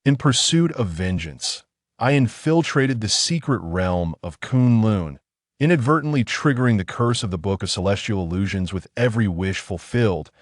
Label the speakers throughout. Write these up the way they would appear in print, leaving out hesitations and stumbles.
Speaker 1: In pursuit of vengeance, I infiltrated the secret realm of Kunlun, inadvertently triggering the curse of the Book of Celestial Illusions. With every wish fulfilled,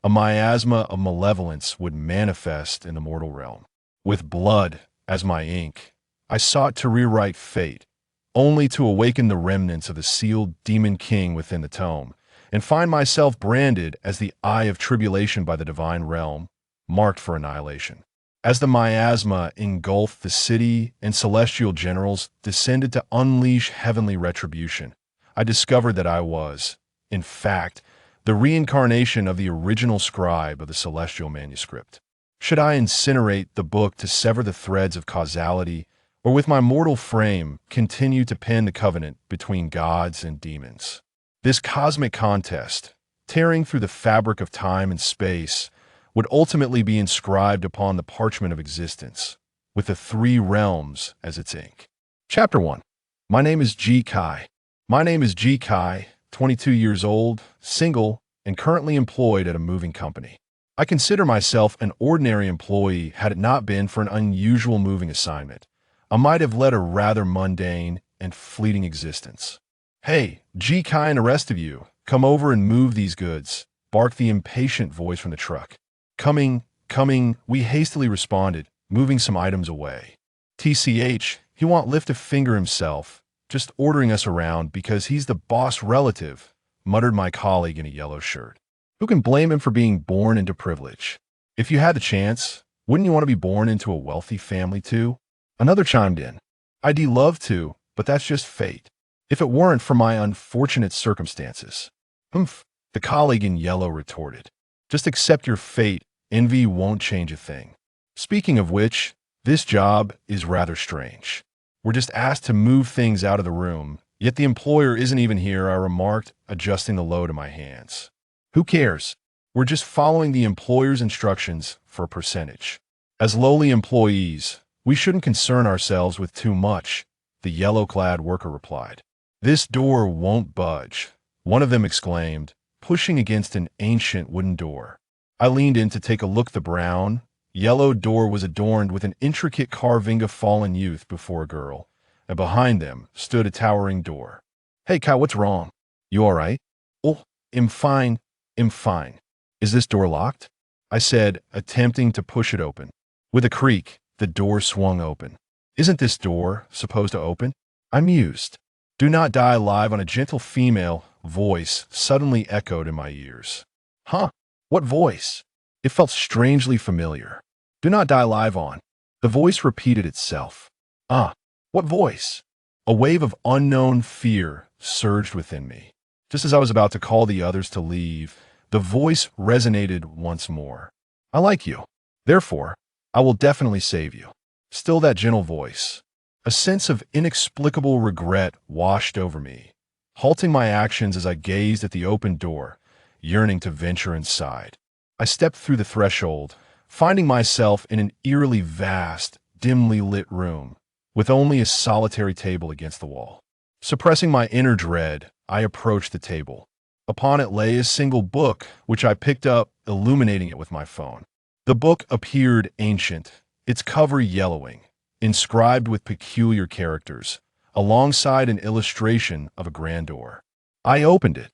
Speaker 1: a miasma of malevolence would manifest in the mortal realm. With blood as my ink, I sought to rewrite fate, only to awaken the remnants of the sealed demon king within the tome, and find myself branded as the Eye of Tribulation by the divine realm, marked for annihilation. As the miasma engulfed the city and celestial generals descended to unleash heavenly retribution, I discovered that I was, in fact, the reincarnation of the original scribe of the celestial manuscript. Should I incinerate the book to sever the threads of causality, or with my mortal frame continue to pen the covenant between gods and demons? This cosmic contest, tearing through the fabric of time and space, would ultimately be inscribed upon the parchment of existence, with the three realms as its ink. Chapter 1. My name is G. Kai. My name is G. Kai, 22 years old, single, and currently employed at a moving company. I consider myself an ordinary employee. Had it not been for an unusual moving assignment, I might have led a rather mundane and fleeting existence. "Hey, G. Kai and the rest of you, come over and move these goods," barked the impatient voice from the truck. "Coming, coming," we hastily responded, moving some items away. "TCH, he won't lift a finger himself, just ordering us around because he's the boss relative," muttered my colleague in a yellow shirt. Who can blame him for being born into privilege? If you had the chance, wouldn't you want to be born into a wealthy family too? Another chimed in. "I'd love to, but that's just fate. If it weren't for my unfortunate circumstances." "Humph," the colleague in yellow retorted. "Just accept your fate. Envy won't change a thing. Speaking of which, this job is rather strange. We're just asked to move things out of the room, yet the employer isn't even here," I remarked, adjusting the load in my hands. "Who cares? We're just following the employer's instructions for a percentage. As lowly employees, we shouldn't concern ourselves with too much," the yellow-clad worker replied. "This door won't budge," one of them exclaimed, pushing against an ancient wooden door. I leaned in to take a look. The brown, yellow door was adorned with an intricate carving of fallen youth before a girl, and behind them stood a towering door. "Hey, Kai, what's wrong? You all right?" "Oh, I'm fine. I'm fine." "Is this door locked?" I said, attempting to push it open. With a creak, the door swung open. "Isn't this door supposed to open?" I mused. "Do not die alive," on a gentle female voice suddenly echoed in my ears. Huh? What voice? It felt strangely familiar. "Do not die live on." The voice repeated itself. Ah, what voice? A wave of unknown fear surged within me. Just as I was about to call the others to leave, the voice resonated once more. "I like you. Therefore, I will definitely save you." Still that gentle voice. A sense of inexplicable regret washed over me, halting my actions as I gazed at the open door, yearning to venture inside. I stepped through the threshold, finding myself in an eerily vast, dimly lit room, with only a solitary table against the wall. Suppressing my inner dread, I approached the table. Upon it lay a single book, which I picked up, illuminating it with my phone. The book appeared ancient, its cover yellowing, inscribed with peculiar characters, alongside an illustration of a grand door. I opened it,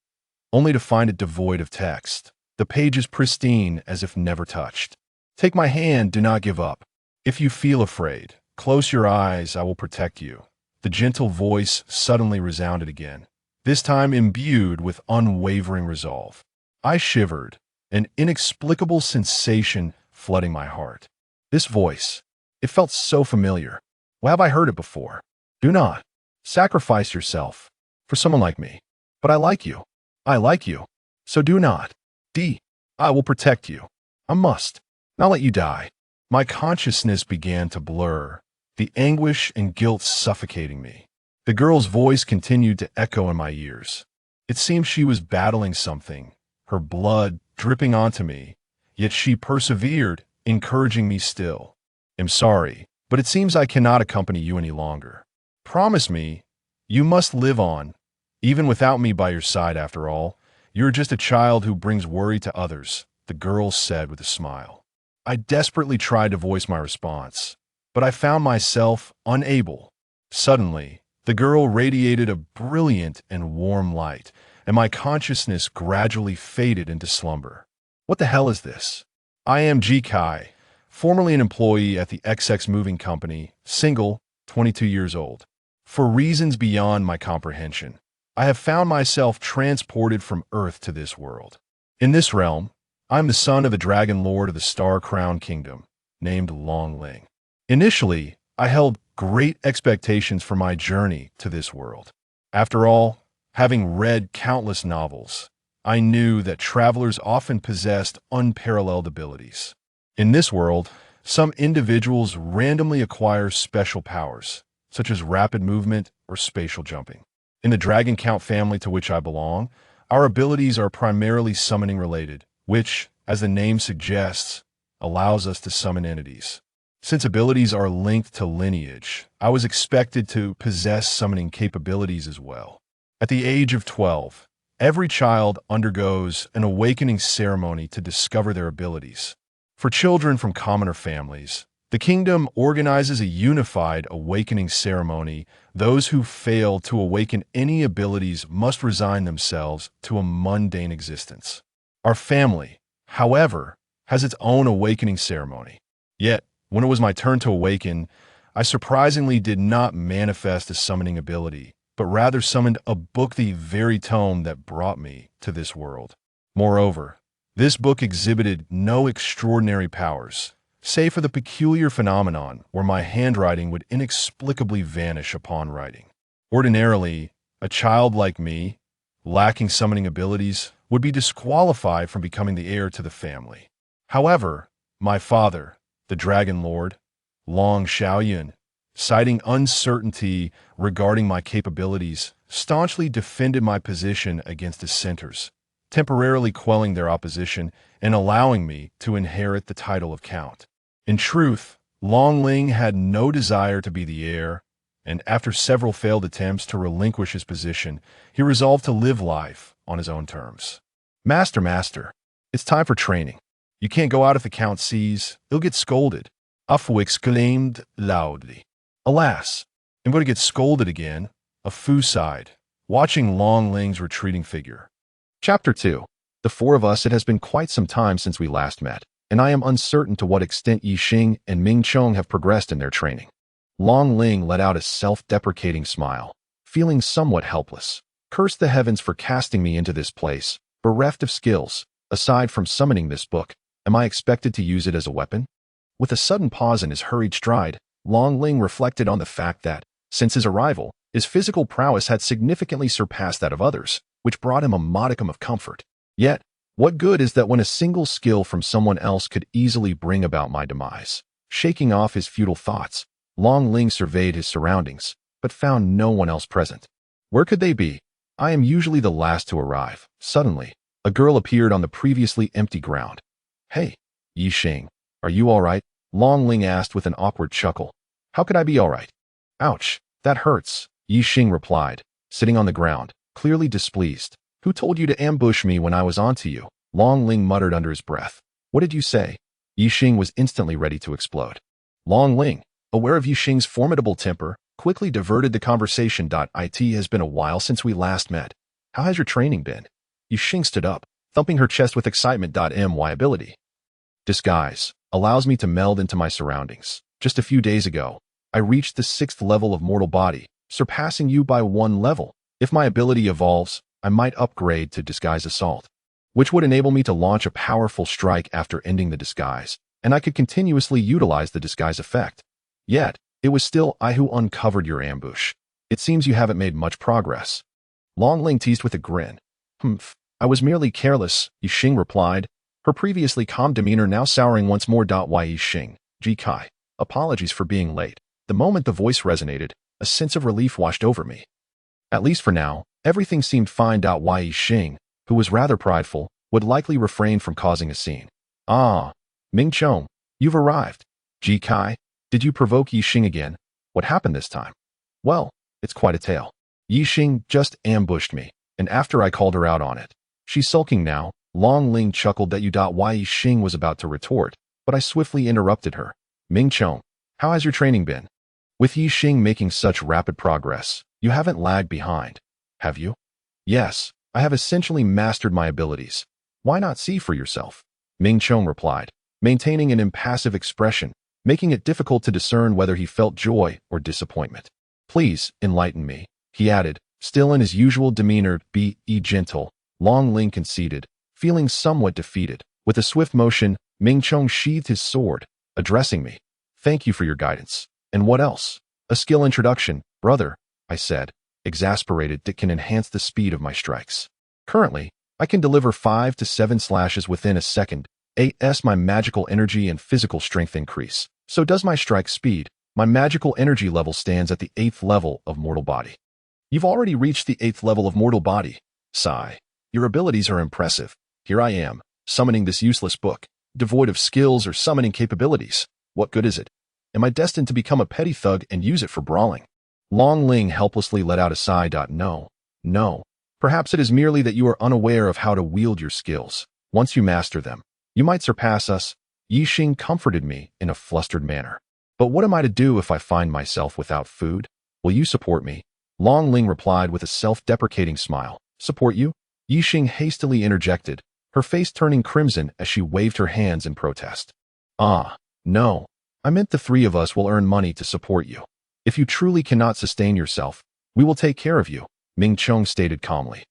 Speaker 1: only to find it devoid of text, the pages pristine as if never touched. "Take my hand, do not give up. If you feel afraid, close your eyes, I will protect you." The gentle voice suddenly resounded again, this time imbued with unwavering resolve. I shivered, an inexplicable sensation flooding my heart. This voice, it felt so familiar. Why have I heard it before? "Do not sacrifice yourself for someone like me." "But I like you. I like you. So do not. I will protect you. I must not let you die." My consciousness began to blur, the anguish and guilt suffocating me. The girl's voice continued to echo in my ears. It seemed she was battling something, her blood dripping onto me, yet she persevered, encouraging me still. "I'm sorry, but it seems I cannot accompany you any longer. Promise me, you must live on, even without me by your side. After all, you're just a child who brings worry to others," the girl said with a smile. I desperately tried to voice my response, but I found myself unable. Suddenly, the girl radiated a brilliant and warm light, and my consciousness gradually faded into slumber. What the hell is this? I am Ji Kai, formerly an employee at the XX Moving Company, single, 22 years old. For reasons beyond my comprehension, I have found myself transported from Earth to this world. In this realm, I am the son of a dragon lord of the Star Crown Kingdom, named Long Ling. Initially, I held great expectations for my journey to this world. After all, having read countless novels, I knew that travelers often possessed unparalleled abilities. In this world, some individuals randomly acquire special powers, such as rapid movement or spatial jumping. In the Dragon Count family to which I belong, our abilities are primarily summoning related, which, as the name suggests, allows us to summon entities. Since abilities are linked to lineage, I was expected to possess summoning capabilities as well. At the age of 12, every child undergoes an awakening ceremony to discover their abilities. For children from commoner families, the kingdom organizes a unified awakening ceremony. Those who fail to awaken any abilities must resign themselves to a mundane existence. Our family, however, has its own awakening ceremony. Yet, when it was my turn to awaken, I surprisingly did not manifest a summoning ability, but rather summoned a book, the very tome that brought me to this world. Moreover, this book exhibited no extraordinary powers, save for the peculiar phenomenon where my handwriting would inexplicably vanish upon writing. Ordinarily, a child like me, lacking summoning abilities, would be disqualified from becoming the heir to the family. However, my father, the Dragon Lord, Long Xiaoyun, citing uncertainty regarding my capabilities, staunchly defended my position against dissenters, temporarily quelling their opposition and allowing me to inherit the title of Count. In truth, Long Ling had no desire to be the heir, and after several failed attempts to relinquish his position, he resolved to live life on his own terms. Master, it's time for training. You can't go out if the Count sees. He'll get scolded. Afu exclaimed loudly. Alas, I'm going to get scolded again, a Fu sighed, watching Long Ling's retreating figure. Chapter 2. The four of us. It has been quite some time since we last met, and I am uncertain to what extent Yi Xing and Ming Chong have progressed in their training. Long Ling let out a self-deprecating smile, feeling somewhat helpless. Cursed the heavens for casting me into this place, bereft of skills. Aside from summoning this book, am I expected to use it as a weapon? With a sudden pause in his hurried stride, Long Ling reflected on the fact that, since his arrival, his physical prowess had significantly surpassed that of others, which brought him a modicum of comfort. Yet, what good is that when a single skill from someone else could easily bring about my demise? Shaking off his futile thoughts, Long Ling surveyed his surroundings, but found no one else present. Where could they be? I am usually the last to arrive. Suddenly, a girl appeared on the previously empty ground. Hey, Yi Xing, are you all right? Long Ling asked with an awkward chuckle. How could I be all right? Ouch, that hurts, Yi Xing replied, sitting on the ground, clearly displeased. Who told you to ambush me when I was onto you? Long Ling muttered under his breath. What did you say? Yi Xing was instantly ready to explode. Long Ling, aware of Yi Xing's formidable temper, quickly diverted the conversation. It has been a while since we last met. How has your training been? Yi Xing stood up, thumping her chest with excitement. My ability. Disguise allows me to meld into my surroundings. Just a few days ago, I reached the 6th level of mortal body, surpassing you by 1 level. If my ability evolves, I might upgrade to Disguise Assault, which would enable me to launch a powerful strike after ending the disguise, and I could continuously utilize the disguise effect. Yet, it was still I who uncovered your ambush. It seems you haven't made much progress. Long Ling teased with a grin. Humph, I was merely careless, Yi Xing replied, her previously calm demeanor now souring once more. Yi Xing, Ji Kai, apologies for being late. The moment the voice resonated, a sense of relief washed over me. At least for now, everything seemed fine. Yi Xing, who was rather prideful, would likely refrain from causing a scene. Ah, Ming Chong, you've arrived. Ji Kai, did you provoke Yi Xing again? What happened this time? Well, it's quite a tale. Yi Xing just ambushed me, and after I called her out on it, she's sulking now. Long Ling chuckled that Yi Xing was about to retort, but I swiftly interrupted her. Ming Chong, how has your training been? With Yixing making such rapid progress, you haven't lagged behind, have you? Yes, I have essentially mastered my abilities. Why not see for yourself? Ming Chong replied, maintaining an impassive expression, making it difficult to discern whether he felt joy or disappointment. Please enlighten me, he added, still in his usual demeanor. Be gentle. Long Ling conceded, feeling somewhat defeated. With a swift motion, Ming Chong sheathed his sword, addressing me. Thank you for your guidance. And what else? A skill introduction, brother, I said, exasperated. That can enhance the speed of my strikes. Currently, I can deliver 5 to 7 slashes within a second. As my magical energy and physical strength increase, so does my strike speed. My magical energy level stands at the 8th level of mortal body. You've already reached the 8th level of mortal body. Sigh. Your abilities are impressive. Here I am, summoning this useless book, devoid of skills or summoning capabilities. What good is it? Am I destined to become a petty thug and use it for brawling? Long Ling helplessly let out a sigh. No. Perhaps it is merely that you are unaware of how to wield your skills. Once you master them, you might surpass us. Yixing comforted me in a flustered manner. But what am I to do if I find myself without food? Will you support me? Long Ling replied with a self-deprecating smile. Support you? Yixing hastily interjected, her face turning crimson as she waved her hands in protest. No. I meant the 3 of us will earn money to support you. If you truly cannot sustain yourself, we will take care of you, Ming Chong stated calmly.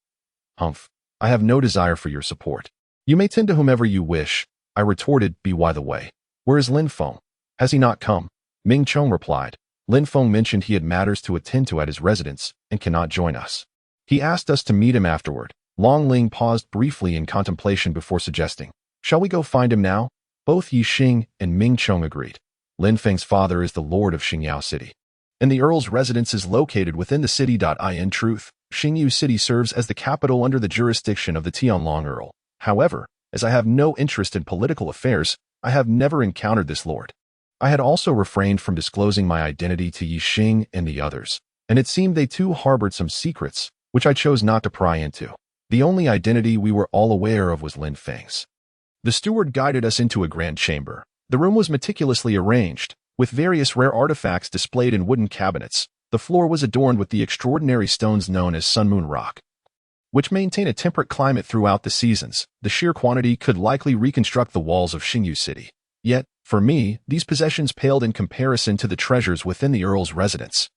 Speaker 1: Humph. I have no desire for your support. You may tend to whomever you wish, I retorted. By the way, where is Lin Feng? Has he not come? Ming Chong replied. Lin Feng mentioned he had matters to attend to at his residence and cannot join us. He asked us to meet him afterward. Long Ling paused briefly in contemplation before suggesting, shall we go find him now? Both Yixing and Ming Chong agreed. Lin Feng's father is the lord of Xingyao City, and the Earl's residence is located within the city. In truth, Xingyu City serves as the capital under the jurisdiction of the Tianlong Earl. However, as I have no interest in political affairs, I have never encountered this lord. I had also refrained from disclosing my identity to Yixing and the others, and it seemed they too harbored some secrets, which I chose not to pry into. The only identity we were all aware of was Lin Feng's. The steward guided us into a grand chamber. The room was meticulously arranged, with various rare artifacts displayed in wooden cabinets. The floor was adorned with the extraordinary stones known as Sun Moon Rock, which maintain a temperate climate throughout the seasons. The sheer quantity could likely reconstruct the walls of Xingyu City. Yet, for me, these possessions paled in comparison to the treasures within the Earl's residence.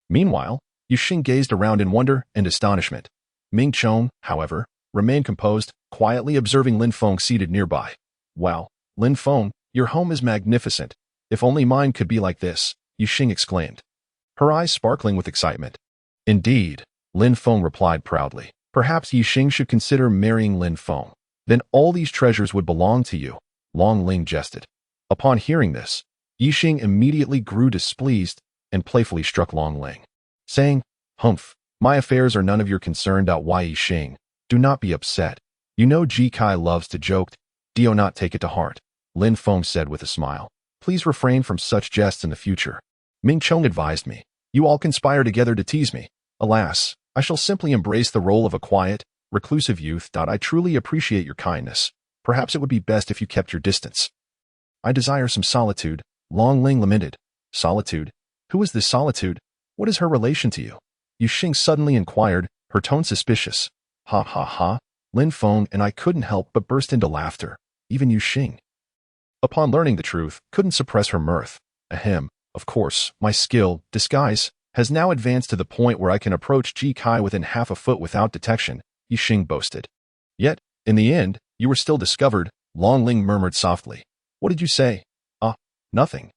Speaker 1: Meanwhile, Yixing gazed around in wonder and astonishment. Ming Chong, however, remained composed, quietly observing Lin Feng seated nearby. Wow, Lin Feng, your home is magnificent. If only mine could be like this, Yixing exclaimed, her eyes sparkling with excitement. Indeed, Lin Feng replied proudly. Perhaps Yixing should consider marrying Lin Feng. Then all these treasures would belong to you, Long Ling jested. Upon hearing this, Yixing immediately grew displeased and playfully struck Long Ling, saying, Humph, my affairs are none of your concern. Why, Yixing, do not be upset. You know Ji Kai loves to joke. Do not take it to heart, Lin Feng said with a smile. Please refrain from such jests in the future. Ming Chong advised me. You all conspire together to tease me. Alas, I shall simply embrace the role of a quiet, reclusive youth. I truly appreciate your kindness. Perhaps it would be best if you kept your distance. I desire some solitude, Long Ling lamented. Solitude? Who is this solitude? What is her relation to you? Yixing suddenly inquired, her tone suspicious. Ha. Lin Feng and I couldn't help but burst into laughter. Even Yixing, upon learning the truth, couldn't suppress her mirth. Ahem. Of course, my skill, disguise, has now advanced to the point where I can approach Ji Kai within half a foot without detection, Yixing boasted. Yet, in the end, you were still discovered, Long Ling murmured softly. What did you say? Nothing.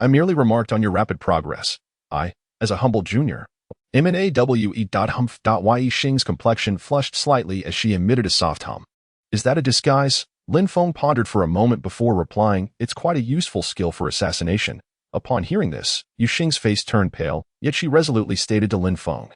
Speaker 1: I merely remarked on your rapid progress. I, as a humble junior, Yixing's complexion flushed slightly as she emitted a soft hum. Is that a disguise? Lin Feng pondered for a moment before replying, it's quite a useful skill for assassination. Upon hearing this, Yixing's face turned pale, yet she resolutely stated to Lin Feng,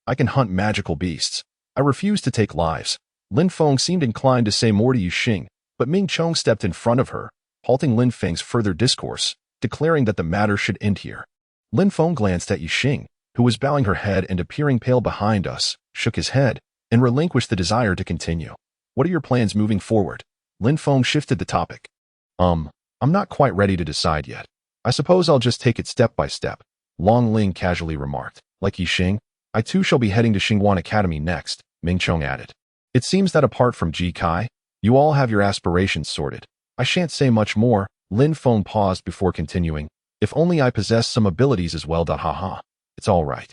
Speaker 1: I can hunt magical beasts. I refuse to take lives. Lin Feng seemed inclined to say more to Yixing, but Ming Chong stepped in front of her, halting Lin Feng's further discourse, declaring that the matter should end here. Lin Feng glanced at Yixing, who was bowing her head and appearing pale behind us, shook his head, and relinquished the desire to continue. What are your plans moving forward? Lin Feng shifted the topic. I'm not quite ready to decide yet. I suppose I'll just take it step by step, Long Ling casually remarked. Like Yixing, I too shall be heading to Xingguan Academy next, Ming Chong added. It seems that apart from Ji Kai, you all have your aspirations sorted. I shan't say much more. Lin Feng paused before continuing. If only I possessed some abilities as well. Haha. It's all right.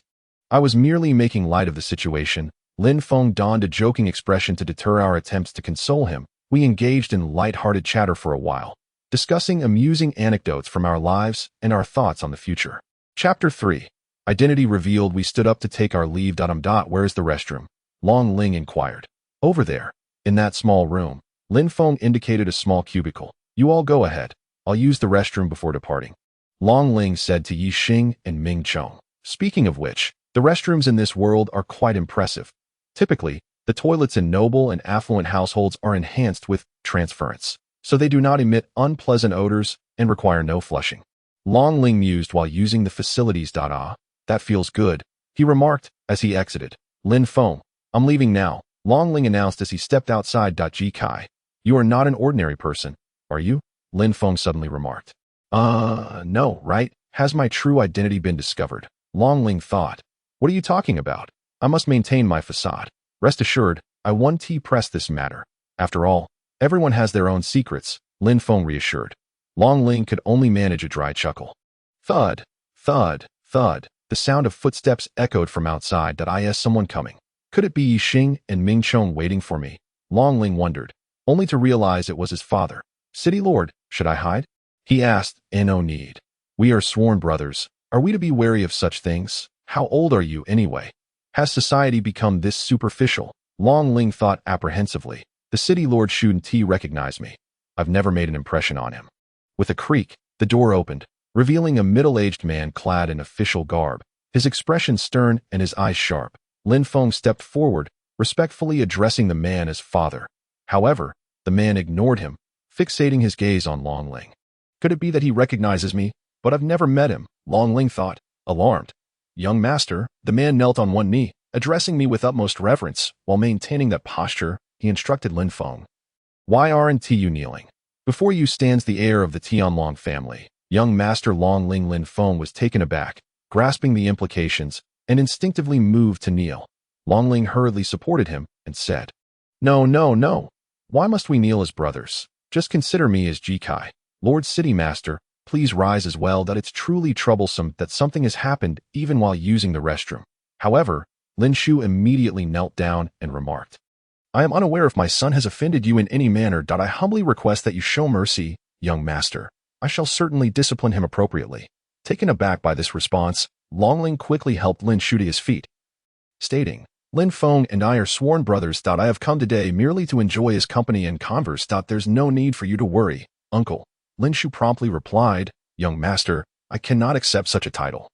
Speaker 1: I was merely making light of the situation. Lin Feng donned a joking expression to deter our attempts to console him. We engaged in light-hearted chatter for a while, discussing amusing anecdotes from our lives and our thoughts on the future. Chapter 3. Identity revealed. We stood up to take our leave. Where's the restroom? Long Ling inquired. Over there. In that small room. Lin Feng indicated a small cubicle. You all go ahead. I'll use the restroom before departing. Long Ling said to Yixing and Ming Chong. Speaking of which, the restrooms in this world are quite impressive. Typically, the toilets in noble and affluent households are enhanced with transference, so they do not emit unpleasant odors and require no flushing. Long Ling mused while using the facilities. That feels good, he remarked as he exited. Lin Feng, I'm leaving now, Long Ling announced as he stepped outside. Ji Kai, you are not an ordinary person, are you? Lin Feng suddenly remarked. No, right? Has my true identity been discovered? Long Ling thought. What are you talking about? I must maintain my facade. Rest assured, I won't press this matter. After all, everyone has their own secrets, Lin Feng reassured. Long Ling could only manage a dry chuckle. Thud, thud, thud. The sound of footsteps echoed from outside. Is someone coming? Could it be Yixing and Ming Chong waiting for me? Long Ling wondered, only to realize it was his father. City Lord, should I hide? He asked. No need. We are sworn brothers. Are we to be wary of such things? How old are you anyway? Has society become this superficial? Long Ling thought apprehensively. The City Lord shouldn't recognize me. I've never made an impression on him. With a creak, the door opened, revealing a middle-aged man clad in official garb, his expression stern and his eyes sharp. Lin Feng stepped forward, respectfully addressing the man as father. However, the man ignored him, fixating his gaze on Long Ling. Could it be that he recognizes me, but I've never met him? Long Ling thought, alarmed. Young master, the man knelt on one knee, addressing me with utmost reverence. While maintaining that posture, he instructed Lin Feng. Why aren't you kneeling? Before you stands the heir of the Tianlong family. Young master Long Ling. Lin Feng was taken aback, grasping the implications, and instinctively moved to kneel. Long Ling hurriedly supported him and said, No, no, no. Why must we kneel as brothers? Just consider me as Ji Kai, Lord City Master. Please rise as well. It's truly troublesome that something has happened even while using the restroom. However, Lin Shu immediately knelt down and remarked, I am unaware if my son has offended you in any manner. I humbly request that you show mercy, young master. I shall certainly discipline him appropriately. Taken aback by this response, Long Ling quickly helped Lin Shu to his feet, stating, Lin Feng and I are sworn brothers. I have come today merely to enjoy his company and converse. There's no need for you to worry, uncle. Lin Shu promptly replied, Young master, I cannot accept such a title.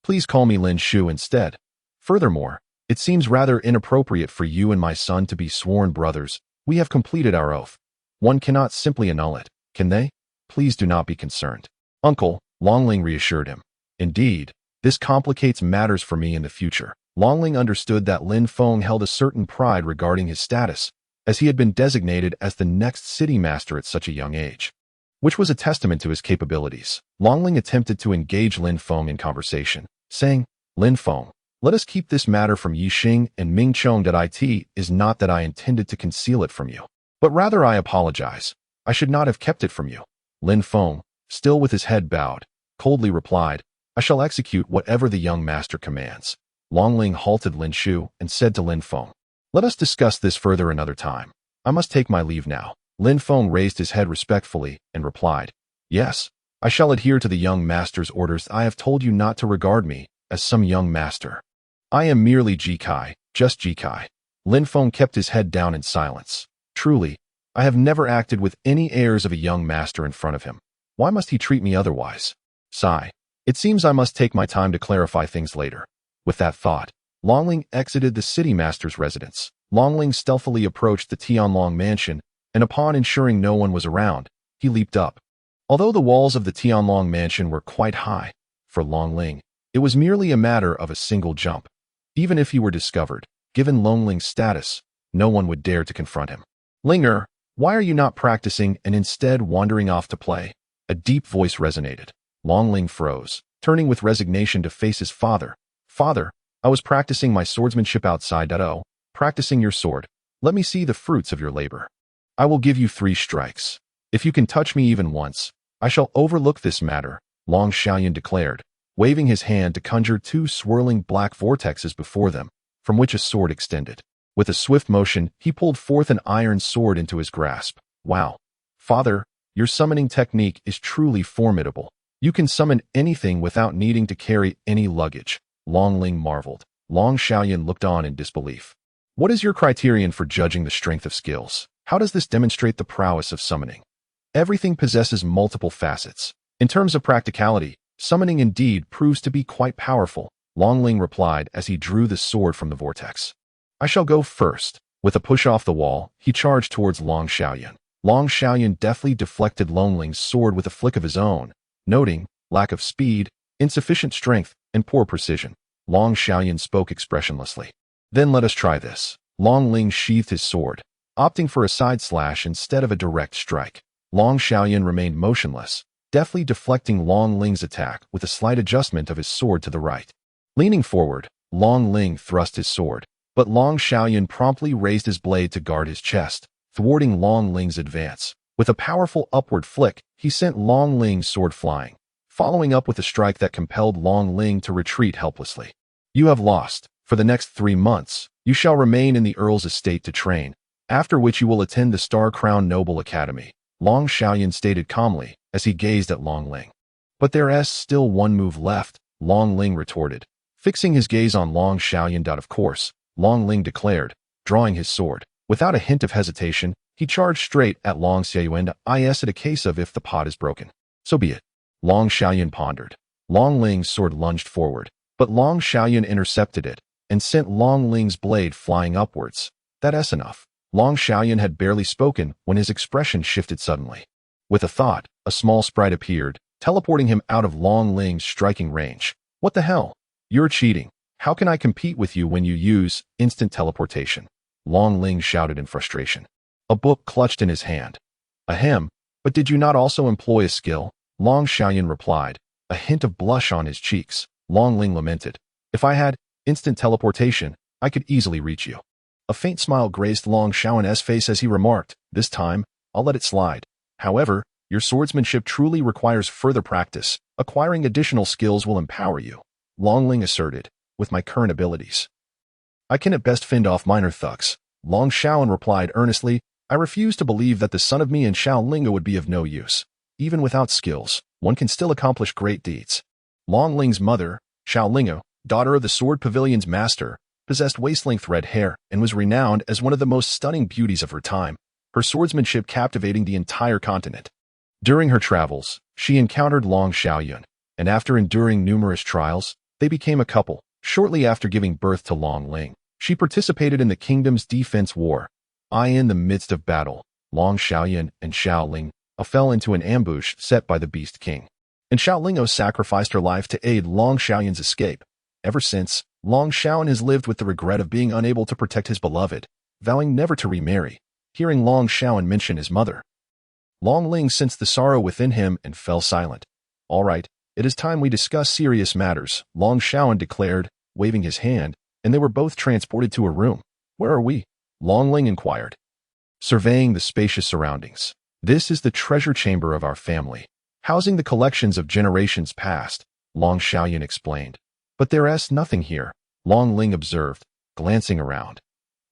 Speaker 1: Please call me Lin Shu instead. Furthermore, it seems rather inappropriate for you and my son to be sworn brothers. We have completed our oath. One cannot simply annul it, can they? Please do not be concerned. Uncle, Long Ling reassured him. Indeed, this complicates matters for me in the future. Long Ling understood that Lin Feng held a certain pride regarding his status, as he had been designated as the next city master at such a young age, which was a testament to his capabilities. Long Ling attempted to engage Lin Feng in conversation, saying, Lin Feng, let us keep this matter from Yixing and Ming Chong. It is not that I intended to conceal it from you, but rather I apologize. I should not have kept it from you. Lin Feng, still with his head bowed, coldly replied, I shall execute whatever the young master commands. Long Ling halted Lin Shu and said to Lin Feng, Let us discuss this further another time. I must take my leave now. Lin Feng raised his head respectfully and replied, Yes, I shall adhere to the young master's orders. I have told you not to regard me as some young master. I am merely Ji Kai, just Ji Kai. Lin Feng kept his head down in silence. Truly, I have never acted with any airs of a young master in front of him. Why must he treat me otherwise? Sigh. It seems I must take my time to clarify things later. With that thought, Long Ling exited the city master's residence. Long Ling stealthily approached the Tianlong mansion, and upon ensuring no one was around, he leaped up. Although the walls of the Tianlong mansion were quite high, for Long Ling, it was merely a matter of a single jump. Even if he were discovered, given Long Ling's status, no one would dare to confront him. Linger, Why are you not practicing and instead wandering off to play? A deep voice resonated. Longling froze, turning with resignation to face his father. Father, I was practicing my swordsmanship outside. Practicing your sword. Let me see the fruits of your labor. I will give you 3 strikes. If you can touch me even once, I shall overlook this matter, Long Xiaoyan declared, waving his hand to conjure 2 swirling black vortexes before them, from which a sword extended. With a swift motion, he pulled forth an iron sword into his grasp. Wow. Father, your summoning technique is truly formidable. You can summon anything without needing to carry any luggage. Long Ling marveled. Long Xiaoyan looked on in disbelief. What is your criterion for judging the strength of skills? How does this demonstrate the prowess of summoning? Everything possesses multiple facets. In terms of practicality, summoning indeed proves to be quite powerful, Long Ling replied as he drew the sword from the vortex. I shall go first. With a push off the wall, he charged towards Long Xiaoyan. Long Xiaoyan deftly deflected Long Ling's sword with a flick of his own, noting lack of speed, insufficient strength, and poor precision. Long Xiaoyan spoke expressionlessly. Then let us try this. Long Ling sheathed his sword, opting for a side slash instead of a direct strike. Long Xiaoyan remained motionless, deftly deflecting Long Ling's attack with a slight adjustment of his sword to the right. Leaning forward, Long Ling thrust his sword, but Long Xiaoyan promptly raised his blade to guard his chest, thwarting Long Ling's advance. With a powerful upward flick, he sent Long Ling's sword flying, following up with a strike that compelled Long Ling to retreat helplessly. You have lost. For the next 3 months, you shall remain in the Earl's estate to train, after which you will attend the Star Crown Noble Academy, Long Xiaoyan stated calmly as he gazed at Long Ling. But there's still 1 move left, Long Ling retorted, fixing his gaze on Long Xiaoyan. Of course, Long Ling declared, drawing his sword. Without a hint of hesitation, he charged straight at Long Xiaoyan. Is it a case of if the pot is broken? So be it. Long Xiaoyan pondered. Long Ling's sword lunged forward, but Long Xiaoyan intercepted it and sent Long Ling's blade flying upwards. That's enough. Long Xiaoyan had barely spoken when his expression shifted suddenly. With a thought, a small sprite appeared, teleporting him out of Long Ling's striking range. What the hell? You're cheating. How can I compete with you when you use instant teleportation? Long Ling shouted in frustration. A book clutched in his hand. Ahem, but did you not also employ a skill? Long Xiaoyan replied, a hint of blush on his cheeks. Long Ling lamented. If I had instant teleportation, I could easily reach you. A faint smile graced Long Xiaoyan's face as he remarked, this time, I'll let it slide. However, your swordsmanship truly requires further practice. Acquiring additional skills will empower you. Long Ling asserted, with my current abilities, I can at best fend off minor thugs. Long Xiaoyan replied earnestly, I refuse to believe that the son of me and Xiao Linga would be of no use. Even without skills, one can still accomplish great deeds. Long Ling's mother, Xiao Linga, daughter of the Sword Pavilion's master, possessed waist-length red hair and was renowned as one of the most stunning beauties of her time, her swordsmanship captivating the entire continent. During her travels, she encountered Long Xiaoyan, and after enduring numerous trials, they became a couple. Shortly after giving birth to Long Ling, she participated in the kingdom's defense war. In the midst of battle, Long Xiaoyan and Xiao Ling fell into an ambush set by the Beast King, and Xiao Ling sacrificed her life to aid Long Xiaoyan's escape. Ever since, Long Xiaoyan has lived with the regret of being unable to protect his beloved, vowing never to remarry. Hearing Long Xiaoyan mention his mother, Long Ling sensed the sorrow within him and fell silent. All right, it is time we discuss serious matters, Long Xiaoyan declared, waving his hand, and they were both transported to a room. Where are we? Long Ling inquired, surveying the spacious surroundings. This is the treasure chamber of our family, housing the collections of generations past, Long Xiaoyan explained. But there's nothing here, Long Ling observed, glancing around.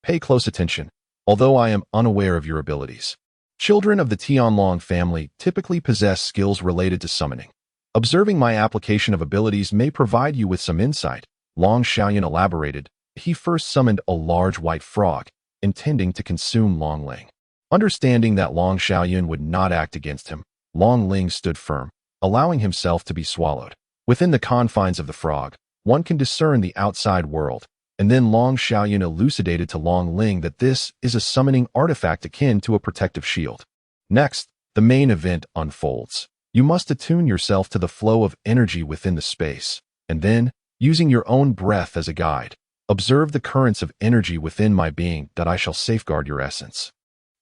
Speaker 1: Pay close attention, although I am unaware of your abilities. Children of the Tianlong family typically possess skills related to summoning. Observing my application of abilities may provide you with some insight, Long Xiaoyan elaborated. He first summoned a large white frog, intending to consume Long Ling. Understanding that Long Xiaoyan would not act against him, Long Ling stood firm, allowing himself to be swallowed. Within the confines of the frog, one can discern the outside world, and then Long Xiaoyan elucidated to Long Ling that this is a summoning artifact akin to a protective shield. Next, the main event unfolds. You must attune yourself to the flow of energy within the space, and then, using your own breath as a guide, observe the currents of energy within my being that I shall safeguard your essence.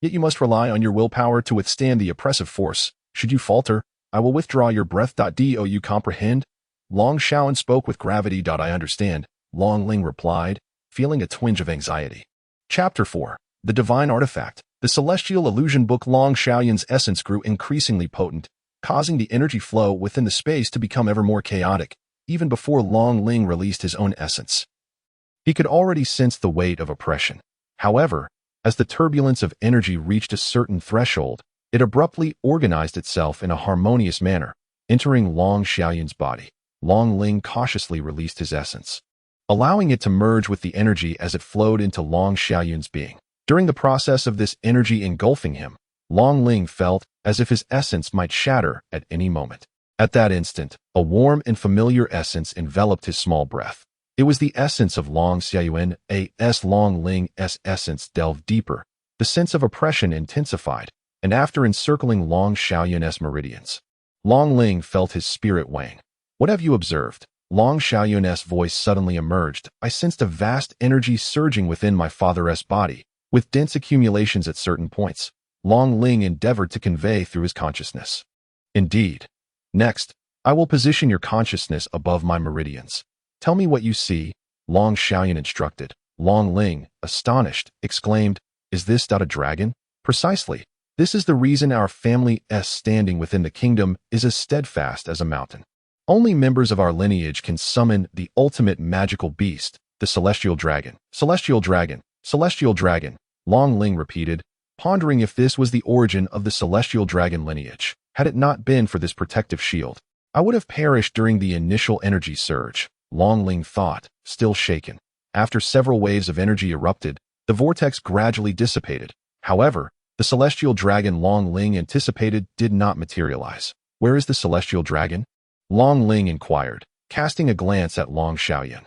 Speaker 1: Yet you must rely on your willpower to withstand the oppressive force. Should you falter, I will withdraw your breath. Do you comprehend? Long Shaoan spoke with gravity. I understand, Long Ling replied, feeling a twinge of anxiety. Chapter 4. The Divine Artifact. The Celestial Illusion Book. Long Shaoyan's essence grew increasingly potent, causing the energy flow within the space to become ever more chaotic, even before Long Ling released his own essence. He could already sense the weight of oppression. However, as the turbulence of energy reached a certain threshold, it abruptly organized itself in a harmonious manner, entering Long Shaoyan's body. Long Ling cautiously released his essence, allowing it to merge with the energy as it flowed into Long Shaoyan's being. During the process of this energy engulfing him, Long Ling felt as if his essence might shatter at any moment. At that instant, a warm and familiar essence enveloped his small breath. It was the essence of Long Xiaoyan. Long Ling's essence delved deeper. The sense of oppression intensified, and after encircling Long Xiaoyan's meridians, Long Ling felt his spirit weighing. What have you observed? Long Xiaoyan's voice suddenly emerged. I sensed a vast energy surging within my father's body, with dense accumulations at certain points. Long Ling endeavored to convey through his consciousness. Indeed. Next, I will position your consciousness above my meridians. Tell me what you see, Long Xiaoyan instructed. Long Ling, astonished, exclaimed, Is this a dragon? Precisely. This is the reason our family's standing within the kingdom is as steadfast as a mountain. Only members of our lineage can summon the ultimate magical beast, the celestial dragon. Celestial dragon, celestial dragon, Long Ling repeated, pondering if this was the origin of the celestial dragon lineage. Had it not been for this protective shield, I would have perished during the initial energy surge, Long Ling thought, still shaken. After several waves of energy erupted, the vortex gradually dissipated. However, the celestial dragon Long Ling anticipated did not materialize. Where is the celestial dragon? Long Ling inquired, casting a glance at Long Xiaoyan.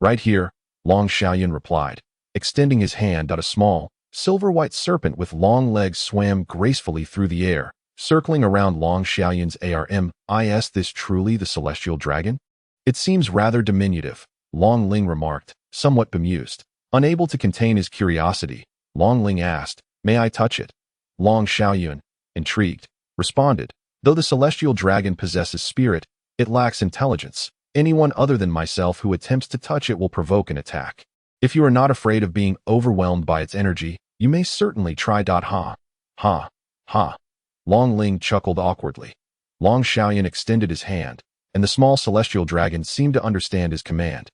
Speaker 1: Right here, Long Xiaoyan replied, extending his hand. A small, silver-white serpent with long legs swam gracefully through the air, circling around Long Xiaoyan's arm. Is this truly the celestial dragon? It seems rather diminutive, Long Ling remarked, somewhat bemused. Unable to contain his curiosity, Long Ling asked, May I touch it? Long Xiaoyan, intrigued, responded, Though the celestial dragon possesses spirit, it lacks intelligence. Anyone other than myself who attempts to touch it will provoke an attack. If you are not afraid of being overwhelmed by its energy, you may certainly try. Ha. Ha. Ha. Long Ling chuckled awkwardly. Long Xiaoyan extended his hand, and the small celestial dragon seemed to understand his command.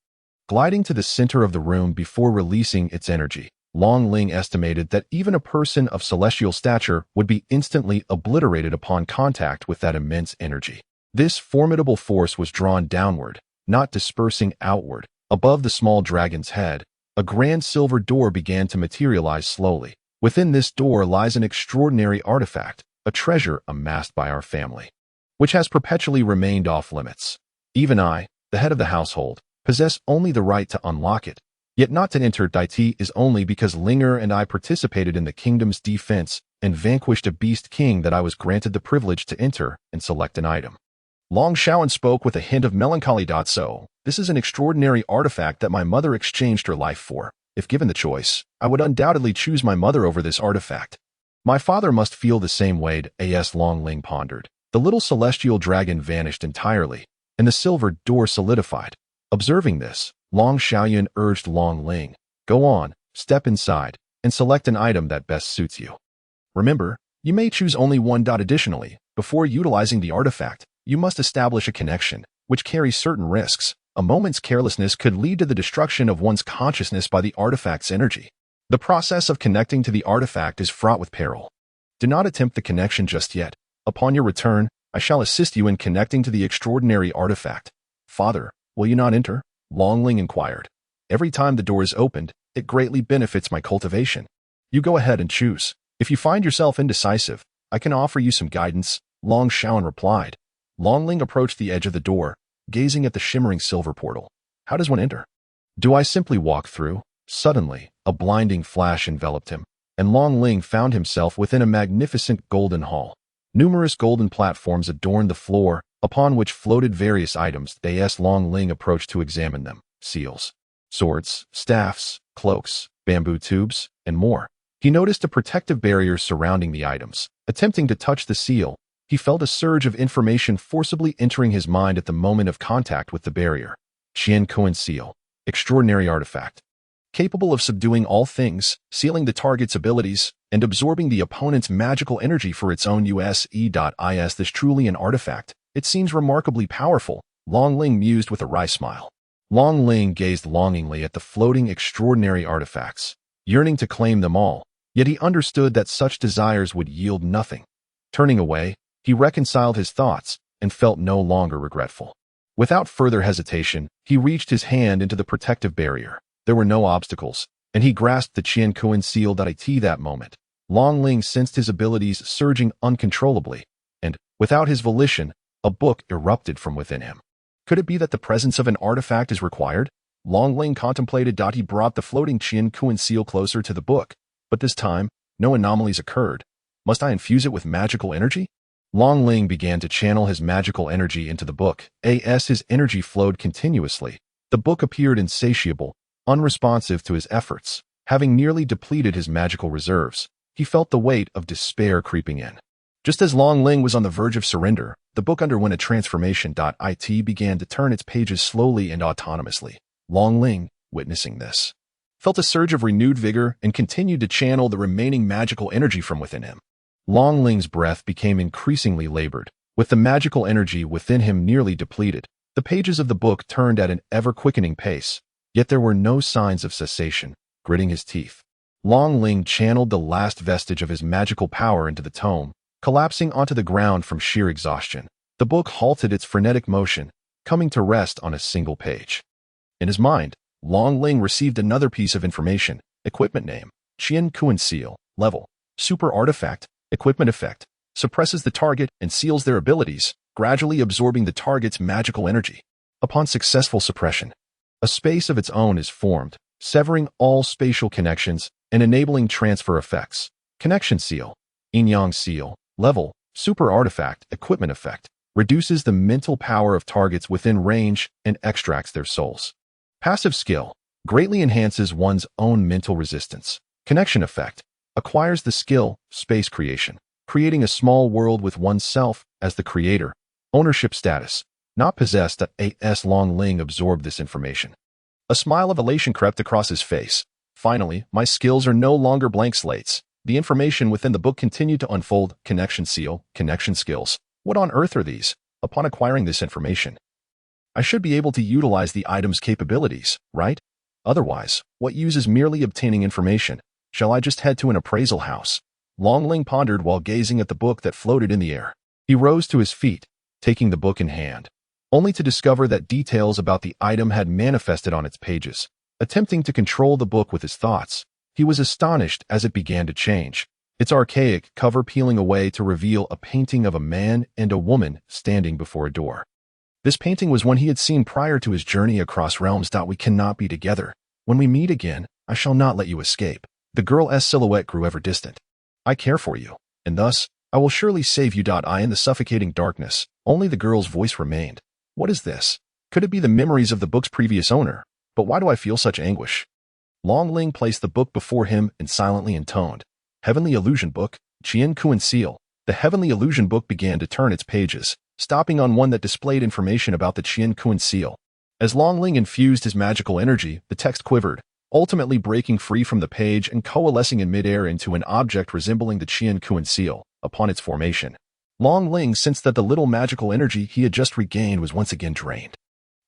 Speaker 1: Gliding to the center of the room before releasing its energy, Long Ling estimated that even a person of celestial stature would be instantly obliterated upon contact with that immense energy. This formidable force was drawn downward, not dispersing outward. Above the small dragon's head, a grand silver door began to materialize slowly. Within this door lies an extraordinary artifact, a treasure amassed by our family, which has perpetually remained off limits. Even I, the head of the household, possess only the right to unlock it, yet not to enter. It is only because Linger and I participated in the kingdom's defense and vanquished a beast king that I was granted the privilege to enter and select an item. Long Shaoyan spoke with a hint of melancholy. So, this is an extraordinary artifact that my mother exchanged her life for. If given the choice, I would undoubtedly choose my mother over this artifact. My father must feel the same way. Long Ling pondered. The little celestial dragon vanished entirely, and the silver door solidified. Observing this, Long Xiaoyan urged Long Ling, Go on, step inside, and select an item that best suits you. Remember, you may choose only one. Additionally, before utilizing the artifact, you must establish a connection, which carries certain risks. A moment's carelessness could lead to the destruction of one's consciousness by the artifact's energy. The process of connecting to the artifact is fraught with peril. Do not attempt the connection just yet. Upon your return, I shall assist you in connecting to the extraordinary artifact. Father, will you not enter? Long Ling inquired. Every time the door is opened, it greatly benefits my cultivation. You go ahead and choose. If you find yourself indecisive, I can offer you some guidance, Long Shaoyan replied. Long Ling approached the edge of the door, gazing at the shimmering silver portal. How does one enter? Do I simply walk through? Suddenly, a blinding flash enveloped him, and Long Ling found himself within a magnificent golden hall. Numerous golden platforms adorned the floor, upon which floated various items. Long Ling approached to examine them. Seals, swords, staffs, cloaks, bamboo tubes, and more. He noticed a protective barrier surrounding the items. Attempting to touch the seal, he felt a surge of information forcibly entering his mind at the moment of contact with the barrier. Kunlun seal. Extraordinary artifact. Capable of subduing all things, sealing the target's abilities, and absorbing the opponent's magical energy for its own use. This truly an artifact. It seems remarkably powerful, Long Ling mused with a wry smile. Long Ling gazed longingly at the floating extraordinary artifacts, yearning to claim them all, yet he understood that such desires would yield nothing. Turning away, he reconciled his thoughts and felt no longer regretful. Without further hesitation, he reached his hand into the protective barrier. There were no obstacles, and he grasped the Kunlun seal. That moment, Long Ling sensed his abilities surging uncontrollably, and, without his volition, a book erupted from within him. Could it be that the presence of an artifact is required? Long Ling contemplated. He brought the floating Kunlun seal closer to the book, but this time, no anomalies occurred. Must I infuse it with magical energy? Long Ling began to channel his magical energy into the book. As his energy flowed continuously, the book appeared insatiable, unresponsive to his efforts. Having nearly depleted his magical reserves, he felt the weight of despair creeping in. Just as Long Ling was on the verge of surrender, the book underwent a transformation. It began to turn its pages slowly and autonomously. Long Ling, witnessing this, felt a surge of renewed vigor and continued to channel the remaining magical energy from within him. Long Ling's breath became increasingly labored. With the magical energy within him nearly depleted, the pages of the book turned at an ever-quickening pace, yet there were no signs of cessation. Gritting his teeth, Long Ling channeled the last vestige of his magical power into the tome, collapsing onto the ground from sheer exhaustion. The book halted its frenetic motion, coming to rest on a single page. In his mind, Long Ling received another piece of information. Equipment name: Kunlun seal. Level: super artifact. Equipment effect: suppresses the target and seals their abilities, gradually absorbing the target's magical energy. Upon successful suppression, a space of its own is formed, severing all spatial connections and enabling transfer effects. Connection seal. Yang seal. Level: super artifact. Equipment effect: reduces the mental power of targets within range and extracts their souls. Passive skill: greatly enhances one's own mental resistance. Connection effect: acquires the skill, space creation, creating a small world with oneself as the creator. Ownership status: not possessed. As Long Ling absorbed this information, a smile of elation crept across his face. Finally, my skills are no longer blank slates. The information within the book continued to unfold. Connection seal. Connection skills. What on earth are these? Upon acquiring this information, I should be able to utilize the item's capabilities, right? Otherwise, what use is merely obtaining information? Shall I just head to an appraisal house? Long Ling pondered while gazing at the book that floated in the air. He rose to his feet, taking the book in hand, only to discover that details about the item had manifested on its pages. Attempting to control the book with his thoughts, he was astonished as it began to change, its archaic cover peeling away to reveal a painting of a man and a woman standing before a door. This painting was one he had seen prior to his journey across realms. We cannot be together. When we meet again, I shall not let you escape. The girl's silhouette grew ever distant. I care for you, and thus, I will surely save you. In the suffocating darkness, only the girl's voice remained. What is this? Could it be the memories of the book's previous owner? But why do I feel such anguish? Long Ling placed the book before him and silently intoned, Heavenly Illusion Book, Kunlun seal. The Heavenly Illusion Book began to turn its pages, stopping on one that displayed information about the Kunlun seal. As Long Ling infused his magical energy, the text quivered, ultimately breaking free from the page and coalescing in midair into an object resembling the Kunlun seal. Upon its formation, Long Ling sensed that the little magical energy he had just regained was once again drained.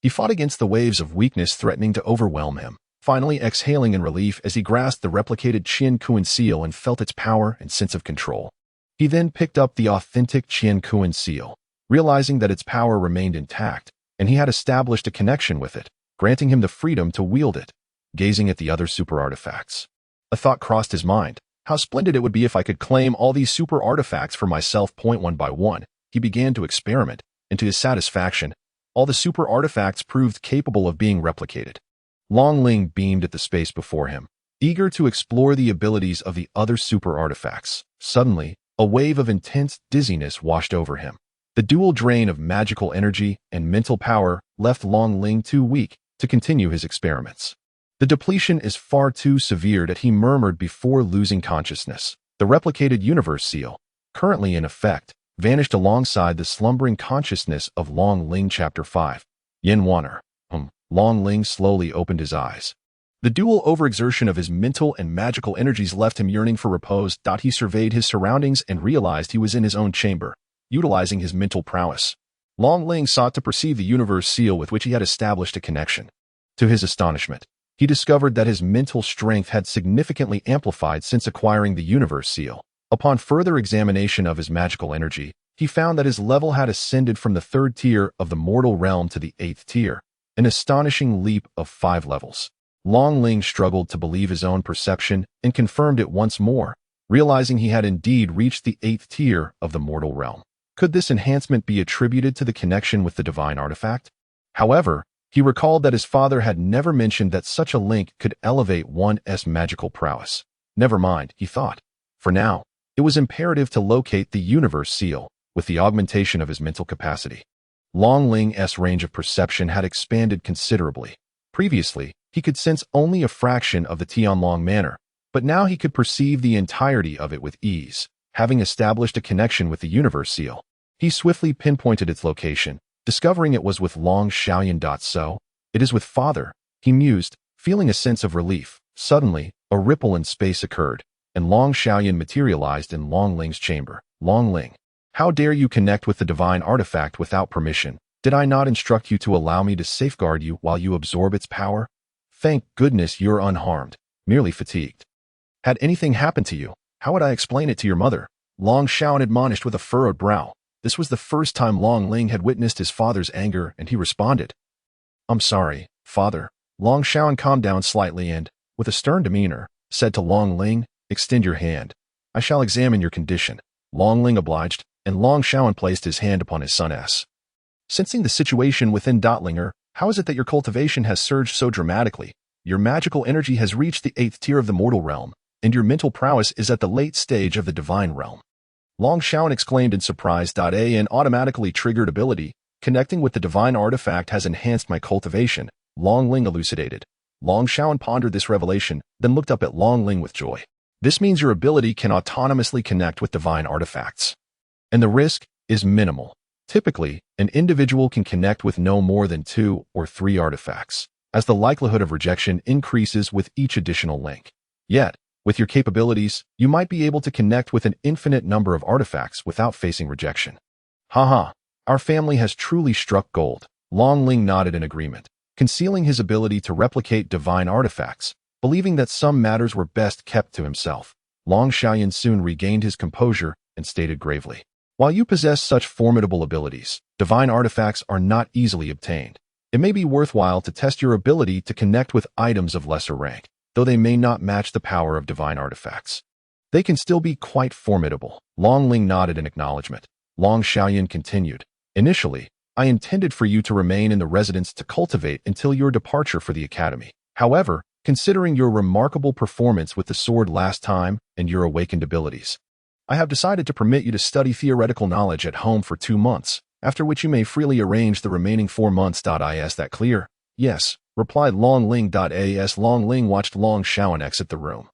Speaker 1: He fought against the waves of weakness threatening to overwhelm him, finally exhaling in relief as he grasped the replicated Kunlun seal and felt its power and sense of control. He then picked up the authentic Kunlun seal, realizing that its power remained intact, and he had established a connection with it, granting him the freedom to wield it. Gazing at the other super artifacts, a thought crossed his mind. How splendid it would be if I could claim all these super artifacts for myself. One by one, he began to experiment, and to his satisfaction, all the super artifacts proved capable of being replicated. Long Ling beamed at the space before him, eager to explore the abilities of the other super artifacts. Suddenly, a wave of intense dizziness washed over him. The dual drain of magical energy and mental power left Long Ling too weak to continue his experiments. The depletion is far too severe that he murmured before losing consciousness. The replicated universe seal, currently in effect, vanished alongside the slumbering consciousness of Long Ling. Chapter 5. Yin Waner. Long Ling slowly opened his eyes. The dual overexertion of his mental and magical energies left him yearning for repose. He surveyed his surroundings and realized he was in his own chamber, utilizing his mental prowess. Long Ling sought to perceive the universe seal with which he had established a connection. To his astonishment, he discovered that his mental strength had significantly amplified since acquiring the universe seal. Upon further examination of his magical energy, he found that his level had ascended from the 3rd tier of the mortal realm to the 8th tier, an astonishing leap of 5 levels. Long Ling struggled to believe his own perception and confirmed it once more, realizing he had indeed reached the 8th tier of the mortal realm. Could this enhancement be attributed to the connection with the divine artifact? However, he recalled that his father had never mentioned that such a link could elevate one's magical prowess. Never mind, he thought. For now, it was imperative to locate the universe seal with the augmentation of his mental capacity. Long Ling's range of perception had expanded considerably. Previously, he could sense only a fraction of the Tianlong manor, but now he could perceive the entirety of it with ease. Having established a connection with the universe seal, he swiftly pinpointed its location, discovering it was with Long Xiaoyan. So, it is with father, he mused, feeling a sense of relief. Suddenly, a ripple in space occurred, and Long Xiaoyan materialized in Long Ling's chamber. Long Ling, how dare you connect with the divine artifact without permission? Did I not instruct you to allow me to safeguard you while you absorb its power? Thank goodness you're unharmed, merely fatigued. Had anything happened to you, how would I explain it to your mother? Long Xiaoyan admonished with a furrowed brow. This was the first time Long Ling had witnessed his father's anger, and he responded. I'm sorry, father. Long Xiaoyan calmed down slightly and, with a stern demeanor, said to Long Ling, extend your hand. I shall examine your condition. Long Ling obliged, and Long Xiaoyan placed his hand upon his son's. Sensing the situation within Dotlinger, how is it that your cultivation has surged so dramatically? Your magical energy has reached the 8th tier of the mortal realm, and your mental prowess is at the late stage of the divine realm. Long Xiaoyan exclaimed in surprise. An automatically triggered ability, connecting with the divine artifact has enhanced my cultivation, Long Ling elucidated. Long Xiaoyan pondered this revelation, then looked up at Long Ling with joy. This means your ability can autonomously connect with divine artifacts. And the risk is minimal. Typically, an individual can connect with no more than 2 or 3 artifacts, as the likelihood of rejection increases with each additional link. Yet, with your capabilities, you might be able to connect with an infinite number of artifacts without facing rejection. Haha, our family has truly struck gold. Long Ling nodded in agreement, concealing his ability to replicate divine artifacts, believing that some matters were best kept to himself. Long Xiaoyan soon regained his composure and stated gravely, while you possess such formidable abilities, divine artifacts are not easily obtained. It may be worthwhile to test your ability to connect with items of lesser rank, though they may not match the power of divine artifacts. They can still be quite formidable. Long Ling nodded in acknowledgement. Long Xiaoyan continued, initially, I intended for you to remain in the residence to cultivate until your departure for the academy. However, considering your remarkable performance with the sword last time and your awakened abilities, I have decided to permit you to study theoretical knowledge at home for 2 months, after which you may freely arrange the remaining 4 months. Is that clear? Yes, replied Long Ling. As Long Ling watched Long Xiaoyan exit the room,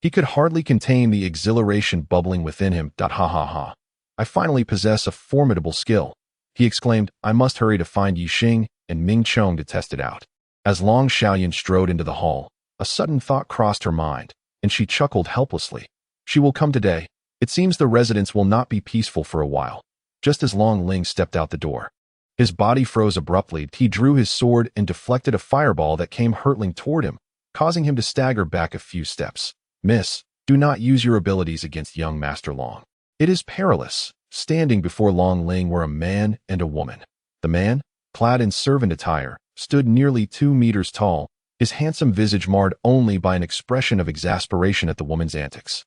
Speaker 1: he could hardly contain the exhilaration bubbling within him. Ha ha ha. I finally possess a formidable skill, he exclaimed. I must hurry to find Yixing and Ming Chong to test it out. As Long Xiaoyan strode into the hall, a sudden thought crossed her mind, and she chuckled helplessly. She will come today. It seems the residence will not be peaceful for a while. Just as Long Ling stepped out the door, his body froze abruptly. He drew his sword and deflected a fireball that came hurtling toward him, causing him to stagger back a few steps. Miss, do not use your abilities against young Master Long. It is perilous. Standing before Long Ling were a man and a woman. The man, clad in servant attire, stood nearly 2 meters tall, his handsome visage marred only by an expression of exasperation at the woman's antics.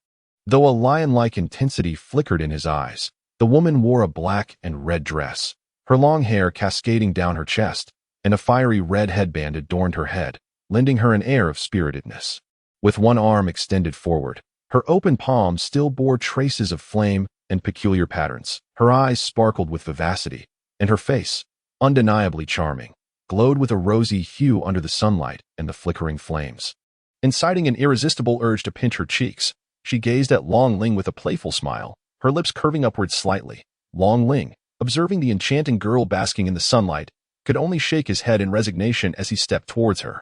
Speaker 1: Though a lion-like intensity flickered in his eyes, the woman wore a black and red dress, her long hair cascading down her chest, and a fiery red headband adorned her head, lending her an air of spiritedness. With one arm extended forward, her open palm still bore traces of flame and peculiar patterns. Her eyes sparkled with vivacity, and her face, undeniably charming, glowed with a rosy hue under the sunlight and the flickering flames. Inciting an irresistible urge to pinch her cheeks, she gazed at Long Ling with a playful smile, her lips curving upwards slightly. Long Ling, observing the enchanting girl basking in the sunlight, could only shake his head in resignation as he stepped towards her.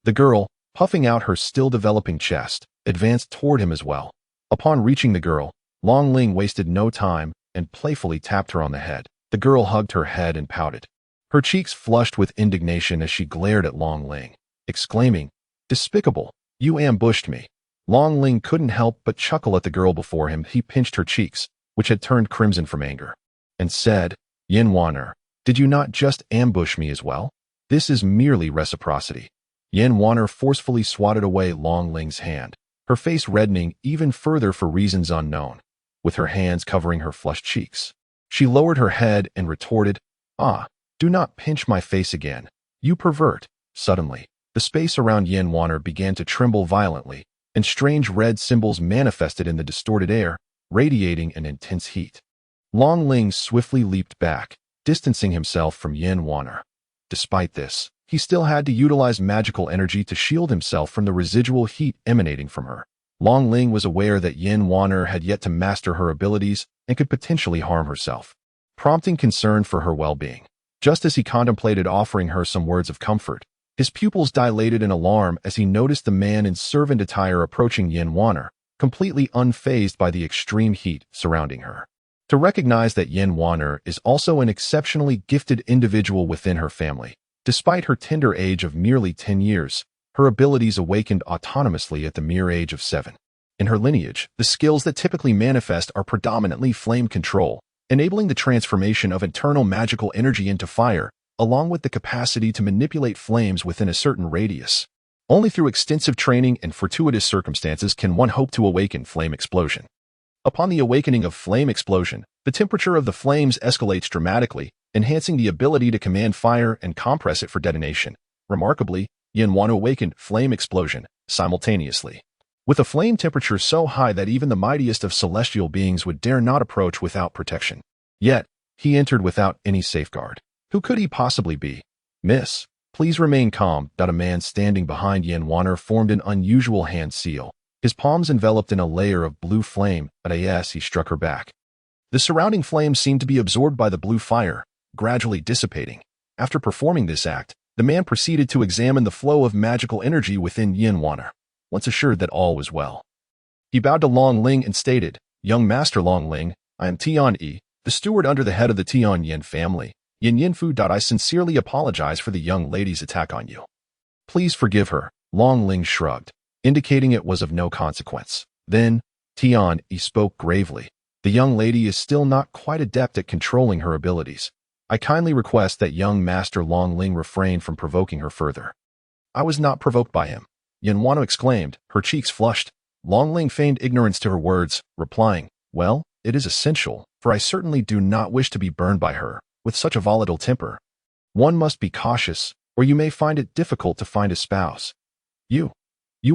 Speaker 1: The girl, puffing out her still-developing chest, advanced toward him as well. Upon reaching the girl, Long Ling wasted no time and playfully tapped her on the head. The girl hugged her head and pouted. Her cheeks flushed with indignation as she glared at Long Ling, exclaiming, "Despicable, you ambushed me." Long Ling couldn't help but chuckle at the girl before him. He pinched her cheeks, which had turned crimson from anger, and said, "Yin Waner, did you not just ambush me as well? This is merely reciprocity." Yin Waner forcefully swatted away Long Ling's hand, her face reddening even further for reasons unknown, with her hands covering her flushed cheeks. She lowered her head and retorted, "Ah, do not pinch my face again, you pervert." Suddenly, the space around Yin Waner began to tremble violently, and strange red symbols manifested in the distorted air, radiating an intense heat. Long Ling swiftly leaped back, distancing himself from Yin Waner. Despite this, he still had to utilize magical energy to shield himself from the residual heat emanating from her. Long Ling was aware that Yin Waner had yet to master her abilities and could potentially harm herself, prompting concern for her well-being. Just as he contemplated offering her some words of comfort, his pupils dilated in alarm as he noticed the man in servant attire approaching Yin Waner, completely unfazed by the extreme heat surrounding her. To recognize that Yin Waner is also an exceptionally gifted individual within her family. Despite her tender age of merely 10 years, her abilities awakened autonomously at the mere age of 7. In her lineage, the skills that typically manifest are predominantly flame control, enabling the transformation of internal magical energy into fire, along with the capacity to manipulate flames within a certain radius. Only through extensive training and fortuitous circumstances can one hope to awaken flame explosion. Upon the awakening of flame explosion, the temperature of the flames escalates dramatically, enhancing the ability to command fire and compress it for detonation. Remarkably, Yin Waner awakened flame explosion simultaneously, with a flame temperature so high that even the mightiest of celestial beings would dare not approach without protection. Yet, he entered without any safeguard. Who could he possibly be? "Miss, please remain calm." A man standing behind Yin Waner formed an unusual hand seal, his palms enveloped in a layer of blue flame. As he struck her back, the surrounding flames seemed to be absorbed by the blue fire, gradually dissipating. After performing this act, the man proceeded to examine the flow of magical energy within Yin Waner. Once assured that all was well, he bowed to Long Ling and stated, "Young Master Long Ling, I am Tian Yi, the steward under the head of the Tian Yin family. Yin Yin Fu. I sincerely apologize for the young lady's attack on you. Please forgive her." Long Ling shrugged, indicating it was of no consequence. Then, Tian Yi spoke gravely, "The young lady is still not quite adept at controlling her abilities. I kindly request that young Master Long Ling refrain from provoking her further." "I was not provoked by him," Yin Waner exclaimed, her cheeks flushed. Long Ling feigned ignorance to her words, replying, "Well, it is essential, for I certainly do not wish to be burned by her, with such a volatile temper. One must be cautious, or you may find it difficult to find a spouse. You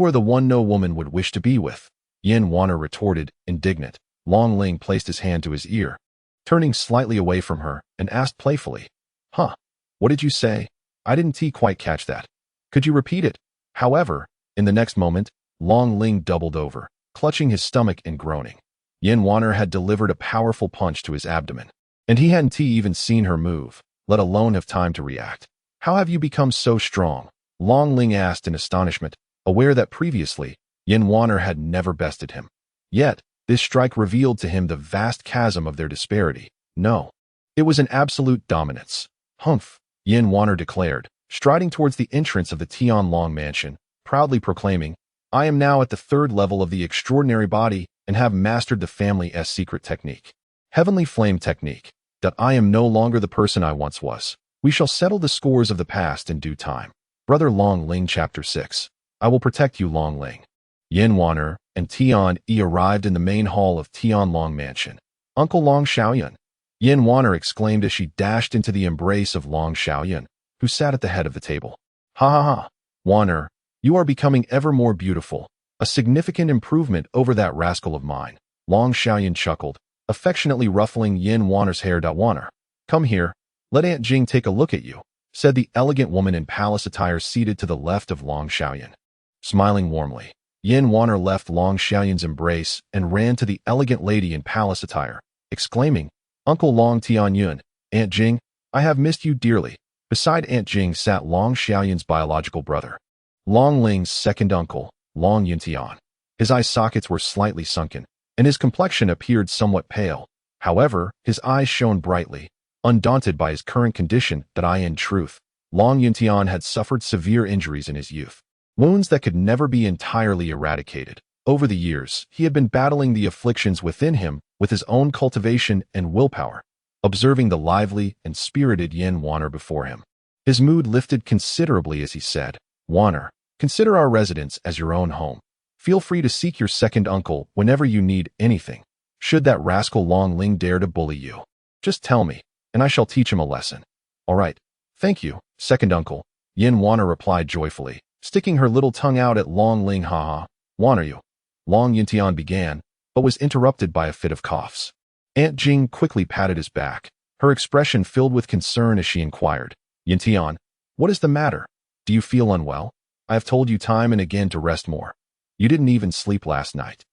Speaker 1: are the one no woman would wish to be with," Yin Waner retorted, indignant. Long Ling placed his hand to his ear, turning slightly away from her, and asked playfully, "Huh, what did you say? I didn't quite catch that. Could you repeat it?" However, in the next moment, Long Ling doubled over, clutching his stomach and groaning. Yin Waner had delivered a powerful punch to his abdomen, and he hadn't even seen her move, let alone have time to react. "How have you become so strong?" Long Ling asked in astonishment, aware that previously, Yin Waner had never bested him. Yet, this strike revealed to him the vast chasm of their disparity. No, it was an absolute dominance. "Humph," Yin Waner declared, striding towards the entrance of the Tianlong mansion, proudly proclaiming, "I am now at the 3rd level of the extraordinary body and have mastered the family's secret technique. Heavenly Flame Technique. I am no longer the person I once was. We shall settle the scores of the past in due time." Brother Long Ling Chapter 6. I will protect you, Long Ling. Yin Waner and Tian Yi arrived in the main hall of Tianlong Mansion. "Uncle Long Xiaoyun," Yin Waner exclaimed as she dashed into the embrace of Long Xiaoyun, who sat at the head of the table. "Ha ha ha, Waner, you are becoming ever more beautiful, a significant improvement over that rascal of mine." Long Xiaoyun chuckled, affectionately ruffling Yin Waner's hair. "Waner, come here, let Aunt Jing take a look at you." said the elegant woman in palace attire seated to the left of Long Xiaoyan. Smiling warmly, Yin Wanner left Long Xiaoyan's embrace and ran to the elegant lady in palace attire, exclaiming, "Uncle Long Tianyun, Aunt Jing, I have missed you dearly." Beside Aunt Jing sat Long Xiaoyan's biological brother, Long Ling's second uncle, Long Yuntian. His eye sockets were slightly sunken, and his complexion appeared somewhat pale. However, his eyes shone brightly, undaunted by his current condition that in truth, Long Yuntian had suffered severe injuries in his youth, wounds that could never be entirely eradicated. Over the years, he had been battling the afflictions within him with his own cultivation and willpower, observing the lively and spirited Yin Wanner before him. His mood lifted considerably as he said, "Wanner, consider our residence as your own home. Feel free to seek your second uncle whenever you need anything. Should that rascal Long Ling dare to bully you, just tell me, and I shall teach him a lesson." "All right. Thank you, second uncle," Yin Wanner replied joyfully, sticking her little tongue out at Long Ling. "Ha. Wanner you," Long Yuntian began, but was interrupted by a fit of coughs. Aunt Jing quickly patted his back, her expression filled with concern as she inquired, "Yuntian, what is the matter? Do you feel unwell? I have told you time and again to rest more. You didn't even sleep last night.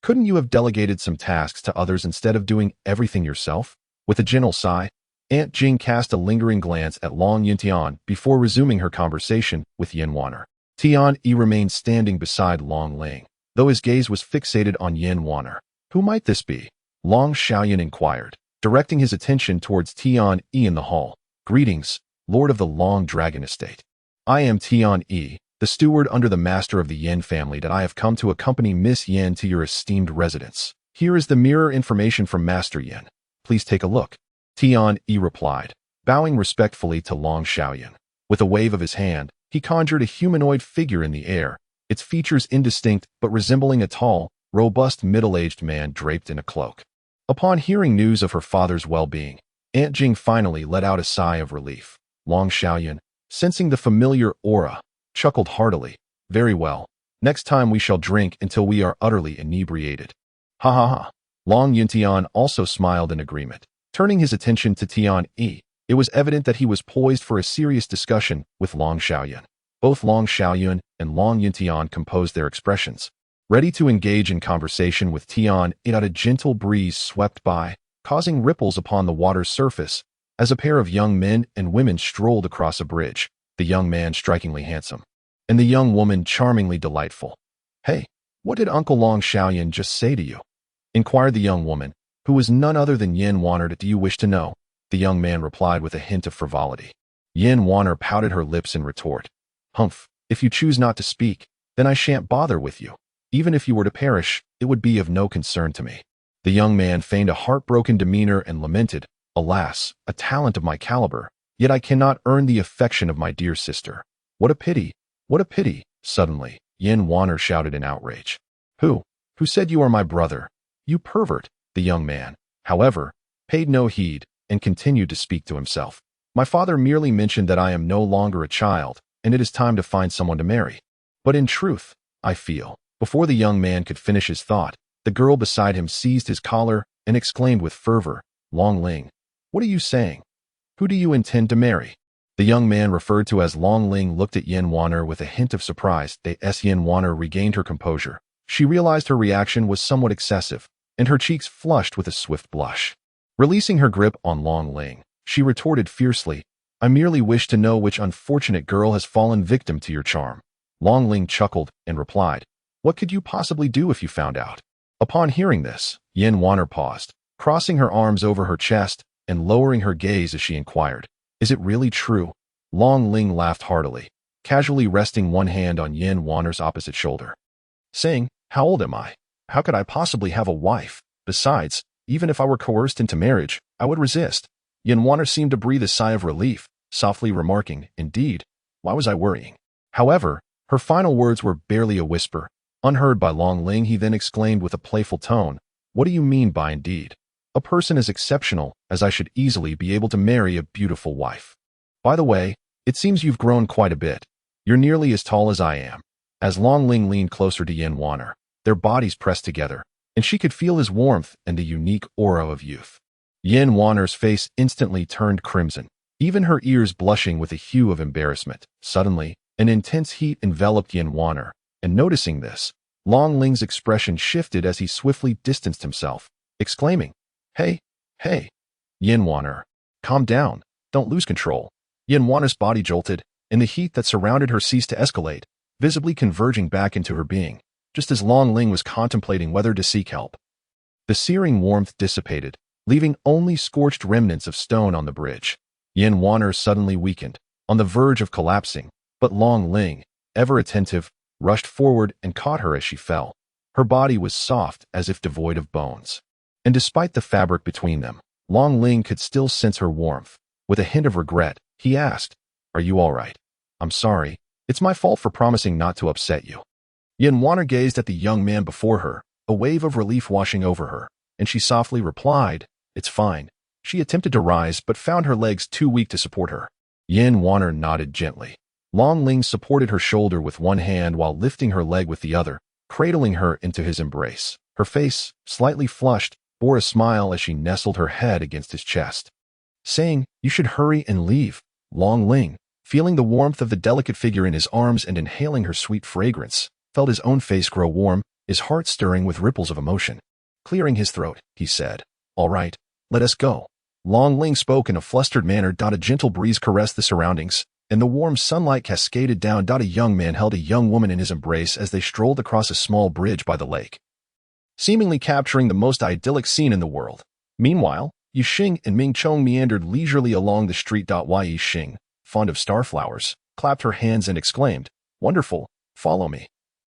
Speaker 1: Couldn't you have delegated some tasks to others instead of doing everything yourself?" With a gentle sigh, Aunt Jing cast a lingering glance at Long Yuntian before resuming her conversation with Yin Wanner. Tian-yi remained standing beside Long Ling, though his gaze was fixated on Yin Wanner. "Who might this be?" Long Xiaoyan inquired, directing his attention towards Tian-yi in the hall. "Greetings, Lord of the Long Dragon Estate. I am Tian-yi, the steward under the master of the Yin family that I have come to accompany Miss Yin to your esteemed residence. Here is the mirror information from Master Yin. Please take a look." Tian-yi replied, bowing respectfully to Long Xiaoyan. With a wave of his hand, he conjured a humanoid figure in the air, its features indistinct but resembling a tall, robust middle-aged man draped in a cloak. Upon hearing news of her father's well-being, Aunt Jing finally let out a sigh of relief. Long Xiaoyan, sensing the familiar aura, chuckled heartily. "Very well. Next time we shall drink until we are utterly inebriated." "Ha ha ha." Long Yuntian also smiled in agreement. Turning his attention to Tian-yi, it was evident that he was poised for a serious discussion with Long Xiaoyan. Both Long Xiaoyan and Long Yuntian composed their expressions, ready to engage in conversation with Tian-yi. A gentle breeze swept by, causing ripples upon the water's surface, as a pair of young men and women strolled across a bridge, the young man strikingly handsome, and the young woman charmingly delightful. "Hey, what did Uncle Long Xiaoyan just say to you?" inquired the young woman, who was none other than Yin Wanner. "Do you wish to know?" the young man replied with a hint of frivolity. Yin Wanner pouted her lips in retort. "Humph, if you choose not to speak, then I shan't bother with you. Even if you were to perish, it would be of no concern to me." The young man feigned a heartbroken demeanor and lamented, "Alas, a talent of my caliber, yet I cannot earn the affection of my dear sister. What a pity, what a pity." Suddenly, Yin Wanner shouted in outrage. Who said you are my brother? You pervert." The young man, however, paid no heed and continued to speak to himself. "My father merely mentioned that I am no longer a child, and it is time to find someone to marry. But in truth, I feel..." Before the young man could finish his thought, the girl beside him seized his collar and exclaimed with fervor, "Long Ling, what are you saying? Who do you intend to marry?" The young man referred to as Long Ling looked at Yin Wanner with a hint of surprise. Yin Wanner regained her composure. She realized her reaction was somewhat excessive, and her cheeks flushed with a swift blush. Releasing her grip on Long Ling, she retorted fiercely, "I merely wish to know which unfortunate girl has fallen victim to your charm." Long Ling chuckled and replied, "What could you possibly do if you found out?" Upon hearing this, Yin Wanner paused, crossing her arms over her chest and lowering her gaze as she inquired, "Is it really true?" Long Ling laughed heartily, casually resting one hand on Yin Wanner's opposite shoulder, saying, "How old am I? How could I possibly have a wife? Besides, even if I were coerced into marriage, I would resist." Yin Wanner seemed to breathe a sigh of relief, softly remarking, "Indeed, why was I worrying?" However, her final words were barely a whisper, unheard by Long Ling. He then exclaimed with a playful tone, "What do you mean by indeed? A person as exceptional as I should easily be able to marry a beautiful wife. By the way, it seems you've grown quite a bit. You're nearly as tall as I am." As Long Ling leaned closer to Yin Wanner, their bodies pressed together, and she could feel his warmth and the unique aura of youth. Yin Wanner's face instantly turned crimson, even her ears blushing with a hue of embarrassment. Suddenly, an intense heat enveloped Yin Wanner, and noticing this, Long Ling's expression shifted as he swiftly distanced himself, exclaiming, Hey, hey, Yin Wanner, calm down, don't lose control. Yin Wanner's body jolted, and the heat that surrounded her ceased to escalate, visibly converging back into her being, just as Long Ling was contemplating whether to seek help. The searing warmth dissipated, leaving only scorched remnants of stone on the bridge. Yin Wanner suddenly weakened, on the verge of collapsing, but Long Ling, ever attentive, rushed forward and caught her as she fell. Her body was soft as if devoid of bones. And despite the fabric between them, Long Ling could still sense her warmth. With a hint of regret, he asked, Are you all right? I'm sorry. It's my fault for promising not to upset you. Yin Wanner gazed at the young man before her, a wave of relief washing over her, and she softly replied, It's fine. She attempted to rise but found her legs too weak to support her. Yin Wanner nodded gently. Long Ling supported her shoulder with one hand while lifting her leg with the other, cradling her into his embrace. Her face, slightly flushed, bore a smile as she nestled her head against his chest. Saying, You should hurry and leave. Long Ling, feeling the warmth of the delicate figure in his arms and inhaling her sweet fragrance, felt his own face grow warm, his heart stirring with ripples of emotion. Clearing his throat, he said, All right, let us go. Long Ling spoke in a flustered manner. A gentle breeze caressed the surroundings, and the warm sunlight cascaded down. A young man held a young woman in his embrace as they strolled across a small bridge by the lake, seemingly capturing the most idyllic scene in the world. Meanwhile, Yixing and Ming Chong meandered leisurely along the street. Yixing, fond of starflowers, clapped her hands and exclaimed, Wonderful, follow me.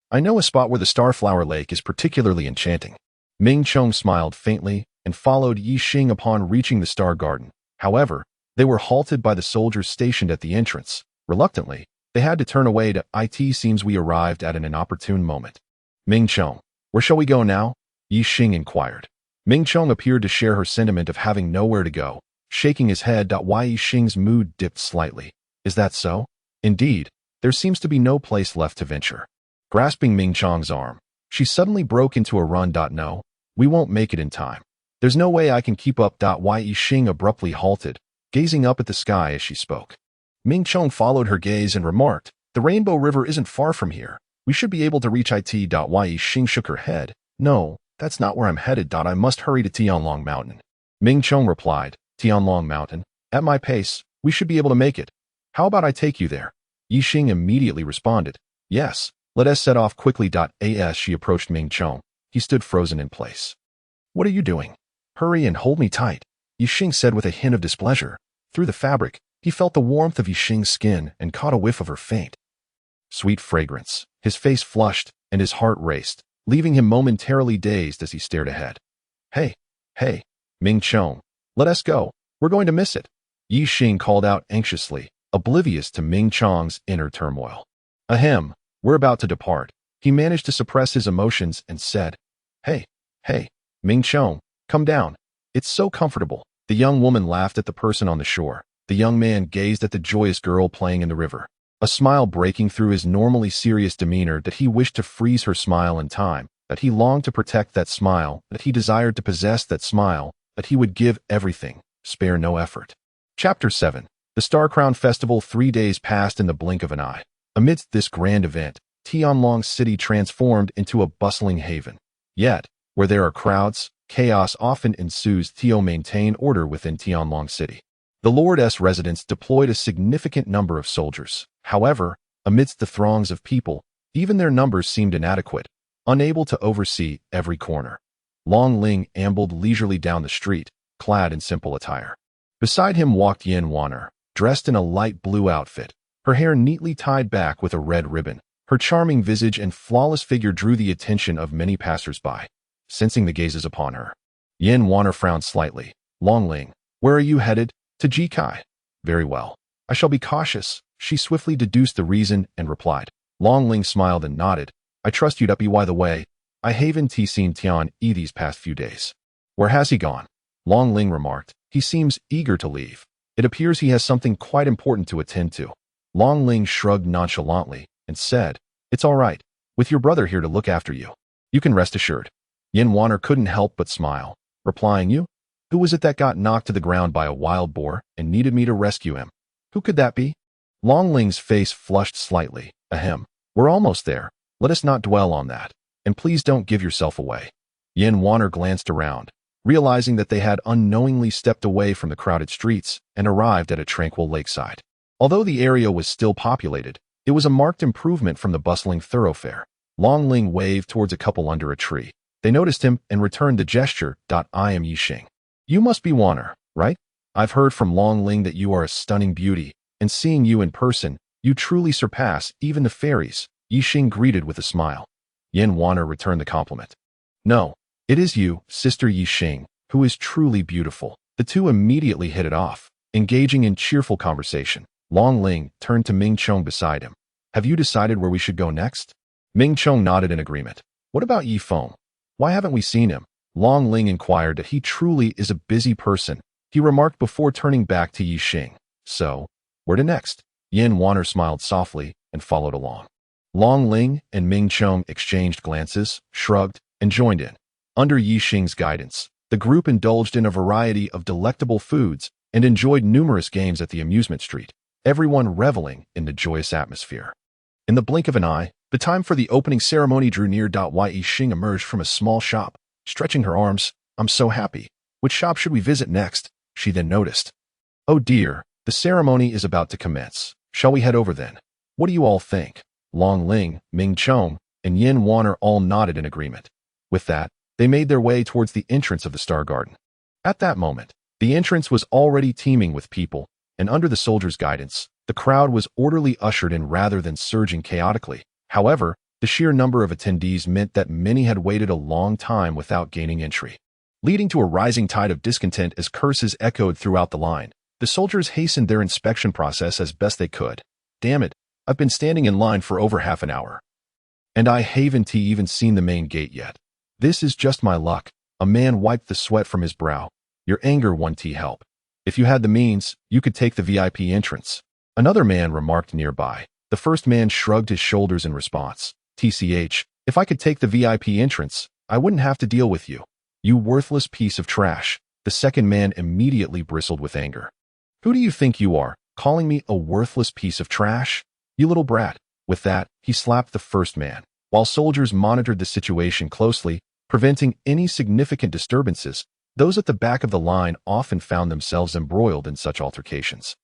Speaker 1: I know a spot where the starflower lake is particularly enchanting. Ming Chong smiled faintly and followed Yixing upon reaching the Star Garden. However, they were halted by the soldiers stationed at the entrance. Reluctantly, they had to turn away. It seems we arrived at an inopportune moment. Ming Chong, where shall we go now? Yixing inquired. Ming Chong appeared to share her sentiment of having nowhere to go, shaking his head. Yixing's mood dipped slightly. Is that so? Indeed, there seems to be no place left to venture. Grasping Ming Chong's arm, she suddenly broke into a run. No, we won't make it in time. There's no way I can keep up. Yixing abruptly halted, gazing up at the sky as she spoke. Ming Chong followed her gaze and remarked, The Rainbow River isn't far from here. We should be able to reach it. Yixing shook her head. No, that's not where I'm headed. I must hurry to Tianlong Mountain. Ming Chong replied, Tianlong Mountain? At my pace, we should be able to make it. How about I take you there? Yixing immediately responded, Yes, let us set off quickly. As she approached Ming Chong, he stood frozen in place. What are you doing? Hurry and hold me tight, Yixing said with a hint of displeasure. Through the fabric, he felt the warmth of Yixing's skin and caught a whiff of her faint, sweet fragrance. His face flushed and his heart raced, leaving him momentarily dazed as he stared ahead. Hey, Ming Chong, let us go. We're going to miss it, Yixing called out anxiously, oblivious to Ming Chong's inner turmoil. Ahem, we're about to depart. He managed to suppress his emotions and said, Hey, Ming Chong, come down. It's so comfortable. The young woman laughed at the person on the shore. The young man gazed at the joyous girl playing in the river, a smile breaking through his normally serious demeanor. That he wished to freeze her smile in time, that he longed to protect that smile, that he desired to possess that smile, that he would give everything, spare no effort. Chapter 7. The Star Crown Festival. 3 days passed in the blink of an eye. Amidst this grand event, Tianlong City transformed into a bustling haven. Yet, where there are crowds, chaos often ensues. To maintain order within Tianlong City, the Lord's residence deployed a significant number of soldiers. However, amidst the throngs of people, even their numbers seemed inadequate, unable to oversee every corner. Long Ling ambled leisurely down the street, clad in simple attire. Beside him walked Yin Wanner, dressed in a light blue outfit, her hair neatly tied back with a red ribbon. Her charming visage and flawless figure drew the attention of many passers-by, sensing the gazes upon her. Yin Wanner frowned slightly. Long Ling, where are you headed? To Jikai. Very well. I shall be cautious. She swiftly deduced the reason and replied. Long Ling smiled and nodded. I trust you. By the way, I haven't seen Tian these past few days. Where has he gone? Long Ling remarked. He seems eager to leave. It appears he has something quite important to attend to. Long Ling shrugged nonchalantly and said, It's all right. With your brother here to look after you, you can rest assured. Yin Wanner couldn't help but smile, replying, You? Who was it that got knocked to the ground by a wild boar and needed me to rescue him? Who could that be? Long Ling's face flushed slightly. Ahem. We're almost there. Let us not dwell on that. And please don't give yourself away. Yin Wanner glanced around, realizing that they had unknowingly stepped away from the crowded streets and arrived at a tranquil lakeside. Although the area was still populated, it was a marked improvement from the bustling thoroughfare. Long Ling waved towards a couple under a tree. They noticed him and returned the gesture. I am Yixing. You must be Wanner, right? I've heard from Long Ling that you are a stunning beauty, and seeing you in person, you truly surpass even the fairies. Yixing greeted with a smile. Yin Wanner returned the compliment. No, it is you, Sister Yixing, who is truly beautiful. The two immediately hit it off, engaging in cheerful conversation. Long Ling turned to Ming Chong beside him. Have you decided where we should go next? Ming Chong nodded in agreement. What about Yi Feng? Why haven't we seen him? Long Ling inquired that he truly is a busy person. He remarked before turning back to Yixing. So, where to next? Yin Wanner smiled softly and followed along. Long Ling and Ming Chong exchanged glances, shrugged, and joined in. Under Yixing's guidance, the group indulged in a variety of delectable foods and enjoyed numerous games at the amusement street, everyone reveling in the joyous atmosphere. In the blink of an eye, the time for the opening ceremony drew near. Yixing emerged from a small shop, stretching her arms. I'm so happy. Which shop should we visit next? She then noticed. Oh dear, the ceremony is about to commence. Shall we head over then? What do you all think? Long Ling, Ming Chong, and Yin Wanner all nodded in agreement. With that, they made their way towards the entrance of the Star Garden. At that moment, the entrance was already teeming with people, and under the soldiers' guidance, the crowd was orderly ushered in rather than surging chaotically. However, the sheer number of attendees meant that many had waited a long time without gaining entry, leading to a rising tide of discontent as curses echoed throughout the line. The soldiers hastened their inspection process as best they could. Damn it, I've been standing in line for over half an hour. And I haven't even seen the main gate yet. This is just my luck. A man wiped the sweat from his brow. Your anger won't help. If you had the means, you could take the VIP entrance. Another man remarked nearby. The first man shrugged his shoulders in response. TCH, if I could take the VIP entrance, I wouldn't have to deal with you. You worthless piece of trash. The second man immediately bristled with anger. Who do you think you are, calling me a worthless piece of trash? You little brat. With that, he slapped the first man. While soldiers monitored the situation closely, preventing any significant disturbances, those at the back of the line often found themselves embroiled in such altercations.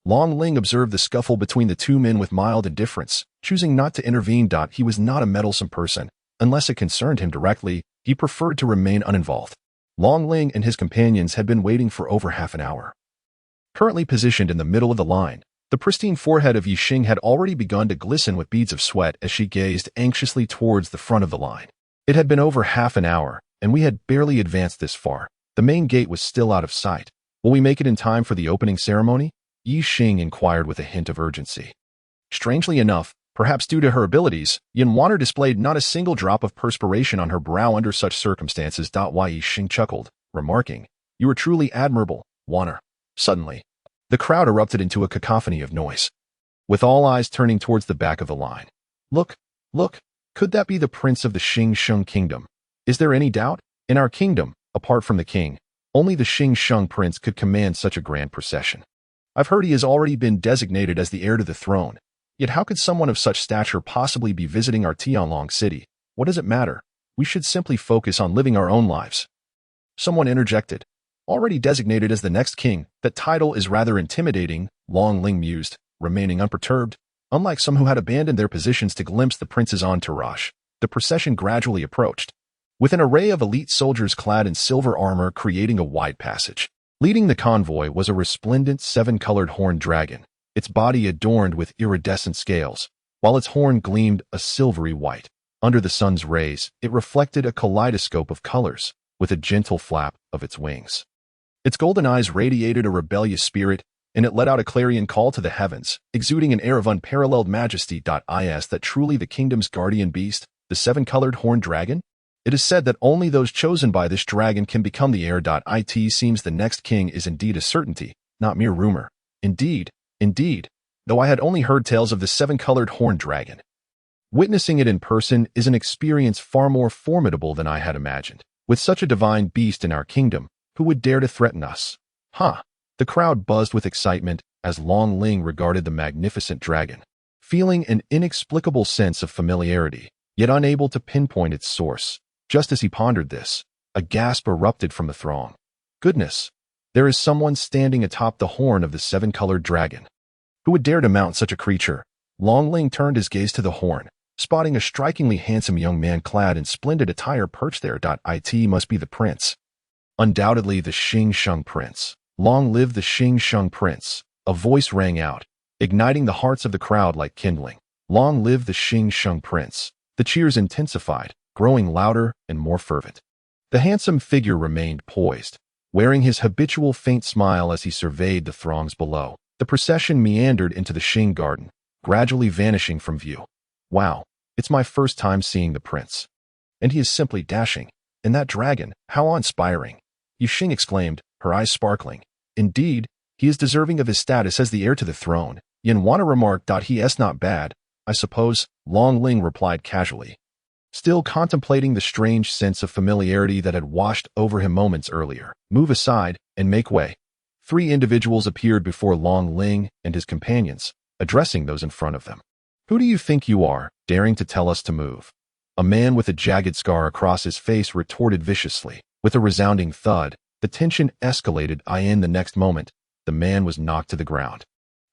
Speaker 1: Long Ling observed the scuffle between the two men with mild indifference, choosing not to intervene. He was not a meddlesome person. Unless it concerned him directly, he preferred to remain uninvolved. Long Ling and his companions had been waiting for over half an hour. Currently positioned in the middle of the line, the pristine forehead of Yixing had already begun to glisten with beads of sweat as she gazed anxiously towards the front of the line. It had been over half an hour, and we had barely advanced this far. The main gate was still out of sight. Will we make it in time for the opening ceremony? Yixing inquired with a hint of urgency. Strangely enough, perhaps due to her abilities, Yin Wanner displayed not a single drop of perspiration on her brow under such circumstances. Yixing chuckled, remarking, You are truly admirable, Wanner. Suddenly, the crowd erupted into a cacophony of noise, with all eyes turning towards the back of the line. Look, could that be the prince of the Xing Sheng kingdom? Is there any doubt? In our kingdom, apart from the king, only the Xing Sheng prince could command such a grand procession. I've heard he has already been designated as the heir to the throne. Yet how could someone of such stature possibly be visiting our Tianlong city? What does it matter? We should simply focus on living our own lives. Someone interjected. Already designated as the next king, that title is rather intimidating, Long Ling mused, remaining unperturbed. Unlike some who had abandoned their positions to glimpse the prince's entourage, the procession gradually approached, with an array of elite soldiers clad in silver armor creating a wide passage. Leading the convoy was a resplendent seven-colored horned dragon, its body adorned with iridescent scales, while its horn gleamed a silvery white. Under the sun's rays, it reflected a kaleidoscope of colors, with a gentle flap of its wings. Its golden eyes radiated a rebellious spirit, and it let out a clarion call to the heavens, exuding an air of unparalleled majesty. Is that truly the kingdom's guardian beast, the seven-colored horned dragon? It is said that only those chosen by this dragon can become the heir. It seems the next king is indeed a certainty, not mere rumor. Indeed, though I had only heard tales of the seven-colored horned dragon. Witnessing it in person is an experience far more formidable than I had imagined. With such a divine beast in our kingdom, Who would dare to threaten us? Huh. The crowd buzzed with excitement as Long Ling regarded the magnificent dragon, feeling an inexplicable sense of familiarity, yet unable to pinpoint its source. Just as he pondered this, a gasp erupted from the throng. Goodness! There is someone standing atop the horn of the seven-colored dragon. Who would dare to mount such a creature? Long Ling turned his gaze to the horn, spotting a strikingly handsome young man clad in splendid attire perched there. It must be the prince. Undoubtedly the Xing Sheng prince. Long live the Xing Sheng prince! A voice rang out, igniting the hearts of the crowd like kindling. Long live the Xing Sheng prince! The cheers intensified, growing louder and more fervent. The handsome figure remained poised, wearing his habitual faint smile as he surveyed the throngs below. The procession meandered into the Xing garden, gradually vanishing from view. Wow, it's my first time seeing the prince. And he is simply dashing. And that dragon, how awe-inspiring! Yu Xing exclaimed, her eyes sparkling. Indeed, he is deserving of his status as the heir to the throne. Yin Wana remarked. He is not bad, I suppose, Long Ling replied casually, still contemplating the strange sense of familiarity that had washed over him moments earlier. Move aside and make way. 3 individuals appeared before Long Ling and his companions, addressing those in front of them. Who do you think you are, daring to tell us to move? A man with a jagged scar across his face retorted viciously. With a resounding thud, the tension escalated. In the next moment, the man was knocked to the ground,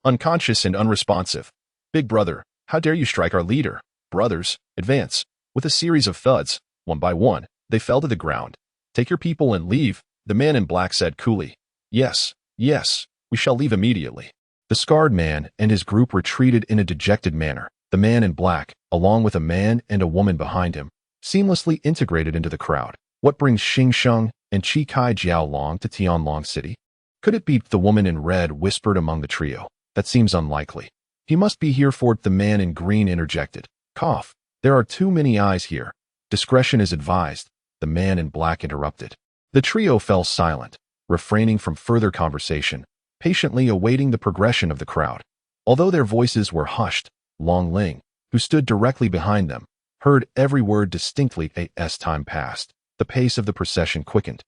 Speaker 1: unconscious and unresponsive. Big brother, how dare you strike our leader? Brothers, advance. With a series of thuds, one by one, they fell to the ground. Take your people and leave, the man in black said coolly. Yes, yes, we shall leave immediately. The scarred man and his group retreated in a dejected manner. The man in black, along with a man and a woman behind him, seamlessly integrated into the crowd. What brings Xing Sheng and Chi Kai Jiaolong to Tianlong City? Could it be? The woman in red whispered among the trio. That seems unlikely. He must be here for it, the man in green interjected. Cough. There are too many eyes here. Discretion is advised, the man in black interrupted. The trio fell silent, refraining from further conversation, patiently awaiting the progression of the crowd. Although their voices were hushed, Long Ling, who stood directly behind them, heard every word distinctly. As time passed, the pace of the procession quickened.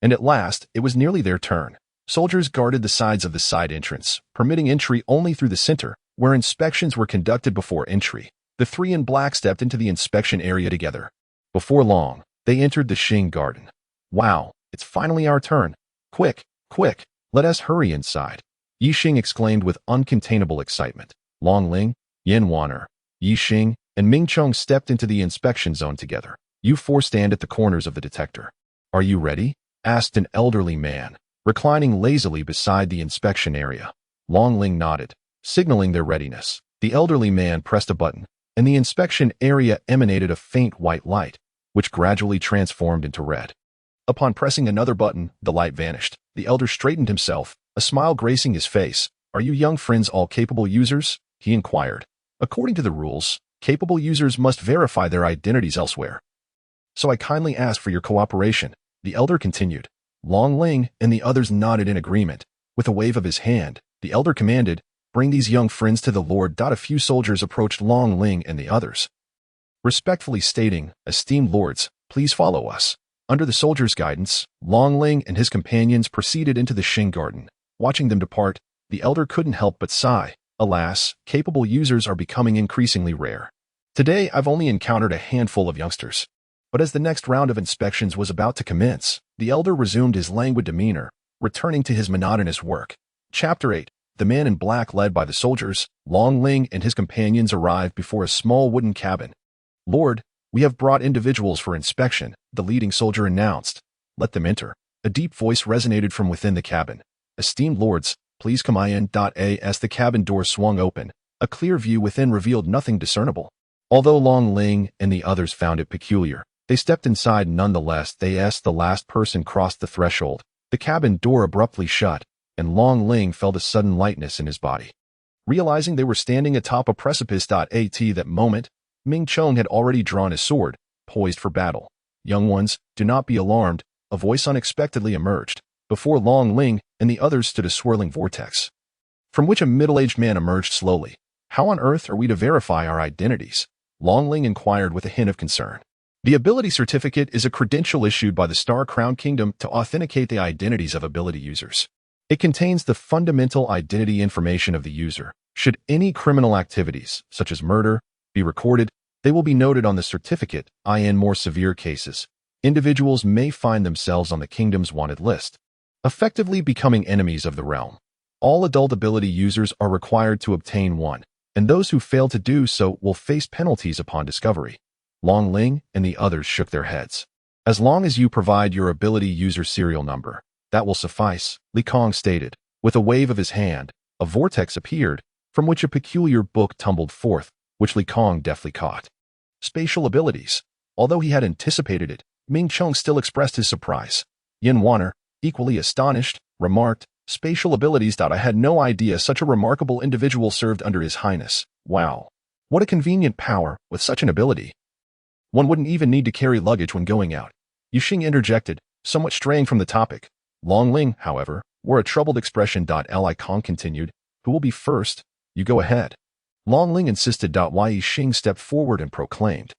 Speaker 1: And at last, it was nearly their turn. Soldiers guarded the sides of the side entrance, permitting entry only through the center, where inspections were conducted before entry. The 3 in black stepped into the inspection area together. Before long, they entered the Xing garden. Wow, it's finally our turn. Quick, quick, let us hurry inside. Yi Xing exclaimed with uncontainable excitement. Long Ling, Yin Waner, Yi Xing, and Ming Chong stepped into the inspection zone together. You 4 stand at the corners of the detector. Are you ready? Asked an elderly man, reclining lazily beside the inspection area. Long Ling nodded, signaling their readiness. The elderly man pressed a button, and the inspection area emanated a faint white light, which gradually transformed into red. Upon pressing another button, the light vanished. The elder straightened himself, a smile gracing his face. Are you young friends all capable users? He inquired. According to the rules, capable users must verify their identities elsewhere. So I kindly ask for your cooperation, the elder continued. Long Ling and the others nodded in agreement. With a wave of his hand, the elder commanded, bring these young friends to the Lord. A few soldiers approached Long Ling and the others, respectfully stating, esteemed lords, please follow us. Under the soldiers' guidance, Long Ling and his companions proceeded into the Xing garden. Watching them depart, the elder couldn't help but sigh. Alas, capable users are becoming increasingly rare. Today I've only encountered a handful of youngsters. But as the next round of inspections was about to commence, the elder resumed his languid demeanor, returning to his monotonous work. Chapter 8. The man in black led by the soldiers, Long Ling and his companions arrived before a small wooden cabin. Lord, we have brought individuals for inspection, the leading soldier announced. Let them enter. A deep voice resonated from within the cabin. Esteemed lords, please come in. As the cabin door swung open, a clear view within revealed nothing discernible. Although Long Ling and the others found it peculiar, they stepped inside nonetheless. The last person crossed the threshold. The cabin door abruptly shut, and Long Ling felt a sudden lightness in his body. Realizing they were standing atop a precipice. At that moment, Ming Chong had already drawn his sword, poised for battle. Young ones, do not be alarmed, a voice unexpectedly emerged. Before Long Ling and the others stood a swirling vortex, from which a middle-aged man emerged slowly. How on earth are we to verify our identities? Long Ling inquired with a hint of concern. The ability certificate is a credential issued by the Star Crown Kingdom to authenticate the identities of ability users. It contains the fundamental identity information of the user. Should any criminal activities, such as murder, be recorded, they will be noted on the certificate. In more severe cases, individuals may find themselves on the kingdom's wanted list, effectively becoming enemies of the realm. All adult ability users are required to obtain one, and those who fail to do so will face penalties upon discovery. Long Ling and the others shook their heads. As long as you provide your ability user serial number, that will suffice, Li Kong stated. With a wave of his hand, a vortex appeared, from which a peculiar book tumbled forth, which Li Kong deftly caught. Spatial abilities. Although he had anticipated it, Ming Chong still expressed his surprise. Yin Wanner, equally astonished, remarked, "Spatial abilities. I had no idea such a remarkable individual served under His Highness. Wow. What a convenient power, with such an ability. One wouldn't even need to carry luggage when going out." Yu Xing interjected, somewhat straying from the topic. Long Ling, however, wore a troubled expression. Li Kong continued, "Who will be first? You go ahead." Long Ling insisted. Yu Xing stepped forward and proclaimed.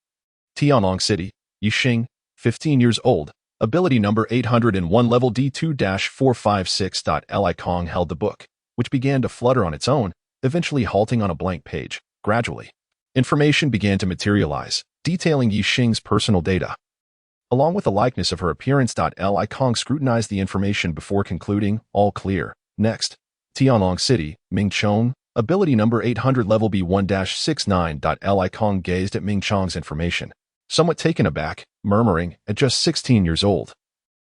Speaker 1: Tianlong City, Yu Xing, 15 years old, ability number 801, level D2-456. Li Kong held the book, which began to flutter on its own, eventually halting on a blank page. Gradually, information began to materialize, detailing Yu Xing's personal data, along with the likeness of her appearance. Li Kong scrutinized the information before concluding, "All clear." Next, Tianlong City, Ming Chong, ability number 800, level B1-69. Li Kong gazed at Ming Chong's information, somewhat taken aback, murmuring, "At just 16 years old.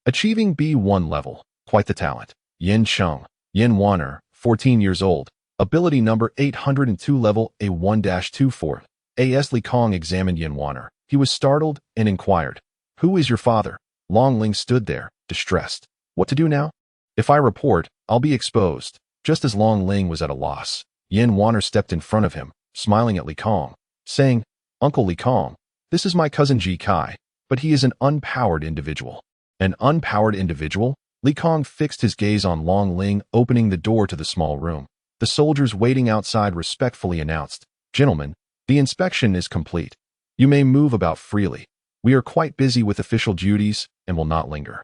Speaker 1: Achieving B1 level. Quite the talent." Yin Chong, Yin Wanner, 14 years old, ability number 802, level A1-24. As Li Kong examined Yin Wanner, he was startled and inquired, "Who is your father?" Long Ling stood there, distressed. What to do now? If I report, I'll be exposed. Just as Long Ling was at a loss, Yin Wanner stepped in front of him, smiling at Li Kong, saying, "Uncle Li Kong, this is my cousin Ji Kai, but he is an unpowered individual." An unpowered individual? Li Kong fixed his gaze on Long Ling, opening the door to the small room. The soldiers waiting outside respectfully announced, "Gentlemen, the inspection is complete. You may move about freely. We are quite busy with official duties and will not linger."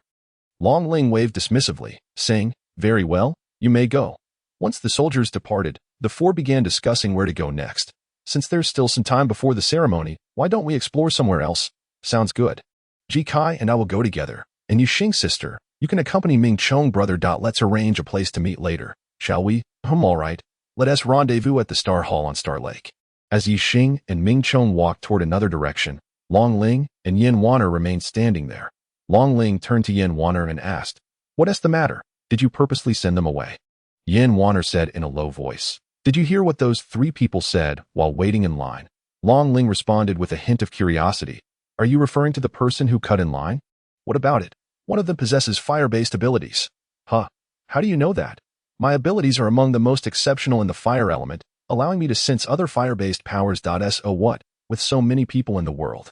Speaker 1: Long Ling waved dismissively, saying, "Very well, you may go." Once the soldiers departed, the four began discussing where to go next. "Since there's still some time before the ceremony, why don't we explore somewhere else?" "Sounds good. Ji Kai and I will go together, and Yu Xing sister, you can accompany Ming Chong brother. Let's arrange a place to meet later, shall we?" All right. Let us rendezvous at the Star Hall on Star Lake." As Yu Xing and Ming Chong walked toward another direction, Long Ling and Yin Wanner remained standing there. Long Ling turned to Yin Wanner and asked, "What is the matter? Did you purposely send them away?" Yin Wanner said in a low voice, "Did you hear what those three people said while waiting in line?" Long Ling responded with a hint of curiosity, "Are you referring to the person who cut in line? What about it? One of them possesses fire-based abilities." "Huh? How do you know that?" "My abilities are among the most exceptional in the fire element, allowing me to sense other fire-based powers. So what, with so many people in the world?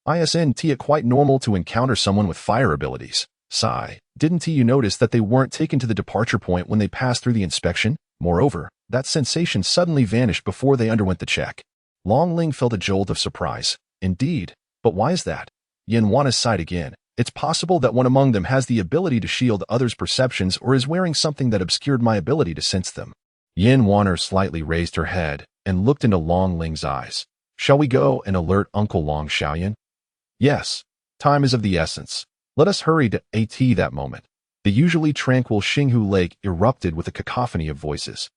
Speaker 1: Isn't it quite normal to encounter someone with fire abilities?" Sigh. "Didn't you notice that they weren't taken to the departure point when they passed through the inspection? Moreover, that sensation suddenly vanished before they underwent the check." Long Ling felt a jolt of surprise. "Indeed, but why is that?" Yin Wanna sighed again. "It's possible that one among them has the ability to shield others' perceptions or is wearing something that obscured my ability to sense them." Yin Wanner slightly raised her head and looked into Long Ling's eyes. "Shall we go and alert Uncle Long Xiaoyan?" "Yes. Time is of the essence. Let us hurry to at that moment." The usually tranquil Xinghu Lake erupted with a cacophony of voices.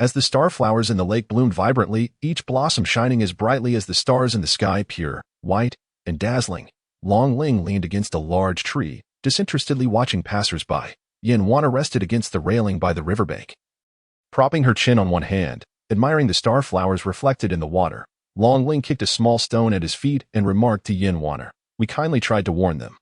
Speaker 1: As the starflowers in the lake bloomed vibrantly, each blossom shining as brightly as the stars in the sky, pure, white, and dazzling, Long Ling leaned against a large tree, disinterestedly watching passers-by. Yin Wanna rested against the railing by the riverbank, propping her chin on one hand, admiring the starflowers reflected in the water. Long Ling kicked a small stone at his feet and remarked to Yin Wanner, "We kindly tried to warn them,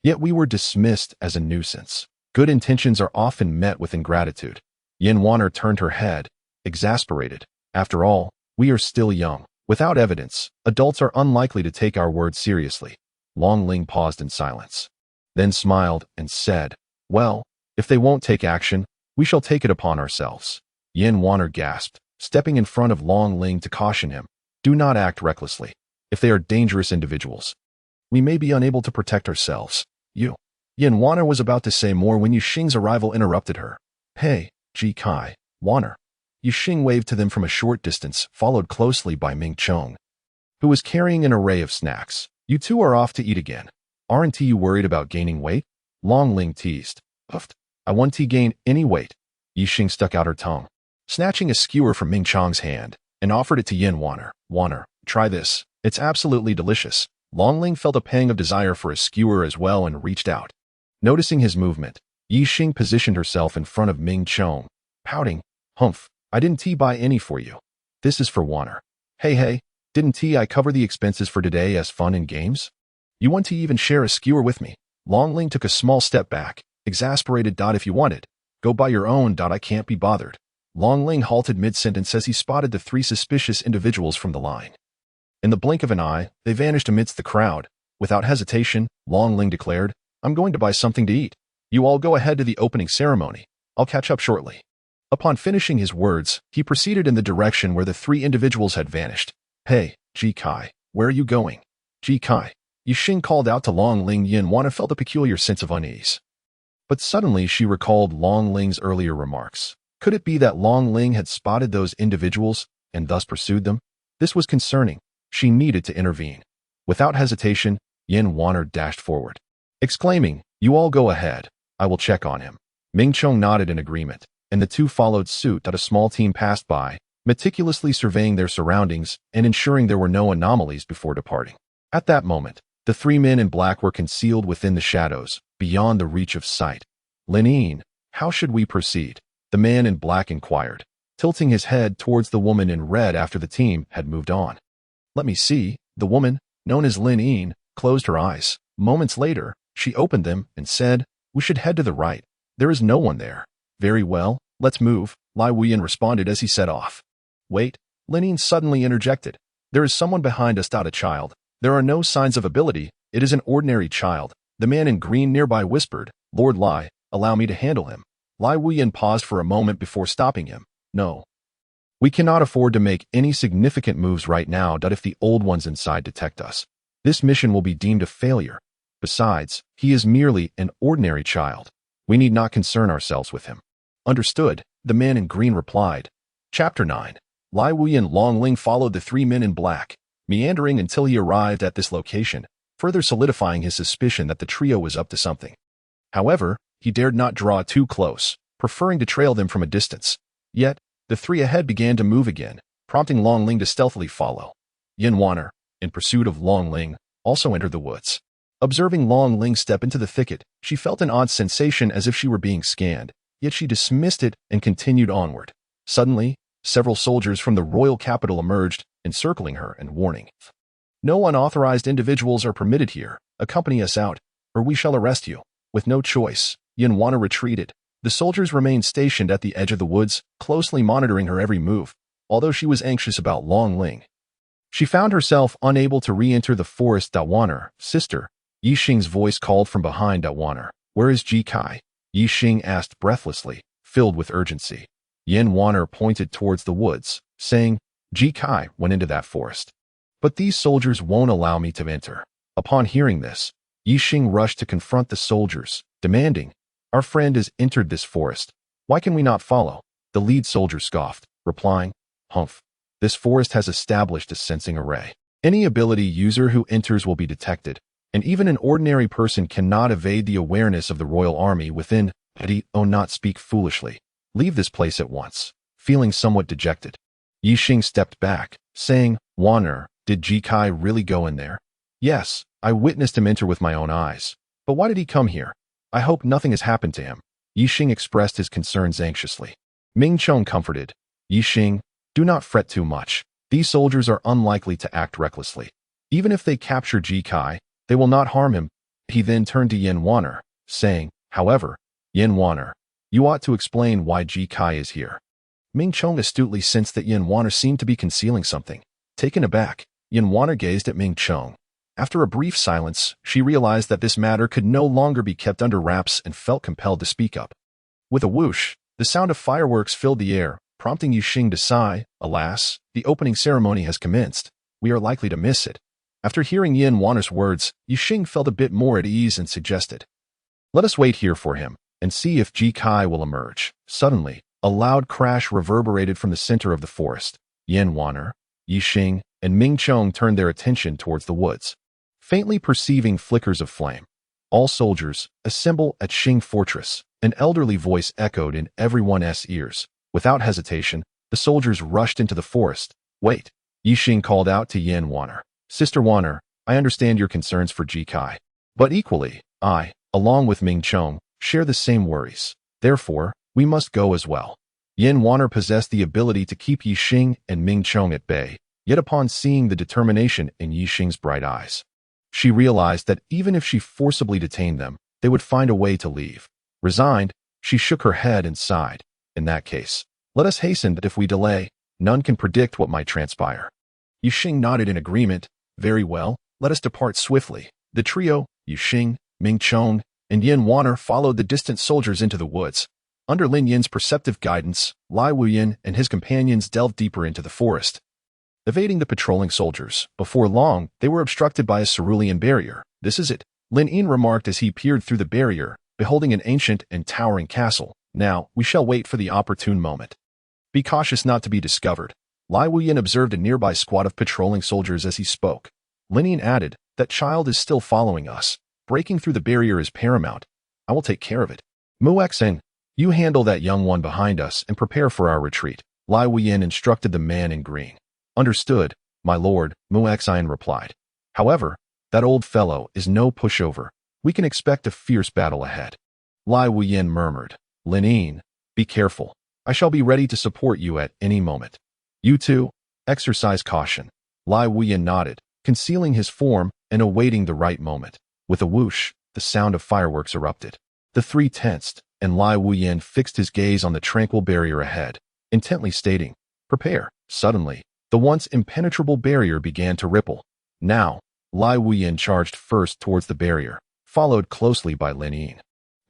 Speaker 1: yet we were dismissed as a nuisance. Good intentions are often met with ingratitude." Yin Wanner turned her head, exasperated. "After all, we are still young. Without evidence, adults are unlikely to take our words seriously." Long Ling paused in silence, then smiled and said, "Well, if they won't take action, we shall take it upon ourselves." Yin Wanner gasped, stepping in front of Long Ling to caution him, "Do not act recklessly. If they are dangerous individuals, We may be unable to protect ourselves. Yin Wanner was about to say more when Yixing's arrival interrupted her. Hey, Ji Kai, Wanner. Yixing waved to them from a short distance, followed closely by Ming Chong, who was carrying an array of snacks. You two are off to eat again. Aren't you worried about gaining weight? Long Ling teased. Puffed. I want to gain any weight. Yixing stuck out her tongue, snatching a skewer from Ming Chong's hand, and offered it to Yin Wanner. Wanner, try this. It's absolutely delicious. Long Ling felt a pang of desire for a skewer as well and reached out. Noticing his movement, Yixing positioned herself in front of Ming Chong, pouting. Humph, I didn't buy any for you. This is for Wanner. Hey, didn't I cover the expenses for today as fun and games? You want to even share a skewer with me? Long Ling took a small step back, exasperated. If you want it, go buy your own. I can't be bothered. Long Ling halted mid-sentence as he spotted the three suspicious individuals from the line. In the blink of an eye, they vanished amidst the crowd. Without hesitation, Long Ling declared, I'm going to buy something to eat. You all go ahead to the opening ceremony. I'll catch up shortly. Upon finishing his words, he proceeded in the direction where the three individuals had vanished. Hey, Ji Kai, where are you going? Ji Kai. Yixing called out to Long Ling. Yin Wanner felt a peculiar sense of unease. But suddenly she recalled Long Ling's earlier remarks. Could it be that Long Ling had spotted those individuals and thus pursued them? This was concerning. She needed to intervene. Without hesitation, Yin Wanner dashed forward, exclaiming, You all go ahead. I will check on him. Ming Chong nodded in agreement, and the two followed suit. A small team passed by, meticulously surveying their surroundings and ensuring there were no anomalies before departing. At that moment, the three men in black were concealed within the shadows, beyond the reach of sight. Linine, how should we proceed? The man in black inquired, tilting his head towards the woman in red after the team had moved on. Let me see. The woman, known as Linine, closed her eyes. Moments later, she opened them and said, We should head to the right. There is no one there. Very well, let's move, Lai Wuyan responded as he set off. Wait, Linine suddenly interjected. There is someone behind us. A child. There are no signs of ability. It is an ordinary child. The man in green nearby whispered, Lord Lai, allow me to handle him. Lai Wuyan paused for a moment before stopping him. No. We cannot afford to make any significant moves right now. If the old ones inside detect us, this mission will be deemed a failure. Besides, he is merely an ordinary child. We need not concern ourselves with him. Understood, the man in green replied. Chapter 9. Lai Wuyan Long Ling followed the three men in black, meandering until he arrived at this location, further solidifying his suspicion that the trio was up to something. However, he dared not draw too close, preferring to trail them from a distance. Yet, the three ahead began to move again, prompting Long Ling to stealthily follow. Yin Wanner, in pursuit of Long Ling, also entered the woods. Observing Long Ling step into the thicket, she felt an odd sensation as if she were being scanned, yet she dismissed it and continued onward. Suddenly, several soldiers from the royal capital emerged, encircling her and warning. No unauthorized individuals are permitted here. Accompany us out, or we shall arrest you. With no choice, Yin Wanner retreated. The soldiers remained stationed at the edge of the woods, closely monitoring her every move, although she was anxious about Long Ling. She found herself unable to re-enter the forest. Wanner, sister, Yixing's voice called from behind. Wanner, where is Ji Kai? Yixing asked breathlessly, filled with urgency. Yin Wanner pointed towards the woods, saying, Ji Kai went into that forest. But these soldiers won't allow me to enter. Upon hearing this, Yixing rushed to confront the soldiers, demanding, Our friend has entered this forest. Why can we not follow? The lead soldier scoffed, replying, Humph. This forest has established a sensing array. Any ability user who enters will be detected, and even an ordinary person cannot evade the awareness of the royal army within. Not speak foolishly. Leave this place at once. Feeling somewhat dejected, Yixing stepped back, saying, Wanner, did Ji Kai really go in there? Yes, I witnessed him enter with my own eyes. But why did he come here? I hope nothing has happened to him. Yixing expressed his concerns anxiously. Ming Chong comforted. Yixing, do not fret too much. These soldiers are unlikely to act recklessly. Even if they capture Ji Kai, they will not harm him. He then turned to Yin Wanner, saying, However, Yin Wanner, you ought to explain why Ji Kai is here. Ming Chong astutely sensed that Yin Wanner seemed to be concealing something. Taken aback, Yin Wanner gazed at Ming Chong. After a brief silence, she realized that this matter could no longer be kept under wraps and felt compelled to speak up. With a whoosh, the sound of fireworks filled the air, prompting Yixing to sigh. Alas, the opening ceremony has commenced. We are likely to miss it. After hearing Yin Wanner's words, Yixing felt a bit more at ease and suggested, "Let us wait here for him and see if Ji Kai will emerge." Suddenly, a loud crash reverberated from the center of the forest. Yin Wanner, Yixing, and Ming Chong turned their attention towards the woods, faintly perceiving flickers of flame. "All soldiers, assemble at Xing Fortress," an elderly voice echoed in everyone's ears. Without hesitation, the soldiers rushed into the forest. "Wait," Yixing called out to Yin Wanner. "Sister Wanner, I understand your concerns for Ji Kai, but equally, I, along with Ming Chong, share the same worries. Therefore, we must go as well." Yin Wanner possessed the ability to keep Yixing and Ming Chong at bay, yet upon seeing the determination in Yixing's bright eyes, she realized that even if she forcibly detained them, they would find a way to leave. Resigned, she shook her head and sighed. "In that case, let us hasten, that if we delay, none can predict what might transpire." Yixing nodded in agreement. "Very well, let us depart swiftly." The trio, Yixing, Ming Chong, and Yin Wanner, followed the distant soldiers into the woods. Under Lin Yin's perceptive guidance, Lai Wuyin and his companions delved deeper into the forest, evading the patrolling soldiers. Before long, they were obstructed by a cerulean barrier. "This is it," Lin Yin remarked as he peered through the barrier, beholding an ancient and towering castle. "Now, we shall wait for the opportune moment. Be cautious not to be discovered." Lai Wuyin observed a nearby squad of patrolling soldiers as he spoke. Lin Yin added, "That child is still following us. Breaking through the barrier is paramount. I will take care of it. Muexin, you handle that young one behind us and prepare for our retreat." Lai Wuyin instructed the man in green. "Understood, my lord," Muexin replied. "However, that old fellow is no pushover. We can expect a fierce battle ahead." Lai Wuyin murmured, "Lin Yin, be careful. I shall be ready to support you at any moment. You too, exercise caution." Lai Wuyin nodded, concealing his form and awaiting the right moment. With a whoosh, the sound of fireworks erupted. The three tensed, and Lai Wuyin fixed his gaze on the tranquil barrier ahead, intently stating, "Prepare." Suddenly, the once impenetrable barrier began to ripple. Now, Lai Wuyin charged first towards the barrier, followed closely by Lin Yin.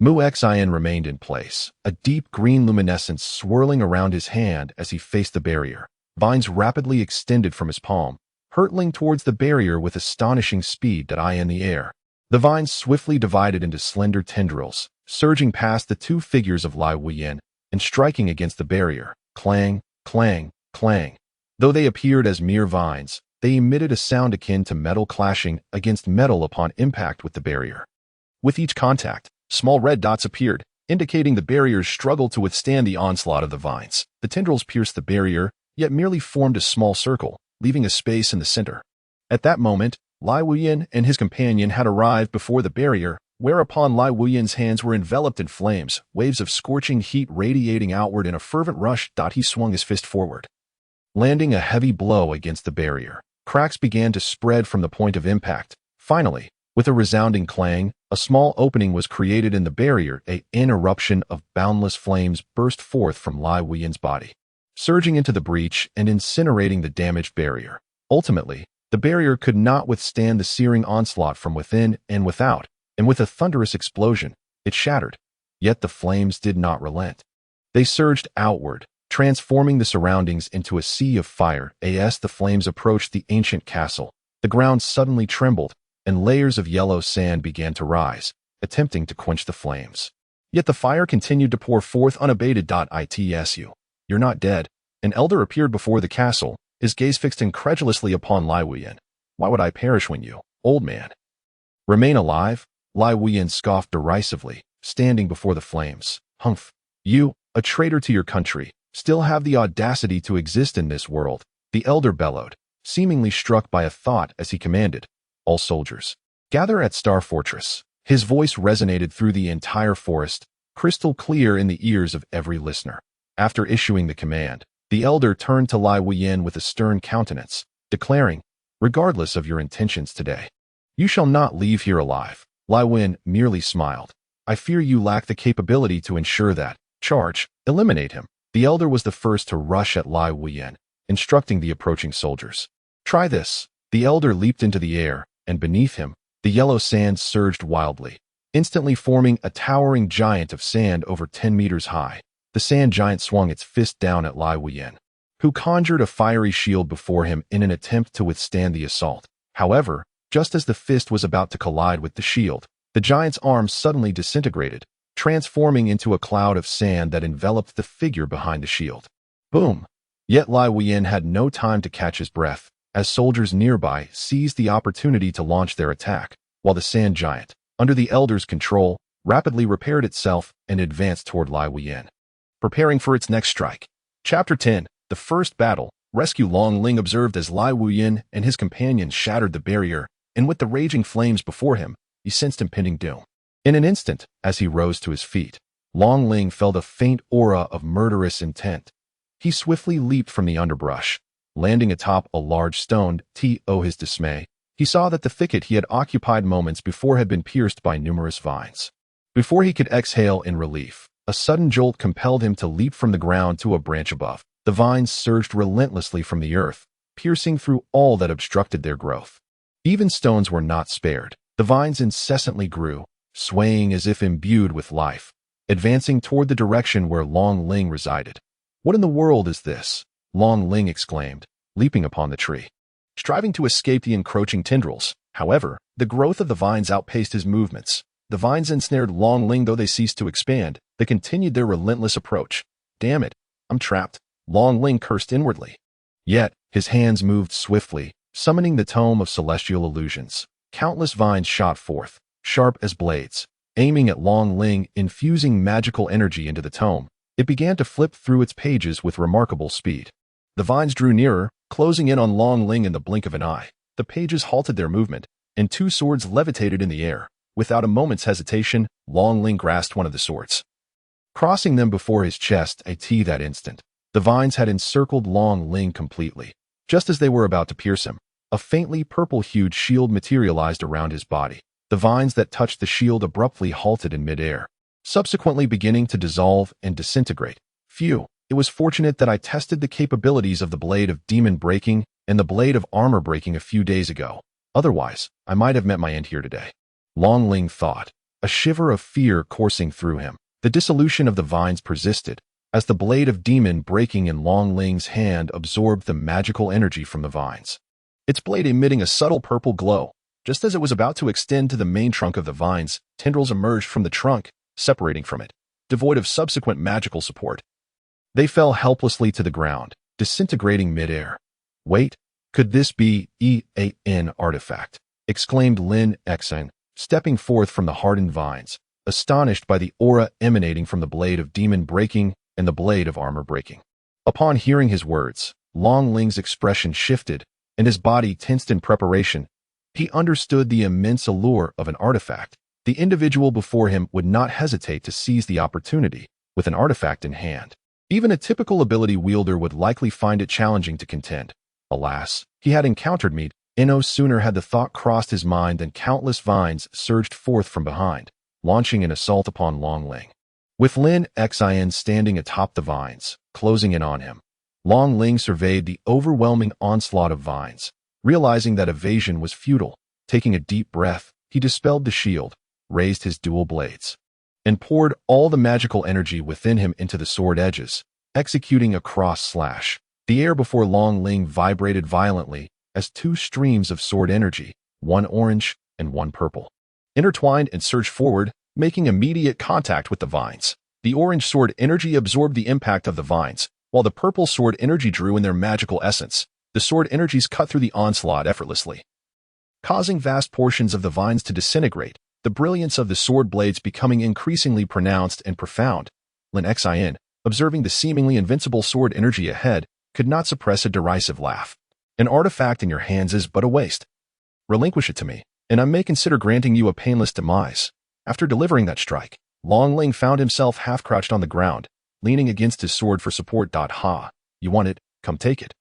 Speaker 1: Muexin remained in place, a deep green luminescence swirling around his hand as he faced the barrier. Vines rapidly extended from his palm, hurtling towards the barrier with astonishing speed that eye in the air. The vines swiftly divided into slender tendrils, surging past the two figures of Lai Wuyin and striking against the barrier. Clang, clang, clang. Though they appeared as mere vines, they emitted a sound akin to metal clashing against metal upon impact with the barrier. With each contact, small red dots appeared, indicating the barrier's struggle to withstand the onslaught of the vines. The tendrils pierced the barrier, yet merely formed a small circle, leaving a space in the center. At that moment, Lai Wuyin and his companion had arrived before the barrier, whereupon Lai Wuyin's hands were enveloped in flames, waves of scorching heat radiating outward in a fervent rush. He swung his fist forward, landing a heavy blow against the barrier. Cracks began to spread from the point of impact. Finally, with a resounding clang, a small opening was created in the barrier. An eruption of boundless flames burst forth from Lai Wuyin's body, surging into the breach and incinerating the damaged barrier. Ultimately, the barrier could not withstand the searing onslaught from within and without, and with a thunderous explosion, it shattered. Yet the flames did not relent. They surged outward, transforming the surroundings into a sea of fire. As the flames approached the ancient castle, the ground suddenly trembled, and layers of yellow sand began to rise, attempting to quench the flames. Yet the fire continued to pour forth unabated. "Itsu, you're not dead." An elder appeared before the castle, his gaze fixed incredulously upon Lai Wuyin. "Why would I perish when you, old man, remain alive?" Lai Wuyin scoffed derisively, standing before the flames. "Humph! You, a traitor to your country, still have the audacity to exist in this world," the elder bellowed, seemingly struck by a thought as he commanded, "All soldiers, gather at Star Fortress." His voice resonated through the entire forest, crystal clear in the ears of every listener. After issuing the command, the elder turned to Lai Wuyin with a stern countenance, declaring, "Regardless of your intentions today, you shall not leave here alive." Lai Wuyin merely smiled. "I fear you lack the capability to ensure that. Charge, eliminate him." The elder was the first to rush at Lai Wuyin, instructing the approaching soldiers. "Try this." The elder leaped into the air, and beneath him, the yellow sand surged wildly, instantly forming a towering giant of sand over 10 meters high. The sand giant swung its fist down at Lai Wuyin, who conjured a fiery shield before him in an attempt to withstand the assault. However, just as the fist was about to collide with the shield, the giant's arm suddenly disintegrated, transforming into a cloud of sand that enveloped the figure behind the shield. Boom! Yet Lai Wuyan had no time to catch his breath, as soldiers nearby seized the opportunity to launch their attack, while the sand giant, under the elder's control, rapidly repaired itself and advanced toward Lai Wuyan, preparing for its next strike. Chapter 10, The First Battle. Rescue. Long Ling observed as Lai Wuyan and his companions shattered the barrier, and with the raging flames before him, he sensed impending doom. In an instant, as he rose to his feet, Long Ling felt a faint aura of murderous intent. He swiftly leaped from the underbrush, landing atop a large stone. To his dismay, he saw that the thicket he had occupied moments before had been pierced by numerous vines. Before he could exhale in relief, a sudden jolt compelled him to leap from the ground to a branch above. The vines surged relentlessly from the earth, piercing through all that obstructed their growth. Even stones were not spared. The vines incessantly grew, swaying as if imbued with life, advancing toward the direction where Long Ling resided. "What in the world is this?" Long Ling exclaimed, leaping upon the tree, striving to escape the encroaching tendrils. However, the growth of the vines outpaced his movements. The vines ensnared Long Ling. Though they ceased to expand, they continued their relentless approach. "Damn it, I'm trapped," Long Ling cursed inwardly. Yet, his hands moved swiftly, summoning the tome of celestial illusions. Countless vines shot forth, sharp as blades, aiming at Long Ling, infusing magical energy into the tome. It began to flip through its pages with remarkable speed. The vines drew nearer, closing in on Long Ling in the blink of an eye. The pages halted their movement, and two swords levitated in the air. Without a moment's hesitation, Long Ling grasped one of the swords, crossing them before his chest. That instant, the vines had encircled Long Ling completely. Just as they were about to pierce him, a faintly purple-hued shield materialized around his body. The vines that touched the shield abruptly halted in midair, subsequently beginning to dissolve and disintegrate. Phew, it was fortunate that I tested the capabilities of the blade of demon breaking and the blade of armor breaking a few days ago. Otherwise, I might have met my end here today. Long Ling thought, a shiver of fear coursing through him. The dissolution of the vines persisted, as the blade of demon breaking in Long Ling's hand absorbed the magical energy from the vines, its blade emitting a subtle purple glow. Just as it was about to extend to the main trunk of the vines, tendrils emerged from the trunk, separating from it, devoid of subsequent magical support. They fell helplessly to the ground, disintegrating midair. "Wait, could this be an artifact?" exclaimed Lin Xan, stepping forth from the hardened vines, astonished by the aura emanating from the blade of demon breaking and the blade of armor breaking. Upon hearing his words, Long Ling's expression shifted, and his body tensed in preparation. He understood the immense allure of an artifact. The individual before him would not hesitate to seize the opportunity with an artifact in hand. Even a typical ability wielder would likely find it challenging to contend. Alas, he had encountered me. No sooner had the thought crossed his mind than countless vines surged forth from behind, launching an assault upon Long Ling. With Lin Xian standing atop the vines, closing in on him, Long Ling surveyed the overwhelming onslaught of vines. Realizing that evasion was futile, taking a deep breath, he dispelled the shield, raised his dual blades, and poured all the magical energy within him into the sword edges, executing a cross slash. The air before Long Ling vibrated violently as two streams of sword energy, one orange and one purple, intertwined and surged forward, making immediate contact with the vines. The orange sword energy absorbed the impact of the vines, while the purple sword energy drew in their magical essence. The sword energies cut through the onslaught effortlessly, causing vast portions of the vines to disintegrate, the brilliance of the sword blades becoming increasingly pronounced and profound. Lin Xian, observing the seemingly invincible sword energy ahead, could not suppress a derisive laugh. "An artifact in your hands is but a waste. Relinquish it to me, and I may consider granting you a painless demise." After delivering that strike, Long Ling found himself half-crouched on the ground, leaning against his sword for support. "Ha, you want it? Come take it.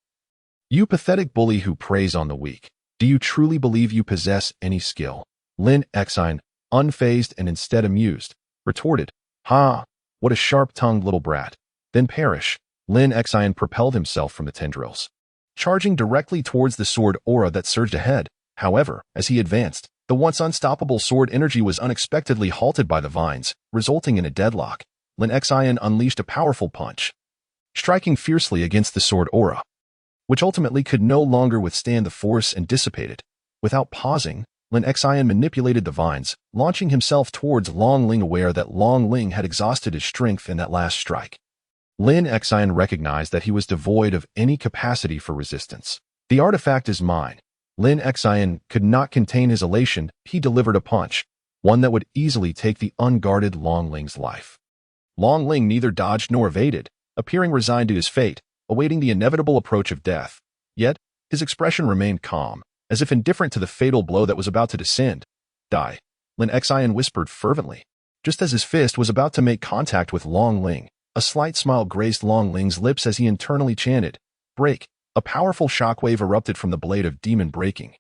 Speaker 1: You pathetic bully who preys on the weak. Do you truly believe you possess any skill?" Lin Xian, unfazed and instead amused, retorted, "Ha, what a sharp-tongued little brat. Then perish." Lin Xian propelled himself from the tendrils, charging directly towards the sword aura that surged ahead. However, as he advanced, the once unstoppable sword energy was unexpectedly halted by the vines, resulting in a deadlock. Lin Xian unleashed a powerful punch, striking fiercely against the sword aura, which ultimately could no longer withstand the force and dissipated. Without pausing, Lin Xian manipulated the vines, launching himself towards Long Ling, aware that Long Ling had exhausted his strength in that last strike. Lin Xian recognized that he was devoid of any capacity for resistance. The artifact is mine. Lin Xian could not contain his elation. He delivered a punch, one that would easily take the unguarded Long Ling's life. Long Ling neither dodged nor evaded, appearing resigned to his fate, awaiting the inevitable approach of death. Yet, his expression remained calm, as if indifferent to the fatal blow that was about to descend. Die, Lin Xian whispered fervently. Just as his fist was about to make contact with Long Ling, a slight smile graced Long Ling's lips as he internally chanted, "Break." A powerful shockwave erupted from the blade of demon breaking,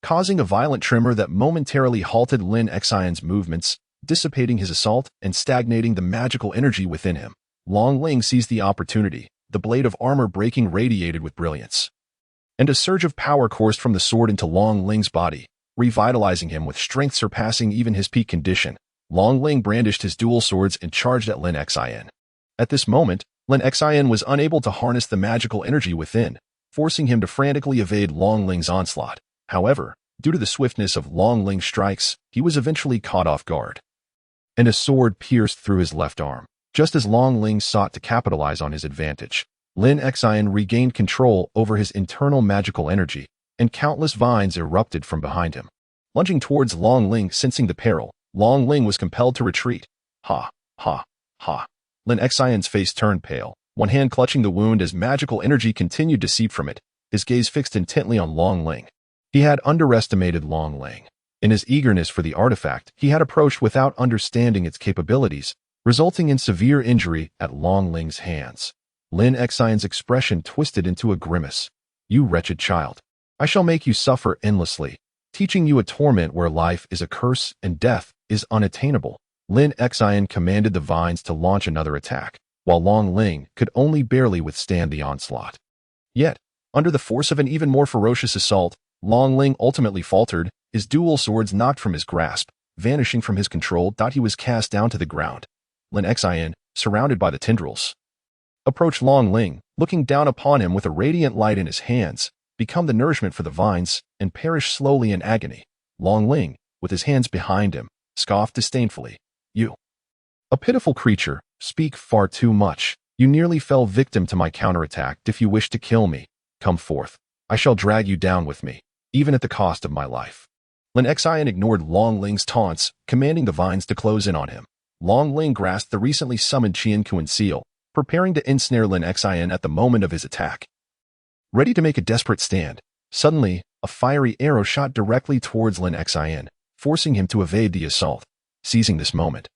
Speaker 1: causing a violent tremor that momentarily halted Lin Xian's movements, dissipating his assault and stagnating the magical energy within him. Long Ling seized the opportunity, the blade of armor breaking radiated with brilliance, and a surge of power coursed from the sword into Long Ling's body, revitalizing him with strength surpassing even his peak condition. Long Ling brandished his dual swords and charged at Lin Xian. At this moment, Lin Xian was unable to harness the magical energy within, forcing him to frantically evade Long Ling's onslaught. However, due to the swiftness of Long Ling's strikes, he was eventually caught off guard, and a sword pierced through his left arm. Just as Long Ling sought to capitalize on his advantage, Lin Xian regained control over his internal magical energy, and countless vines erupted from behind him. Lunging towards Long Ling, sensing the peril, Long Ling was compelled to retreat. Ha, ha, ha. Lin Xian's face turned pale, one hand clutching the wound as magical energy continued to seep from it, his gaze fixed intently on Long Ling. He had underestimated Long Ling. In his eagerness for the artifact, he had approached without understanding its capabilities, resulting in severe injury at Long Ling's hands. Lin Xian's expression twisted into a grimace. "You wretched child. I shall make you suffer endlessly, teaching you a torment where life is a curse and death is unattainable." Lin Xian commanded the vines to launch another attack, while Long Ling could only barely withstand the onslaught. Yet, under the force of an even more ferocious assault, Long Ling ultimately faltered, his dual swords knocked from his grasp, vanishing from his control. He was cast down to the ground. Lin Xian, surrounded by the tendrils, approached Long Ling, looking down upon him with a radiant light in his hands, become the nourishment for the vines, and perish slowly in agony. Long Ling, with his hands behind him, scoffed disdainfully. "You, a pitiful creature, speak far too much. You nearly fell victim to my counterattack. If you wish to kill me, come forth. I shall drag you down with me, even at the cost of my life." Lin Xian ignored Long Ling's taunts, commanding the vines to close in on him. Long Ling grasped the recently summoned Qian Kuan seal, preparing to ensnare Lin Xian at the moment of his attack. Ready to make a desperate stand, suddenly, a fiery arrow shot directly towards Lin Xian, forcing him to evade the assault. Seizing this moment,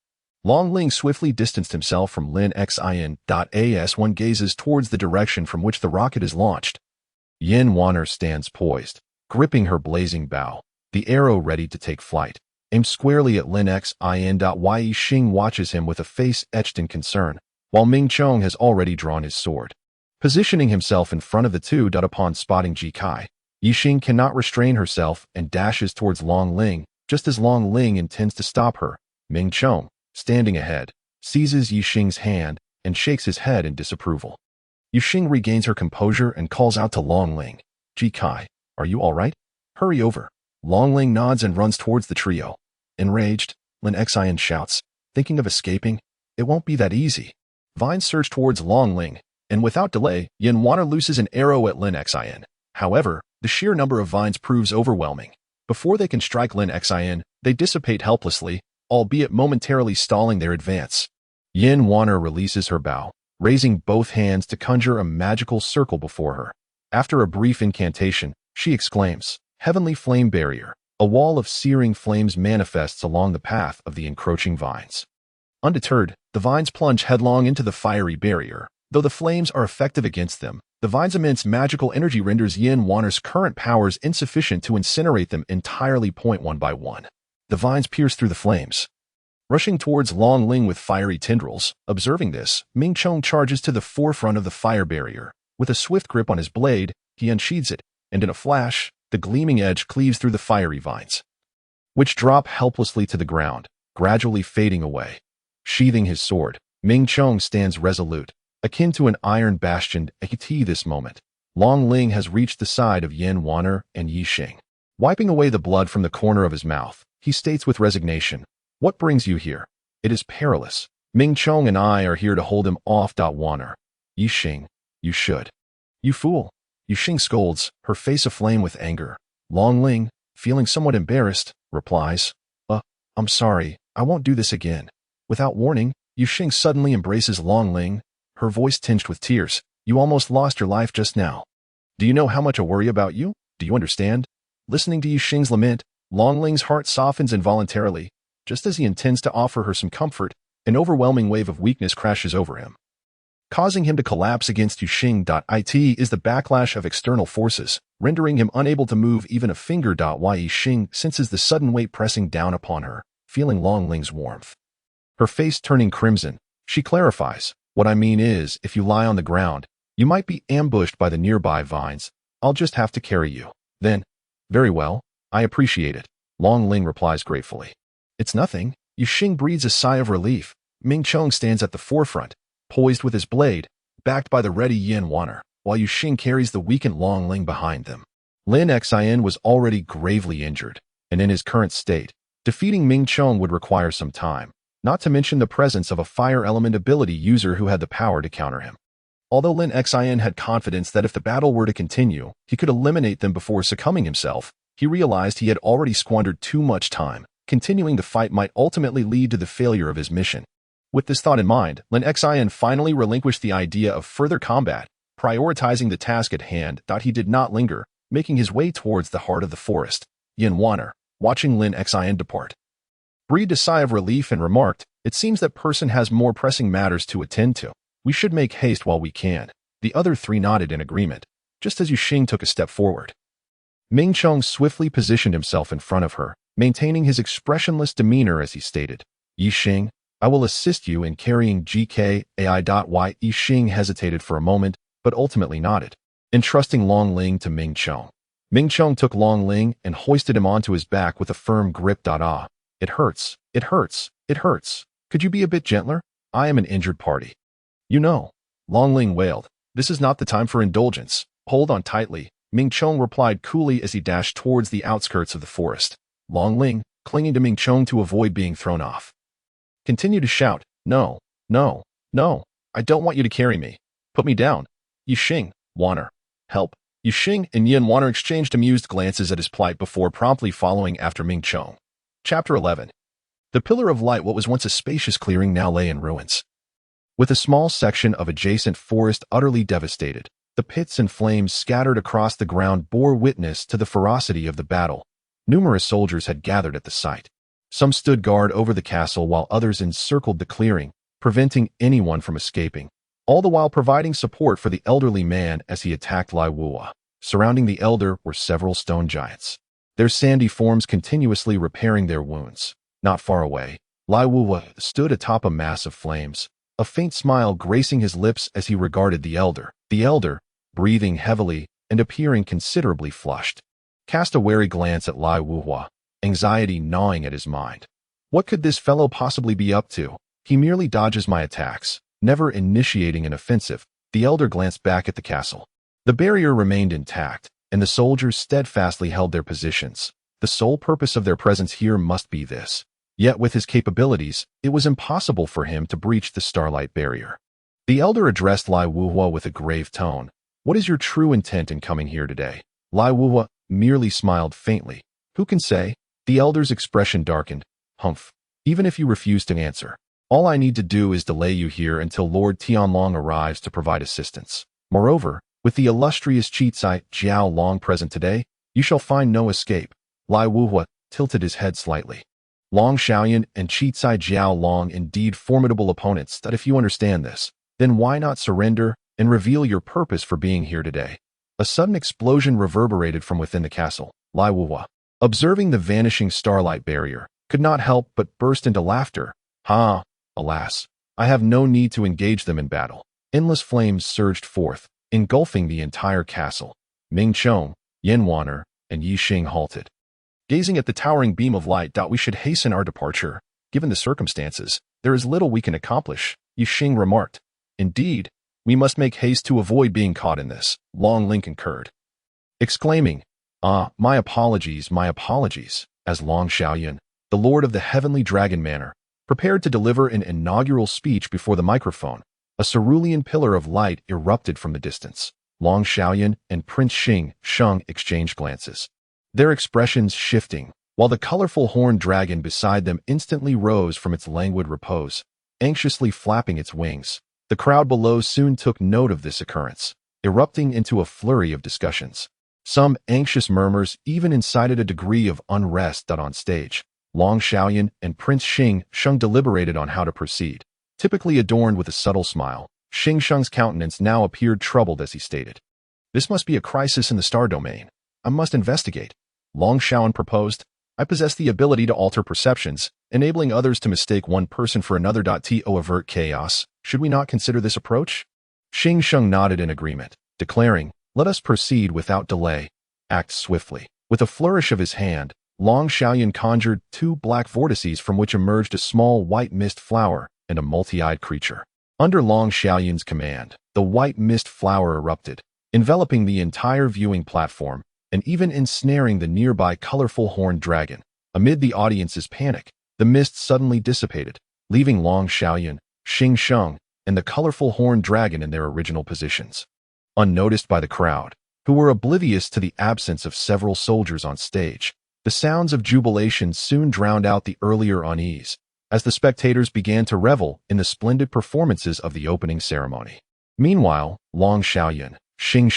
Speaker 1: Long Ling swiftly distanced himself from Lin Xian. As one gazes towards the direction from which the rocket is launched, Yin Wanner stands poised, gripping her blazing bow, the arrow ready to take flight, aimed squarely at Lin Xian. Yi Xing watches him with a face etched in concern, while Ming Chong has already drawn his sword. Positioning himself in front of the two. Upon spotting Ji Kai, Yi Xing cannot restrain herself and dashes towards Long Ling. Just as Long Ling intends to stop her, Ming Chong, standing ahead, seizes Yi Xing's hand and shakes his head in disapproval. Yi Xing regains her composure and calls out to Long Ling. "Ji Kai, are you all right? Hurry over." Long Ling nods and runs towards the trio. Enraged, Lin Xian shouts, "Thinking of escaping? It won't be that easy." Vines surge towards Long Ling, and without delay, Yin Wanner looses an arrow at Lin Xian. However, the sheer number of vines proves overwhelming. Before they can strike Lin Xian, they dissipate helplessly, albeit momentarily stalling their advance. Yin Wanner releases her bow, raising both hands to conjure a magical circle before her. After a brief incantation, she exclaims, "Heavenly Flame Barrier." A wall of searing flames manifests along the path of the encroaching vines. Undeterred, the vines plunge headlong into the fiery barrier. Though the flames are effective against them, the vine's immense magical energy renders Yin Wanner's current powers insufficient to incinerate them entirely. One by one, the vines pierce through the flames, rushing towards Long Ling with fiery tendrils. Observing this, Ming Chong charges to the forefront of the fire barrier. With a swift grip on his blade, he unsheathes it, and in a flash, the gleaming edge cleaves through the fiery vines, which drop helplessly to the ground, gradually fading away. Sheathing his sword, Ming Chong stands resolute, akin to an iron bastion. At this moment, Long Ling has reached the side of Yin Wanner and Yi Xing. Wiping away the blood from the corner of his mouth, he states with resignation, "What brings you here? It is perilous. Ming Chong and I are here to hold him off. Waner. Yi Xing, you should." "You fool." Yi Xing scolds, her face aflame with anger. Long Ling, feeling somewhat embarrassed, replies, I'm sorry, I won't do this again." Without warning, Yi Xing suddenly embraces Long Ling, her voice tinged with tears. "You almost lost your life just now. Do you know how much I worry about you? Do you understand?" Listening to Yi Xing's lament, Long Ling's heart softens involuntarily. Just as he intends to offer her some comfort, an overwhelming wave of weakness crashes over him, causing him to collapse against Yi Xing. It is the backlash of external forces, rendering him unable to move even a finger. While Yi Xing senses the sudden weight pressing down upon her, feeling Long Ling's warmth. Her face turning crimson, she clarifies, "What I mean is, if you lie on the ground, you might be ambushed by the nearby vines. I'll just have to carry you." Then, "Very well, I appreciate it," Long Ling replies gratefully. "It's nothing." Yi Xing breathes a sigh of relief. Ming Chong stands at the forefront, poised with his blade, backed by the ready Yin Waner, while Yi Xing carries the weakened Long Ling behind them. Lin Xian was already gravely injured, and in his current state, defeating Ming Chong would require some time, not to mention the presence of a fire element ability user who had the power to counter him. Although Lin Xian had confidence that if the battle were to continue, he could eliminate them before succumbing himself, he realized he had already squandered too much time. Continuing the fight might ultimately lead to the failure of his mission. With this thought in mind, Lin Xian finally relinquished the idea of further combat, prioritizing the task at hand. He did not linger, making his way towards the heart of the forest. Yin Waner, watching Lin Xian depart, breathed a sigh of relief and remarked, "It seems that person has more pressing matters to attend to. We should make haste while we can." The other three nodded in agreement, just as Yi Xing took a step forward. Ming Chong swiftly positioned himself in front of her, maintaining his expressionless demeanor as he stated, "Yi Xing, I will assist you in carrying GKAI. Yi Xing hesitated for a moment, but ultimately nodded, entrusting Long Ling to Ming Chong. Ming Chong took Long Ling and hoisted him onto his back with a firm grip. "It hurts, it hurts, it hurts. Could you be a bit gentler? I am an injured party." "You know," Long Ling wailed, "this is not the time for indulgence. Hold on tightly," Ming Chong replied coolly as he dashed towards the outskirts of the forest. Long Ling, clinging to Ming Chong to avoid being thrown off, continued to shout, "No, no, no, I don't want you to carry me. Put me down. Yi Xing, Waner, help." Yi Xing and Yin Waner exchanged amused glances at his plight before promptly following after Ming Chong. Chapter 11. The Pillar of Light. What was once a spacious clearing now lay in ruins, with a small section of adjacent forest utterly devastated. The pits and flames scattered across the ground bore witness to the ferocity of the battle. Numerous soldiers had gathered at the site. Some stood guard over the castle while others encircled the clearing, preventing anyone from escaping, all the while providing support for the elderly man as he attacked Lai Wuwa. Surrounding the elder were several stone giants, their sandy forms continuously repairing their wounds. Not far away, Lai Wuwa stood atop a mass of flames, a faint smile gracing his lips as he regarded the elder. The elder, breathing heavily and appearing considerably flushed, cast a wary glance at Lai Wuhua, anxiety gnawing at his mind. What could this fellow possibly be up to? He merely dodges my attacks, never initiating an offensive. The elder glanced back at the castle. The barrier remained intact, and the soldiers steadfastly held their positions. The sole purpose of their presence here must be this. Yet with his capabilities, it was impossible for him to breach the starlight barrier. The elder addressed Lai Wuhua with a grave tone. "What is your true intent in coming here today?" Lai Wuhua merely smiled faintly. "Who can say?" The elder's expression darkened. "Humph. Even if you refuse to answer, all I need to do is delay you here until Lord Tianlong arrives to provide assistance. Moreover, with the illustrious Chizai Jiao Long present today, you shall find no escape." Lai Wuhua tilted his head slightly. Long Xiaoyan and Chizai Jiao Long indeed formidable opponents. That if you understand this, then why not surrender and reveal your purpose for being here today? A sudden explosion reverberated from within the castle. Lai Wuhua, observing the vanishing starlight barrier, could not help but burst into laughter. "Ha! Alas, I have no need to engage them in battle." Endless flames surged forth, engulfing the entire castle. Ming Chong, Yin Waner, and Yi Xing halted, gazing at the towering beam of light. "We should hasten our departure. Given the circumstances, there is little we can accomplish," Yi Xing remarked. "Indeed, we must make haste to avoid being caught in this," Long Ling concurred, exclaiming, "Ah, my apologies, as Long Xiaoyan, the lord of the Heavenly Dragon Manor, prepared to deliver an inaugural speech before the microphone. A cerulean pillar of light erupted from the distance. Long Xiaoyan and Prince Sheng exchanged glances, their expressions shifting, while the colorful horned dragon beside them instantly rose from its languid repose, anxiously flapping its wings. The crowd below soon took note of this occurrence, erupting into a flurry of discussions. Some anxious murmurs even incited a degree of unrest. On stage, Long Xiaoyan and Prince Sheng deliberated on how to proceed. Typically adorned with a subtle smile, Sheng's countenance now appeared troubled as he stated, "This must be a crisis in the star domain. I must investigate." Long Xiaoyan proposed, "I possess the ability to alter perceptions, enabling others to mistake one person for another. To avert chaos, should we not consider this approach?" Sheng nodded in agreement, declaring, "Let us proceed without delay. Act swiftly." With a flourish of his hand, Long Xiaoyan conjured two black vortices from which emerged a small white mist flower and a multi-eyed creature. Under Long Xiaoyan's command, the white mist flower erupted, enveloping the entire viewing platform and even ensnaring the nearby colorful horned dragon. Amid the audience's panic, the mist suddenly dissipated, leaving Long Xiaoyan, Sheng, and the colorful horned dragon in their original positions. Unnoticed by the crowd, who were oblivious to the absence of several soldiers on stage, the sounds of jubilation soon drowned out the earlier unease, as the spectators began to revel in the splendid performances of the opening ceremony. Meanwhile, Long Xiaoyan, Sheng,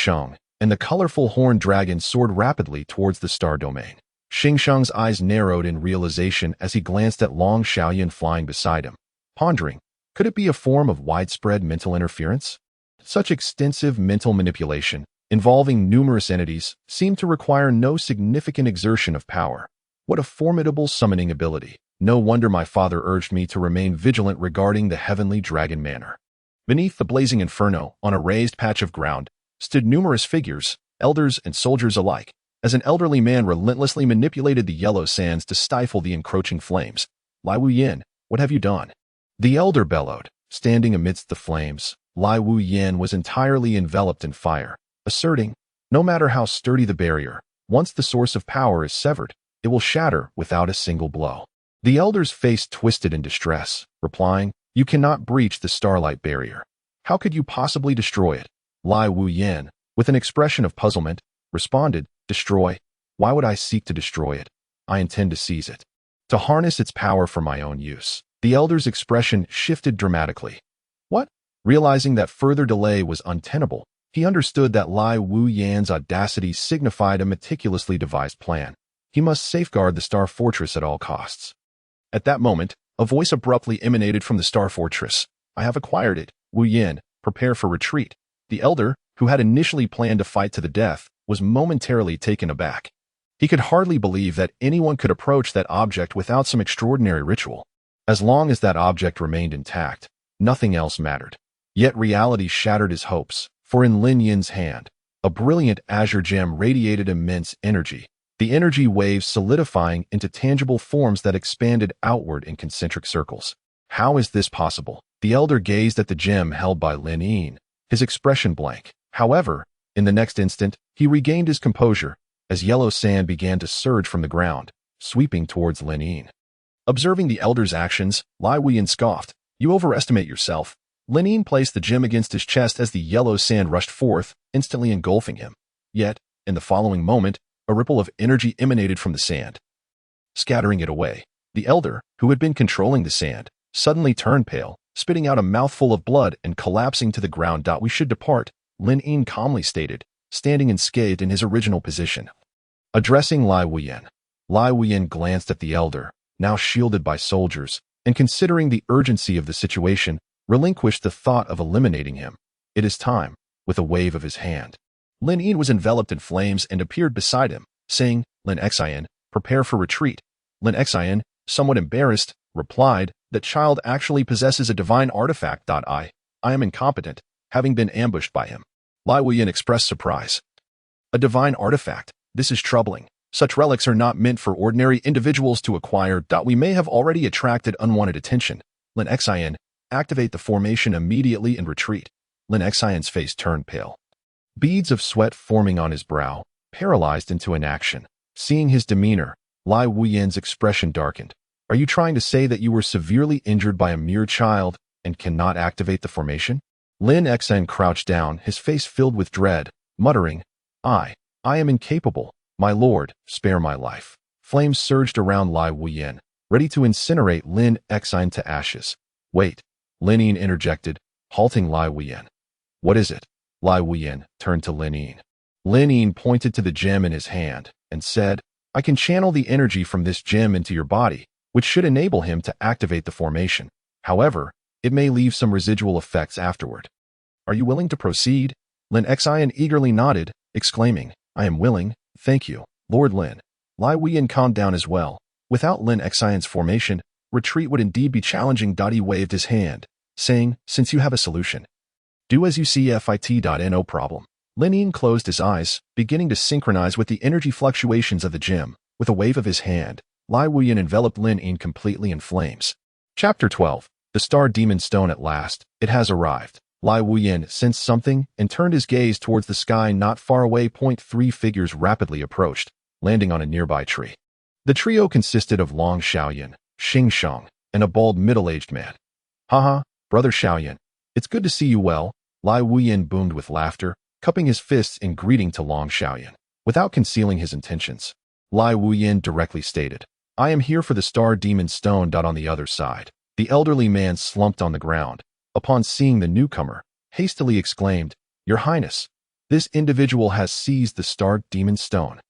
Speaker 1: and the colorful horned dragon soared rapidly towards the star domain. Sheng's eyes narrowed in realization as he glanced at Long Xiaoyan flying beside him, pondering, could it be a form of widespread mental interference? Such extensive mental manipulation, involving numerous entities, seemed to require no significant exertion of power. What a formidable summoning ability! No wonder my father urged me to remain vigilant regarding the Heavenly Dragon Manor. Beneath the blazing inferno, on a raised patch of ground, stood numerous figures, elders and soldiers alike, as an elderly man relentlessly manipulated the yellow sands to stifle the encroaching flames. "Lai Wuyan, what have you done?" The elder bellowed. Standing amidst the flames, Lai Wuyan was entirely enveloped in fire, asserting, "No matter how sturdy the barrier, once the source of power is severed, it will shatter without a single blow." The elder's face twisted in distress, replying, "You cannot breach the starlight barrier. How could you possibly destroy it?" Lai Wuyan, with an expression of puzzlement, responded, "Destroy? Why would I seek to destroy it? I intend to seize it, to harness its power for my own use." The elder's expression shifted dramatically. What? Realizing that further delay was untenable, he understood that Lai Wuyan's audacity signified a meticulously devised plan. He must safeguard the Star Fortress at all costs. At that moment, a voice abruptly emanated from the Star Fortress. "I have acquired it. Wuyan, prepare for retreat." The elder, who had initially planned to fight to the death, was momentarily taken aback. He could hardly believe that anyone could approach that object without some extraordinary ritual. As long as that object remained intact, nothing else mattered. Yet reality shattered his hopes, for in Lin Yin's hand, a brilliant azure gem radiated immense energy, the energy waves solidifying into tangible forms that expanded outward in concentric circles. How is this possible? The elder gazed at the gem held by Lin Yin, his expression blank. However, in the next instant, he regained his composure as yellow sand began to surge from the ground, sweeping towards Lin Yin. Observing the elder's actions, Lai Wuyan scoffed, "You overestimate yourself." Lin Yin placed the gem against his chest as the yellow sand rushed forth, instantly engulfing him. Yet, in the following moment, a ripple of energy emanated from the sand, scattering it away. The elder, who had been controlling the sand, suddenly turned pale, spitting out a mouthful of blood and collapsing to the ground. "We should depart," Lin Yin calmly stated, standing unscathed in his original position. Addressing Lai Wuyan glanced at the elder, now shielded by soldiers, and considering the urgency of the situation, relinquished the thought of eliminating him. "It is time," with a wave of his hand. Lin Yin was enveloped in flames and appeared beside him, saying, "Lin Xian, prepare for retreat." Lin Xian, somewhat embarrassed, replied, "That child actually possesses a divine artifact. I am incompetent, having been ambushed by him." Lai Wuyan expressed surprise. "A divine artifact? This is troubling. Such relics are not meant for ordinary individuals to acquire. We may have already attracted unwanted attention. Lin Xian, activate the formation immediately and retreat." Lin Xian's face turned pale, beads of sweat forming on his brow, paralyzed into inaction. Seeing his demeanor, Lai Wuyan's expression darkened. Are you trying to say that you were severely injured by a mere child and cannot activate the formation? Lin Xen crouched down, his face filled with dread, muttering, I am incapable. My lord, spare my life. Flames surged around Lai Wuyan, ready to incinerate Lin Xen to ashes. Wait, Lin Yin interjected, halting Lai Wuyan. What is it? Lai Wuyan turned to Lin Yin. Lin Yin pointed to the gem in his hand and said, I can channel the energy from this gem into your body, which should enable him to activate the formation. However, it may leave some residual effects afterward. Are you willing to proceed? Lin Xen eagerly nodded, exclaiming, I am willing, thank you, Lord Lin. Lai Wuyan calmed down as well. Without Lin Xen's formation, retreat would indeed be challenging. He waved his hand, saying, since you have a solution, do as you see fit. No problem. Lin Yin closed his eyes, beginning to synchronize with the energy fluctuations of the gem. With a wave of his hand, Lai Wuyan enveloped Lin Yin completely in flames. Chapter 12. The Star Demon Stone at last. It has arrived. Lai Wuyan sensed something and turned his gaze towards the sky not far away. 3 figures rapidly approached, landing on a nearby tree. The trio consisted of Long Xiaoyan, Xing Sheng, and a bald middle-aged man. Haha, brother Xiaoyan, it's good to see you well. Lai Wuyan boomed with laughter, cupping his fists in greeting to Long Xiaoyan. Without concealing his intentions, Lai Wuyan directly stated, I am here for the Star Demon Stone. On the other side, the elderly man slumped on the ground. Upon seeing the newcomer, hastily exclaimed, Your Highness, this individual has seized the Star Demon Stone.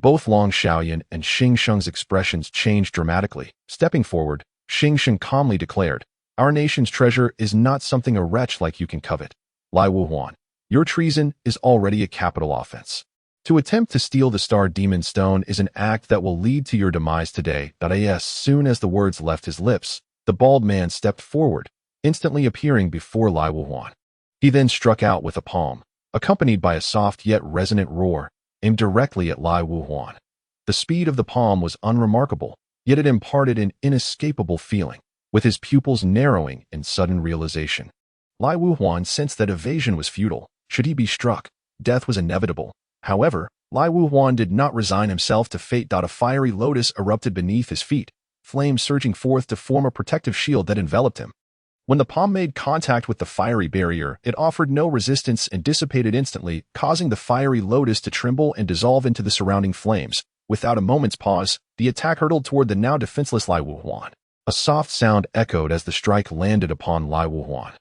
Speaker 1: Both Long Xiaoyan and Xing Sheng's expressions changed dramatically. Stepping forward, Xing Sheng calmly declared, Our nation's treasure is not something a wretch like you can covet. Lai Wuhuan, your treason is already a capital offense. To attempt to steal the Star Demon Stone is an act that will lead to your demise today. As soon as the words left his lips, the bald man stepped forward, instantly appearing before Lai Wuhuan. He then struck out with a palm, accompanied by a soft yet resonant roar, aimed directly at Lai Wuhuan. The speed of the palm was unremarkable, yet it imparted an inescapable feeling, with his pupils narrowing in sudden realization. Lai Wuhuan sensed that evasion was futile. Should he be struck, death was inevitable. However, Lai Wuhuan did not resign himself to fate. A fiery lotus erupted beneath his feet, flames surging forth to form a protective shield that enveloped him. When the palm made contact with the fiery barrier, it offered no resistance and dissipated instantly, causing the fiery lotus to tremble and dissolve into the surrounding flames. Without a moment's pause, the attack hurtled toward the now defenseless Lai Wuhuan. A soft sound echoed as the strike landed upon Lai Wuhuan.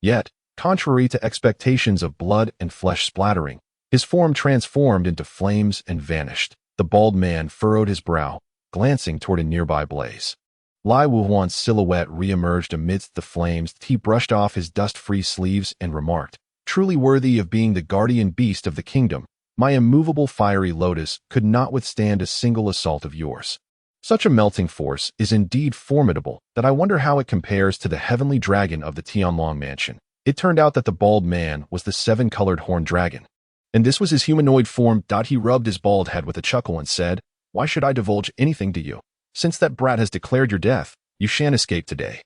Speaker 1: Yet, contrary to expectations of blood and flesh splattering, his form transformed into flames and vanished. The bald man furrowed his brow, glancing toward a nearby blaze. Lai Wuhuan's silhouette re-emerged amidst the flames. He brushed off his dust-free sleeves and remarked, Truly worthy of being the guardian beast of the kingdom, my immovable fiery lotus could not withstand a single assault of yours. Such a melting force is indeed formidable that I wonder how it compares to the heavenly dragon of the Tianlong mansion. It turned out that the bald man was the 7-colored horned dragon, and this was his humanoid form. He rubbed his bald head with a chuckle and said, Why should I divulge anything to you? Since that brat has declared your death, you shan't escape today.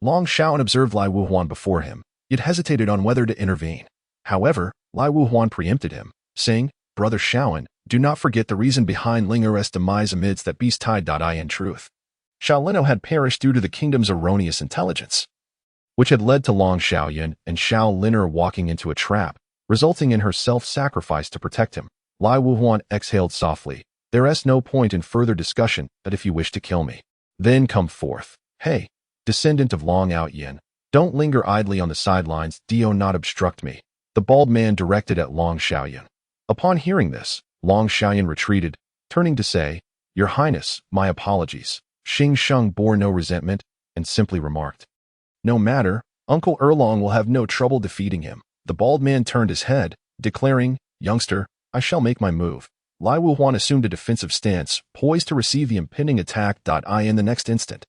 Speaker 1: Long Xiaoyan observed Lai Wuhuan before him, yet hesitated on whether to intervene. However, Lai Wuhuan preempted him, saying, Brother Xiaoyan, do not forget the reason behind Linger's demise amidst that beast tide. In truth, Xiao Lino had perished due to the kingdom's erroneous intelligence, which had led to Long Xiaoyan and Xiao Liner walking into a trap, resulting in her self-sacrifice to protect him. Lai Wuhuan exhaled softly. There is no point in further discussion, but if you wish to kill me, then come forth. Hey, descendant of Long Outyin, don't linger idly on the sidelines. Do not obstruct me. The bald man directed at Long Xiaoyan. Upon hearing this, Long Xiaoyan retreated, turning to say, Your Highness, my apologies. Xing Sheng bore no resentment and simply remarked, No matter, Uncle Erlong will have no trouble defeating him. The bald man turned his head, declaring, Youngster, I shall make my move. Lai Wuhuan assumed a defensive stance, poised to receive the impending attack. In the next instant,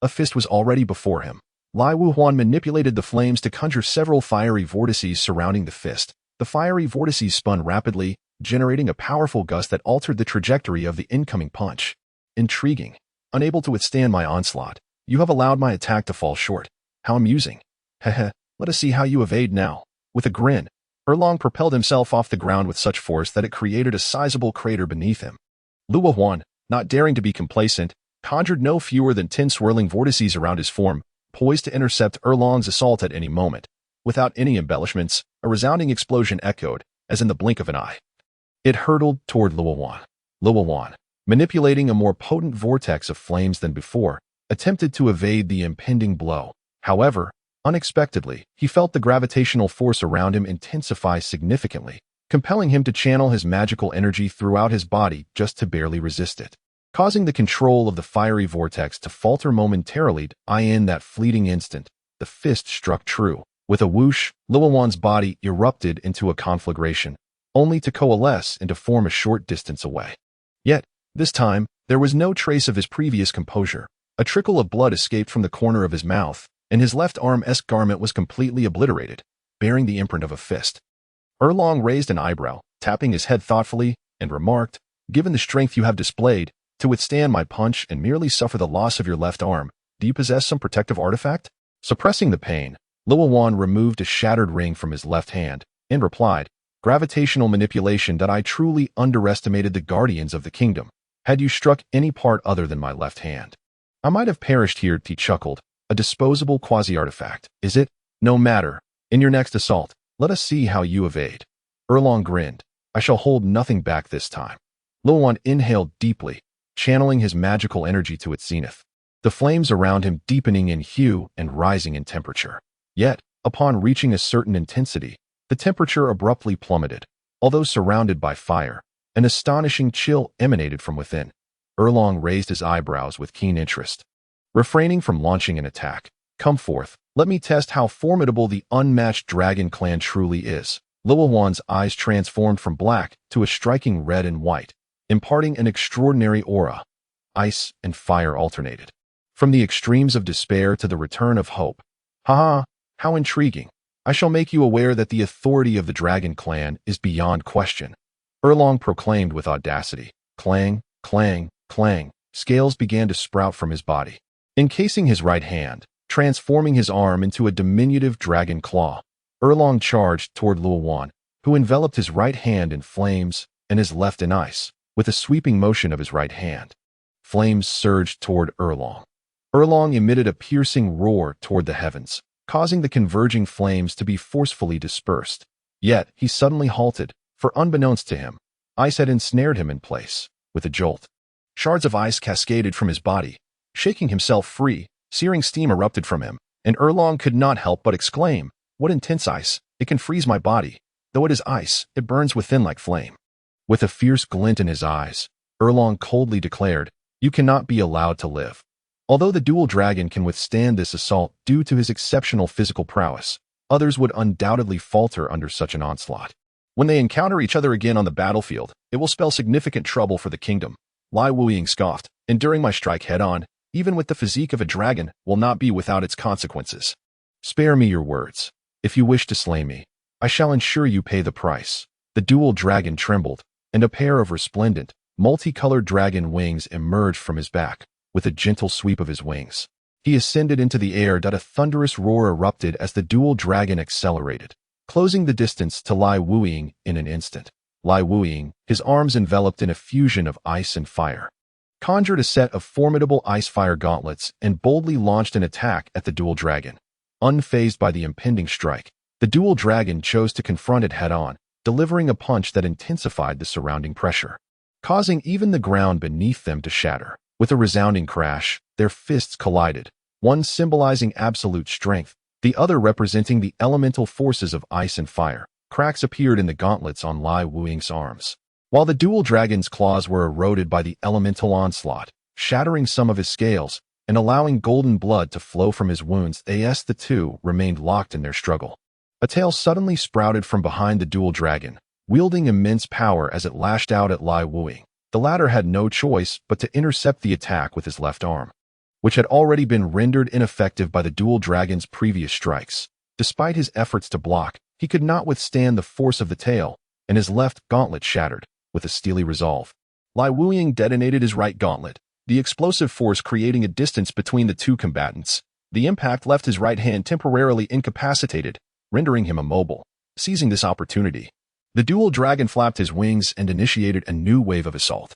Speaker 1: a fist was already before him. Lai Wuhuan manipulated the flames to conjure several fiery vortices surrounding the fist. The fiery vortices spun rapidly, generating a powerful gust that altered the trajectory of the incoming punch. Intriguing. Unable to withstand my onslaught, you have allowed my attack to fall short. How amusing. Heh, let us see how you evade now. With a grin, Erlong propelled himself off the ground with such force that it created a sizable crater beneath him. Luo Huan, not daring to be complacent, conjured no fewer than 10 swirling vortices around his form, poised to intercept Erlong's assault at any moment. Without any embellishments, a resounding explosion echoed, as in the blink of an eye. It hurtled toward Luo Huan. Luo Huan, manipulating a more potent vortex of flames than before, attempted to evade the impending blow. However, unexpectedly, he felt the gravitational force around him intensify significantly, compelling him to channel his magical energy throughout his body just to barely resist it. Causing the control of the fiery vortex to falter momentarily, in that fleeting instant, the fist struck true. With a whoosh, Luo Huan's body erupted into a conflagration, only to coalesce and to form a short distance away. Yet, this time, there was no trace of his previous composure. A trickle of blood escaped from the corner of his mouth, and his left arm-esque garment was completely obliterated, bearing the imprint of a fist. Erlong raised an eyebrow, tapping his head thoughtfully, and remarked, "Given the strength you have displayed, to withstand my punch and merely suffer the loss of your left arm, do you possess some protective artifact?" Suppressing the pain, Luo Huan removed a shattered ring from his left hand, and replied, "Gravitational manipulation that I truly underestimated the guardians of the kingdom. Had you struck any part other than my left hand, I might have perished here." He chuckled. "A disposable quasi-artifact, is it? No matter. In your next assault, let us see how you evade." Erlong grinned. "I shall hold nothing back this time." Luo Huan inhaled deeply, channeling his magical energy to its zenith. The flames around him deepening in hue and rising in temperature. Yet, upon reaching a certain intensity, the temperature abruptly plummeted. Although surrounded by fire, an astonishing chill emanated from within. Erlong raised his eyebrows with keen interest. Refraining from launching an attack, "Come forth, let me test how formidable the unmatched dragon clan truly is." Luo Huan's eyes transformed from black to a striking red and white, imparting an extraordinary aura. Ice and fire alternated. From the extremes of despair to the return of hope. "Haha, how intriguing. I shall make you aware that the authority of the Dragon Clan is beyond question." Erlong proclaimed with audacity. Clang, clang, clang. Scales began to sprout from his body, encasing his right hand, transforming his arm into a diminutive dragon claw. Erlong charged toward Luo Huan, who enveloped his right hand in flames and his left in ice. With a sweeping motion of his right hand, flames surged toward Erlong. Erlong emitted a piercing roar toward the heavens, causing the converging flames to be forcefully dispersed. Yet, he suddenly halted, for unbeknownst to him, ice had ensnared him in place. With a jolt, shards of ice cascaded from his body. Shaking himself free, searing steam erupted from him, and Erlong could not help but exclaim, "What intense ice! It can freeze my body. Though it is ice, it burns within like flame." With a fierce glint in his eyes, Erlong coldly declared, "You cannot be allowed to live." Although the dual dragon can withstand this assault due to his exceptional physical prowess, others would undoubtedly falter under such an onslaught. When they encounter each other again on the battlefield, it will spell significant trouble for the kingdom. Lai Wuying scoffed, "Enduring my strike head-on, even with the physique of a dragon, will not be without its consequences. Spare me your words. If you wish to slay me, I shall ensure you pay the price." The dual dragon trembled, and a pair of resplendent, multicolored dragon wings emerged from his back. With a gentle sweep of his wings, he ascended into the air. A thunderous roar erupted as the dual dragon accelerated, closing the distance to Lai Wuying in an instant. Lai Wuying, his arms enveloped in a fusion of ice and fire, conjured a set of formidable ice-fire gauntlets and boldly launched an attack at the dual dragon. Unfazed by the impending strike, the dual dragon chose to confront it head-on, delivering a punch that intensified the surrounding pressure, causing even the ground beneath them to shatter. With a resounding crash, their fists collided, one symbolizing absolute strength, the other representing the elemental forces of ice and fire. Cracks appeared in the gauntlets on Lai Wuying's arms, while the dual dragon's claws were eroded by the elemental onslaught, shattering some of his scales and allowing golden blood to flow from his wounds. The two remained locked in their struggle. A tail suddenly sprouted from behind the dual dragon, wielding immense power as it lashed out at Lai Wuying. The latter had no choice but to intercept the attack with his left arm, which had already been rendered ineffective by the dual dragon's previous strikes. Despite his efforts to block, he could not withstand the force of the tail, and his left gauntlet shattered. With a steely resolve, Lai Wuying detonated his right gauntlet, the explosive force creating a distance between the two combatants. The impact left his right hand temporarily incapacitated, rendering him immobile. Seizing this opportunity, the dual dragon flapped his wings and initiated a new wave of assault.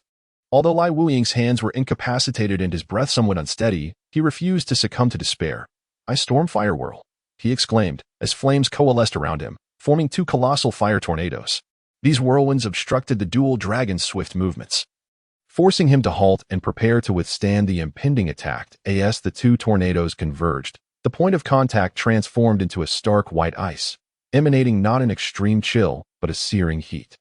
Speaker 1: Although Lai Wuying's hands were incapacitated and his breath somewhat unsteady, he refused to succumb to despair. "I storm fire whirl," he exclaimed, as flames coalesced around him, forming two colossal fire tornadoes. These whirlwinds obstructed the dual dragon's swift movements, forcing him to halt and prepare to withstand the impending attack. As the two tornadoes converged, the point of contact transformed into a stark white ice, emanating not an extreme chill, but a searing heat.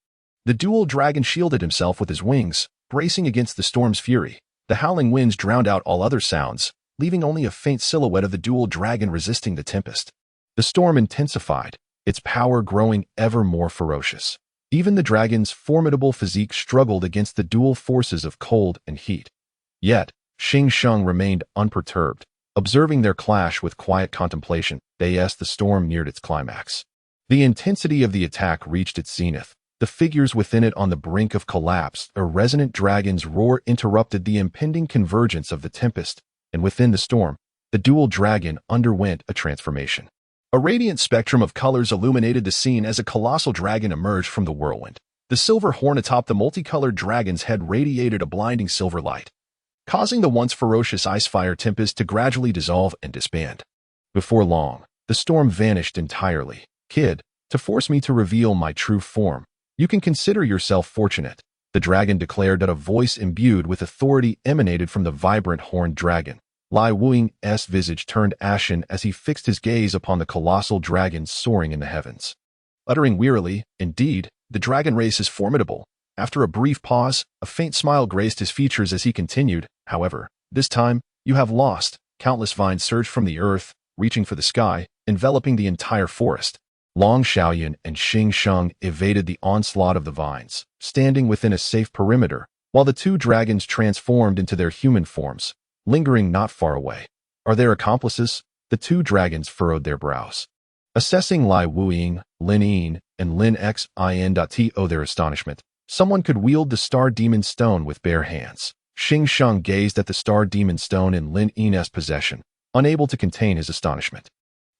Speaker 1: The dual dragon shielded himself with his wings, bracing against the storm's fury. The howling winds drowned out all other sounds, leaving only a faint silhouette of the dual dragon resisting the tempest. The storm intensified, its power growing ever more ferocious. Even the dragon's formidable physique struggled against the dual forces of cold and heat. Yet, Xing Sheng remained unperturbed, observing their clash with quiet contemplation. As the storm neared its climax, the intensity of the attack reached its zenith. The figures within it on the brink of collapse. A resonant dragon's roar interrupted the impending convergence of the tempest, and within the storm, the dual dragon underwent a transformation. A radiant spectrum of colors illuminated the scene as a colossal dragon emerged from the whirlwind. The silver horn atop the multicolored dragon's head radiated a blinding silver light, causing the once ferocious ice-fire tempest to gradually dissolve and disband. Before long, the storm vanished entirely. "Kid, to force me to reveal my true form, you can consider yourself fortunate," the dragon declared. That a voice imbued with authority emanated from the vibrant horned dragon. Lai Wuying's visage turned ashen as he fixed his gaze upon the colossal dragon soaring in the heavens. Uttering wearily, "Indeed, the dragon race is formidable." After a brief pause, a faint smile graced his features as he continued, "However, this time, you have lost." Countless vines surged from the earth, reaching for the sky, enveloping the entire forest. Long Xiaoyan and Xing Sheng evaded the onslaught of the vines, standing within a safe perimeter, while the two dragons transformed into their human forms, lingering not far away. "Are there accomplices?" The two dragons furrowed their brows, assessing Lai Wuying, Lin Yin, and Lin Xin. To their astonishment, someone could wield the Star Demon Stone with bare hands. Xing Sheng gazed at the Star Demon Stone in Lin Yin's possession, unable to contain his astonishment.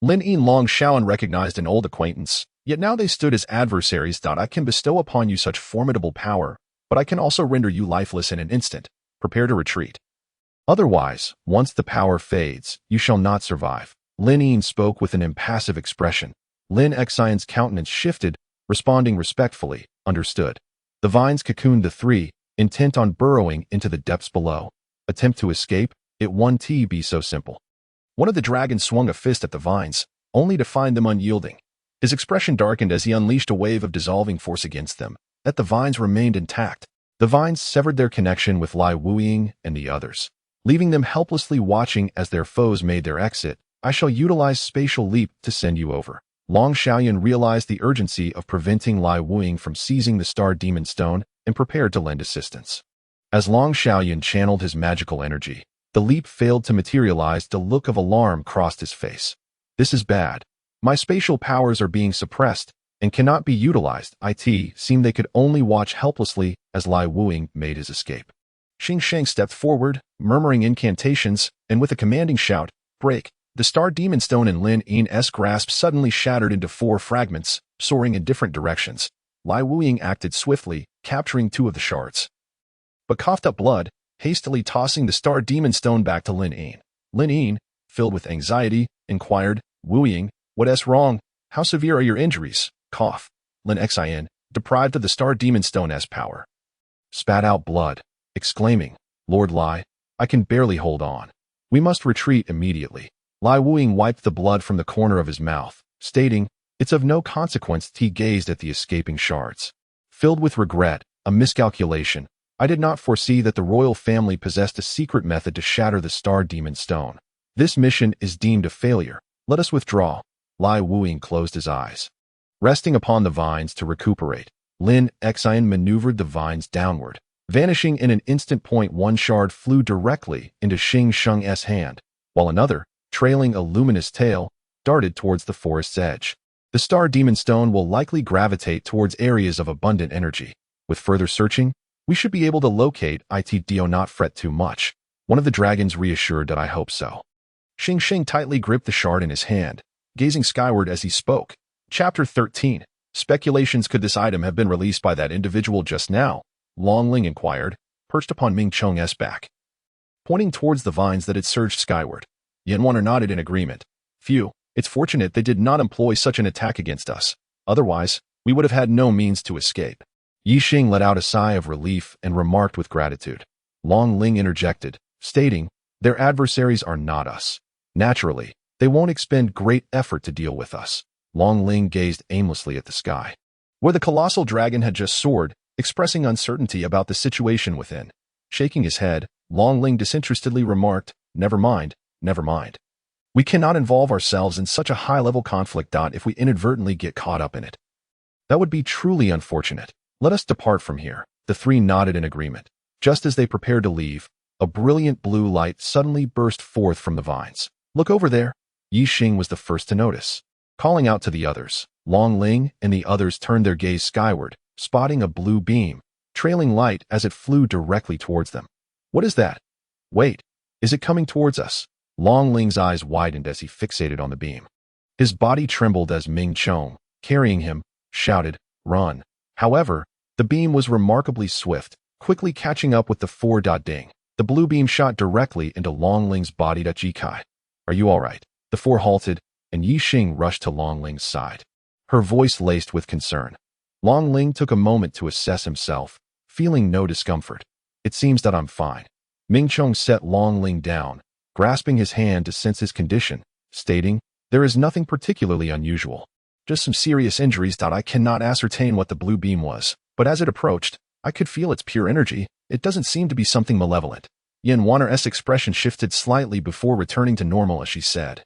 Speaker 1: Lin Yin Long Shaoan recognized an old acquaintance, yet now they stood as adversaries. "I can bestow upon you such formidable power, but I can also render you lifeless in an instant. Prepare to retreat. Otherwise, once the power fades, you shall not survive." Lin Yin spoke with an impassive expression. Lin Xion's countenance shifted, responding respectfully, "Understood." The vines cocooned the three, intent on burrowing into the depths below. Attempt to escape? It won't be so simple. One of the dragons swung a fist at the vines, only to find them unyielding. His expression darkened as he unleashed a wave of dissolving force against them. Yet the vines remained intact. The vines severed their connection with Lai Wuying and the others, leaving them helplessly watching as their foes made their exit. "I shall utilize spatial leap to send you over." Long Xiaoyan realized the urgency of preventing Lai Wuying from seizing the Star Demon Stone and prepared to lend assistance. As Long Xiaoyan channeled his magical energy, the leap failed to materialize. The look of alarm crossed his face. "This is bad. My spatial powers are being suppressed and cannot be utilized." It seemed they could only watch helplessly as Lai Wuying made his escape. Xing Sheng stepped forward, murmuring incantations, and with a commanding shout, "Break!" The Star Demon Stone in Lin Yin's grasp suddenly shattered into 4 fragments, soaring in different directions. Lai Wuying acted swiftly, capturing 2 of the shards, but coughed up blood, hastily tossing the Star Demon Stone back to Lin Yin. Lin Yin, filled with anxiety, inquired, "Wuying, what's wrong? How severe are your injuries?" Cough. Lin Xian, deprived of the Star Demon Stone's power, spat out blood, exclaiming, "Lord Lai, I can barely hold on. We must retreat immediately." Lai Wuying wiped the blood from the corner of his mouth, stating, "It's of no consequence." He gazed at the escaping shards, filled with regret, a miscalculation. "I did not foresee that the royal family possessed a secret method to shatter the Star Demon Stone. This mission is deemed a failure. Let us withdraw." Lai Wuying closed his eyes, resting upon the vines to recuperate. Lin Xian maneuvered the vines downward, vanishing in an instant. One shard flew directly into Xing Sheng's hand, while another, trailing a luminous tail, darted towards the forest's edge. The Star Demon Stone will likely gravitate towards areas of abundant energy. With further searching, we should be able to locate it. Do not fret too much. One of the dragons reassured. "I hope so." Xing Sheng tightly gripped the shard in his hand, gazing skyward as he spoke. Chapter 13. Speculations could this item have been released by that individual just now? Longling inquired, perched upon Ming Chong's back, pointing towards the vines that had surged skyward. Yanwaner nodded in agreement. Phew, it's fortunate they did not employ such an attack against us. Otherwise, we would have had no means to escape. Yixing let out a sigh of relief and remarked with gratitude. Longling interjected, stating, their adversaries are not us. Naturally, they won't expend great effort to deal with us. Longling gazed aimlessly at the sky, where the colossal dragon had just soared, expressing uncertainty about the situation within. Shaking his head, Longling disinterestedly remarked, never mind, never mind. We cannot involve ourselves in such a high-level conflict. If we inadvertently get caught up in it, that would be truly unfortunate. Let us depart from here. The three nodded in agreement. Just as they prepared to leave, a brilliant blue light suddenly burst forth from the vines. Look over there. Yixing was the first to notice. Calling out to the others, Longling and the others turned their gaze skyward, spotting a blue beam, trailing light as it flew directly towards them. What is that? Wait, is it coming towards us? Longling's eyes widened as he fixated on the beam. His body trembled as Ming Chong, carrying him, shouted, run. However, the beam was remarkably swift, quickly catching up with the four-ding. The blue beam shot directly into Longling's body. Jikai, are you all right? The four halted, and Yixing rushed to Longling's side, her voice laced with concern. Longling took a moment to assess himself, feeling no discomfort. It seems that I'm fine. Ming Chong set Longling down, grasping his hand to sense his condition, stating, there is nothing particularly unusual. Just some serious injuries. I cannot ascertain what the blue beam was, but as it approached, I could feel its pure energy. It doesn't seem to be something malevolent. Yanwaner's expression shifted slightly before returning to normal as she said,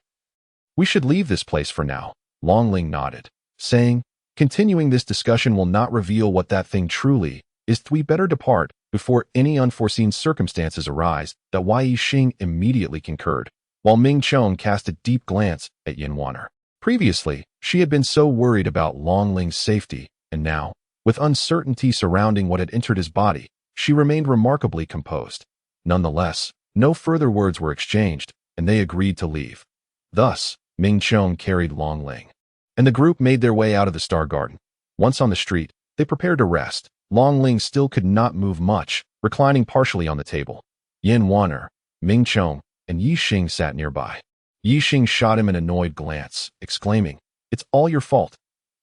Speaker 1: we should leave this place for now. Longling nodded, saying, continuing this discussion will not reveal what that thing truly is. We better depart before any unforeseen circumstances arise. That Yixing immediately concurred, while Ming Chong cast a deep glance at Yanwaner. Previously, she had been so worried about Longling's safety, and now, with uncertainty surrounding what had entered his body, she remained remarkably composed. Nonetheless, no further words were exchanged, and they agreed to leave. Thus, Ming Chong carried Longling, and the group made their way out of the Star Garden. Once on the street, they prepared to rest. Longling still could not move much, reclining partially on the table. Yanwaner, Ming Chong, and Yixing sat nearby. Yixing shot him an annoyed glance, exclaiming, it's all your fault.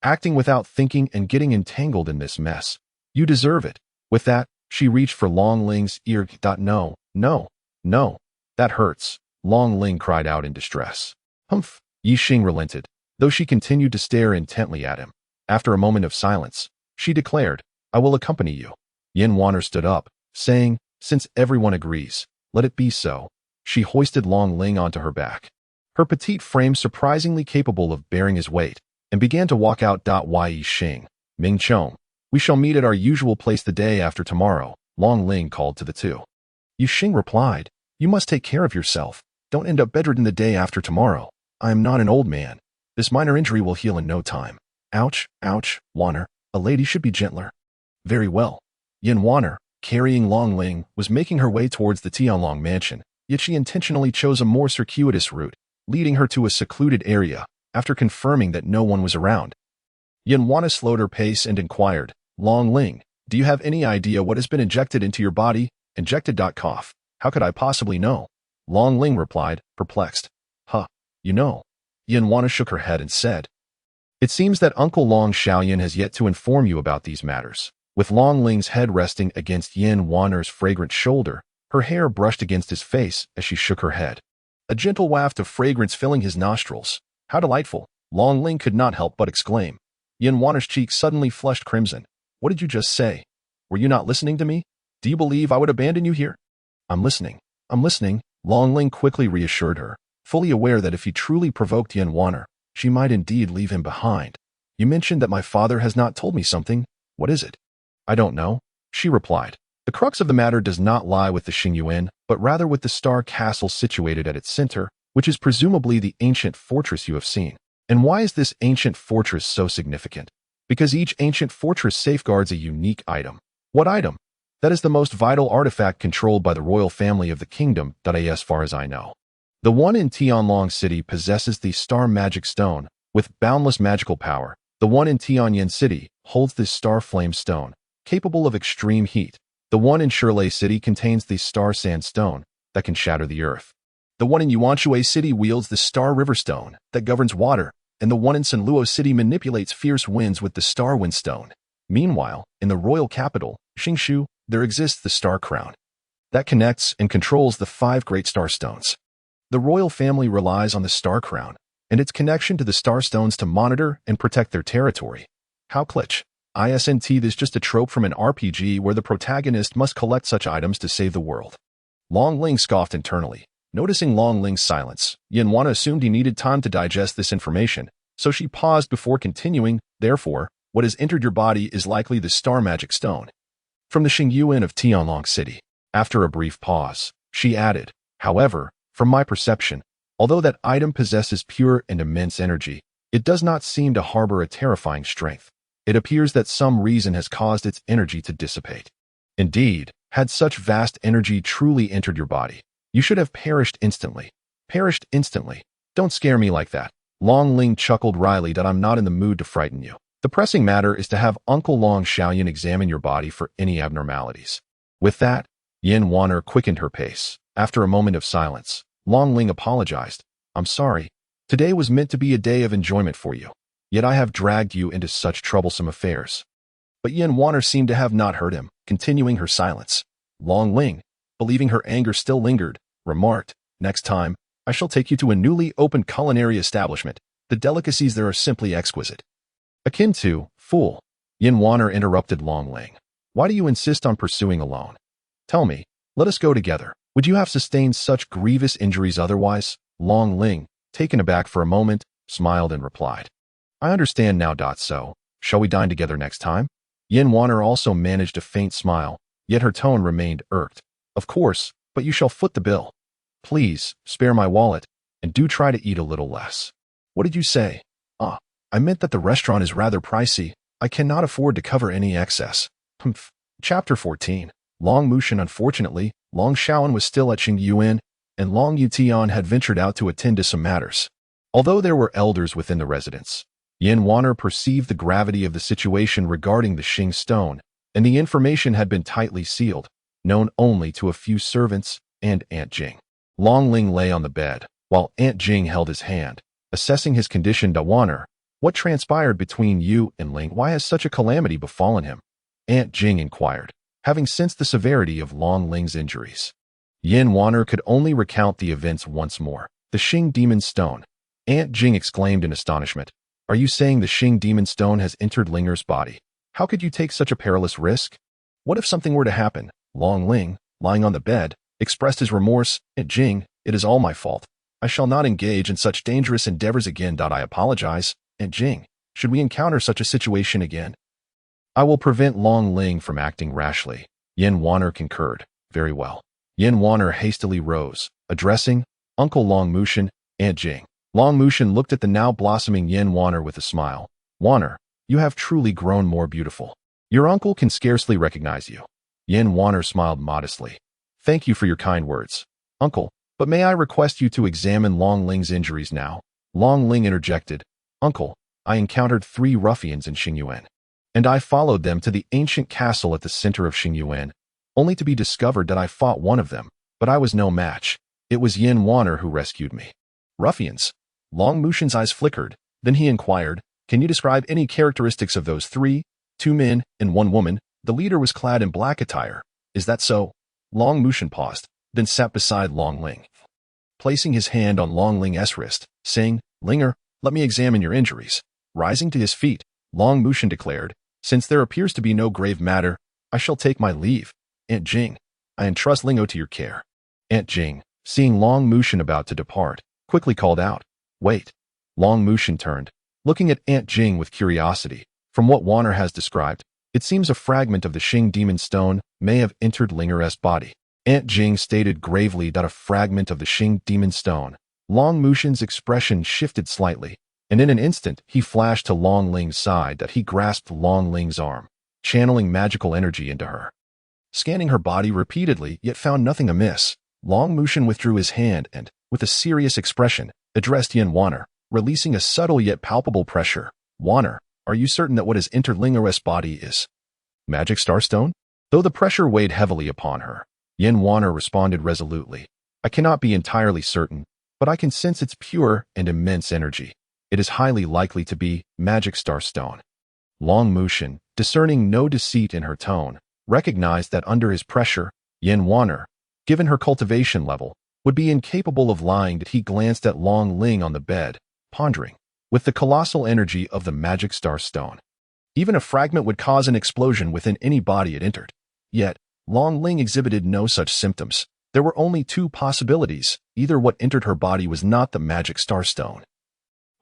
Speaker 1: Acting without thinking and getting entangled in this mess. You deserve it. With that, she reached for Longling's ear. No, no, no. That hurts. Longling cried out in distress. Humph. Yixing relented, though she continued to stare intently at him. After a moment of silence, she declared, I will accompany you. Yanwaner stood up, saying, since everyone agrees, let it be so. She hoisted Longling onto her back, her petite frame surprisingly capable of bearing his weight, and began to walk out. Yixing, Ming Chong, we shall meet at our usual place the day after tomorrow, Longling called to the two. Yixing replied, you must take care of yourself. Don't end up bedridden the day after tomorrow. I am not an old man. This minor injury will heal in no time. Ouch, ouch, Waner, a lady should be gentler. Very well. Yanwaner, carrying Longling, was making her way towards the Tianlong mansion, yet she intentionally chose a more circuitous route, leading her to a secluded area, after confirming that no one was around. Yanwaner slowed her pace and inquired, Longling, do you have any idea what has been injected into your body? Injected. Cough. How could I possibly know? Longling replied, perplexed. Huh. You know. Yanwaner shook her head and said, it seems that Uncle Long Xiaoyan has yet to inform you about these matters. With Longling's head resting against Yanwaner's fragrant shoulder, her hair brushed against his face as she shook her head, a gentle waft of fragrance filling his nostrils. How delightful. Longling could not help but exclaim. Yanwaner's cheeks suddenly flushed crimson. What did you just say? Were you not listening to me? Do you believe I would abandon you here? I'm listening. I'm listening. Longling quickly reassured her, fully aware that if he truly provoked Yanwaner, she might indeed leave him behind. You mentioned that my father has not told me something. What is it? I don't know, she replied. The crux of the matter does not lie with the Xingyuan, but rather with the star castle situated at its center, which is presumably the ancient fortress you have seen. And why is this ancient fortress so significant? Because each ancient fortress safeguards a unique item. What item? That is the most vital artifact controlled by the royal family of the kingdom. As far as I know, the one in Tianlong City possesses the Star Magic Stone, with boundless magical power, The one in Tianyan City holds this star flame stone, capable of extreme heat. The one in Shirley City contains the star sandstone that can shatter the earth. The one in Yuanshui City wields the star river stone that governs water, and the one in Sanluo City manipulates fierce winds with the star wind stone. Meanwhile, in the royal capital, Xingshu, there exists the star crown that connects and controls the 5 great star stones. The royal family relies on the star crown and its connection to the star stones to monitor and protect their territory. How glitch. Isn't this just a trope from an RPG where the protagonist must collect such items to save the world? Long Ling scoffed internally. Noticing Long Ling's silence, Yanwana assumed he needed time to digest this information, so she paused before continuing. Therefore, what has entered your body is likely the star magic stone from the Xingyuan of Tianlong City. After a brief pause, she added, however, from my perception, although that item possesses pure and immense energy, it does not seem to harbor a terrifying strength. It appears that some reason has caused its energy to dissipate. Indeed, had such vast energy truly entered your body, you should have perished instantly. Perished instantly. Don't scare me like that. Long Ling chuckled wryly that I'm not in the mood to frighten you. The pressing matter is to have Uncle Long Xiaoyan examine your body for any abnormalities. With that, Yin Wanner quickened her pace. After a moment of silence, Long Ling apologized. I'm sorry. Today was meant to be a day of enjoyment for you. Yet I have dragged you into such troublesome affairs. But Yin Wanner seemed to have not heard him, continuing her silence. Long Ling, believing her anger still lingered, remarked, next time, I shall take you to a newly opened culinary establishment. The delicacies there are simply exquisite. Akin to, fool. Yin Wanner interrupted Long Ling. Why do you insist on pursuing alone? Tell me, let us go together. Would you have sustained such grievous injuries otherwise? Long Ling, taken aback for a moment, smiled and replied. I understand now. So, shall we dine together next time? Yin Wanner also managed a faint smile, yet her tone remained irked. Of course, but you shall foot the bill. Please, spare my wallet, and do try to eat a little less. What did you say? I meant that the restaurant is rather pricey. I cannot afford to cover any excess. Humph. Chapter 14. Long Mushin. Unfortunately, Long Shaoan was still at Xingyuan, and Long Yutian had ventured out to attend to some matters. Although there were elders within the residence, Yin Wanner perceived the gravity of the situation regarding the Xing stone, and the information had been tightly sealed, known only to a few servants and Aunt Jing. Long Ling lay on the bed, while Aunt Jing held his hand, assessing his condition. Wanner, what transpired between you and Ling? Why has such a calamity befallen him? Aunt Jing inquired, having sensed the severity of Long Ling's injuries. Yin Wanner could only recount the events once more. The Xing Demon Stone. Aunt Jing exclaimed in astonishment. Are you saying the Xing Demon Stone has entered Linger's body? How could you take such a perilous risk? What if something were to happen? Long Ling, lying on the bed, expressed his remorse. Aunt Jing, it is all my fault. I shall not engage in such dangerous endeavors again. I apologize. Aunt Jing, should we encounter such a situation again, I will prevent Long Ling from acting rashly. Yin Wanner concurred. Very well. Yin Wanner hastily rose, addressing Uncle Long Mushin, Aunt Jing. Long Mushin looked at the now blossoming Yin Wanner with a smile. Wanner, you have truly grown more beautiful. Your uncle can scarcely recognize you. Yin Wanner smiled modestly. Thank you for your kind words, Uncle, but may I request you to examine Long Ling's injuries now? Long Ling interjected. Uncle, I encountered 3 ruffians in Xingyuan, and I followed them to the ancient castle at the center of Xingyuan, only to be discovered that I fought one of them, but I was no match. It was Yin Wanner who rescued me. Ruffians? Long Mushin's eyes flickered. Then he inquired, can you describe any characteristics of those 3? 2 men and 1 woman. The leader was clad in black attire. Is that so? Long Mushin paused, then sat beside Long Ling, placing his hand on Long Ling's wrist, saying, Linger, let me examine your injuries. Rising to his feet, Long Mushin declared, since there appears to be no grave matter, I shall take my leave. Aunt Jing, I entrust Lingo to your care. Aunt Jing, seeing Long Mushin about to depart, quickly called out, wait. Long Mushin turned, looking at Aunt Jing with curiosity. From what Wanner has described, it seems a fragment of the Xing Demon Stone may have entered Linger's body. Aunt Jing stated gravely that a fragment of the Xing Demon Stone. Long Mushin's expression shifted slightly, and in an instant he flashed to Long Ling's side that he grasped Long Ling's arm, channeling magical energy into her. Scanning her body repeatedly, yet found nothing amiss, Long Mushin withdrew his hand and, with a serious expression, addressed Yin Wanner, releasing a subtle yet palpable pressure. Wanner, are you certain that what has entered Lingares' body is magic starstone? Though the pressure weighed heavily upon her, Yin Wanner responded resolutely. I cannot be entirely certain, but I can sense its pure and immense energy. It is highly likely to be magic starstone. Long Mushin, discerning no deceit in her tone, recognized that under his pressure, Yin Wanner, given her cultivation level, would be incapable of lying. That he glanced at Long Ling on the bed, pondering. With the colossal energy of the magic starstone, even a fragment would cause an explosion within any body it entered. Yet, Long Ling exhibited no such symptoms. There were only two possibilities. Either what entered her body was not the magic starstone,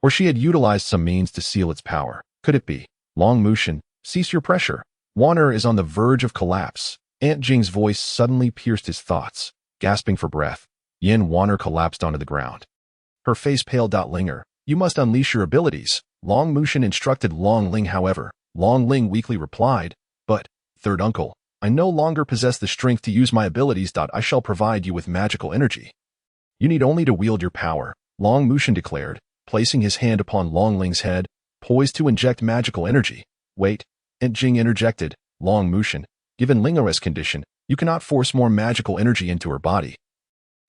Speaker 1: or she had utilized some means to seal its power. Could it be? Long Mushin, cease your pressure. Wanner is on the verge of collapse. Aunt Jing's voice suddenly pierced his thoughts. Gasping for breath, Yin Wanner collapsed onto the ground. Her face paled. Linger, you must unleash your abilities, Long Mushin instructed Long Ling. However, Long Ling weakly replied, but, third uncle, I no longer possess the strength to use my abilities. I shall provide you with magical energy. You need only to wield your power, Long Mushin declared, placing his hand upon Long Ling's head, poised to inject magical energy. Wait, Aunt Jing interjected, Long Mushin, given Lingares' condition, you cannot force more magical energy into her body.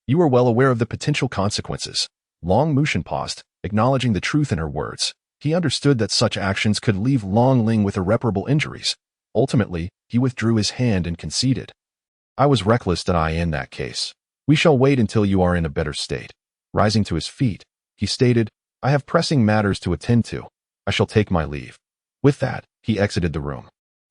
Speaker 1: You are well aware of the potential consequences. Long Mushin paused, acknowledging the truth in her words. He understood that such actions could leave Long Ling with irreparable injuries. Ultimately, he withdrew his hand and conceded. I was reckless. In that case, we shall wait until you are in a better state. Rising to his feet, he stated, I have pressing matters to attend to. I shall take my leave. With that, he exited the room.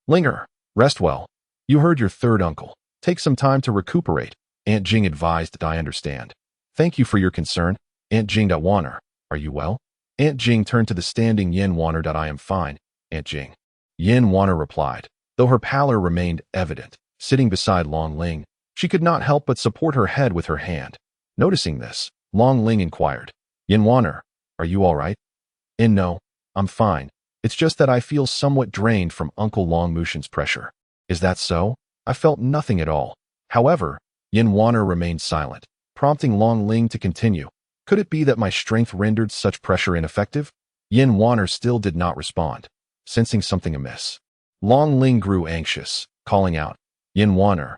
Speaker 1: Linger, rest well. You heard your third uncle. Take some time to recuperate, Aunt Jing advised. I understand. Thank you for your concern, Aunt Jing. Wanner, are you well? Aunt Jing turned to the standing Yin Wanner. I am fine, Aunt Jing. Yin Wanner replied, though her pallor remained evident. Sitting beside Long Ling, she could not help but support her head with her hand. Noticing this, Long Ling inquired, Yin Wanner, are you all right? No, I'm fine. It's just that I feel somewhat drained from Uncle Long Mushin's pressure. Is that so? I felt nothing at all. However, Yin Wanner remained silent, prompting Long Ling to continue. Could it be that my strength rendered such pressure ineffective? Yin Wanner still did not respond, sensing something amiss. Long Ling grew anxious, calling out, Yin Wanner,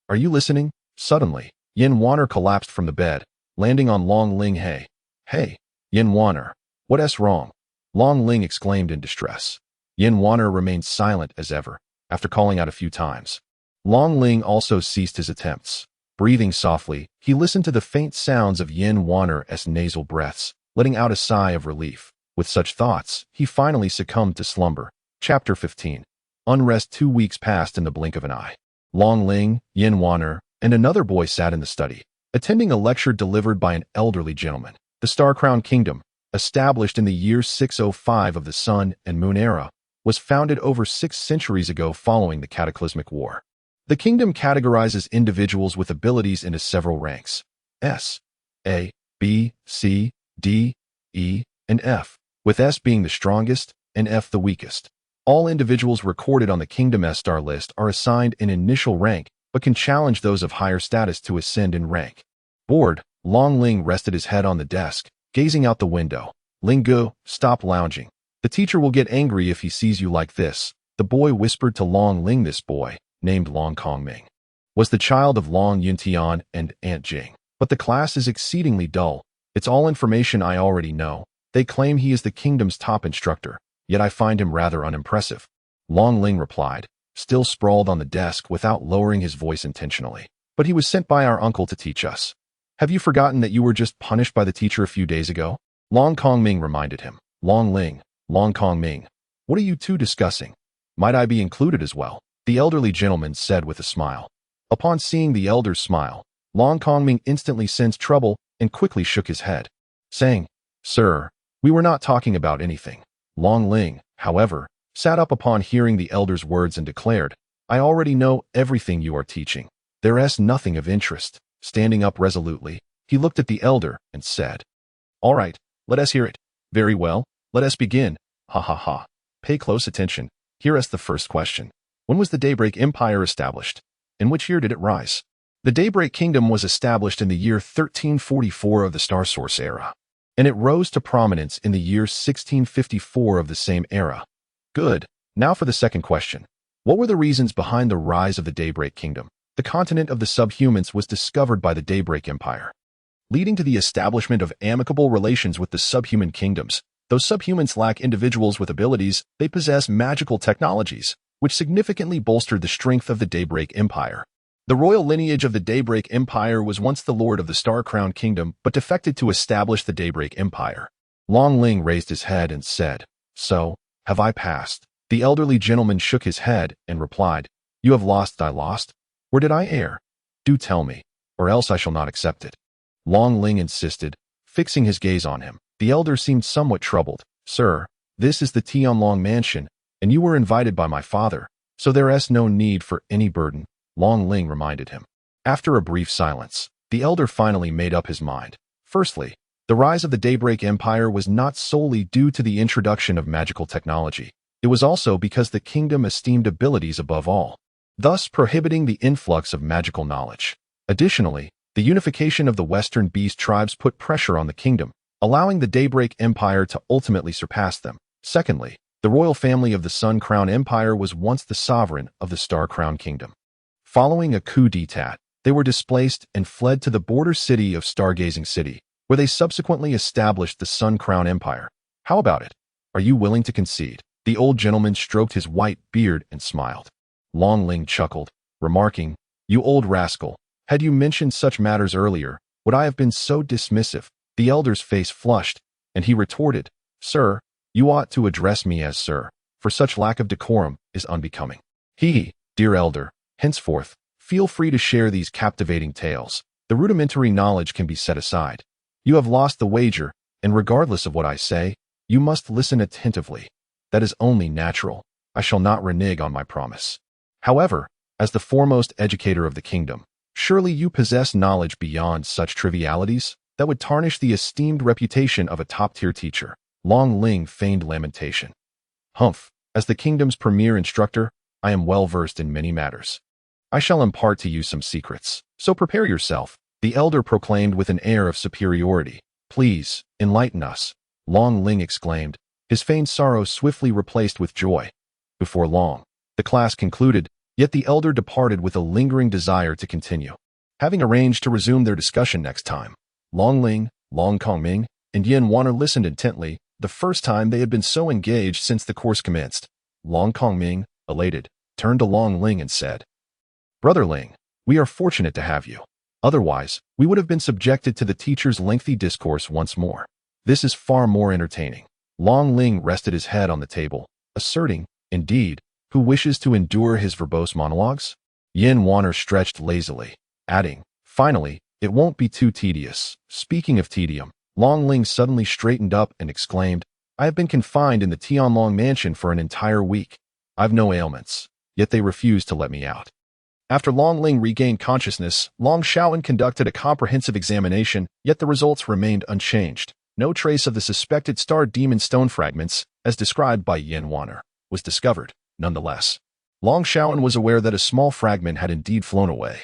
Speaker 1: are you listening? Suddenly, Yin Wanner collapsed from the bed, landing on Long Ling. Hey, Yin Wanner, what's wrong? Long Ling exclaimed in distress. Yin Wanner remained silent as ever, after calling out a few times. Long Ling also ceased his attempts. Breathing softly, he listened to the faint sounds of Yin Wanner's nasal breaths, letting out a sigh of relief. With such thoughts, he finally succumbed to slumber. Chapter 15. Unrest. 2 weeks passed in the blink of an eye. Long Ling, Yin Wanner, and another boy sat in the study, attending a lecture delivered by an elderly gentleman. The Star-Crowned Kingdom, established in the year 605 of the Sun and Moon era, was founded over 6 centuries ago following the Cataclysmic War. The kingdom categorizes individuals with abilities into several ranks: S, A, B, C, D, E, and F, with S being the strongest and F the weakest. All individuals recorded on the Kingdom's star list are assigned an initial rank, but can challenge those of higher status to ascend in rank. Bored, Long Ling rested his head on the desk, gazing out the window. Lingu, stop lounging. The teacher will get angry if he sees you like this, the boy whispered to Long Ling. This boy, named Long Kongming, was the child of Long Yuntian and Aunt Jing. But the class is exceedingly dull. It's all information I already know. They claim he is the kingdom's top instructor, yet I find him rather unimpressive. Long Ling replied, still sprawled on the desk without lowering his voice intentionally. But he was sent by our uncle to teach us. Have you forgotten that you were just punished by the teacher a few days ago? Long Kongming reminded him. Long Ling, Long Kongming, what are you two discussing? Might I be included as well? The elderly gentleman said with a smile. Upon seeing the elder's smile, Long Kongming instantly sensed trouble and quickly shook his head, saying, Sir, we were not talking about anything. Long Ling, however, sat up upon hearing the elder's words and declared, I already know everything you are teaching. There is nothing of interest. Standing up resolutely, he looked at the elder and said, All right, let us hear it. Very well, let us begin. Ha ha ha. Pay close attention. Here is the first question. When was the Daybreak Empire established? In which year did it rise? The Daybreak Kingdom was established in the year 1344 of the Star Source era. and it rose to prominence in the year 1654 of the same era. Good. Now for the second question. What were the reasons behind the rise of the Daybreak Kingdom? The continent of the subhumans was discovered by the Daybreak Empire, leading to the establishment of amicable relations with the subhuman kingdoms. Though subhumans lack individuals with abilities, they possess magical technologies, which significantly bolstered the strength of the Daybreak Empire. The royal lineage of the Daybreak Empire was once the lord of the Star-Crowned Kingdom, but defected to establish the Daybreak Empire. Long Ling raised his head and said, "So, have I passed?" The elderly gentleman shook his head and replied, "You have lost thy lost? Or did I err? Do tell me, or else I shall not accept it." Long Ling insisted, fixing his gaze on him. The elder seemed somewhat troubled. "Sir, this is the Tianlong mansion, and you were invited by my father, so there is no need for any burden," Long Ling reminded him. After a brief silence, the elder finally made up his mind. Firstly, the rise of the Daybreak Empire was not solely due to the introduction of magical technology. It was also because the kingdom esteemed abilities above all, thus prohibiting the influx of magical knowledge. Additionally, the unification of the Western Beast tribes put pressure on the kingdom, allowing the Daybreak Empire to ultimately surpass them. Secondly, the royal family of the Sun Crown Empire was once the sovereign of the Star Crown Kingdom. Following a coup d'etat, they were displaced and fled to the border city of Stargazing City, where they subsequently established the Sun Crown Empire. How about it? Are you willing to concede? The old gentleman stroked his white beard and smiled. Long Ling chuckled, remarking, "You old rascal, had you mentioned such matters earlier, would I have been so dismissive?" The elder's face flushed, and he retorted, "Sir, you ought to address me as sir, for such lack of decorum is unbecoming." Dear elder, henceforth, feel free to share these captivating tales. The rudimentary knowledge can be set aside. You have lost the wager, and regardless of what I say, you must listen attentively. That is only natural. I shall not renege on my promise. However, as the foremost educator of the kingdom, surely you possess knowledge beyond such trivialities that would tarnish the esteemed reputation of a top-tier teacher. Long Ling feigned lamentation. Humph, as the kingdom's premier instructor, I am well versed in many matters. I shall impart to you some secrets, so prepare yourself, the elder proclaimed with an air of superiority. Please, enlighten us, Long Ling exclaimed, his feigned sorrow swiftly replaced with joy. Before long, the class concluded, yet the elder departed with a lingering desire to continue. Having arranged to resume their discussion next time, Long Ling, Long Kongming, and Yin Wanner listened intently, the first time they had been so engaged since the course commenced. Long Kongming, elated, turned to Long Ling and said, "Brother Ling, we are fortunate to have you. Otherwise, we would have been subjected to the teacher's lengthy discourse once more. This is far more entertaining." Long Ling rested his head on the table, asserting, "Indeed, who wishes to endure his verbose monologues?" Yin Wanner stretched lazily, adding, "Finally, it won't be too tedious." Speaking of tedium, Long Ling suddenly straightened up and exclaimed, "I have been confined in the Tianlong mansion for an entire week. I've no ailments, yet they refuse to let me out." After Long Ling regained consciousness, Long Shaoan conducted a comprehensive examination, yet the results remained unchanged. No trace of the suspected star demon stone fragments, as described by Yin Wanner, was discovered. Nonetheless, Long Shaoan was aware that a small fragment had indeed flown away,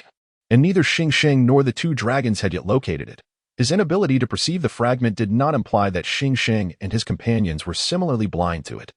Speaker 1: and neither Xing Sheng nor the two dragons had yet located it. His inability to perceive the fragment did not imply that Xing Sheng and his companions were similarly blind to it.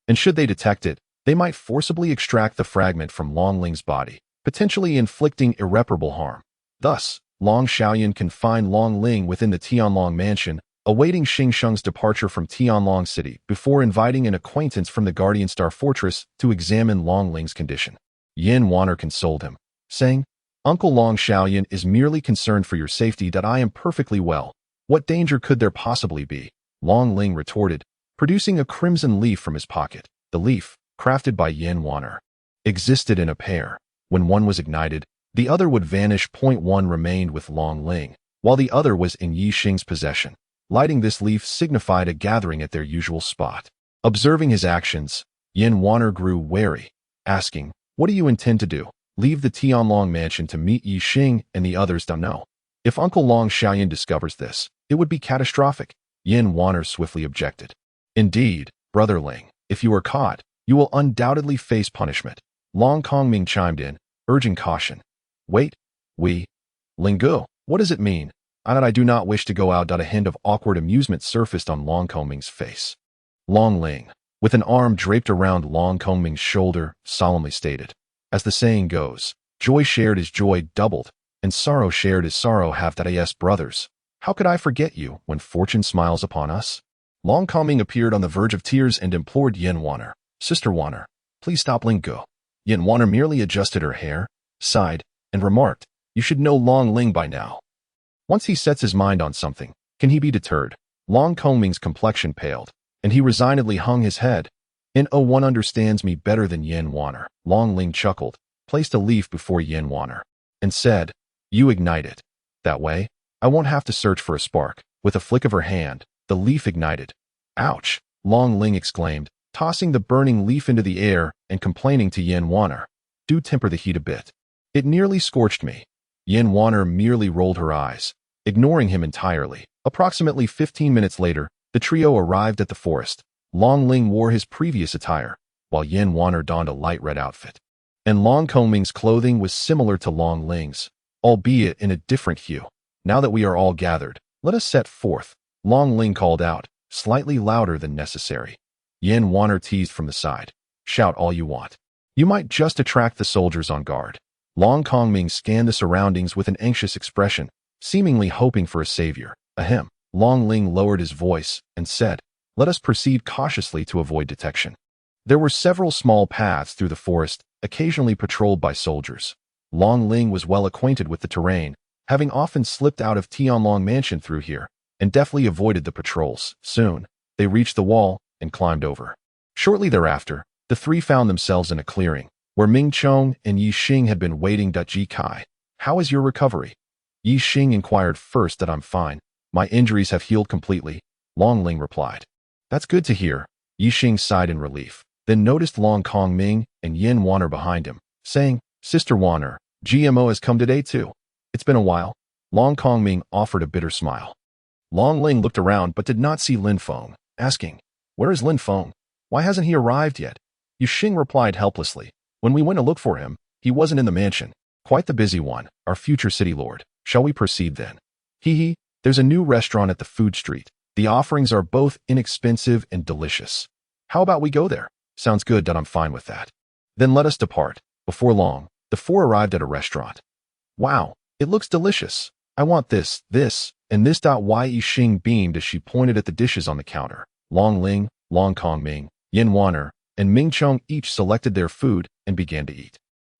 Speaker 1: And should they detect it, they might forcibly extract the fragment from Long Ling's body, potentially inflicting irreparable harm. Thus, Long Shaoyan confined Long Ling within the Tianlong mansion, awaiting Xing Sheng's departure from Tianlong City before inviting an acquaintance from the Guardian Star Fortress to examine Long Ling's condition. Yin Wanner consoled him, saying, "Uncle Long Shaoyan is merely concerned for your safety that I am perfectly well. What danger could there possibly be?" Long Ling retorted, producing a crimson leaf from his pocket. The leaf, crafted by Yin Wanner, existed in a pair. When one was ignited, the other would vanish. One remained with Long Ling, while the other was in Yi Xing's possession. Lighting this leaf signified a gathering at their usual spot. Observing his actions, Yin Wanner grew wary, asking, "What do you intend to do? Leave the Tianlong mansion to meet Yi Xing and the others? Don't know. If Uncle Long Shaoyan discovers this, it would be catastrophic." Yin Wanner swiftly objected. "Indeed, Brother Ling, if you are caught, you will undoubtedly face punishment." Long Kongming chimed in, urging caution. "Wait, Lingu, what does it mean? I do not wish to go out. A hint of awkward amusement surfaced on Long Kongming's face. Long Ling, with an arm draped around Long Kongming's shoulder, solemnly stated, as the saying goes, joy shared is joy doubled, and sorrow shared is sorrow halved. Yes, brothers, how could I forget you when fortune smiles upon us? Long Kongming appeared on the verge of tears and implored Yin Wanner, Sister Wanner, please stop Ling go. Yin Wanner merely adjusted her hair, sighed, and remarked, you should know Long Ling by now. Once he sets his mind on something, can he be deterred? Long Kongming's complexion paled, and he resignedly hung his head. One understands me better than Yin Wanner. Long Ling chuckled, placed a leaf before Yin Wanner, and said, you ignite it. That way, I won't have to search for a spark. With a flick of her hand, the leaf ignited. Ouch! Long Ling exclaimed, tossing the burning leaf into the air and complaining to Yin Wanner. Do temper the heat a bit. It nearly scorched me. Yin Wanner merely rolled her eyes, ignoring him entirely. Approximately 15 minutes later, the trio arrived at the forest. Long Ling wore his previous attire, while Yin Wanner donned a light red outfit. And Long Kongming's clothing was similar to Long Ling's, albeit in a different hue. Now that we are all gathered, let us set forth, Long Ling called out, slightly louder than necessary. Yin Wanner teased from the side. Shout all you want. You might just attract the soldiers on guard. Long Kongming scanned the surroundings with an anxious expression, seemingly hoping for a savior. Ahem. Long Ling lowered his voice and said, let us proceed cautiously to avoid detection. There were several small paths through the forest, occasionally patrolled by soldiers. Long Ling was well acquainted with the terrain, having often slipped out of Tianlong Mansion through here, and deftly avoided the patrols. Soon, they reached the wall and climbed over. Shortly thereafter, the three found themselves in a clearing, where Ming Chong and Yi Xing had been waiting. Ji Kai, how is your recovery? Yi Xing inquired. First, that I'm fine. My injuries have healed completely, Long Ling replied. That's good to hear. Yi Xing sighed in relief, then noticed Long Kongming and Yin Wanner behind him, saying, Sister Wanner, GMO has come today too. It's been a while. Long Kongming offered a bitter smile. Long Ling looked around but did not see Lin Feng, asking, where is Lin Feng? Why hasn't he arrived yet? Yi Xing replied helplessly, when we went to look for him, he wasn't in the mansion. Quite the busy one, our future city lord. Shall we proceed then? Hee, there's a new restaurant at the food street. The offerings are both inexpensive and delicious. How about we go there? Sounds good. I'm fine with that. Then let us depart. Before long, the four arrived at a restaurant. Wow, it looks delicious. I want this, and this. Yi Xing beamed as she pointed at the dishes on the counter. Long Ling, Long Kongming, Yin Wanner, and Ming Chong each selected their food and began to eat.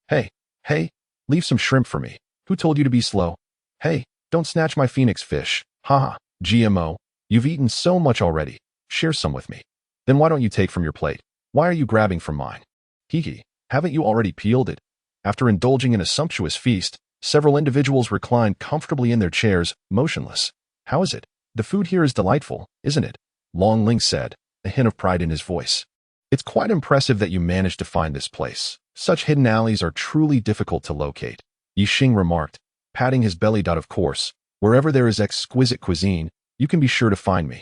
Speaker 1: Hey, leave some shrimp for me. Who told you to be slow? Hey, don't snatch my phoenix fish. Haha, GMO, you've eaten so much already. Share some with me. Then why don't you take from your plate? Why are you grabbing from mine? Hee, haven't you already peeled it? After indulging in a sumptuous feast, several individuals reclined comfortably in their chairs, motionless. How is it? The food here is delightful, isn't it? Long Ling said, a hint of pride in his voice. It's quite impressive that you managed to find this place. Such hidden alleys are truly difficult to locate. Yi Xing remarked, patting his belly. Of course, wherever there is exquisite cuisine, you can be sure to find me.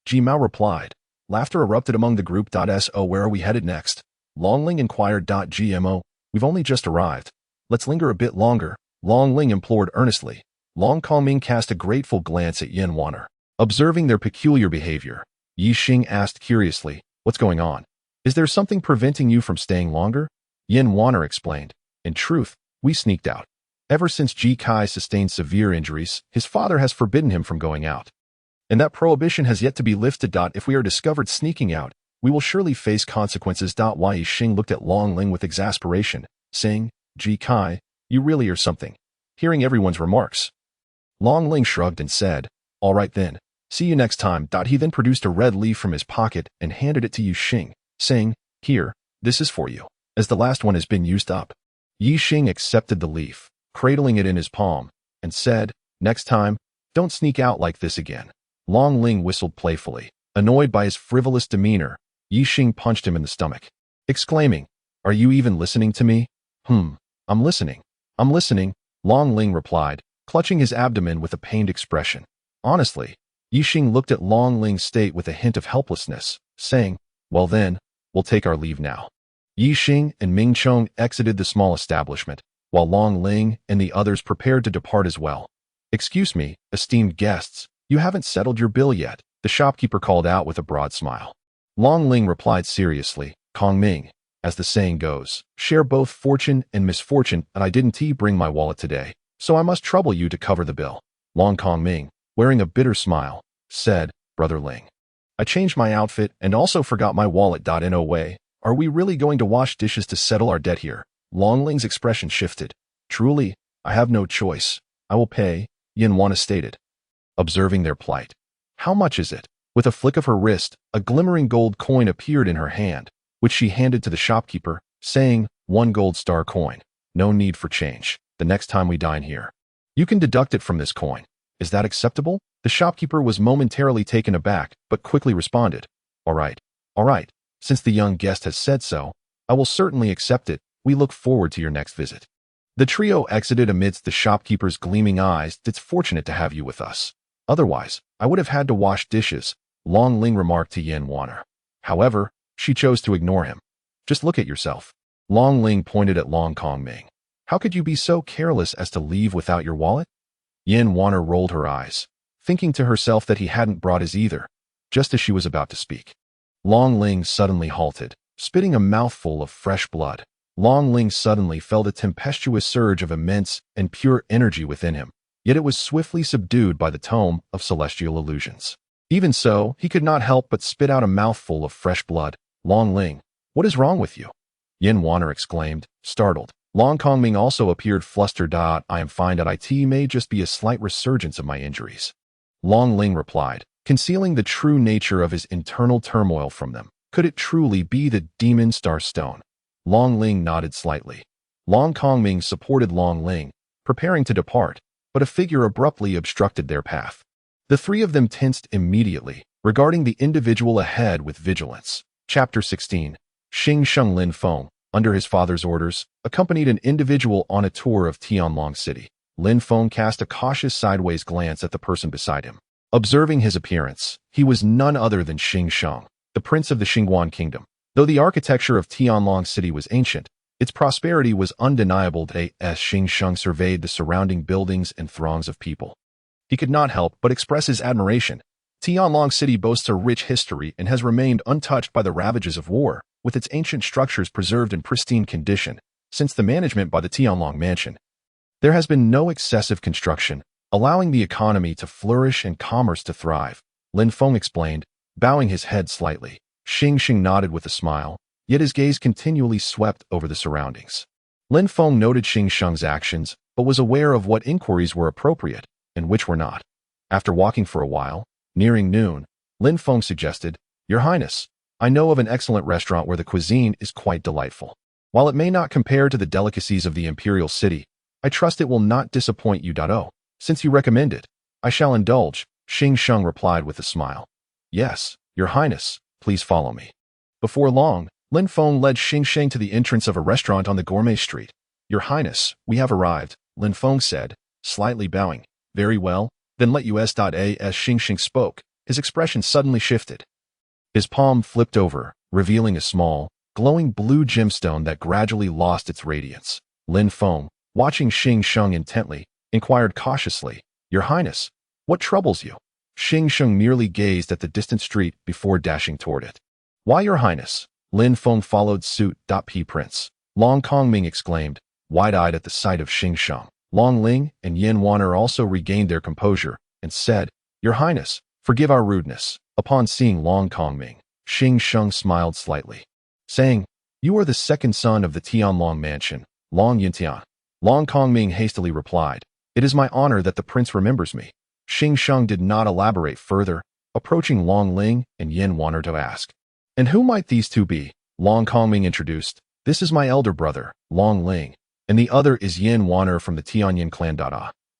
Speaker 1: Ji Mao replied. Laughter erupted among the group. So where are we headed next? Long Ling inquired. GMO, we've only just arrived. Let's linger a bit longer, Long Ling implored earnestly. Long Kongming cast a grateful glance at Yin Wanner. Observing their peculiar behavior, Yi Xing asked curiously, what's going on? Is there something preventing you from staying longer? Yin Wanner explained. In truth, we sneaked out. Ever since Ji Kai sustained severe injuries, his father has forbidden him from going out. And that prohibition has yet to be lifted. If we are discovered sneaking out, we will surely face consequences. Yi Xing looked at Long Ling with exasperation, saying, Ji Kai, you really are something. Hearing everyone's remarks, Long Ling shrugged and said, all right then, see you next time. He then produced a red leaf from his pocket and handed it to Yi Xing, saying, here, this is for you, as the last one has been used up. Yi Xing accepted the leaf, cradling it in his palm, and said, next time, don't sneak out like this again. Long Ling whistled playfully. Annoyed by his frivolous demeanor, Yi Xing punched him in the stomach, exclaiming, are you even listening to me? I'm listening. Long Ling replied, clutching his abdomen with a pained expression. Honestly, Yi Xing looked at Long Ling's state with a hint of helplessness, saying, well then, we'll take our leave now. Yi Xing and Ming Chong exited the small establishment, while Long Ling and the others prepared to depart as well. Excuse me, esteemed guests, you haven't settled your bill yet, the shopkeeper called out with a broad smile. Long Ling replied seriously, Kong Ming, as the saying goes, share both fortune and misfortune, and I didn't bring my wallet today, so I must trouble you to cover the bill. Long Kong Ming, wearing a bitter smile, said, Brother Ling, I changed my outfit and also forgot my wallet. No way. Are we really going to wash dishes to settle our debt here? Long Ling's expression shifted. Truly, I have no choice. I will pay, Yin Wana stated. Observing their plight. How much is it? With a flick of her wrist, a glimmering gold coin appeared in her hand, which she handed to the shopkeeper, saying, 1 gold star coin. No need for change. The next time we dine here, you can deduct it from this coin. Is that acceptable? The shopkeeper was momentarily taken aback, but quickly responded, All right. Since the young guest has said so, I will certainly accept it. We look forward to your next visit. The trio exited amidst the shopkeeper's gleaming eyes. It's fortunate to have you with us. Otherwise, I would have had to wash dishes, Long Ling remarked to Yin Wana. However, she chose to ignore him. Just look at yourself. Long Ling pointed at Long Kong Ming. How could you be so careless as to leave without your wallet? Yin Wana rolled her eyes, thinking to herself that he hadn't brought his either, just as she was about to speak. Long Ling suddenly halted, spitting a mouthful of fresh blood. Long Ling suddenly felt a tempestuous surge of immense and pure energy within him, yet it was swiftly subdued by the tome of celestial illusions. Even so, he could not help but spit out a mouthful of fresh blood. Long Ling, what is wrong with you? Yin Wana exclaimed, startled. Long Kong Ming also appeared flustered. I am fine. It may just be a slight resurgence of my injuries. Long Ling replied, concealing the true nature of his internal turmoil from them. Could it truly be the demon star stone? Long Ling nodded slightly. Long Kong Ming supported Long Ling, preparing to depart, but a figure abruptly obstructed their path. The three of them tensed immediately, regarding the individual ahead with vigilance. Chapter 16. Xing Sheng Lin Feng, under his father's orders, accompanied an individual on a tour of Tianlong City. Lin Feng cast a cautious sideways glance at the person beside him. Observing his appearance, he was none other than Xing Sheng, the prince of the Xingguan kingdom. Though the architecture of Tianlong City was ancient, its prosperity was undeniable as Xing Sheng surveyed the surrounding buildings and throngs of people. He could not help but express his admiration. Tianlong City boasts a rich history and has remained untouched by the ravages of war, with its ancient structures preserved in pristine condition since the management by the Tianlong Mansion. There has been no excessive construction, allowing the economy to flourish and commerce to thrive, Lin Feng explained, bowing his head slightly. Xing Sheng nodded with a smile, yet his gaze continually swept over the surroundings. Lin Feng noted Xing Sheng's actions, but was aware of what inquiries were appropriate and which were not. After walking for a while, nearing noon, Lin Feng suggested, Your Highness, I know of an excellent restaurant where the cuisine is quite delightful. While it may not compare to the delicacies of the imperial city, I trust it will not disappoint you. Since you recommend it, I shall indulge, Xing Sheng replied with a smile. Yes, Your Highness, please follow me. Before long, Lin Feng led Xing Sheng to the entrance of a restaurant on the gourmet street. Your Highness, we have arrived, Lin Feng said, slightly bowing. Very well, then let us. As Xing Sheng spoke, his expression suddenly shifted. His palm flipped over, revealing a small, glowing blue gemstone that gradually lost its radiance. Lin Feng, watching Xing Sheng intently, inquired cautiously, Your Highness, what troubles you? Xing Sheng merely gazed at the distant street before dashing toward it. Why, Your Highness? Lin Feng followed suit. Prince. Long Kong Ming exclaimed, wide-eyed at the sight of Xing Sheng. Long Ling and Yin Wana also regained their composure and said, Your Highness, forgive our rudeness. Upon seeing Long Kong Ming, Xing Sheng smiled slightly, saying, You are the second son of the Tianlong Mansion, Long Yintian. Long Kong Ming hastily replied, It is my honor that the prince remembers me. Xing Sheng did not elaborate further, approaching Long Ling and Yin Wana to ask, And who might these two be? Long Kong Ming introduced, This is my elder brother, Long Ling, and the other is Yin Wana from the Tianyin clan.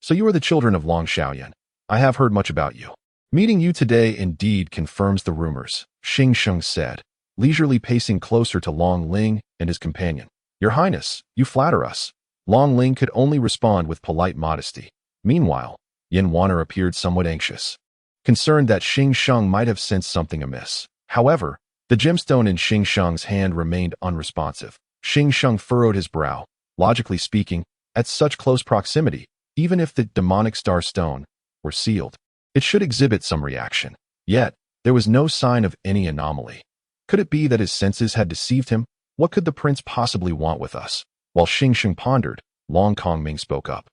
Speaker 1: So you are the children of Long Xiaoyan. I have heard much about you. Meeting you today indeed confirms the rumors, Xing Sheng said, leisurely pacing closer to Long Ling and his companion. Your Highness, you flatter us. Long Ling could only respond with polite modesty. Meanwhile, Yin Wana appeared somewhat anxious, concerned that Xing Sheng might have sensed something amiss. However, the gemstone in Xing Sheng's hand remained unresponsive. Xing Sheng furrowed his brow. Logically speaking, at such close proximity, Even if the demonic star stone were sealed, it should exhibit some reaction. Yet, there was no sign of any anomaly. Could it be that his senses had deceived him? What could the prince possibly want with us? While Xingsheng pondered, Long Kongming spoke up.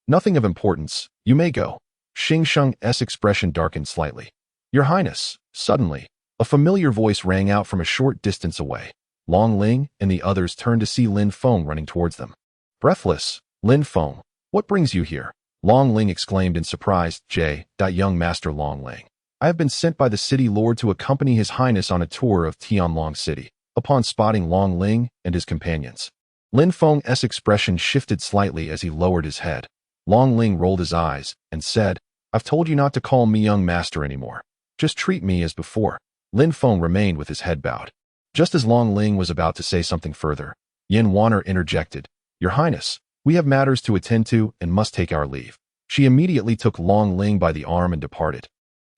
Speaker 1: Nothing of importance. You may go. Xingsheng's expression darkened slightly. Your Highness, suddenly, a familiar voice rang out from a short distance away. Long Ling and the others turned to see Lin Feng running towards them. Breathless, Lin Feng, what brings you here? Long Ling exclaimed in surprise. Young Master Long Ling, I have been sent by the city lord to accompany His Highness on a tour of Tianlong City. Upon spotting Long Ling and his companions, Lin Feng's expression shifted slightly as he lowered his head. Long Ling rolled his eyes and said, I've told you not to call me young master anymore. Just treat me as before. Lin Feng remained with his head bowed. Just as Long Ling was about to say something further, Yin Wanner interjected, Your Highness, we have matters to attend to and must take our leave. She immediately took Long Ling by the arm and departed.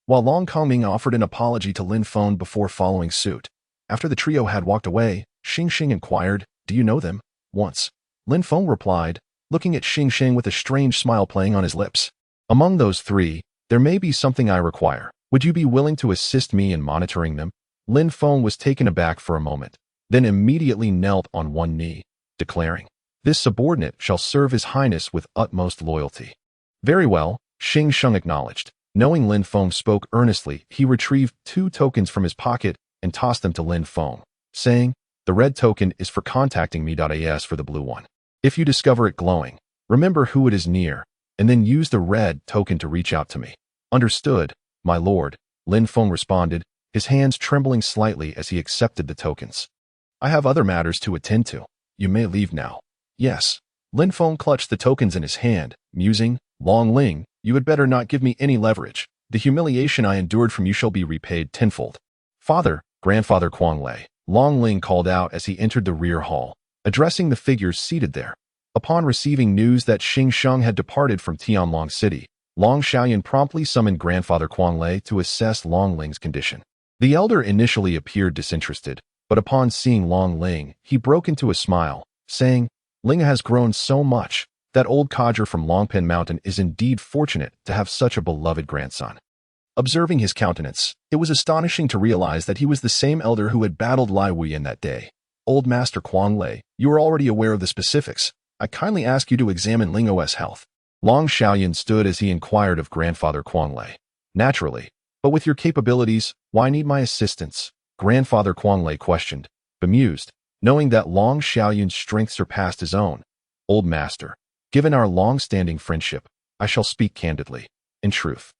Speaker 1: While Long Kongming offered an apology to Lin Feng before following suit. After the trio had walked away, Xingsheng inquired, Do you know them? Once. Lin Feng replied, looking at Xingsheng with a strange smile playing on his lips. Among those three, there may be something I require. Would you be willing to assist me in monitoring them? Lin Feng was taken aback for a moment, then immediately knelt on one knee, declaring, This subordinate shall serve His Highness with utmost loyalty. Very well, Xingsheng acknowledged. Knowing Lin Feng spoke earnestly, he retrieved 2 tokens from his pocket and tossed them to Lin Feng, saying, The red token is for contacting me. As for the blue one, if you discover it glowing, remember who it is near, and then use the red token to reach out to me. Understood, my lord, Lin Feng responded, his hands trembling slightly as he accepted the tokens. I have other matters to attend to. You may leave now. Yes. Lin Feng clutched the tokens in his hand, musing, Long Ling, you had better not give me any leverage. The humiliation I endured from you shall be repaid tenfold. Father, Grandfather Kuanglei, Long Ling called out as he entered the rear hall, addressing the figures seated there. Upon receiving news that Xingsheng had departed from Tianlong City, Long Xiaoyan promptly summoned Grandfather Kuanglei to assess Long Ling's condition. The elder initially appeared disinterested, but upon seeing Long Ling, he broke into a smile, saying, Ling has grown so much. That old codger from Longpen Mountain is indeed fortunate to have such a beloved grandson. Observing his countenance, it was astonishing to realize that he was the same elder who had battled Lai Wuyan that day. Old Master Kuanglei, you are already aware of the specifics. I kindly ask you to examine Ling O's health. Long Xiaoyan stood as he inquired of Grandfather Kuanglei. Naturally, but with your capabilities, why need my assistance? Grandfather Kuanglei questioned, bemused, knowing that Long Xiaoyan's strength surpassed his own. Old Master, given our long-standing friendship, I shall speak candidly. In truth.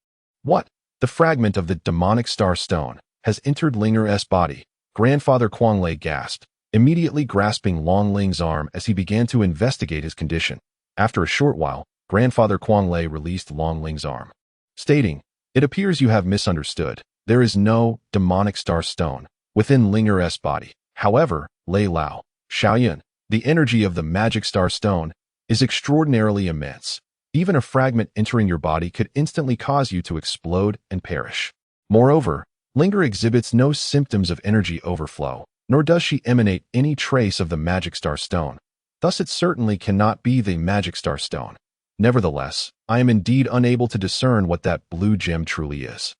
Speaker 1: What? The fragment of the demonic star stone has entered Linger's body. Grandfather Kuanglei gasped, immediately grasping Long Ling's arm as he began to investigate his condition. After a short while, Grandfather Kuanglei released Long Ling's arm, stating, It appears you have misunderstood. There is no demonic star stone within Linger's body. However, Lei Lao, Xiaoyan, the energy of the magic star stone is extraordinarily immense. Even a fragment entering your body could instantly cause you to explode and perish. Moreover, Linger exhibits no symptoms of energy overflow, nor does she emanate any trace of the magic star stone. Thus it certainly cannot be the magic star stone. Nevertheless, I am indeed unable to discern what that blue gem truly is.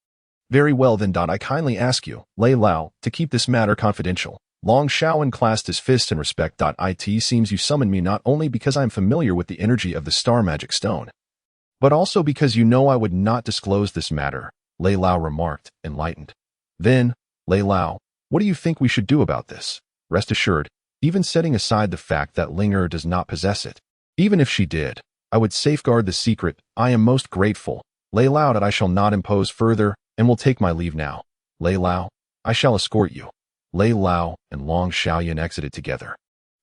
Speaker 1: Very well then. I kindly ask you, Lei Lao, to keep this matter confidential. Long Xiaoyan clasped his fists in respect. It seems you summoned me not only because I am familiar with the energy of the star magic stone, but also because you know I would not disclose this matter, Lei Lao remarked, enlightened. Then, Lei Lao, what do you think we should do about this? Rest assured, even setting aside the fact that Linger does not possess it, even if she did, I would safeguard the secret. I am most grateful, Lei Lao, that I shall not impose further and will take my leave now. Lei Lao, I shall escort you. Lei Lao and Long Xiaoyan exited together.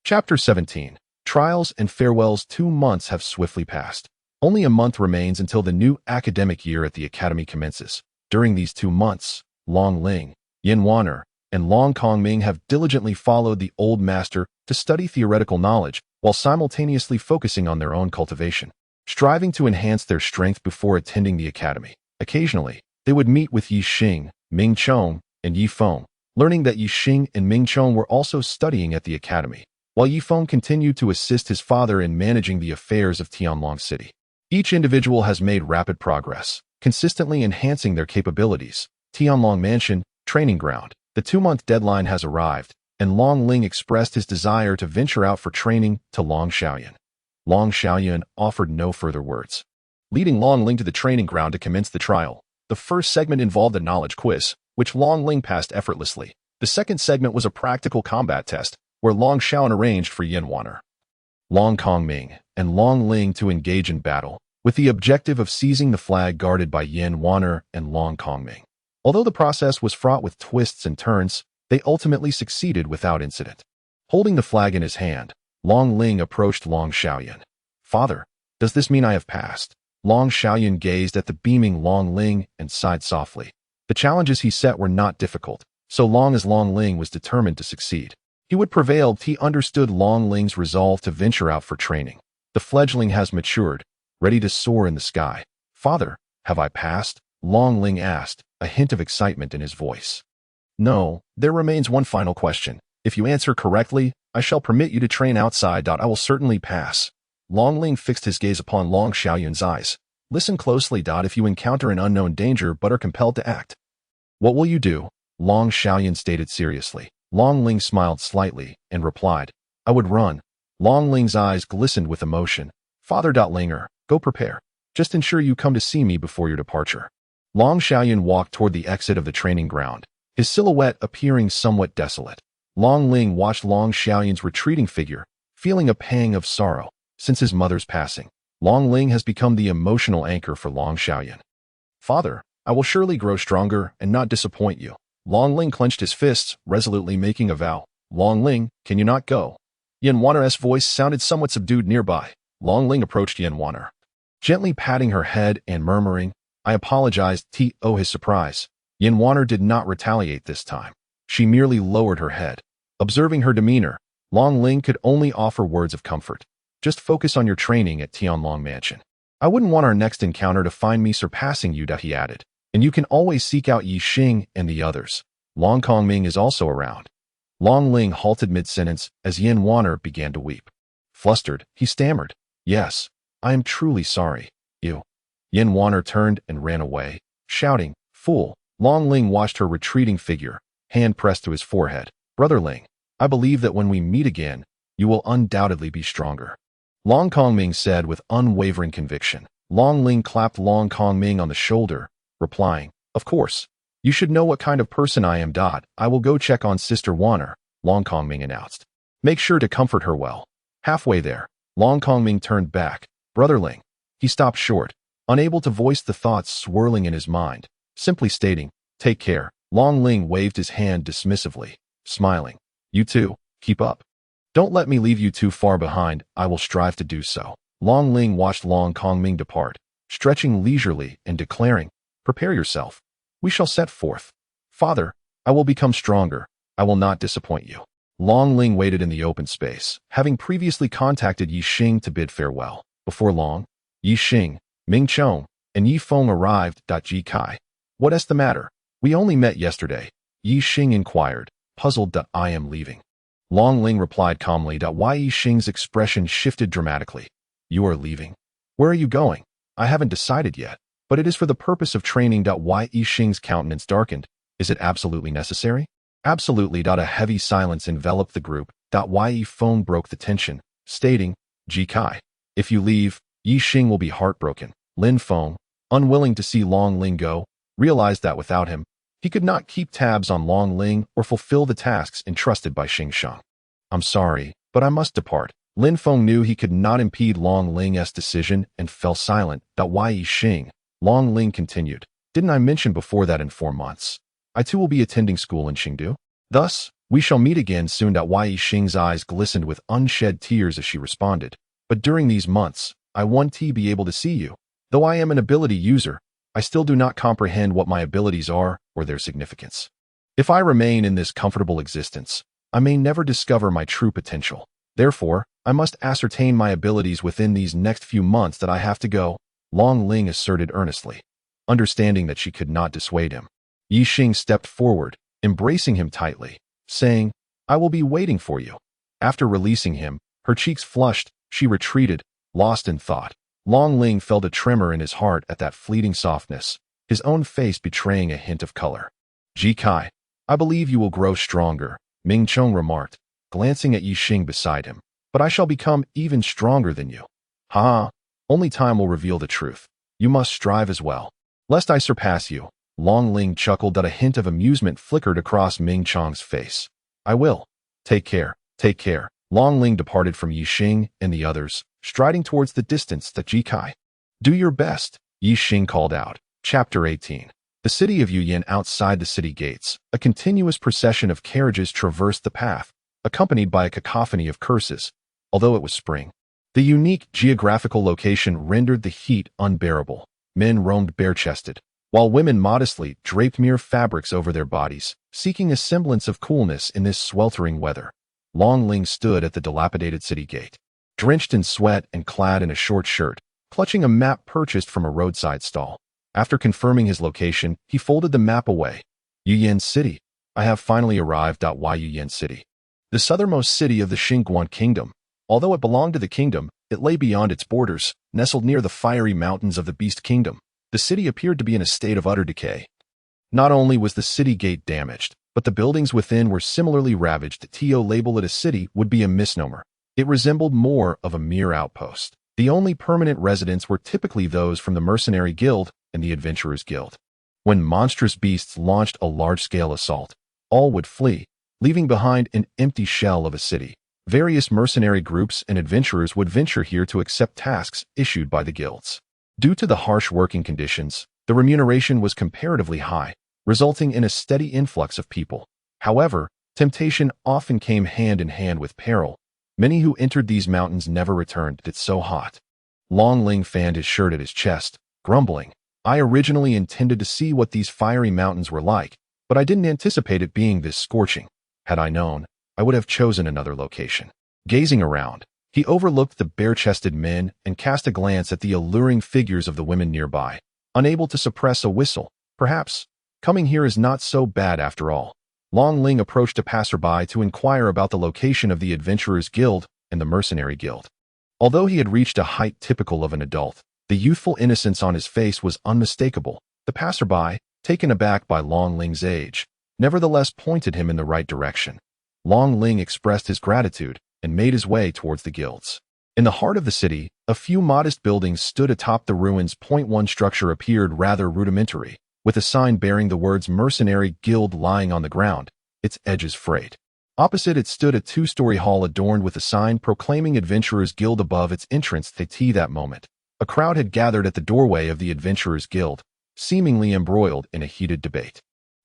Speaker 1: Chapter 17. Trials and Farewells. 2 months have swiftly passed. Only a month remains until the new academic year at the academy commences. During these 2 months, Long Ling, Yin Wanner, and Long Kongming have diligently followed the old master to study theoretical knowledge while simultaneously focusing on their own cultivation, striving to enhance their strength before attending the academy. Occasionally, they would meet with Yi Xing, Ming Chong, and Yi Feng, learning that Yi Xing and Ming Chong were also studying at the academy, while Yi Feng continued to assist his father in managing the affairs of Tianlong City. Each individual has made rapid progress, consistently enhancing their capabilities. Tianlong Mansion, training ground. The 2-month deadline has arrived, and Long Ling expressed his desire to venture out for training to Long Xiaoyan. Long Xiaoyan offered no further words, leading Long Ling to the training ground to commence the trial. The first segment involved a knowledge quiz, which Long Ling passed effortlessly. The second segment was a practical combat test, where Long Xiaoyan arranged for Yin Wanner, Long Kongming, and Long Ling to engage in battle, with the objective of seizing the flag guarded by Yin Wanner and Long Kongming. Although the process was fraught with twists and turns, they ultimately succeeded without incident. Holding the flag in his hand, Long Ling approached Long Xiaoyan. "Father, does this mean I have passed?" Long Xiaoyan gazed at the beaming Long Ling and sighed softly. The challenges he set were not difficult, so long as Long Ling was determined to succeed. He would prevail. He understood Long Ling's resolve to venture out for training. The fledgling has matured, ready to soar in the sky. "Father, have I passed?" Long Ling asked, a hint of excitement in his voice. "No, there remains one final question. If you answer correctly, I shall permit you to train outside. I will certainly pass." Long Ling fixed his gaze upon Long Xiaoyan's eyes. "Listen closely. If you encounter an unknown danger but are compelled to act, what will you do?" Long Xiaoyan stated seriously. Long Ling smiled slightly and replied, "I would run." Long Ling's eyes glistened with emotion. "Father Linger, go prepare. Just ensure you come to see me before your departure." Long Xiaoyan walked toward the exit of the training ground, his silhouette appearing somewhat desolate. Long Ling watched Long Xiaoyan's retreating figure, feeling a pang of sorrow. Since his mother's passing, Long Ling has become the emotional anchor for Long Xiaoyan. "Father, I will surely grow stronger and not disappoint you." Long Ling clenched his fists, resolutely making a vow. "Long Ling, can you not go?" Yin Wanner's voice sounded somewhat subdued nearby. Long Ling approached Yin Wanner, gently patting her head and murmuring, "I apologize." To his surprise, Yin Wanner did not retaliate this time. She merely lowered her head. Observing her demeanor, Long Ling could only offer words of comfort. "Just focus on your training at Tianlong Mansion. I wouldn't want our next encounter to find me surpassing you," he added. "And you can always seek out Yi Xing and the others. Long Kongming is also around." Long Ling halted mid-sentence as Yin Wanner began to weep. Flustered, he stammered, "Yes, I am truly sorry. You." Yin Wanner turned and ran away, shouting, "Fool." Long Ling watched her retreating figure, hand pressed to his forehead. "Brother Ling, I believe that when we meet again, you will undoubtedly be stronger," Long Kongming said with unwavering conviction. Long Ling clapped Long Kongming on the shoulder, replying, "Of course. You should know what kind of person I am. I will go check on Sister Wanner," Long Kongming announced. "Make sure to comfort her well." Halfway there, Long Kongming turned back. "Brother Ling." He stopped short, unable to voice the thoughts swirling in his mind, simply stating, "Take care." Long Ling waved his hand dismissively, smiling. "You too, keep up. Don't let me leave you too far behind. I will strive to do so." Long Ling watched Long Kongming depart, stretching leisurely and declaring, "Prepare yourself. We shall set forth. Father, I will become stronger. I will not disappoint you." Long Ling waited in the open space, having previously contacted Yi Xing to bid farewell. Before long, Yi Xing, Ming Chong, and Yi Feng arrived. Ji Kai. "What is the matter? We only met yesterday," Yi Xing inquired, puzzled. "I am leaving." Long Ling replied calmly. Why? Yi Xing's expression shifted dramatically. "You are leaving? Where are you going?" "I haven't decided yet, but it is for the purpose of training." Why? Yi Xing's countenance darkened. "Is it absolutely necessary?" "Absolutely." A heavy silence enveloped the group. Why? Yi Feng broke the tension, stating, "Ji Kai, if you leave, Yi Xing will be heartbroken." Lin Feng, unwilling to see Long Ling go, realized that without him, he could not keep tabs on Long Ling or fulfill the tasks entrusted by Xing Shang. "I'm sorry, but I must depart." Lin Feng knew he could not impede Long Ling's decision and fell silent. Why? Yi Xing. Long Ling continued, "Didn't I mention before that in 4 months, I too will be attending school in Chengdu? Thus, we shall meet again soon." Why? Yi Xing's eyes glistened with unshed tears as she responded, "But during these months, I want to be able to see you. Though I am an ability user, I still do not comprehend what my abilities are or their significance. If I remain in this comfortable existence, I may never discover my true potential. Therefore, I must ascertain my abilities within these next few months." "I have to go," Long Ling asserted earnestly, understanding that she could not dissuade him. Yi Xing stepped forward, embracing him tightly, saying, "I will be waiting for you." After releasing him, her cheeks flushed, she retreated, lost in thought. Long Ling felt a tremor in his heart at that fleeting softness, his own face betraying a hint of color. Ji Kai, I believe you will grow stronger, Ming Chong remarked, glancing at Yi Xing beside him. But I shall become even stronger than you. Ha! Only time will reveal the truth. You must strive as well. Lest I surpass you. Long Ling chuckled that a hint of amusement flickered across Ming Chong's face. I will. Take care, take care. Long Ling departed from Yi Xing and the others, striding towards the distance that Ji Kai. Do your best, Yi Xing called out. Chapter 18. The city of Yuyan outside the city gates, a continuous procession of carriages traversed the path, accompanied by a cacophony of curses, although it was spring. The unique geographical location rendered the heat unbearable. Men roamed bare-chested, while women modestly draped mere fabrics over their bodies, seeking a semblance of coolness in this sweltering weather. Long Ling stood at the dilapidated city gate, drenched in sweat and clad in a short shirt, clutching a map purchased from a roadside stall. After confirming his location, he folded the map away. Yuyan City. I have finally arrived. Yuyan City. The southernmost city of the Xingguan Kingdom. Although it belonged to the kingdom, it lay beyond its borders, nestled near the fiery mountains of the Beast Kingdom. The city appeared to be in a state of utter decay. Not only was the city gate damaged, but the buildings within were similarly ravaged. To label it a city would be a misnomer. It resembled more of a mere outpost. The only permanent residents were typically those from the Mercenary Guild and the Adventurers Guild. When monstrous beasts launched a large-scale assault, all would flee, leaving behind an empty shell of a city. Various mercenary groups and adventurers would venture here to accept tasks issued by the guilds. Due to the harsh working conditions, the remuneration was comparatively high, resulting in a steady influx of people. However, temptation often came hand in hand with peril. Many who entered these mountains never returned. It's so hot. Long Ling fanned his shirt at his chest, grumbling. I originally intended to see what these fiery mountains were like, but I didn't anticipate it being this scorching. Had I known, I would have chosen another location. Gazing around, he overlooked the bare-chested men and cast a glance at the alluring figures of the women nearby, unable to suppress a whistle. Perhaps, coming here is not so bad after all. Long Ling approached a passerby to inquire about the location of the Adventurers Guild and the Mercenary Guild. Although he had reached a height typical of an adult, the youthful innocence on his face was unmistakable. The passerby, taken aback by Long Ling's age, nevertheless pointed him in the right direction. Long Ling expressed his gratitude and made his way towards the guilds. In the heart of the city, a few modest buildings stood atop the ruins. One structure appeared rather rudimentary, with a sign bearing the words Mercenary Guild lying on the ground, its edges frayed. Opposite it stood a two-story hall adorned with a sign proclaiming Adventurers Guild above its entrance. That moment, a crowd had gathered at the doorway of the Adventurers Guild, seemingly embroiled in a heated debate.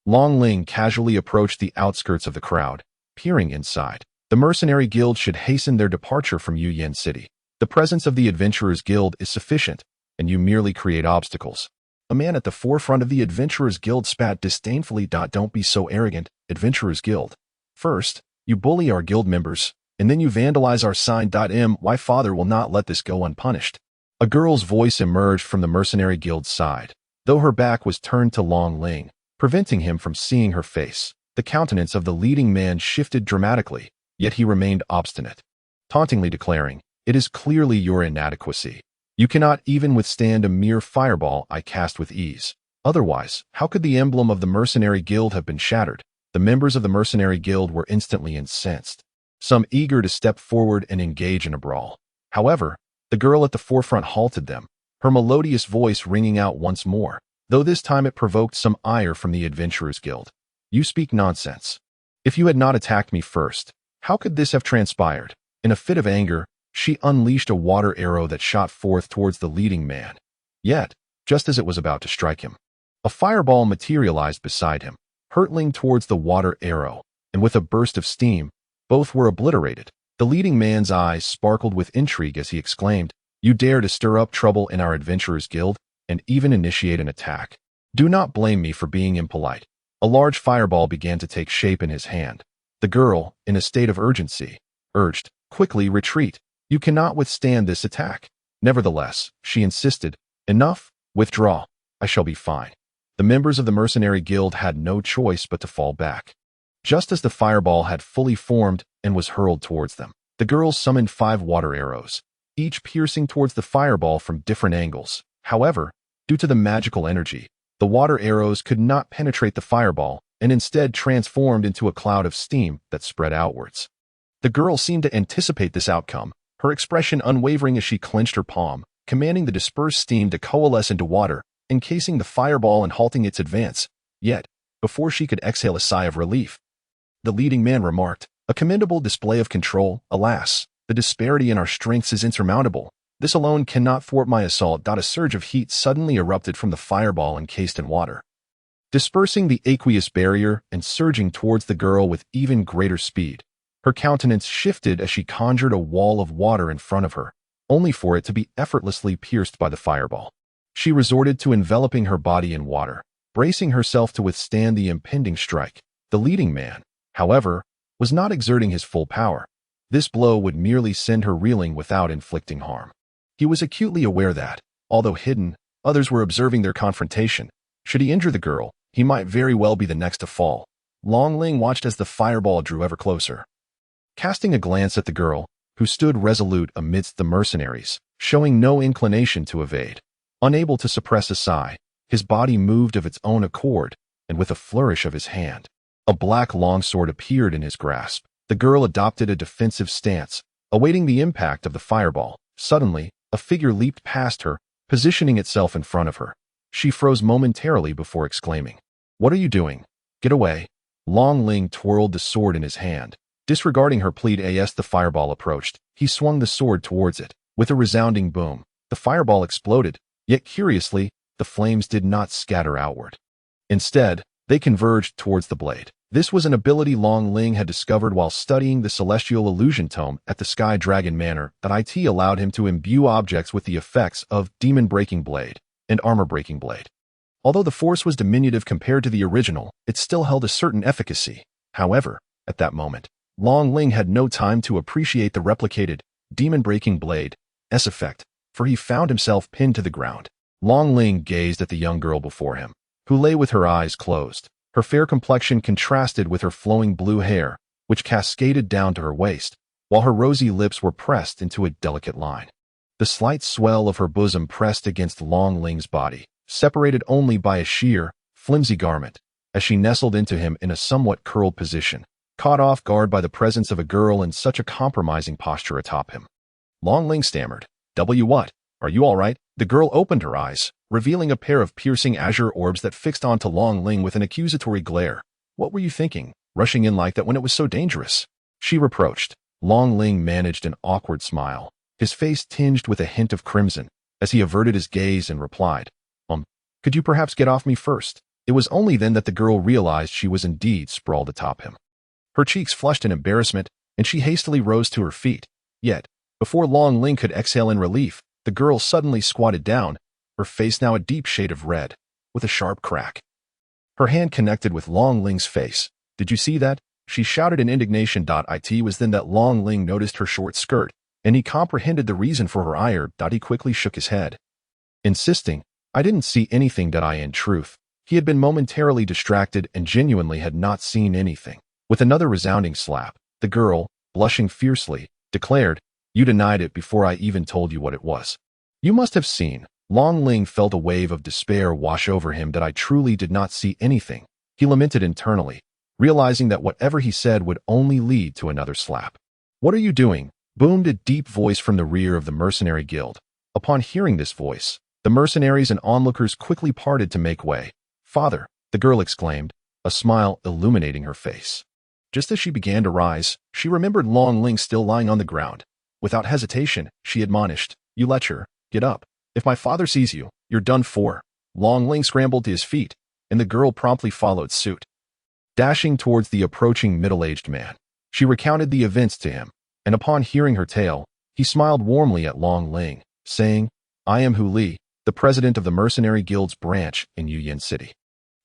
Speaker 1: Long Ling casually approached the outskirts of the crowd, peering inside. The Mercenary Guild should hasten their departure from Yuyan City. The presence of the Adventurers Guild is sufficient, and you merely create obstacles. A man at the forefront of the Adventurers Guild spat disdainfully. Don't be so arrogant, Adventurers Guild. First, you bully our guild members, and then you vandalize our sign. My father will not let this go unpunished. A girl's voice emerged from the Mercenary Guild's side, though her back was turned to Long Ling, preventing him from seeing her face. The countenance of the leading man shifted dramatically, yet he remained obstinate, tauntingly declaring, "It is clearly your inadequacy. You cannot even withstand a mere fireball I cast with ease. Otherwise, how could the emblem of the Mercenary Guild have been shattered?" The members of the Mercenary Guild were instantly incensed, some eager to step forward and engage in a brawl. However, the girl at the forefront halted them, her melodious voice ringing out once more, though this time it provoked some ire from the Adventurers Guild. "You speak nonsense. If you had not attacked me first, how could this have transpired?" In a fit of anger, she unleashed a water arrow that shot forth towards the leading man. Yet, just as it was about to strike him, a fireball materialized beside him, hurtling towards the water arrow, and with a burst of steam, both were obliterated. The leading man's eyes sparkled with intrigue as he exclaimed, "You dare to stir up trouble in our Adventurers Guild, and even initiate an attack. Do not blame me for being impolite." A large fireball began to take shape in his hand. The girl, in a state of urgency, urged, "Quickly retreat. You cannot withstand this attack." Nevertheless, she insisted, "Enough, withdraw. I shall be fine." The members of the Mercenary Guild had no choice but to fall back. Just as the fireball had fully formed and was hurled towards them, the girl summoned 5 water arrows, each piercing towards the fireball from different angles. However, due to the magical energy, the water arrows could not penetrate the fireball and instead transformed into a cloud of steam that spread outwards. The girl seemed to anticipate this outcome, her expression unwavering as she clenched her palm, commanding the dispersed steam to coalesce into water, encasing the fireball and halting its advance. Yet, before she could exhale a sigh of relief, the leading man remarked, "A commendable display of control. Alas, the disparity in our strengths is insurmountable. This alone cannot thwart my assault." A surge of heat suddenly erupted from the fireball encased in water, dispersing the aqueous barrier and surging towards the girl with even greater speed. Her countenance shifted as she conjured a wall of water in front of her, only for it to be effortlessly pierced by the fireball. She resorted to enveloping her body in water, bracing herself to withstand the impending strike. The leading man, however, was not exerting his full power. This blow would merely send her reeling without inflicting harm. He was acutely aware that, although hidden, others were observing their confrontation. Should he injure the girl, he might very well be the next to fall. Long Ling watched as the fireball drew ever closer. Casting a glance at the girl, who stood resolute amidst the mercenaries, showing no inclination to evade. Unable to suppress a sigh, his body moved of its own accord, and with a flourish of his hand, a black longsword appeared in his grasp. The girl adopted a defensive stance, awaiting the impact of the fireball. Suddenly, a figure leaped past her, positioning itself in front of her. She froze momentarily before exclaiming, "What are you doing? Get away." Long Ling twirled the sword in his hand. Disregarding her plea as the fireball approached, he swung the sword towards it. With a resounding boom, the fireball exploded, yet curiously, the flames did not scatter outward. Instead, they converged towards the blade. This was an ability Long Ling had discovered while studying the Celestial Illusion Tome at the Sky Dragon Manor that it allowed him to imbue objects with the effects of Demon Breaking Blade and Armor Breaking Blade. Although the force was diminutive compared to the original, it still held a certain efficacy. However, at that moment, Long Ling had no time to appreciate the replicated Demon Breaking Blade's effect, for he found himself pinned to the ground. Long Ling gazed at the young girl before him, who lay with her eyes closed. Her fair complexion contrasted with her flowing blue hair, which cascaded down to her waist, while her rosy lips were pressed into a delicate line. The slight swell of her bosom pressed against Long Ling's body, separated only by a sheer, flimsy garment, as she nestled into him in a somewhat curled position, caught off guard by the presence of a girl in such a compromising posture atop him. Long Ling stammered, "What? Are you all right?" The girl opened her eyes, revealing a pair of piercing azure orbs that fixed onto Long Ling with an accusatory glare. "What were you thinking, rushing in like that when it was so dangerous?" she reproached. Long Ling managed an awkward smile, his face tinged with a hint of crimson, as he averted his gaze and replied, "Could you perhaps get off me first?" It was only then that the girl realized she was indeed sprawled atop him. Her cheeks flushed in embarrassment, and she hastily rose to her feet. Yet, before Long Ling could exhale in relief, the girl suddenly squatted down, her face now a deep shade of red, with a sharp crack. Her hand connected with Long Ling's face. "Did you see that?" she shouted in indignation. It was then that Long Ling noticed her short skirt, and he comprehended the reason for her ire. He quickly shook his head, insisting, "I didn't see anything." In truth, he had been momentarily distracted and genuinely had not seen anything. With another resounding slap, the girl, blushing fiercely, declared, "You denied it before I even told you what it was." "You must have seen." Long Ling felt a wave of despair wash over him. "I truly did not see anything," he lamented internally, realizing that whatever he said would only lead to another slap. "What are you doing?" boomed a deep voice from the rear of the mercenary guild. Upon hearing this voice, the mercenaries and onlookers quickly parted to make way. "Father," the girl exclaimed, a smile illuminating her face. Just as she began to rise, she remembered Long Ling still lying on the ground. Without hesitation, she admonished, "You lecher, get up. If my father sees you, you're done for." Long Ling scrambled to his feet, and the girl promptly followed suit. Dashing towards the approaching middle-aged man, she recounted the events to him, and upon hearing her tale, he smiled warmly at Long Ling, saying, "I am Hu Li, the president of the Mercenary Guild's branch in Yuyan City.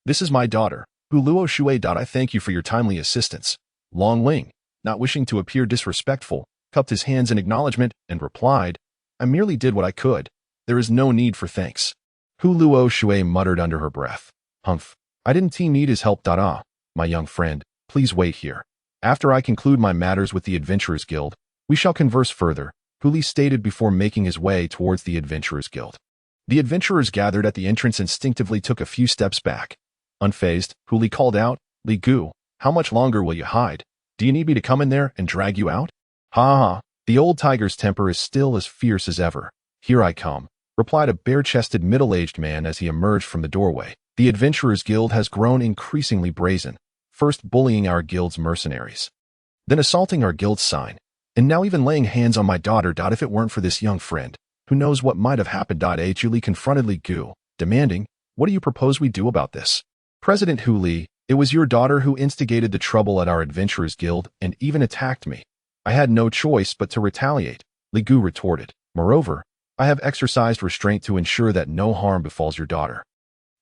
Speaker 1: This is my daughter, Hu Luo Shui. I thank you for your timely assistance." Long Ling, not wishing to appear disrespectful, cupped his hands in acknowledgement and replied, "I merely did what I could. There is no need for thanks." Hu Luo Shui muttered under her breath, "Humph, I didn't need his help. My young friend, please wait here. After I conclude my matters with the Adventurers Guild, we shall converse further." Hu stated before making his way towards the Adventurers Guild. The adventurers gathered at the entrance instinctively took a few steps back. Unfazed, Hu called out, "Li Gu, how much longer will you hide? Do you need me to come in there and drag you out?" "Ha ha, the old tiger's temper is still as fierce as ever. Here I come," replied a bare-chested middle-aged man as he emerged from the doorway. "The Adventurers Guild has grown increasingly brazen, first bullying our guild's mercenaries, then assaulting our guild's sign, and now even laying hands on my daughter. If it weren't for this young friend, who knows what might have happened?" Hu confronted Li Gu, demanding, "What do you propose we do about this?" "President Hu, it was your daughter who instigated the trouble at our Adventurers Guild and even attacked me. I had no choice but to retaliate," Li Gu retorted. "Moreover, I have exercised restraint to ensure that no harm befalls your daughter."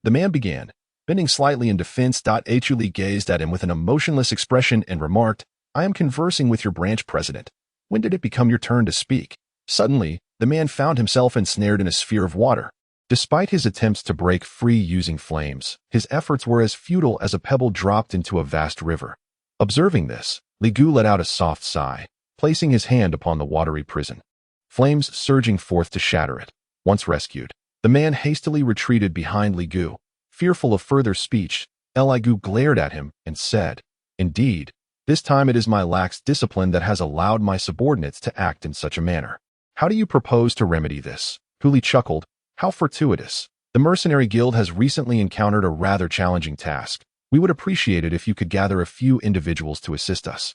Speaker 1: The man began, bending slightly in defense. Hu gazed at him with an emotionless expression and remarked, "I am conversing with your branch president. When did it become your turn to speak?" Suddenly, the man found himself ensnared in a sphere of water. Despite his attempts to break free using flames, his efforts were as futile as a pebble dropped into a vast river. Observing this, Li Gu let out a soft sigh, placing his hand upon the watery prison, flames surging forth to shatter it. Once rescued, the man hastily retreated behind Li Gu. Fearful of further speech, Li Gu glared at him and said, "Indeed, this time it is my lax discipline that has allowed my subordinates to act in such a manner. How do you propose to remedy this?" Hu chuckled. "How fortuitous. The Mercenary Guild has recently encountered a rather challenging task. We would appreciate it if you could gather a few individuals to assist us.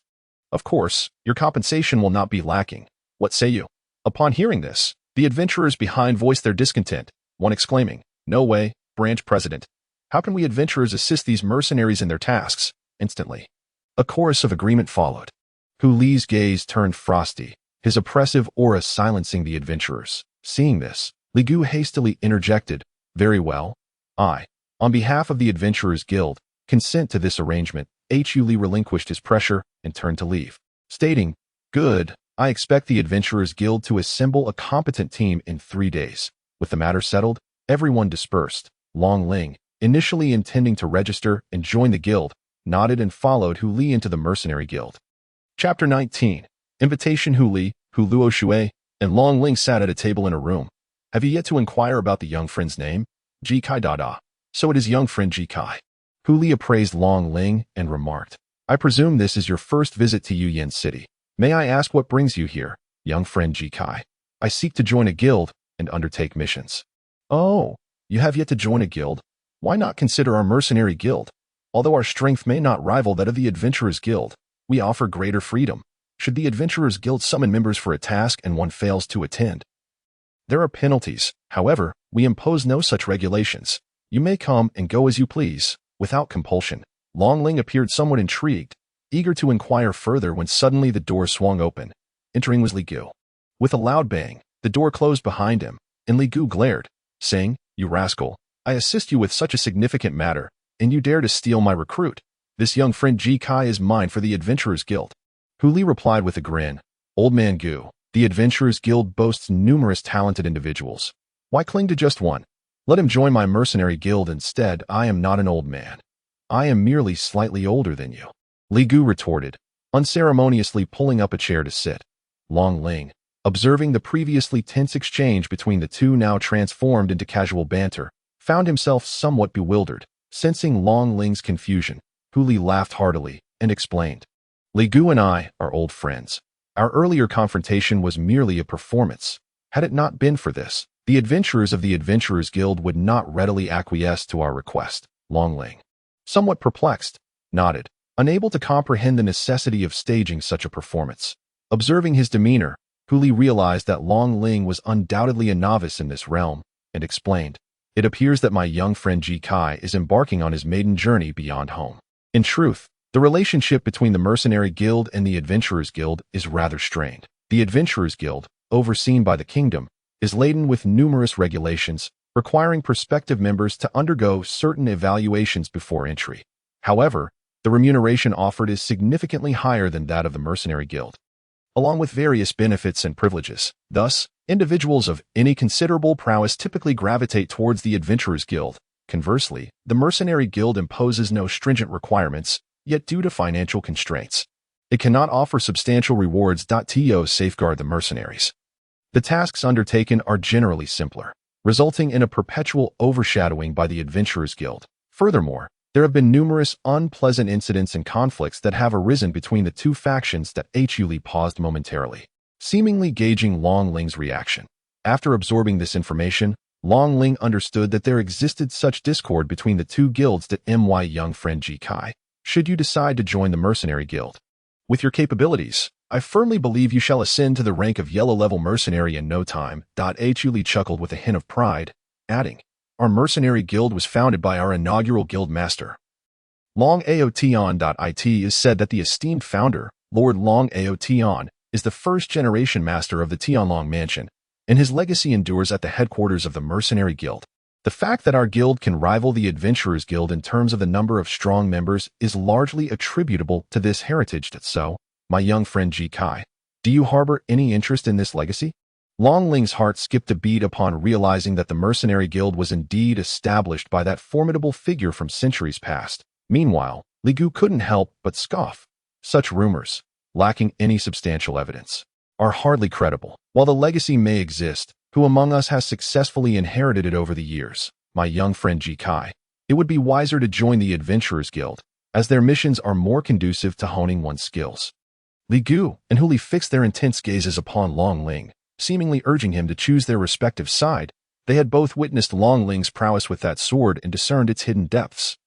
Speaker 1: Of course, your compensation will not be lacking. What say you?" Upon hearing this, the adventurers behind voiced their discontent, one exclaiming, "No way, branch president. How can we adventurers assist these mercenaries in their tasks?" Instantly, a chorus of agreement followed. Huli's gaze turned frosty, his oppressive aura silencing the adventurers. Seeing this, Li Gu hastily interjected, "Very well. I, on behalf of the Adventurers Guild, consent to this arrangement." Hu relinquished his pressure and turned to leave, stating, "Good, I expect the Adventurers Guild to assemble a competent team in 3 days." With the matter settled, everyone dispersed. Long Ling, initially intending to register and join the guild, nodded and followed Hu into the Mercenary Guild. Chapter 19. Invitation. Hu Luo Shui, and Long Ling sat at a table in a room. "Have you yet to inquire about the young friend's name?" "Ji Kai Dada. So it is young friend Ji Kai." Hu appraised Long Ling and remarked, "I presume this is your first visit to Yuyan City. May I ask what brings you here?" "Young friend Ji Kai, I seek to join a guild and undertake missions." "Oh, you have yet to join a guild? Why not consider our Mercenary Guild? Although our strength may not rival that of the Adventurers Guild, we offer greater freedom. Should the Adventurers Guild summon members for a task and one fails to attend, there are penalties. However, we impose no such regulations. You may come and go as you please, without compulsion." Long Ling appeared somewhat intrigued, eager to inquire further when suddenly the door swung open. Entering was Li Gu. With a loud bang, the door closed behind him, and Li Gu glared, saying, "You rascal, I assist you with such a significant matter, and you dare to steal my recruit. This young friend Ji Kai is mine for the Adventurers Guild." Hu replied with a grin, "Old man Gu, the Adventurers Guild boasts numerous talented individuals. Why cling to just one? Let him join my Mercenary Guild instead. I am not an old man. I am merely slightly older than you," Li Gu retorted, unceremoniously pulling up a chair to sit. Long Ling, observing the previously tense exchange between the two now transformed into casual banter, found himself somewhat bewildered. Sensing Long Ling's confusion, Hu laughed heartily and explained, "Li Gu and I are old friends. Our earlier confrontation was merely a performance. Had it not been for this, the adventurers of the Adventurers Guild would not readily acquiesce to our request." Long Ling, somewhat perplexed, nodded, unable to comprehend the necessity of staging such a performance. Observing his demeanor, Hu realized that Long Ling was undoubtedly a novice in this realm, and explained, "It appears that my young friend Ji Kai is embarking on his maiden journey beyond home. In truth, the relationship between the Mercenary Guild and the Adventurers Guild is rather strained. The Adventurers Guild, overseen by the kingdom, is laden with numerous regulations, requiring prospective members to undergo certain evaluations before entry. However, the remuneration offered is significantly higher than that of the Mercenary Guild, along with various benefits and privileges. Thus, individuals of any considerable prowess typically gravitate towards the Adventurers Guild. Conversely, the Mercenary Guild imposes no stringent requirements, yet due to financial constraints, it cannot offer substantial rewards to safeguard the mercenaries. The tasks undertaken are generally simpler, resulting in a perpetual overshadowing by the Adventurers Guild. Furthermore, there have been numerous unpleasant incidents and conflicts that have arisen between the two factions that Huli paused momentarily, seemingly gauging Long Ling's reaction. After absorbing this information, Long Ling understood that there existed such discord between the two guilds that my young friend Ji Kai, should you decide to join the Mercenary Guild. With your capabilities, I firmly believe you shall ascend to the rank of yellow-level mercenary in no time. Huli chuckled with a hint of pride, adding, our mercenary guild was founded by our inaugural guild master, Long Aotion. It is said that the esteemed founder, Lord Long Aotion, is the first-generation master of the Tianlong Mansion, and his legacy endures at the headquarters of the Mercenary Guild. The fact that our guild can rival the Adventurers Guild in terms of the number of strong members is largely attributable to this heritage. So, my young friend Ji Kai, do you harbor any interest in this legacy? Long Ling's heart skipped a beat upon realizing that the Mercenary Guild was indeed established by that formidable figure from centuries past. Meanwhile, Li Gu couldn't help but scoff. Such rumors, lacking any substantial evidence, are hardly credible. While the legacy may exist, who among us has successfully inherited it over the years? My young friend Ji Kai, it would be wiser to join the Adventurers Guild, as their missions are more conducive to honing one's skills. Li Gu and Huli fixed their intense gazes upon Long Ling, seemingly urging him to choose their respective side. They had both witnessed Long Ling's prowess with that sword and discerned its hidden depths.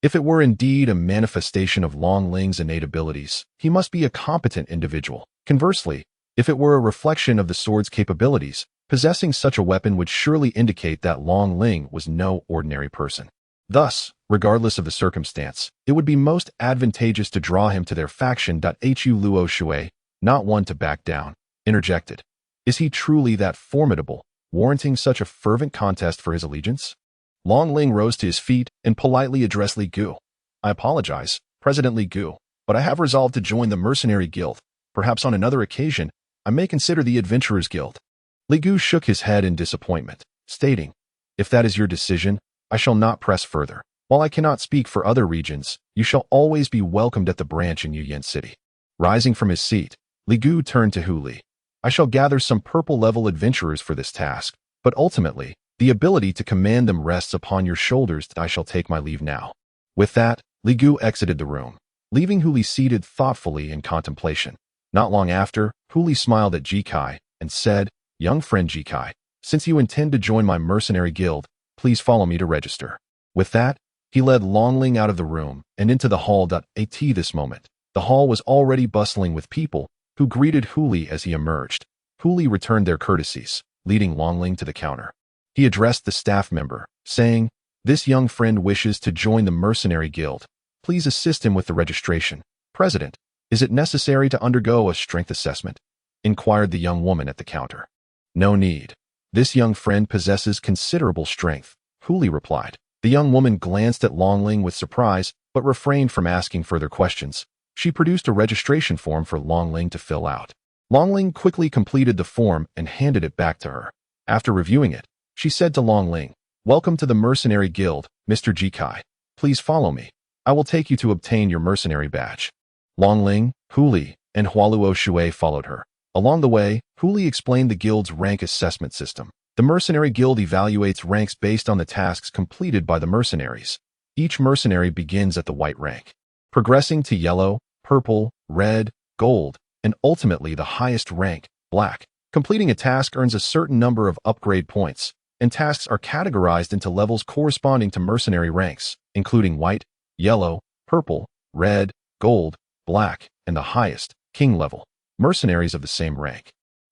Speaker 1: If it were indeed a manifestation of Long Ling's innate abilities, he must be a competent individual. Conversely, if it were a reflection of the sword's capabilities, possessing such a weapon would surely indicate that Long Ling was no ordinary person. Thus, regardless of the circumstance, it would be most advantageous to draw him to their faction. Hu Luo Shui, not one to back down, interjected. Is he truly that formidable, warranting such a fervent contest for his allegiance? Long Ling rose to his feet and politely addressed Li Gu. I apologize, President Li Gu, but I have resolved to join the Mercenary Guild. Perhaps on another occasion, I may consider the Adventurers Guild. Li Gu shook his head in disappointment, stating, if that is your decision, I shall not press further. While I cannot speak for other regions, you shall always be welcomed at the branch in Yuyan City. Rising from his seat, Li Gu turned to Huli. I shall gather some purple-level adventurers for this task, but ultimately, the ability to command them rests upon your shoulders. I shall take my leave now. With that, Li Gu exited the room, leaving Huli seated thoughtfully in contemplation. Not long after, Huli smiled at Ji Kai and said, young friend Ji Kai, since you intend to join my mercenary guild, please follow me to register. With that, he led Long Ling out of the room and into the hall. At this moment, the hall was already bustling with people who greeted Huli as he emerged. Huli returned their courtesies, leading Long Ling to the counter. He addressed the staff member, saying, this young friend wishes to join the Mercenary Guild. Please assist him with the registration. President, is it necessary to undergo a strength assessment? Inquired the young woman at the counter. No need. This young friend possesses considerable strength, Huli replied. The young woman glanced at Long Ling with surprise, but refrained from asking further questions. She produced a registration form for Long Ling to fill out. Long Ling quickly completed the form and handed it back to her. After reviewing it, she said to Long Ling, welcome to the Mercenary Guild, Mr. Ji Kai. Please follow me. I will take you to obtain your mercenary badge. Long Ling, Huli, and Hualuo Shui followed her. Along the way, Huli explained the guild's rank assessment system. The Mercenary Guild evaluates ranks based on the tasks completed by the mercenaries. Each mercenary begins at the white rank, progressing to yellow, purple, red, gold, and ultimately the highest rank, black. Completing a task earns a certain number of upgrade points, and tasks are categorized into levels corresponding to mercenary ranks, including white, yellow, purple, red, gold, black, and the highest, king level. Mercenaries of the same rank,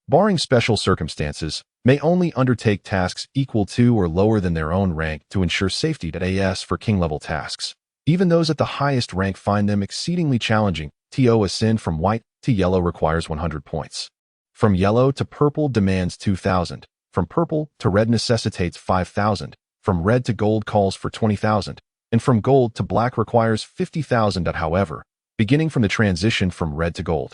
Speaker 1: barring special circumstances, may only undertake tasks equal to or lower than their own rank to ensure safety. As for king-level tasks, even those at the highest rank find them exceedingly challenging. To ascend from white to yellow requires 100 points. From yellow to purple demands 2,000. From purple to red necessitates 5,000. From red to gold calls for 20,000. And from gold to black requires 50,000. However, beginning from the transition from red to gold,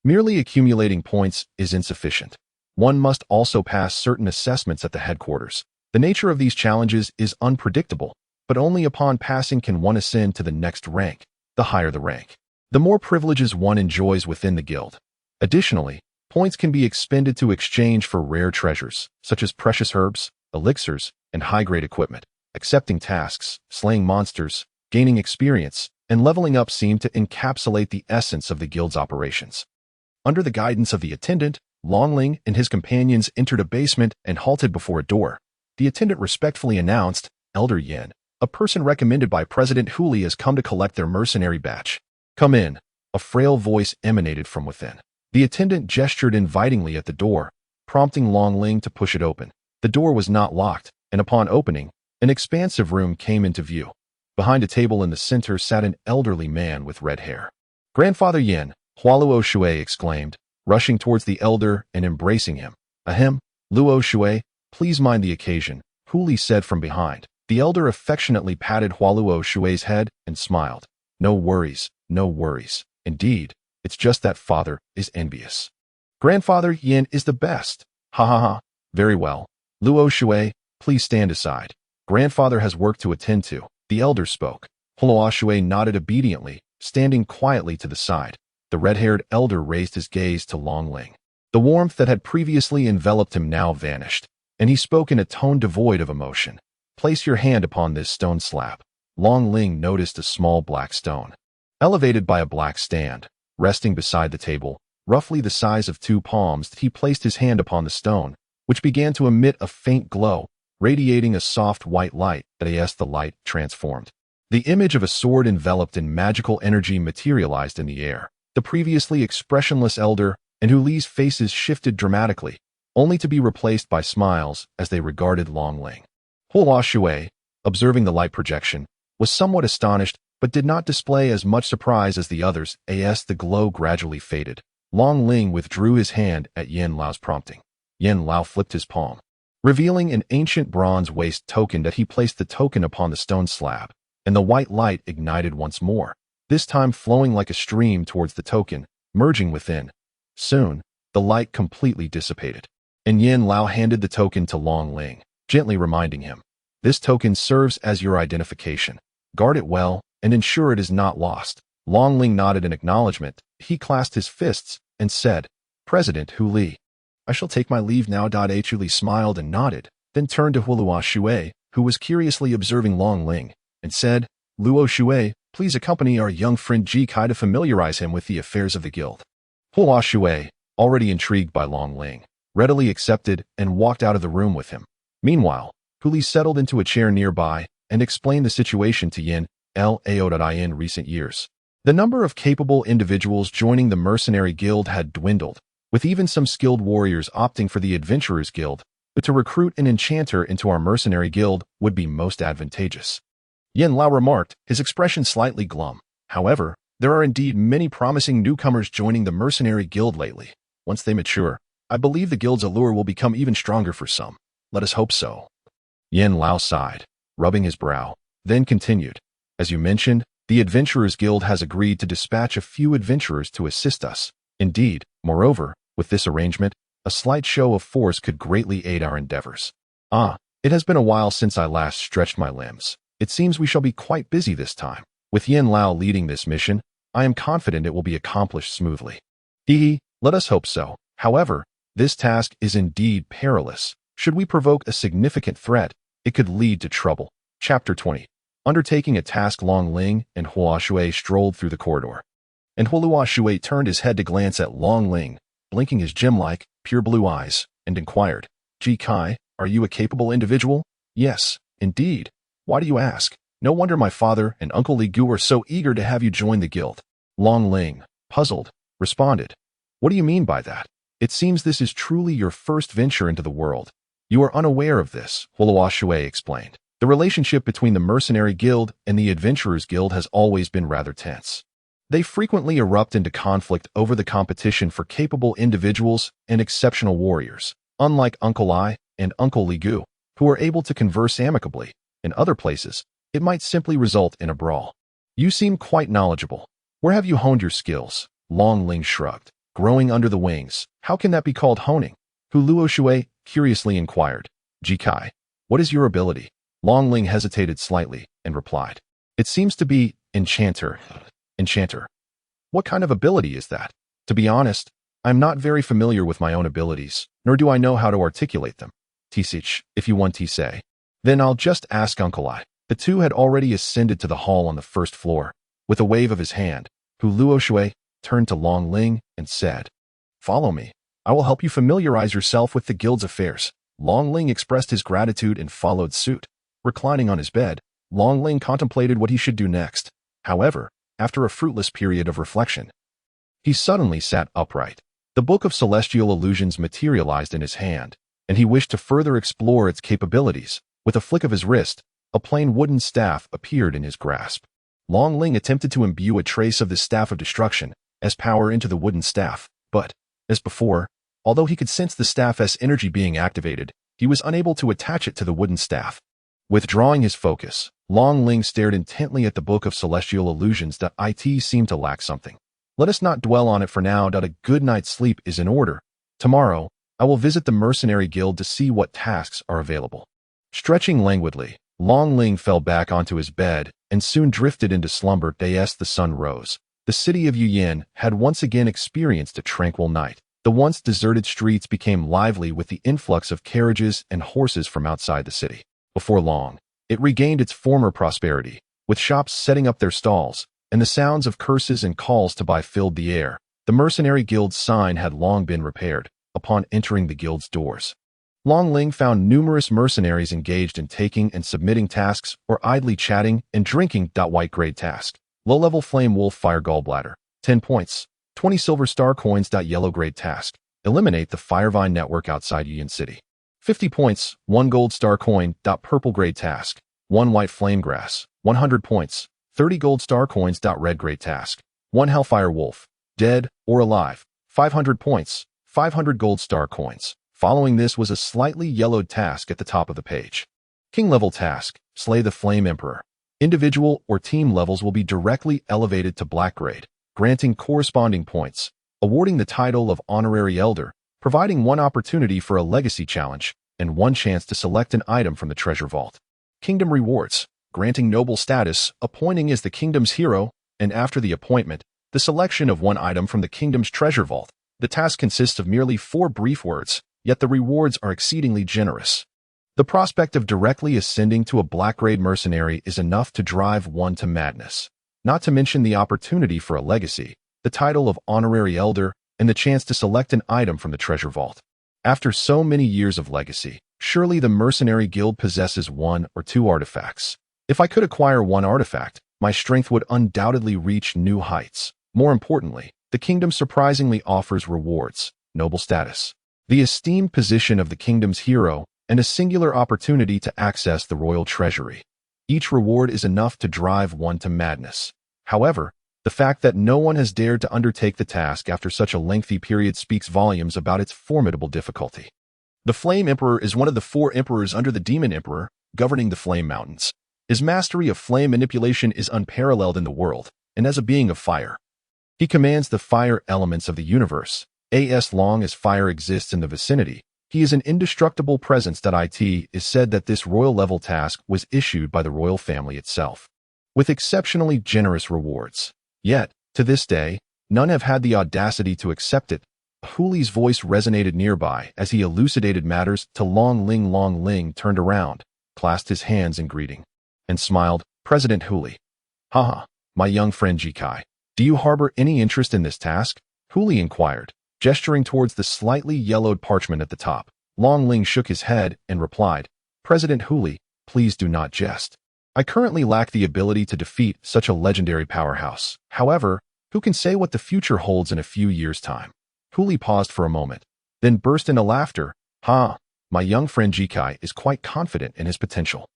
Speaker 1: merely accumulating points is insufficient. One must also pass certain assessments at the headquarters. The nature of these challenges is unpredictable, but only upon passing can one ascend to the next rank. The higher the rank, the more privileges one enjoys within the guild. Additionally, Points can be expended to exchange for rare treasures, such as precious herbs, elixirs, and high-grade equipment. Accepting tasks, slaying monsters, gaining experience, and leveling up seem to encapsulate the essence of the guild's operations. Under the guidance of the attendant, Longling and his companions entered a basement and halted before a door. The attendant respectfully announced, "Elder Yin, a person recommended by President Huli has come to collect their mercenary batch. Come in." A frail voice emanated from within. The attendant gestured invitingly at the door, prompting Longling to push it open. The door was not locked, and upon opening, an expansive room came into view. Behind a table in the center sat an elderly man with red hair. "Grandfather Yin," Hualuo Shui exclaimed, rushing towards the elder and embracing him. "Ahem, Luo Shui, please mind the occasion," Huli said from behind. The elder affectionately patted Hualuo Shui's head and smiled. "No worries, no worries. Indeed, it's just that father is envious. Grandfather Yin is the best. Ha ha ha. Very well. Luo Shui, please stand aside. Grandfather has work to attend to." The elder spoke. Huo Shui nodded obediently, standing quietly to the side. The red-haired elder raised his gaze to Longling. The warmth that had previously enveloped him now vanished, and he spoke in a tone devoid of emotion. "Place your hand upon this stone slab." Longling noticed a small black stone, elevated by a black stand, resting beside the table, roughly the size of 2 palms. He placed his hand upon the stone, which began to emit a faint glow, radiating a soft white light. As the light transformed, the image of a sword enveloped in magical energy materialized in the air. The previously expressionless elder and Huli's faces shifted dramatically, only to be replaced by smiles as they regarded Longling. Huo Shui, observing the light projection, was somewhat astonished but did not display as much surprise as the others. As the glow gradually faded, Longling withdrew his hand at Yin Lao's prompting. Yin Lao flipped his palm, revealing an ancient bronze waist token. That he placed the token upon the stone slab, and the white light ignited once more, this time flowing like a stream towards the token, merging within. Soon, the light completely dissipated, and Yin Lao handed the token to Longling, gently reminding him, "This token serves as your identification. Guard it well and ensure it is not lost." Longling nodded in acknowledgement. He clasped his fists and said, "President Huli, I shall take my leave now." Huli smiled and nodded, then turned to Huo Shui, who was curiously observing Longling, and said, "Luo Shui, please accompany our young friend Ji Kai to familiarize him with the affairs of the guild." Huo Shui, already intrigued by Longling, readily accepted and walked out of the room with him. Meanwhile, Huli settled into a chair nearby and explained the situation to Yin Lao. In recent years, the number of capable individuals joining the mercenary guild had dwindled, with even some skilled warriors opting for the adventurers guild, but to recruit an enchanter into our mercenary guild would be most advantageous. Yin Lao remarked, his expression slightly glum. However, there are indeed many promising newcomers joining the mercenary guild lately. Once they mature, I believe the guild's allure will become even stronger for some. Let us hope so. Yin Lao sighed, rubbing his brow, then continued, "As you mentioned, the Adventurers Guild has agreed to dispatch a few adventurers to assist us. Indeed, moreover, with this arrangement, a slight show of force could greatly aid our endeavors. It has been a while since I last stretched my limbs. It seems we shall be quite busy this time. With Yin Lao leading this mission, I am confident it will be accomplished smoothly." Let us hope so. However, this task is indeed perilous. Should we provoke a significant threat, it could lead to trouble. Chapter 20. Undertaking a task. Longling and Huo Shui strolled through the corridor, and Huo Shui turned his head to glance at Longling, blinking his gem-like, pure blue eyes, and inquired, "Ji Kai, are you a capable individual?" "Yes, indeed. Why do you ask?" "No wonder my father and Uncle Li Gu are so eager to have you join the guild." Longling, puzzled, responded, "What do you mean by that? It seems this is truly your first venture into the world." "You are unaware of this," Huo Shui explained. "The relationship between the Mercenary Guild and the Adventurers Guild has always been rather tense. They frequently erupt into conflict over the competition for capable individuals and exceptional warriors. Unlike Uncle I and Uncle Li Gu, who are able to converse amicably, in other places, it might simply result in a brawl." "You seem quite knowledgeable. Where have you honed your skills?" Longling shrugged. "Growing under the wings. How can that be called honing?" Luo Shui curiously inquired. "Ji Kai, what is your ability?" Longling hesitated slightly and replied, "It seems to be enchanter. Enchanter. What kind of ability is that? To be honest, I'm not very familiar with my own abilities, nor do I know how to articulate them. Tisich, if you want to say. Then I'll just ask Uncle I. The two had already ascended to the hall on the first floor. With a wave of his hand, Hu Luoshui turned to Long Ling and said, "Follow me. I will help you familiarize yourself with the guild's affairs." Long Ling expressed his gratitude and followed suit. Reclining on his bed, Long Ling contemplated what he should do next. However, after a fruitless period of reflection, he suddenly sat upright. The Book of Celestial Illusions materialized in his hand, and he wished to further explore its capabilities. With a flick of his wrist, a plain wooden staff appeared in his grasp. Long Ling attempted to imbue a trace of the Staff of Destruction as power into the wooden staff, but, as before, although he could sense the staff's energy being activated, he was unable to attach it to the wooden staff. Withdrawing his focus, Long Ling stared intently at the Book of Celestial Illusions. It seemed to lack something. Let us not dwell on it for now. A good night's sleep is in order. Tomorrow, I will visit the Mercenary Guild to see what tasks are available. Stretching languidly, Long Ling fell back onto his bed and soon drifted into slumber. As the sun rose, the city of Yuyan had once again experienced a tranquil night. The once deserted streets became lively with the influx of carriages and horses from outside the city. Before long, it regained its former prosperity, with shops setting up their stalls, and the sounds of curses and calls to buy filled the air. The Mercenary Guild's sign had long been repaired. Upon entering the guild's doors, Long Ling found numerous mercenaries engaged in taking and submitting tasks or idly chatting and drinking. White grade task. Low-level Flame Wolf Fire Gallbladder. 10 points. 20 silver star coins. Yellow grade task. Eliminate the Firevine network outside Yuyan City. 50 points. 1 gold star coin. Purple grade task. 1 white flame grass. 100 points. 30 gold star coins. Red grade task. 1 Hellfire Wolf. Dead or alive. 500 points. 500 gold star coins. Following this was a slightly yellowed task at the top of the page. King level task. Slay the Flame Emperor. Individual or team levels will be directly elevated to black grade, granting corresponding points, awarding the title of Honorary Elder, providing 1 opportunity for a legacy challenge, and 1 chance to select an item from the treasure vault. Kingdom rewards. Granting noble status, appointing as the kingdom's hero, and after the appointment, the selection of 1 item from the kingdom's treasure vault. The task consists of merely 4 brief words, yet the rewards are exceedingly generous. The prospect of directly ascending to a black-grade mercenary is enough to drive one to madness. Not to mention the opportunity for a legacy, the title of Honorary Elder, and the chance to select an item from the treasure vault. After so many years of legacy, surely the Mercenary Guild possesses 1 or 2 artifacts. If I could acquire 1 artifact, my strength would undoubtedly reach new heights. More importantly, the kingdom surprisingly offers rewards, noble status, the esteemed position of the kingdom's hero, and a singular opportunity to access the royal treasury. Each reward is enough to drive one to madness. However, the fact that no one has dared to undertake the task after such a lengthy period speaks volumes about its formidable difficulty. The Flame Emperor is one of the 4 emperors under the Demon Emperor, governing the Flame Mountains. His mastery of flame manipulation is unparalleled in the world, and as a being of fire, he commands the fire elements of the universe. As long as fire exists in the vicinity, he is an indestructible presence. It is said that this royal-level task was issued by the royal family itself, with exceptionally generous rewards. Yet, to this day, none have had the audacity to accept it. Huli's voice resonated nearby as he elucidated matters to Long Ling. Long Ling turned around, clasped his hands in greeting, and smiled. President Huli. Haha, my young friend Jikai. Do you harbor any interest in this task? Huli inquired, gesturing towards the slightly yellowed parchment at the top. Long Ling shook his head and replied, President Huli, please do not jest. I currently lack the ability to defeat such a legendary powerhouse. However, who can say what the future holds in a few years' time? Huli paused for a moment, then burst into laughter. My young friend Jikai is quite confident in his potential.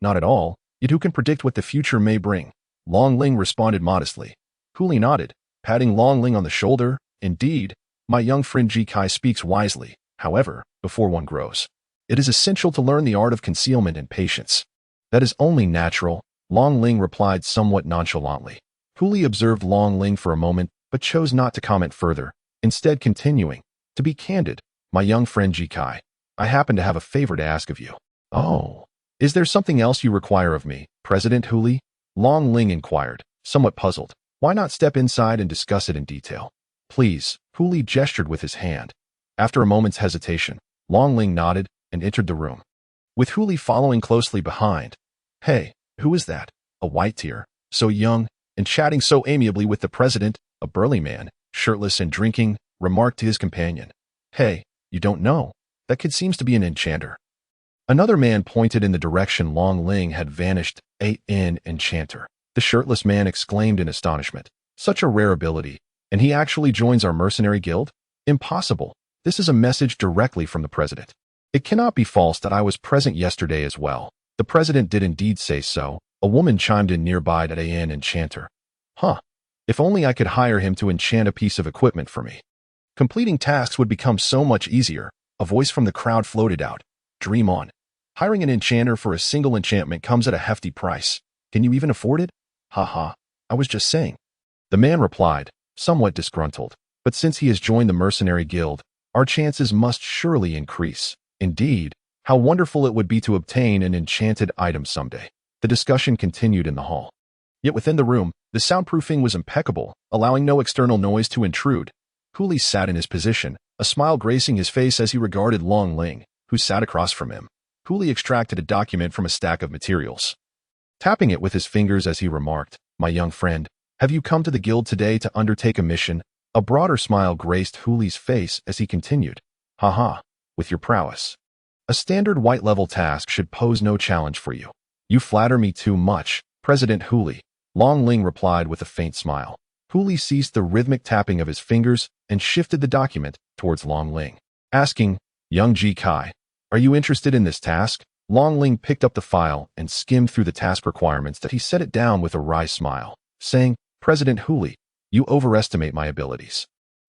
Speaker 1: Not at all, yet who can predict what the future may bring? Long Ling responded modestly. Huli nodded, patting Long Ling on the shoulder. Indeed, my young friend Jikai speaks wisely. However, before one grows, it is essential to learn the art of concealment and patience. That is only natural, Long Ling replied somewhat nonchalantly. Huli observed Long Ling for a moment, but chose not to comment further, instead continuing, to be candid, my young friend Jikai, I happen to have a favor to ask of you. Oh, is there something else you require of me, President Huli? Long Ling inquired, somewhat puzzled. Why not step inside and discuss it in detail? Please, Hu Li gestured with his hand. After a moment's hesitation, Long Ling nodded and entered the room, with Hu Li following closely behind. Hey, who is that? A white tear, so young, and chatting so amiably with the president, a burly man, shirtless and drinking, remarked to his companion. Hey, you don't know. That kid seems to be an enchanter. Another man pointed in the direction Long Ling had vanished. An enchanter. The shirtless man exclaimed in astonishment. Such a rare ability, and he actually joins our mercenary guild? Impossible. This is a message directly from the president. It cannot be false that I was present yesterday as well. The president did indeed say so. A woman chimed in nearby that an enchanter. Huh. If only I could hire him to enchant a piece of equipment for me. Completing tasks would become so much easier. A voice from the crowd floated out. Dream on. Hiring an enchanter for a single enchantment comes at a hefty price. Can you even afford it? Haha, I was just saying. The man replied, somewhat disgruntled. But since he has joined the mercenary guild, our chances must surely increase. Indeed, how wonderful it would be to obtain an enchanted item someday. The discussion continued in the hall. Yet within the room, the soundproofing was impeccable, allowing no external noise to intrude. Hu Li sat in his position, a smile gracing his face as he regarded Long Ling, who sat across from him. Hu Li extracted a document from a stack of materials, tapping it with his fingers as he remarked, My young friend, have you come to the guild today to undertake a mission? A broader smile graced Hu Li's face as he continued. Haha, with your prowess. A standard white-level task should pose no challenge for you. You flatter me too much, President Hu Li. Long Ling replied with a faint smile. Hu Li ceased the rhythmic tapping of his fingers and shifted the document towards Long Ling, asking, Young Ji Kai, are you interested in this task? Long Ling picked up the file and skimmed through the task requirements that he set it down with a wry smile, saying, President Hu Li, you overestimate my abilities.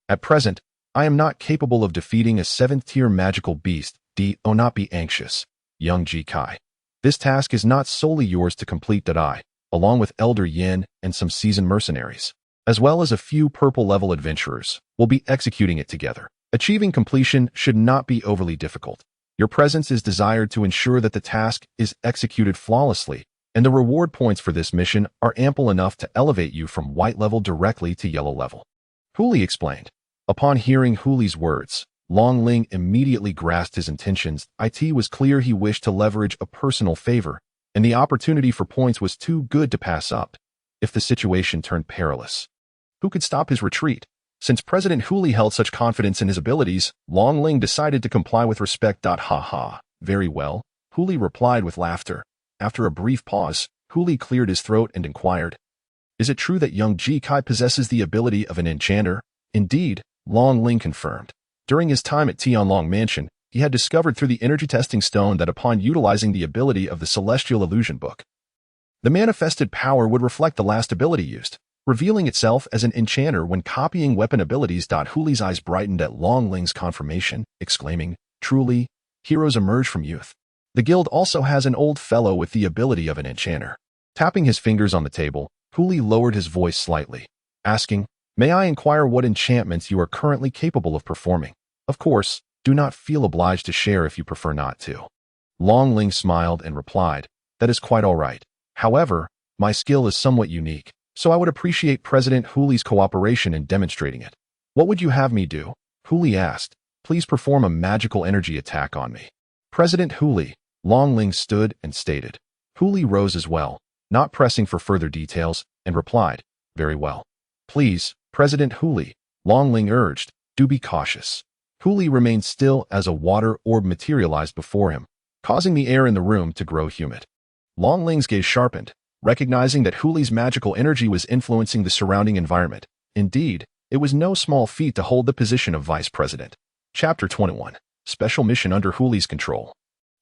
Speaker 1: At present, I am not capable of defeating a 7th-tier magical beast. Do not be anxious, young Ji Kai. This task is not solely yours to complete. I, along with Elder Yin and some seasoned mercenaries, as well as a few purple-level adventurers, will be executing it together. Achieving completion should not be overly difficult. Your presence is desired to ensure that the task is executed flawlessly, and the reward points for this mission are ample enough to elevate you from white level directly to yellow level. Hu Li explained. Upon hearing Hu Li's words, Long Ling immediately grasped his intentions. It was clear he wished to leverage a personal favor, and the opportunity for points was too good to pass up. If the situation turned perilous, who could stop his retreat? Since President Hu Li held such confidence in his abilities, Long Ling decided to comply with respect. Ha. Very well, Hu Li replied with laughter. After a brief pause, Hu Li cleared his throat and inquired, Is it true that young Ji Kai possesses the ability of an enchanter? Indeed, Long Ling confirmed. During his time at Tianlong Mansion, he had discovered through the energy testing stone that upon utilizing the ability of the Celestial Illusion Book, the manifested power would reflect the last ability used, revealing itself as an enchanter when copying weapon abilities. Hu Li's eyes brightened at Long Ling's confirmation, exclaiming, Truly, heroes emerge from youth. The guild also has an old fellow with the ability of an enchanter. Tapping his fingers on the table, Hu Li lowered his voice slightly, asking, May I inquire what enchantments you are currently capable of performing? Of course, do not feel obliged to share if you prefer not to. Long Ling smiled and replied, That is quite all right. However, my skill is somewhat unique, so I would appreciate President Hu Li's cooperation in demonstrating it. What would you have me do? Hu Li asked. Please perform a magical energy attack on me. President Hu Li. Long Ling stood and stated. Hu Li rose as well, not pressing for further details, and replied, Very well. Please, President Hu Li, Long Ling urged, do be cautious. Hu Li remained still as a water orb materialized before him, causing the air in the room to grow humid. Long Ling's gaze sharpened, recognizing that Hu Li's magical energy was influencing the surrounding environment. Indeed, it was no small feat to hold the position of vice president. Chapter 21. Special mission under Hu Li's control.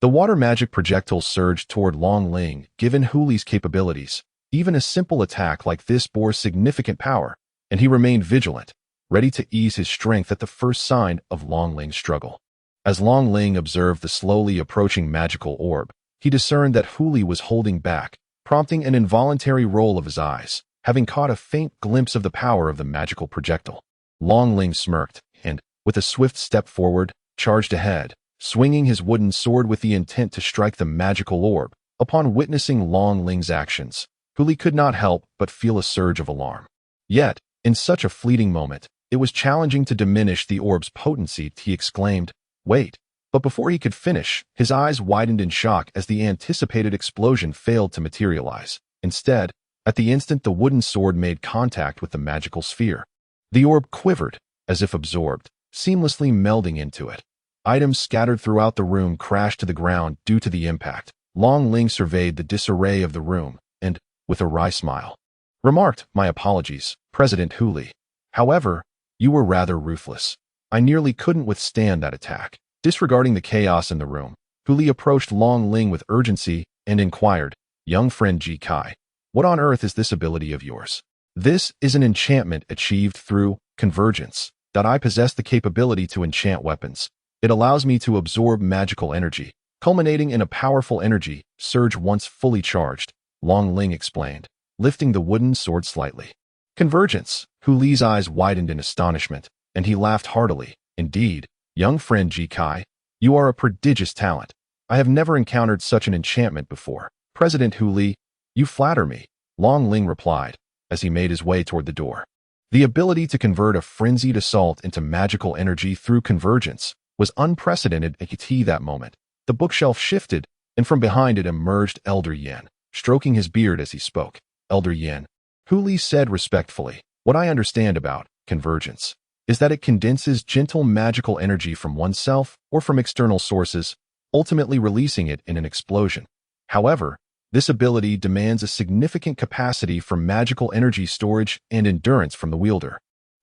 Speaker 1: The water magic projectile surged toward Long Ling. Given Hu Li's capabilities, even a simple attack like this bore significant power, and he remained vigilant, ready to ease his strength at the first sign of Long Ling's struggle. As Long Ling observed the slowly approaching magical orb, he discerned that Hu Li was holding back, prompting an involuntary roll of his eyes, having caught a faint glimpse of the power of the magical projectile. Long Ling smirked, and, with a swift step forward, charged ahead, swinging his wooden sword with the intent to strike the magical orb. Upon witnessing Long Ling's actions, Hu Li could not help but feel a surge of alarm. Yet, in such a fleeting moment, It was challenging to diminish the orb's potency. He exclaimed, "Wait." But before he could finish, his eyes widened in shock as the anticipated explosion failed to materialize. Instead, at the instant the wooden sword made contact with the magical sphere, the orb quivered, as if absorbed, seamlessly melding into it. Items scattered throughout the room crashed to the ground due to the impact. Long Ling surveyed the disarray of the room and, with a wry smile, remarked, "My apologies, President Huli. However, you were rather ruthless. I nearly couldn't withstand that attack." Disregarding the chaos in the room, Huli approached Long Ling with urgency and inquired, "Young friend Ji Kai, what on earth is this ability of yours?" "This is an enchantment achieved through convergence. That I possess the capability to enchant weapons. It allows me to absorb magical energy, culminating in a powerful energy surge once fully charged," Long Ling explained, lifting the wooden sword slightly. "Convergence." Huli's eyes widened in astonishment, and he laughed heartily. "Indeed, young friend Ji Kai, you are a prodigious talent. I have never encountered such an enchantment before." "President Huli, you flatter me," Long Ling replied, as he made his way toward the door. The ability to convert a frenzied assault into magical energy through convergence was unprecedented at that moment. The bookshelf shifted, and from behind it emerged Elder Yin, stroking his beard as he spoke. "Elder Yin," Huli said respectfully, "what I understand about convergence is that it condenses gentle magical energy from oneself or from external sources, ultimately releasing it in an explosion. However, this ability demands a significant capacity for magical energy storage and endurance from the wielder.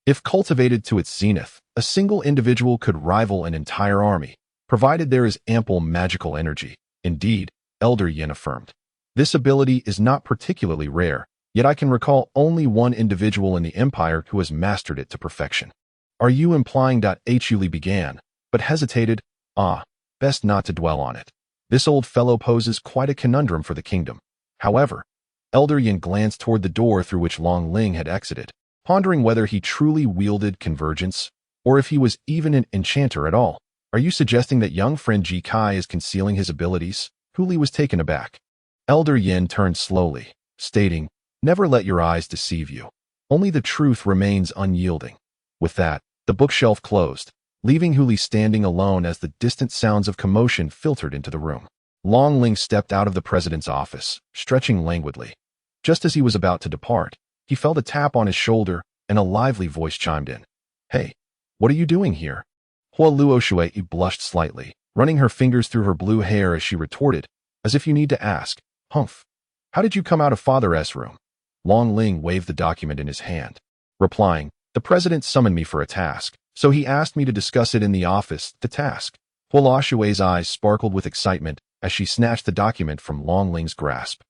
Speaker 1: If cultivated to its zenith, a single individual could rival an entire army, provided there is ample magical energy." "Indeed," Elder Yin affirmed. "This ability is not particularly rare, yet I can recall only one individual in the Empire who has mastered it to perfection." "Are you implying that Huli began, but hesitated? Best not to dwell on it. This old fellow poses quite a conundrum for the kingdom." However, Elder Yin glanced toward the door through which Long Ling had exited, pondering whether he truly wielded convergence, or if he was even an enchanter at all. "Are you suggesting that young friend Ji Kai is concealing his abilities?" Huli was taken aback. Elder Yin turned slowly, stating, "Never let your eyes deceive you. Only the truth remains unyielding." With that, the bookshelf closed, leaving Huli standing alone as the distant sounds of commotion filtered into the room. Long Ling stepped out of the president's office, stretching languidly. Just as he was about to depart, he felt a tap on his shoulder, and a lively voice chimed in. "Hey, what are you doing here?" Hua Luoshui blushed slightly, running her fingers through her blue hair as she retorted, "As if you need to ask. Humph. How did you come out of Father's room?" Long Ling waved the document in his hand, replying, "The president summoned me for a task, so he asked me to discuss it in the office." "The task?" Hua Luoshui's eyes sparkled with excitement as she snatched the document from Long Ling's grasp.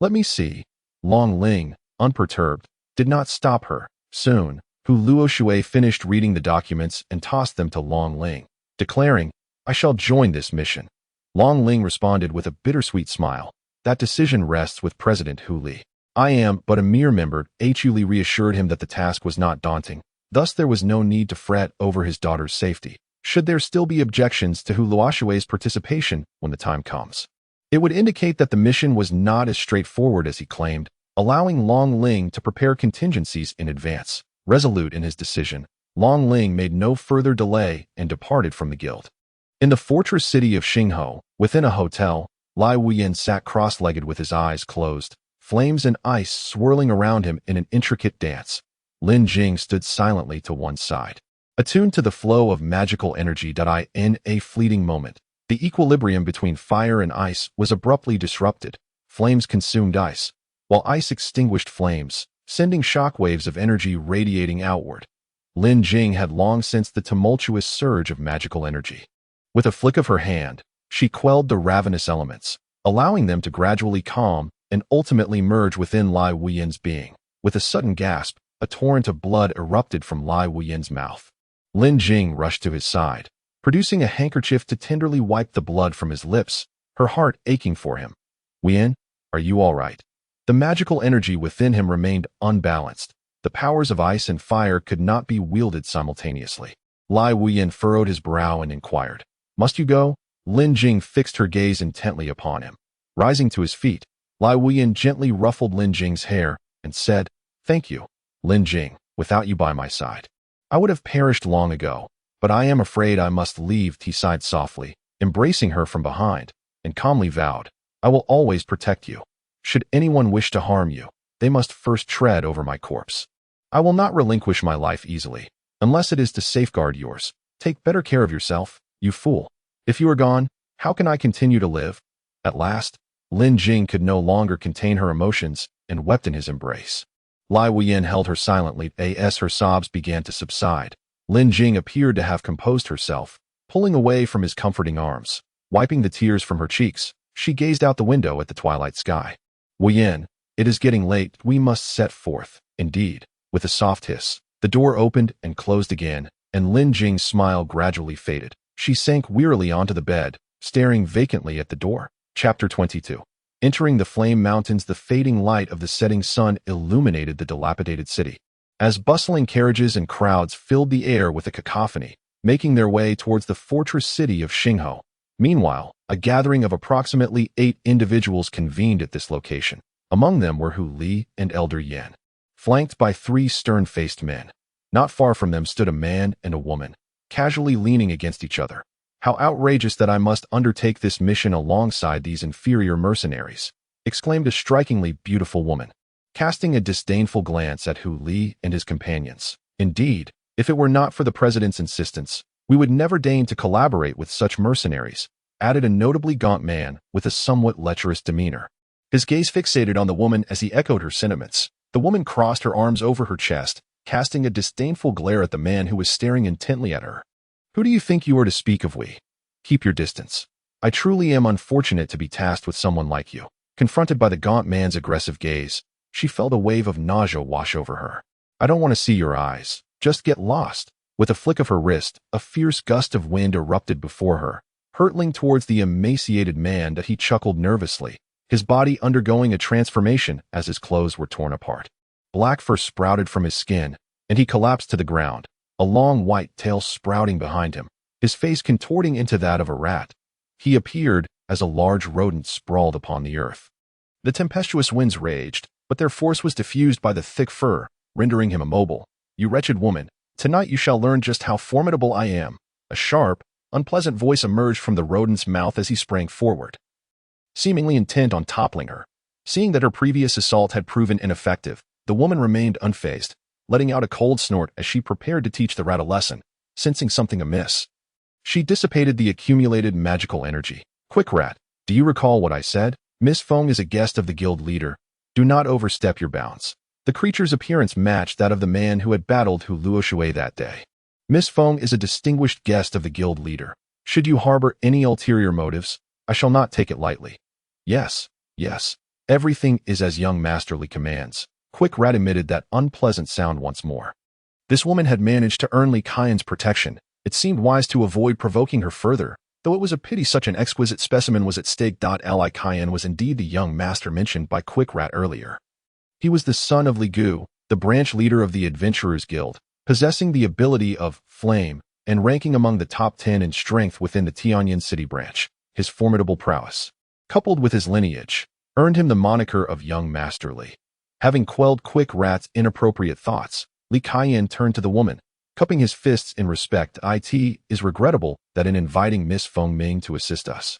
Speaker 1: "Let me see." Long Ling, unperturbed, did not stop her. Soon, Hua Luoshui finished reading the documents and tossed them to Long Ling, declaring, "I shall join this mission." Long Ling responded with a bittersweet smile. "That decision rests with President Huli. I am but a mere member." Huli reassured him that the task was not daunting. Thus there was no need to fret over his daughter's safety, should there still be objections to Hua Luoshui's participation when the time comes. It would indicate that the mission was not as straightforward as he claimed, allowing Long Ling to prepare contingencies in advance. Resolute in his decision, Long Ling made no further delay and departed from the guild. In the fortress city of Xingho, within a hotel, Lai Wuyin sat cross-legged with his eyes closed, flames and ice swirling around him in an intricate dance. Lin Jing stood silently to one side, attuned to the flow of magical energy. In a fleeting moment, the equilibrium between fire and ice was abruptly disrupted. Flames consumed ice, while ice extinguished flames, sending shockwaves of energy radiating outward. Lin Jing had long sensed the tumultuous surge of magical energy. With a flick of her hand, she quelled the ravenous elements, allowing them to gradually calm and ultimately merge within Lai Wuyin's being. With a sudden gasp, a torrent of blood erupted from Lai Wuyin's mouth. Lin Jing rushed to his side, producing a handkerchief to tenderly wipe the blood from his lips, her heart aching for him. "Wuyin, are you all right?" The magical energy within him remained unbalanced. The powers of ice and fire could not be wielded simultaneously. Lai Wuyin furrowed his brow and inquired, "Must you go?" Lin Jing fixed her gaze intently upon him. Rising to his feet, Lai Wuyin gently ruffled Lin Jing's hair and said, "Thank you, Lin Jing. Without you by my side, I would have perished long ago, but I am afraid I must leave, he sighed softly, embracing her from behind, and calmly vowed, I will always protect you. Should anyone wish to harm you, they must first tread over my corpse. I will not relinquish my life easily, unless it is to safeguard yours. Take better care of yourself, you fool. If you are gone, how can I continue to live? At last, Lin Jing could no longer contain her emotions and wept in his embrace. Lai Wuyan held her silently as her sobs began to subside. Lin Jing appeared to have composed herself, pulling away from his comforting arms. Wiping the tears from her cheeks, she gazed out the window at the twilight sky. Wuyan, it is getting late, we must set forth. Indeed, with a soft hiss, the door opened and closed again, and Lin Jing's smile gradually faded. She sank wearily onto the bed, staring vacantly at the door. Chapter 22. Entering the Flame Mountains, the fading light of the setting sun illuminated the dilapidated city. As bustling carriages and crowds filled the air with a cacophony, making their way towards the fortress city of Xinghe. Meanwhile, a gathering of approximately 8 individuals convened at this location. Among them were Hu Li and Elder Yan, flanked by 3 stern-faced men. Not far from them stood a man and a woman, casually leaning against each other. How outrageous that I must undertake this mission alongside these inferior mercenaries, exclaimed a strikingly beautiful woman, casting a disdainful glance at Hu Li and his companions. Indeed, if it were not for the president's insistence, we would never deign to collaborate with such mercenaries, added a notably gaunt man with a somewhat lecherous demeanor. His gaze fixated on the woman as he echoed her sentiments. The woman crossed her arms over her chest, casting a disdainful glare at the man who was staring intently at her. Who do you think you are to speak of we? Keep your distance. I truly am unfortunate to be tasked with someone like you. Confronted by the gaunt man's aggressive gaze, she felt a wave of nausea wash over her. I don't want to see your eyes. Just get lost. With a flick of her wrist, a fierce gust of wind erupted before her, hurtling towards the emaciated man that he chuckled nervously, his body undergoing a transformation as his clothes were torn apart. Black fur sprouted from his skin, and he collapsed to the ground, a long white tail sprouting behind him, his face contorting into that of a rat. He appeared as a large rodent sprawled upon the earth. The tempestuous winds raged, but their force was diffused by the thick fur, rendering him immobile. You wretched woman, tonight you shall learn just how formidable I am. A sharp, unpleasant voice emerged from the rodent's mouth as he sprang forward, seemingly intent on toppling her. Seeing that her previous assault had proven ineffective, the woman remained unfazed, letting out a cold snort as she prepared to teach the rat a lesson, sensing something amiss. She dissipated the accumulated magical energy. Quick rat, do you recall what I said? Miss Feng is a guest of the guild leader. Do not overstep your bounds. The creature's appearance matched that of the man who had battled Hu Luoshui that day. Miss Feng is a distinguished guest of the guild leader. Should you harbor any ulterior motives, I shall not take it lightly. Yes, yes, everything is as young Masterly commands. Quick rat emitted that unpleasant sound once more. This woman had managed to earn Li Kaiyan's protection. It seemed wise to avoid provoking her further, though it was a pity such an exquisite specimen was at stake. Li Kaiyan was indeed the young master mentioned by Quick rat earlier. He was the son of Li Gu, the branch leader of the Adventurers Guild, possessing the ability of Flame and ranking among the top 10 in strength within the Tianyan City branch. His formidable prowess, coupled with his lineage, earned him the moniker of Young Masterly. Having quelled Quick rat's inappropriate thoughts, Li Kaiyan turned to the woman, cupping his fists in respect. It is regrettable that in inviting Miss Feng Ming to assist us,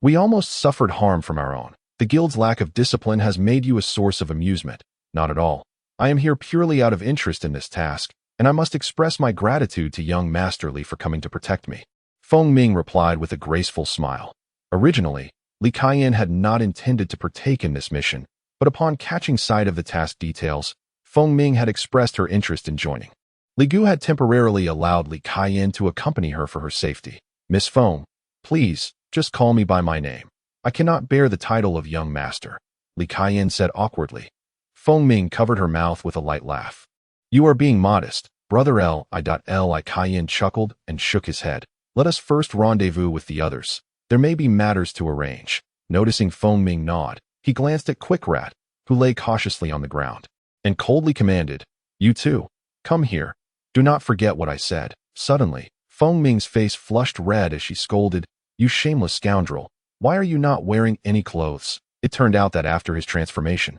Speaker 1: we almost suffered harm from our own. The guild's lack of discipline has made you a source of amusement. Not at all. I am here purely out of interest in this task, and I must express my gratitude to young Masterly for coming to protect me. Feng Ming replied with a graceful smile. Originally, Li Kaiyan had not intended to partake in this mission, but upon catching sight of the task details, Feng Ming had expressed her interest in joining. Li Gu had temporarily allowed Li Kaiyan to accompany her for her safety. Miss Feng, please, just call me by my name. I cannot bear the title of young master, Li Kaiyan said awkwardly. Feng Ming covered her mouth with a light laugh. You are being modest, brother Li Kaiyan chuckled and shook his head. Let us first rendezvous with the others. There may be matters to arrange. Noticing Feng Ming nod, he glanced at Quick rat, who lay cautiously on the ground, and coldly commanded, You too, come here. Do not forget what I said. Suddenly, Feng Ming's face flushed red as she scolded, You shameless scoundrel. Why are you not wearing any clothes? It turned out that after his transformation,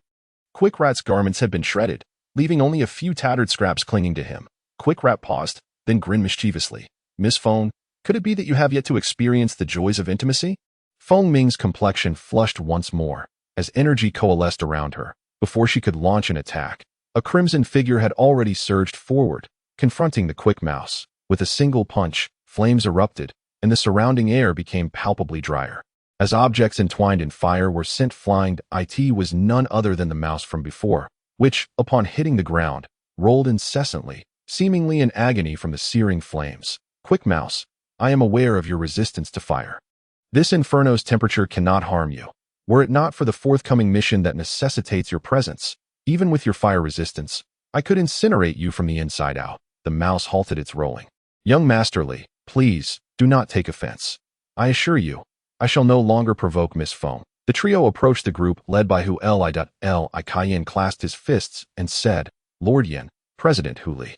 Speaker 1: Quick rat's garments had been shredded, leaving only a few tattered scraps clinging to him. Quick Rap paused, then grinned mischievously. Miss Feng, could it be that you have yet to experience the joys of intimacy? Feng Ming's complexion flushed once more, as energy coalesced around her. Before she could launch an attack, a crimson figure had already surged forward, confronting the quick mouse. With a single punch, flames erupted, and the surrounding air became palpably drier. As objects entwined in fire were sent flying, it was none other than the mouse from before, which, upon hitting the ground, rolled incessantly, seemingly in agony from the searing flames. Quick mouse, I am aware of your resistance to fire. This inferno's temperature cannot harm you. Were it not for the forthcoming mission that necessitates your presence, even with your fire resistance, I could incinerate you from the inside out. The mouse halted its rolling. Young Masterly, please, do not take offense. I assure you, I shall no longer provoke Miss Feng. The trio approached the group led by Hu Li. Cayenne clasped his fists and said, Lord Yin, President Hu Li.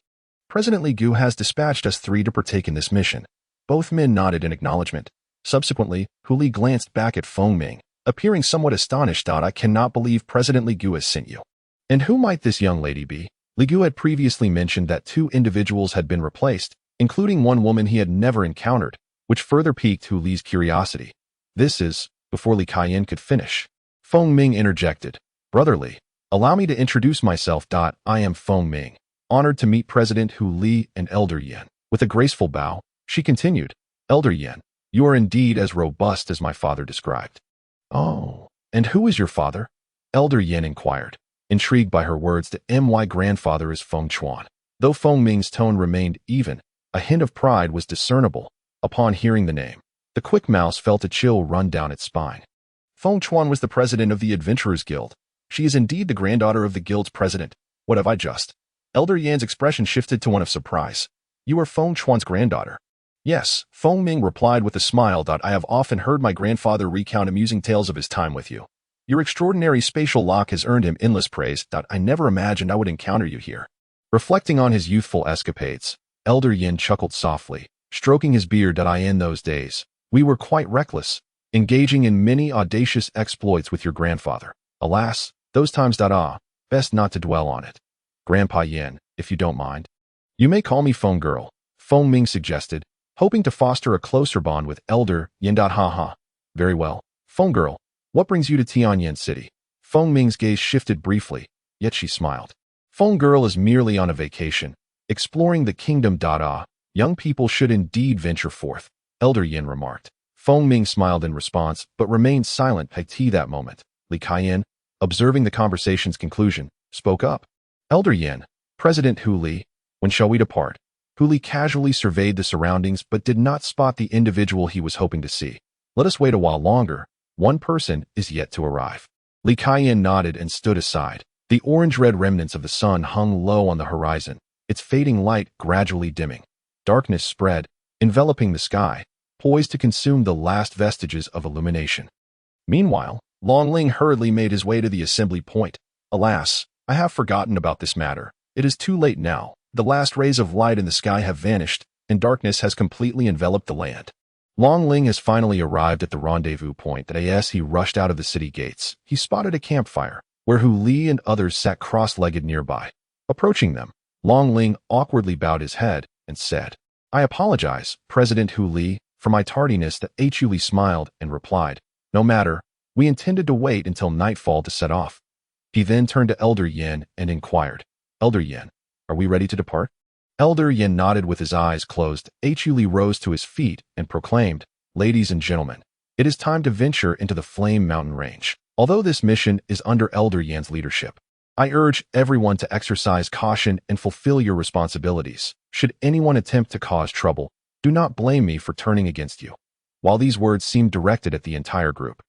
Speaker 1: President Li Gu has dispatched us three to partake in this mission. Both men nodded in acknowledgement. Subsequently, Hu Li glanced back at Feng Ming, appearing somewhat astonished. I cannot believe President Li Gu has sent you. And who might this young lady be? Li Gu had previously mentioned that 2 individuals had been replaced, including one woman he had never encountered, which further piqued Hu Li's curiosity. This is, before Li Cayenne could finish, Feng Ming interjected, Brother Li, allow me to introduce myself. I am Feng Ming, honored to meet President Hu Li and Elder Yin. With a graceful bow, she continued, Elder Yin, you are indeed as robust as my father described. Oh, and who is your father? Elder Yin inquired, intrigued by her words. My grandfather is Feng Chuan. Though Feng Ming's tone remained even, a hint of pride was discernible. Upon hearing the name, the quick mouse felt a chill run down its spine. Feng Chuan was the president of the Adventurers Guild. She is indeed the granddaughter of the guild's president. What have I just? Elder Yan's expression shifted to one of surprise. You are Feng Chuan's granddaughter. Yes, Feng Ming replied with a smile. I have often heard my grandfather recount amusing tales of his time with you. Your extraordinary spatial lock has earned him endless praise. I never imagined I would encounter you here. Reflecting on his youthful escapades, Elder Yin chuckled softly, stroking his beard. In those days, we were quite reckless, engaging in many audacious exploits with your grandfather. Alas, those times. Best not to dwell on it. Grandpa Yin, if you don't mind. You may call me Feng Girl, Feng Ming suggested, hoping to foster a closer bond with Elder Yin. Very well, Feng Girl, what brings you to Tianyan City? Feng Ming's gaze shifted briefly, yet she smiled. Feng Girl is merely on a vacation, exploring the kingdom. Young people should indeed venture forth, Elder Yin remarked. Feng Ming smiled in response, but remained silent at that moment. Li Cayenne, observing the conversation's conclusion, spoke up. Elder Yin, President Hu Li, when shall we depart? Hu Li casually surveyed the surroundings but did not spot the individual he was hoping to see. Let us wait a while longer. One person is yet to arrive. Li Cayenne nodded and stood aside. The orange-red remnants of the sun hung low on the horizon, its fading light gradually dimming. Darkness spread, enveloping the sky, poised to consume the last vestiges of illumination. Meanwhile, Long Ling hurriedly made his way to the assembly point. Alas, I have forgotten about this matter. It is too late now. The last rays of light in the sky have vanished, and darkness has completely enveloped the land. Long Ling has finally arrived at the rendezvous point. As he rushed out of the city gates, he spotted a campfire, where Hu Li and others sat cross-legged nearby. Approaching them, Long Ling awkwardly bowed his head and said, I apologize, President Hu Li, for my tardiness. Hu Li smiled and replied, No matter, we intended to wait until nightfall to set off. He then turned to Elder Yin and inquired, Elder Yin, are we ready to depart? Elder Yin nodded with his eyes closed. Hu Li rose to his feet and proclaimed, Ladies and gentlemen, it is time to venture into the Flame Mountain Range. Although this mission is under Elder Yan's leadership, I urge everyone to exercise caution and fulfill your responsibilities. Should anyone attempt to cause trouble, do not blame me for turning against you. While these words seemed directed at the entire group,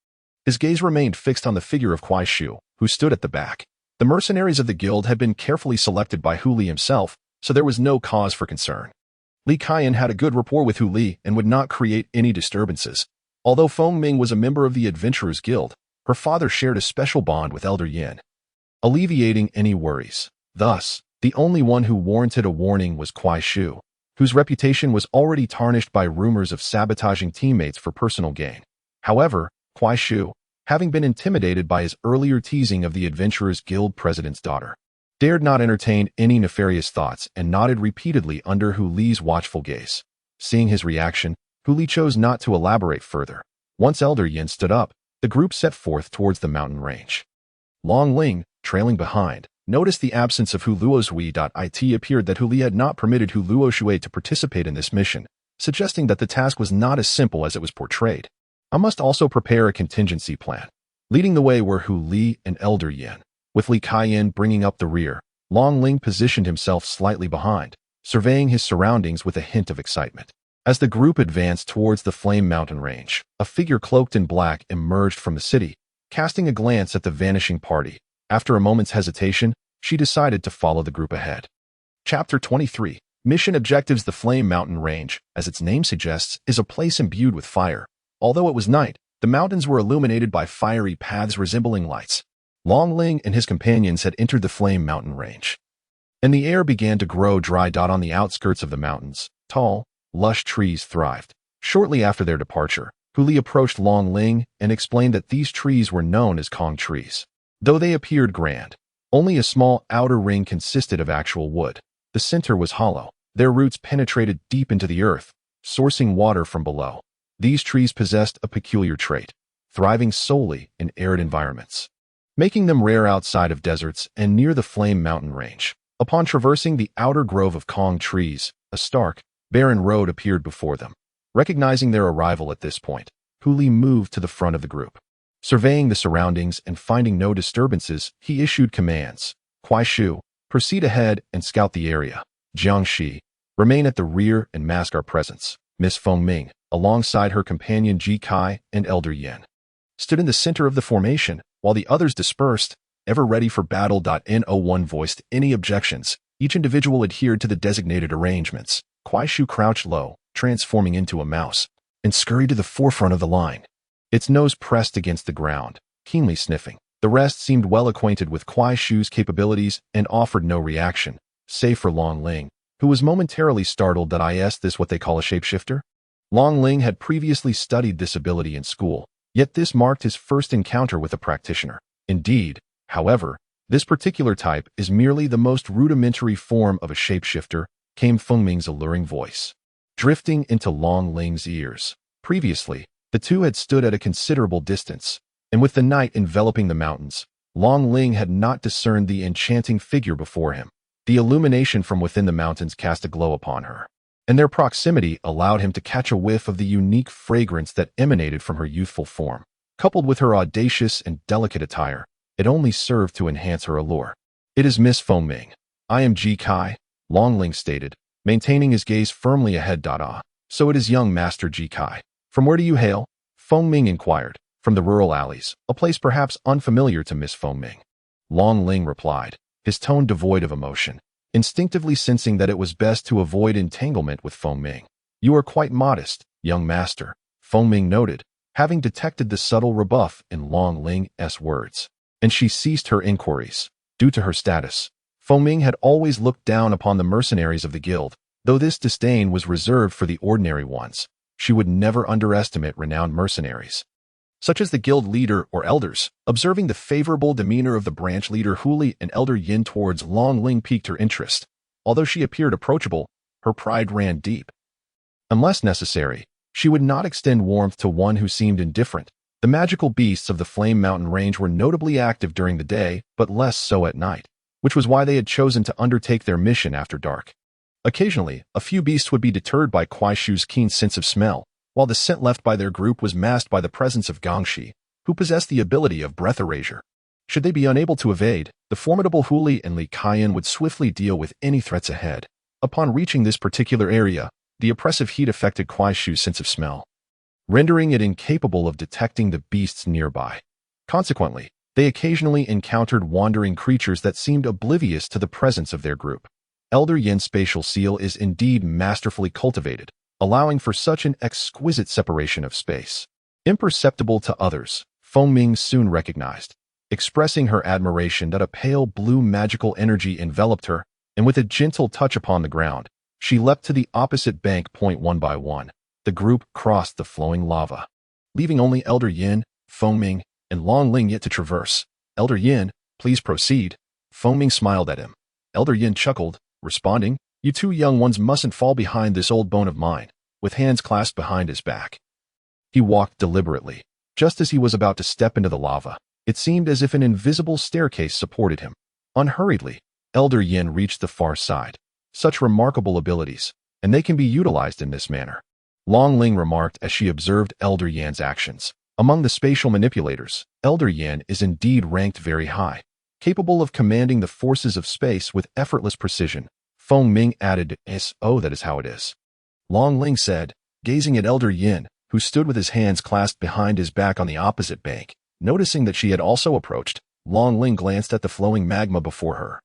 Speaker 1: his gaze remained fixed on the figure of Kuai Shu, who stood at the back. The mercenaries of the guild had been carefully selected by Hu Li himself, so there was no cause for concern. Li Cayenne had a good rapport with Hu Li and would not create any disturbances. Although Feng Ming was a member of the Adventurers Guild, her father shared a special bond with Elder Yin, alleviating any worries. Thus, the only one who warranted a warning was Kuai Shu, whose reputation was already tarnished by rumors of sabotaging teammates for personal gain. However, Kuai Shu, having been intimidated by his earlier teasing of the Adventurers Guild president's daughter, dared not entertain any nefarious thoughts and nodded repeatedly under Hu Li's watchful gaze. Seeing his reaction, Hu Li chose not to elaborate further. Once Elder Yin stood up, the group set forth towards the mountain range. Long Ling, trailing behind, noticed the absence of Hu Luoshui. It appeared that Hu Li had not permitted Hu Luoshui to participate in this mission, suggesting that the task was not as simple as it was portrayed. I must also prepare a contingency plan. Leading the way were Hu Li and Elder Yin. With Li Kaiyan bringing up the rear, Long Ling positioned himself slightly behind, surveying his surroundings with a hint of excitement. As the group advanced towards the Flame Mountain range, a figure cloaked in black emerged from the city, casting a glance at the vanishing party. After a moment's hesitation, she decided to follow the group ahead. Chapter 23. Mission Objectives. The Flame Mountain range, as its name suggests, is a place imbued with fire. Although it was night, the mountains were illuminated by fiery paths resembling lights. Long Ling and his companions had entered the Flame Mountain range, and the air began to grow dry. On the outskirts of the mountains, tall, lush trees thrived. Shortly after their departure, Hu Li approached Long Ling and explained that these trees were known as Kong trees. Though they appeared grand, only a small outer ring consisted of actual wood. The center was hollow. Their roots penetrated deep into the earth, sourcing water from below. These trees possessed a peculiar trait, thriving solely in arid environments, making them rare outside of deserts and near the Flame Mountain range. Upon traversing the outer grove of Kong trees, a stark, barren road appeared before them. Recognizing their arrival at this point, Hu Li moved to the front of the group. Surveying the surroundings and finding no disturbances, he issued commands. Kuai Shu, proceed ahead and scout the area. Jiang Shi, remain at the rear and mask our presence. Miss Feng Ming, alongside her companion Ji Kai and Elder Yin, stood in the center of the formation, while the others dispersed, ever ready for battle. No one voiced any objections. Each individual adhered to the designated arrangements. Kuai Shu crouched low, transforming into a mouse, and scurried to the forefront of the line, its nose pressed against the ground, keenly sniffing. The rest seemed well acquainted with Kuai Shu's capabilities and offered no reaction, save for Long Ling, who was momentarily startled. Is this what they call a shapeshifter? Long Ling had previously studied this ability in school, yet this marked his first encounter with a practitioner. Indeed, however, this particular type is merely the most rudimentary form of a shapeshifter, came Feng Ming's alluring voice, drifting into Long Ling's ears. Previously, the two had stood at a considerable distance, and with the night enveloping the mountains, Long Ling had not discerned the enchanting figure before him. The illumination from within the mountains cast a glow upon her, and their proximity allowed him to catch a whiff of the unique fragrance that emanated from her youthful form. Coupled with her audacious and delicate attire, it only served to enhance her allure. It is Miss Feng Ming. I am Ji Kai, Long Ling stated, maintaining his gaze firmly ahead. So it is young Master Ji Kai. From where do you hail? Feng Ming inquired. From the rural alleys, a place perhaps unfamiliar to Miss Feng Ming. Long Ling replied, his tone devoid of emotion, instinctively sensing that it was best to avoid entanglement with Feng Ming. You are quite modest, young master, Feng Ming noted, having detected the subtle rebuff in Long Ling's words, and she ceased her inquiries. Due to her status, Feng Ming had always looked down upon the mercenaries of the guild, though this disdain was reserved for the ordinary ones. She would never underestimate renowned mercenaries, such as the guild leader or elders. Observing the favorable demeanor of the branch leader Hu Li and Elder Yin towards Long Ling piqued her interest. Although she appeared approachable, her pride ran deep. Unless necessary, she would not extend warmth to one who seemed indifferent. The magical beasts of the Flame Mountain range were notably active during the day, but less so at night, which was why they had chosen to undertake their mission after dark. Occasionally, a few beasts would be deterred by Kuai Shu's keen sense of smell, while the scent left by their group was masked by the presence of Gangxi, who possessed the ability of breath erasure. Should they be unable to evade, the formidable Hu Li and Li Kaiyan would swiftly deal with any threats ahead. Upon reaching this particular area, the oppressive heat affected Kuai Shu's sense of smell, rendering it incapable of detecting the beasts nearby. Consequently, they occasionally encountered wandering creatures that seemed oblivious to the presence of their group. Elder Yin's spatial seal is indeed masterfully cultivated, allowing for such an exquisite separation of space. Imperceptible to others, Feng Ming soon recognized, expressing her admiration that a pale blue magical energy enveloped her, and with a gentle touch upon the ground, she leapt to the opposite bank. One by one, the group crossed the flowing lava, leaving only Elder Yin, Feng Ming, and Long Ling yet to traverse. Elder Yin, please proceed, Feng smiled at him. Elder Yin chuckled, responding, "You two young ones mustn't fall behind this old bone of mine," with hands clasped behind his back. He walked deliberately. Just as he was about to step into the lava, it seemed as if an invisible staircase supported him. Unhurriedly, Elder Yin reached the far side. Such remarkable abilities, and they can be utilized in this manner. Long Ling remarked as she observed Elder Yan's actions. Among the spatial manipulators, Elder Yan is indeed ranked very high, capable of commanding the forces of space with effortless precision. Feng Ming added, "Oh, that is how it is." Long Ling said, gazing at Elder Yin, who stood with his hands clasped behind his back on the opposite bank. Noticing that she had also approached, Long Ling glanced at the flowing magma before her.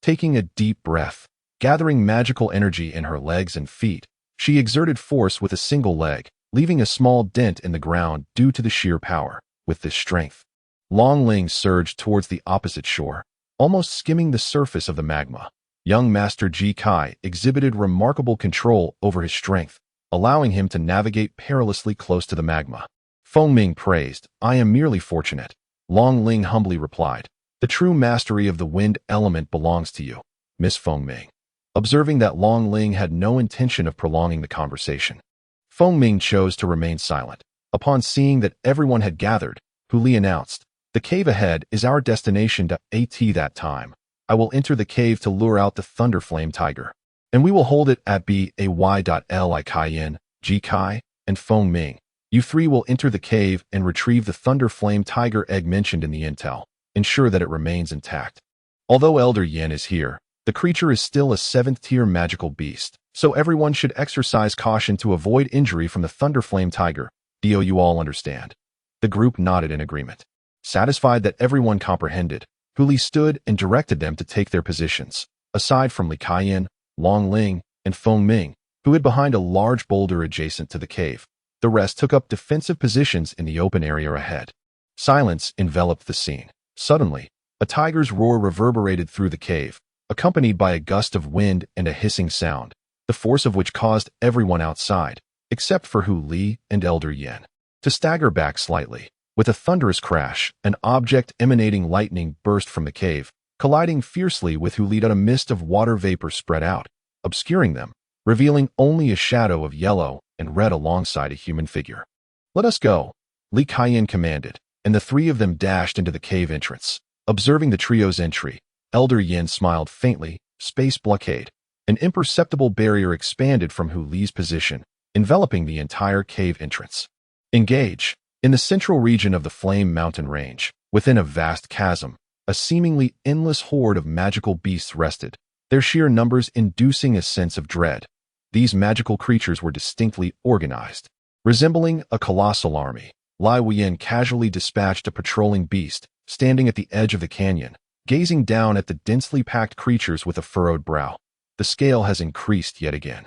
Speaker 1: Taking a deep breath, gathering magical energy in her legs and feet, she exerted force with a single leg, leaving a small dent in the ground due to the sheer power. With this strength, Long Ling surged towards the opposite shore, almost skimming the surface of the magma. Young Master Ji Kai exhibited remarkable control over his strength, allowing him to navigate perilously close to the magma. Feng Ming praised, "I am merely fortunate." Long Ling humbly replied, "The true mastery of the wind element belongs to you, Miss Feng Ming." Observing that Long Ling had no intention of prolonging the conversation, Feng Ming chose to remain silent. Upon seeing that everyone had gathered, Hu Li announced, "The cave ahead is our destination. At that time, I will enter the cave to lure out the Thunderflame Tiger, and we will hold it at Bay.Li Cayenne, Ji Kai, and Feng Ming. You three will enter the cave and retrieve the Thunderflame Tiger egg mentioned in the intel. Ensure that it remains intact. Although Elder Yin is here, the creature is still a 7th-tier magical beast, so everyone should exercise caution to avoid injury from the Thunderflame Tiger. Do you all understand?" The group nodded in agreement. Satisfied that everyone comprehended, Hu Li stood and directed them to take their positions. Aside from Li Kaiyan, Long Ling, and Feng Ming, who hid behind a large boulder adjacent to the cave, the rest took up defensive positions in the open area ahead. Silence enveloped the scene. Suddenly, a tiger's roar reverberated through the cave, accompanied by a gust of wind and a hissing sound, the force of which caused everyone outside, except for Hu Li and Elder Yin, to stagger back slightly. With a thunderous crash, an object emanating lightning burst from the cave, colliding fiercely with Hu Li. A mist of water vapor spread out, obscuring them, revealing only a shadow of yellow and red alongside a human figure. "Let us go," Li Kaiyan commanded, and the three of them dashed into the cave entrance. Observing the trio's entry, Elder Yin smiled faintly. Space blockade. An imperceptible barrier expanded from Hu Li's position, enveloping the entire cave entrance. Engage. In the central region of the Flame Mountain Range, within a vast chasm, a seemingly endless horde of magical beasts rested, their sheer numbers inducing a sense of dread. These magical creatures were distinctly organized. Resembling a colossal army, Lai Wuyan casually dispatched a patrolling beast, standing at the edge of the canyon, gazing down at the densely packed creatures with a furrowed brow. The scale has increased yet again.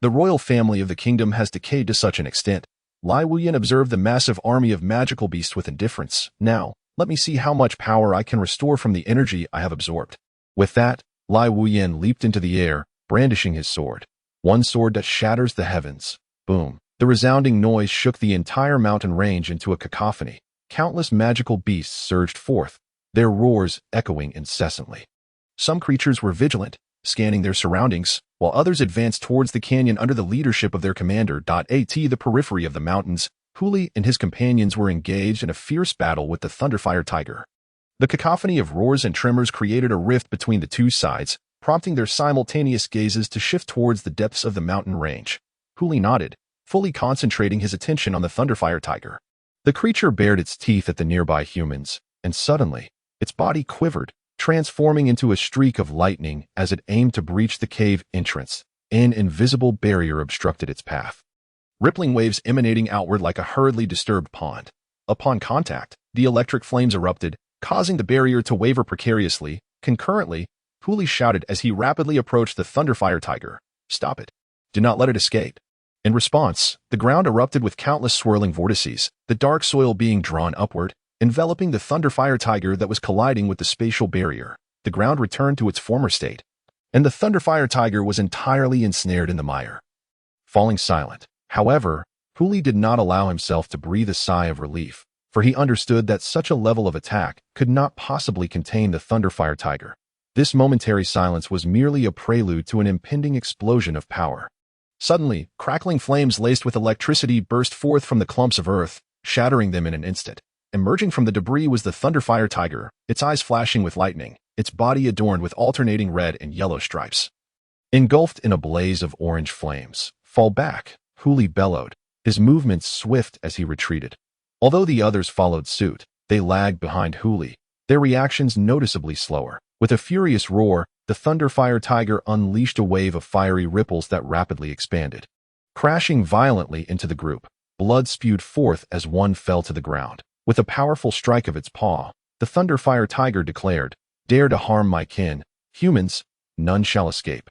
Speaker 1: The royal family of the kingdom has decayed to such an extent. Lai Wuyan observed the massive army of magical beasts with indifference. "Now, let me see how much power I can restore from the energy I have absorbed." With that, Lai Wuyan leaped into the air, brandishing his sword. One sword that shatters the heavens. Boom. The resounding noise shook the entire mountain range into a cacophony. Countless magical beasts surged forth, their roars echoing incessantly. Some creatures were vigilant, scanning their surroundings, while others advanced towards the canyon under the leadership of their commander. At the periphery of the mountains, Hu Li and his companions were engaged in a fierce battle with the Thunderfire Tiger. The cacophony of roars and tremors created a rift between the two sides, prompting their simultaneous gazes to shift towards the depths of the mountain range. Hu Li nodded, fully concentrating his attention on the Thunderfire Tiger. The creature bared its teeth at the nearby humans, and suddenly, its body quivered, transforming into a streak of lightning as it aimed to breach the cave entrance. An invisible barrier obstructed its path, rippling waves emanating outward like a hurriedly disturbed pond. Upon contact, the electric flames erupted, causing the barrier to waver precariously. Concurrently, Hu Li shouted as he rapidly approached the Thunderfire Tiger, "Stop it. Do not let it escape." In response, the ground erupted with countless swirling vortices, the dark soil being drawn upward, enveloping the Thunderfire Tiger that was colliding with the spatial barrier. The ground returned to its former state, and the Thunderfire Tiger was entirely ensnared in the mire. Falling silent, however, Hu Li did not allow himself to breathe a sigh of relief, for he understood that such a level of attack could not possibly contain the Thunderfire Tiger. This momentary silence was merely a prelude to an impending explosion of power. Suddenly, crackling flames laced with electricity burst forth from the clumps of earth, shattering them in an instant. Emerging from the debris was the Thunderfire Tiger, its eyes flashing with lightning, its body adorned with alternating red and yellow stripes. Engulfed in a blaze of orange flames. Fall back, Huli bellowed, his movements swift as he retreated. Although the others followed suit, they lagged behind Huli, their reactions noticeably slower. With a furious roar, the Thunderfire Tiger unleashed a wave of fiery ripples that rapidly expanded. Crashing violently into the group, blood spewed forth as one fell to the ground. With a powerful strike of its paw, the Thunderfire Tiger declared, "Dare to harm my kin, humans, none shall escape."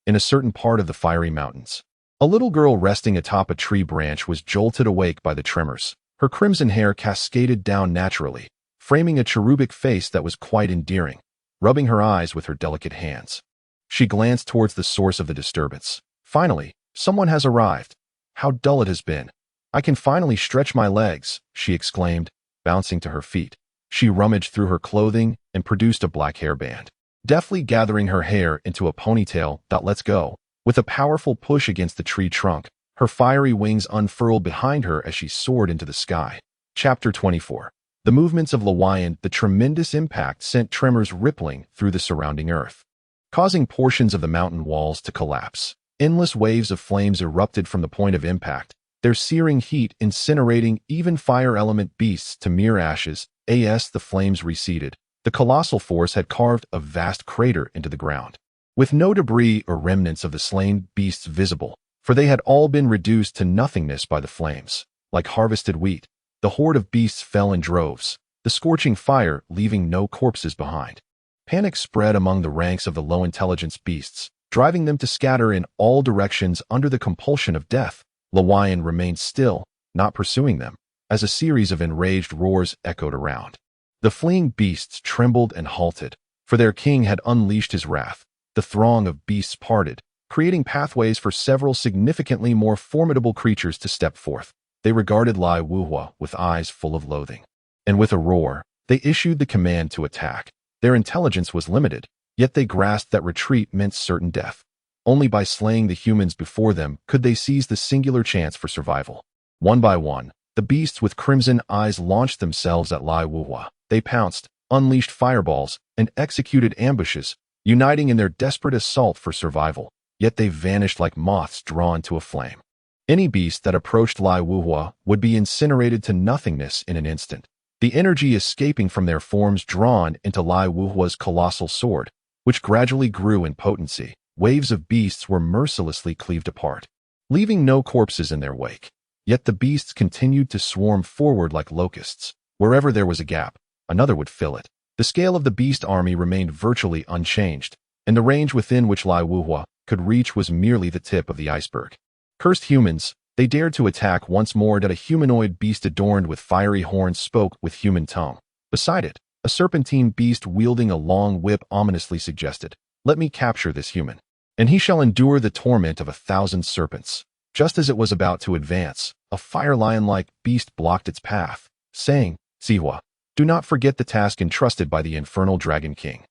Speaker 1: In a certain part of the fiery mountains, a little girl resting atop a tree branch was jolted awake by the tremors. Her crimson hair cascaded down naturally, framing a cherubic face that was quite endearing. Rubbing her eyes with her delicate hands, she glanced towards the source of the disturbance. "Finally, someone has arrived. How dull it has been. I can finally stretch my legs," she exclaimed, bouncing to her feet. She rummaged through her clothing and produced a black hairband. Deftly gathering her hair into a ponytail that lets go, with a powerful push against the tree trunk, her fiery wings unfurled behind her as she soared into the sky. Chapter 24. The movements of Lawayan. The tremendous impact sent tremors rippling through the surrounding earth, causing portions of the mountain walls to collapse. Endless waves of flames erupted from the point of impact, their searing heat incinerating even fire element beasts to mere ashes. As the flames receded, the colossal force had carved a vast crater into the ground, with no debris or remnants of the slain beasts visible, for they had all been reduced to nothingness by the flames. Like harvested wheat, the horde of beasts fell in droves, the scorching fire leaving no corpses behind. Panic spread among the ranks of the low-intelligence beasts, driving them to scatter in all directions under the compulsion of death. Lawayan remained still, not pursuing them, as a series of enraged roars echoed around. The fleeing beasts trembled and halted, for their king had unleashed his wrath. The throng of beasts parted, creating pathways for several significantly more formidable creatures to step forth. They regarded Lai Wuhua with eyes full of loathing, and with a roar, they issued the command to attack. Their intelligence was limited, yet they grasped that retreat meant certain death. Only by slaying the humans before them could they seize the singular chance for survival. One by one, the beasts with crimson eyes launched themselves at Lai Wuhua. They pounced, unleashed fireballs, and executed ambushes, uniting in their desperate assault for survival. Yet they vanished like moths drawn to a flame. Any beast that approached Lai Wuhua would be incinerated to nothingness in an instant. The energy escaping from their forms drawn into Lai Wuhua's colossal sword, which gradually grew in potency. Waves of beasts were mercilessly cleaved apart, leaving no corpses in their wake. Yet the beasts continued to swarm forward like locusts. Wherever there was a gap, another would fill it. The scale of the beast army remained virtually unchanged, and the range within which Lai Wuhua could reach was merely the tip of the iceberg. Cursed humans, they dared to attack once more. That a humanoid beast adorned with fiery horns spoke with human tongue. Beside it, a serpentine beast wielding a long whip ominously suggested, "Let me capture this human, and he shall endure the torment of 1,000 serpents." Just as it was about to advance, a fire lion-like beast blocked its path, saying, "Sihua, do not forget the task entrusted by the infernal Dragon King.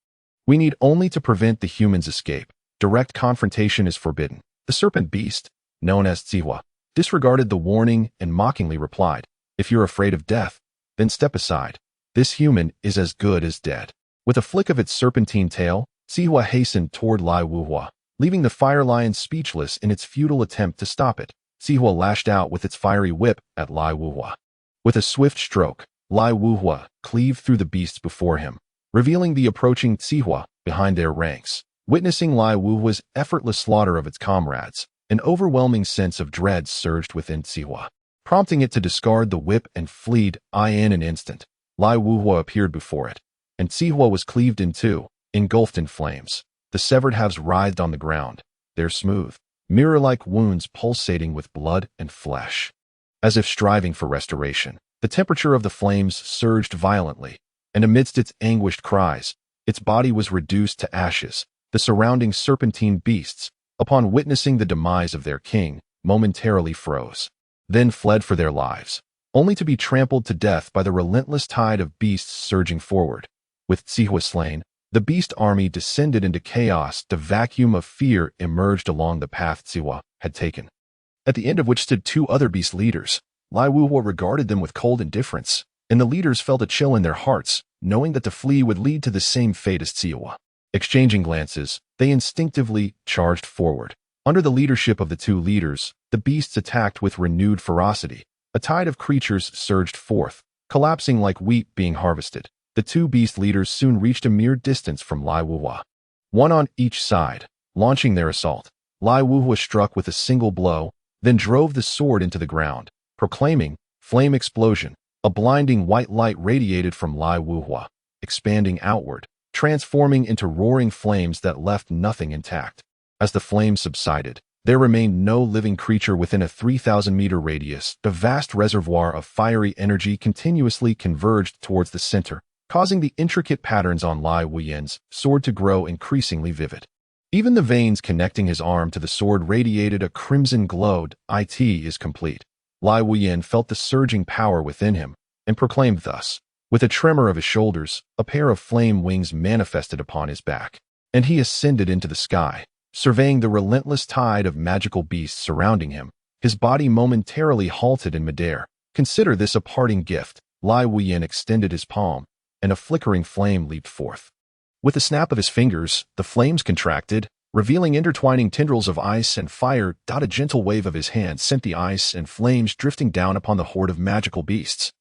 Speaker 1: We need only to prevent the humans' escape. Direct confrontation is forbidden." The serpent beast, known as Sihua, disregarded the warning and mockingly replied, "If you're afraid of death, then step aside. This human is as good as dead." With a flick of its serpentine tail, Sihua hastened toward Lai Wuhua, leaving the fire lion speechless in its futile attempt to stop it. Sihua lashed out with its fiery whip at Lai Wuhua. With a swift stroke, Lai Wuhua cleaved through the beasts before him, revealing the approaching Sihua behind their ranks. Witnessing Lai Wuhua's effortless slaughter of its comrades, an overwhelming sense of dread surged within Sihua, prompting it to discard the whip and flee. In an instant, Lai Wuhua appeared before it, and Sihua was cleaved in two, engulfed in flames. The severed halves writhed on the ground, their smooth, mirror-like wounds pulsating with blood and flesh. As if striving for restoration, the temperature of the flames surged violently, and amidst its anguished cries, its body was reduced to ashes. The surrounding serpentine beasts, upon witnessing the demise of their king, momentarily froze, then fled for their lives, only to be trampled to death by the relentless tide of beasts surging forward. With Sihua slain, The beast army descended into chaos. The vacuum of fear emerged along the path Xiwa had taken, at the end of which stood two other beast leaders. Lai Wuhua regarded them with cold indifference, and the leaders felt a chill in their hearts, knowing that to flee would lead to the same fate as Xiwa. Exchanging glances, they instinctively charged forward. Under the leadership of the two leaders, the beasts attacked with renewed ferocity. A tide of creatures surged forth, collapsing like wheat being harvested. The two beast leaders soon reached a mere distance from Lai Wuhua, one on each side. Launching their assault, Lai Wuhua struck with a single blow, then drove the sword into the ground, proclaiming, "Flame explosion." A blinding white light radiated from Lai Wuhua, expanding outward, transforming into roaring flames that left nothing intact. As the flames subsided, there remained no living creature within a 3,000-meter radius. The vast reservoir of fiery energy continuously converged towards the center, causing the intricate patterns on Lai Wuyan's sword to grow increasingly vivid. Even the veins connecting his arm to the sword radiated a crimson glow. It is complete. Lai Wuyan felt the surging power within him, and proclaimed thus. With a tremor of his shoulders, a pair of flame wings manifested upon his back, and he ascended into the sky, surveying the relentless tide of magical beasts surrounding him. His body momentarily halted in midair. Consider this a parting gift. Lai Wuyan extended his palm, and a flickering flame leaped forth. With a snap of his fingers, the flames contracted, revealing intertwining tendrils of ice and fire. A gentle wave of his hand sent the ice and flames drifting down upon the horde of magical beasts.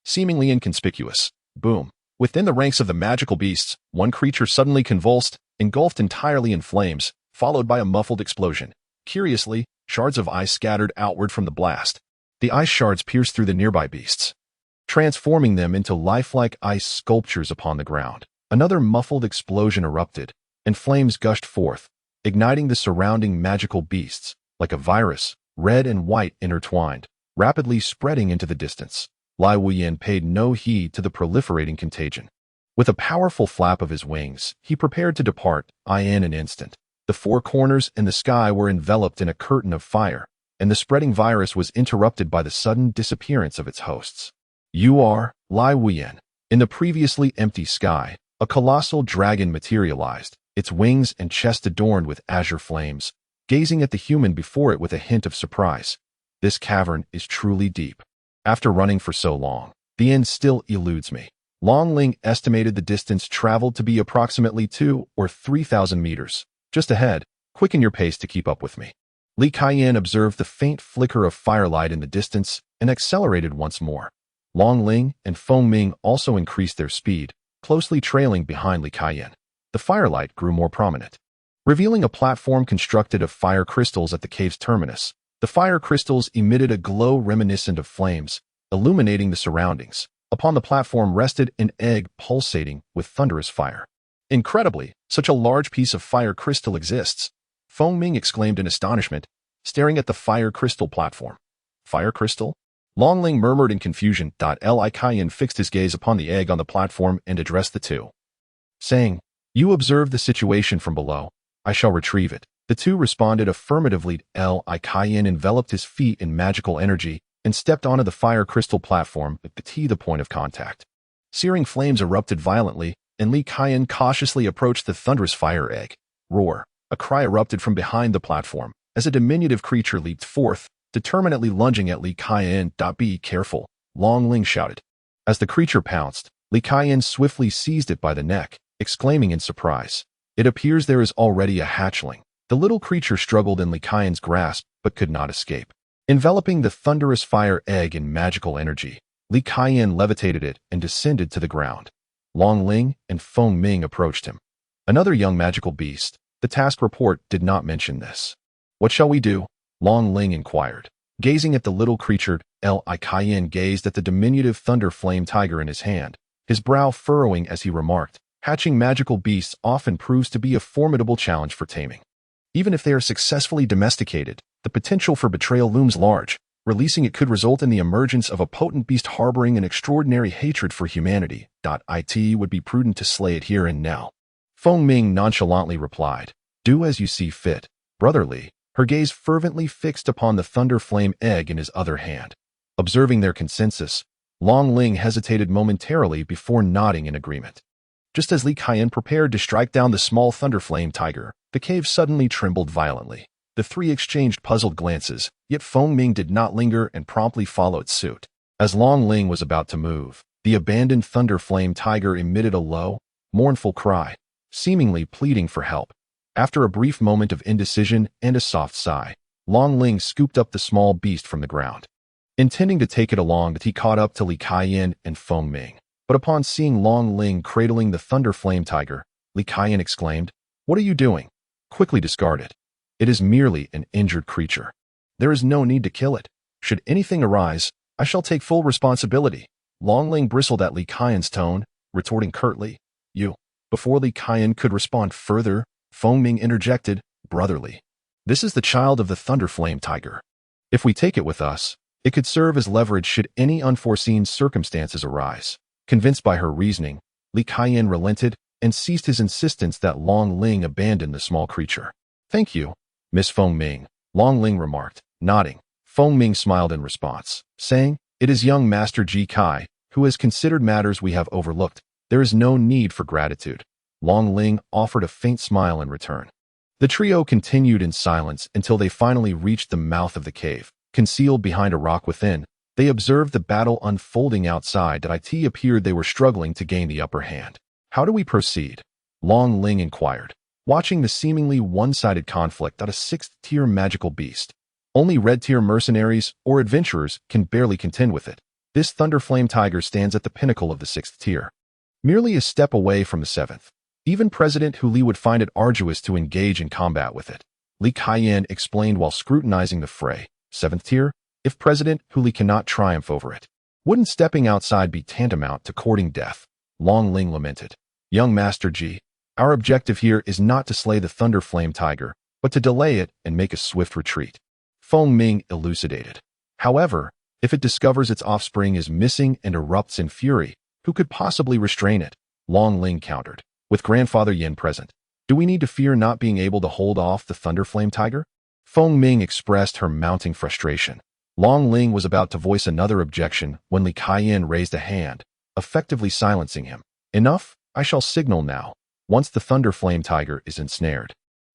Speaker 1: Seemingly inconspicuous, boom. Within the ranks of the magical beasts, one creature suddenly convulsed, engulfed entirely in flames, followed by a muffled explosion. Curiously, shards of ice scattered outward from the blast. The ice shards pierced through the nearby beasts, transforming them into lifelike ice sculptures upon the ground. Another muffled explosion erupted, and flames gushed forth, igniting the surrounding magical beasts, like a virus, red and white intertwined, rapidly spreading into the distance. Lai Wuyan paid no heed to the proliferating contagion. With a powerful flap of his wings, he prepared to depart. In an instant, the four corners and the sky were enveloped in a curtain of fire, and the spreading virus was interrupted by the sudden disappearance of its hosts. You are Lai Wuyan. In the previously empty sky, a colossal dragon materialized, its wings and chest adorned with azure flames, gazing at the human before it with a hint of surprise. This cavern is truly deep. After running for so long, the end still eludes me. Long Ling estimated the distance traveled to be approximately 2,000 or 3,000 meters. Just ahead, quicken your pace to keep up with me. Li Kaiyan observed the faint flicker of firelight in the distance and accelerated once more. Long Ling and Feng Ming also increased their speed, closely trailing behind Li Kaiyan. The firelight grew more prominent, revealing a platform constructed of fire crystals at the cave's terminus. The fire crystals emitted a glow reminiscent of flames, illuminating the surroundings. Upon the platform rested an egg pulsating with thunderous fire. Incredibly, such a large piece of fire crystal exists, Feng Ming exclaimed in astonishment, staring at the fire crystal platform. Fire crystal? Long Ling murmured in confusion. Li Kaiyan fixed his gaze upon the egg on the platform and addressed the two, saying, "You observe the situation from below. I shall retrieve it." The two responded affirmatively. Li Kaiyan enveloped his feet in magical energy and stepped onto the fire crystal platform at the point of contact. Searing flames erupted violently, and Li Kaiyan cautiously approached the thunderous fire egg. Roar! A cry erupted from behind the platform as a diminutive creature leaped forth, determinedly lunging at Li Kaiyan. "Be careful," Long Ling shouted. As the creature pounced, Li Kaiyan swiftly seized it by the neck, exclaiming in surprise, "It appears there is already a hatchling." The little creature struggled in Li Kaiyan's grasp, but could not escape. Enveloping the thunderous fire egg in magical energy, Li Kaiyan levitated it and descended to the ground. Long Ling and Feng Ming approached him. Another young magical beast. The task report did not mention this. "What shall we do?" Long Ling inquired. Gazing at the little creature, Li Kaiyan gazed at the diminutive thunder flame tiger in his hand, his brow furrowing as he remarked, "Hatching magical beasts often proves to be a formidable challenge for taming. Even if they are successfully domesticated, the potential for betrayal looms large. Releasing it could result in the emergence of a potent beast harboring an extraordinary hatred for humanity. It would be prudent to slay it here and now." Feng Ming nonchalantly replied, "Do as you see fit, Brother Li," her gaze fervently fixed upon the thunder flame egg in his other hand. Observing their consensus, Long Ling hesitated momentarily before nodding in agreement. Just as Li Kaiyan prepared to strike down the small thunderflame tiger, the cave suddenly trembled violently. The three exchanged puzzled glances, yet Feng Ming did not linger and promptly followed suit. As Long Ling was about to move, the abandoned thunderflame tiger emitted a low, mournful cry, seemingly pleading for help. After a brief moment of indecision and a soft sigh, Long Ling scooped up the small beast from the ground. Intending to take it along, he caught up to Li Kaiyan and Feng Ming. But upon seeing Long Ling cradling the thunderflame tiger, Li Kaiyan exclaimed, "What are you doing? Quickly discard it. It is merely an injured creature. There is no need to kill it. Should anything arise, I shall take full responsibility." Long Ling bristled at Li Kaiyan's tone, retorting curtly, "You." Before Li Kaiyan could respond further, Feng Ming interjected, brotherly, "This is the child of the thunderflame tiger. If we take it with us, it could serve as leverage should any unforeseen circumstances arise." Convinced by her reasoning, Li Kaiyan relented and ceased his insistence that Long Ling abandon the small creature. "Thank you, Miss Feng Ming," Long Ling remarked, nodding. Feng Ming smiled in response, saying, "It is young Master Ji Kai, who has considered matters we have overlooked. There is no need for gratitude." Long Ling offered a faint smile in return. The trio continued in silence until they finally reached the mouth of the cave. Concealed behind a rock within, they observed the battle unfolding outside. It appeared they were struggling to gain the upper hand. "How do we proceed?" Long Ling inquired, watching the seemingly one-sided conflict at a sixth-tier magical beast. Only red-tier mercenaries or adventurers can barely contend with it. This thunderflame tiger stands at the pinnacle of the sixth tier, merely a step away from the seventh. Even President Hu Li would find it arduous to engage in combat with it. Li Kaiyan explained while scrutinizing the fray. "Seventh tier? If President Hu Li cannot triumph over it, wouldn't stepping outside be tantamount to courting death?" Long Ling lamented. "Young Master Ji, our objective here is not to slay the thunderflame tiger, but to delay it and make a swift retreat," Feng Ming elucidated. "However, if it discovers its offspring is missing and erupts in fury, who could possibly restrain it?" Long Ling countered. "With Grandfather Yin present, do we need to fear not being able to hold off the thunderflame tiger?" Feng Ming expressed her mounting frustration. Long Ling was about to voice another objection when Li Kaiyan raised a hand, effectively silencing him. "Enough, I shall signal now. Once the thunderflame tiger is ensnared,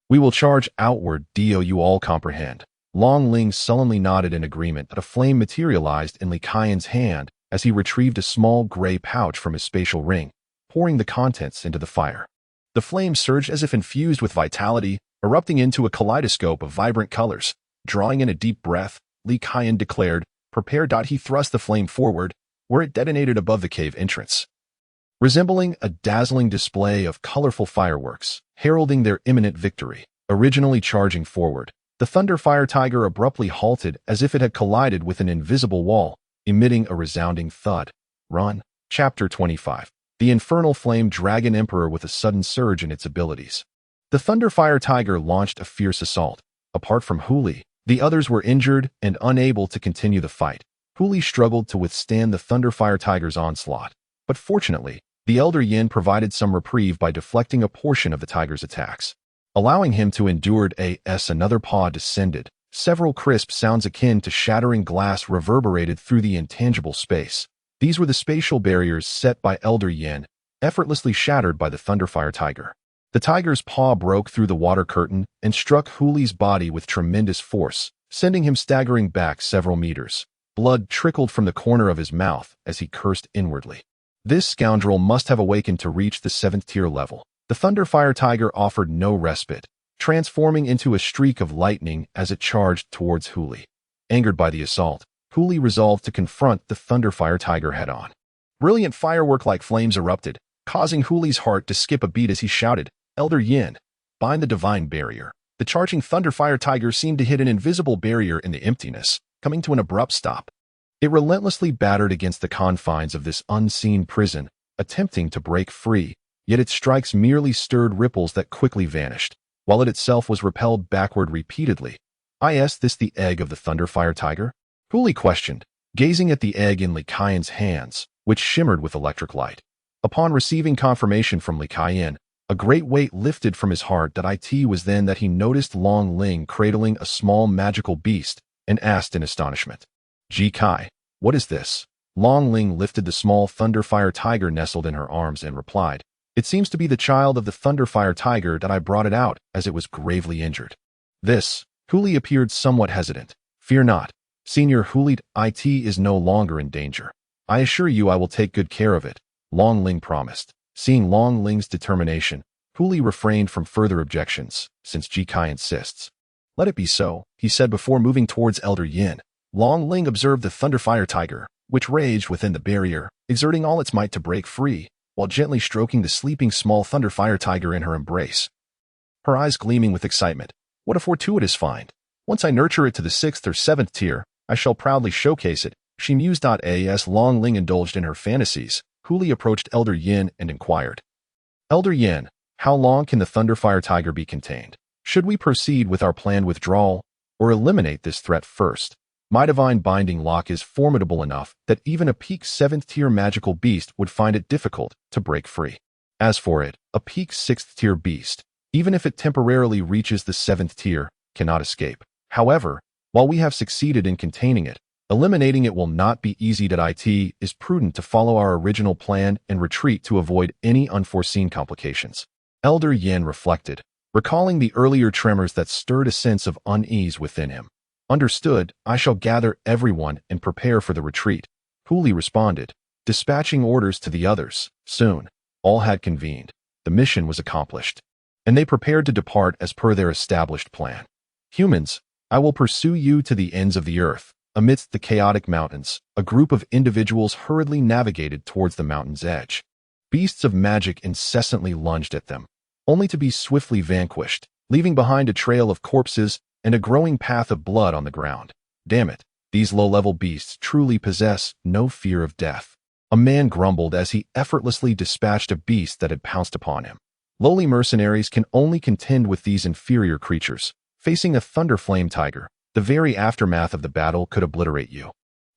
Speaker 1: we will charge outward. Do you all comprehend?" Long Ling sullenly nodded in agreement. A flame materialized in Li Kaiyan's hand as he retrieved a small gray pouch from his spatial ring, pouring the contents into the fire. The flame surged as if infused with vitality, erupting into a kaleidoscope of vibrant colors. Drawing in a deep breath, Li Kaiyan declared, "Prepare." He thrust the flame forward, where it detonated above the cave entrance, resembling a dazzling display of colorful fireworks, heralding their imminent victory. Originally charging forward, the Thunderfire Tiger abruptly halted as if it had collided with an invisible wall, emitting a resounding thud. Run. Chapter 25. The Infernal Flame Dragon Emperor with a sudden surge in its abilities. The Thunderfire Tiger launched a fierce assault. Apart from Hu Li, the others were injured and unable to continue the fight. Hu Li struggled to withstand the Thunderfire Tiger's onslaught, but fortunately, the Elder Yin provided some reprieve by deflecting a portion of the tiger's attacks, allowing him to endure as another paw descended. Several crisp sounds akin to shattering glass reverberated through the intangible space. These were the spatial barriers set by Elder Yin, effortlessly shattered by the Thunderfire Tiger. The tiger's paw broke through the water curtain and struck Hu Li's body with tremendous force, sending him staggering back several meters. Blood trickled from the corner of his mouth as he cursed inwardly. This scoundrel must have awakened to reach the 7th tier level. The Thunderfire Tiger offered no respite, transforming into a streak of lightning as it charged towards Hu Li. Angered by the assault, Hu Li resolved to confront the Thunderfire Tiger head-on. Brilliant firework-like flames erupted, causing Hu Li's heart to skip a beat as he shouted, "Elder Yin, bind the divine barrier." The charging Thunderfire Tiger seemed to hit an invisible barrier in the emptiness, coming to an abrupt stop. It relentlessly battered against the confines of this unseen prison, attempting to break free, yet its strikes merely stirred ripples that quickly vanished, while it itself was repelled backward repeatedly. "Is this the egg of the Thunderfire Tiger?" Hu Li questioned, gazing at the egg in Li Kaiyan's hands, which shimmered with electric light. Upon receiving confirmation from Li Kaiyan, a great weight lifted from his heart. It was then that he noticed Long Ling cradling a small magical beast and asked in astonishment, "Ji Kai, what is this?" Long Ling lifted the small Thunderfire Tiger nestled in her arms and replied, It seems to be the child of the Thunderfire Tiger that I brought it out as it was gravely injured. This, Huli appeared somewhat hesitant. Fear not. Senior Huli IT is no longer in danger. I assure you I will take good care of it, Long Ling promised. Seeing Long Ling's determination, Huli refrained from further objections, since Ji Kai insists. Let it be so, he said before moving towards Elder Yin. Long Ling observed the Thunderfire Tiger, which raged within the barrier, exerting all its might to break free, while gently stroking the sleeping small Thunderfire Tiger in her embrace. Her eyes gleaming with excitement. What a fortuitous find. Once I nurture it to the 6th or 7th tier, I shall proudly showcase it, she mused. As Long Ling indulged in her fantasies, Huli approached Elder Yin and inquired. Elder Yin, how long can the Thunderfire Tiger be contained? Should we proceed with our planned withdrawal, or eliminate this threat first? My divine binding lock is formidable enough that even a peak 7th tier magical beast would find it difficult to break free. As for it, a peak 6th tier beast, even if it temporarily reaches the 7th tier, cannot escape. However, while we have succeeded in containing it, eliminating it will not be easy. It is prudent to follow our original plan and retreat to avoid any unforeseen complications. Elder Yin reflected, recalling the earlier tremors that stirred a sense of unease within him. Understood, I shall gather everyone and prepare for the retreat. Huli responded, dispatching orders to the others. Soon, all had convened. The mission was accomplished, and they prepared to depart as per their established plan. Humans, I will pursue you to the ends of the earth. Amidst the chaotic mountains, a group of individuals hurriedly navigated towards the mountain's edge. Beasts of magic incessantly lunged at them, only to be swiftly vanquished, leaving behind a trail of corpses and a growing path of blood on the ground. Damn it, these low-level beasts truly possess no fear of death. A man grumbled as he effortlessly dispatched a beast that had pounced upon him. Lowly mercenaries can only contend with these inferior creatures. Facing a Thunderflame Tiger, the very aftermath of the battle could obliterate you.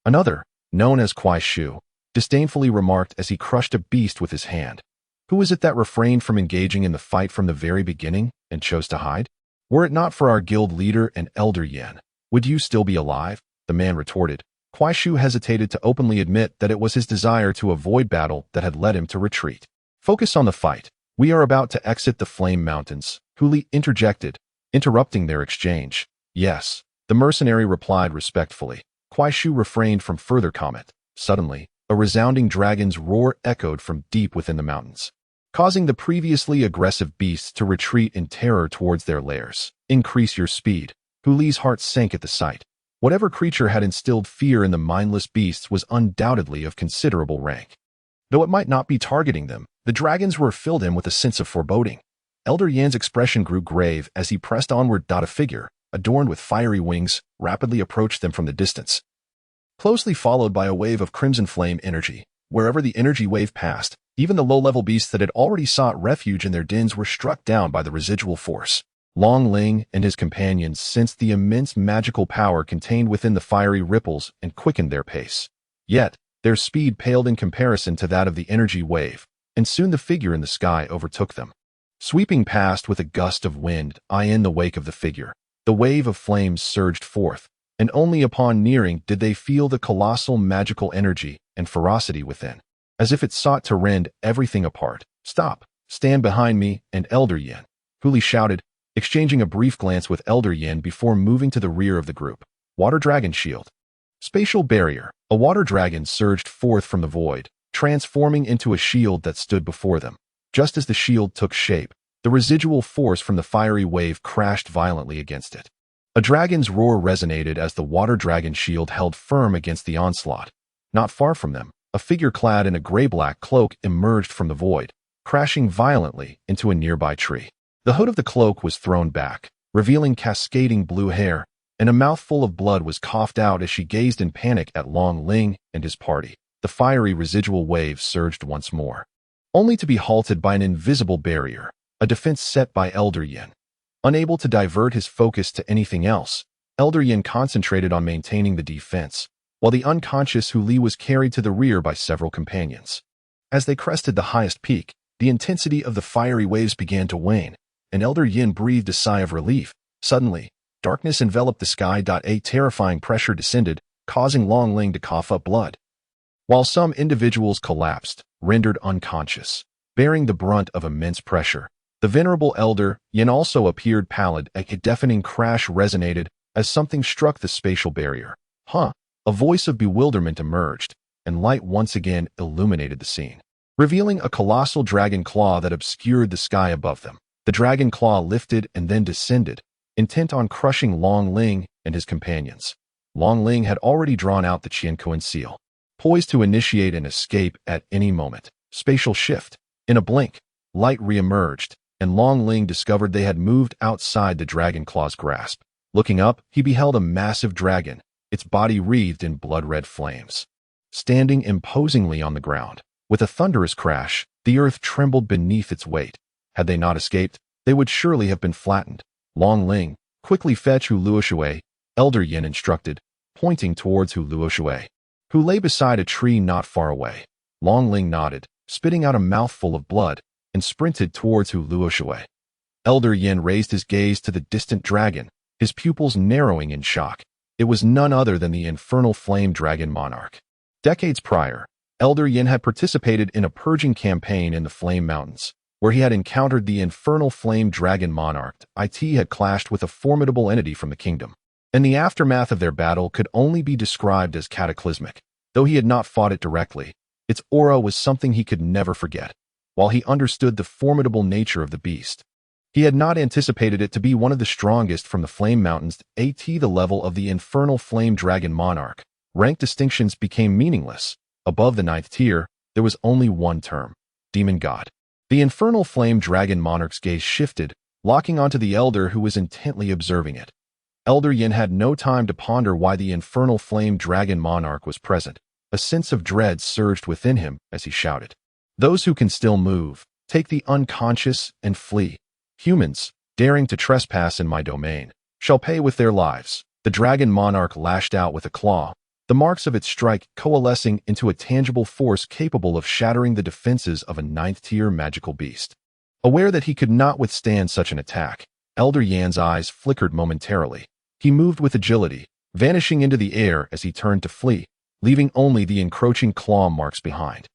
Speaker 1: Another, known as Kuai Shu, disdainfully remarked as he crushed a beast with his hand. Who is it that refrained from engaging in the fight from the very beginning and chose to hide? Were it not for our guild leader and Elder Yin, would you still be alive? The man retorted. Kuai Shu hesitated to openly admit that it was his desire to avoid battle that had led him to retreat. Focus on the fight. We are about to exit the Flame Mountains, Huli interjected, interrupting their exchange. Yes, the mercenary replied respectfully. Kuai Shu refrained from further comment. Suddenly, a resounding dragon's roar echoed from deep within the mountains, causing the previously aggressive beasts to retreat in terror towards their lairs. Increase your speed. Huli's heart sank at the sight. Whatever creature had instilled fear in the mindless beasts was undoubtedly of considerable rank. Though it might not be targeting them, the dragons were filled him with a sense of foreboding. Elder Yan's expression grew grave as he pressed onward. A figure, adorned with fiery wings, rapidly approached them from the distance, closely followed by a wave of crimson flame energy. Wherever the energy wave passed, even the low-level beasts that had already sought refuge in their dens were struck down by the residual force. Long Ling and his companions sensed the immense magical power contained within the fiery ripples and quickened their pace. Yet, their speed paled in comparison to that of the energy wave, and soon the figure in the sky overtook them. Sweeping past with a gust of wind, in the wake of the figure, the wave of flames surged forth, and only upon nearing did they feel the colossal magical energy and ferocity within, as if it sought to rend everything apart. Stop! Stand behind me and Elder Yin, Huli shouted, exchanging a brief glance with Elder Yin before moving to the rear of the group. Water Dragon Shield. Spatial Barrier. A water dragon surged forth from the void, transforming into a shield that stood before them. Just as the shield took shape, the residual force from the fiery wave crashed violently against it. A dragon's roar resonated as the water dragon shield held firm against the onslaught. Not far from them, a figure clad in a gray-black cloak emerged from the void, crashing violently into a nearby tree. The hood of the cloak was thrown back, revealing cascading blue hair, and a mouthful of blood was coughed out as she gazed in panic at Long Ling and his party. The fiery residual wave surged once more, only to be halted by an invisible barrier, a defense set by Elder Yin. Unable to divert his focus to anything else, Elder Yin concentrated on maintaining the defense, while the unconscious Huli was carried to the rear by several companions. As they crested the highest peak, the intensity of the fiery waves began to wane, and Elder Yin breathed a sigh of relief. Suddenly, darkness enveloped the sky. A terrifying pressure descended, causing Long Ling to cough up blood. While some individuals collapsed, rendered unconscious, bearing the brunt of immense pressure. The venerable elder Yin also appeared pallid. A deafening crash resonated as something struck the spatial barrier. Huh! A voice of bewilderment emerged, and light once again illuminated the scene, revealing a colossal dragon claw that obscured the sky above them. The dragon claw lifted and then descended, intent on crushing Long Ling and his companions. Long Ling had already drawn out the Qiankuan seal, poised to initiate an escape at any moment. Spatial shift. In a blink, light re-emerged, and Long Ling discovered they had moved outside the dragon claw's grasp. Looking up, he beheld a massive dragon, its body wreathed in blood-red flames, standing imposingly on the ground. With a thunderous crash, the earth trembled beneath its weight. Had they not escaped, they would surely have been flattened. Long Ling, quickly fetch Hu Luoshui, Elder Yin instructed, pointing towards Hu Luoshui, who lay beside a tree not far away. Long Ling nodded, spitting out a mouthful of blood, and sprinted towards Hu Luoshui. Elder Yin raised his gaze to the distant dragon, his pupils narrowing in shock. It was none other than the infernal flame dragon monarch. Decades prior, Elder Yin had participated in a purging campaign in the Flame Mountains, where he had encountered the infernal flame dragon monarch. It had clashed with a formidable entity from the kingdom, and the aftermath of their battle could only be described as cataclysmic. Though he had not fought it directly, its aura was something he could never forget. While he understood the formidable nature of the beast, he had not anticipated it to be one of the strongest from the Flame Mountains. At the level of the infernal flame dragon monarch, rank distinctions became meaningless. Above the 9th tier, there was only one term: demon god. The infernal flame dragon monarch's gaze shifted, locking onto the elder who was intently observing it. Elder Yin had no time to ponder why the infernal flame dragon monarch was present. A sense of dread surged within him as he shouted, "Those who can still move, take the unconscious and flee. Humans, daring to trespass in my domain, shall pay with their lives." The dragon monarch lashed out with a claw, the marks of its strike coalescing into a tangible force capable of shattering the defenses of a 9th-tier magical beast. Aware that he could not withstand such an attack, Elder Yan's eyes flickered momentarily. He moved with agility, vanishing into the air as he turned to flee, leaving only the encroaching claw marks behind.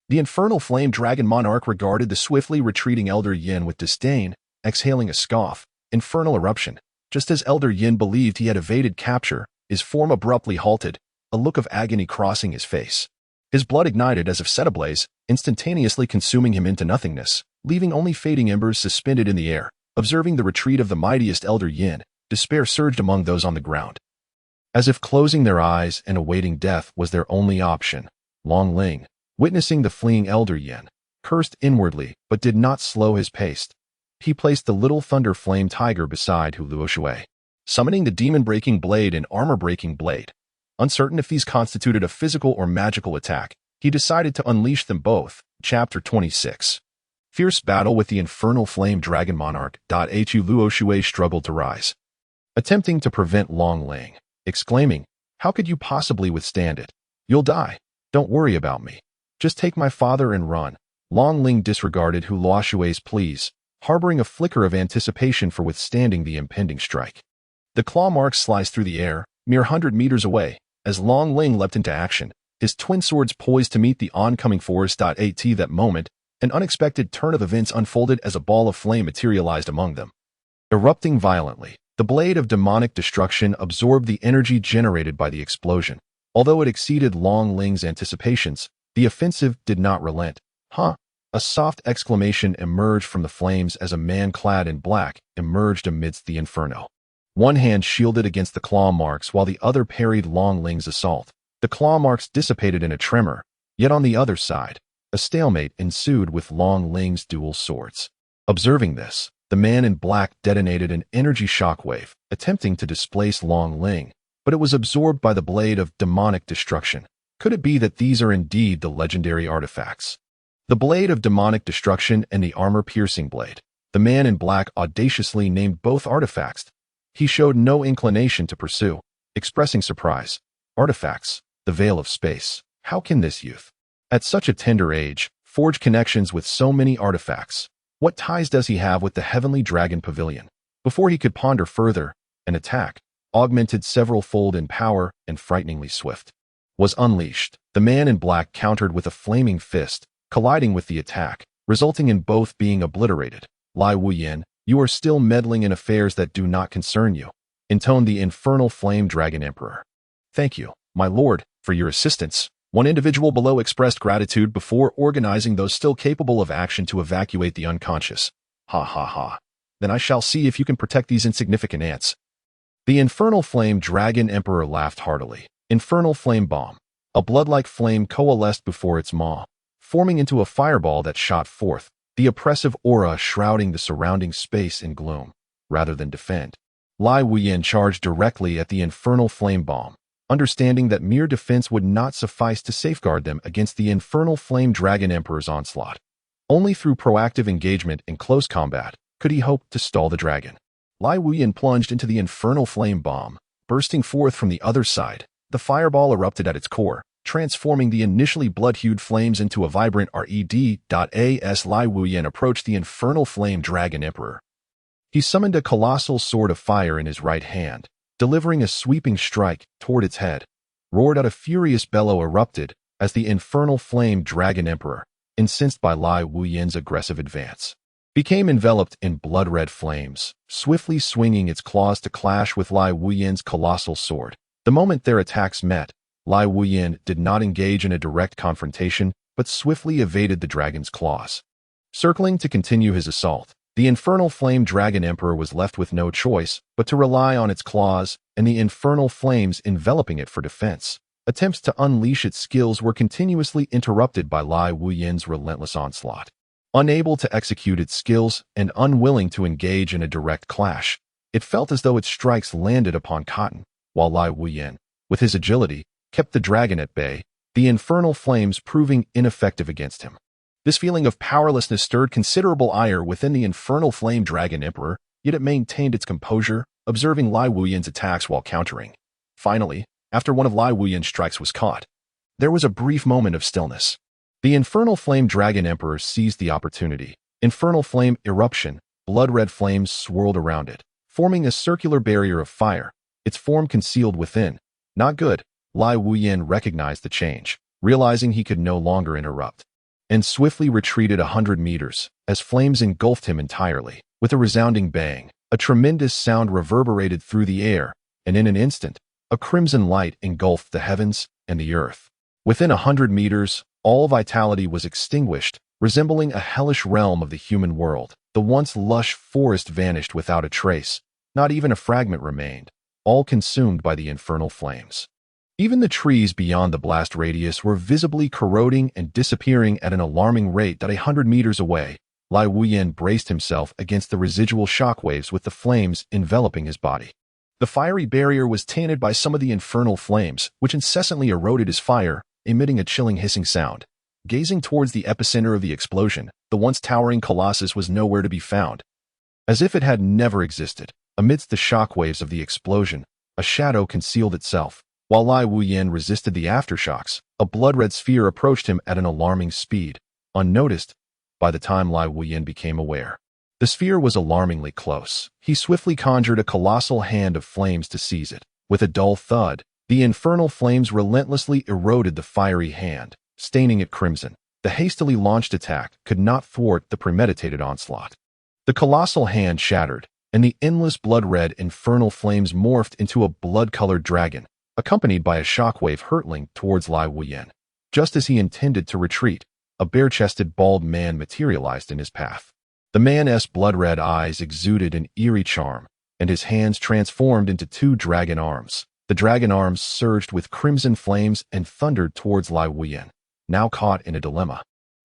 Speaker 1: The infernal flame dragon monarch regarded the swiftly retreating Elder Yin with disdain, exhaling a scoff. Infernal eruption. Just as Elder Yin believed he had evaded capture, his form abruptly halted, a look of agony crossing his face. His blood ignited as if set ablaze, instantaneously consuming him into nothingness, leaving only fading embers suspended in the air. Observing the retreat of the mightiest Elder Yin, despair surged among those on the ground. As if closing their eyes and awaiting death was their only option, Long Ling, witnessing the fleeing Elder Yin, cursed inwardly but did not slow his pace. He placed the little thunder flame tiger beside Hu Luoshui, summoning the demon-breaking blade and armor-breaking blade. Uncertain if these constituted a physical or magical attack, he decided to unleash them both. Chapter 26. Fierce battle with the infernal flame dragon monarch. Hu Luoshui struggled to rise, attempting to prevent Long Ling, exclaiming, "How could you possibly withstand it? You'll die. Don't worry about me. Just take my father and run." Long Ling disregarded Hu Luoshui's pleas, harboring a flicker of anticipation for withstanding the impending strike. The claw marks sliced through the air, mere 100 meters away, as Long Ling leapt into action, his twin swords poised to meet the oncoming force. At that moment, an unexpected turn of events unfolded as a ball of flame materialized among them. Erupting violently, the blade of demonic destruction absorbed the energy generated by the explosion. Although it exceeded Long Ling's anticipations, the offensive did not relent. "Huh!" A soft exclamation emerged from the flames as a man clad in black emerged amidst the inferno. One hand shielded against the claw marks while the other parried Long Ling's assault. The claw marks dissipated in a tremor, yet on the other side, a stalemate ensued with Long Ling's dual swords. Observing this, the man in black detonated an energy shockwave, attempting to displace Long Ling, but it was absorbed by the blade of demonic destruction. Could it be that these are indeed the legendary artifacts? The blade of demonic destruction and the armor-piercing blade. The man in black audaciously named both artifacts. He showed no inclination to pursue, expressing surprise. Artifacts, the veil of space. How can this youth, at such a tender age, forge connections with so many artifacts? What ties does he have with the Heavenly Dragon Pavilion? Before he could ponder further, an attack, augmented several-fold in power and frighteningly swift, was unleashed. The man in black countered with a flaming fist, colliding with the attack. resulting in both being obliterated. Lai Wuyan, you are still meddling in affairs that do not concern you, intoned the infernal flame dragon emperor. Thank you, my lord, for your assistance. One individual below expressed gratitude before organizing those still capable of action to evacuate the unconscious. Ha ha ha. Then I shall see if you can protect these insignificant ants. The infernal flame dragon emperor laughed heartily. Infernal flame bomb. A blood-like flame coalesced before its maw, forming into a fireball that shot forth, the oppressive aura shrouding the surrounding space in gloom. Rather than defend, Lai Wuyan charged directly at the infernal flame bomb, understanding that mere defense would not suffice to safeguard them against the infernal flame dragon emperor's onslaught. Only through proactive engagement in close combat could he hope to stall the dragon. Lai Wuyan plunged into the infernal flame bomb, bursting forth from the other side. The fireball erupted at its core, transforming the initially blood-hued flames into a vibrant red. Lai Wuyan approached the infernal flame dragon emperor. He summoned a colossal sword of fire in his right hand, delivering a sweeping strike toward its head. Roared out a furious bellow erupted as the infernal flame dragon emperor, incensed by Lai Wuyan's aggressive advance, became enveloped in blood-red flames, swiftly swinging its claws to clash with Lai Wuyan's colossal sword. The moment their attacks met, Lai Wuyan did not engage in a direct confrontation, but swiftly evaded the dragon's claws. Circling to continue his assault, the infernal flame dragon emperor was left with no choice but to rely on its claws and the infernal flames enveloping it for defense. Attempts to unleash its skills were continuously interrupted by Lai Wuyan's relentless onslaught. Unable to execute its skills and unwilling to engage in a direct clash, it felt as though its strikes landed upon cotton, while Lai Wuyan, with his agility, kept the dragon at bay, the infernal flames proving ineffective against him. This feeling of powerlessness stirred considerable ire within the infernal flame dragon emperor, yet it maintained its composure, observing Lai Wuyan's attacks while countering. Finally, after one of Lai Wuyan's strikes was caught, there was a brief moment of stillness. The infernal flame dragon emperor seized the opportunity. Infernal flame eruption, blood-red flames swirled around it, forming a circular barrier of fire, its form concealed within. Not good. Lai Wuyan recognized the change, realizing he could no longer interrupt, and swiftly retreated 100 meters as flames engulfed him entirely. With a resounding bang, a tremendous sound reverberated through the air, and in an instant, a crimson light engulfed the heavens and the earth. Within 100 meters, all vitality was extinguished, resembling a hellish realm of the human world. The once lush forest vanished without a trace. Not even a fragment remained, all consumed by the infernal flames. Even the trees beyond the blast radius were visibly corroding and disappearing at an alarming rate. 100 meters away, Lai Wuyan braced himself against the residual shockwaves with the flames enveloping his body. The fiery barrier was tainted by some of the infernal flames, which incessantly eroded his fire, emitting a chilling hissing sound. Gazing towards the epicenter of the explosion, the once towering colossus was nowhere to be found. As if it had never existed, amidst the shockwaves of the explosion, a shadow concealed itself. While Lai Wuyan resisted the aftershocks, a blood-red sphere approached him at an alarming speed, unnoticed. By the time Lai Wuyan became aware, the sphere was alarmingly close. He swiftly conjured a colossal hand of flames to seize it. With a dull thud, the infernal flames relentlessly eroded the fiery hand, staining it crimson. The hastily launched attack could not thwart the premeditated onslaught. The colossal hand shattered, and the endless blood-red infernal flames morphed into a blood-colored dragon, accompanied by a shockwave hurtling towards Lai Wuyan. Just as he intended to retreat, a bare-chested bald man materialized in his path. The man's blood-red eyes exuded an eerie charm, and his hands transformed into two dragon arms. The dragon arms surged with crimson flames and thundered towards Lai Wuyan, now caught in a dilemma.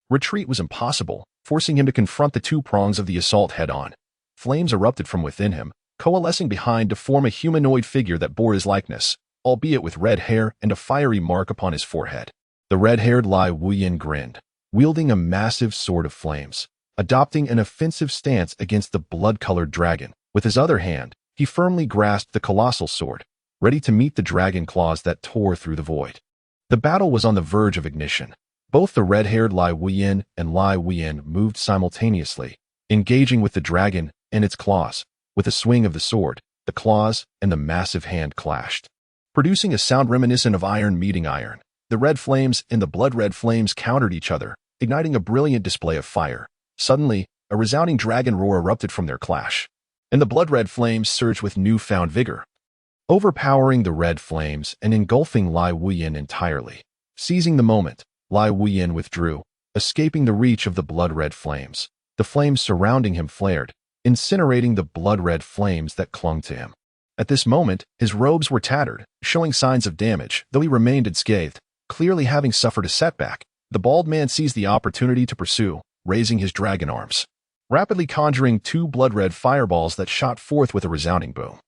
Speaker 1: Retreat was impossible, forcing him to confront the two prongs of the assault head-on. Flames erupted from within him, coalescing behind to form a humanoid figure that bore his likeness, albeit with red hair and a fiery mark upon his forehead. The red-haired Lai Wuyan grinned, wielding a massive sword of flames, adopting an offensive stance against the blood-colored dragon. With his other hand, he firmly grasped the colossal sword, ready to meet the dragon claws that tore through the void. The battle was on the verge of ignition. Both the red-haired Lai Wuyan and Lai Wuyan moved simultaneously, engaging with the dragon and its claws. With a swing of the sword, the claws and the massive hand clashed, producing a sound reminiscent of iron meeting iron. The red flames and the blood-red flames countered each other, igniting a brilliant display of fire. Suddenly, a resounding dragon roar erupted from their clash, and the blood-red flames surged with newfound vigor, overpowering the red flames and engulfing Lai Wuyin entirely. Seizing the moment, Lai Wuyin withdrew, escaping the reach of the blood-red flames. The flames surrounding him flared, incinerating the blood-red flames that clung to him. At this moment, his robes were tattered, showing signs of damage, though he remained unscathed. Clearly having suffered a setback, the bald man seized the opportunity to pursue, raising his dragon arms, rapidly conjuring two blood-red fireballs that shot forth with a resounding boom,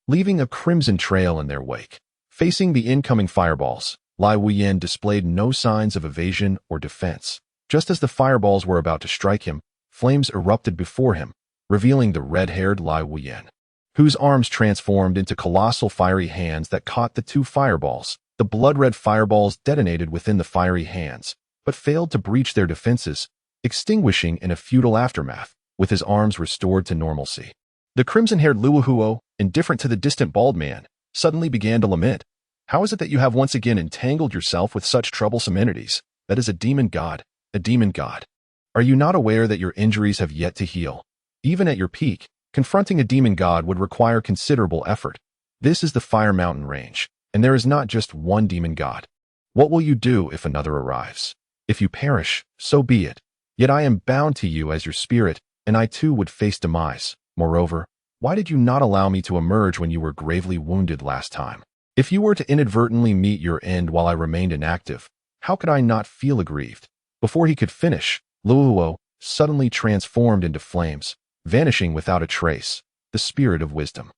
Speaker 1: leaving a crimson trail in their wake. Facing the incoming fireballs, Lai Wuyin displayed no signs of evasion or defense. Just as the fireballs were about to strike him, flames erupted before him, revealing the red-haired Lai Wuyin, whose arms transformed into colossal fiery hands that caught the two fireballs. The blood-red fireballs detonated within the fiery hands, but failed to breach their defenses, extinguishing in a futile aftermath, with his arms restored to normalcy. The crimson-haired Luohuo, indifferent to the distant bald man, suddenly began to lament. How is it that you have once again entangled yourself with such troublesome entities? That is a demon god, a demon god. Are you not aware that your injuries have yet to heal? Even at your peak, confronting a demon god would require considerable effort. This is the Fire Mountain Range, and there is not just one demon god. What will you do if another arrives? If you perish, so be it. Yet I am bound to you as your spirit, and I too would face demise. Moreover, why did you not allow me to emerge when you were gravely wounded last time? If you were to inadvertently meet your end while I remained inactive, how could I not feel aggrieved? Before he could finish, Luohuo suddenly transformed into flames, vanishing without a trace. The spirit of wisdom.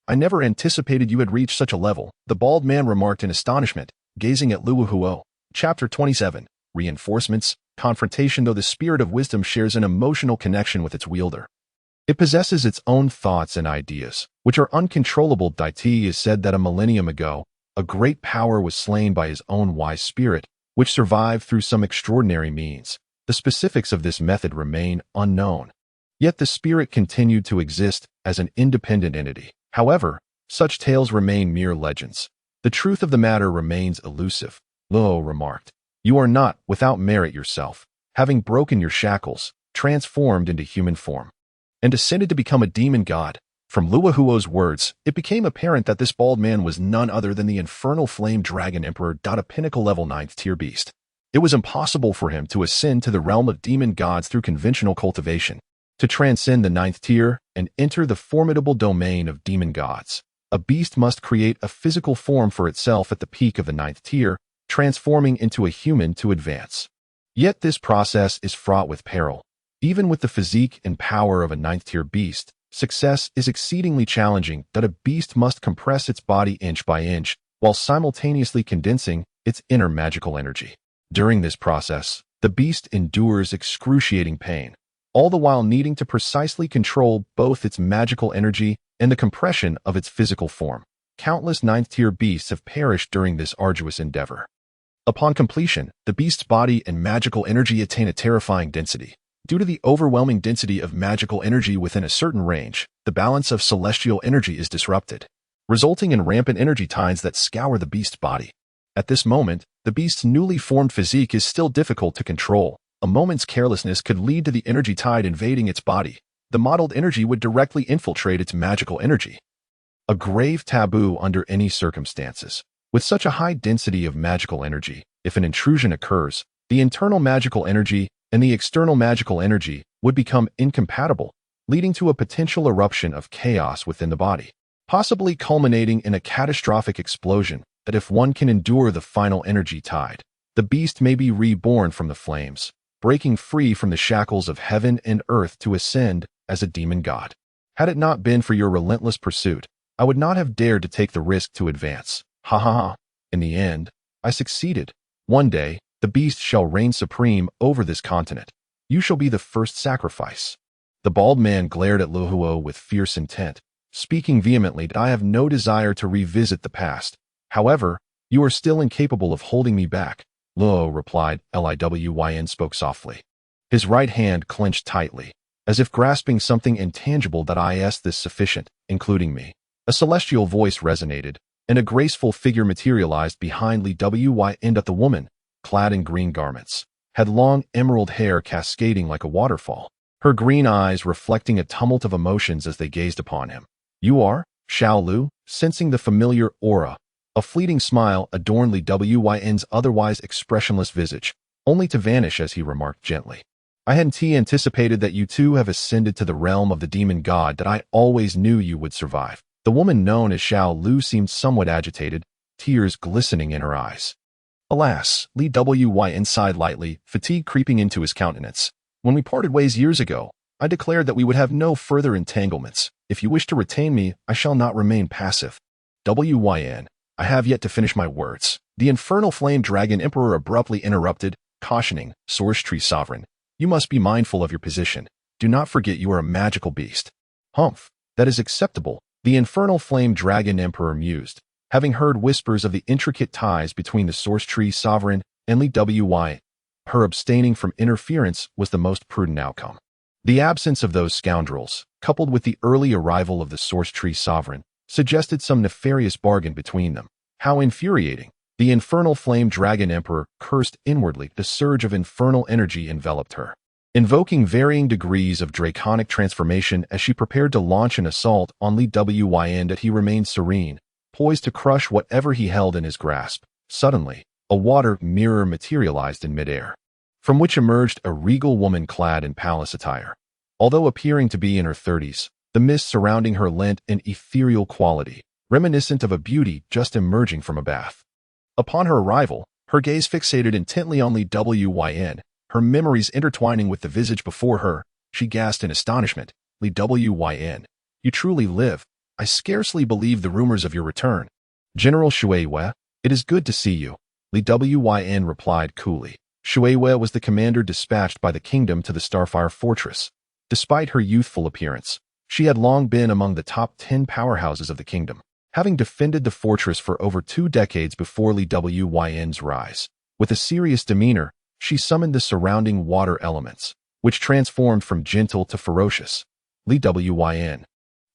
Speaker 1: I never anticipated you had reached such a level, the bald man remarked in astonishment, gazing at Luohuo. Chapter 27. Reinforcements, confrontation. Though the spirit of wisdom shares an emotional connection with its wielder, it possesses its own thoughts and ideas, which are uncontrollable. Daiti is said that a millennium ago, a great power was slain by his own wise spirit, which survived through some extraordinary means. The specifics of this method remain unknown. Yet the spirit continued to exist as an independent entity. However, such tales remain mere legends. The truth of the matter remains elusive. Luo remarked. You are not without merit yourself, having broken your shackles, transformed into human form, and ascended to become a demon god. From Luohuo's words, it became apparent that this bald man was none other than the infernal flame dragon emperor. A pinnacle level 9th tier beast. It was impossible for him to ascend to the realm of demon gods through conventional cultivation. To transcend the 9th tier and enter the formidable domain of demon gods, a beast must create a physical form for itself at the peak of the 9th tier, transforming into a human to advance. Yet this process is fraught with peril. Even with the physique and power of a 9th tier beast, success is exceedingly challenging. A beast must compress its body inch by inch, while simultaneously condensing its inner magical energy. During this process, the beast endures excruciating pain, all the while needing to precisely control both its magical energy and the compression of its physical form. Countless 9th tier beasts have perished during this arduous endeavor. Upon completion, the beast's body and magical energy attain a terrifying density. Due to the overwhelming density of magical energy within a certain range, the balance of celestial energy is disrupted, resulting in rampant energy tides that scour the beast's body. At this moment, the beast's newly formed physique is still difficult to control. A moment's carelessness could lead to the energy tide invading its body. The modeled energy would directly infiltrate its magical energy. A grave taboo under any circumstances. With such a high density of magical energy, if an intrusion occurs, the internal magical energy and the external magical energy would become incompatible, leading to a potential eruption of chaos within the body, possibly culminating in a catastrophic explosion. That if one can endure the final energy tide, the beast may be reborn from the flames, breaking free from the shackles of heaven and earth to ascend as a demon god. Had it not been for your relentless pursuit, I would not have dared to take the risk to advance. Ha ha ha. In the end, I succeeded. One day, the beast shall reign supreme over this continent. You shall be the first sacrifice. The bald man glared at Luohuo with fierce intent, speaking vehemently. I have no desire to revisit the past. However, you are still incapable of holding me back. Luo replied. Liwyn spoke softly. His right hand clenched tightly, as if grasping something intangible. Is this sufficient, including me? A celestial voice resonated, and a graceful figure materialized behind Li Wyn. The woman, clad in green garments, had long emerald hair cascading like a waterfall, her green eyes reflecting a tumult of emotions as they gazed upon him. "You are?" Xiao Lu, sensing the familiar aura. A fleeting smile adorned Li Wyn's otherwise expressionless visage, only to vanish as he remarked gently. "I hadn't anticipated that you two have ascended to the realm of the demon god that I always knew you would survive." The woman known as Xiao Lu seemed somewhat agitated, tears glistening in her eyes. "Alas," Li Wyn sighed lightly, fatigue creeping into his countenance. "When we parted ways years ago, I declared that we would have no further entanglements. If you wish to retain me, I shall not remain passive." "Wyn, I have yet to finish my words." The infernal flame dragon emperor abruptly interrupted, cautioning, "Source Tree Sovereign, you must be mindful of your position. Do not forget you are a magical beast." "Humph, that is acceptable," the infernal flame dragon emperor mused, having heard whispers of the intricate ties between the Source Tree Sovereign and Li Wyn. Her abstaining from interference was the most prudent outcome. The absence of those scoundrels, coupled with the early arrival of the Source Tree Sovereign, suggested some nefarious bargain between them. How infuriating! The infernal flame dragon emperor cursed inwardly. The surge of infernal energy enveloped her, invoking varying degrees of draconic transformation as she prepared to launch an assault on Li Wyn. That he remained serene, poised to crush whatever he held in his grasp. Suddenly, a water mirror materialized in midair, from which emerged a regal woman clad in palace attire. Although appearing to be in her 30s, the mist surrounding her lent an ethereal quality, reminiscent of a beauty just emerging from a bath. Upon her arrival, her gaze fixated intently on Li Wyn, her memories intertwining with the visage before her. She gasped in astonishment. "Li Wyn, you truly live. I scarcely believe the rumors of your return." "General Shuiwe, it is good to see you," Li Wyn replied coolly. Shuiwe was the commander dispatched by the kingdom to the Starfire Fortress. Despite her youthful appearance, she had long been among the top 10 powerhouses of the kingdom, having defended the fortress for over 2 decades before Li Wyn's rise. With a serious demeanor, she summoned the surrounding water elements, which transformed from gentle to ferocious. "Li Wyn,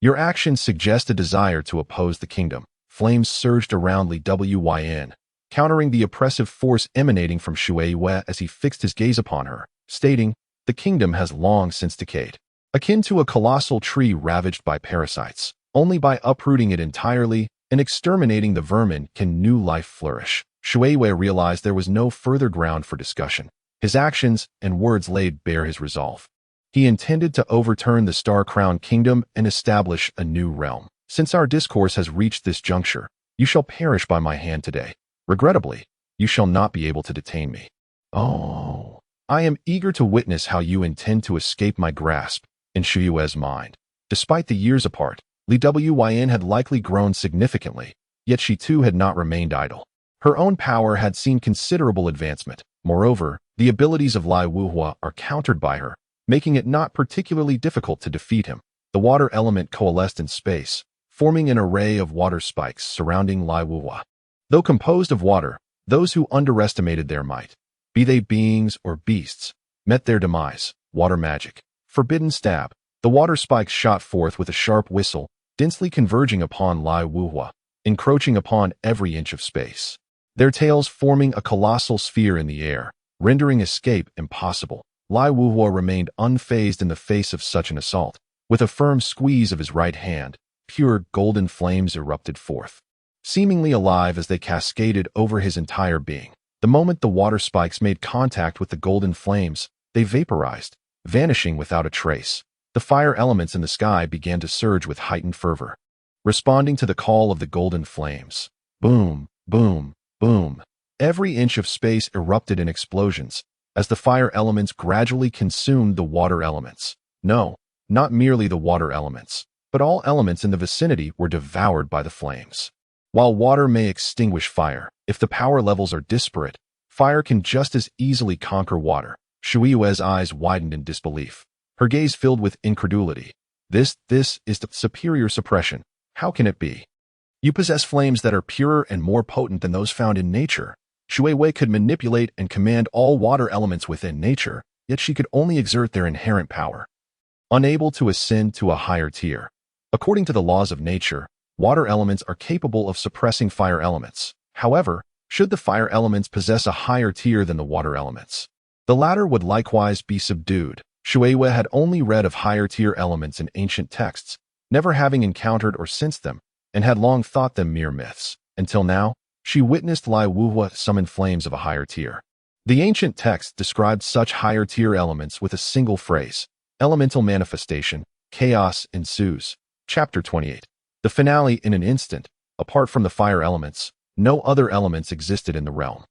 Speaker 1: your actions suggest a desire to oppose the kingdom." Flames surged around Li Wyn, countering the oppressive force emanating from Shuiwe as he fixed his gaze upon her, stating, "The kingdom has long since decayed, akin to a colossal tree ravaged by parasites. Only by uprooting it entirely and exterminating the vermin can new life flourish." Shuiwe realized there was no further ground for discussion. His actions and words laid bare his resolve. He intended to overturn the Star-Crowned Kingdom and establish a new realm. "Since our discourse has reached this juncture, you shall perish by my hand today. Regrettably, you shall not be able to detain me." "Oh, I am eager to witness how you intend to escape my grasp." In Shuiwe's mind, despite the years apart, Li Wyn had likely grown significantly, yet she too had not remained idle. Her own power had seen considerable advancement. Moreover, the abilities of Lai Wuhua are countered by her, making it not particularly difficult to defeat him. The water element coalesced in space, forming an array of water spikes surrounding Lai Wuhua. Though composed of water, those who underestimated their might, be they beings or beasts, met their demise. Water magic. Forbidden stab. The water spikes shot forth with a sharp whistle, densely converging upon Lai Wuhua, encroaching upon every inch of space, their tails forming a colossal sphere in the air, rendering escape impossible. Lai Wuhua remained unfazed in the face of such an assault. With a firm squeeze of his right hand, pure golden flames erupted forth, seemingly alive as they cascaded over his entire being. The moment the water spikes made contact with the golden flames, they vaporized, vanishing without a trace. The fire elements in the sky began to surge with heightened fervor, responding to the call of the golden flames. Boom, boom, boom. Every inch of space erupted in explosions, as the fire elements gradually consumed the water elements. No, not merely the water elements, but all elements in the vicinity were devoured by the flames. While water may extinguish fire, if the power levels are disparate, fire can just as easily conquer water. Shuiwe's eyes widened in disbelief, her gaze filled with incredulity. This is the superior suppression. How can it be? You possess flames that are purer and more potent than those found in nature. Shuiwe could manipulate and command all water elements within nature, yet she could only exert their inherent power, unable to ascend to a higher tier. According to the laws of nature, water elements are capable of suppressing fire elements. However, should the fire elements possess a higher tier than the water elements, The latter would likewise be subdued. Shuiwei had only read of higher-tier elements in ancient texts, never having encountered or sensed them, and had long thought them mere myths. Until now, she witnessed Lai Wuhua summon flames of a higher tier. The ancient text described such higher-tier elements with a single phrase: elemental manifestation, chaos ensues. Chapter 28. The finale in an instant. Apart from the fire elements, no other elements existed in the realm.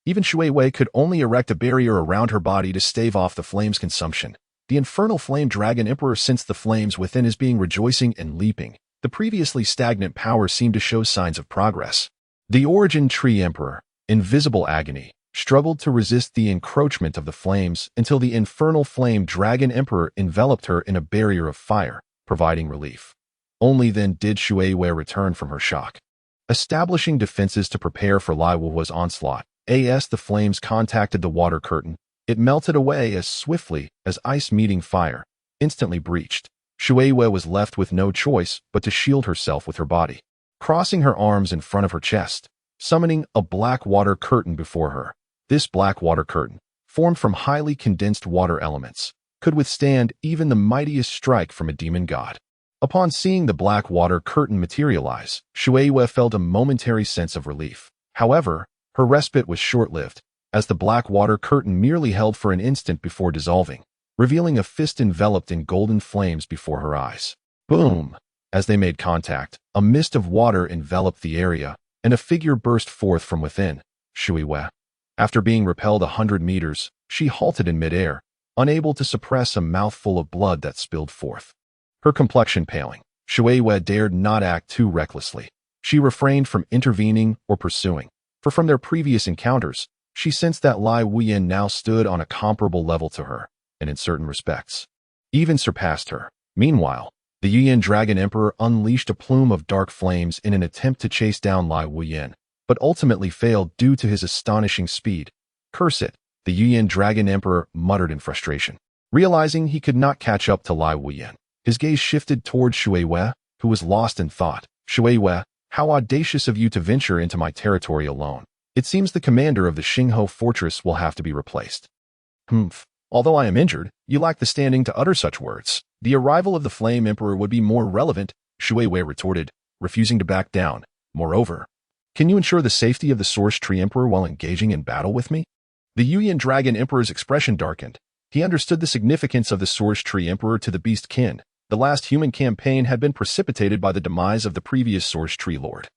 Speaker 1: Even Shuiwei could only erect a barrier around her body to stave off the flame's consumption. The infernal flame dragon emperor sensed the flames within his being rejoicing and leaping. The previously stagnant power seemed to show signs of progress. The origin tree emperor, invisible agony, struggled to resist the encroachment of the flames until the infernal flame dragon emperor enveloped her in a barrier of fire, providing relief. Only then did Shuiwei return from her shock. Establishing defenses to prepare for Lai Wuhua's onslaught, as the flames contacted the water curtain, it melted away as swiftly as ice meeting fire, instantly breached. Shuiwei was left with no choice but to shield herself with her body, crossing her arms in front of her chest, summoning a black water curtain before her. This black water curtain, formed from highly condensed water elements, could withstand even the mightiest strike from a demon god. Upon seeing the black water curtain materialize, Shuiwei felt a momentary sense of relief. However, her respite was short-lived, as the black water curtain merely held for an instant before dissolving, revealing a fist enveloped in golden flames before her eyes. Boom! As they made contact, a mist of water enveloped the area, and a figure burst forth from within. Shuiwei. After being repelled 100 meters, she halted in midair, unable to suppress a mouthful of blood that spilled forth. Her complexion paling, Shuiwei dared not act too recklessly. She refrained from intervening or pursuing, for from their previous encounters, she sensed that Lai Wuyan now stood on a comparable level to her, and in certain respects, even surpassed her. Meanwhile, the Yuyan Dragon Emperor unleashed a plume of dark flames in an attempt to chase down Lai Wuyan, but ultimately failed due to his astonishing speed. Curse it, the Yuyan Dragon Emperor muttered in frustration. Realizing he could not catch up to Lai Wuyan, his gaze shifted towards Shuiwei, who was lost in thought. Shuiwei, how audacious of you to venture into my territory alone. It seems the commander of the Xingho fortress will have to be replaced. Humph. Although I am injured, you lack the standing to utter such words. The arrival of the Flame Emperor would be more relevant, Shuiwei retorted, refusing to back down. Moreover, can you ensure the safety of the Source Tree Emperor while engaging in battle with me? The Yuyan Dragon Emperor's expression darkened. He understood the significance of the Source Tree Emperor to the Beast Kin. The last human campaign had been precipitated by the demise of the previous Source Tree Lord,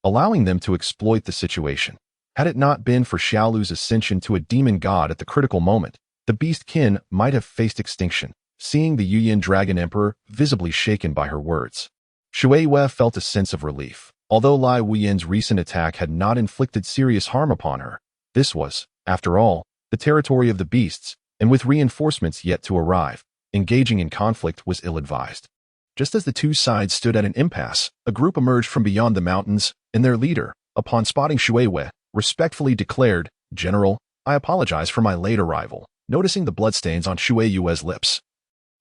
Speaker 1: allowing them to exploit the situation. Had it not been for Xiaolu's ascension to a demon god at the critical moment, the Beast Kin might have faced extinction. Seeing the Yuyan Dragon Emperor visibly shaken by her words, Shuiwei felt a sense of relief. Although Lai Wuyan's recent attack had not inflicted serious harm upon her, this was, after all, the territory of the beasts, and with reinforcements yet to arrive, engaging in conflict was ill-advised. Just as the two sides stood at an impasse, a group emerged from beyond the mountains, and their leader, upon spotting Shuiwei, respectfully declared, "General, I apologize for my late arrival." Noticing the bloodstains on Shuiwei's lips,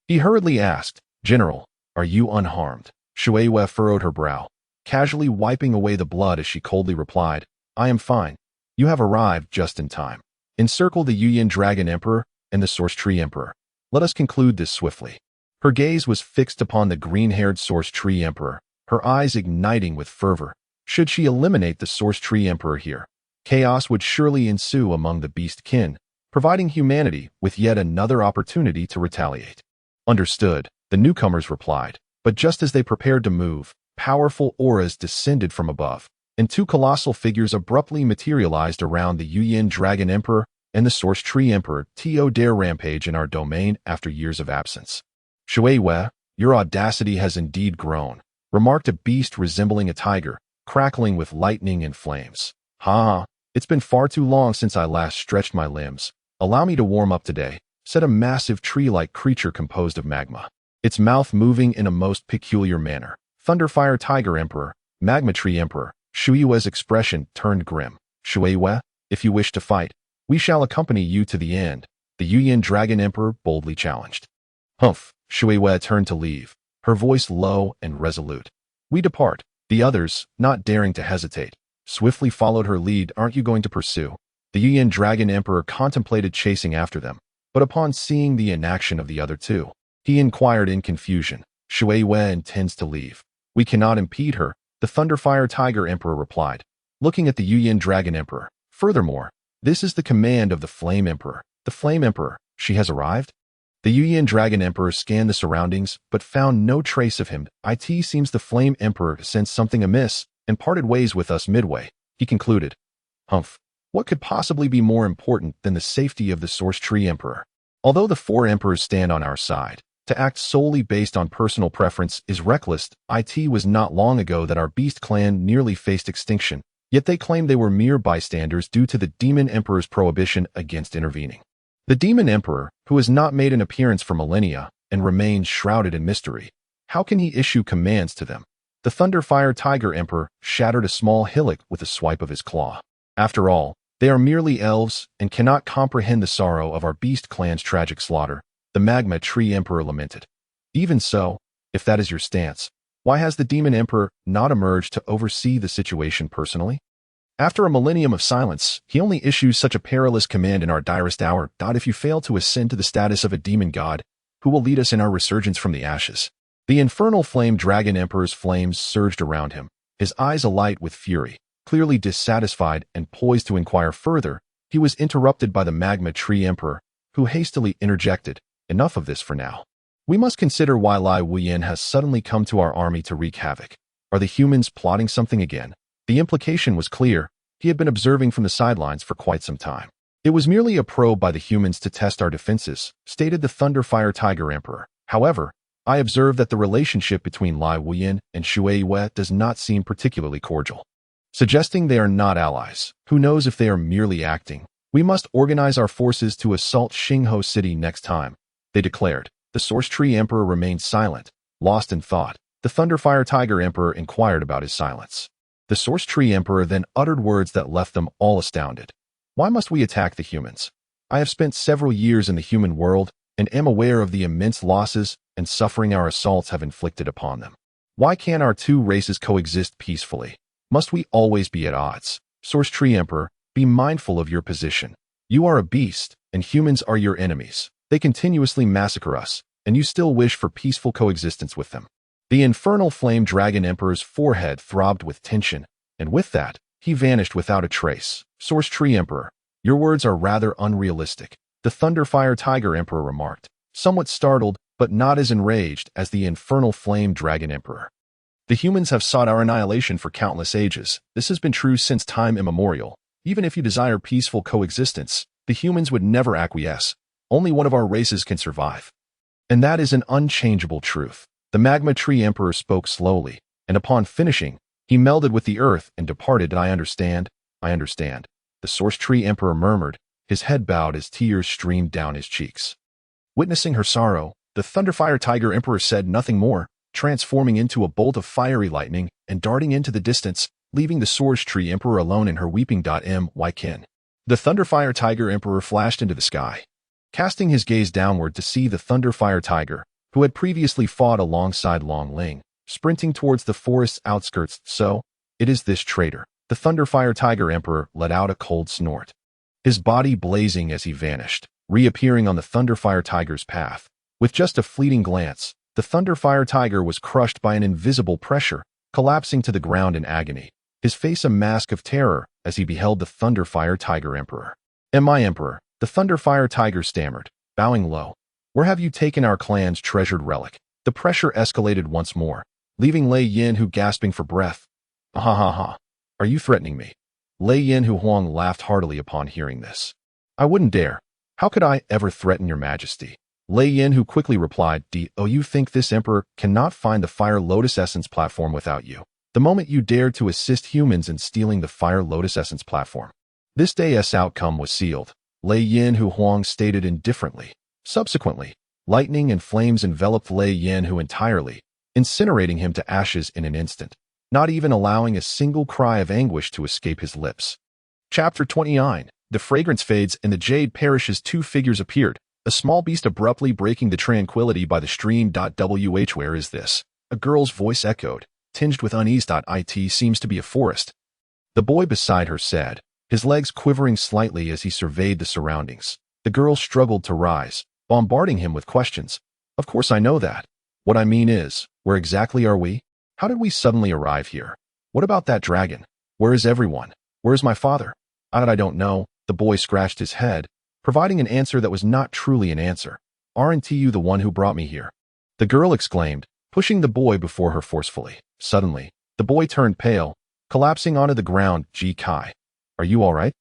Speaker 1: he hurriedly asked, "General, are you unharmed?" Shuiwei furrowed her brow, casually wiping away the blood as she coldly replied, "I am fine. You have arrived just in time. Encircle the Yuyan Dragon Emperor and the Source Tree Emperor. Let us conclude this swiftly." Her gaze was fixed upon the green-haired Source Tree Emperor, her eyes igniting with fervor. Should she eliminate the Source Tree Emperor here, chaos would surely ensue among the Beast Kin, providing humanity with yet another opportunity to retaliate. Understood, the newcomers replied, but just as they prepared to move, powerful auras descended from above, and two colossal figures abruptly materialized around the Yuyan Dragon Emperor and the Source Tree Emperor. To dare rampage in our domain after years of absence. Shuiwei, your audacity has indeed grown, remarked a beast resembling a tiger, crackling with lightning and flames. Ha! It's been far too long since I last stretched my limbs. Allow me to warm up today, said a massive tree-like creature composed of magma, its mouth moving in a most peculiar manner. Thunderfire Tiger Emperor, Magma Tree Emperor. Shuiwei's expression turned grim. Shuiwei, if you wish to fight, we shall accompany you to the end, the Yuyan Dragon Emperor boldly challenged. Humph, Shuiwei turned to leave, her voice low and resolute. We depart. The others, not daring to hesitate, swiftly followed her lead. Aren't you going to pursue? The Yuyan Dragon Emperor contemplated chasing after them, but upon seeing the inaction of the other two, he inquired in confusion, "Shui Wei intends to leave. We cannot impede her," the Thunderfire Tiger Emperor replied, looking at the Yuyan Dragon Emperor. "Furthermore, this is the command of the Flame Emperor. The Flame Emperor, she has arrived?" The Yuyan Dragon Emperor scanned the surroundings, but found no trace of him. "It seems the Flame Emperor sensed something amiss and parted ways with us midway," he concluded. "Humph. What could possibly be more important than the safety of the Source Tree Emperor? Although the four emperors stand on our side, to act solely based on personal preference is reckless. It was not long ago that our beast clan nearly faced extinction, yet they claimed they were mere bystanders due to the Demon Emperor's prohibition against intervening. The Demon Emperor, who has not made an appearance for millennia and remains shrouded in mystery, how can he issue commands to them?" The Thunderfire Tiger Emperor shattered a small hillock with a swipe of his claw. "After all, they are merely elves and cannot comprehend the sorrow of our beast clan's tragic slaughter," the Magma Tree Emperor lamented. "Even so, if that is your stance, why has the Demon Emperor not emerged to oversee the situation personally? After a millennium of silence, he only issues such a perilous command in our direst hour. If you fail to ascend to the status of a demon god, who will lead us in our resurgence from the ashes?" The infernal Flame Dragon Emperor's flames surged around him, his eyes alight with fury. Clearly dissatisfied and poised to inquire further, he was interrupted by the Magma Tree Emperor, who hastily interjected, "Enough of this for now. We must consider why Lai Wuyan has suddenly come to our army to wreak havoc. Are the humans plotting something again?" The implication was clear. He had been observing from the sidelines for quite some time. "It was merely a probe by the humans to test our defenses," stated the Thunderfire Tiger Emperor. "However, I observe that the relationship between Lai Wuyan and Shui Wei does not seem particularly cordial, suggesting they are not allies. Who knows if they are merely acting? We must organize our forces to assault Xingho City next time," they declared. The Source Tree Emperor remained silent, lost in thought. The Thunderfire Tiger Emperor inquired about his silence. The Source Tree Emperor then uttered words that left them all astounded. "Why must we attack the humans? I have spent several years in the human world and am aware of the immense losses and suffering our assaults have inflicted upon them. Why can't our two races coexist peacefully? Must we always be at odds? Source Tree Emperor, be mindful of your position. You are a beast, and humans are your enemies. They continuously massacre us, and you still wish for peaceful coexistence with them." The infernal Flame Dragon Emperor's forehead throbbed with tension, and with that, he vanished without a trace. "Source Tree Emperor, your words are rather unrealistic," the Thunderfire Tiger Emperor remarked, somewhat startled but not as enraged as the infernal Flame Dragon Emperor. "The humans have sought our annihilation for countless ages. This has been true since time immemorial. Even if you desire peaceful coexistence, the humans would never acquiesce. Only one of our races can survive. And that is an unchangeable truth." The Magma Tree Emperor spoke slowly, and upon finishing, he melded with the earth and departed. "I understand, I understand," the Source Tree Emperor murmured, his head bowed as tears streamed down his cheeks. Witnessing her sorrow, the Thunderfire Tiger Emperor said nothing more, transforming into a bolt of fiery lightning and darting into the distance, leaving the Source Tree Emperor alone in her weeping. "Kin." The Thunderfire Tiger Emperor flashed into the sky, casting his gaze downward to see the Thunderfire Tiger, who had previously fought alongside Long Ling, sprinting towards the forest's outskirts. "So, it is this traitor." The Thunderfire Tiger Emperor let out a cold snort, his body blazing as he vanished, reappearing on the Thunderfire Tiger's path. With just a fleeting glance, the Thunderfire Tiger was crushed by an invisible pressure, collapsing to the ground in agony, his face a mask of terror as he beheld the Thunderfire Tiger Emperor. "My Emperor," the Thunderfire Tiger stammered, bowing low. "Where have you taken our clan's treasured relic?" The pressure escalated once more, leaving Lei Yin Hu gasping for breath. "Ha ha ha. Are you threatening me?" Lei Yin Hu Huang laughed heartily upon hearing this. "I wouldn't dare. How could I ever threaten your majesty?" Lei Yin Hu quickly replied, You think this emperor cannot find the Fire Lotus Essence platform without you. The moment you dared to assist humans in stealing the Fire Lotus Essence platform, this day's outcome was sealed," Lei Yin Hu Huang stated indifferently. Subsequently, lightning and flames enveloped Lei Yin Hu entirely, incinerating him to ashes in an instant, not even allowing a single cry of anguish to escape his lips. Chapter 29. The fragrance fades and the jade perishes. Two figures appeared, a small beast abruptly breaking the tranquility by the stream. Where is this? A girl's voice echoed, tinged with unease. It seems to be a forest. The boy beside her said, his legs quivering slightly as he surveyed the surroundings. The girl struggled to rise, bombarding him with questions. Of course I know that. What I mean is, where exactly are we? How did we suddenly arrive here? What about that dragon? Where is everyone? Where is my father? I don't know. The boy scratched his head, providing an answer that was not truly an answer. Aren't you the one who brought me here? The girl exclaimed, pushing the boy before her forcefully. Suddenly, the boy turned pale, collapsing onto the ground. Ji Kai, are you all right?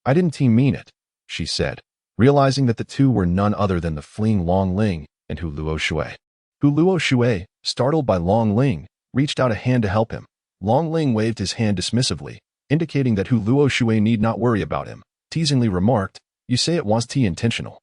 Speaker 1: I didn't mean it, she said, realizing that the two were none other than the fleeing Long Ling and Hu Luo Shui. Hu Luo Shui, startled by Long Ling, reached out a hand to help him. Long Ling waved his hand dismissively, indicating that Hu Luo Shui need not worry about him. Teasingly remarked, "You say it was intentional.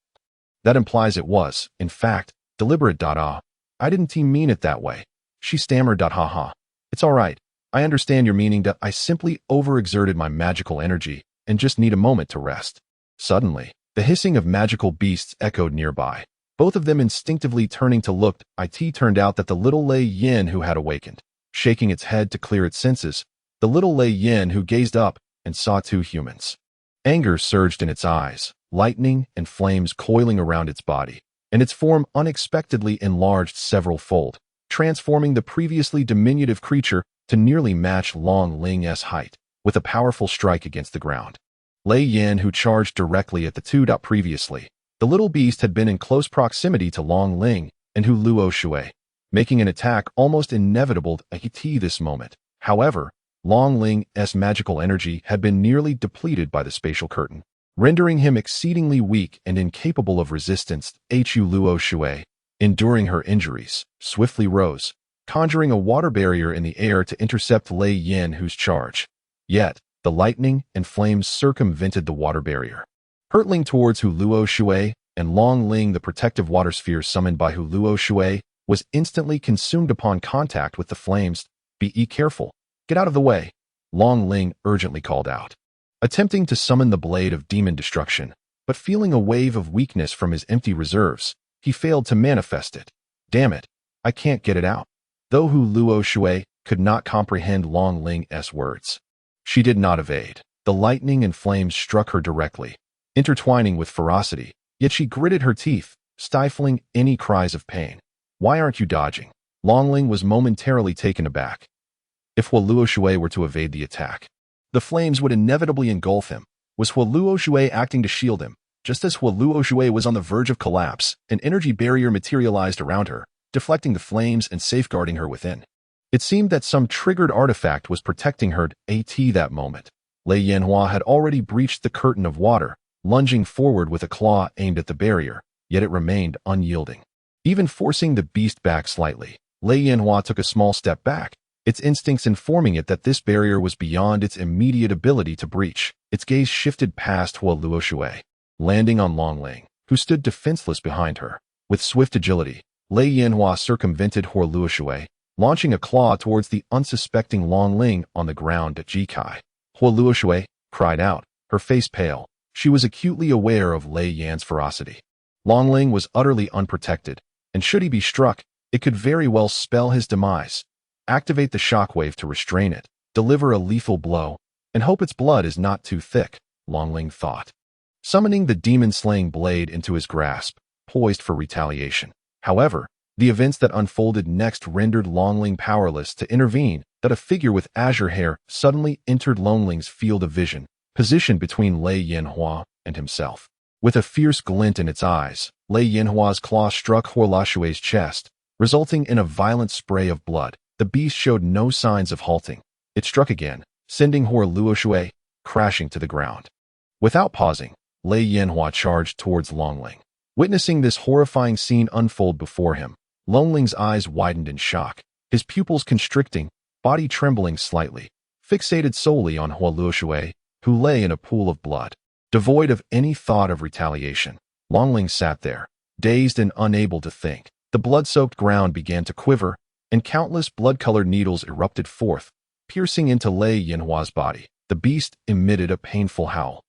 Speaker 1: That implies it was, in fact, deliberate. I didn't mean it that way." She stammered. Haha. It's all right. I understand your meaning. I simply overexerted my magical energy and just need a moment to rest. Suddenly, the hissing of magical beasts echoed nearby. Both of them instinctively turning to look. It turned out that the little Lei Yin who had awakened, shaking its head to clear its senses, the little Lei Yin who gazed up and saw two humans. Anger surged in its eyes, lightning and flames coiling around its body, and its form unexpectedly enlarged several-fold, transforming the previously diminutive creature to nearly match Long Ling's height, with a powerful strike against the ground. Lei Yin who charged directly at the two. Previously, the little beast had been in close proximity to Long Ling and Hu Luo Shui, making an attack almost inevitable at this moment. However, Long Ling's magical energy had been nearly depleted by the spatial curtain, rendering him exceedingly weak and incapable of resistance. Hu Luo Shui, enduring her injuries, swiftly rose, conjuring a water barrier in the air to intercept Lei Yin whose charge. Yet, the lightning and flames circumvented the water barrier. Hurtling towards Hu Luo Shui and Long Ling, the protective water sphere summoned by Hu Luo Shui was instantly consumed upon contact with the flames. Be careful. Get out of the way, Long Ling urgently called out, attempting to summon the blade of demon destruction, but feeling a wave of weakness from his empty reserves, he failed to manifest it. Damn it, I can't get it out. Though Hu Luo Shui could not comprehend Long Ling's words, she did not evade. The lightning and flames struck her directly, intertwining with ferocity, yet she gritted her teeth, stifling any cries of pain. Why aren't you dodging? Long Ling was momentarily taken aback. If Hu Luo Shui were to evade the attack, the flames would inevitably engulf him. Was Hu Luo Shui acting to shield him? Just as Hu Luo Shui was on the verge of collapse, an energy barrier materialized around her, deflecting the flames and safeguarding her within. It seemed that some triggered artifact was protecting her. At that moment, Lei Yanhua had already breached the curtain of water, lunging forward with a claw aimed at the barrier, yet it remained unyielding. Even forcing the beast back slightly, Lei Yanhua took a small step back, its instincts informing it that this barrier was beyond its immediate ability to breach. Its gaze shifted past Hu Luo Shui, landing on Long Ling, who stood defenseless behind her. With swift agility, Lei Yanhua circumvented Hu Luo Shui, launching a claw towards the unsuspecting Long Ling on the ground. Ji Kai, Hu Luo Shui cried out, her face pale. She was acutely aware of Lei Yan's ferocity. Long Ling was utterly unprotected, and should he be struck, it could very well spell his demise. Activate the shockwave to restrain it, deliver a lethal blow, and hope its blood is not too thick, Long Ling thought. Summoning the demon-slaying blade into his grasp, poised for retaliation. However, the events that unfolded next rendered Long Ling powerless to intervene. That a figure with azure hair suddenly entered Long Ling's field of vision, positioned between Lei Yanhua and himself. With a fierce glint in its eyes, Lei Yanhua's claw struck Hu Luo Shui's chest, resulting in a violent spray of blood. The beast showed no signs of halting. It struck again, sending Hu Luo Shui crashing to the ground. Without pausing, Lei Yanhua charged towards Long Ling. Witnessing this horrifying scene unfold before him, Long Ling's eyes widened in shock, his pupils constricting, body trembling slightly, fixated solely on Hu Luo Shui, who lay in a pool of blood. Devoid of any thought of retaliation, Long Ling sat there, dazed and unable to think. The blood-soaked ground began to quiver, and countless blood-colored needles erupted forth, piercing into Lei Yanhua's body. The beast emitted a painful howl,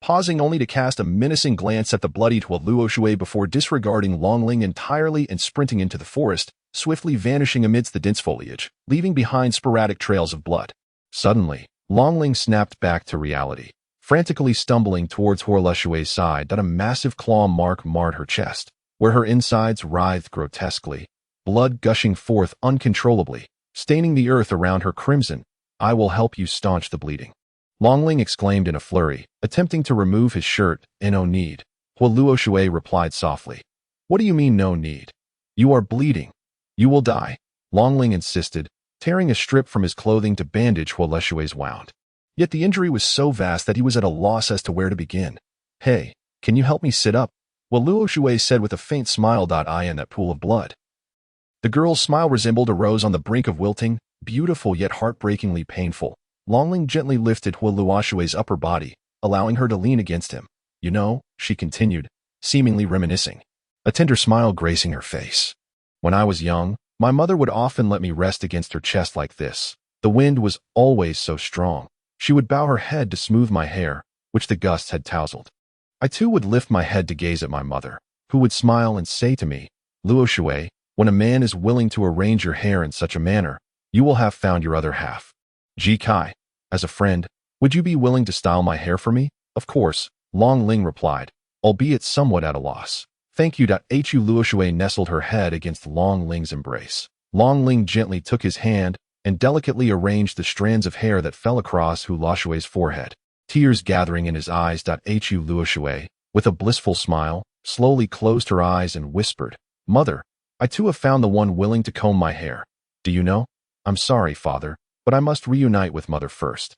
Speaker 1: pausing only to cast a menacing glance at the bloodied Hu Luo Shui before disregarding Long Ling entirely and sprinting into the forest, swiftly vanishing amidst the dense foliage, leaving behind sporadic trails of blood. Suddenly, Long Ling snapped back to reality, Frantically stumbling towards Horlushue's side, that a massive claw mark marred her chest, where her insides writhed grotesquely, blood gushing forth uncontrollably, staining the earth around her crimson. "I will help you staunch the bleeding," Longling exclaimed in a flurry, attempting to remove his shirt. "No need," Horlushue replied softly. "What do you mean no need? You are bleeding. You will die," Longling insisted, tearing a strip from his clothing to bandage Horlushue's wound. Yet the injury was so vast that he was at a loss as to where to begin. "Hey, can you help me sit up?" Horlushue said with a faint smile. "I in that pool of blood." The girl's smile resembled a rose on the brink of wilting, beautiful yet heartbreakingly painful. Longling gently lifted Horlushue's upper body, allowing her to lean against him. "You know," she continued, seemingly reminiscing, a tender smile gracing her face. "When I was young, my mother would often let me rest against her chest like this. The wind was always so strong. She would bow her head to smooth my hair, which the gusts had tousled. I too would lift my head to gaze at my mother, who would smile and say to me, 'Luoshue, when a man is willing to arrange your hair in such a manner, you will have found your other half. Ji Kai, as a friend, would you be willing to style my hair for me?' Of course," Long Ling replied, albeit somewhat at a loss. "Thank you." Hu Luoshue nestled her head against Long Ling's embrace. Long Ling gently took his hand and delicately arranged the strands of hair that fell across Horlushue's forehead. Tears gathering in his eyes. Hu Luoshue, with a blissful smile, slowly closed her eyes and whispered, "Mother, I too have found the one willing to comb my hair. Do you know? I'm sorry, father, but I must reunite with mother first.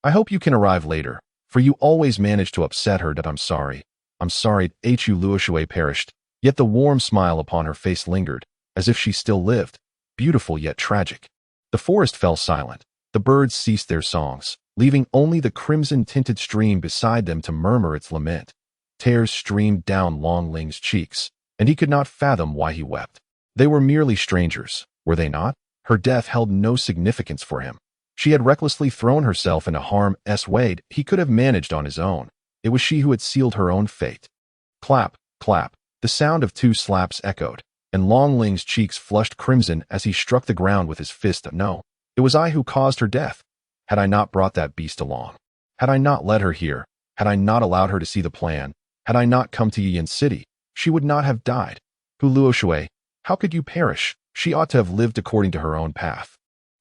Speaker 1: I hope you can arrive later, for you always manage to upset her. I'm sorry. I'm sorry." Hu Luoshue perished, yet the warm smile upon her face lingered, as if she still lived, beautiful yet tragic. The forest fell silent. The birds ceased their songs, leaving only the crimson-tinted stream beside them to murmur its lament. Tears streamed down Long Ling's cheeks, and he could not fathom why he wept. They were merely strangers, were they not? Her death held no significance for him. She had recklessly thrown herself into harm's way. He could have managed on his own. It was she who had sealed her own fate. Clap, clap. The sound of 2 slaps echoed, and Long Ling's cheeks flushed crimson as he struck the ground with his fist. "No, it was I who caused her death. Had I not brought that beast along, had I not led her here, had I not allowed her to see the plan, had I not come to Yin City, she would not have died. Horlushue, how could you perish? She ought to have lived according to her own path.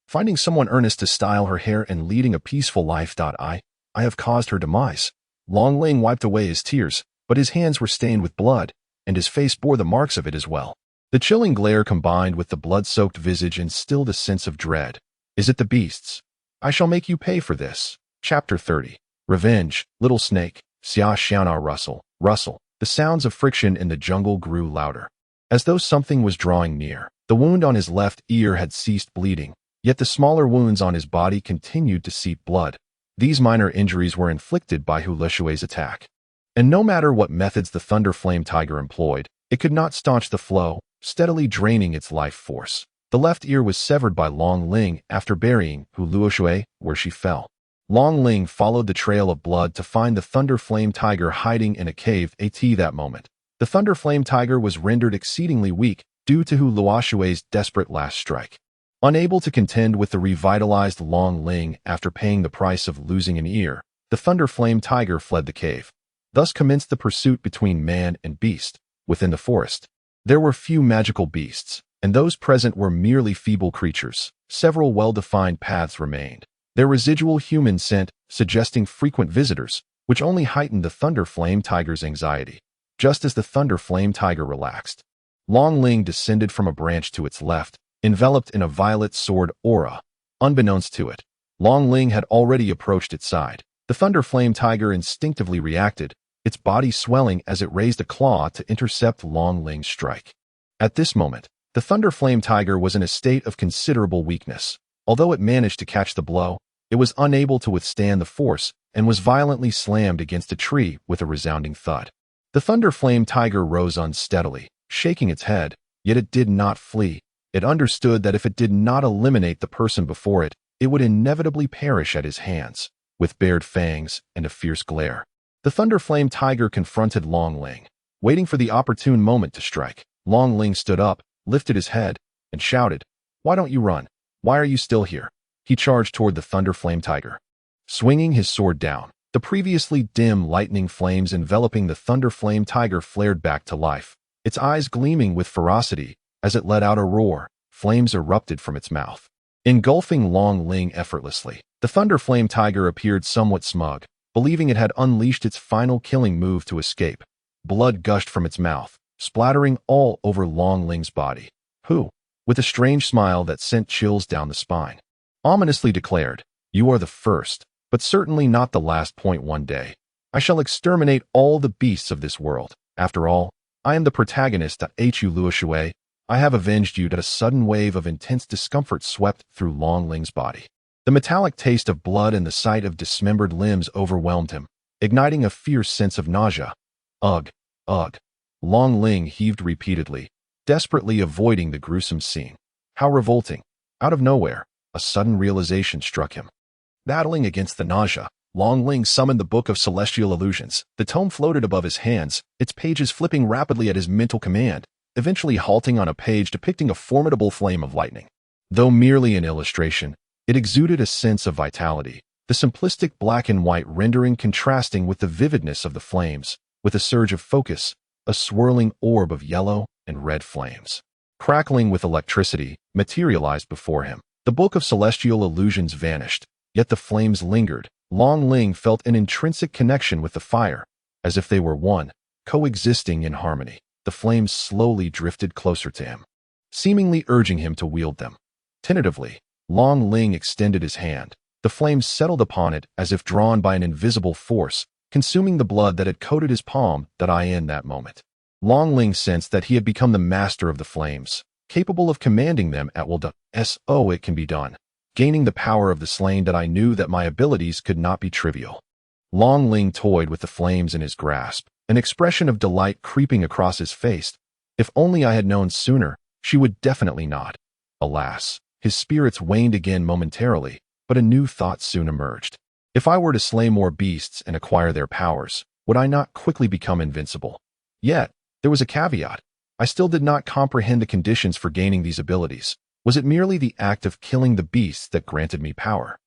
Speaker 1: Finding someone earnest to style her hair and leading a peaceful life. I have caused her demise." Long Ling wiped away his tears, but his hands were stained with blood, and his face bore the marks of it as well. The chilling glare combined with the blood-soaked visage instilled a sense of dread. "Is it the beasts? I shall make you pay for this." Chapter 30. Revenge. Little snake. Xia Xiaona rustle. Rustle. The sounds of friction in the jungle grew louder, as though something was drawing near. The wound on his left ear had ceased bleeding, yet the smaller wounds on his body continued to seep blood. These minor injuries were inflicted by Horlushue's attack. And no matter what methods the Thunder Flame Tiger employed, it could not staunch the flow, steadily draining its life force. The left ear was severed by Long Ling after burying Horlushue where she fell. Long Ling followed the trail of blood to find the Thunder Flame Tiger hiding in a cave. At that moment, the Thunder Flame Tiger was rendered exceedingly weak due to Horlushue's desperate last strike. Unable to contend with the revitalized Long Ling after paying the price of losing an ear, the Thunder Flame Tiger fled the cave. Thus commenced the pursuit between man and beast. Within the forest, there were few magical beasts, and those present were merely feeble creatures. Several well-defined paths remained, their residual human scent suggesting frequent visitors, which only heightened the Thunder Flame Tiger's anxiety. Just as the Thunder Flame Tiger relaxed, Long Ling descended from a branch to its left, enveloped in a violet sword aura. Unbeknownst to it, Long Ling had already approached its side. The Thunder Flame Tiger instinctively reacted, its body swelling as it raised a claw to intercept Long Ling's strike. At this moment, the Thunder Flame Tiger was in a state of considerable weakness. Although it managed to catch the blow, it was unable to withstand the force and was violently slammed against a tree with a resounding thud. The Thunder Flame Tiger rose unsteadily, shaking its head, yet it did not flee. It understood that if it did not eliminate the person before it, it would inevitably perish at his hands, with bared fangs and a fierce glare. The Thunder Flame Tiger confronted Long Ling, waiting for the opportune moment to strike. Long Ling stood up, lifted his head, and shouted, "Why don't you run? Why are you still here?" He charged toward the Thunder Flame Tiger, swinging his sword down. The previously dim lightning flames enveloping the thunder flame tiger flared back to life, its eyes gleaming with ferocity. As it let out a roar, flames erupted from its mouth, engulfing Long Ling effortlessly. The thunder flame tiger appeared somewhat smug, believing it had unleashed its final killing move to escape. Blood gushed from its mouth, splattering all over Long Ling's body, who, with a strange smile that sent chills down the spine, ominously declared, "You are the first, but certainly not the last. One day, I shall exterminate all the beasts of this world. After all, I am the protagonist. Hu Luoshui. I have avenged you." A sudden wave of intense discomfort swept through Long Ling's body. The metallic taste of blood and the sight of dismembered limbs overwhelmed him, igniting a fierce sense of nausea. Ugh, ugh. Long Ling heaved repeatedly, desperately avoiding the gruesome scene. How revolting. Out of nowhere, a sudden realization struck him. Battling against the nausea, Long Ling summoned the Book of Celestial Illusions. The tome floated above his hands, its pages flipping rapidly at his mental command, eventually halting on a page depicting a formidable flame of lightning. Though merely an illustration, it exuded a sense of vitality, the simplistic black and white rendering contrasting with the vividness of the flames. With a surge of focus, a swirling orb of yellow and red flames, crackling with electricity, materialized before him. The Book of Celestial Illusions vanished, yet the flames lingered. Long Ling felt an intrinsic connection with the fire, as if they were one, coexisting in harmony. The flames slowly drifted closer to him, seemingly urging him to wield them. Tentatively, Long Ling extended his hand. The flames settled upon it as if drawn by an invisible force, consuming the blood that had coated his palm. In that moment, Long Ling sensed that he had become the master of the flames, capable of commanding them at will. It can be done. Gaining the power of the slain. I knew that my abilities could not be trivial. Long Ling toyed with the flames in his grasp, an expression of delight creeping across his face. If only I had known sooner, she would definitely not. Alas, his spirits waned again momentarily, but a new thought soon emerged. If I were to slay more beasts and acquire their powers, would I not quickly become invincible? Yet, there was a caveat. I still did not comprehend the conditions for gaining these abilities. Was it merely the act of killing the beasts that granted me power?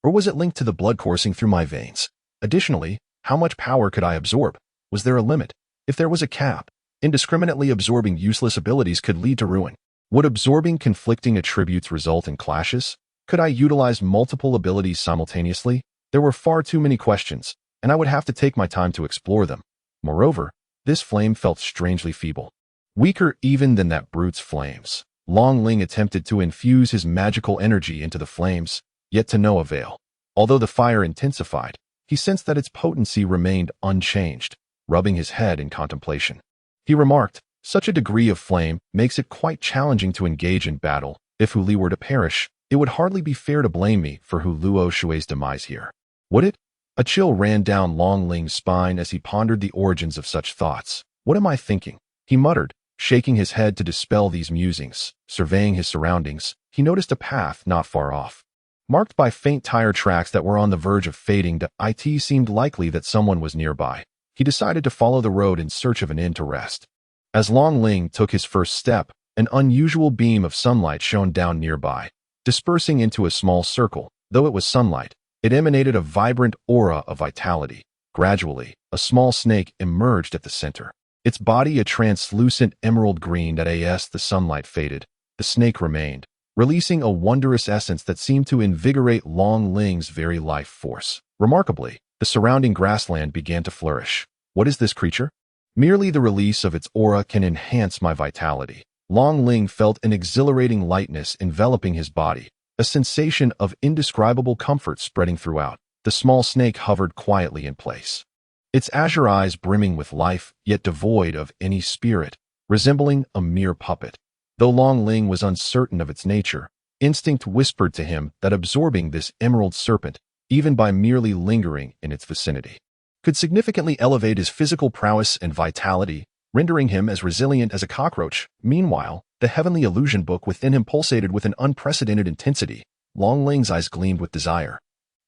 Speaker 1: Or was it linked to the blood coursing through my veins? Additionally, how much power could I absorb? Was there a limit? If there was a cap, indiscriminately absorbing useless abilities could lead to ruin. Would absorbing conflicting attributes result in clashes? Could I utilize multiple abilities simultaneously? There were far too many questions, and I would have to take my time to explore them. Moreover, this flame felt strangely feeble, weaker even than that brute's flames. Long Ling attempted to infuse his magical energy into the flames, yet to no avail. Although the fire intensified, he sensed that its potency remained unchanged. Rubbing his head in contemplation, he remarked, "Such a degree of flame makes it quite challenging to engage in battle. If Hu Li were to perish, it would hardly be fair to blame me for Hu Luoshui's demise here. Would it?" A chill ran down Long Ling's spine as he pondered the origins of such thoughts. "What am I thinking?" he muttered, shaking his head to dispel these musings. Surveying his surroundings, he noticed a path not far off, marked by faint tire tracks that were on the verge of fading. It seemed likely that someone was nearby. He decided to follow the road in search of an inn to rest. As Long Ling took his first step, an unusual beam of sunlight shone down nearby, dispersing into a small circle. Though it was sunlight, it emanated a vibrant aura of vitality. Gradually, a small snake emerged at the center, its body a translucent emerald green. As the sunlight faded, the snake remained, releasing a wondrous essence that seemed to invigorate Long Ling's very life force. Remarkably, the surrounding grassland began to flourish. What is this creature? Merely the release of its aura can enhance my vitality. Long Ling felt an exhilarating lightness enveloping his body, a sensation of indescribable comfort spreading throughout. The small snake hovered quietly in place, its azure eyes brimming with life, yet devoid of any spirit, resembling a mere puppet. Though Long Ling was uncertain of its nature, instinct whispered to him that absorbing this emerald serpent, even by merely lingering in its vicinity, could significantly elevate his physical prowess and vitality, rendering him as resilient as a cockroach. Meanwhile, the Heavenly Illusion book within him pulsated with an unprecedented intensity. Long Ling's eyes gleamed with desire.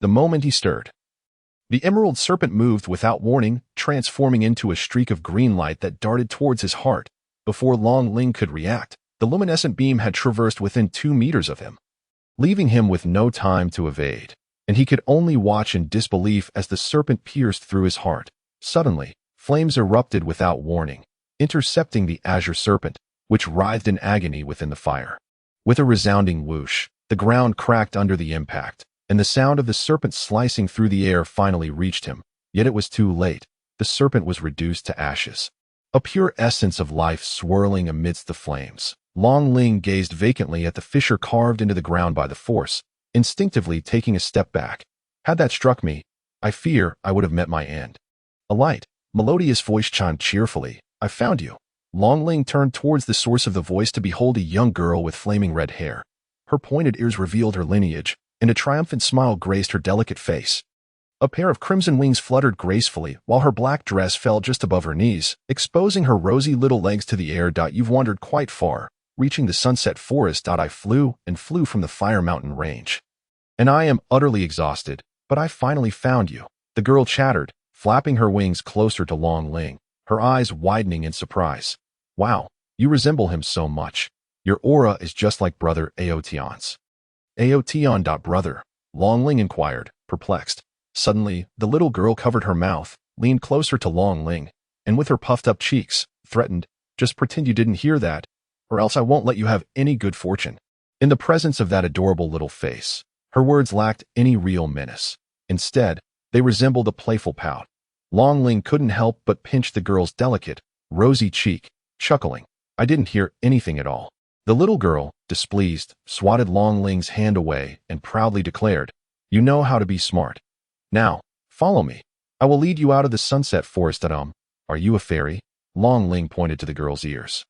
Speaker 1: The moment he stirred, the emerald serpent moved without warning, transforming into a streak of green light that darted towards his heart. Before Long Ling could react, the luminescent beam had traversed within 2 meters of him, leaving him with no time to evade. and he could only watch in disbelief as the serpent pierced through his heart. Suddenly, flames erupted without warning, intercepting the azure serpent, which writhed in agony within the fire. With a resounding whoosh, the ground cracked under the impact, and the sound of the serpent slicing through the air finally reached him. Yet it was too late. The serpent was reduced to ashes, a pure essence of life swirling amidst the flames. Long Ling gazed vacantly at the fissure carved into the ground by the force, instinctively taking a step back. Had that struck me, I fear I would have met my end. A light, melodious voice chimed cheerfully. I found you. Long Ling turned towards the source of the voice to behold a young girl with flaming red hair. Her pointed ears revealed her lineage, and a triumphant smile graced her delicate face. A pair of crimson wings fluttered gracefully, while her black dress fell just above her knees, exposing her rosy little legs to the air. You've wandered quite far. Reaching the sunset forest. I flew and flew from the Fire Mountain range. And I am utterly exhausted, but I finally found you. The girl chattered, flapping her wings closer to Long Ling, her eyes widening in surprise. Wow, you resemble him so much. Your aura is just like Brother Aotion's. Aotion. Brother? Long Ling inquired, perplexed. Suddenly, the little girl covered her mouth, leaned closer to Long Ling, and with her puffed-up cheeks, threatened, just pretend you didn't hear that, or else I won't let you have any good fortune. In the presence of that adorable little face, her words lacked any real menace. Instead, they resembled a playful pout. Long Ling couldn't help but pinch the girl's delicate, rosy cheek, chuckling. I didn't hear anything at all. The little girl, displeased, swatted Long Ling's hand away and proudly declared, You know how to be smart. Now, follow me. I will lead you out of the sunset forest. Are you a fairy? Long Ling pointed to the girl's ears.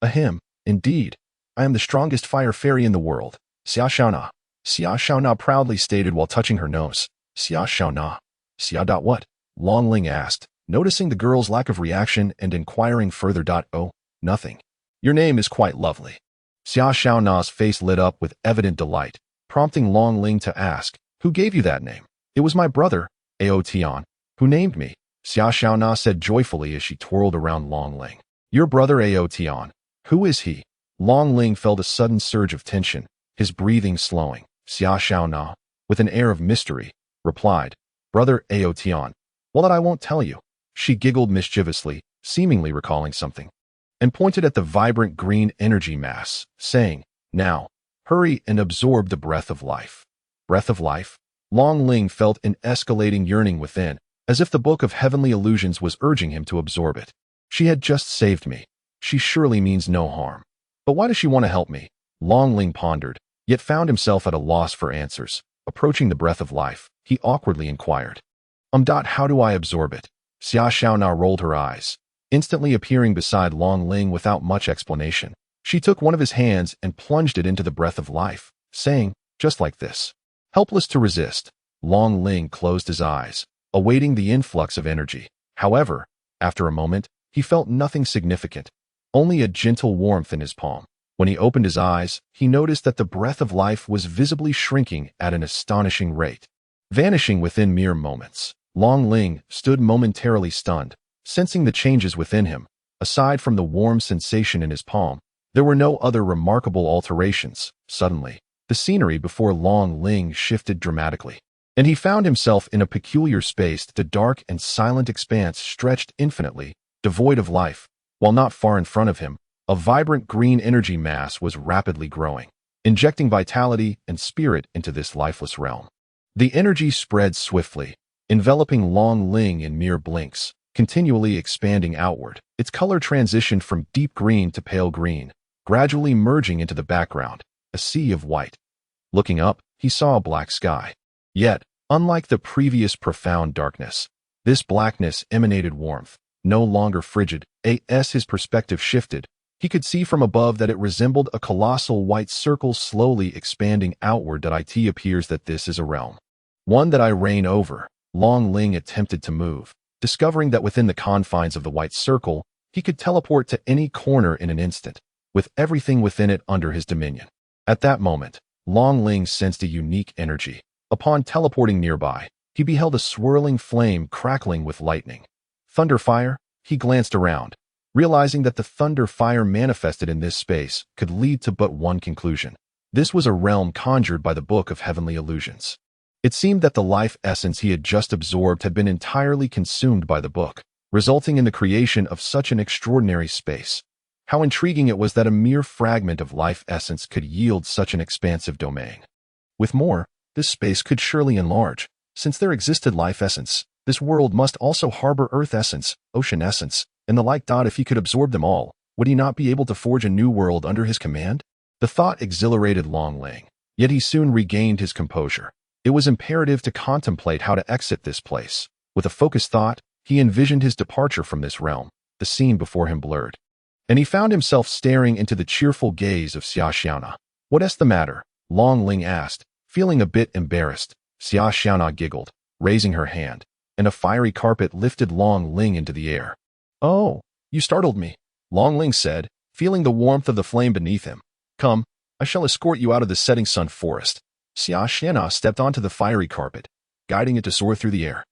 Speaker 1: Ahem, indeed. I am the strongest fire fairy in the world. Xia Xiaona. Xia Xiaona proudly stated while touching her nose. Xia Xiaona. Xia. What? Long Ling asked, noticing the girl's lack of reaction and inquiring further. Oh, nothing. Your name is quite lovely. Xia Xiaona's face lit up with evident delight, prompting Long Ling to ask, Who gave you that name? It was my brother, Aotion, who named me, Xia Xiaona said joyfully as she twirled around Long Ling. Your brother Aotion. Who is he? Long Ling felt a sudden surge of tension, his breathing slowing. Xia Xiaona, with an air of mystery, replied, Brother Aotion. Well, that I won't tell you. She giggled mischievously, seemingly recalling something, and pointed at the vibrant green energy mass, saying, Now, hurry and absorb the breath of life. Breath of life? Long Ling felt an escalating yearning within, as if the Book of Heavenly Illusions was urging him to absorb it. She had just saved me. She surely means no harm. But why does she want to help me? Long Ling pondered, yet found himself at a loss for answers. Approaching the breath of life, he awkwardly inquired, How do I absorb it? Xia Xiaona rolled her eyes, instantly appearing beside Long Ling without much explanation. She took one of his hands and plunged it into the breath of life, saying, just like this. Helpless to resist, Long Ling closed his eyes, awaiting the influx of energy. However, after a moment, he felt nothing significant, only a gentle warmth in his palm. When he opened his eyes, he noticed that the breath of life was visibly shrinking at an astonishing rate, vanishing within mere moments. Long Ling stood momentarily stunned, sensing the changes within him. Aside from the warm sensation in his palm, there were no other remarkable alterations. Suddenly, the scenery before Long Ling shifted dramatically, and he found himself in a peculiar space. The dark and silent expanse stretched infinitely, devoid of life, while not far in front of him, a vibrant green energy mass was rapidly growing, injecting vitality and spirit into this lifeless realm. The energy spread swiftly, enveloping Long Ling in mere blinks, continually expanding outward. Its color transitioned from deep green to pale green, gradually merging into the background, a sea of white. Looking up, he saw a black sky. Yet, unlike the previous profound darkness, this blackness emanated warmth, no longer frigid. As his perspective shifted, he could see from above that it resembled a colossal white circle slowly expanding outward. It appears that this is a realm, one that I reign over. Long Ling attempted to move, discovering that within the confines of the white circle, he could teleport to any corner in an instant, with everything within it under his dominion. At that moment, Long Ling sensed a unique energy. Upon teleporting nearby, he beheld a swirling flame crackling with lightning. Thunder fire? He glanced around, realizing that the thunder fire manifested in this space could lead to but one conclusion. This was a realm conjured by the Book of Heavenly Illusions. It seemed that the life essence he had just absorbed had been entirely consumed by the book, resulting in the creation of such an extraordinary space. How intriguing it was that a mere fragment of life essence could yield such an expansive domain. With more, this space could surely enlarge. Since there existed life essence, this world must also harbor earth essence, ocean essence, and the like. If he could absorb them all, would he not be able to forge a new world under his command? The thought exhilarated Long Ling, yet he soon regained his composure. It was imperative to contemplate how to exit this place. With a focused thought, he envisioned his departure from this realm. The scene before him blurred, and he found himself staring into the cheerful gaze of Xiaoxiana. "What's the matter?" Long Ling asked, feeling a bit embarrassed. Xiaoxiana giggled, raising her hand, and a fiery carpet lifted Long Ling into the air. "Oh, you startled me," Long Ling said, feeling the warmth of the flame beneath him. "Come, I shall escort you out of the setting sun forest." Xiaoxiana stepped onto the fiery carpet, guiding it to soar through the air.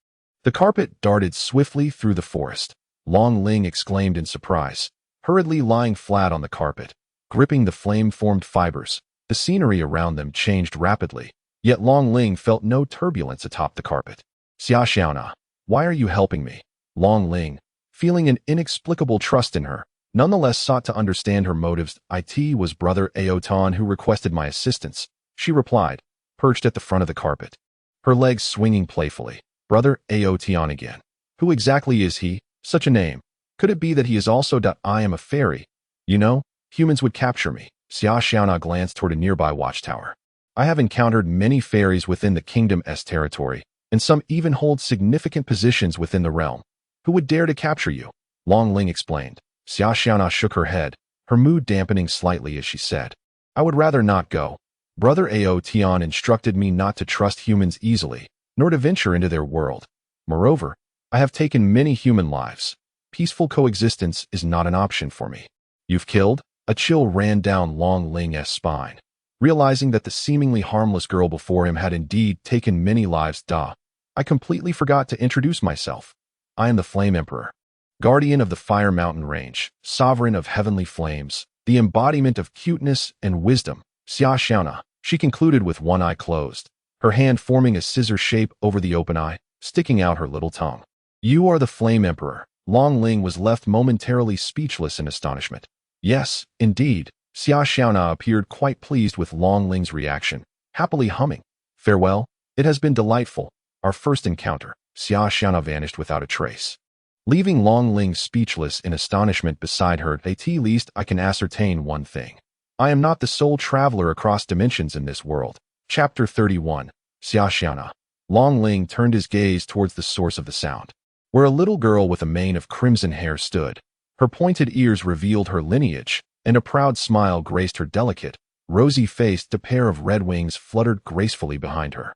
Speaker 1: The carpet darted swiftly through the forest. Long Ling exclaimed in surprise, hurriedly lying flat on the carpet, gripping the flame-formed fibers. The scenery around them changed rapidly, yet Long Ling felt no turbulence atop the carpet. "Xiaoxiana, why are you helping me?" Long Ling, feeling an inexplicable trust in her, nonetheless sought to understand her motives. "It was Brother Aotan who requested my assistance," she replied, perched at the front of the carpet, her legs swinging playfully. "Brother Aotan again. Who exactly is he? Such a name. Could it be that he is also I am a fairy? You know, humans would capture me." Xiaoxiana glanced toward a nearby watchtower. "I have encountered many fairies within the kingdom's territory, and some even hold significant positions within the realm. Who would dare to capture you?" Long Ling explained. Xiaoxiana shook her head, her mood dampening slightly as she said, "I would rather not go. Brother Aotan instructed me not to trust humans easily, nor to venture into their world. Moreover, I have taken many human lives. Peaceful coexistence is not an option for me." "You've killed?" A chill ran down Long Ling's spine, realizing that the seemingly harmless girl before him had indeed taken many lives. "I completely forgot to introduce myself. I am the Flame Emperor, guardian of the Fire Mountain Range, sovereign of heavenly flames, the embodiment of cuteness and wisdom." Xiaoxiana, she concluded with one eye closed, her hand forming a scissor shape over the open eye, sticking out her little tongue. "You are the Flame Emperor." Long Ling was left momentarily speechless in astonishment. "Yes, indeed." Xiaoxiana appeared quite pleased with Long Ling's reaction, happily humming. "Farewell, it has been delightful. Our first encounter." Xiaoxiana vanished without a trace, leaving Long Ling speechless in astonishment beside her. "At least I can ascertain one thing. I am not the sole traveler across dimensions in this world." Chapter 31. Xiaoxiana. Long Ling turned his gaze towards the source of the sound, where a little girl with a mane of crimson hair stood. Her pointed ears revealed her lineage, and a proud smile graced her delicate, rosy-faced. A pair of red wings fluttered gracefully behind her,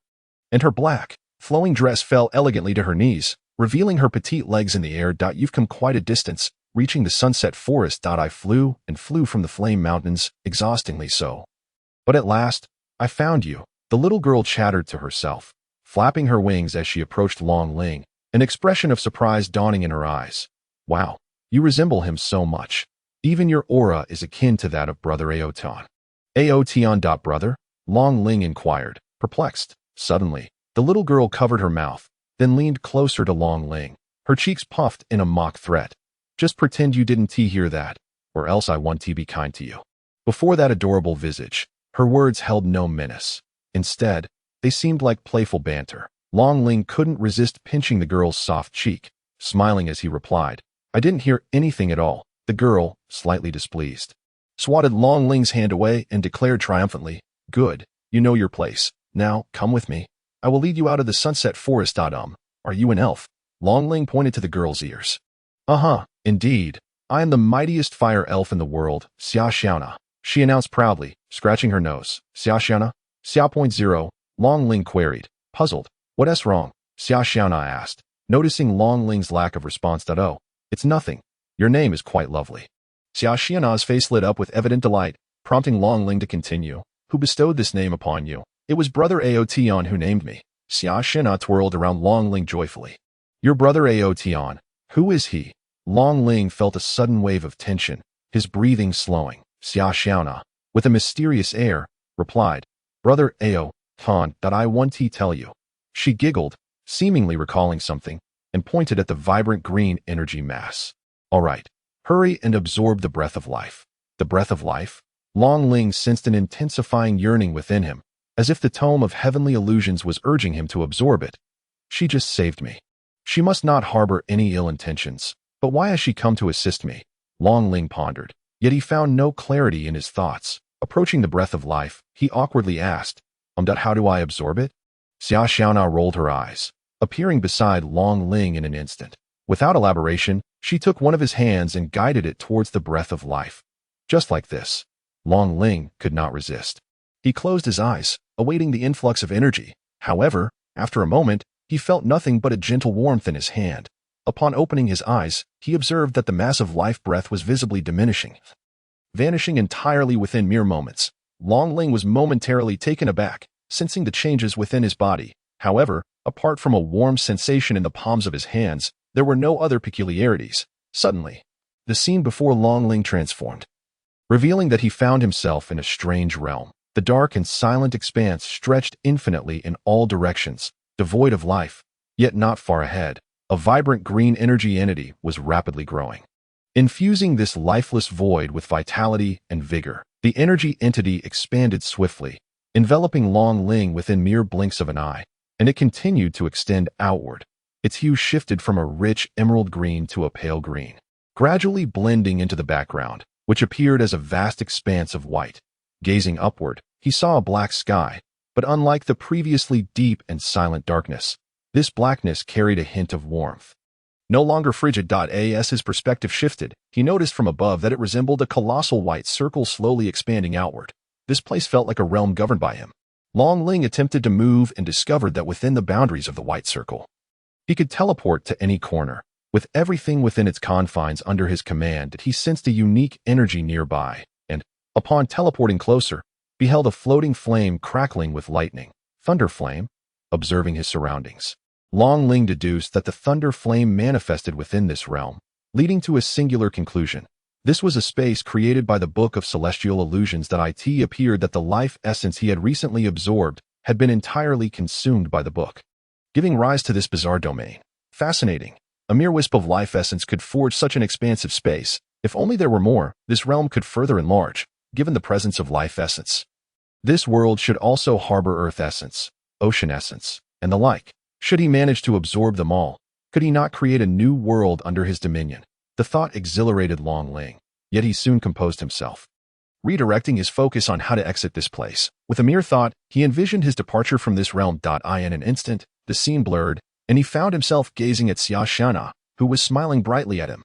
Speaker 1: and her black, flowing dress fell elegantly to her knees, revealing her petite legs in the air. "You've come quite a distance, reaching the sunset forest." "I flew and flew from the Flame Mountains, exhaustingly so. But at last, I found you," the little girl chattered to herself, flapping her wings as she approached Long Ling, an expression of surprise dawning in her eyes. "Wow, you resemble him so much. Even your aura is akin to that of Brother Aotan." "Aotan, brother?" Long Ling inquired, perplexed. Suddenly, the little girl covered her mouth, then leaned closer to Long Ling, her cheeks puffed in a mock threat. "Just pretend you didn't hear that, or else I won't be kind to you." Before that adorable visage, her words held no menace. Instead, they seemed like playful banter. Long Ling couldn't resist pinching the girl's soft cheek, smiling as he replied, "I didn't hear anything at all." The girl, slightly displeased, swatted Long Ling's hand away and declared triumphantly, "Good, you know your place. Now, come with me. I will lead you out of the sunset forest." "Are you an elf?" Long Ling pointed to the girl's ears. Indeed. I am the mightiest fire elf in the world, Xiaoxiana," she announced proudly, scratching her nose. "Xiaoxiana? Xiao.0, Long Ling queried, puzzled. "What's wrong?" Xiaoxiana asked, noticing Long Ling's lack of response. "Oh, it's nothing. Your name is quite lovely." Xiaoxiana's face lit up with evident delight, prompting Long Ling to continue. "Who bestowed this name upon you?" "It was Brother Aotan who named me." Xiaoxiana twirled around Long Ling joyfully. "Your brother Aotan? Who is he?" Long Ling felt a sudden wave of tension, his breathing slowing. Xiaoxiana, with a mysterious air, replied, "Brother Aotan, that I want to tell you." She giggled, seemingly recalling something, and pointed at the vibrant green energy mass. All right, hurry and absorb the breath of life. The breath of life? Long Ling sensed an intensifying yearning within him, as if the tome of heavenly illusions was urging him to absorb it. She just saved me. She must not harbor any ill intentions. But why has she come to assist me? Long Ling pondered, yet he found no clarity in his thoughts. Approaching the breath of life, he awkwardly asked, how do I absorb it? Xia Xiaona rolled her eyes, appearing beside Long Ling in an instant. Without elaboration, she took one of his hands and guided it towards the breath of life. Just like this. Long Ling could not resist. He closed his eyes, awaiting the influx of energy. However, after a moment, he felt nothing but a gentle warmth in his hand. Upon opening his eyes, he observed that the mass of life breath was visibly diminishing, vanishing entirely within mere moments. Long Ling was momentarily taken aback, sensing the changes within his body. However, apart from a warm sensation in the palms of his hands, there were no other peculiarities. Suddenly, the scene before Long Ling transformed, revealing that he found himself in a strange realm. The dark and silent expanse stretched infinitely in all directions, devoid of life, yet not far ahead. A vibrant green energy entity was rapidly growing, infusing this lifeless void with vitality and vigor. The energy entity expanded swiftly, enveloping Long Ling within mere blinks of an eye, and it continued to extend outward. Its hue shifted from a rich emerald green to a pale green, gradually blending into the background, which appeared as a vast expanse of white. Gazing upward, he saw a black sky, but unlike the previously deep and silent darkness, this blackness carried a hint of warmth. No longer frigid. As his perspective shifted, he noticed from above that it resembled a colossal white circle slowly expanding outward. This place felt like a realm governed by him. Long Ling attempted to move and discovered that within the boundaries of the white circle, he could teleport to any corner. With everything within its confines under his command, he sensed a unique energy nearby, and, upon teleporting closer, beheld a floating flame crackling with lightning. Thunder flame? Observing his surroundings, Long Ling deduced that the thunder flame manifested within this realm, leading to a singular conclusion. This was a space created by the Book of Celestial Illusions. It appeared that the life essence he had recently absorbed had been entirely consumed by the book, giving rise to this bizarre domain. Fascinating. A mere wisp of life essence could forge such an expansive space. If only there were more, this realm could further enlarge, given the presence of life essence. This world should also harbor earth essence, ocean essence, and the like. Should he manage to absorb them all, could he not create a new world under his dominion? The thought exhilarated Long Ling, yet he soon composed himself, redirecting his focus on how to exit this place. With a mere thought, he envisioned his departure from this realm. In an instant, the scene blurred, and he found himself gazing at Xia Xiaona, who was smiling brightly at him.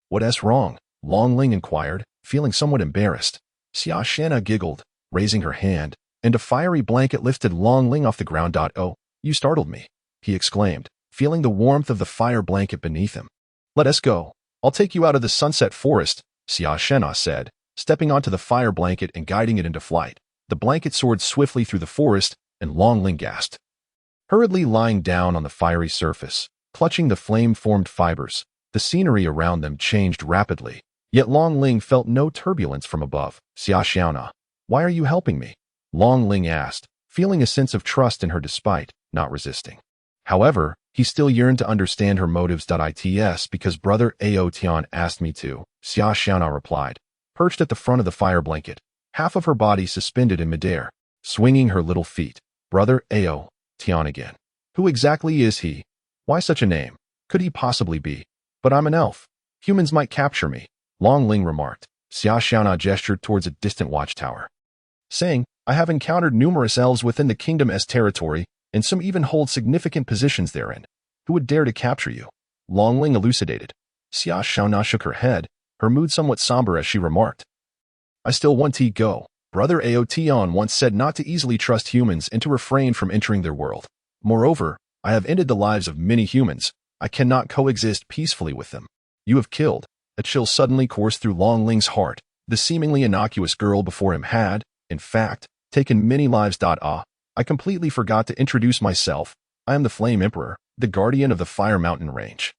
Speaker 1: "What's wrong?" Long Ling inquired, feeling somewhat embarrassed. Xia Xiaona giggled, raising her hand, and a fiery blanket lifted Long Ling off the ground. "Oh, you startled me," he exclaimed, feeling the warmth of the fire blanket beneath him. "Let us go. I'll take you out of the sunset forest," Xia Xiaona said, stepping onto the fire blanket and guiding it into flight. The blanket soared swiftly through the forest, and Long Ling gasped. Hurriedly lying down on the fiery surface, clutching the flame-formed fibers, the scenery around them changed rapidly. Yet Long Ling felt no turbulence from above. "Xia Xiaona, why are you helping me?" Long Ling asked, feeling a sense of trust in her despite not resisting. However, he still yearned to understand her motives. "It's because Brother Ao Tian asked me to," Xia Xiaona replied, perched at the front of the fire blanket, half of her body suspended in midair, swinging her little feet. "Brother Ao Tian again. Who exactly is he? Why such a name? Could he possibly be? But I'm an elf. Humans might capture me," Long Ling remarked. Xia Xiaona gestured towards a distant watchtower, saying, "I have encountered numerous elves within the kingdom's territory, and some even hold significant positions therein. Who would dare to capture you?" Long Ling elucidated. Xia Xiaona shook her head, her mood somewhat somber as she remarked, "I still want to go. Brother Ao Tian once said not to easily trust humans and to refrain from entering their world. Moreover, I have ended the lives of many humans. I cannot coexist peacefully with them. You have killed." A chill suddenly coursed through Long Ling's heart. The seemingly innocuous girl before him had, in fact, taken many lives. "I completely forgot to introduce myself. I am the Flame Emperor, the guardian of the Fire Mountain Range,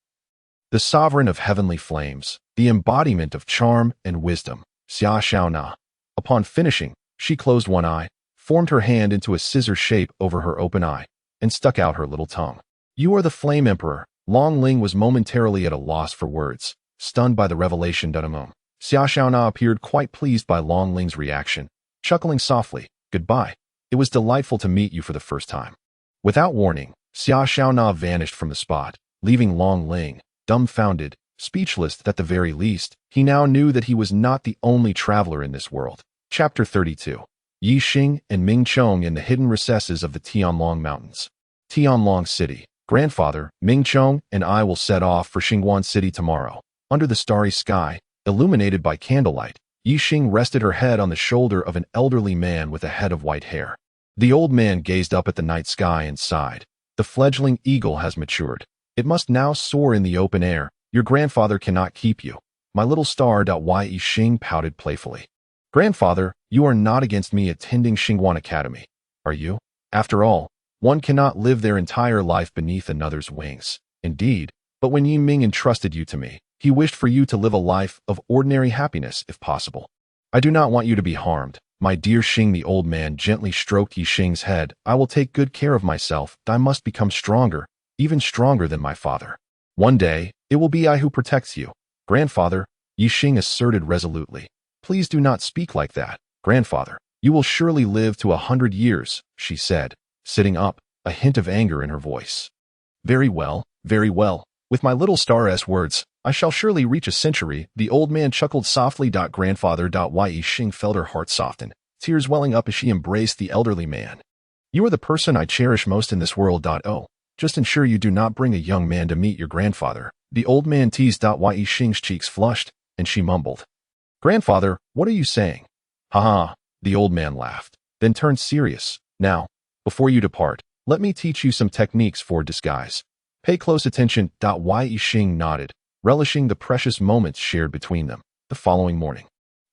Speaker 1: the sovereign of heavenly flames, the embodiment of charm and wisdom." Xia Xiaona. Upon finishing, she closed one eye, formed her hand into a scissor shape over her open eye, and stuck out her little tongue. You are the Flame Emperor. Long Ling was momentarily at a loss for words, stunned by the revelation. Xia Xiaona appeared quite pleased by Long Ling's reaction, chuckling softly. Goodbye. It was delightful to meet you for the first time. Without warning, Xia Xiaona vanished from the spot, leaving Long Ling dumbfounded, speechless. At the very least, he now knew that he was not the only traveler in this world. Chapter 32. Yi Xing and Ming Chong in the hidden recesses of the Tianlong Mountains. Tianlong City. Grandfather, Ming Chong and I will set off for Xingguan City tomorrow. Under the starry sky, illuminated by candlelight, Yi Xing rested her head on the shoulder of an elderly man with a head of white hair. The old man gazed up at the night sky and sighed. The fledgling eagle has matured. It must now soar in the open air. Your grandfather cannot keep you. My little star. Yi Xing pouted playfully. Grandfather, you are not against me attending Xingguan Academy, are you? After all, one cannot live their entire life beneath another's wings. Indeed, but when Yi Ming entrusted you to me, he wished for you to live a life of ordinary happiness if possible. I do not want you to be harmed. My dear Xing, the old man gently stroked Yi Xing's head. I will take good care of myself. I must become stronger, even stronger than my father. One day, it will be I who protects you. Grandfather, Yi Xing asserted resolutely. Please do not speak like that, grandfather. You will surely live to 100 years, she said, sitting up, a hint of anger in her voice. Very well, very well. With my little star's words, I shall surely reach a century. The old man chuckled softly. Grandfather. Yi Xing felt her heart soften, tears welling up as she embraced the elderly man. You are the person I cherish most in this world. Oh, just ensure you do not bring a young man to meet your grandfather. The old man teased. Yi Xing's cheeks flushed, and she mumbled. Grandfather, what are you saying? Ha. The old man laughed, then turned serious. Now, before you depart, let me teach you some techniques for disguise. Pay close attention. Yi Xing nodded, relishing the precious moments shared between them. The following morning.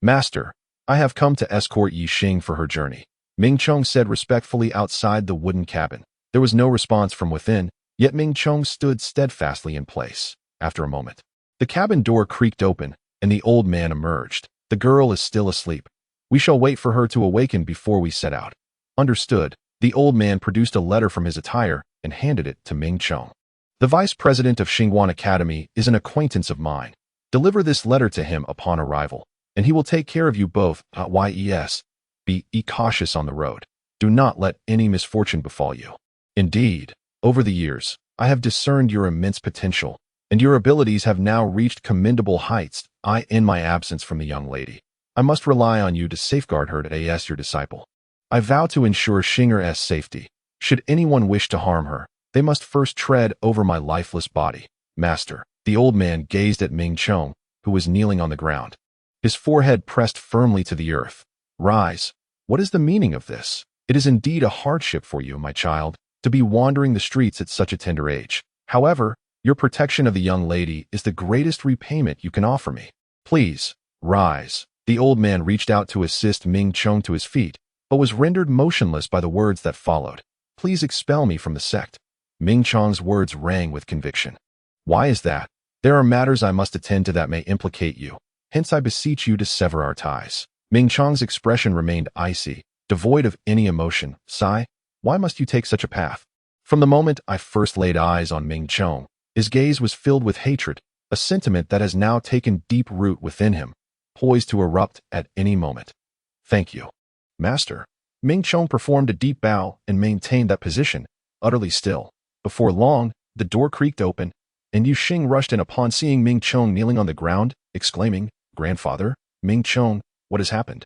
Speaker 1: Master, I have come to escort Yi Xing for her journey, Ming Chong said respectfully outside the wooden cabin. There was no response from within, yet Ming Chong stood steadfastly in place. After a moment, the cabin door creaked open, and the old man emerged. The girl is still asleep. We shall wait for her to awaken before we set out. Understood. The old man produced a letter from his attire and handed it to Ming Chong. The vice president of Xingguan Academy is an acquaintance of mine. Deliver this letter to him upon arrival, and he will take care of you both. Yes. Be cautious on the road. Do not let any misfortune befall you. Indeed, over the years, I have discerned your immense potential, and your abilities have now reached commendable heights. In my absence from the young lady, I must rely on you to safeguard her as your disciple. I vow to ensure Xinger's safety. Should anyone wish to harm her, they must first tread over my lifeless body. Master, the old man gazed at Ming Chong, who was kneeling on the ground. His forehead pressed firmly to the earth. Rise. What is the meaning of this? It is indeed a hardship for you, my child, to be wandering the streets at such a tender age. However, your protection of the young lady is the greatest repayment you can offer me. Please, rise. The old man reached out to assist Ming Chong to his feet, but was rendered motionless by the words that followed. Please expel me from the sect. Ming Chong's words rang with conviction. Why is that? There are matters I must attend to that may implicate you. Hence I beseech you to sever our ties. Ming Chong's expression remained icy, devoid of any emotion. Sigh, why must you take such a path? From the moment I first laid eyes on Ming Chong, his gaze was filled with hatred, a sentiment that has now taken deep root within him, poised to erupt at any moment. Thank you, Master. Ming Chong performed a deep bow and maintained that position, utterly still. Before long, the door creaked open, and Yi Xing rushed in upon seeing Ming Chong kneeling on the ground, exclaiming, Grandfather, Ming Chong, what has happened?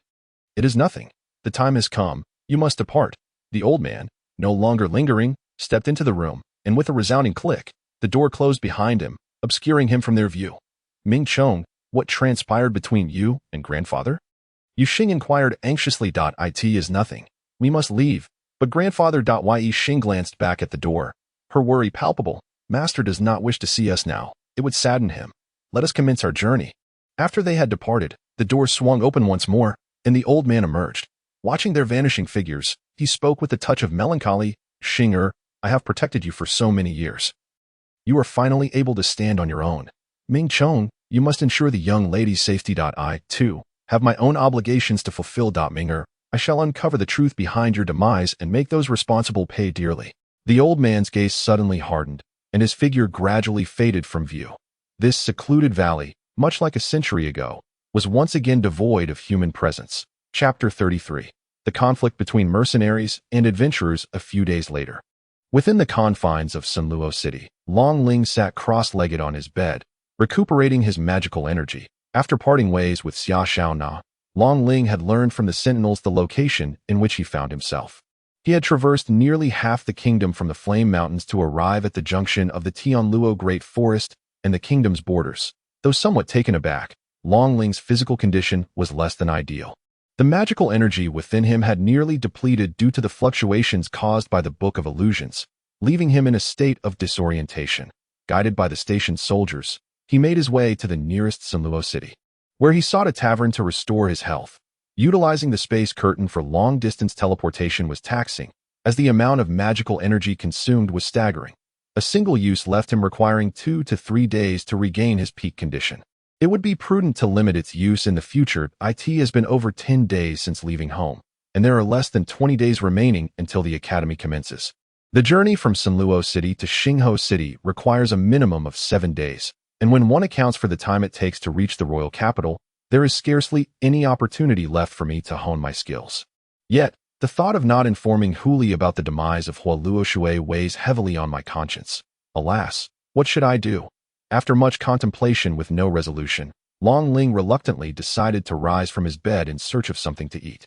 Speaker 1: It is nothing. The time has come. You must depart. The old man, no longer lingering, stepped into the room, and with a resounding click, the door closed behind him, obscuring him from their view. Ming Chong, what transpired between you and grandfather? Yi Xing inquired anxiously. It is nothing. We must leave. But grandfather. Yi Xing glanced back at the door, her worry palpable. Master does not wish to see us now. It would sadden him. Let us commence our journey. After they had departed, the door swung open once more, and the old man emerged. Watching their vanishing figures, he spoke with a touch of melancholy. Xinger, I have protected you for so many years. You are finally able to stand on your own. Ming Chong, you must ensure the young lady's safety. I, too, have my own obligations to fulfill. Minger, I shall uncover the truth behind your demise and make those responsible pay dearly. The old man's gaze suddenly hardened, and his figure gradually faded from view. This secluded valley, much like a century ago, was once again devoid of human presence. Chapter 33. The conflict between mercenaries and adventurers a few days later. Within the confines of Kunlun City, Long Ling sat cross-legged on his bed, recuperating his magical energy. After parting ways with Xia Xiaona, Long Ling had learned from the sentinels the location in which he found himself. He had traversed nearly half the kingdom from the Flame Mountains to arrive at the junction of the Tianluo Great Forest and the kingdom's borders. Though somewhat taken aback, Long Ling's physical condition was less than ideal. The magical energy within him had nearly depleted due to the fluctuations caused by the Book of Illusions, leaving him in a state of disorientation. Guided by the station's soldiers, he made his way to the nearest Kunlun city, where he sought a tavern to restore his health. Utilizing the space curtain for long-distance teleportation was taxing, as the amount of magical energy consumed was staggering. A single use left him requiring 2 to 3 days to regain his peak condition. It would be prudent to limit its use in the future. It has been over 10 days since leaving home, and there are less than 20 days remaining until the academy commences. The journey from Kunlun City to Xingho City requires a minimum of 7 days, and when one accounts for the time it takes to reach the royal capital, there is scarcely any opportunity left for me to hone my skills. Yet, the thought of not informing Huli about the demise of Hua Luoshui weighs heavily on my conscience. Alas, what should I do? After much contemplation with no resolution, Long Ling reluctantly decided to rise from his bed in search of something to eat.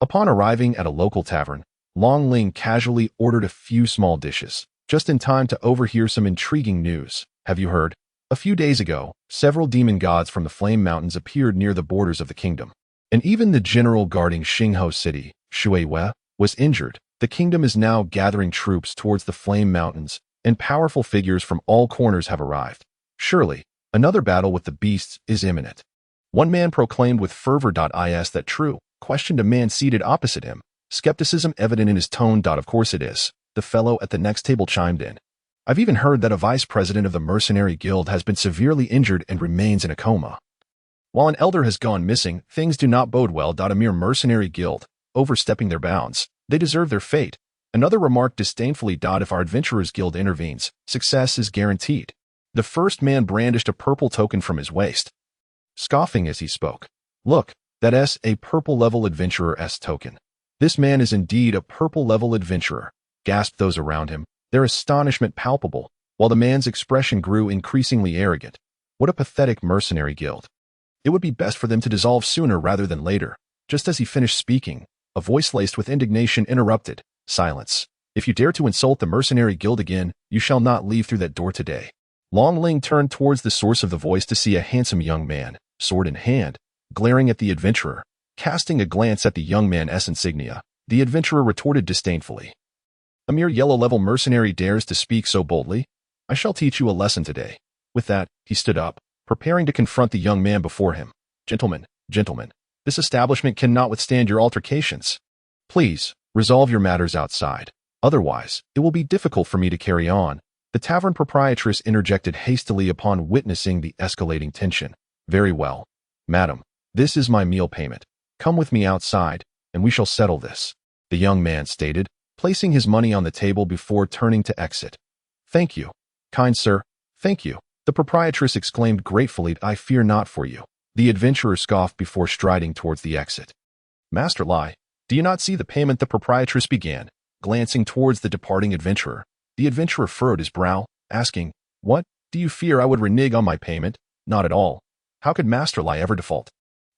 Speaker 1: Upon arriving at a local tavern, Long Ling casually ordered a few small dishes, just in time to overhear some intriguing news. Have you heard? A few days ago, several demon gods from the Flame Mountains appeared near the borders of the kingdom, and even the general guarding Xingho City, Shui Wei, was injured. The kingdom is now gathering troops towards the Flame Mountains, and powerful figures from all corners have arrived. Surely, another battle with the beasts is imminent. One man proclaimed with fervor. Is that true? Questioned a man seated opposite him, skepticism evident in his tone. Of course it is. The fellow at the next table chimed in. I've even heard that a vice president of the mercenary guild has been severely injured and remains in a coma. While an elder has gone missing, things do not bode well. A mere mercenary guild, overstepping their bounds. They deserve their fate. Another remarked disdainfully. If our adventurers guild intervenes, success is guaranteed. The first man brandished a purple token from his waist, scoffing as he spoke. Look, that's a purple-level adventurer's token. This man is indeed a purple-level adventurer, gasped those around him, their astonishment palpable, while the man's expression grew increasingly arrogant. What a pathetic mercenary guild. It would be best for them to dissolve sooner rather than later. Just as he finished speaking, a voice laced with indignation interrupted. Silence. If you dare to insult the mercenary guild again, you shall not leave through that door today. Long Ling turned towards the source of the voice to see a handsome young man, sword in hand, glaring at the adventurer. Casting a glance at the young man's insignia, the adventurer retorted disdainfully. A mere yellow-level mercenary dares to speak so boldly? I shall teach you a lesson today. With that, he stood up, preparing to confront the young man before him. Gentlemen, this establishment cannot withstand your altercations. Please, resolve your matters outside. Otherwise, it will be difficult for me to carry on. The tavern proprietress interjected hastily upon witnessing the escalating tension. Very well, madam, this is my meal payment. Come with me outside, and we shall settle this, the young man stated, placing his money on the table before turning to exit. Thank you, kind sir, thank you, the proprietress exclaimed gratefully. I fear not for you. The adventurer scoffed before striding towards the exit. Master Lai, do you not see the payment? The proprietress began, glancing towards the departing adventurer. The adventurer furrowed his brow, asking, What, do you fear I would renege on my payment? Not at all. How could Master Lai ever default?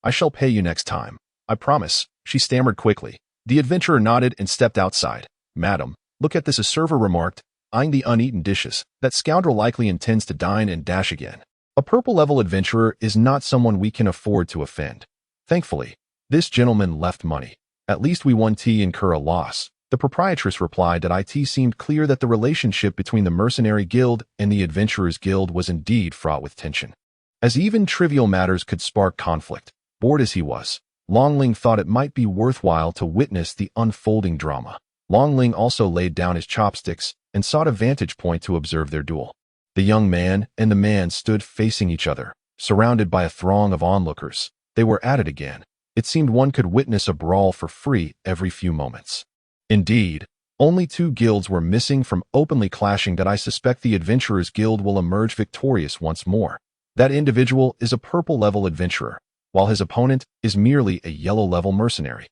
Speaker 1: I shall pay you next time. I promise, she stammered quickly. The adventurer nodded and stepped outside. Madam, look at this, a server remarked, eyeing the uneaten dishes. That scoundrel likely intends to dine and dash again. A purple-level adventurer is not someone we can afford to offend. Thankfully, this gentleman left money. At least we won't incur a loss. The proprietress replied that it seemed clear that the relationship between the mercenary guild and the adventurers guild was indeed fraught with tension, as even trivial matters could spark conflict. Bored as he was, Long Ling thought it might be worthwhile to witness the unfolding drama. Long Ling also laid down his chopsticks and sought a vantage point to observe their duel. The young man and the man stood facing each other, surrounded by a throng of onlookers. They were at it again. It seemed one could witness a brawl for free every few moments. Indeed, Only 2 guilds were missing from openly clashing that I suspect the Adventurers Guild will emerge victorious once more. That individual is a purple-level adventurer, while his opponent is merely a yellow-level mercenary.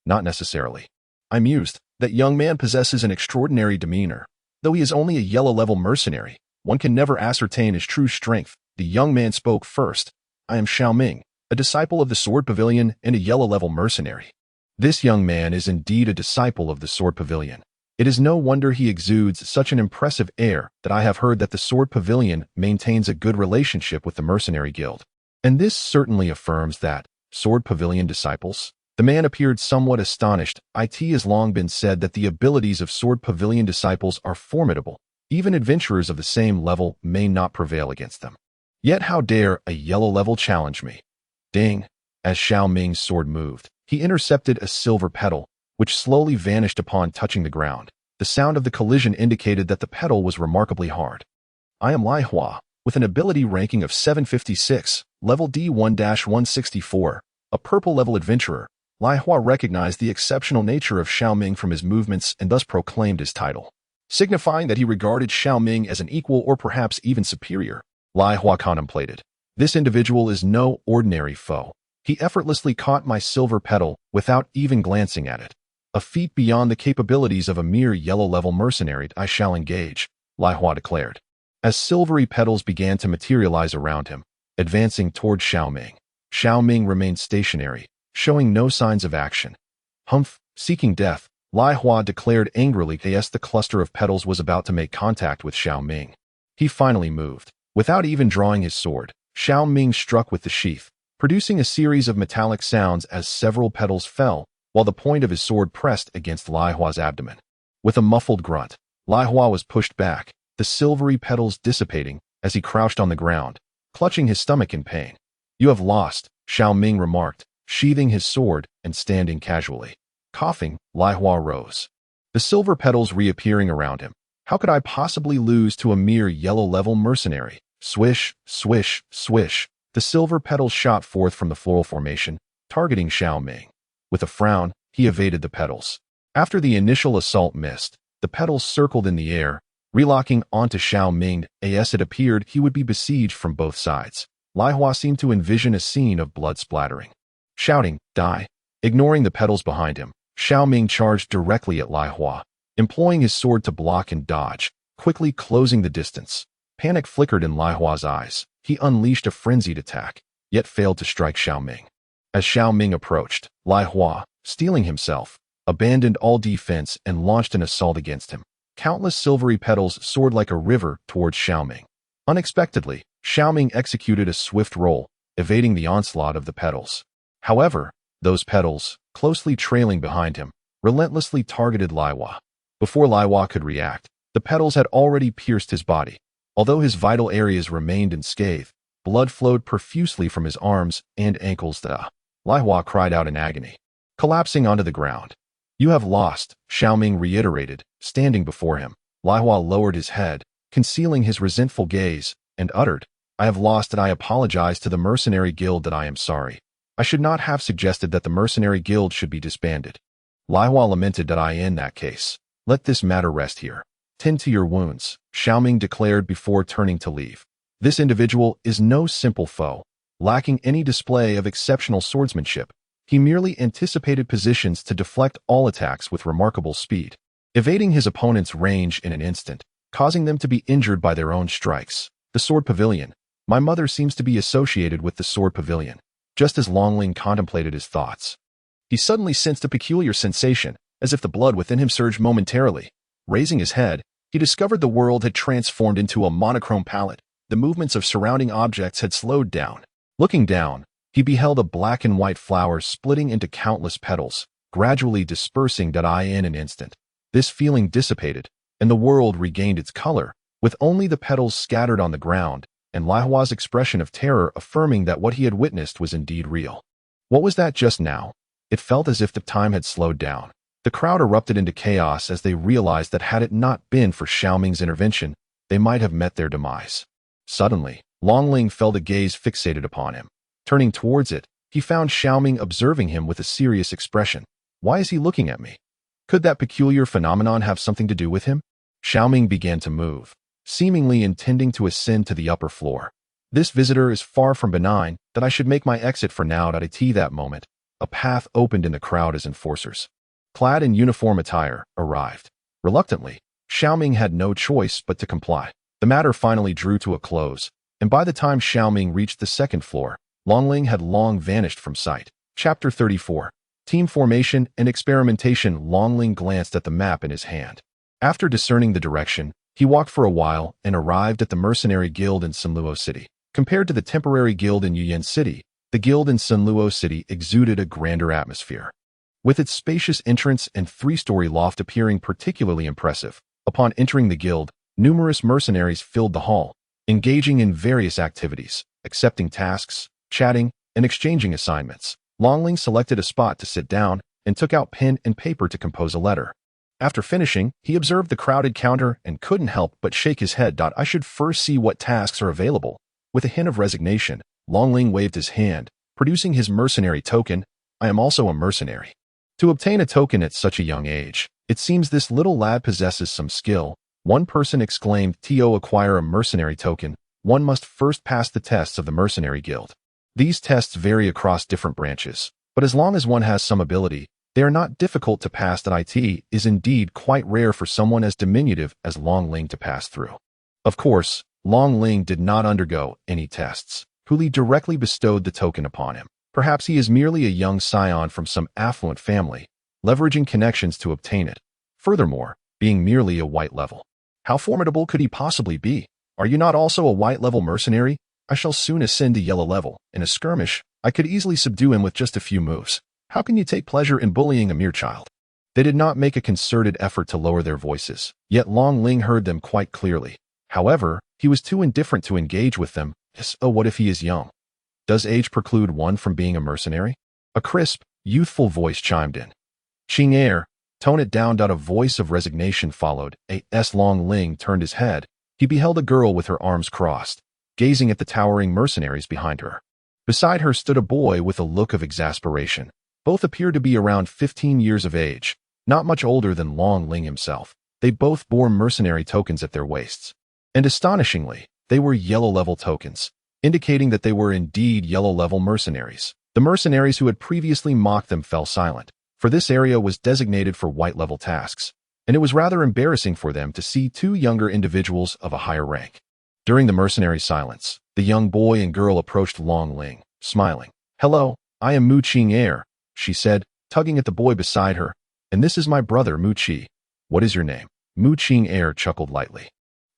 Speaker 1: Not necessarily. I mused. That young man possesses an extraordinary demeanor. Though he is only a yellow-level mercenary, one can never ascertain his true strength. The young man spoke first. I am Xiao Ming, a disciple of the Sword Pavilion and a yellow-level mercenary. This young man is indeed a disciple of the Sword Pavilion. It is no wonder he exudes such an impressive air that I have heard that the Sword Pavilion maintains a good relationship with the Mercenary Guild. And this certainly affirms that. Sword Pavilion disciples? The man appeared somewhat astonished. It has long been said that the abilities of Sword Pavilion disciples are formidable. Even adventurers of the same level may not prevail against them. Yet how dare a yellow level challenge me? Ding! As Xiao Ming's sword moved, he intercepted a silver petal, which slowly vanished upon touching the ground. The sound of the collision indicated that the petal was remarkably hard. I am Lai Hua, with an ability ranking of 756, level D1-164, a purple-level adventurer. Lai Hua recognized the exceptional nature of Xiao Ming from his movements and thus proclaimed his title, signifying that he regarded Xiao Ming as an equal or perhaps even superior. Lai Hua contemplated. This individual is no ordinary foe. He effortlessly caught my silver petal without even glancing at it. A feat beyond the capabilities of a mere yellow-level mercenary. I shall engage, Lai Hua declared. As silvery petals began to materialize around him, advancing toward Xiao Ming. Xiao Ming remained stationary, showing no signs of action. Humph, seeking death, Lai Hua declared angrily as the cluster of petals was about to make contact with Xiao Ming. He finally moved. Without even drawing his sword, Xiao Ming struck with the sheath, producing a series of metallic sounds as several petals fell, while the point of his sword pressed against Lai Hua's abdomen. With a muffled grunt, Lai Hua was pushed back, the silvery petals dissipating as he crouched on the ground, clutching his stomach in pain. You have lost, Xiao Ming remarked, sheathing his sword and standing casually. Coughing, Lai Hua rose. The silver petals reappearing around him. How could I possibly lose to a mere yellow-level mercenary? Swish, swish, swish. The silver petals shot forth from the floral formation, targeting Xiao Ming. With a frown, he evaded the petals. After the initial assault missed, the petals circled in the air, relocking onto Xiao Ming. As it appeared he would be besieged from both sides. Lai Hua seemed to envision a scene of blood splattering. Shouting, die! Ignoring the petals behind him, Xiao Ming charged directly at Lai Hua, employing his sword to block and dodge, quickly closing the distance. Panic flickered in Lai Hua's eyes. He unleashed a frenzied attack, yet failed to strike Xiao Ming. As Xiao Ming approached, Lai Hua, steeling himself, abandoned all defense and launched an assault against him. Countless silvery petals soared like a river towards Xiao Ming. Unexpectedly, Xiao Ming executed a swift roll, evading the onslaught of the petals. However, those petals, closely trailing behind him, relentlessly targeted Lai Hua. Before Lai Hua could react, the petals had already pierced his body. Although his vital areas remained unscathed, blood flowed profusely from his arms and ankles. Lai Hua cried out in agony, collapsing onto the ground. You have lost, Xiao Ming reiterated, standing before him. Lai Hua lowered his head, concealing his resentful gaze, and uttered, I have lost and I apologize to the Mercenary Guild that I am sorry. I should not have suggested that the Mercenary Guild should be disbanded. Lai Hua lamented that in that case, let this matter rest here. Tend to your wounds, Xiao Ming declared before turning to leave. This individual is no simple foe, lacking any display of exceptional swordsmanship. He merely anticipated positions to deflect all attacks with remarkable speed, evading his opponent's range in an instant, causing them to be injured by their own strikes. The Sword Pavilion. My mother seems to be associated with the Sword Pavilion. Just as Longling contemplated his thoughts, he suddenly sensed a peculiar sensation, as if the blood within him surged momentarily. Raising his head, he discovered the world had transformed into a monochrome palette. The movements of surrounding objects had slowed down. Looking down, he beheld a black and white flower splitting into countless petals, gradually dispersing in an instant. This feeling dissipated, and the world regained its color, with only the petals scattered on the ground, and Lai Hua's expression of terror affirming that what he had witnessed was indeed real. What was that just now? It felt as if the time had slowed down. The crowd erupted into chaos as they realized that had it not been for Xiao Ming's intervention, they might have met their demise. Suddenly, Longling felt a gaze fixated upon him. Turning towards it, he found Xiao Ming observing him with a serious expression. Why is he looking at me? Could that peculiar phenomenon have something to do with him? Xiaoming began to move, seemingly intending to ascend to the upper floor. This visitor is far from benign, that I should make my exit for now. At that moment, a path opened in the crowd as enforcers, clad in uniform attire, arrived. Reluctantly, Xiaoming had no choice but to comply. The matter finally drew to a close, and by the time Xiaoming reached the second floor, Longling had long vanished from sight. Chapter 34. Team Formation and Experimentation. Longling glanced at the map in his hand. After discerning the direction, he walked for a while and arrived at the mercenary guild in Kunlun City. Compared to the temporary guild in Yuyan City, the guild in Kunlun City exuded a grander atmosphere, with its spacious entrance and three-story loft appearing particularly impressive. Upon entering the guild, numerous mercenaries filled the hall, engaging in various activities, accepting tasks, chatting, and exchanging assignments. Longling selected a spot to sit down and took out pen and paper to compose a letter. After finishing, he observed the crowded counter and couldn't help but shake his head. I should first see what tasks are available. With a hint of resignation, Longling waved his hand, producing his mercenary token. I am also a mercenary. To obtain a token at such a young age, it seems this little lad possesses some skill. One person exclaimed, to acquire a mercenary token, one must first pass the tests of the mercenary guild. These tests vary across different branches, but as long as one has some ability, they are not difficult to pass. It is indeed quite rare for someone as diminutive as Longling to pass through. Of course, Longling did not undergo any tests. Huli directly bestowed the token upon him. Perhaps he is merely a young scion from some affluent family, leveraging connections to obtain it. Furthermore, being merely a white level. How formidable could he possibly be? Are you not also a white level mercenary? I shall soon ascend to yellow level. In a skirmish, I could easily subdue him with just a few moves. How can you take pleasure in bullying a mere child? They did not make a concerted effort to lower their voices, yet Longling heard them quite clearly. However, he was too indifferent to engage with them. Oh, what if he is young? Does age preclude one from being a mercenary? A crisp, youthful voice chimed in. Qing Air, tone it down. A voice of resignation followed. As Longling turned his head, he beheld a girl with her arms crossed, gazing at the towering mercenaries behind her. Beside her stood a boy with a look of exasperation. Both appeared to be around 15 years of age, not much older than Longling himself. They both bore mercenary tokens at their waists. And astonishingly, they were yellow-level tokens, indicating that they were indeed yellow-level mercenaries. The mercenaries who had previously mocked them fell silent, for this area was designated for white-level tasks, and it was rather embarrassing for them to see two younger individuals of a higher rank. During the mercenary silence, the young boy and girl approached Longling, smiling. Hello, I am Mu Qing Air, she said, tugging at the boy beside her, and this is my brother Mu Qi. What is your name? Mu Qing Air chuckled lightly.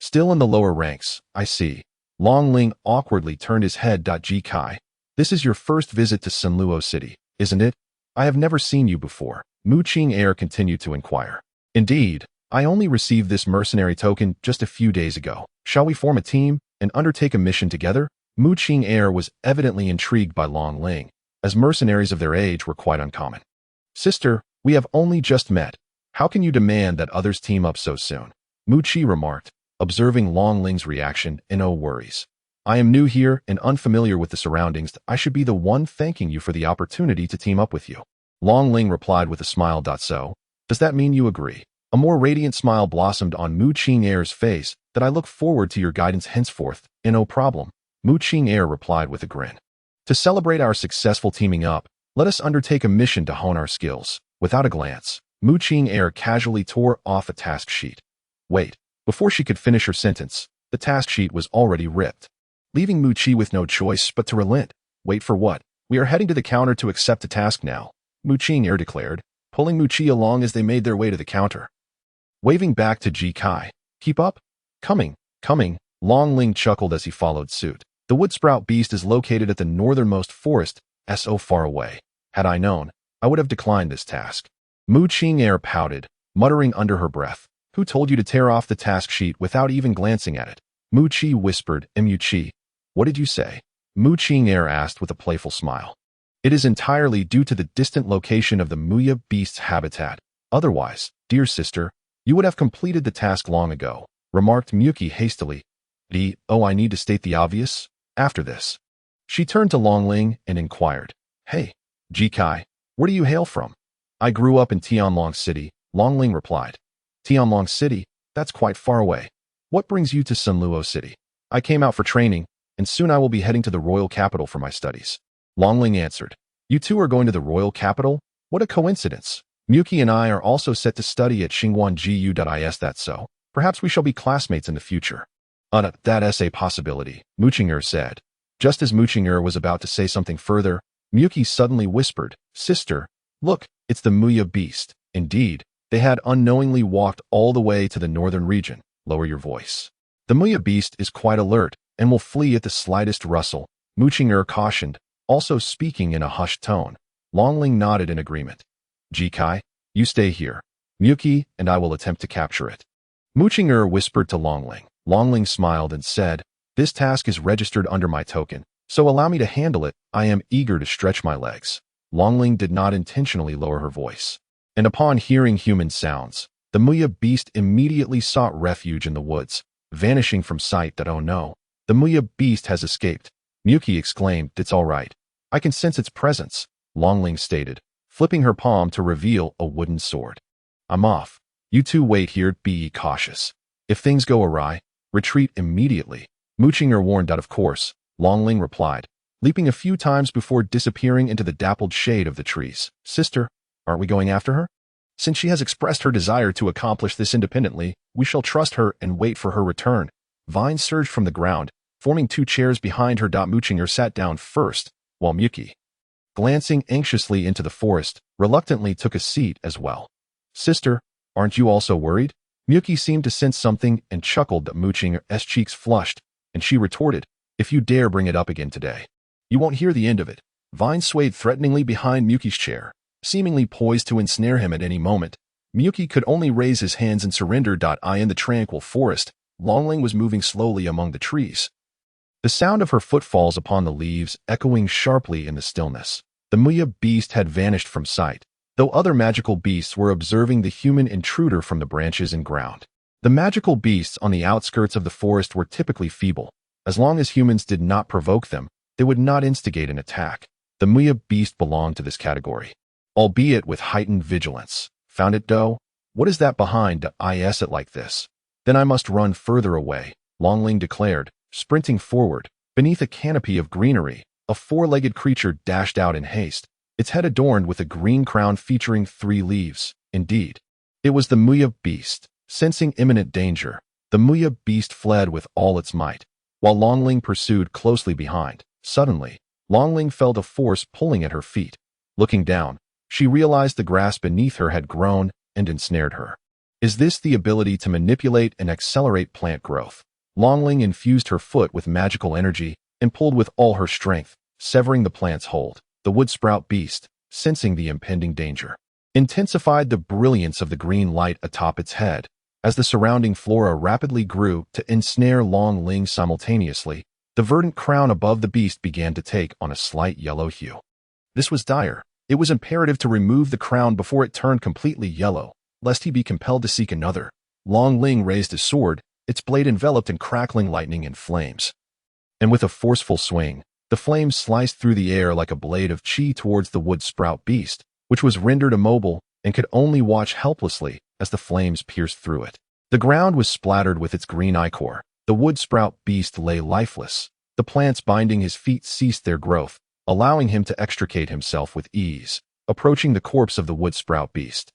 Speaker 1: Still in the lower ranks, I see. Longling awkwardly turned his head. Ji Kai, this is your first visit to Kunlun City, isn't it? I have never seen you before. Mu Qing Air continued to inquire. Indeed, I only received this mercenary token just a few days ago. Shall we form a team and undertake a mission together? Mu Qing Air was evidently intrigued by Longling, as mercenaries of their age were quite uncommon. Sister, we have only just met. How can you demand that others team up so soon? Mu Qi remarked, observing Longling's reaction. No worries. I am new here and unfamiliar with the surroundings. I should be the one thanking you for the opportunity to team up with you. Longling replied with a smile. So, does that mean you agree? A more radiant smile blossomed on Mu Qing Air's face. That I look forward to your guidance henceforth. No problem. Mu Qing Air replied with a grin. To celebrate our successful teaming up, let us undertake a mission to hone our skills. Without a glance, Mu Qing Air casually tore off a task sheet. Wait. Before she could finish her sentence, the task sheet was already ripped, leaving Mu Qi with no choice but to relent. Wait for what? We are heading to the counter to accept the task now, Mu Qing Air declared, pulling Mu Qi along as they made their way to the counter. Waving back to Ji Kai, keep up? Coming. Longling chuckled as he followed suit. The woodsprout beast is located at the northernmost forest, so far away. Had I known, I would have declined this task. Mu Qing Air pouted, muttering under her breath. Who told you to tear off the task sheet without even glancing at it? Mu Qi whispered. Mu Qi, what did you say? Mu Qing Air asked with a playful smile. It is entirely due to the distant location of the Muya beast's habitat. Otherwise, dear sister, you would have completed the task long ago, remarked Miyuki hastily. I need to state the obvious. After this, she turned to Longling and inquired, Hey, Ji Kai, where do you hail from? I grew up in Tianlong City, Longling replied. Tianlong City? That's quite far away. What brings you to Sunluo City? I came out for training, and soon I will be heading to the royal capital for my studies. Longling answered. You two are going to the royal capital? What a coincidence. Miyuki and I are also set to study at Xingguan GU.is. That's so. Perhaps we shall be classmates in the future. That's a possibility, Muchinger said. Just as Muchinger was about to say something further, Miyuki suddenly whispered, Sister, look, it's the Muya beast. Indeed, they had unknowingly walked all the way to the northern region. Lower your voice. The Muya beast is quite alert and will flee at the slightest rustle, Muchinger cautioned, also speaking in a hushed tone. Longling nodded in agreement. Jikai, you stay here. Miyuki and I will attempt to capture it. Muchinger whispered to Longling. Longling smiled and said, This task is registered under my token, so allow me to handle it. I am eager to stretch my legs. Longling did not intentionally lower her voice. And upon hearing human sounds, the Muya beast immediately sought refuge in the woods, vanishing from sight. That oh no, the Muya beast has escaped. Miyuki exclaimed, It's all right. I can sense its presence, Longling stated, flipping her palm to reveal a wooden sword. I'm off. You two wait here, be cautious. If things go awry, retreat immediately. Muchinger warned. Of course, Longling replied, leaping a few times before disappearing into the dappled shade of the trees. Sister, aren't we going after her? Since she has expressed her desire to accomplish this independently, we shall trust her and wait for her return. Vines surged from the ground, forming two chairs behind her. Muchinger sat down first, while Miyuki, glancing anxiously into the forest, reluctantly took a seat as well. Sister, aren't you also worried? Miyuki seemed to sense something and chuckled. Muchinger's cheeks flushed, and she retorted, If you dare bring it up again today, you won't hear the end of it. Vines swayed threateningly behind Miyuki's chair, seemingly poised to ensnare him at any moment. Miyuki could only raise his hands and surrender. In the tranquil forest, Longling was moving slowly among the trees, the sound of her footfalls upon the leaves echoing sharply in the stillness. The Muya beast had vanished from sight, though other magical beasts were observing the human intruder from the branches and ground. The magical beasts on the outskirts of the forest were typically feeble. As long as humans did not provoke them, they would not instigate an attack. The Muya beast belonged to this category, albeit with heightened vigilance. Found it, though? What is that behind? Is it like this? Then I must run further away, Longling declared, sprinting forward. Beneath a canopy of greenery, a four-legged creature dashed out in haste, its head adorned with a green crown featuring 3 leaves. Indeed, it was the Muya beast. Sensing imminent danger, the Muya beast fled with all its might, while Longling pursued closely behind. Suddenly, Longling felt a force pulling at her feet. Looking down, she realized the grass beneath her had grown and ensnared her. Is this the ability to manipulate and accelerate plant growth? Longling infused her foot with magical energy and pulled with all her strength, severing the plant's hold. The wood sprout beast, sensing the impending danger, intensified the brilliance of the green light atop its head. As the surrounding flora rapidly grew to ensnare Longling simultaneously, the verdant crown above the beast began to take on a slight yellow hue. This was dire. It was imperative to remove the crown before it turned completely yellow, lest he be compelled to seek another. Longling raised his sword, its blade enveloped in crackling lightning and flames. And with a forceful swing, the flames sliced through the air like a blade of chi towards the wood sprout beast, which was rendered immobile and could only watch helplessly as the flames pierced through it. The ground was splattered with its green ichor. The wood sprout beast lay lifeless. The plants binding his feet ceased their growth, allowing him to extricate himself with ease. Approaching the corpse of the wood sprout beast,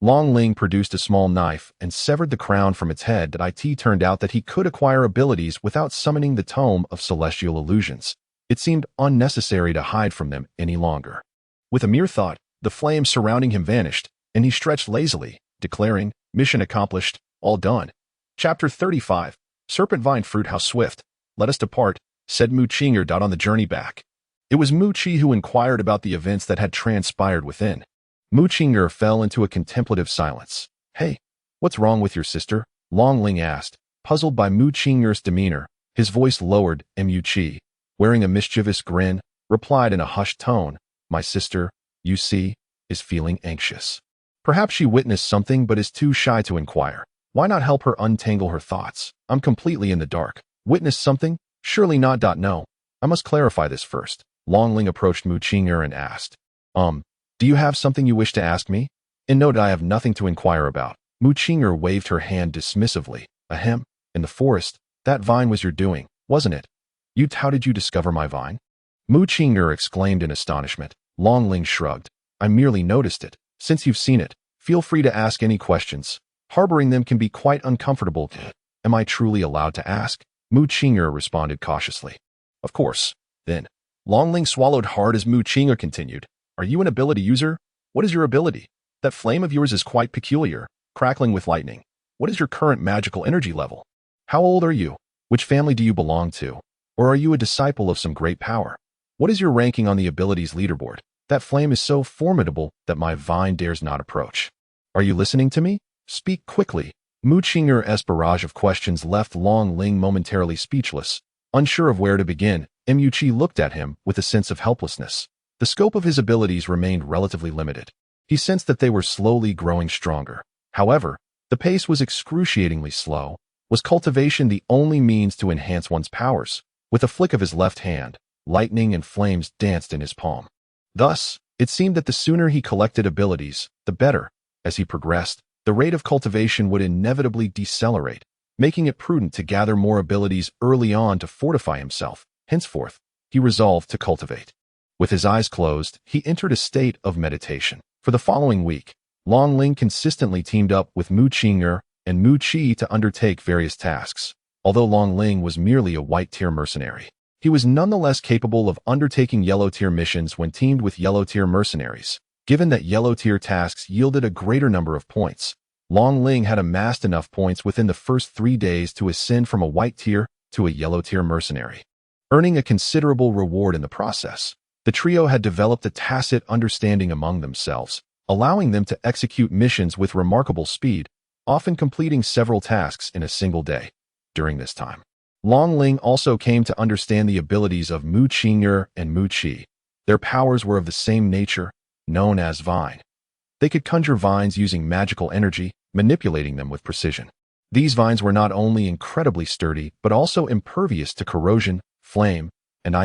Speaker 1: Longling produced a small knife and severed the crown from its head. It turned out that he could acquire abilities without summoning the tome of celestial illusions. It seemed unnecessary to hide from them any longer. With a mere thought, the flames surrounding him vanished, and he stretched lazily, declaring, Mission accomplished, all done. Chapter 35, Serpent Vine Fruit. How swift. Let us depart, said Muchinger. On the journey back, it was Muchi who inquired about the events that had transpired within. Muchinger fell into a contemplative silence. Hey, what's wrong with your sister? Longling asked, puzzled by Muchinger's demeanor. His voice lowered, and Muchi, wearing a mischievous grin, replied in a hushed tone, My sister, you see, is feeling anxious. Perhaps she witnessed something but is too shy to inquire. Why not help her untangle her thoughts? I'm completely in the dark. Witnessed something? Surely not. No. I must clarify this first. Longling approached Muchinger and asked, Do you have something you wish to ask me? In note, I have nothing to inquire about. Mu Qing'er waved her hand dismissively. Ahem, in the forest, that vine was your doing, wasn't it? How did you discover my vine? Mu Qing'er exclaimed in astonishment. Long Ling shrugged. I merely noticed it. Since you've seen it, feel free to ask any questions. Harboring them can be quite uncomfortable. Am I truly allowed to ask? Mu Qing'er responded cautiously. Of course. Then, Long Ling swallowed hard as Mu Qing'er continued. Are you an ability user? What is your ability? That flame of yours is quite peculiar, crackling with lightning. What is your current magical energy level? How old are you? Which family do you belong to? Or are you a disciple of some great power? What is your ranking on the abilities leaderboard? That flame is so formidable that my vine dares not approach. Are you listening to me? Speak quickly. Mu Qing'er's barrage of questions left Long Ling momentarily speechless. Unsure of where to begin, Mu Qi looked at him with a sense of helplessness. The scope of his abilities remained relatively limited. He sensed that they were slowly growing stronger. However, the pace was excruciatingly slow. Was cultivation the only means to enhance one's powers? With a flick of his left hand, lightning and flames danced in his palm. Thus, it seemed that the sooner he collected abilities, the better. As he progressed, the rate of cultivation would inevitably decelerate, making it prudent to gather more abilities early on to fortify himself. Henceforth, he resolved to cultivate. With his eyes closed, he entered a state of meditation. For the following week, Long Ling consistently teamed up with Mu Qing'er and Mu Qi to undertake various tasks. Although Long Ling was merely a white-tier mercenary, he was nonetheless capable of undertaking yellow-tier missions when teamed with yellow-tier mercenaries. Given that yellow-tier tasks yielded a greater number of points, Long Ling had amassed enough points within the first 3 days to ascend from a white-tier to a yellow-tier mercenary, earning a considerable reward in the process. The trio had developed a tacit understanding among themselves, allowing them to execute missions with remarkable speed, often completing several tasks in a single day. During this time, Long Ling also came to understand the abilities of Mu Qing'er and Mu Qi. Their powers were of the same nature, known as vine. They could conjure vines using magical energy, manipulating them with precision. These vines were not only incredibly sturdy, but also impervious to corrosion, flame, and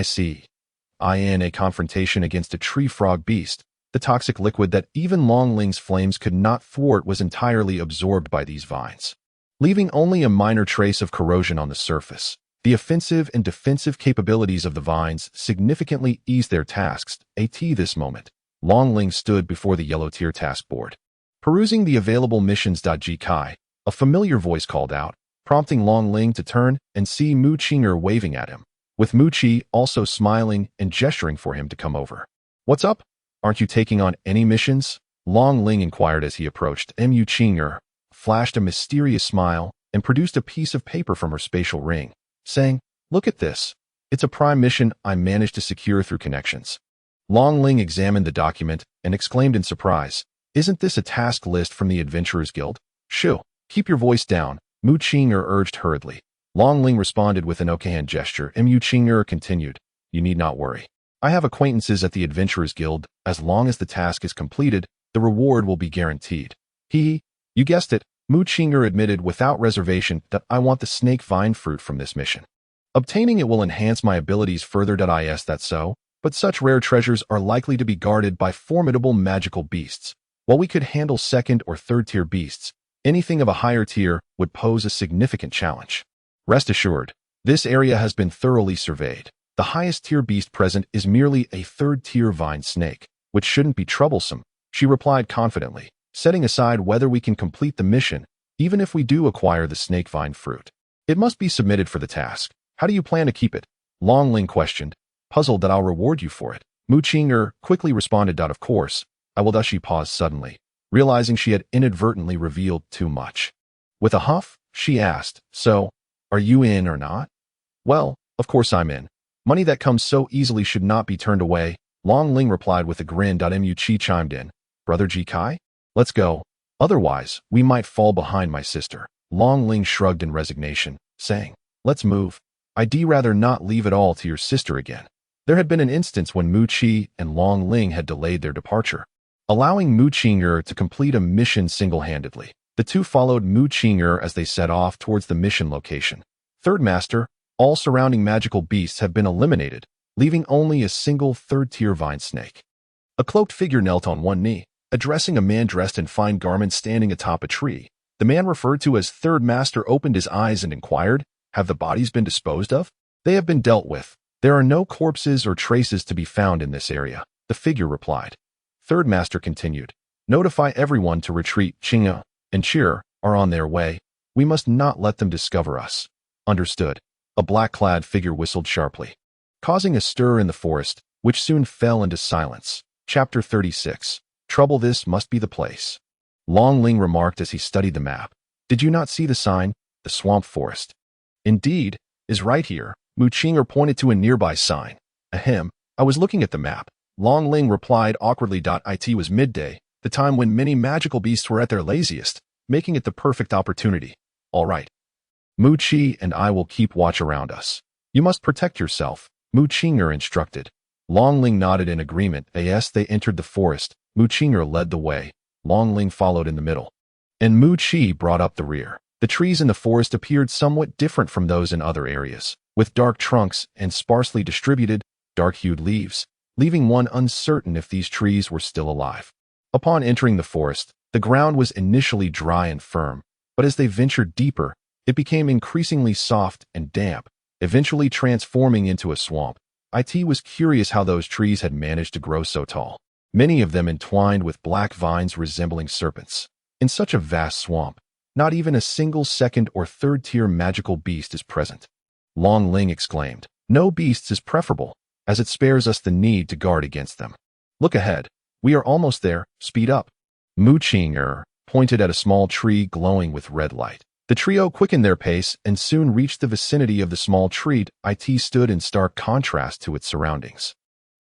Speaker 1: in a confrontation against a tree frog beast. The toxic liquid that even Long Ling's flames could not thwart was entirely absorbed by these vines, leaving only a minor trace of corrosion on the surface. The offensive and defensive capabilities of the vines significantly eased their tasks. At this moment, Long Ling stood before the yellow-tier task board, perusing the available missions. Kai, a familiar voice called out, prompting Long Ling to turn and see Mu Qing'er waving at him, with Mu Qi also smiling and gesturing for him to come over. What's up? Aren't you taking on any missions? Long Ling inquired as he approached. Mu Qing'er flashed a mysterious smile and produced a piece of paper from her spatial ring, saying, Look at this. It's a prime mission I managed to secure through connections. Long Ling examined the document and exclaimed in surprise, Isn't this a task list from the Adventurers Guild? Shoo, keep your voice down, Mu Qing'er urged hurriedly. Long Ling responded with an okay hand gesture. Mu Qing'er continued, You need not worry. I have acquaintances at the Adventurers Guild. As long as the task is completed, the reward will be guaranteed. You guessed it, Mu Qing'er admitted without reservation that I want the snake vine fruit from this mission. Obtaining it will enhance my abilities further. Is that so? But such rare treasures are likely to be guarded by formidable magical beasts. While we could handle second or third tier beasts, anything of a higher tier would pose a significant challenge. Rest assured, this area has been thoroughly surveyed. The highest tier beast present is merely a third tier vine snake, which shouldn't be troublesome, she replied confidently, setting aside whether we can complete the mission, even if we do acquire the snake vine fruit. It must be submitted for the task. How do you plan to keep it? Long Ling questioned, puzzled that I'll reward you for it. Mu Qing'er quickly responded. Of course, I will. She paused suddenly, realizing she had inadvertently revealed too much. With a huff, she asked, So, are you in or not? Well, of course I'm in. Money that comes so easily should not be turned away, Long Ling replied with a grin. Mu Qi chimed in, Brother Ji Kai? Let's go. Otherwise, we might fall behind my sister. Long Ling shrugged in resignation, saying, Let's move. I'd rather not leave it all to your sister again. There had been an instance when Mu Qi and Long Ling had delayed their departure, allowing Mu Qing'er to complete a mission single-handedly. The two followed Mu Qing'er as they set off towards the mission location. Third Master, all surrounding magical beasts have been eliminated, leaving only a single third-tier vine snake. A cloaked figure knelt on one knee, Addressing a man dressed in fine garments standing atop a tree, the man referred to as Third Master opened his eyes and inquired, "Have the bodies been disposed of?" "They have been dealt with. There are no corpses or traces to be found in this area," the figure replied. Third Master continued, "Notify everyone to retreat. Chinga and Cheer are on their way. We must not let them discover us." "Understood." A black-clad figure whistled sharply, causing a stir in the forest, which soon fell into silence. Chapter 36. Trouble, this must be the place. Long Ling remarked as he studied the map. "Did you not see the sign? The swamp forest." "Indeed, is right here." Mu Qinger pointed to a nearby sign. "Ahem, I was looking at the map." Long Ling replied awkwardly. It was midday, the time when many magical beasts were at their laziest, making it the perfect opportunity. "All right. Mu Qi and I will keep watch around us. You must protect yourself," Mu Qinger instructed. Long Ling nodded in agreement. As they entered the forest, Mu Qinger led the way. Long Ling followed in the middle, and Mu Qi brought up the rear. The trees in the forest appeared somewhat different from those in other areas, with dark trunks and sparsely distributed, dark-hued leaves, leaving one uncertain if these trees were still alive. Upon entering the forest, the ground was initially dry and firm, but as they ventured deeper, it became increasingly soft and damp, eventually transforming into a swamp. It was curious how those trees had managed to grow so tall, many of them entwined with black vines resembling serpents. In such a vast swamp, not even a single second or third-tier magical beast is present. Long Ling exclaimed, "No beasts is preferable, as it spares us the need to guard against them. Look ahead. We are almost there. Speed up." Mu Qinger pointed at a small tree glowing with red light. The trio quickened their pace and soon reached the vicinity of the small tree. It stood in stark contrast to its surroundings,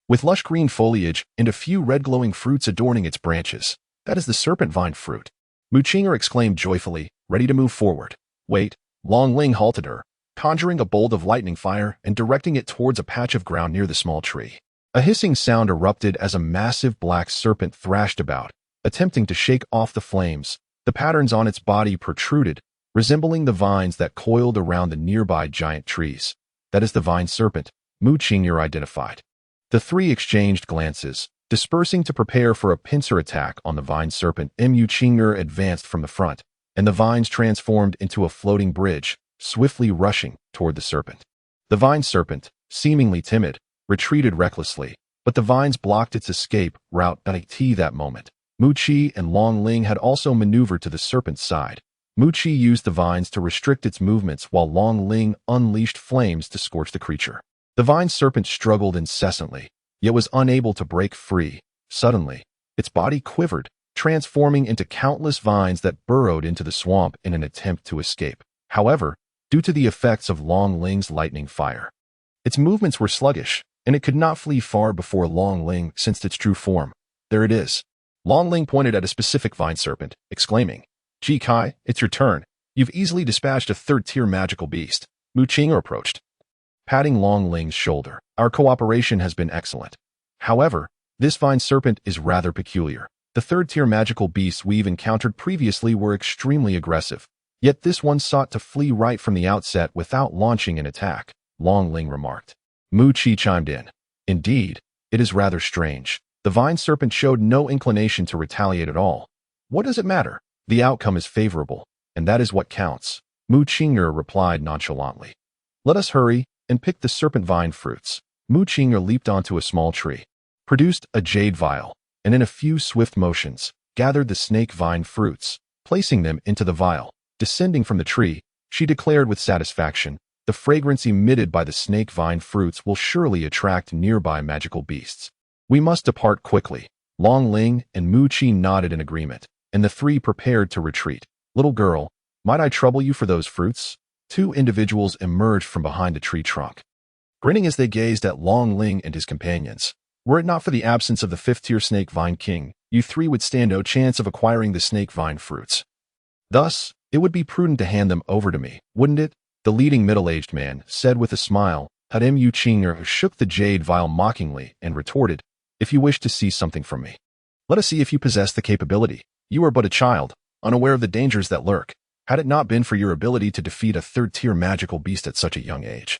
Speaker 1: with lush green foliage and a few red glowing fruits adorning its branches. "That is the serpent vine fruit," Mu Qinger exclaimed joyfully, ready to move forward. "Wait." Long Ling halted her, conjuring a bolt of lightning fire and directing it towards a patch of ground near the small tree. A hissing sound erupted as a massive black serpent thrashed about, attempting to shake off the flames. The patterns on its body protruded, resembling the vines that coiled around the nearby giant trees. "That is the vine serpent," Mu Qinger identified. The three exchanged glances, dispersing to prepare for a pincer attack on the vine serpent. Mu Qinger advanced from the front, and the vines transformed into a floating bridge, swiftly rushing toward the serpent. The vine serpent, seemingly timid, retreated recklessly, but the vines blocked its escape route. At that moment, Mu Qi and Long Ling had also maneuvered to the serpent's side. Mu Qi used the vines to restrict its movements while Long Ling unleashed flames to scorch the creature. The vine serpent struggled incessantly, yet was unable to break free. Suddenly, its body quivered, transforming into countless vines that burrowed into the swamp in an attempt to escape. However, due to the effects of Long Ling's lightning fire, its movements were sluggish, and it could not flee far before Long Ling sensed its true form. "There it is." Long Ling pointed at a specific vine serpent, exclaiming, "Ji Kai, it's your turn. You've easily dispatched a third-tier magical beast." Mu Qinger approached, patting Long Ling's shoulder. "Our cooperation has been excellent. However, this vine serpent is rather peculiar. The third-tier magical beasts we've encountered previously were extremely aggressive, yet this one sought to flee right from the outset without launching an attack," Long Ling remarked. Mu Qi chimed in, "Indeed, it is rather strange. The vine serpent showed no inclination to retaliate at all. What does it matter? The outcome is favorable, and that is what counts," Mu Qinger replied nonchalantly. "Let us hurry and pick the serpent vine fruits." Mu Qinger leaped onto a small tree, produced a jade vial, and in a few swift motions, gathered the snake vine fruits, placing them into the vial. Descending from the tree, she declared with satisfaction, "The fragrance emitted by the snake vine fruits will surely attract nearby magical beasts. We must depart quickly." Long Ling and Mu Qi nodded in agreement, and the three prepared to retreat. "Little girl, might I trouble you for those fruits?" Two individuals emerged from behind a tree trunk, grinning as they gazed at Long Ling and his companions. "Were it not for the absence of the fifth-tier snake vine king, you three would stand no chance of acquiring the snake vine fruits. Thus, it would be prudent to hand them over to me, wouldn't it?" The leading middle-aged man said with a smile. Mu Qinger shook the jade vial mockingly and retorted, "If you wish to see something from me, let us see if you possess the capability. You are but a child, unaware of the dangers that lurk. Had it not been for your ability to defeat a third-tier magical beast at such a young age,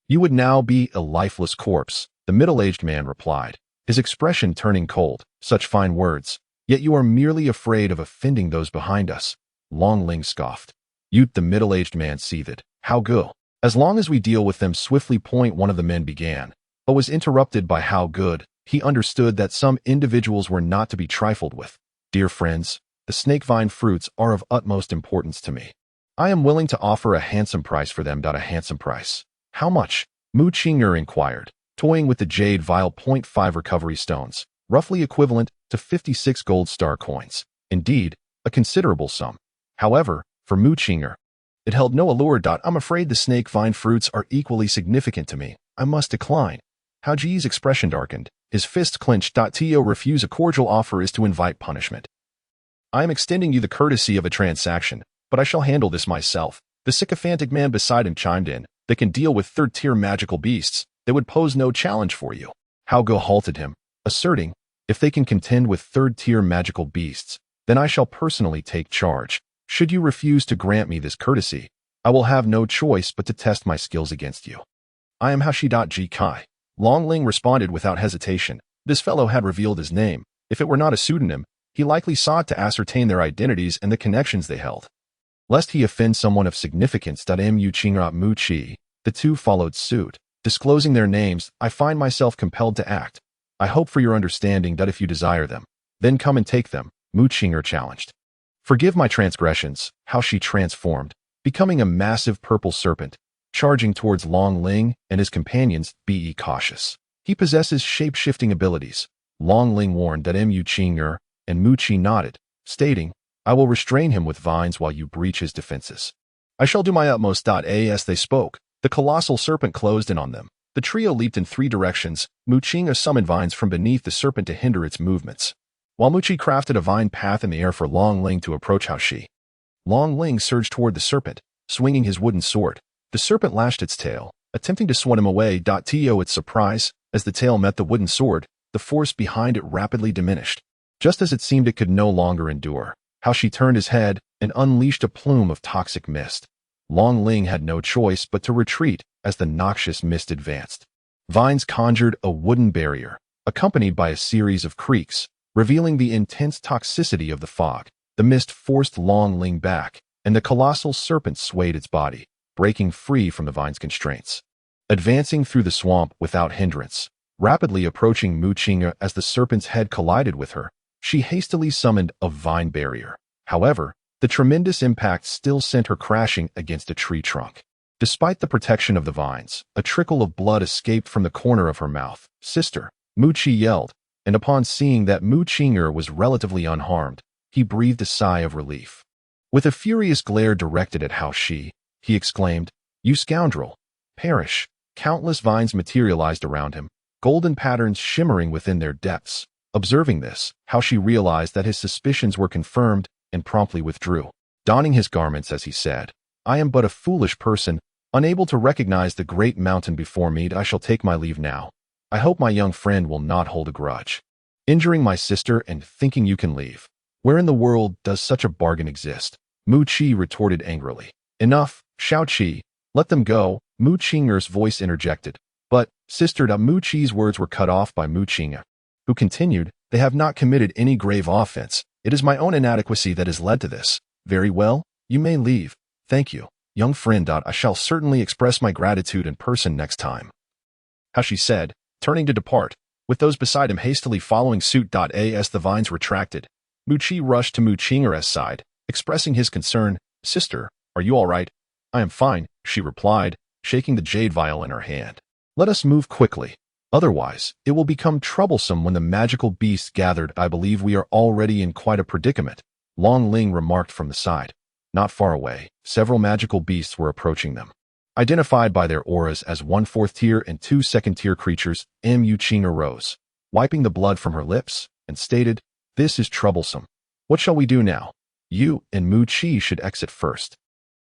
Speaker 1: you would now be a lifeless corpse," the middle-aged man replied, his expression turning cold. "Such fine words. Yet you are merely afraid of offending those behind us. Long Ling scoffed. Ute, the middle-aged man, seethed. How good. As long as we deal with them swiftly. One of the men began, but was interrupted by How good. He understood that some individuals were not to be trifled with. Dear friends, the snake vine fruits are of utmost importance to me. I am willing to offer a handsome price for them. A handsome price. How much? Mu Qing'er inquired, toying with the jade vial. 0.5 recovery stones, roughly equivalent to 56 gold star coins. Indeed, a considerable sum. However, for Mu Qing'er, it held no allure. I'm afraid the snake vine fruits are equally significant to me. I must decline. Hao Ji's expression darkened, his fist clenched. To refuse a cordial offer is to invite punishment. I am extending you the courtesy of a transaction, but I shall handle this myself. The sycophantic man beside him chimed in. They can deal with third-tier magical beasts. They would pose no challenge for you. Hao Ge halted him, asserting, if they can contend with third-tier magical beasts, then I shall personally take charge. Should you refuse to grant me this courtesy, I will have no choice but to test my skills against you. I am Hashi.G Kai. Long Ling responded without hesitation. This fellow had revealed his name. If it were not a pseudonym, he likely sought to ascertain their identities and the connections they held. Lest he offend someone of significance. Mu Qing'er Mu Qi, the two followed suit. Disclosing their names, I find myself compelled to act. I hope for your understanding that if you desire them, then come and take them, Mu Qing'er challenged. Forgive my transgressions. How she transformed, becoming a massive purple serpent, charging towards Long Ling and his companions. Be cautious. He possesses shape-shifting abilities. Long Ling warned that Mu Qing'er, and Mu Qi nodded, stating, I will restrain him with vines while you breach his defenses. I shall do my utmost. As they spoke, the colossal serpent closed in on them. The trio leaped in 3 directions. Mu Qing'er summoned vines from beneath the serpent to hinder its movements, while Mu Qi crafted a vine path in the air for Long Ling to approach. Hao Shi. Long Ling surged toward the serpent, swinging his wooden sword. The serpent lashed its tail, attempting to swat him away. To its surprise, as the tail met the wooden sword, the force behind it rapidly diminished. Just as it seemed it could no longer endure, Hao Shi turned his head and unleashed a plume of toxic mist. Long Ling had no choice but to retreat as the noxious mist advanced. Vines conjured a wooden barrier, accompanied by a series of creaks, revealing the intense toxicity of the fog. The mist forced Long Ling back, and the colossal serpent swayed its body, breaking free from the vine's constraints. Advancing through the swamp without hindrance, rapidly approaching Mu Qing'er as the serpent's head collided with her, she hastily summoned a vine barrier. However, the tremendous impact still sent her crashing against a tree trunk. Despite the protection of the vines, a trickle of blood escaped from the corner of her mouth. Sister, Mu Qi yelled, and upon seeing that Mu Qing'er was relatively unharmed, he breathed a sigh of relief. With a furious glare directed at Hao Shi, he exclaimed, You scoundrel! Perish! Countless vines materialized around him, golden patterns shimmering within their depths. Observing this, Hao Shi realized that his suspicions were confirmed and promptly withdrew, donning his garments as he said, I am but a foolish person, unable to recognize the great mountain before me. I shall take my leave now. I hope my young friend will not hold a grudge. Injuring my sister and thinking you can leave. Where in the world does such a bargain exist? Mu Qi retorted angrily. Enough, Shao Qi. Let them go, Mu Qing'er's voice interjected. But, sister, Mu Qi's words were cut off by Mu Qing'er, who continued, They have not committed any grave offense. It is my own inadequacy that has led to this. Very well, you may leave. Thank you, young friend. I shall certainly express my gratitude in person next time. Hao Shi said, turning to depart, with those beside him hastily following suit. As the vines retracted, Mu Qi rushed to Mu Qing'er's side, expressing his concern. Sister, are you all right? I am fine, she replied, shaking the jade vial in her hand. Let us move quickly. Otherwise, it will become troublesome when the magical beasts gathered. I believe we are already in quite a predicament, Long Ling remarked from the side. Not far away, several magical beasts were approaching them. Identified by their auras as 1 4th-tier and 2 2nd-tier creatures, Mu Qing'er rose, wiping the blood from her lips, and stated, This is troublesome. What shall we do now? You and Mu Qi should exit first.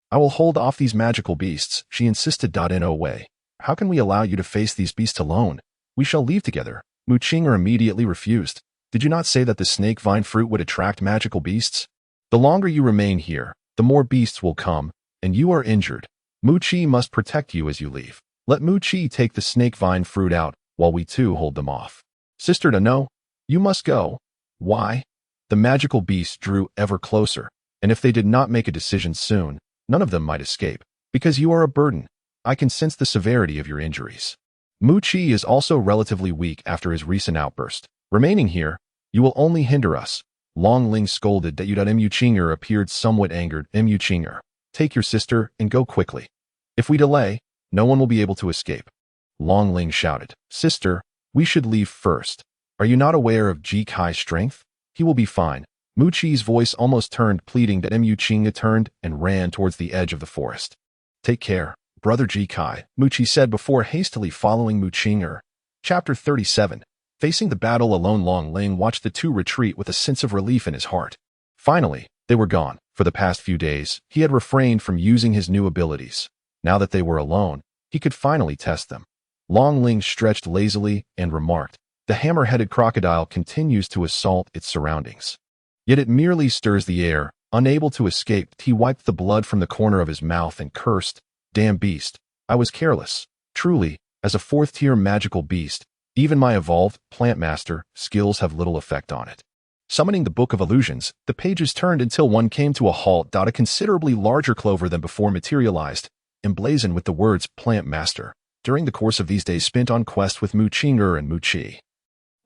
Speaker 1: I will hold off these magical beasts, she insisted. No way. How can we allow you to face these beasts alone? We shall leave together. Mu Qing'er immediately refused. Did you not say that the snake vine fruit would attract magical beasts? The longer you remain here, the more beasts will come, and you are injured. Mu Qi must protect you as you leave. Let Mu Qi take the snake vine fruit out, while we two hold them off. Sister, no, you must go. Why? The magical beasts drew ever closer, and if they did not make a decision soon, none of them might escape. Because you are a burden. I can sense the severity of your injuries. Mu Qi is also relatively weak after his recent outburst. Remaining here, you will only hinder us. Long Ling scolded that Mu Qing'er appeared somewhat angered. Mu Qing'er, take your sister and go quickly. If we delay, no one will be able to escape. Long Ling shouted, Sister, we should leave first. Are you not aware of Ji Kai's strength? He will be fine. Mu Qi's voice almost turned, pleading that Mu Qing'er turned and ran towards the edge of the forest. Take care, Brother Ji Kai, Mu Qi said before hastily following Mu Qing'er. Chapter 37. Facing the battle alone, Long Ling watched the two retreat with a sense of relief in his heart. Finally, they were gone. For the past few days, he had refrained from using his new abilities. Now that they were alone, he could finally test them. Long Ling stretched lazily and remarked, the hammer-headed crocodile continues to assault its surroundings. Yet it merely stirs the air. Unable to escape, he wiped the blood from the corner of his mouth and cursed, Damn beast, I was careless. Truly, as a fourth-tier magical beast, even my evolved plant master skills have little effect on it. Summoning the Book of Illusions, the pages turned until one came to a halt. A considerably larger clover than before materialized, emblazoned with the words Plant Master, during the course of these days spent on quest with Mu Qing'er and Mu Qi.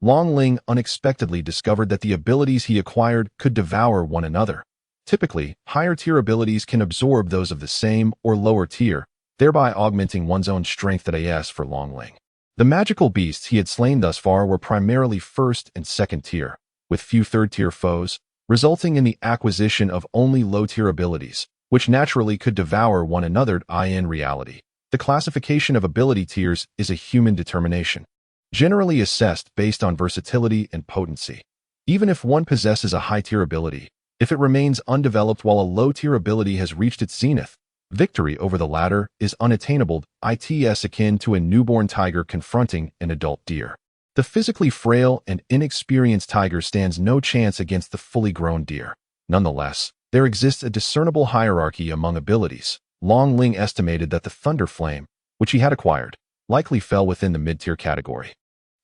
Speaker 1: Long Ling unexpectedly discovered that the abilities he acquired could devour one another. Typically, higher-tier abilities can absorb those of the same or lower tier, thereby augmenting one's own strength. For Long Ling, the magical beasts he had slain thus far were primarily first and second tier, with few third-tier foes, resulting in the acquisition of only low-tier abilities, which naturally could devour one another. In reality, the classification of ability tiers is a human determination, generally assessed based on versatility and potency. Even if one possesses a high-tier ability, if it remains undeveloped while a low-tier ability has reached its zenith, victory over the latter is unattainable. It's akin to a newborn tiger confronting an adult deer. The physically frail and inexperienced tiger stands no chance against the fully grown deer. Nonetheless, there exists a discernible hierarchy among abilities. Long Ling estimated that the Thunder Flame, which he had acquired, likely fell within the mid-tier category.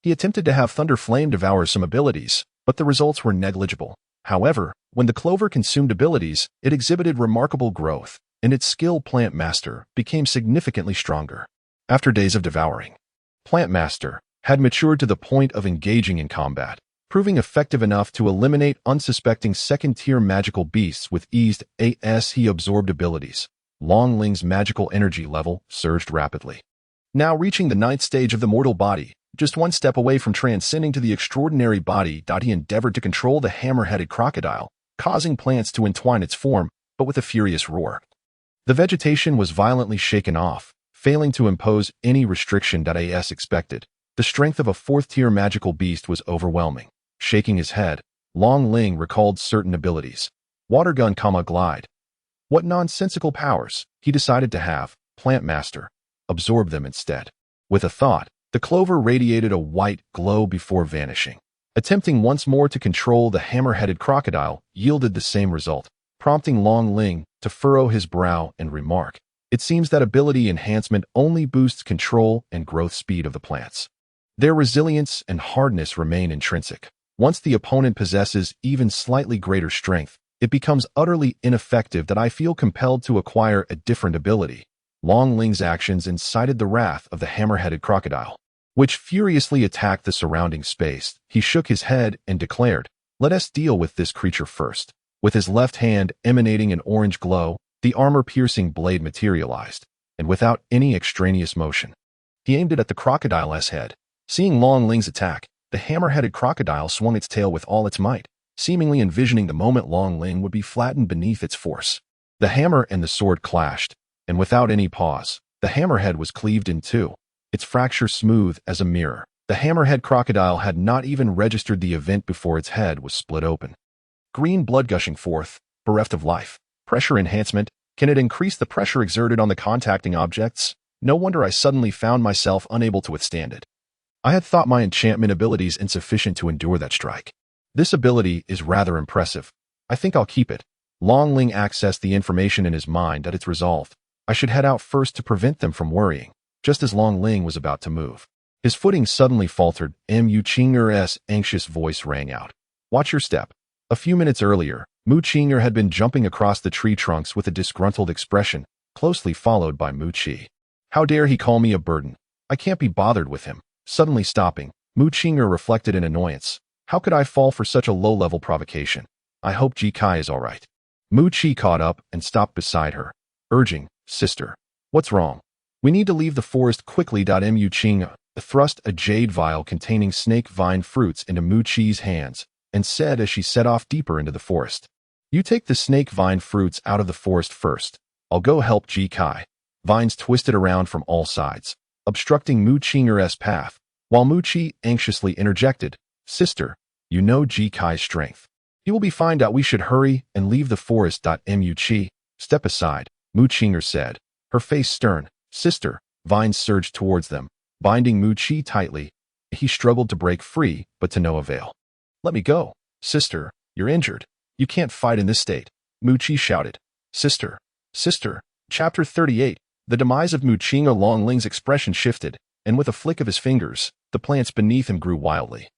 Speaker 1: He attempted to have Thunder Flame devour some abilities, but the results were negligible. However, when the clover consumed abilities, it exhibited remarkable growth, and its skill Plant Master became significantly stronger. After days of devouring, Plant Master had matured to the point of engaging in combat, proving effective enough to eliminate unsuspecting second-tier magical beasts with ease. As he absorbed abilities, Long Ling's magical energy level surged rapidly. Now reaching the 9th stage of the mortal body, just one step away from transcending to the extraordinary body, he endeavored to control the hammer-headed crocodile, causing plants to entwine its form, but with a furious roar. The vegetation was violently shaken off, failing to impose any restriction. As expected, the strength of a fourth-tier magical beast was overwhelming. Shaking his head, Long Ling recalled certain abilities. Water gun, glide. What nonsensical powers, he decided to have, Plant Master, absorb them instead. With a thought, the clover radiated a white glow before vanishing. Attempting once more to control the hammer-headed crocodile yielded the same result, prompting Long Ling to furrow his brow and remark, it seems that ability enhancement only boosts control and growth speed of the plants. Their resilience and hardness remain intrinsic. Once the opponent possesses even slightly greater strength, it becomes utterly ineffective. I feel compelled to acquire a different ability. Long Ling's actions incited the wrath of the hammer-headed crocodile, which furiously attacked the surrounding space. He shook his head and declared, let us deal with this creature first. With his left hand emanating an orange glow, the armor-piercing blade materialized, and without any extraneous motion, he aimed it at the crocodile's head. Seeing Long Ling's attack, the hammer-headed crocodile swung its tail with all its might, seemingly envisioning the moment Long Ling would be flattened beneath its force. The hammer and the sword clashed, and without any pause, the hammerhead was cleaved in two, its fracture smooth as a mirror. The hammerhead crocodile had not even registered the event before its head was split open. Green blood gushing forth, bereft of life. Pressure enhancement, can it increase the pressure exerted on the contacting objects? No wonder I suddenly found myself unable to withstand it. I had thought my enchantment abilities insufficient to endure that strike. This ability is rather impressive. I think I'll keep it. Long Ling accessed the information in his mind at its resolve. I should head out first to prevent them from worrying. Just as Long Ling was about to move, his footing suddenly faltered. Mu Qing'er's anxious voice rang out. Watch your step. A few minutes earlier, Mu Qing'er had been jumping across the tree trunks with a disgruntled expression, closely followed by Mu Qi. How dare he call me a burden? I can't be bothered with him. Suddenly stopping, Mu Qing'er reflected in annoyance. How could I fall for such a low-level provocation? I hope Ji Kai is all right. Mu Qi caught up and stopped beside her, urging, Sister, what's wrong? We need to leave the forest quickly. Mu Qing'er thrust a jade vial containing snake vine fruits into Mu Qi's hands and said as she set off deeper into the forest. You take the snake vine fruits out of the forest first. I'll go help Ji Kai. Vines twisted around from all sides, obstructing Mu Qing'er's path, while Mu Qi anxiously interjected, Sister, you know Ji Kai's strength. He will be fine. We should hurry and leave the forest. Mu Qi, step aside, Mu Qing'er said, her face stern. Sister, vines surged towards them, binding Mu Qi tightly. He struggled to break free, but to no avail. Let me go. Sister, you're injured. You can't fight in this state. Mu Qi shouted. Sister. Chapter 38. The demise of Mu Qing'er. Long Ling's expression shifted, and with a flick of his fingers, the plants beneath him grew wildly.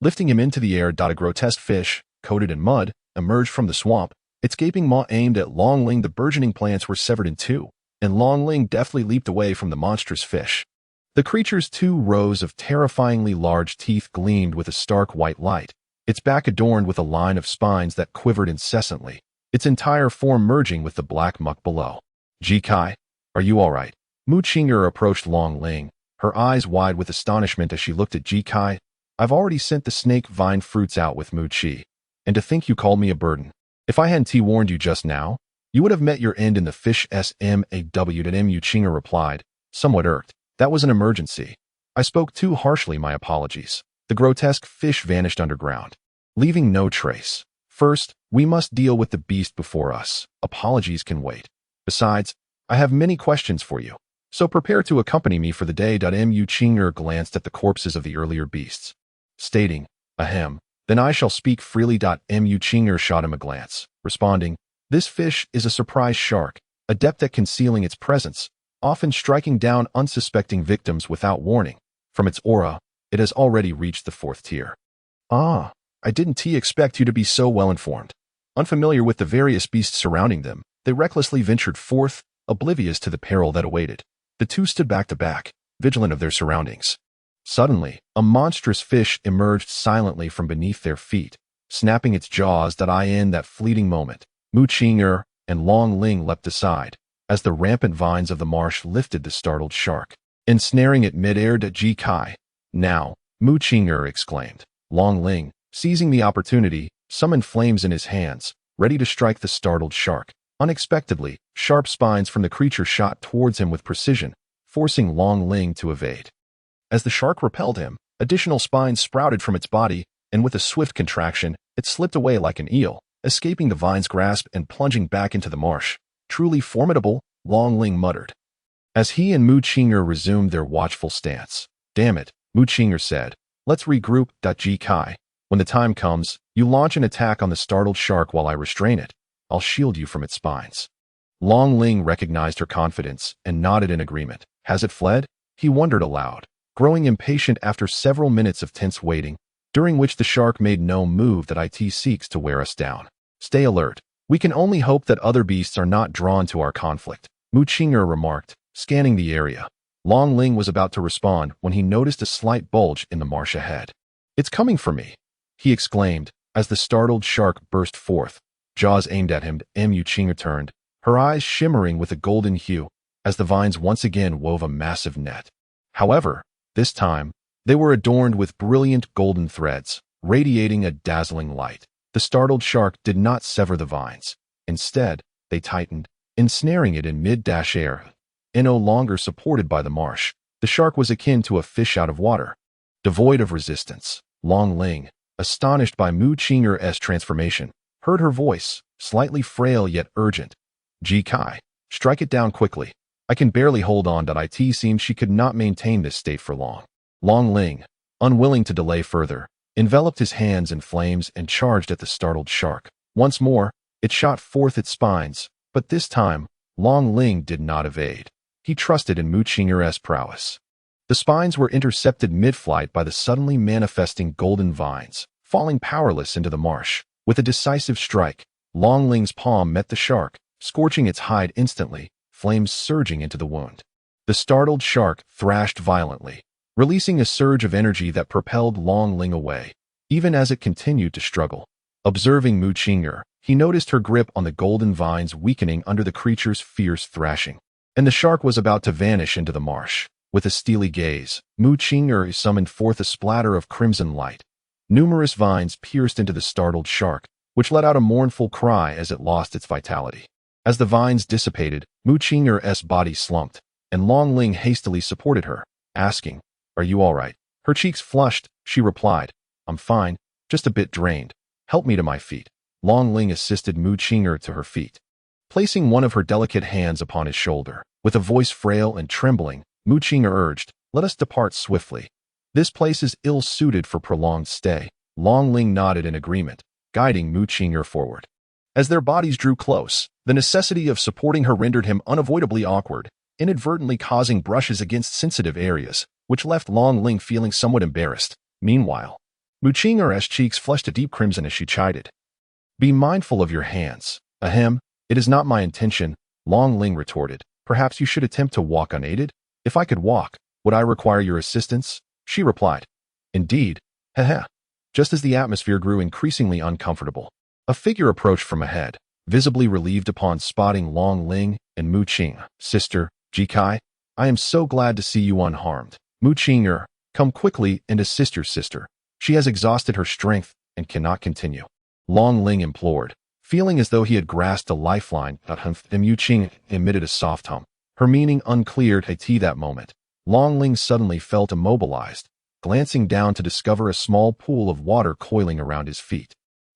Speaker 1: Lifting him into the air. A grotesque fish, coated in mud, emerged from the swamp, its gaping maw aimed at Long Ling. The burgeoning plants were severed in two, and Long Ling deftly leaped away from the monstrous fish. The creature's 2 rows of terrifyingly large teeth gleamed with a stark white light, its back adorned with a line of spines that quivered incessantly, its entire form merging with the black muck below. Ji Kai, are you all right? Mu Qing'er approached Long Ling, her eyes wide with astonishment as she looked at Ji Kai. I've already sent the snake vine fruits out with Mu Qi, and to think you called me a burden. If I hadn't warned you just now, you would have met your end in the fish SMAW. Mu Qing'er replied, somewhat irked. That was an emergency. I spoke too harshly. My apologies. The grotesque fish vanished underground, leaving no trace. First, we must deal with the beast before us. Apologies can wait. Besides, I have many questions for you, so prepare to accompany me for the day. Mu Qing'er glanced at the corpses of the earlier beasts, stating, ahem, then I shall speak freely. Mu Qing'er shot him a glance, responding, this fish is a surprise shark, adept at concealing its presence, often striking down unsuspecting victims without warning. From its aura, it has already reached the 4th tier. Ah, I didn't expect you to be so well informed. Unfamiliar with the various beasts surrounding them, they recklessly ventured forth, oblivious to the peril that awaited. The 2 stood back to back, vigilant of their surroundings. Suddenly, a monstrous fish emerged silently from beneath their feet, snapping its jaws. In that fleeting moment, Mu Qing'er and Long Ling leapt aside, as the rampant vines of the marsh lifted the startled shark, ensnaring it mid-air. Ji Kai. Now, Mu Qing'er exclaimed. Long Ling, seizing the opportunity, summoned flames in his hands, ready to strike the startled shark. Unexpectedly, sharp spines from the creature shot towards him with precision, forcing Long Ling to evade. As the shark repelled him, additional spines sprouted from its body, and with a swift contraction, it slipped away like an eel, escaping the vine's grasp and plunging back into the marsh. Truly formidable, Long Ling muttered, as he and Mu Qing'er resumed their watchful stance. Damn it, Mu Qing'er said. Let's regroup. Ji Kai. When the time comes, you launch an attack on the startled shark while I restrain it. I'll shield you from its spines. Long Ling recognized her confidence and nodded in agreement. Has it fled? He wondered aloud, growing impatient after several minutes of tense waiting, during which the shark made no move. It seeks to wear us down. Stay alert. We can only hope that other beasts are not drawn to our conflict, Mu Qing'er remarked, scanning the area. Long Ling was about to respond when he noticed a slight bulge in the marsh ahead. It's coming for me, he exclaimed, as the startled shark burst forth, jaws aimed at him. Mu Qing'er turned, her eyes shimmering with a golden hue, as the vines once again wove a massive net. However, this time, they were adorned with brilliant golden threads, radiating a dazzling light. The startled shark did not sever the vines. Instead, they tightened, ensnaring it in mid-air. No longer supported by the marsh, the shark was akin to a fish out of water. Devoid of resistance, Long Ling, astonished by Mu Qing'er's transformation, heard her voice, slightly frail yet urgent. Ji Kai, strike it down quickly. I can barely hold on. It seemed she could not maintain this state for long. Long Ling, unwilling to delay further, enveloped his hands in flames and charged at the startled shark. Once more, it shot forth its spines, but this time, Long Ling did not evade. He trusted in Mu Qing'er's prowess. The spines were intercepted mid-flight by the suddenly manifesting golden vines, falling powerless into the marsh, With a decisive strike, Long Ling's palm met the shark, scorching its hide instantly, flames surging into the wound. The startled shark thrashed violently, releasing a surge of energy that propelled Long Ling away, even as it continued to struggle. Observing Mu Qing'er, he noticed her grip on the golden vines weakening under the creature's fierce thrashing, and the shark was about to vanish into the marsh. With a steely gaze, Mu Qing'er summoned forth a splatter of crimson light. Numerous vines pierced into the startled shark, which let out a mournful cry as it lost its vitality. As the vines dissipated, Mu Qing'er's body slumped, and Long Ling hastily supported her, asking, "Are you all right?" Her cheeks flushed, she replied, "I'm fine, just a bit drained. Help me to my feet." Long Ling assisted Mu Qing'er to her feet, placing one of her delicate hands upon his shoulder. With a voice frail and trembling, Mu Qing'er urged, "Let us depart swiftly. This place is ill-suited for prolonged stay." Long Ling nodded in agreement, guiding Mu Qing'er forward. As their bodies drew close, the necessity of supporting her rendered him unavoidably awkward, inadvertently causing brushes against sensitive areas, which left Long Ling feeling somewhat embarrassed. Meanwhile, Mu Qing'er's cheeks flushed a deep crimson as she chided. "Be mindful of your hands." "Ahem, it is not my intention," Long Ling retorted. "Perhaps you should attempt to walk unaided?" "If I could walk, would I require your assistance?" she replied. "Indeed, heh." Just as the atmosphere grew increasingly uncomfortable, a figure approached from ahead, visibly relieved upon spotting Long Ling and Mu Qing. "Sister, Jikai, I am so glad to see you unharmed. Mu Qing'er, come quickly and assist your sister. She has exhausted her strength and cannot continue." Long Ling implored, feeling as though he had grasped a lifeline. Mu Qing emitted a soft hum, her meaning unclear at that moment. Long Ling suddenly felt immobilized, glancing down to discover a small pool of water coiling around his feet,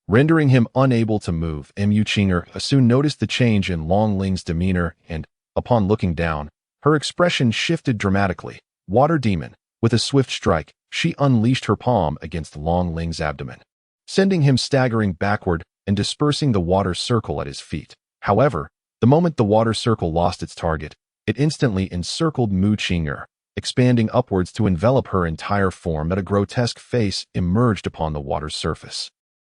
Speaker 1: rendering him unable to move. Mu Qing'er soon noticed the change in Long Ling's demeanor and, upon looking down, her expression shifted dramatically. Water demon. With a swift strike, she unleashed her palm against Long Ling's abdomen, sending him staggering backward and dispersing the water circle at his feet. However, the moment the water circle lost its target, it instantly encircled Mu Qing'er, expanding upwards to envelop her entire form. That a grotesque face emerged upon the water's surface,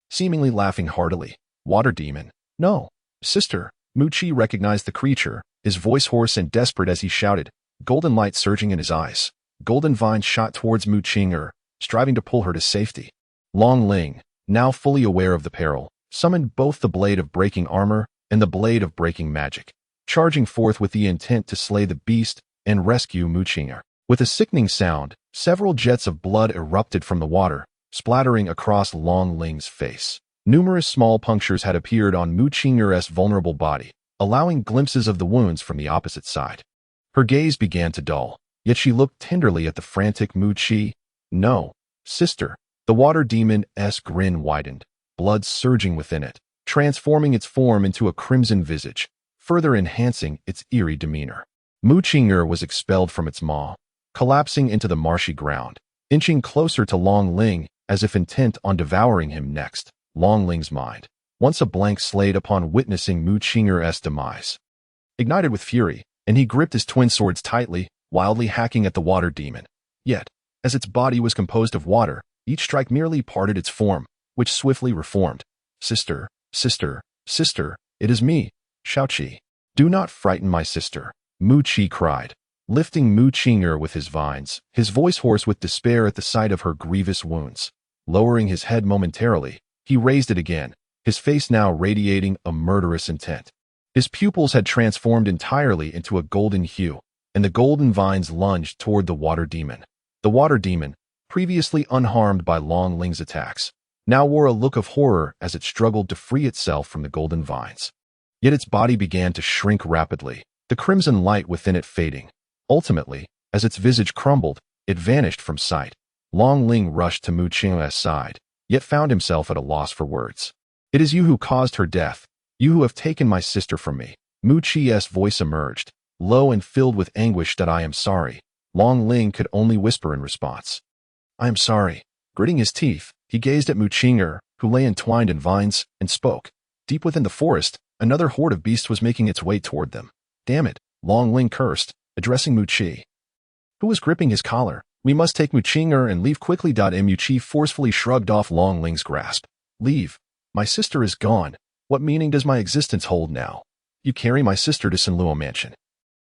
Speaker 1: seemingly laughing heartily. "Water demon? No, sister." Mu Qi recognized the creature, his voice hoarse and desperate as he shouted, golden light surging in his eyes. Golden vines shot towards Mu Qing'er, striving to pull her to safety. Long Ling, now fully aware of the peril, summoned both the blade of breaking armor and the blade of breaking magic, charging forth with the intent to slay the beast and rescue Mu Qing'er. With a sickening sound, several jets of blood erupted from the water, splattering across Long Ling's face. Numerous small punctures had appeared on Mu Qing'er's vulnerable body, allowing glimpses of the wounds from the opposite side. Her gaze began to dull, yet she looked tenderly at the frantic Mu Qi. "No, sister." The water demon's grin widened, blood surging within it, transforming its form into a crimson visage, further enhancing its eerie demeanor. Mu Qing'er was expelled from its maw, collapsing into the marshy ground, inching closer to Long Ling as if intent on devouring him next. Long Ling's mind, once a blank slate upon witnessing Mu Qing'er's demise, ignited with fury, and he gripped his twin swords tightly, wildly hacking at the water demon. Yet, as its body was composed of water, each strike merely parted its form, which swiftly reformed. "Sister, sister, sister, it is me, Shaoqi. Do not frighten my sister," Mu Qi cried, lifting Mu Qing'er with his vines, his voice hoarse with despair at the sight of her grievous wounds. Lowering his head momentarily, he raised it again, his face now radiating a murderous intent. His pupils had transformed entirely into a golden hue, and the golden vines lunged toward the water demon. The water demon, previously unharmed by Long Ling's attacks, now wore a look of horror as it struggled to free itself from the golden vines. Yet its body began to shrink rapidly, the crimson light within it fading. Ultimately, as its visage crumbled, it vanished from sight. Long Ling rushed to Mu Qing'er's side, yet found himself at a loss for words. "It is you who caused her death, you who have taken my sister from me." Mu Qi's voice emerged, low and filled with anguish. "That I am sorry." Long Ling could only whisper in response, "I am sorry." Gritting his teeth, he gazed at Mu Qing'er, who lay entwined in vines, and spoke. Deep within the forest, another horde of beasts was making its way toward them. "Damn it," Long Ling cursed, addressing Mu Qi, who was gripping his collar. "We must take Mu Qing'er and leave quickly." Mu Qi forcefully shrugged off Long Ling's grasp. "Leave? My sister is gone. What meaning does my existence hold now? You carry my sister to Kunlun Mansion.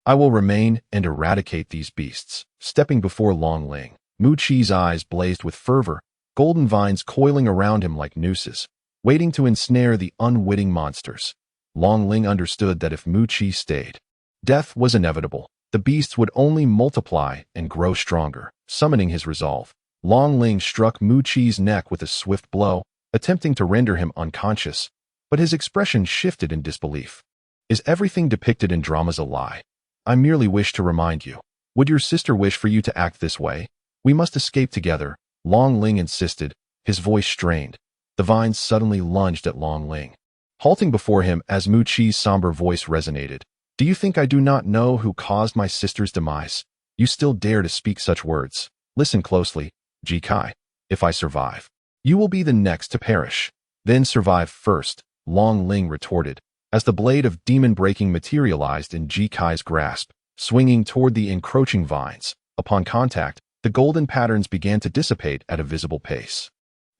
Speaker 1: I will remain and eradicate these beasts. Stepping before Long Ling, Mu Chi's eyes blazed with fervor, golden vines coiling around him like nooses, waiting to ensnare the unwitting monsters. Long Ling understood that if Mu Chi stayed, death was inevitable. The beasts would only multiply and grow stronger. Summoning his resolve, Long Ling struck Mu Chi's neck with a swift blow, attempting to render him unconscious, but his expression shifted in disbelief. Is everything depicted in dramas a lie? I merely wish to remind you. Would your sister wish for you to act this way? We must escape together, Long Ling insisted, his voice strained. The vines suddenly lunged at Long Ling, halting before him as Mu Chi's somber voice resonated. Do you think I do not know who caused my sister's demise? You still dare to speak such words? Listen closely, Ji Kai. If I survive, you will be the next to perish. Then survive first, Long Ling retorted, as the blade of demon breaking materialized in Ji Kai's grasp, swinging toward the encroaching vines. Upon contact, the golden patterns began to dissipate at a visible pace,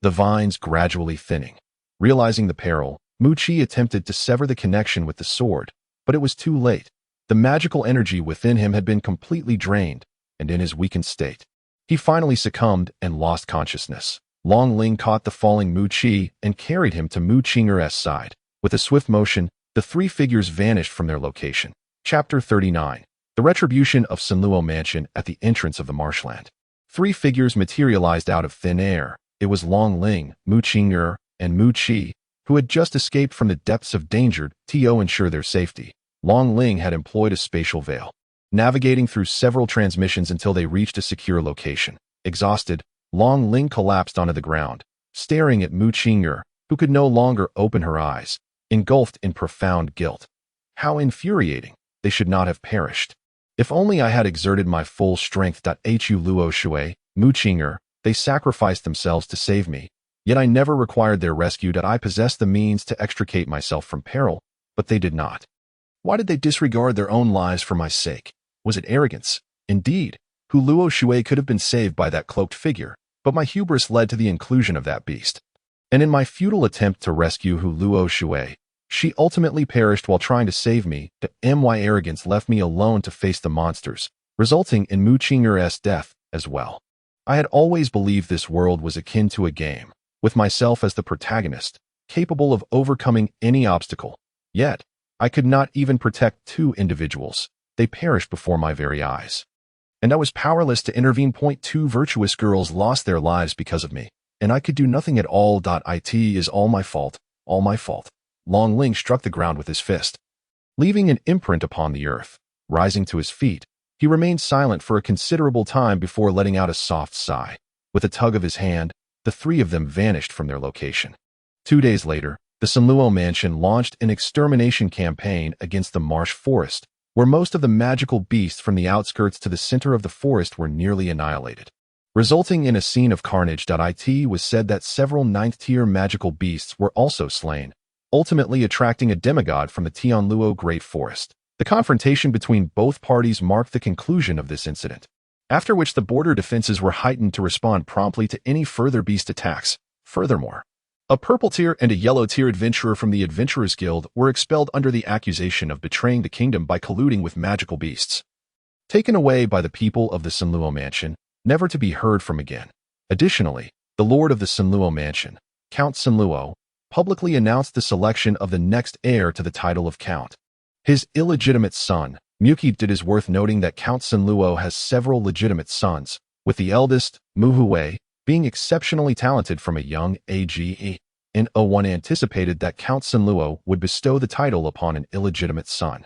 Speaker 1: the vines gradually thinning. Realizing the peril, Mu Chi attempted to sever the connection with the sword, but it was too late. The magical energy within him had been completely drained, and in his weakened state, he finally succumbed and lost consciousness. Long Ling caught the falling Mu Chi and carried him to Mu Qing'er's side. With a swift motion, the three figures vanished from their location. Chapter 39. The Retribution of Kunlun Mansion at the entrance of the marshland. Three figures materialized out of thin air. It was Long Ling, Mu Qing'er, and Mu Chi, who had just escaped from the depths of danger to ensure their safety. Long Ling had employed a spatial veil, navigating through several transmissions until they reached a secure location. Exhausted, Long Ling collapsed onto the ground, staring at Mu Qing'er, who could no longer open her eyes, engulfed in profound guilt. How infuriating! They should not have perished. If only I had exerted my full strength. Hu Luo Shui, Mu Qing'er, they sacrificed themselves to save me, yet I never required their rescue. I possessed the means to extricate myself from peril, but they did not. Why did they disregard their own lives for my sake? Was it arrogance? Indeed, Hu Luo Shui could have been saved by that cloaked figure, but my hubris led to the inclusion of that beast. And in my futile attempt to rescue Hu Luo Shui, she ultimately perished while trying to save me. My arrogance left me alone to face the monsters, resulting in Mu Qing'er's death as well. I had always believed this world was akin to a game, with myself as the protagonist, capable of overcoming any obstacle. Yet, I could not even protect two individuals. They perished before my very eyes. And I was powerless to intervene. Two virtuous girls lost their lives because of me, and I could do nothing at all. It is all my fault, all my fault. Long Ling struck the ground with his fist, leaving an imprint upon the earth. Rising to his feet, he remained silent for a considerable time before letting out a soft sigh. With a tug of his hand, the three of them vanished from their location. 2 days later, the Kunlun Mansion launched an extermination campaign against the marsh forest, where most of the magical beasts from the outskirts to the center of the forest were nearly annihilated, resulting in a scene of carnage. It was said that several 9th-tier magical beasts were also slain, ultimately attracting a demigod from the Tianluo Great Forest. The confrontation between both parties marked the conclusion of this incident, after which the border defenses were heightened to respond promptly to any further beast attacks. Furthermore, a purple-tier and a yellow-tier adventurer from the Adventurers Guild were expelled under the accusation of betraying the kingdom by colluding with magical beasts, taken away by the people of the Kunlun Mansion, never to be heard from again. Additionally, the lord of the Kunlun Mansion, Count Kunluo, publicly announced the selection of the next heir to the title of Count. His illegitimate son, Muki. It is worth noting that Count Kunluo has several legitimate sons, with the eldest, Mu Hui, being exceptionally talented from a young age. One anticipated that Count Kunluo would bestow the title upon an illegitimate son.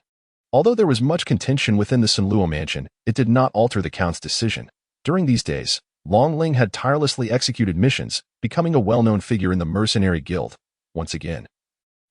Speaker 1: Although there was much contention within the Kunlun Mansion, it did not alter the Count's decision. During these days, Long Ling had tirelessly executed missions, becoming a well-known figure in the Mercenary Guild. Once again,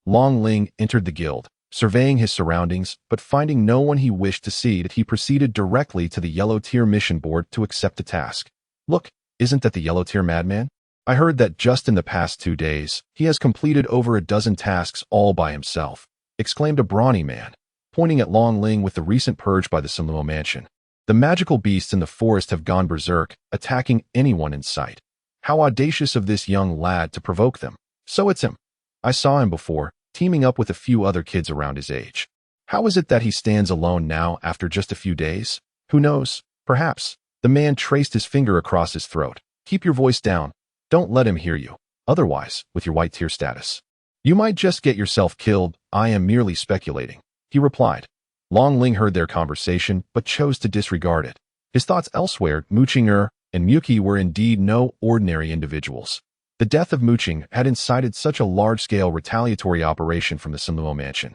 Speaker 1: Long Ling entered the guild, surveying his surroundings, but finding no one he wished to see, he proceeded directly to the yellow-tier mission board to accept the task. Look, isn't that the yellow-tier madman? I heard that just in the past 2 days, he has completed over a dozen tasks all by himself, exclaimed a brawny man, pointing at Long Ling with the recent purge by the Kunlun Mansion. The magical beasts in the forest have gone berserk, attacking anyone in sight. How audacious of this young lad to provoke them. So it's him. I saw him before, teaming up with a few other kids around his age. How is it that he stands alone now after just a few days? Who knows? Perhaps. The man traced his finger across his throat. Keep your voice down. Don't let him hear you. Otherwise, with your white tier status, you might just get yourself killed. I am merely speculating, he replied. Long Ling heard their conversation, but chose to disregard it. His thoughts elsewhere. Muching and Muki were indeed no ordinary individuals. The death of Muching had incited such a large-scale retaliatory operation from the Sunluo mansion,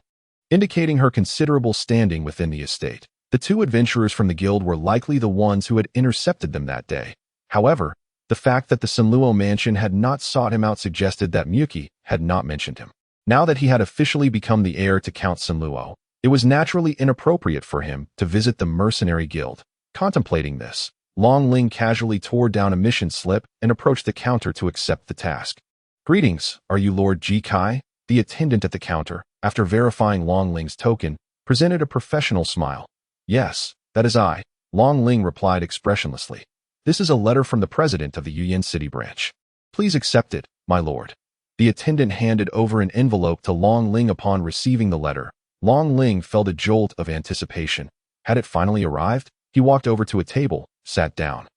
Speaker 1: indicating her considerable standing within the estate. The two adventurers from the guild were likely the ones who had intercepted them that day. However, the fact that the Sunluo mansion had not sought him out suggested that Muki had not mentioned him. Now that he had officially become the heir to Count Sunluo, it was naturally inappropriate for him to visit the mercenary guild. Contemplating this, Long Ling casually tore down a mission slip and approached the counter to accept the task. Greetings, are you Lord Ji Kai? The attendant at the counter, after verifying Long Ling's token, presented a professional smile. Yes, that is I, Long Ling replied expressionlessly. This is a letter from the president of the Yuyan City branch. Please accept it, my lord. The attendant handed over an envelope to Long Ling. Upon receiving the letter, Long Ling felt a jolt of anticipation. Had it finally arrived? He walked over to a table, sat down,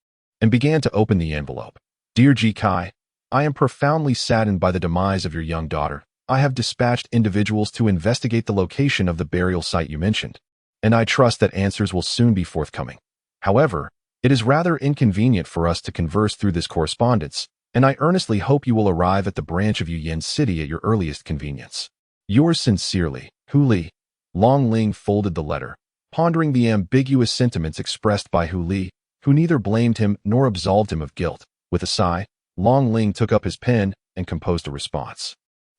Speaker 1: and began to open the envelope. Dear Ji Kai, I am profoundly saddened by the demise of your young daughter. I have dispatched individuals to investigate the location of the burial site you mentioned, and I trust that answers will soon be forthcoming. However, it is rather inconvenient for us to converse through this correspondence, and I earnestly hope you will arrive at the branch of Yuyan City at your earliest convenience. Yours sincerely, Hu Li. Long Ling folded the letter, pondering the ambiguous sentiments expressed by Hu Li, who neither blamed him nor absolved him of guilt. With a sigh, Long Ling took up his pen and composed a response.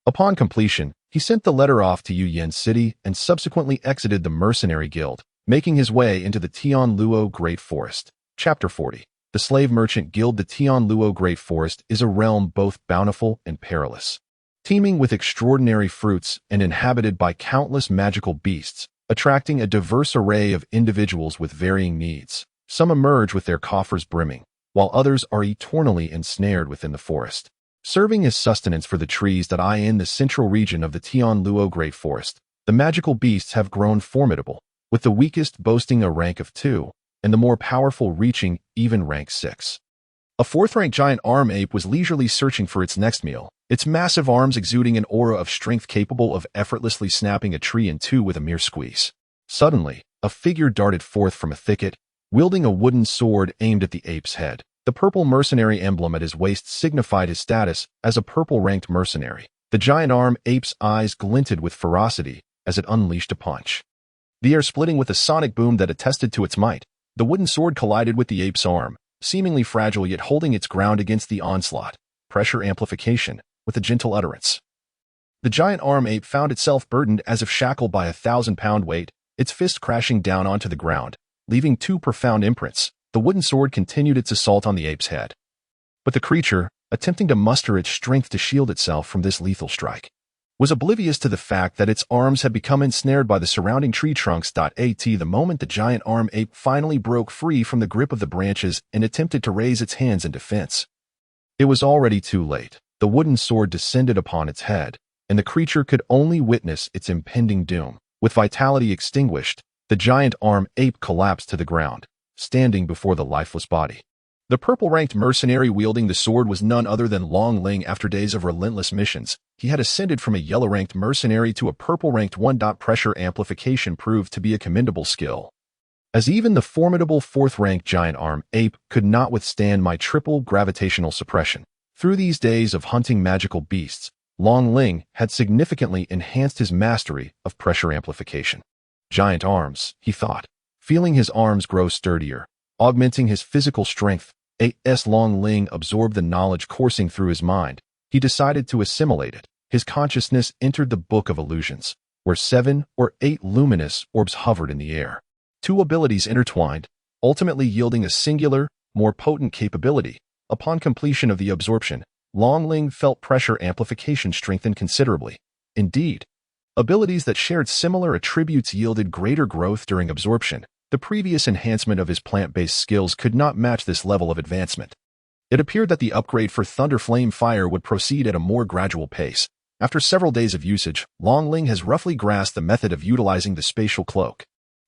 Speaker 1: Upon completion, he sent the letter off to Yuyan City and subsequently exited the Mercenary Guild, making his way into the Tianluo Great Forest. Chapter 40. The Slave Merchant Guild. The Tianluo Great Forest is a realm both bountiful and perilous, teeming with extraordinary fruits and inhabited by countless magical beasts, attracting a diverse array of individuals with varying needs. Some emerge with their coffers brimming, while others are eternally ensnared within the forest, serving as sustenance for the trees that lie in the central region of the Tianluo Great Forest. The magical beasts have grown formidable, with the weakest boasting a rank of 2, and the more powerful reaching even rank 6. A 4th-rank giant arm ape was leisurely searching for its next meal, its massive arms exuding an aura of strength capable of effortlessly snapping a tree in two with a mere squeeze. Suddenly, a figure darted forth from a thicket, wielding a wooden sword aimed at the ape's head. The purple mercenary emblem at his waist signified his status as a purple-ranked mercenary. The giant arm ape's eyes glinted with ferocity as it unleashed a punch, the air splitting with a sonic boom that attested to its might. The wooden sword collided with the ape's arm, seemingly fragile yet holding its ground against the onslaught. Pressure amplification, with a gentle utterance. The giant arm ape found itself burdened as if shackled by a 1,000-pound weight, its fist crashing down onto the ground, leaving 2 profound imprints. The wooden sword continued its assault on the ape's head, but the creature, attempting to muster its strength to shield itself from this lethal strike, was oblivious to the fact that its arms had become ensnared by the surrounding tree trunks. The moment the giant arm ape finally broke free from the grip of the branches and attempted to raise its hands in defense, it was already too late. The wooden sword descended upon its head, and the creature could only witness its impending doom. With vitality extinguished, the giant arm ape collapsed to the ground, standing before the lifeless body. The purple-ranked mercenary wielding the sword was none other than Long Ling. After days of relentless missions, he had ascended from a yellow-ranked mercenary to a purple-ranked 1. Pressure amplification proved to be a commendable skill, as even the formidable 4th-ranked giant arm ape could not withstand my triple gravitational suppression. Through these days of hunting magical beasts, Long Ling had significantly enhanced his mastery of pressure amplification. Giant arms, he thought, feeling his arms grow sturdier, augmenting his physical strength. As Long Ling absorbed the knowledge coursing through his mind, he decided to assimilate it. His consciousness entered the Book of Illusions, where 7 or 8 luminous orbs hovered in the air. 2 abilities intertwined, ultimately yielding a singular, more potent capability. Upon completion of the absorption, Long Ling felt pressure amplification strengthen considerably. Indeed, abilities that shared similar attributes yielded greater growth during absorption. The previous enhancement of his plant-based skills could not match this level of advancement. It appeared that the upgrade for Thunder Flame Fire would proceed at a more gradual pace. After several days of usage, Long Ling has roughly grasped the method of utilizing the spatial cloak.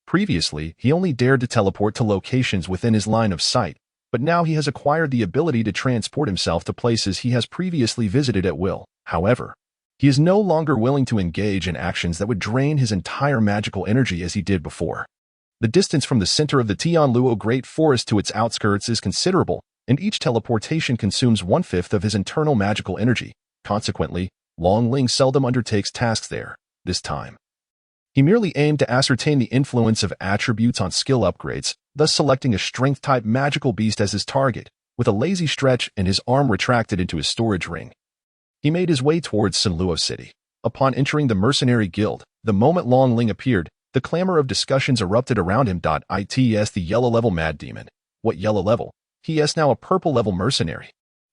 Speaker 1: Previously, he only dared to teleport to locations within his line of sight, but now he has acquired the ability to transport himself to places he has previously visited at will. However, he is no longer willing to engage in actions that would drain his entire magical energy as he did before. The distance from the center of the Tianluo Great Forest to its outskirts is considerable, and each teleportation consumes 1/5 of his internal magical energy. Consequently, Long Ling seldom undertakes tasks there. This time, he merely aimed to ascertain the influence of attributes on skill upgrades, thus selecting a strength-type magical beast as his target. With a lazy stretch and his arm retracted into his storage ring, he made his way towards Kunlun City. Upon entering the mercenary guild, the moment Long Ling appeared, the clamor of discussions erupted around him. It's the yellow level mad demon. What yellow level? He is now a purple level mercenary.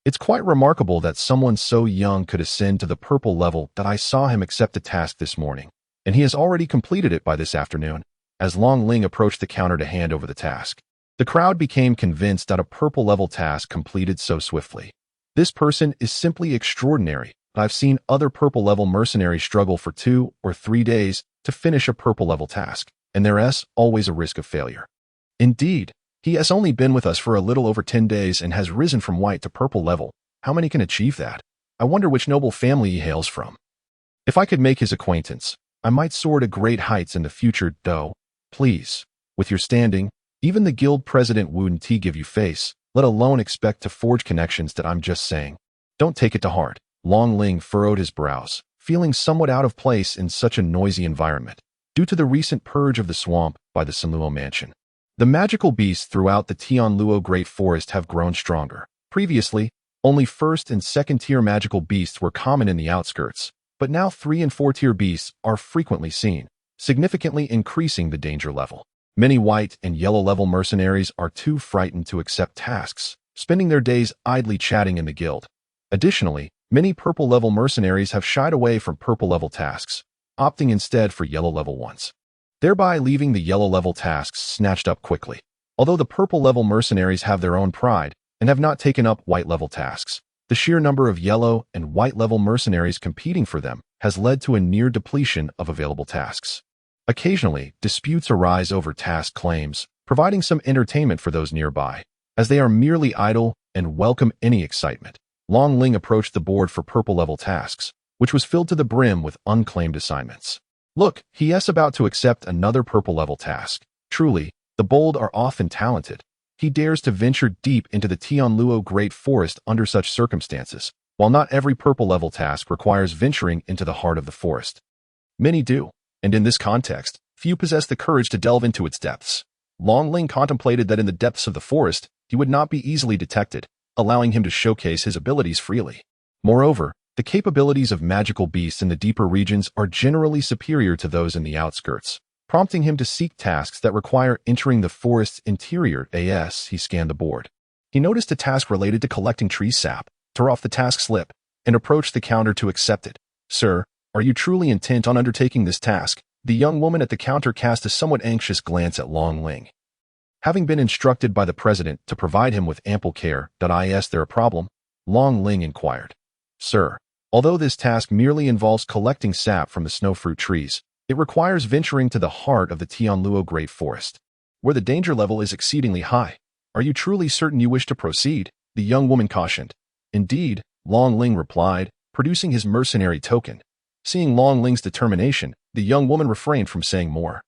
Speaker 1: It's quite remarkable that someone so young could ascend to the purple level. I saw him accept a task this morning, and he has already completed it by this afternoon. As Long Ling approached the counter to hand over the task, the crowd became convinced that a purple level task completed so swiftly. This person is simply extraordinary. I've seen other purple level mercenaries struggle for 2 or 3 days to finish a purple level task, and there's always a risk of failure. Indeed, he has only been with us for a little over 10 days and has risen from white to purple level. How many can achieve that? I wonder which noble family he hails from. If I could make his acquaintance, I might soar to great heights in the future, though. Please, with your standing, even the guild president wouldn't give you face, let alone expect to forge connections. I'm just saying. Don't take it to heart. Long Ling furrowed his brows, feeling somewhat out of place in such a noisy environment, due to the recent purge of the swamp by the Kunlun mansion. The magical beasts throughout the Tianluo Great Forest have grown stronger. Previously, only 1st and 2nd tier magical beasts were common in the outskirts, but now 3 and 4 tier beasts are frequently seen, significantly increasing the danger level. Many white and yellow level mercenaries are too frightened to accept tasks, spending their days idly chatting in the guild. Additionally, many purple level mercenaries have shied away from purple level tasks, opting instead for yellow level ones, thereby leaving the yellow level tasks snatched up quickly. Although the purple level mercenaries have their own pride and have not taken up white level tasks, the sheer number of yellow and white level mercenaries competing for them has led to a near depletion of available tasks. Occasionally, disputes arise over task claims, providing some entertainment for those nearby, as they are merely idle and welcome any excitement. Long Ling approached the board for purple level tasks, which was filled to the brim with unclaimed assignments. Look, he is about to accept another purple level task. Truly, the bold are often talented. He dares to venture deep into the Tianluo Great Forest under such circumstances, while not every purple level task requires venturing into the heart of the forest. Many do, and in this context, few possess the courage to delve into its depths. Long Ling contemplated that in the depths of the forest, he would not be easily detected, allowing him to showcase his abilities freely. Moreover, the capabilities of magical beasts in the deeper regions are generally superior to those in the outskirts, prompting him to seek tasks that require entering the forest's interior. He scanned the board. He noticed a task related to collecting tree sap, tore off the task slip, and approached the counter to accept it. Sir, are you truly intent on undertaking this task? The young woman at the counter cast a somewhat anxious glance at Long Ling. Having been instructed by the president to provide him with ample care, is there a problem? Long Ling inquired. Sir, although this task merely involves collecting sap from the snowfruit trees, it requires venturing to the heart of the Tianluo Great Forest, where the danger level is exceedingly high. Are you truly certain you wish to proceed? The young woman cautioned. Indeed, Long Ling replied, producing his mercenary token. Seeing Long Ling's determination, the young woman refrained from saying more.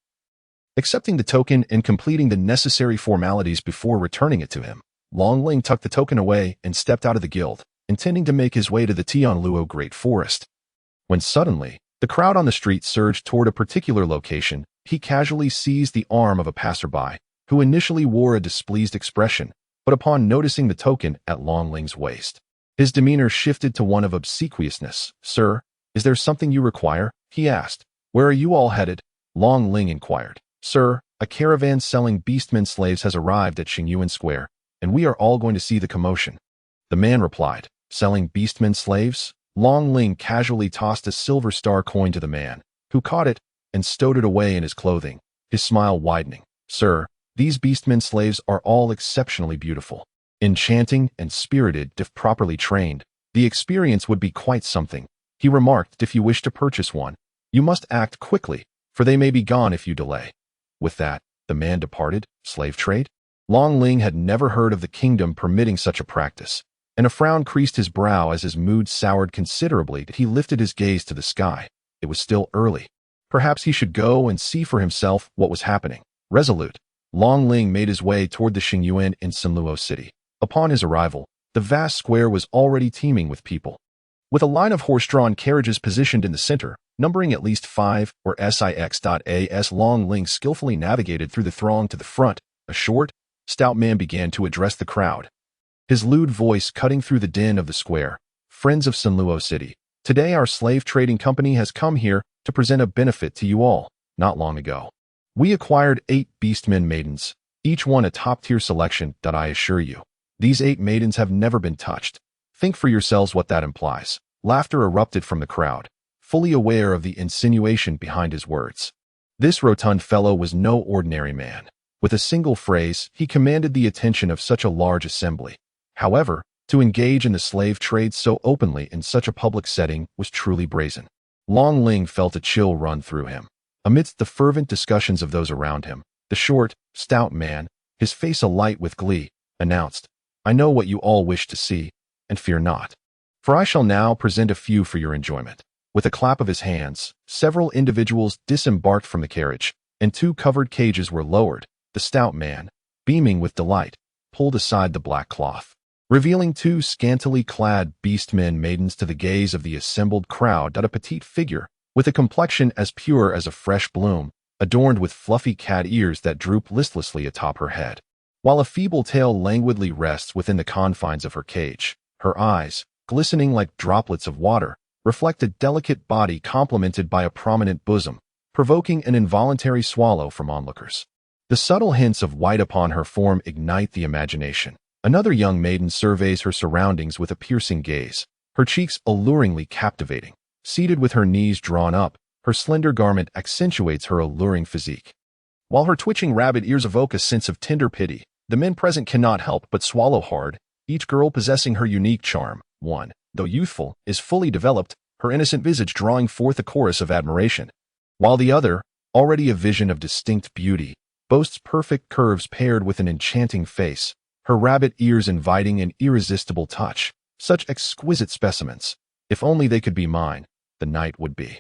Speaker 1: Accepting the token and completing the necessary formalities before returning it to him, Long Ling tucked the token away and stepped out of the guild, intending to make his way to the Tianluo Great Forest. When suddenly, the crowd on the street surged toward a particular location, he casually seized the arm of a passerby, who initially wore a displeased expression, but upon noticing the token at Long Ling's waist, his demeanor shifted to one of obsequiousness. Sir, is there something you require? He asked. Where are you all headed? Long Ling inquired. Sir, a caravan selling beastmen slaves has arrived at Qingyuan Square, and we are all going to see the commotion. The man replied. Selling beastmen slaves? Long Ling casually tossed a silver star coin to the man, who caught it and stowed it away in his clothing, his smile widening. Sir, these beastmen slaves are all exceptionally beautiful, enchanting and spirited. If properly trained, the experience would be quite something. He remarked, "If you wish to purchase one, you must act quickly, for they may be gone if you delay." With that, the man departed. Slave trade? Long Ling had never heard of the kingdom permitting such a practice, and a frown creased his brow as his mood soured considerably. He lifted his gaze to the sky. It was still early. Perhaps he should go and see for himself what was happening. Resolute, Long Ling made his way toward the Xingyuan in Kunlun city. Upon his arrival, the vast square was already teeming with people. With a line of horse-drawn carriages positioned in the center, numbering at least 5 or six.as, Long Ling skillfully navigated through the throng to the front. A short, stout man began to address the crowd, his lewd voice cutting through the din of the square. "Friends of Kunlun city, today our slave trading company has come here to present a benefit to you all. Not long ago, we acquired 8 beastmen maidens, each one a top-tier selection. I assure you, these 8 maidens have never been touched. Think for yourselves what that implies." Laughter erupted from the crowd, fully aware of the insinuation behind his words. This rotund fellow was no ordinary man. With a single phrase, he commanded the attention of such a large assembly. However, to engage in the slave trade so openly in such a public setting was truly brazen. Long Ling felt a chill run through him. Amidst the fervent discussions of those around him, the short, stout man, his face alight with glee, announced, "I know what you all wish to see, and fear not. For I shall now present a few for your enjoyment." With a clap of his hands, several individuals disembarked from the carriage, and 2 covered cages were lowered. The stout man, beaming with delight, pulled aside the black cloth, revealing 2 scantily clad beastmen maidens to the gaze of the assembled crowd. A petite figure, with a complexion as pure as a fresh bloom, adorned with fluffy cat ears that droop listlessly atop her head, while a feeble tail languidly rests within the confines of her cage. Her eyes, glistening like droplets of water, reflect a delicate body complemented by a prominent bosom, provoking an involuntary swallow from onlookers. The subtle hints of white upon her form ignite the imagination. Another young maiden surveys her surroundings with a piercing gaze, her cheeks alluringly captivating. Seated with her knees drawn up, her slender garment accentuates her alluring physique, while her twitching rabbit ears evoke a sense of tender pity. The men present cannot help but swallow hard, each girl possessing her unique charm. One, though youthful, is fully developed, her innocent visage drawing forth a chorus of admiration, while the other, already a vision of distinct beauty, boasts perfect curves paired with an enchanting face, her rabbit ears inviting an irresistible touch. Such exquisite specimens. If only they could be mine, the night would be.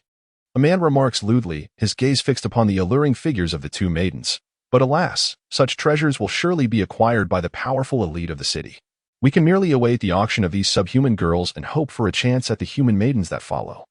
Speaker 1: A man remarks lewdly, his gaze fixed upon the alluring figures of the 2 maidens. But alas, such treasures will surely be acquired by the powerful elite of the city. We can merely await the auction of these subhuman girls and hope for a chance at the human maidens that follow.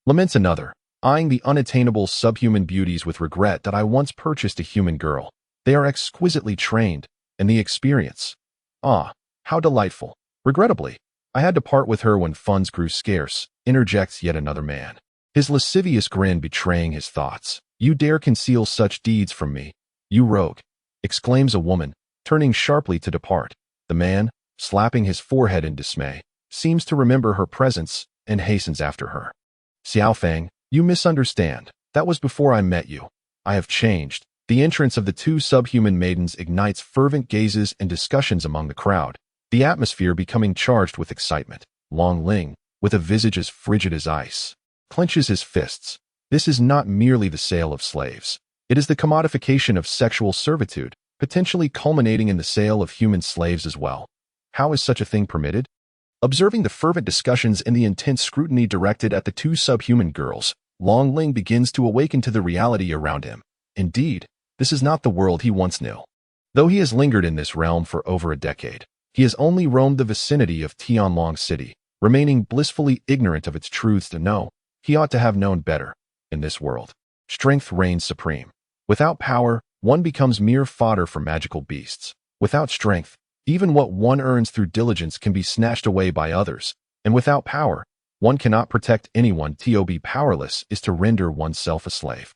Speaker 1: Laments another, eyeing the unattainable subhuman beauties with regret. I once purchased a human girl. They are exquisitely trained, and the experience. Ah, how delightful. Regrettably, I had to part with her when funds grew scarce, interjects yet another man, his lascivious grin betraying his thoughts. "You dare conceal such deeds from me, you rogue," exclaims a woman, turning sharply to depart. The man, slapping his forehead in dismay, seems to remember her presence and hastens after her. "Xiaofang, you misunderstand. That was before I met you. I have changed." The entrance of the 2 subhuman maidens ignites fervent gazes and discussions among the crowd, the atmosphere becoming charged with excitement. Long Ling, with a visage as frigid as ice, clenches his fists. This is not merely the sale of slaves. It is the commodification of sexual servitude, potentially culminating in the sale of human slaves as well. How is such a thing permitted? Observing the fervent discussions and the intense scrutiny directed at the 2 subhuman girls, Long Ling begins to awaken to the reality around him. Indeed, this is not the world he once knew. Though he has lingered in this realm for over a decade, he has only roamed the vicinity of Tianlong City, remaining blissfully ignorant of its truths. To know, he ought to have known better. In this world, strength reigns supreme. Without power, one becomes mere fodder for magical beasts. Without strength, even what one earns through diligence can be snatched away by others. And without power, one cannot protect anyone. To be powerless is to render oneself a slave.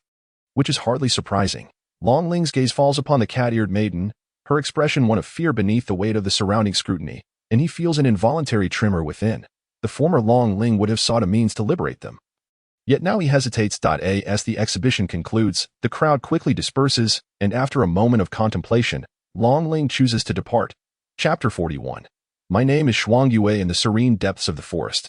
Speaker 1: Which is hardly surprising. Long Ling's gaze falls upon the cat-eared maiden, her expression one of fear beneath the weight of the surrounding scrutiny, and he feels an involuntary tremor within. The former Long Ling would have sought a means to liberate them. Yet now he hesitates. As the exhibition concludes, the crowd quickly disperses, and after a moment of contemplation, Long Ling chooses to depart. Chapter 41. My name is Shuang Yue in the serene depths of the forest.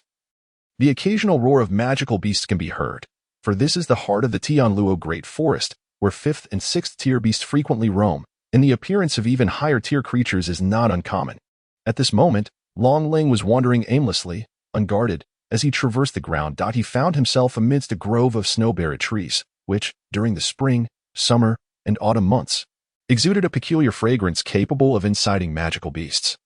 Speaker 1: The occasional roar of magical beasts can be heard, for this is the heart of the Tianluo Great Forest, where 5th and 6th tier beasts frequently roam, and the appearance of even higher tier creatures is not uncommon. At this moment, Long Ling was wandering aimlessly, unguarded. As he traversed the ground, he found himself amidst a grove of snowberry trees, which, during the spring, summer, and autumn months, exuded a peculiar fragrance capable of inciting magical beasts,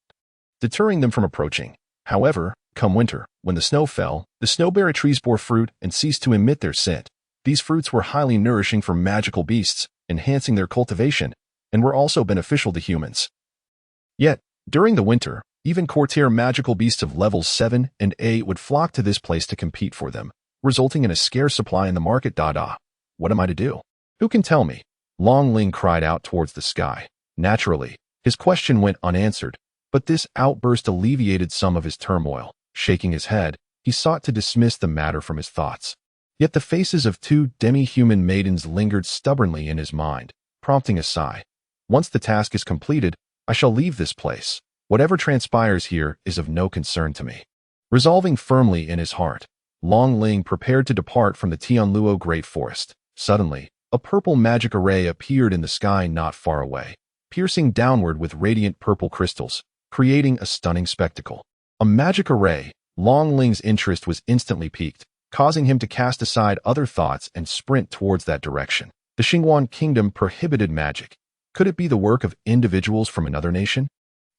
Speaker 1: deterring them from approaching. However, come winter, when the snow fell, the snowberry trees bore fruit and ceased to emit their scent. These fruits were highly nourishing for magical beasts, enhancing their cultivation, and were also beneficial to humans. Yet, during the winter, even courtier magical beasts of levels 7 and 8 would flock to this place to compete for them, resulting in a scarce supply in the market. What am I to do? Who can tell me? Long Ling cried out towards the sky. Naturally, his question went unanswered, but this outburst alleviated some of his turmoil. Shaking his head, he sought to dismiss the matter from his thoughts. Yet the faces of 2 demi-human maidens lingered stubbornly in his mind, prompting a sigh. Once the task is completed, I shall leave this place. Whatever transpires here is of no concern to me. Resolving firmly in his heart, Long Ling prepared to depart from the Tianluo Great Forest. Suddenly, a purple magic array appeared in the sky not far away, piercing downward with radiant purple crystals, creating a stunning spectacle. A magic array. Long Ling's interest was instantly piqued, causing him to cast aside other thoughts and sprint towards that direction. The Xinghuan Kingdom prohibited magic. Could it be the work of individuals from another nation?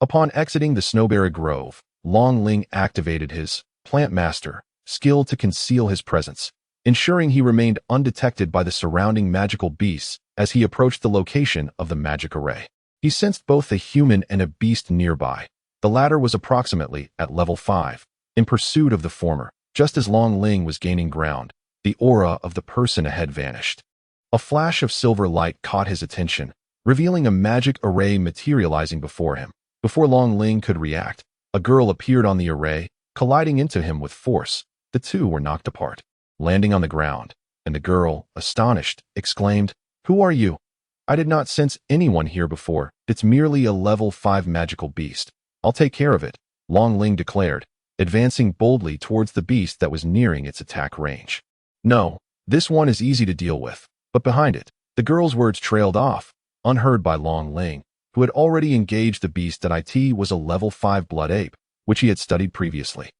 Speaker 1: Upon exiting the Snowberry Grove, Long Ling activated his Plant Master skill to conceal his presence, ensuring he remained undetected by the surrounding magical beasts as he approached the location of the magic array. He sensed both a human and a beast nearby. The latter was approximately at level 5, in pursuit of the former. Just as Long Ling was gaining ground, the aura of the person ahead vanished. A flash of silver light caught his attention, revealing a magic array materializing before him. Before Long Ling could react, a girl appeared on the array, colliding into him with force. The two were knocked apart, landing on the ground, and the girl, astonished, exclaimed, "Who are you? I did not sense anyone here before. It's merely a level 5 magical beast. I'll take care of it," Long Ling declared, advancing boldly towards the beast that was nearing its attack range. "No, this one is easy to deal with." But behind it, the girl's words trailed off, unheard by Long Ling, who had already engaged the beast that was a level 5 blood ape, which he had studied previously.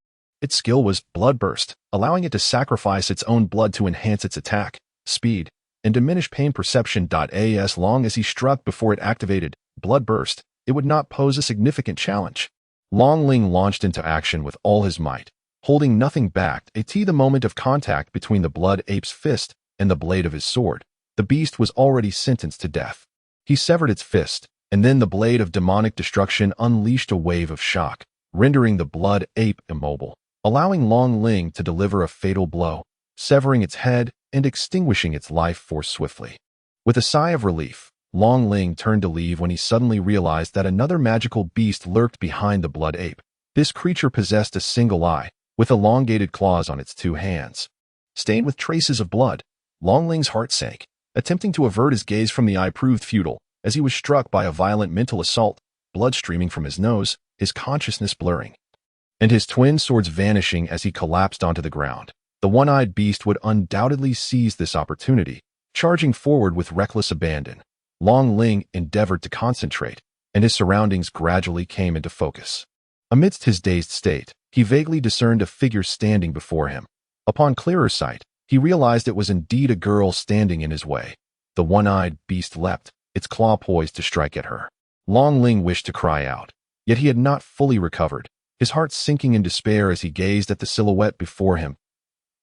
Speaker 1: Its skill was Blood Burst, allowing it to sacrifice its own blood to enhance its attack, speed, and diminish pain perception. As long as he struck before it activated Blood Burst, it would not pose a significant challenge. Long Ling launched into action with all his might, holding nothing back. The moment of contact between the blood ape's fist and the blade of his sword, the beast was already sentenced to death. He severed its fist, and then the blade of demonic destruction unleashed a wave of shock, rendering the blood ape immobile, allowing Long Ling to deliver a fatal blow, severing its head and extinguishing its life force swiftly. With a sigh of relief, Long Ling turned to leave when he suddenly realized that another magical beast lurked behind the blood ape. This creature possessed a single eye, with elongated claws on its 2 hands. Stained with traces of blood, Long Ling's heart sank. Attempting to avert his gaze from the eye proved futile, as he was struck by a violent mental assault, blood streaming from his nose, his consciousness blurring, and his twin swords vanishing as he collapsed onto the ground. The one-eyed beast would undoubtedly seize this opportunity, charging forward with reckless abandon. Long Ling endeavored to concentrate, and his surroundings gradually came into focus. Amidst his dazed state, he vaguely discerned a figure standing before him. Upon clearer sight, he realized it was indeed a girl standing in his way. The one-eyed beast leapt, its claw poised to strike at her. Long Ling wished to cry out, yet he had not fully recovered, his heart sinking in despair as he gazed at the silhouette before him.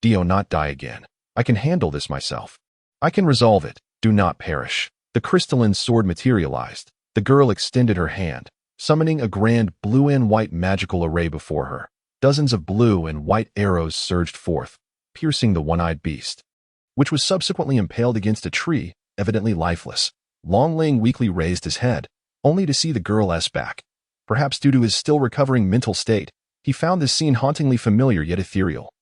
Speaker 1: "Do not die again. I can handle this myself. I can resolve it. Do not perish." The crystalline sword materialized. The girl extended her hand, summoning a grand blue and white magical array before her. Dozens of blue and white arrows surged forth, piercing the one-eyed beast, which was subsequently impaled against a tree, evidently lifeless. Long Ling weakly raised his head, only to see the girl's back. Perhaps due to his still recovering mental state, he found this scene hauntingly familiar yet ethereal.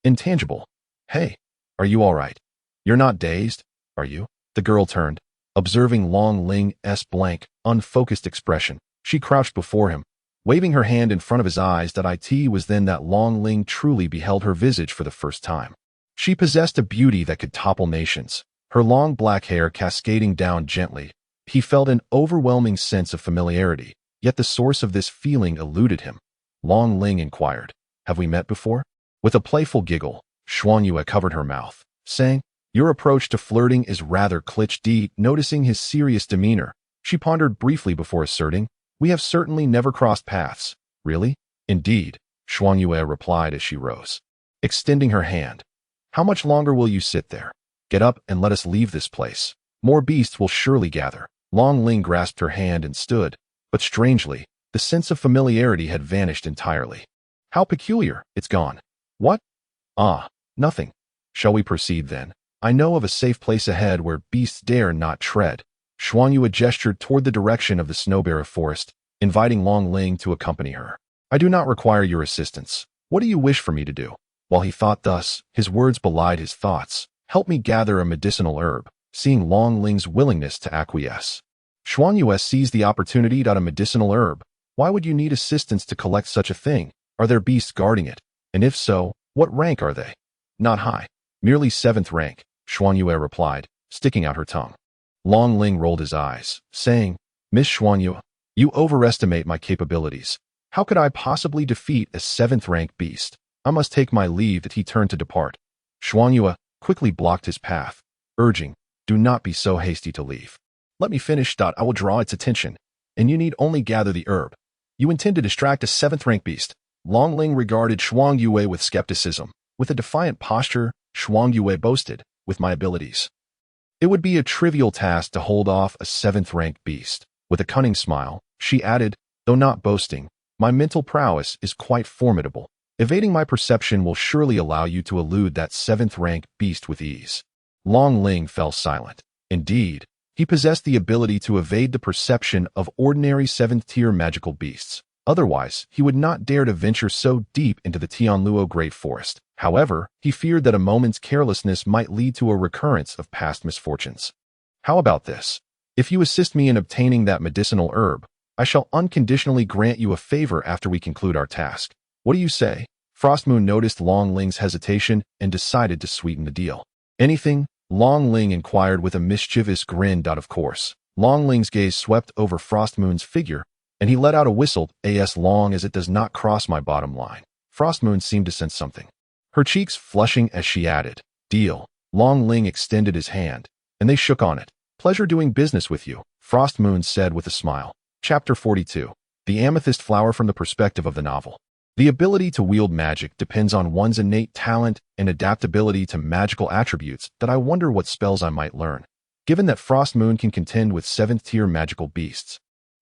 Speaker 1: Intangible. "Hey, are you all right? You're not dazed, are you?" The girl turned, observing Long Ling's blank, unfocused expression. She crouched before him, waving her hand in front of his eyes. It was then that Long Ling truly beheld her visage for the first time. She possessed a beauty that could topple nations, her long black hair cascading down gently. He felt an overwhelming sense of familiarity, yet the source of this feeling eluded him. Long Ling inquired, "Have we met before?" With a playful giggle, Xuanyue covered her mouth, saying, "Your approach to flirting is rather cliché." Noticing his serious demeanor, she pondered briefly before asserting, "We have certainly never crossed paths." "Really?" "Indeed," Xuanyue replied as she rose, extending her hand. "How much longer will you sit there? Get up and let us leave this place. More beasts will surely gather." Long Ling grasped her hand and stood, but strangely, the sense of familiarity had vanished entirely. "How peculiar, it's gone." "What?" "Ah, nothing. Shall we proceed then? I know of a safe place ahead where beasts dare not tread." Xuanyue gestured toward the direction of the snowbearer forest, inviting Long Ling to accompany her. "I do not require your assistance. What do you wish for me to do?" While he thought thus, his words belied his thoughts. "Help me gather a medicinal herb." Seeing Long Ling's willingness to acquiesce, Xuanyue seized the opportunity. "A medicinal herb? Why would you need assistance to collect such a thing? Are there beasts guarding it? And if so, what rank are they?" "Not high. Merely 7th rank," Xuanyue replied, sticking out her tongue. Long Ling rolled his eyes, saying, "Miss Xuanyue, you overestimate my capabilities. How could I possibly defeat a 7th rank beast? I must take my leave." He turned to depart. Xuanyue quickly blocked his path, urging, "Do not be so hasty to leave. Let me finish. I will draw its attention, and you need only gather the herb. You intend to distract a 7th rank beast." Long Ling regarded Xuanyue with skepticism. With a defiant posture, Xuanyue boasted, "With my abilities, it would be a trivial task to hold off a 7th rank beast." With a cunning smile, she added, "Though not boasting, my mental prowess is quite formidable. Evading my perception will surely allow you to elude that 7th rank beast with ease." Long Ling fell silent. Indeed, he possessed the ability to evade the perception of ordinary 7th-tier magical beasts. Otherwise, he would not dare to venture so deep into the Tianluo Great Forest. However, he feared that a moment's carelessness might lead to a recurrence of past misfortunes. "How about this? If you assist me in obtaining that medicinal herb, I shall unconditionally grant you a favor after we conclude our task. What do you say?" Frostmoon noticed Long Ling's hesitation and decided to sweeten the deal. "Anything?" Long Ling inquired with a mischievous grin. "Of course." Long Ling's gaze swept over Frostmoon's figure, and he let out a whistle. "As long as it does not cross my bottom line." Frostmoon seemed to sense something, her cheeks flushing as she added, "Deal." Long Ling extended his hand, and they shook on it. "Pleasure doing business with you," Frostmoon said with a smile. Chapter 42. The Amethyst Flower. From the perspective of the novel, the ability to wield magic depends on one's innate talent and adaptability to magical attributes. I wonder what spells I might learn. Given that Frostmoon can contend with 7th-tier magical beasts,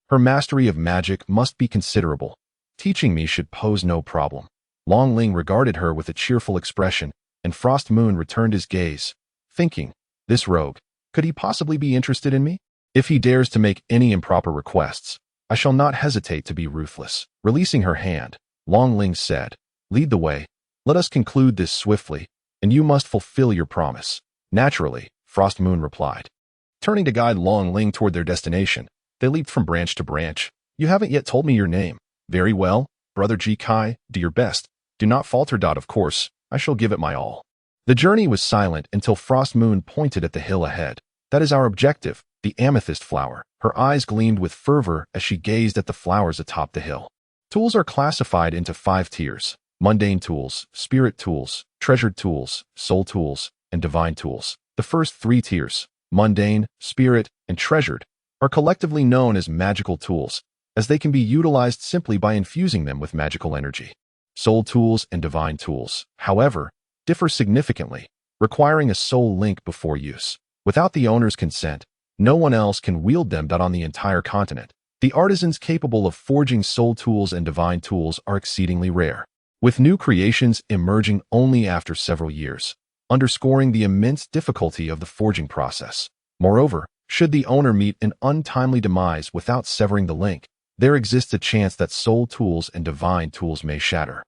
Speaker 1: her mastery of magic must be considerable. Teaching me should pose no problem. Long Ling regarded her with a cheerful expression, and Frostmoon returned his gaze, thinking, "This rogue, could he possibly be interested in me? If he dares to make any improper requests, I shall not hesitate to be ruthless." Releasing her hand, Long Ling said, "Lead the way. Let us conclude this swiftly, and you must fulfill your promise." "Naturally," Frostmoon replied. Turning to guide Long Ling toward their destination, they leaped from branch to branch. "You haven't yet told me your name." "Very well, Brother Ji Kai, do your best. Do not falter. Of course, I shall give it my all." The journey was silent until Frostmoon pointed at the hill ahead. "That is our objective, the amethyst flower." Her eyes gleamed with fervor as she gazed at the flowers atop the hill. Tools are classified into 5 tiers: mundane tools, spirit tools, treasured tools, soul tools, and divine tools. The first 3 tiers, mundane, spirit, and treasured, are collectively known as magical tools, as they can be utilized simply by infusing them with magical energy. Soul tools and divine tools, however, differ significantly, requiring a soul link before use. Without the owner's consent, no one else can wield them. On the entire continent, the artisans capable of forging soul tools and divine tools are exceedingly rare, with new creations emerging only after several years, underscoring the immense difficulty of the forging process. Moreover, should the owner meet an untimely demise without severing the link, there exists a chance that soul tools and divine tools may shatter,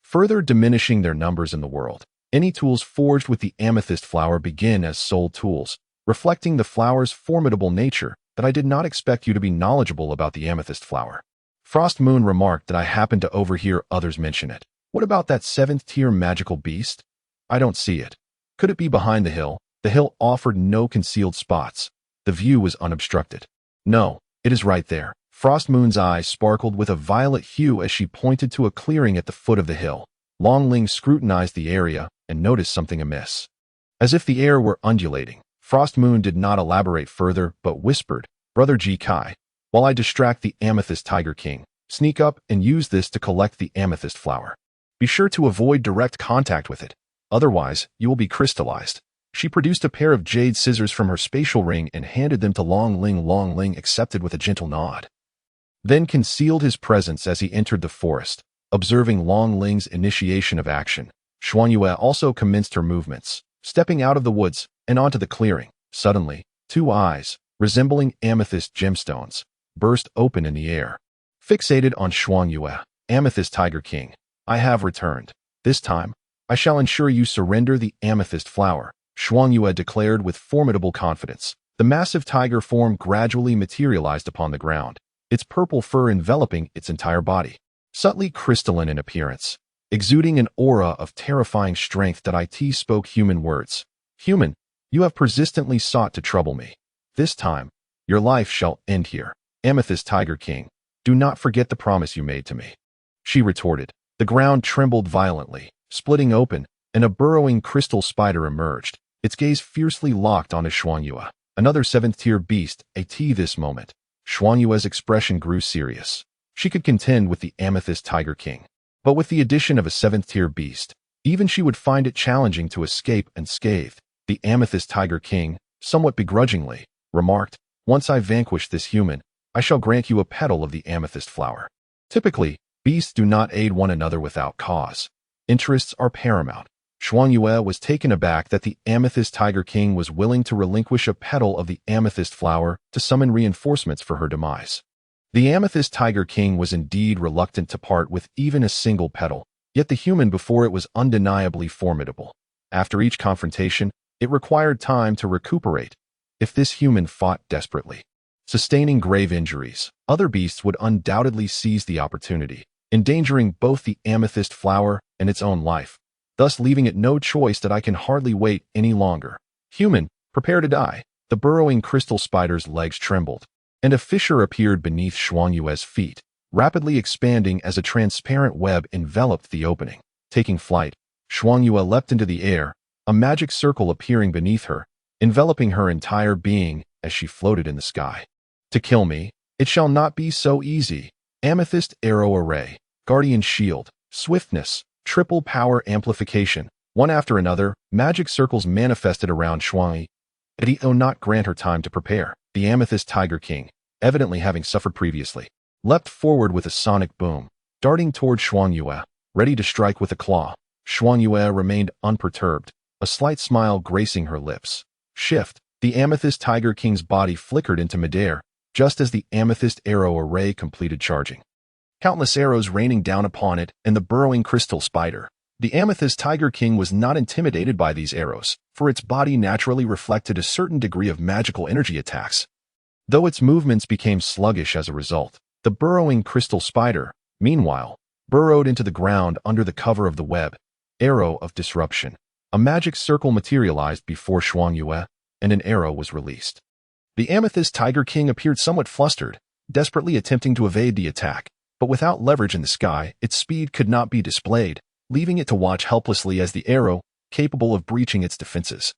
Speaker 1: further diminishing their numbers in the world. Any tools forged with the amethyst flower begin as soul tools, reflecting the flower's formidable nature. I did not expect you to be knowledgeable about the amethyst flower. Frost Moon remarked that I happened to overhear others mention it. What about that 7th-tier magical beast? I don't see it. Could it be behind the hill? The hill offered no concealed spots. The view was unobstructed. No, it is right there. Frost Moon's eyes sparkled with a violet hue as she pointed to a clearing at the foot of the hill. Long Ling scrutinized the area and noticed something amiss. As if the air were undulating, Frost Moon did not elaborate further but whispered, "Brother Ji Kai, while I distract the Amethyst Tiger King, sneak up and use this to collect the amethyst flower. Be sure to avoid direct contact with it, otherwise you will be crystallized." She produced a pair of jade scissors from her spatial ring and handed them to Long Ling. Long Ling accepted with a gentle nod, then concealed his presence as he entered the forest. Observing Long Ling's initiation of action, Xuanyue also commenced her movements, stepping out of the woods and onto the clearing. Suddenly, 2 eyes, resembling amethyst gemstones, burst open in the air. Fixated on Xuanyue, Amethyst Tiger King, I have returned. This time, I shall ensure you surrender the amethyst flower, Xuanyue declared with formidable confidence. The massive tiger form gradually materialized upon the ground, its purple fur enveloping its entire body. Subtly crystalline in appearance, exuding an aura of terrifying strength, that it spoke human words. "Human, you have persistently sought to trouble me. This time, your life shall end here. Amethyst Tiger King, do not forget the promise you made to me," she retorted. The ground trembled violently, splitting open, and a burrowing crystal spider emerged, its gaze fiercely locked onto Xuanyue. Another 7th-tier beast, this moment. Xuanyue's expression grew serious. She could contend with the Amethyst Tiger King, but with the addition of a 7th-tier beast, even she would find it challenging to escape unscathed. The Amethyst Tiger King, somewhat begrudgingly, remarked, "Once I vanquish this human, I shall grant you a petal of the amethyst flower." Typically, beasts do not aid one another without cause. Interests are paramount. Xuanyue was taken aback that the Amethyst Tiger King was willing to relinquish a petal of the amethyst flower to summon reinforcements for her demise. The Amethyst Tiger King was indeed reluctant to part with even a single petal, yet the human before it was undeniably formidable. After each confrontation, it required time to recuperate. If this human fought desperately, sustaining grave injuries, other beasts would undoubtedly seize the opportunity, endangering both the amethyst flower and its own life, thus leaving it no choice that I can hardly wait any longer. Human, prepare to die. The burrowing crystal spider's legs trembled, and a fissure appeared beneath Xuanyue's feet, rapidly expanding as a transparent web enveloped the opening. Taking flight, Xuanyue leapt into the air, a magic circle appearing beneath her, enveloping her entire being as she floated in the sky. To kill me, it shall not be so easy. Amethyst Arrow Array, Guardian Shield, Swiftness, Triple Power Amplification. One after another, magic circles manifested around Xuanyue. Did he not grant her time to prepare? The Amethyst Tiger King, evidently having suffered previously, leapt forward with a sonic boom, darting toward Xuanyue, ready to strike with a claw. Xuanyue remained unperturbed, a slight smile gracing her lips. Shift. The Amethyst Tiger King's body flickered into midair, just as the Amethyst Arrow Array completed charging. Countless arrows raining down upon it and the burrowing crystal spider. The Amethyst Tiger King was not intimidated by these arrows, for its body naturally reflected a certain degree of magical energy attacks. Though its movements became sluggish as a result, the burrowing crystal spider, meanwhile, burrowed into the ground under the cover of the web. Arrow of Disruption. A magic circle materialized before Xuanyue, and an arrow was released. The Amethyst Tiger King appeared somewhat flustered, desperately attempting to evade the attack, but without leverage in the sky, its speed could not be displayed, leaving it to watch helplessly as the arrow, capable of breaching its defenses,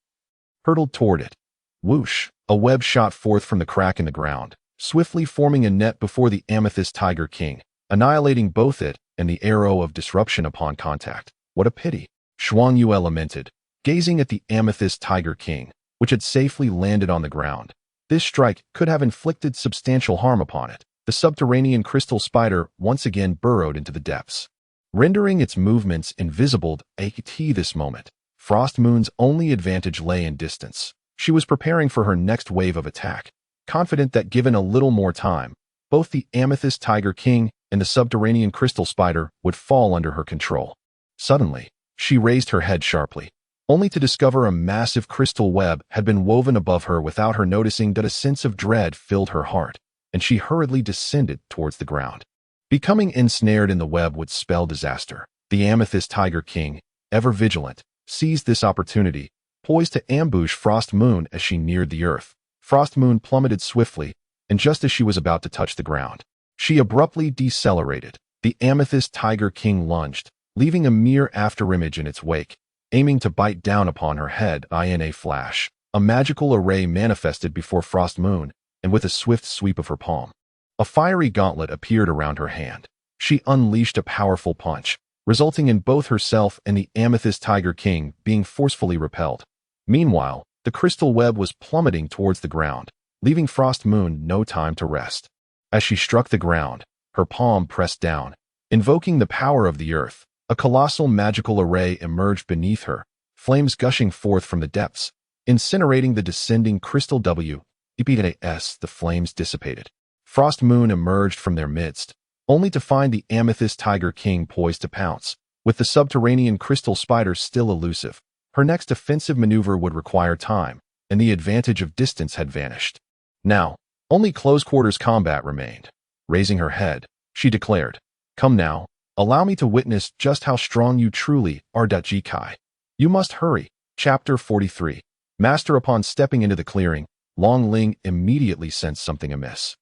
Speaker 1: hurtled toward it. Whoosh! A web shot forth from the crack in the ground, swiftly forming a net before the Amethyst Tiger King, annihilating both it and the Arrow of Disruption upon contact. What a pity! Xuanyue lamented, gazing at the Amethyst Tiger King, which had safely landed on the ground. This strike could have inflicted substantial harm upon it. The subterranean crystal spider once again burrowed into the depths, rendering its movements invisible at this moment. Frost Moon's only advantage lay in distance. She was preparing for her next wave of attack, confident that given a little more time, both the Amethyst Tiger King and the subterranean crystal spider would fall under her control. Suddenly, she raised her head sharply, only to discover a massive crystal web had been woven above her without her noticing that a sense of dread filled her heart, and she hurriedly descended towards the ground. Becoming ensnared in the web would spell disaster. The Amethyst Tiger King, ever vigilant, seized this opportunity, poised to ambush Frost Moon as she neared the earth. Frost Moon plummeted swiftly, and just as she was about to touch the ground, she abruptly decelerated. The Amethyst Tiger King lunged, leaving a mere afterimage in its wake, aiming to bite down upon her head. In a flash, a magical array manifested before Frost Moon, and with a swift sweep of her palm, a fiery gauntlet appeared around her hand. She unleashed a powerful punch, resulting in both herself and the Amethyst Tiger King being forcefully repelled. Meanwhile, the crystal web was plummeting towards the ground, leaving Frost Moon no time to rest. As she struck the ground, her palm pressed down, invoking the power of the earth. A colossal magical array emerged beneath her, flames gushing forth from the depths, incinerating the descending crystal W. The flames dissipated. Frost Moon emerged from their midst, only to find the Amethyst Tiger King poised to pounce. With the subterranean crystal spider still elusive, her next offensive maneuver would require time, and the advantage of distance had vanished. Now, only close-quarters combat remained. Raising her head, she declared, "Come now, allow me to witness just how strong you truly are." Kai. You must hurry. Chapter 43. Master. Upon stepping into the clearing, Long Ling immediately sensed something amiss.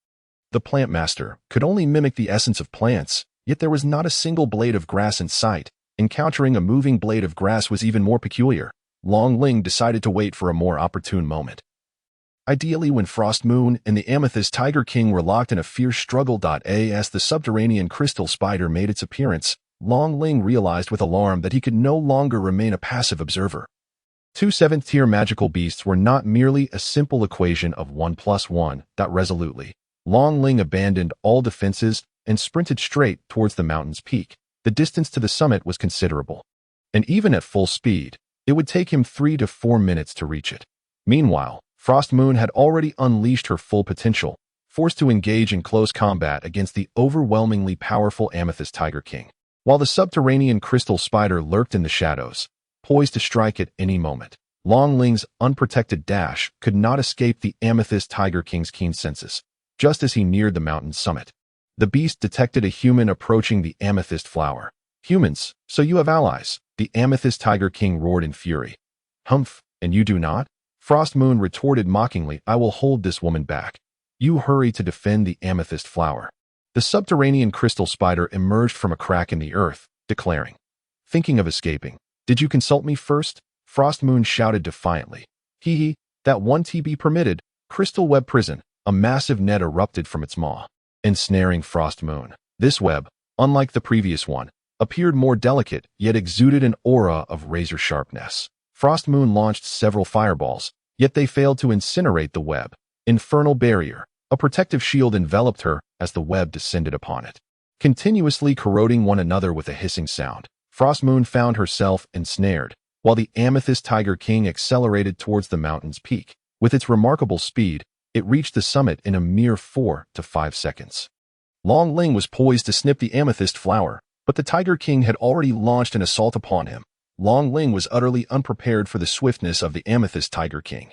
Speaker 1: The plant master could only mimic the essence of plants, yet there was not a single blade of grass in sight. Encountering a moving blade of grass was even more peculiar. Long Ling decided to wait for a more opportune moment. Ideally, when Frost Moon and the Amethyst Tiger King were locked in a fierce struggle. As the subterranean crystal spider made its appearance, Long Ling realized with alarm that he could no longer remain a passive observer. Two seventh-tier magical beasts were not merely a simple equation of 1 + 1. Resolutely, Long Ling abandoned all defenses and sprinted straight towards the mountain's peak. The distance to the summit was considerable, and even at full speed, it would take him 3 to 4 minutes to reach it. Meanwhile, Frost Moon had already unleashed her full potential, forced to engage in close combat against the overwhelmingly powerful Amethyst Tiger King, while the subterranean crystal spider lurked in the shadows, poised to strike at any moment. Long Ling's unprotected dash could not escape the Amethyst Tiger King's keen senses. Just as he neared the mountain's summit, the beast detected a human approaching the amethyst flower. "Humans, so you have allies," the Amethyst Tiger King roared in fury. "Humph, and you do not?" Frost Moon retorted mockingly. "I will hold this woman back. You hurry to defend the amethyst flower." The subterranean crystal spider emerged from a crack in the earth, declaring, "Thinking of escaping? Did you consult me first?" Frost Moon shouted defiantly. "Hee, that one be permitted." Crystal web prison. A massive net erupted from its maw, ensnaring Frost Moon. This web, unlike the previous one, appeared more delicate, yet exuded an aura of razor sharpness. Frost Moon launched several fireballs, yet they failed to incinerate the web. Infernal barrier. A protective shield enveloped her as the web descended upon it, continuously corroding one another with a hissing sound. Frost Moon found herself ensnared, while the Amethyst Tiger King accelerated towards the mountain's peak. With its remarkable speed, it reached the summit in a mere 4 to 5 seconds. Long Ling was poised to snip the amethyst flower, but the Tiger King had already launched an assault upon him. Long Ling was utterly unprepared for the swiftness of the Amethyst Tiger King.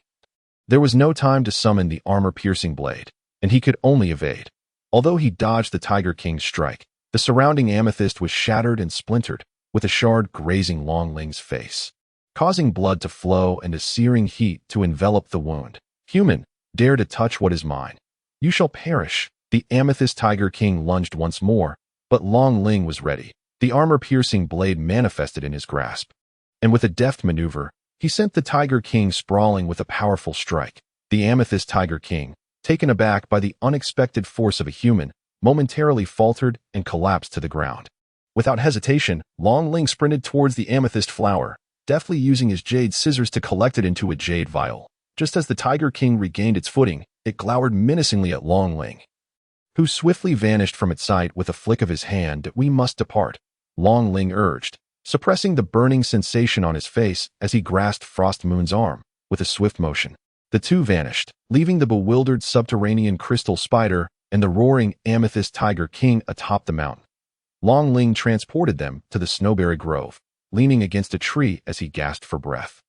Speaker 1: There was no time to summon the armor-piercing blade, and he could only evade. Although he dodged the Tiger King's strike, the surrounding amethyst was shattered and splintered, with a shard grazing Long Ling's face, causing blood to flow and a searing heat to envelop the wound. "Human, dare to touch what is mine, you shall perish." The Amethyst Tiger King lunged once more, but Long Ling was ready. The armor-piercing blade manifested in his grasp, and with a deft maneuver, he sent the Tiger King sprawling with a powerful strike. The Amethyst Tiger King, taken aback by the unexpected force of a human, momentarily faltered and collapsed to the ground. Without hesitation, Long Ling sprinted towards the amethyst flower, deftly using his jade scissors to collect it into a jade vial. Just as the Tiger King regained its footing, it glowered menacingly at Long Ling, who swiftly vanished from its sight with a flick of his hand. "We must depart," Long Ling urged, suppressing the burning sensation on his face as he grasped Frost Moon's arm. With a swift motion, the two vanished, leaving the bewildered subterranean crystal spider and the roaring Amethyst Tiger King atop the mountain. Long Ling transported them to the snowberry grove, leaning against a tree as he gasped for breath.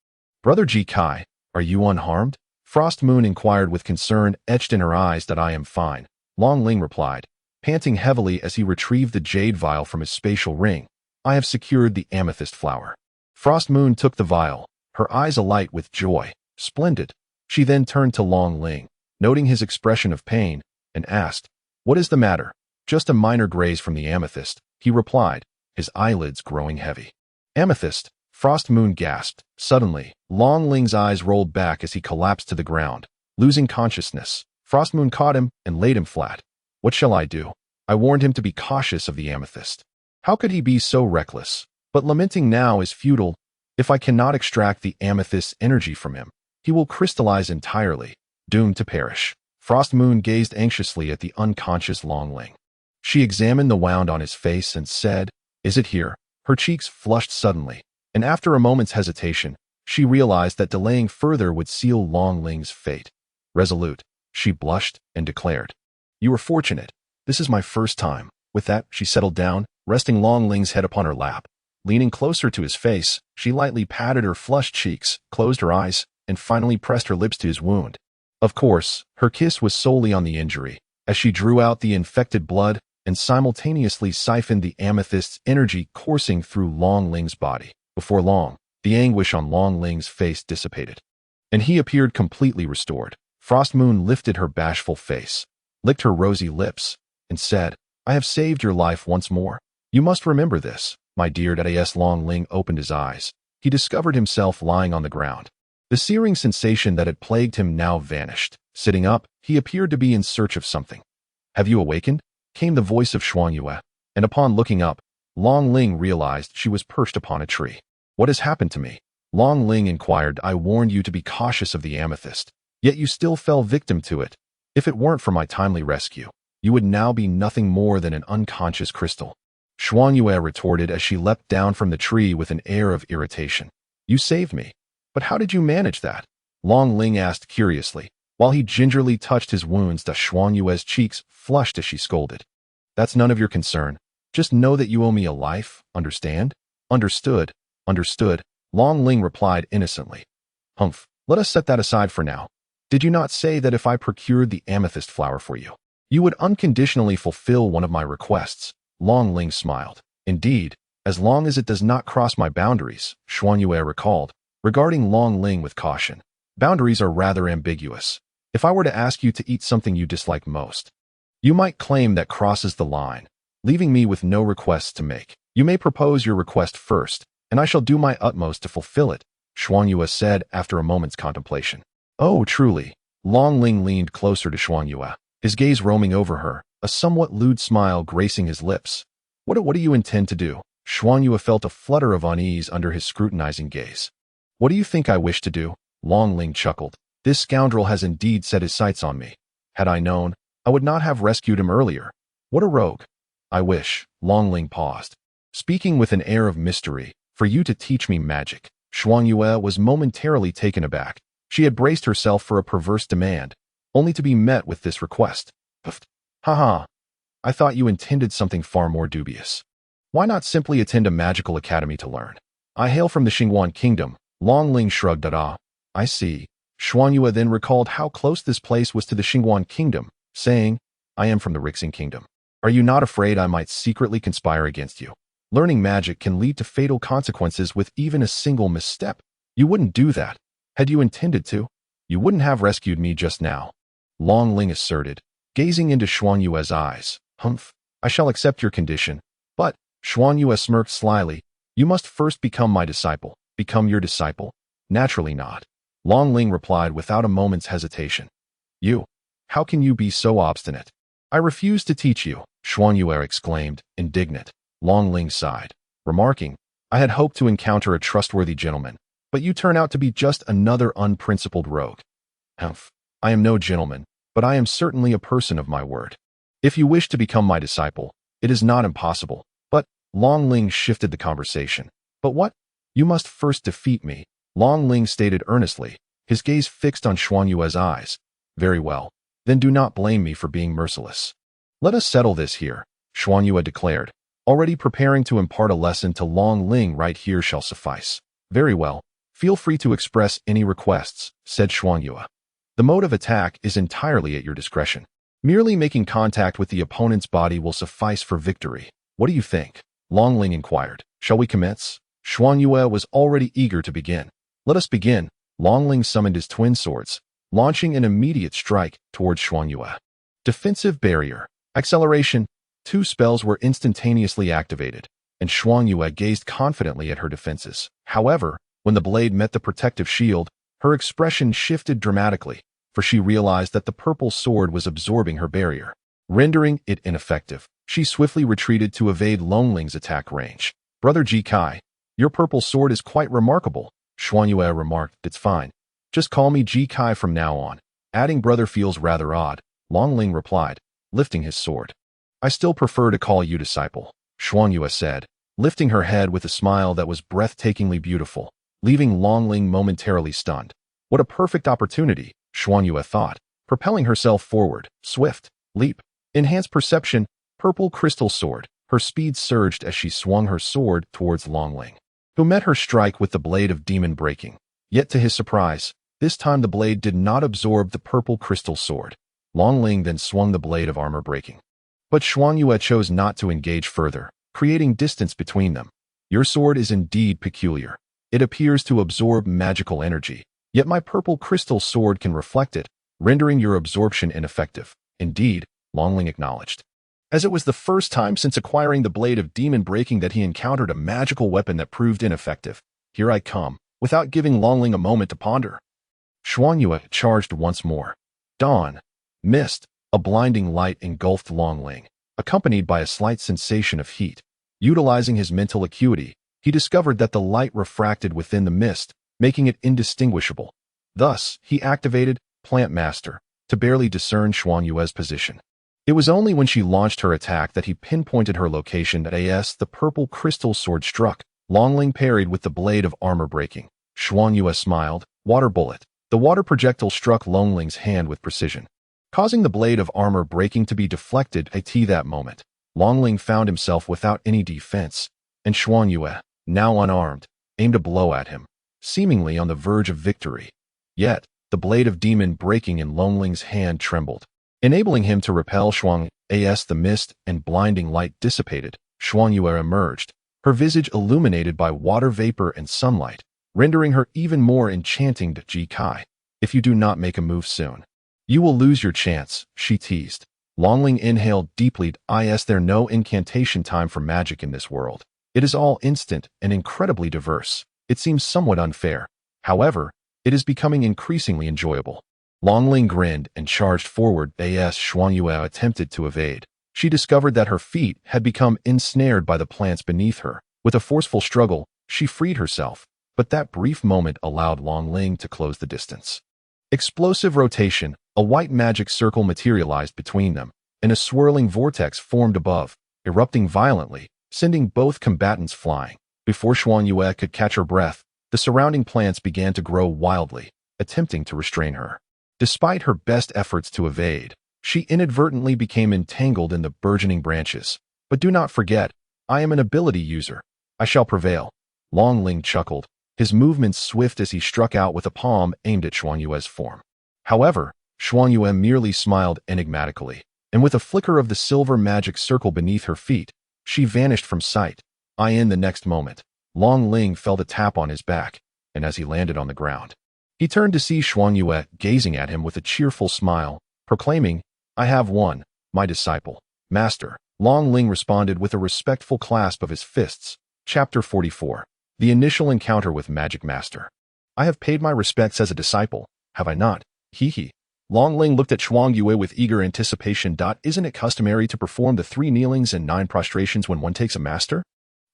Speaker 1: "Brother Kai, are you unharmed?" Frost Moon inquired with concern etched in her eyes. "I am fine," Long Ling replied, panting heavily as he retrieved the jade vial from his spatial ring. I have secured the amethyst flower. Frost Moon took the vial, her eyes alight with joy. Splendid. She then turned to Long Ling, noting his expression of pain, and asked, "What is the matter?" "Just a minor graze from the amethyst," he replied, his eyelids growing heavy. "Amethyst?" Frost Moon gasped. Suddenly, Long Ling's eyes rolled back as he collapsed to the ground, losing consciousness. Frost Moon caught him and laid him flat. "What shall I do? I warned him to be cautious of the amethyst. How could he be so reckless? But lamenting now is futile. If I cannot extract the amethyst's energy from him, he will crystallize entirely, doomed to perish." Frost Moon gazed anxiously at the unconscious Long Ling. She examined the wound on his face and said, "Is it here?" Her cheeks flushed suddenly, and after a moment's hesitation, she realized that delaying further would seal Long Ling's fate. Resolute, she blushed and declared, "You are fortunate. This is my first time." With that, she settled down, resting Long Ling's head upon her lap. Leaning closer to his face, she lightly patted her flushed cheeks, closed her eyes, and finally pressed her lips to his wound. Of course, her kiss was solely on the injury, as she drew out the infected blood and simultaneously siphoned the amethyst's energy coursing through Long Ling's body. Before long, the anguish on Long Ling's face dissipated, and he appeared completely restored. Frost Moon lifted her bashful face, licked her rosy lips, and said, "I have saved your life once more. You must remember this, my dear." As Long Ling opened his eyes, he discovered himself lying on the ground. The searing sensation that had plagued him now vanished. Sitting up, he appeared to be in search of something. "Have you awakened?" came the voice of Xuanyue, and upon looking up, Long Ling realized she was perched upon a tree. "What has happened to me?" Long Ling inquired. "I warned you to be cautious of the amethyst, yet you still fell victim to it. If it weren't for my timely rescue, you would now be nothing more than an unconscious crystal." Xuanyue retorted as she leapt down from the tree with an air of irritation. "You saved me. But how did you manage that?" Long Ling asked curiously, while he gingerly touched his wounds. Xuanyue's cheeks flushed as she scolded. "That's none of your concern. Just know that you owe me a life, understand?" "Understood, understood," Long Ling replied innocently. "Humph, let us set that aside for now. Did you not say that if I procured the amethyst flower for you, you would unconditionally fulfill one of my requests?" Long Ling smiled. "Indeed, as long as it does not cross my boundaries," Xuanyue recalled, regarding Long Ling with caution. "Boundaries are rather ambiguous. If I were to ask you to eat something you dislike most, you might claim that crosses the line, leaving me with no requests to make. You may propose your request first, and I shall do my utmost to fulfill it," Xuanyue said after a moment's contemplation. "Oh, truly." Long Ling leaned closer to Xuanyue, his gaze roaming over her, a somewhat lewd smile gracing his lips. What do you intend to do?" Xuanyue felt a flutter of unease under his scrutinizing gaze. "What do you think I wish to do?" Long Ling chuckled. "This scoundrel has indeed set his sights on me. Had I known, I would not have rescued him earlier. What a rogue. I wish," Long Ling paused, speaking with an air of mystery, "for you to teach me magic." Xuanyue was momentarily taken aback. She had braced herself for a perverse demand, only to be met with this request. "Puffed. Ha. I thought you intended something far more dubious. Why not simply attend a magical academy to learn?" "I hail from the Xingguan Kingdom." Long Ling shrugged. I see." Xuanyue then recalled how close this place was to the Xingguan Kingdom, saying, "I am from the Rixing Kingdom. Are you not afraid I might secretly conspire against you? Learning magic can lead to fatal consequences with even a single misstep. You wouldn't do that. Had you intended to, you wouldn't have rescued me just now," Long Ling asserted, gazing into Xuanyue's eyes. "Humph, I shall accept your condition. But," Xuanyue smirked slyly, "you must first become my disciple." "Become your disciple?" "Naturally not," Long Ling replied without a moment's hesitation. "You? How can you be so obstinate?" "I refuse to teach you," Xuanyue exclaimed, indignant. Long Ling sighed, remarking, "I had hoped to encounter a trustworthy gentleman, but you turn out to be just another unprincipled rogue." "Humph, I am no gentleman, but I am certainly a person of my word. If you wish to become my disciple, it is not impossible, but," Long Ling shifted the conversation. "But what?" "You must first defeat me," Long Ling stated earnestly, his gaze fixed on Xuanyue's eyes. "Very well. Then do not blame me for being merciless. Let us settle this here," Xuanyue declared, already preparing to impart a lesson to Long Ling. "Right here shall suffice." "Very well. Feel free to express any requests," said Xuanyue. "The mode of attack is entirely at your discretion." Merely making contact with the opponent's body will suffice for victory. What do you think? Long Ling inquired. Shall we commence? Xuan Yue was already eager to begin. Let us begin. Long Ling summoned his twin swords, launching an immediate strike towards Xuan Yue. Defensive barrier. Acceleration. 2 spells were instantaneously activated, and Xuan Yue gazed confidently at her defenses. However, when the blade met the protective shield, her expression shifted dramatically, for she realized that the purple sword was absorbing her barrier, rendering it ineffective. She swiftly retreated to evade Long Ling's attack range. Brother Ji Kai, your purple sword is quite remarkable, Xuan Yue remarked. It's fine. Just call me Ji Kai from now on. Adding brother feels rather odd, Long Ling replied, lifting his sword. I still prefer to call you disciple, Xuan Yue said, lifting her head with a smile that was breathtakingly beautiful, leaving Long Ling momentarily stunned. What a perfect opportunity, Xuan Yue thought, propelling herself forward. Swift, leap, enhanced perception, purple crystal sword. Her speed surged as she swung her sword towards Long Ling, who met her strike with the blade of demon breaking. Yet to his surprise, this time the blade did not absorb the purple crystal sword. Long Ling then swung the blade of armor breaking. But Xuan Yue chose not to engage further, creating distance between them. Your sword is indeed peculiar. It appears to absorb magical energy, yet my purple crystal sword can reflect it, rendering your absorption ineffective. Indeed, Long Ling acknowledged. As it was the first time since acquiring the blade of demon breaking that he encountered a magical weapon that proved ineffective. Here I come, without giving Long Ling a moment to ponder. Xuan Yue charged once more. Dawn. Mist. A blinding light engulfed Long Ling, accompanied by a slight sensation of heat. Utilizing his mental acuity, he discovered that the light refracted within the mist, making it indistinguishable. Thus, he activated Plant Master to barely discern Xuan Yue's position. It was only when she launched her attack that he pinpointed her location that the purple crystal sword struck. Long Ling parried with the blade of armor breaking. Xuan Yue smiled. Water bullet. The water projectile struck Long Ling's hand with precision, causing the blade of armor breaking to be deflected. At that moment, Long Ling found himself without any defense, and Xuan Yue, now unarmed, aimed a blow at him, seemingly on the verge of victory. Yet, the blade of demon breaking in Long Ling's hand trembled, enabling him to repel Xuan Yue's. The mist and blinding light dissipated. Xuan Yue emerged, her visage illuminated by water vapor and sunlight, rendering her even more enchanting to Ji Kai. If you do not make a move soon, you will lose your chance, she teased. Long Ling inhaled deeply. There's no incantation time for magic in this world. It is all instant and incredibly diverse. It seems somewhat unfair. However, it is becoming increasingly enjoyable. Long Ling grinned and charged forward. Xuan Yue attempted to evade. She discovered that her feet had become ensnared by the plants beneath her. With a forceful struggle, she freed herself, but that brief moment allowed Long Ling to close the distance. Explosive rotation. A white magic circle materialized between them, and a swirling vortex formed above, erupting violently, sending both combatants flying. Before Xuan Yue could catch her breath, the surrounding plants began to grow wildly, attempting to restrain her. Despite her best efforts to evade, she inadvertently became entangled in the burgeoning branches. But do not forget, I am an ability user. I shall prevail. Long Ling chuckled, his movements swift as he struck out with a palm aimed at Xuan Yue's form. However, Xuan Yue merely smiled enigmatically, and with a flicker of the silver magic circle beneath her feet, she vanished from sight. In the next moment, Long Ling felt a tap on his back, and as he landed on the ground, he turned to see Xuan Yue gazing at him with a cheerful smile, proclaiming, I have won, my disciple. Master. Long Ling responded with a respectful clasp of his fists. Chapter 44. The initial encounter with Magic Master. I have paid my respects as a disciple, have I not? Hee. Long Ling looked at Xuan Yue with eager anticipation. Isn't it customary to perform the 3 kneelings and 9 prostrations when one takes a master?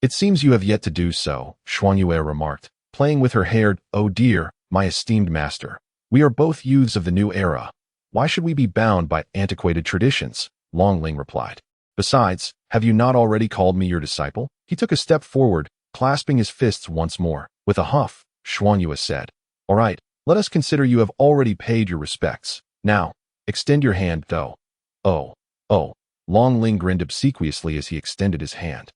Speaker 1: It seems you have yet to do so, Xuan Yue remarked, playing with her hair. Oh dear, my esteemed master. We are both youths of the new era. Why should we be bound by antiquated traditions? Long Ling replied. Besides, have you not already called me your disciple? He took a step forward, clasping his fists once more. With a huff, Xuan Yue said, All right, let us consider you have already paid your respects. Now, extend your hand, though. Oh. Long Ling grinned obsequiously as he extended his hand.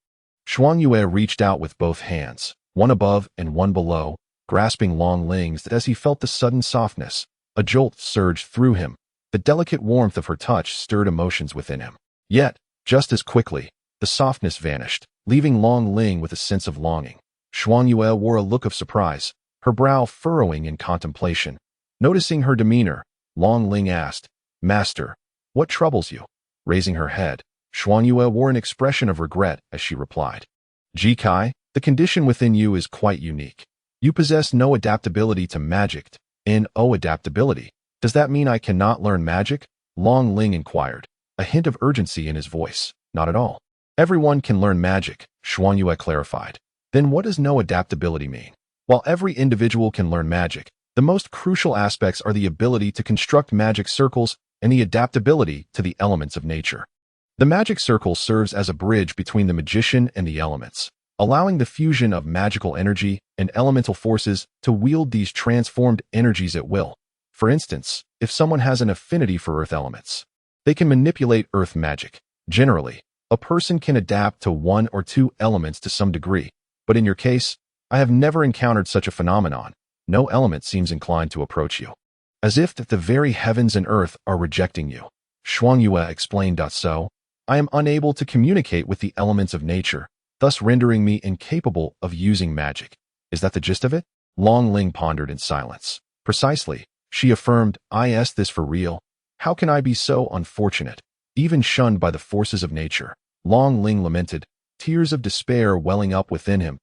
Speaker 1: Xuan Yue reached out with both hands, one above and one below, grasping Long Ling's as he felt the sudden softness. A jolt surged through him. The delicate warmth of her touch stirred emotions within him. Yet, just as quickly, the softness vanished, leaving Long Ling with a sense of longing. Xuan Yue wore a look of surprise, her brow furrowing in contemplation. Noticing her demeanor, Long Ling asked, "Master, what troubles you?" Raising her head, Xuan Yue wore an expression of regret as she replied, "Ji Kai, the condition within you is quite unique. You possess no adaptability to magic. Adaptability. Does that mean I cannot learn magic?" Long Ling inquired, a hint of urgency in his voice. "Not at all. Everyone can learn magic," Xuan Yue clarified. "Then what does no adaptability mean?" While every individual can learn magic, the most crucial aspects are the ability to construct magic circles and the adaptability to the elements of nature. The magic circle serves as a bridge between the magician and the elements, allowing the fusion of magical energy and elemental forces to wield these transformed energies at will. For instance, if someone has an affinity for earth elements, they can manipulate earth magic. Generally, a person can adapt to one or two elements to some degree, but in your case, I have never encountered such a phenomenon. No element seems inclined to approach you. As if that the very heavens and earth are rejecting you. Xuan Yue explained. So, I am unable to communicate with the elements of nature, thus rendering me incapable of using magic. Is that the gist of it? Long Ling pondered in silence. Precisely, she affirmed, "Is this for real? How can I be so unfortunate, even shunned by the forces of nature?" Long Ling lamented, tears of despair welling up within him.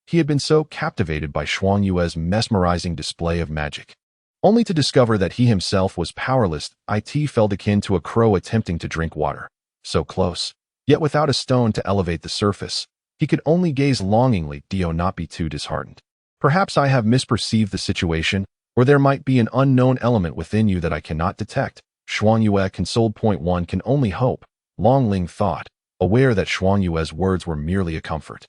Speaker 1: He had been so captivated by Xuan Yue's mesmerizing display of magic, only to discover that he himself was powerless. It felt akin to a crow attempting to drink water. So close, yet without a stone to elevate the surface. He could only gaze longingly. Do not be too disheartened. Perhaps I have misperceived the situation, or there might be an unknown element within you that I cannot detect. Xuan Yue consoled. One can only hope, Long Ling thought, aware that Xuan Yue's words were merely a comfort.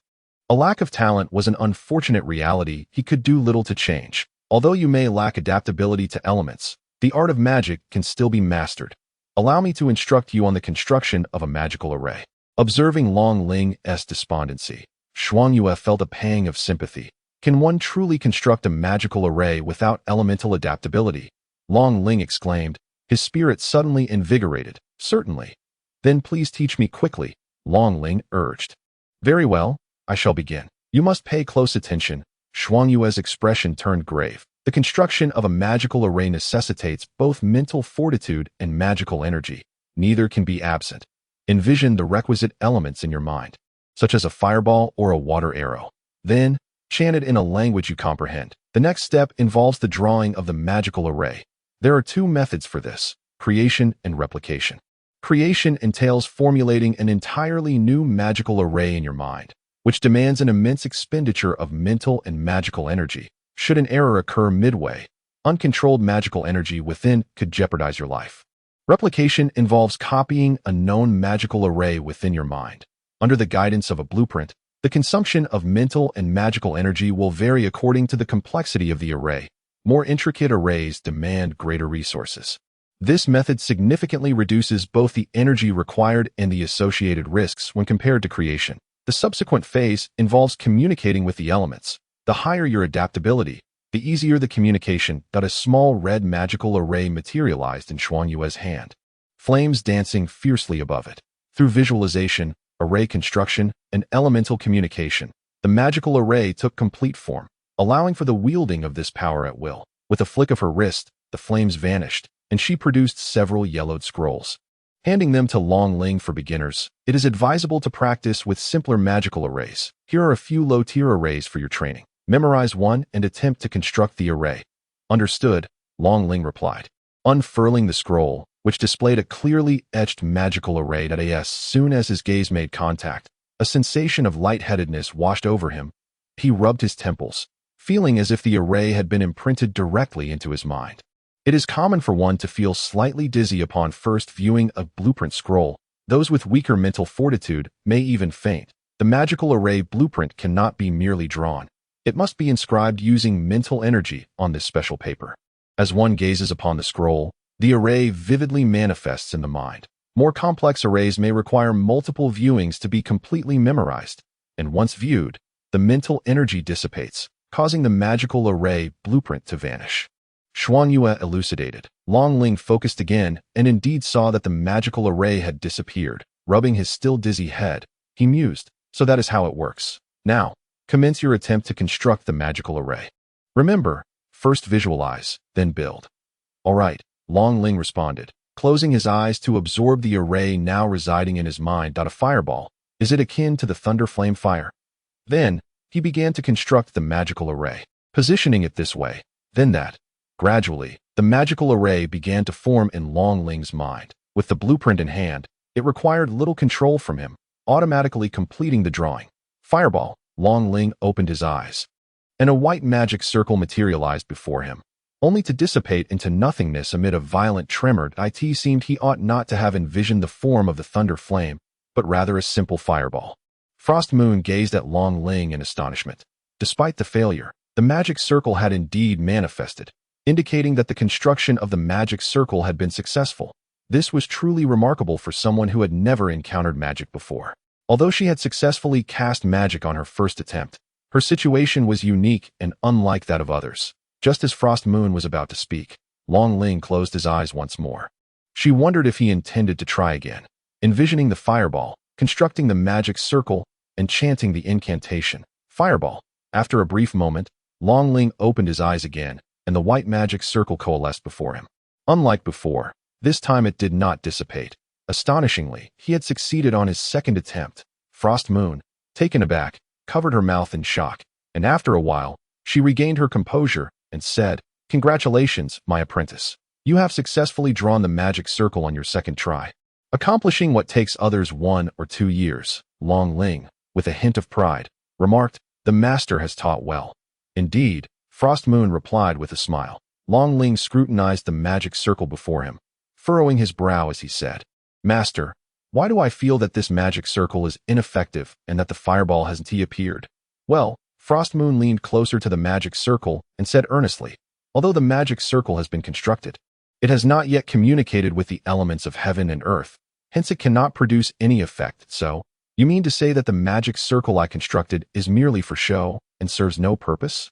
Speaker 1: A lack of talent was an unfortunate reality he could do little to change. Although you may lack adaptability to elements, the art of magic can still be mastered. Allow me to instruct you on the construction of a magical array. Observing Long Ling's despondency, Xuan Yue felt a pang of sympathy. Can one truly construct a magical array without elemental adaptability? Long Ling exclaimed, his spirit suddenly invigorated. Certainly. Then please teach me quickly, Long Ling urged. Very well, I shall begin. You must pay close attention. Xuan Yue's expression turned grave. The construction of a magical array necessitates both mental fortitude and magical energy. Neither can be absent. Envision the requisite elements in your mind, such as a fireball or a water arrow. Then, chant it in a language you comprehend. The next step involves the drawing of the magical array. There are two methods for this: creation and replication. Creation entails formulating an entirely new magical array in your mind, which demands an immense expenditure of mental and magical energy. Should an error occur midway, uncontrolled magical energy within could jeopardize your life. Replication involves copying a known magical array within your mind. Under the guidance of a blueprint, the consumption of mental and magical energy will vary according to the complexity of the array. More intricate arrays demand greater resources. This method significantly reduces both the energy required and the associated risks when compared to creation. The subsequent phase involves communicating with the elements. The higher your adaptability, the easier the communication. A small red magical array materialized in Xuan Yue's hand, flames dancing fiercely above it. Through visualization, array construction, and elemental communication, the magical array took complete form, allowing for the wielding of this power at will. With a flick of her wrist, the flames vanished, and she produced several yellowed scrolls. Handing them to Long Ling. For beginners, it is advisable to practice with simpler magical arrays. Here are a few low-tier arrays for your training. Memorize one and attempt to construct the array. Understood, Long Ling replied. Unfurling the scroll, which displayed a clearly etched magical array. As soon as his gaze made contact, a sensation of lightheadedness washed over him. He rubbed his temples, feeling as if the array had been imprinted directly into his mind. It is common for one to feel slightly dizzy upon first viewing a blueprint scroll. Those with weaker mental fortitude may even faint. The magical array blueprint cannot be merely drawn. It must be inscribed using mental energy on this special paper. As one gazes upon the scroll, the array vividly manifests in the mind. More complex arrays may require multiple viewings to be completely memorized, and once viewed, the mental energy dissipates, causing the magical array blueprint to vanish. Xuanyue elucidated. Long Ling focused again and indeed saw that the magical array had disappeared. Rubbing his still dizzy head, he mused, so that is how it works. Now, commence your attempt to construct the magical array. Remember, first visualize, then build. All right, Long Ling responded, closing his eyes to absorb the array now residing in his mind. A fireball. Is it akin to the thunder flame fire? Then, he began to construct the magical array, positioning it this way, then that. Gradually, the magical array began to form in Long Ling's mind. With the blueprint in hand, it required little control from him, automatically completing the drawing. Fireball. Long Ling opened his eyes, and a white magic circle materialized before him, only to dissipate into nothingness amid a violent tremor. It seemed he ought not to have envisioned the form of the thunder flame, but rather a simple fireball. Frost Moon gazed at Long Ling in astonishment. Despite the failure, the magic circle had indeed manifested, indicating that the construction of the magic circle had been successful. This was truly remarkable for someone who had never encountered magic before. Although she had successfully cast magic on her first attempt, her situation was unique and unlike that of others. Just as Frost Moon was about to speak, Long Ling closed his eyes once more. She wondered if he intended to try again, envisioning the fireball, constructing the magic circle, and chanting the incantation, Fireball. After a brief moment, Long Ling opened his eyes again, and the white magic circle coalesced before him. Unlike before, this time it did not dissipate. Astonishingly, he had succeeded on his second attempt. Frost Moon, taken aback, covered her mouth in shock, and after a while, she regained her composure and said, "Congratulations, my apprentice. You have successfully drawn the magic circle on your second try, accomplishing what takes others 1 or 2 years." Long Ling, with a hint of pride, remarked, "The master has taught well." "Indeed," Frost Moon replied with a smile. Long Ling scrutinized the magic circle before him, furrowing his brow as he said, "Master, why do I feel that this magic circle is ineffective and that the fireball hasn't appeared?" "Well," Frost Moon leaned closer to the magic circle and said earnestly, "although the magic circle has been constructed, it has not yet communicated with the elements of heaven and earth, hence it cannot produce any effect. So, you mean to say that the magic circle I constructed is merely for show and serves no purpose?"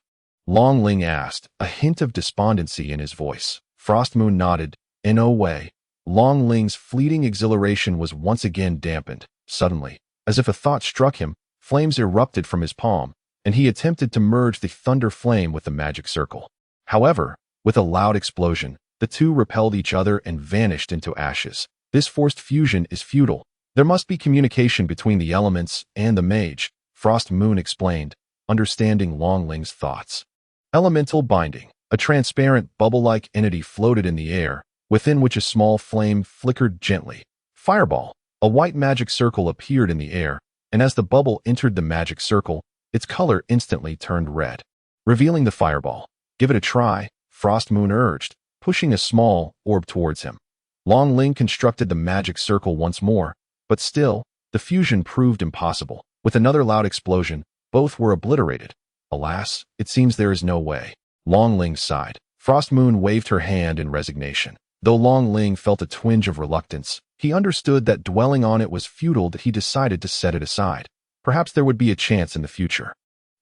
Speaker 1: Long Ling asked, a hint of despondency in his voice. Frost Moon nodded. In no way. Long Ling's fleeting exhilaration was once again dampened. Suddenly, as if a thought struck him, flames erupted from his palm, and he attempted to merge the thunder flame with the magic circle. However, with a loud explosion, the two repelled each other and vanished into ashes. This forced fusion is futile. There must be communication between the elements and the mage, Frost Moon explained, understanding Long Ling's thoughts. Elemental binding. A transparent bubble-like entity floated in the air, within which a small flame flickered gently. Fireball. A white magic circle appeared in the air, and as the bubble entered the magic circle, its color instantly turned red, revealing the fireball. "Give it a try," Frost Moon urged, pushing a small orb towards him. Long Ling constructed the magic circle once more, but still, the fusion proved impossible. With another loud explosion, both were obliterated. Alas, it seems there is no way. Long Ling sighed. Frost Moon waved her hand in resignation. Though Long Ling felt a twinge of reluctance, he understood that dwelling on it was futile. That he decided to set it aside. Perhaps there would be a chance in the future.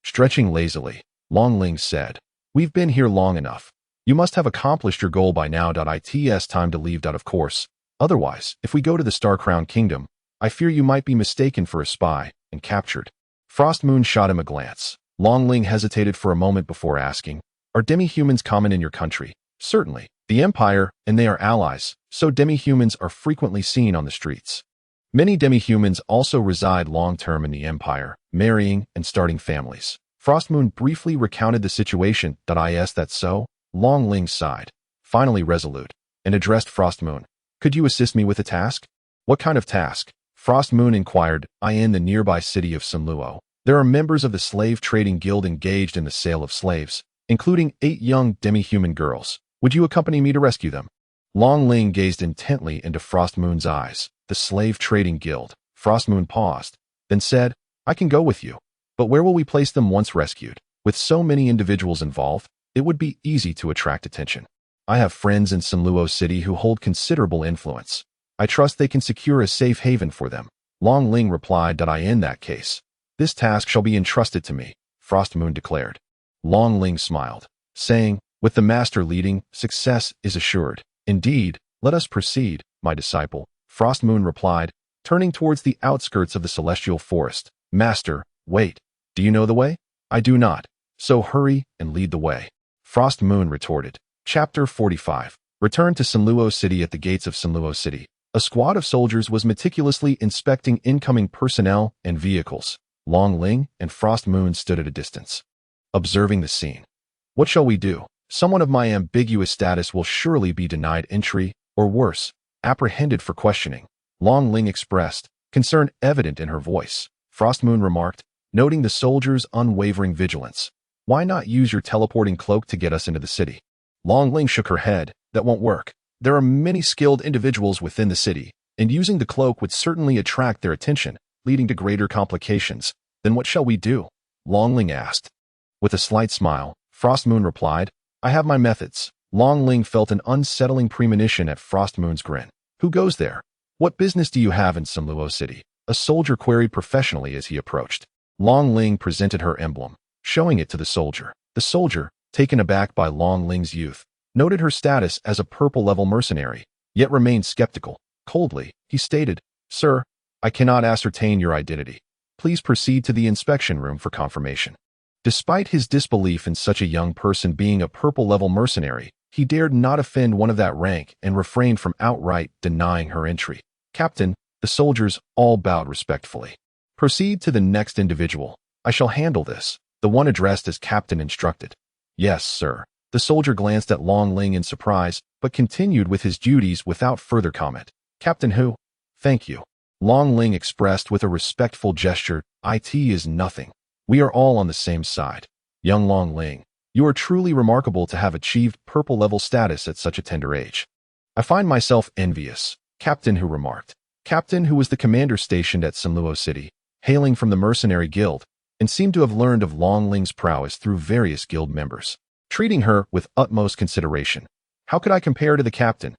Speaker 1: Stretching lazily, Long Ling said, "We've been here long enough. You must have accomplished your goal by now. It's time to leave. Of course. Otherwise, if we go to the Star Crown Kingdom, I fear you might be mistaken for a spy and captured." Frost Moon shot him a glance. Long Ling hesitated for a moment before asking, "Are demi-humans common in your country?" "Certainly. The Empire, and they are allies, so demi-humans are frequently seen on the streets. Many demi-humans also reside long-term in the Empire, marrying and starting families." Frost Moon briefly recounted the situation. "Is that so?" Long Ling sighed, finally resolute, and addressed Frost Moon. "Could you assist me with a task?" "What kind of task?" Frost Moon inquired. "In the nearby city of Kunlun, there are members of the slave trading guild engaged in the sale of slaves, including 8 young demi-human girls. Would you accompany me to rescue them?" Long Ling gazed intently into Frost Moon's eyes. "The slave trading guild." Frost Moon paused, then said, "I can go with you. But where will we place them once rescued? With so many individuals involved, it would be easy to attract attention. I have friends in Kunlun City who hold considerable influence. I trust they can secure a safe haven for them." Long Ling replied. "In that case, this task shall be entrusted to me," Frost Moon declared. Long Ling smiled, saying, With the master leading, success is assured. Indeed, let us proceed, my disciple, Frost Moon replied, turning towards the outskirts of the celestial forest. Master, wait. Do you know the way? I do not. So hurry and lead the way. Frost Moon retorted. Chapter 45. Return to Kunlun City. At the gates of Kunlun City, a squad of soldiers was meticulously inspecting incoming personnel and vehicles. Long Ling and Frost Moon stood at a distance, observing the scene. What shall we do? Someone of my ambiguous status will surely be denied entry, or worse, apprehended for questioning. Long Ling expressed, concern evident in her voice. Frost Moon remarked, noting the soldiers' unwavering vigilance. Why not use your teleporting cloak to get us into the city? Long Ling shook her head. That won't work. There are many skilled individuals within the city, and using the cloak would certainly attract their attention, leading to greater complications. Then what shall we do? Long Ling asked. With a slight smile, Frost Moon replied, I have my methods. Long Ling felt an unsettling premonition at Frost Moon's grin. Who goes there? What business do you have in Kunlun City? A soldier queried professionally as he approached. Long Ling presented her emblem, showing it to the soldier. The soldier, taken aback by Long Ling's youth, noted her status as a purple-level mercenary, yet remained skeptical. Coldly, he stated, Sir, I cannot ascertain your identity. Please proceed to the inspection room for confirmation. Despite his disbelief in such a young person being a purple-level mercenary, he dared not offend one of that rank and refrained from outright denying her entry. Captain, the soldiers all bowed respectfully. Proceed to the next individual. I shall handle this, the one addressed as Captain instructed. Yes, sir. The soldier glanced at Long Ling in surprise, but continued with his duties without further comment. Captain who? Thank you. Long Ling expressed with a respectful gesture, It is nothing. We are all on the same side. Young Long Ling, you are truly remarkable to have achieved purple-level status at such a tender age. I find myself envious, Captain Hu remarked. Captain Hu was the commander stationed at Kunlun City, hailing from the mercenary guild, and seemed to have learned of Long Ling's prowess through various guild members, treating her with utmost consideration. How could I compare to the captain?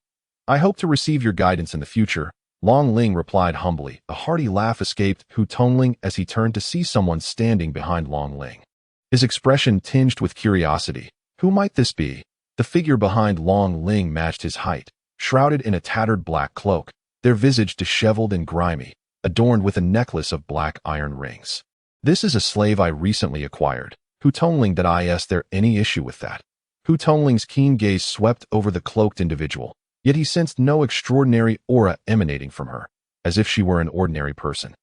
Speaker 1: I hope to receive your guidance in the future, Long Ling replied humbly. A hearty laugh escaped Hu Tongling as he turned to see someone standing behind Long Ling. His expression tinged with curiosity. Who might this be? The figure behind Long Ling matched his height, shrouded in a tattered black cloak, their visage disheveled and grimy, adorned with a necklace of black iron rings. This is a slave I recently acquired. Hu Tongling, did I ask there any issue with that? Hu Tongling's keen gaze swept over the cloaked individual, yet he sensed no extraordinary aura emanating from her, as if she were an ordinary person.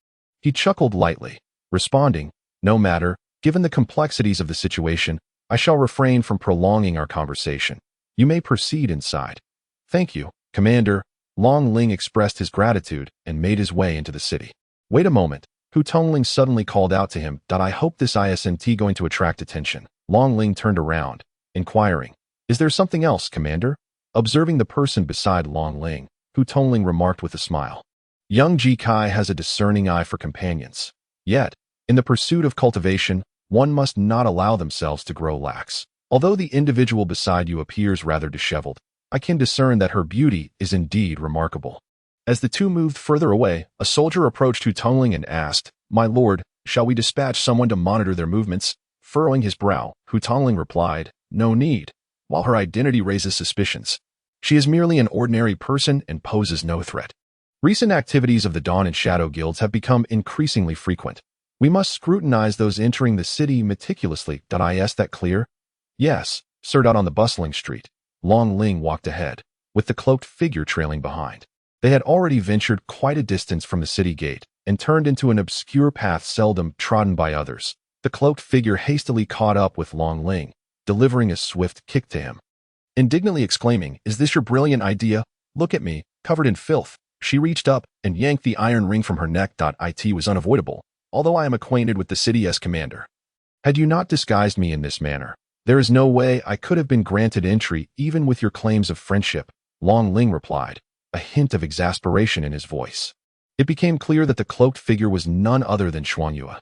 Speaker 1: He chuckled lightly, responding, No matter, given the complexities of the situation, I shall refrain from prolonging our conversation. You may proceed inside. Thank you, Commander. Long Ling expressed his gratitude and made his way into the city. Wait a moment. Hu Tongling suddenly called out to him, I hope this isn't going to attract attention. Long Ling turned around, inquiring, Is there something else, Commander? Observing the person beside Long Ling, Hu Tongling remarked with a smile. Young Ji Kai has a discerning eye for companions. Yet, in the pursuit of cultivation, one must not allow themselves to grow lax. Although the individual beside you appears rather disheveled, I can discern that her beauty is indeed remarkable. As the two moved further away, a soldier approached Hu Tongling and asked, My lord, shall we dispatch someone to monitor their movements? Furrowing his brow, Hu Tongling replied, No need. While her identity raises suspicions, she is merely an ordinary person and poses no threat. Recent activities of the Dawn and Shadow guilds have become increasingly frequent. We must scrutinize those entering the city meticulously. Is that clear? Yes, sir. On the bustling street, Long Ling walked ahead, with the cloaked figure trailing behind. They had already ventured quite a distance from the city gate and turned into an obscure path seldom trodden by others. The cloaked figure hastily caught up with Long Ling, delivering a swift kick to him. Indignantly exclaiming, Is this your brilliant idea? Look at me, covered in filth. She reached up and yanked the iron ring from her neck. It was unavoidable, although I am acquainted with the city as commander. Had you not disguised me in this manner, there is no way I could have been granted entry even with your claims of friendship, Long Ling replied, a hint of exasperation in his voice. It became clear that the cloaked figure was none other than Xuanyue.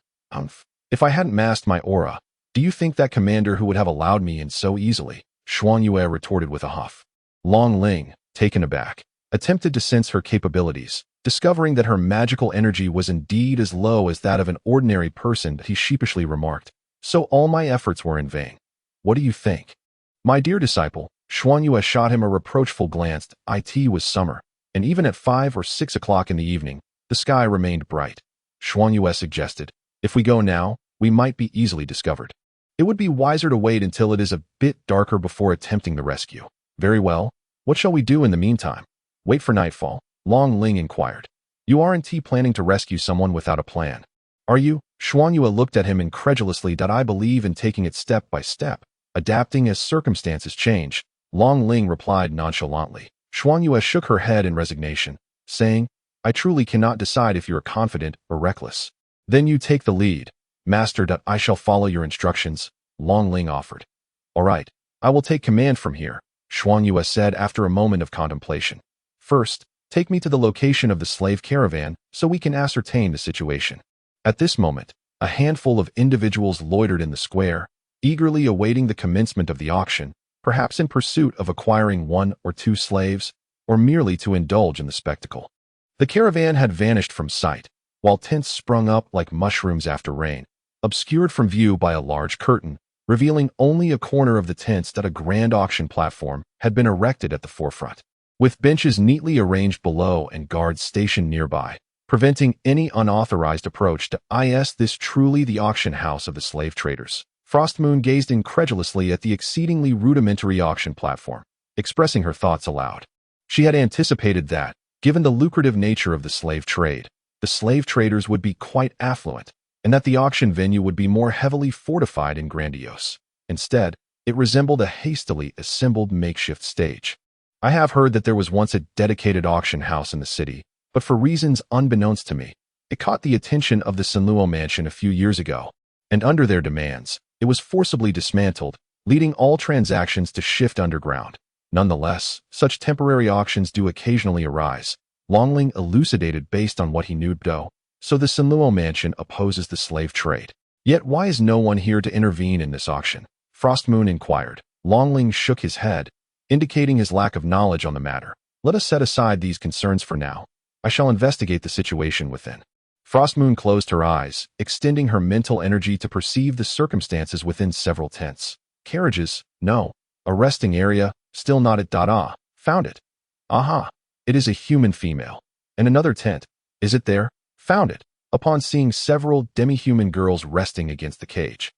Speaker 1: If I hadn't masked my aura, do you think that commander who would have allowed me in so easily? Xuanyue retorted with a huff. Long Ling, taken aback, attempted to sense her capabilities. Discovering that her magical energy was indeed as low as that of an ordinary person, he sheepishly remarked, So all my efforts were in vain. What do you think? My dear disciple, Xuanyue shot him a reproachful glance. It was summer, and even at 5 or 6 o'clock in the evening, the sky remained bright. Xuanyue suggested, if we go now, we might be easily discovered. It would be wiser to wait until it is a bit darker before attempting the rescue. Very well. What shall we do in the meantime? Wait for nightfall, Long Ling inquired. You aren't planning to rescue someone without a plan, are you? Xuanyue looked at him incredulously. I believe in taking it step by step, adapting as circumstances change, Long Ling replied nonchalantly. Xuanyue shook her head in resignation, saying, I truly cannot decide if you are confident or reckless. Then you take the lead, Master. I shall follow your instructions, Long Ling offered. All right, I will take command from here, Xuanyue said after a moment of contemplation. First, take me to the location of the slave caravan so we can ascertain the situation. At this moment, a handful of individuals loitered in the square, eagerly awaiting the commencement of the auction, perhaps in pursuit of acquiring 1 or 2 slaves, or merely to indulge in the spectacle. The caravan had vanished from sight, while tents sprung up like mushrooms after rain, obscured from view by a large curtain, revealing only a corner of the tents. That a grand auction platform had been erected at the forefront, with benches neatly arranged below and guards stationed nearby, preventing any unauthorized approach to this truly the auction house of the slave traders. Frostmoon gazed incredulously at the exceedingly rudimentary auction platform, expressing her thoughts aloud. She had anticipated that, given the lucrative nature of the slave trade, the slave traders would be quite affluent, and that the auction venue would be more heavily fortified and grandiose. Instead, it resembled a hastily assembled makeshift stage. I have heard that there was once a dedicated auction house in the city, but for reasons unbeknownst to me, it caught the attention of the Kunlun mansion a few years ago, and under their demands, it was forcibly dismantled, leading all transactions to shift underground. Nonetheless, such temporary auctions do occasionally arise, Long Ling elucidated based on what he knew. So the Kunlun mansion opposes the slave trade. Yet why is no one here to intervene in this auction? Frostmoon inquired. Long Ling shook his head, indicating his lack of knowledge on the matter. Let us set aside these concerns for now. I shall investigate the situation within. Frostmoon closed her eyes, extending her mental energy to perceive the circumstances within several tents. Carriages? No. A resting area? Still not at Found it. Aha. It is a human female. And another tent. Is it there? Found it. Upon seeing several demi-human girls resting against the cage,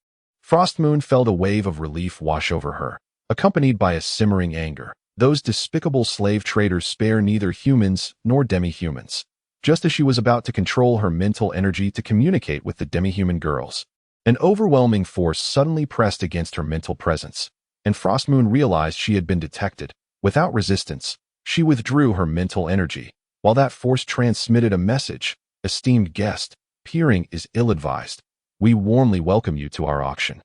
Speaker 1: Frostmoon felt a wave of relief wash over her, accompanied by a simmering anger. Those despicable slave traders spare neither humans nor demi-humans. Just as she was about to control her mental energy to communicate with the demi-human girls, an overwhelming force suddenly pressed against her mental presence, and Frostmoon realized she had been detected. Without resistance, she withdrew her mental energy, while that force transmitted a message. Esteemed guest, peering is ill-advised. We warmly welcome you to our auction,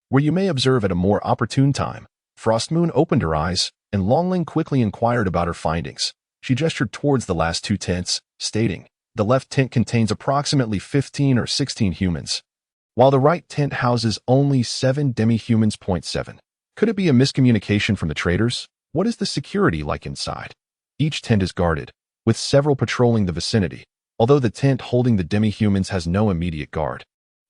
Speaker 1: where you may observe at a more opportune time. Frostmoon opened her eyes, and Long Ling quickly inquired about her findings. She gestured towards the last 2 tents, stating, the left tent contains approximately 15 or 16 humans, while the right tent houses only 7 demi-humans. 7. Could it be a miscommunication from the traders? What is the security like inside? Each tent is guarded, with several patrolling the vicinity, although the tent holding the demi-humans has no immediate guard.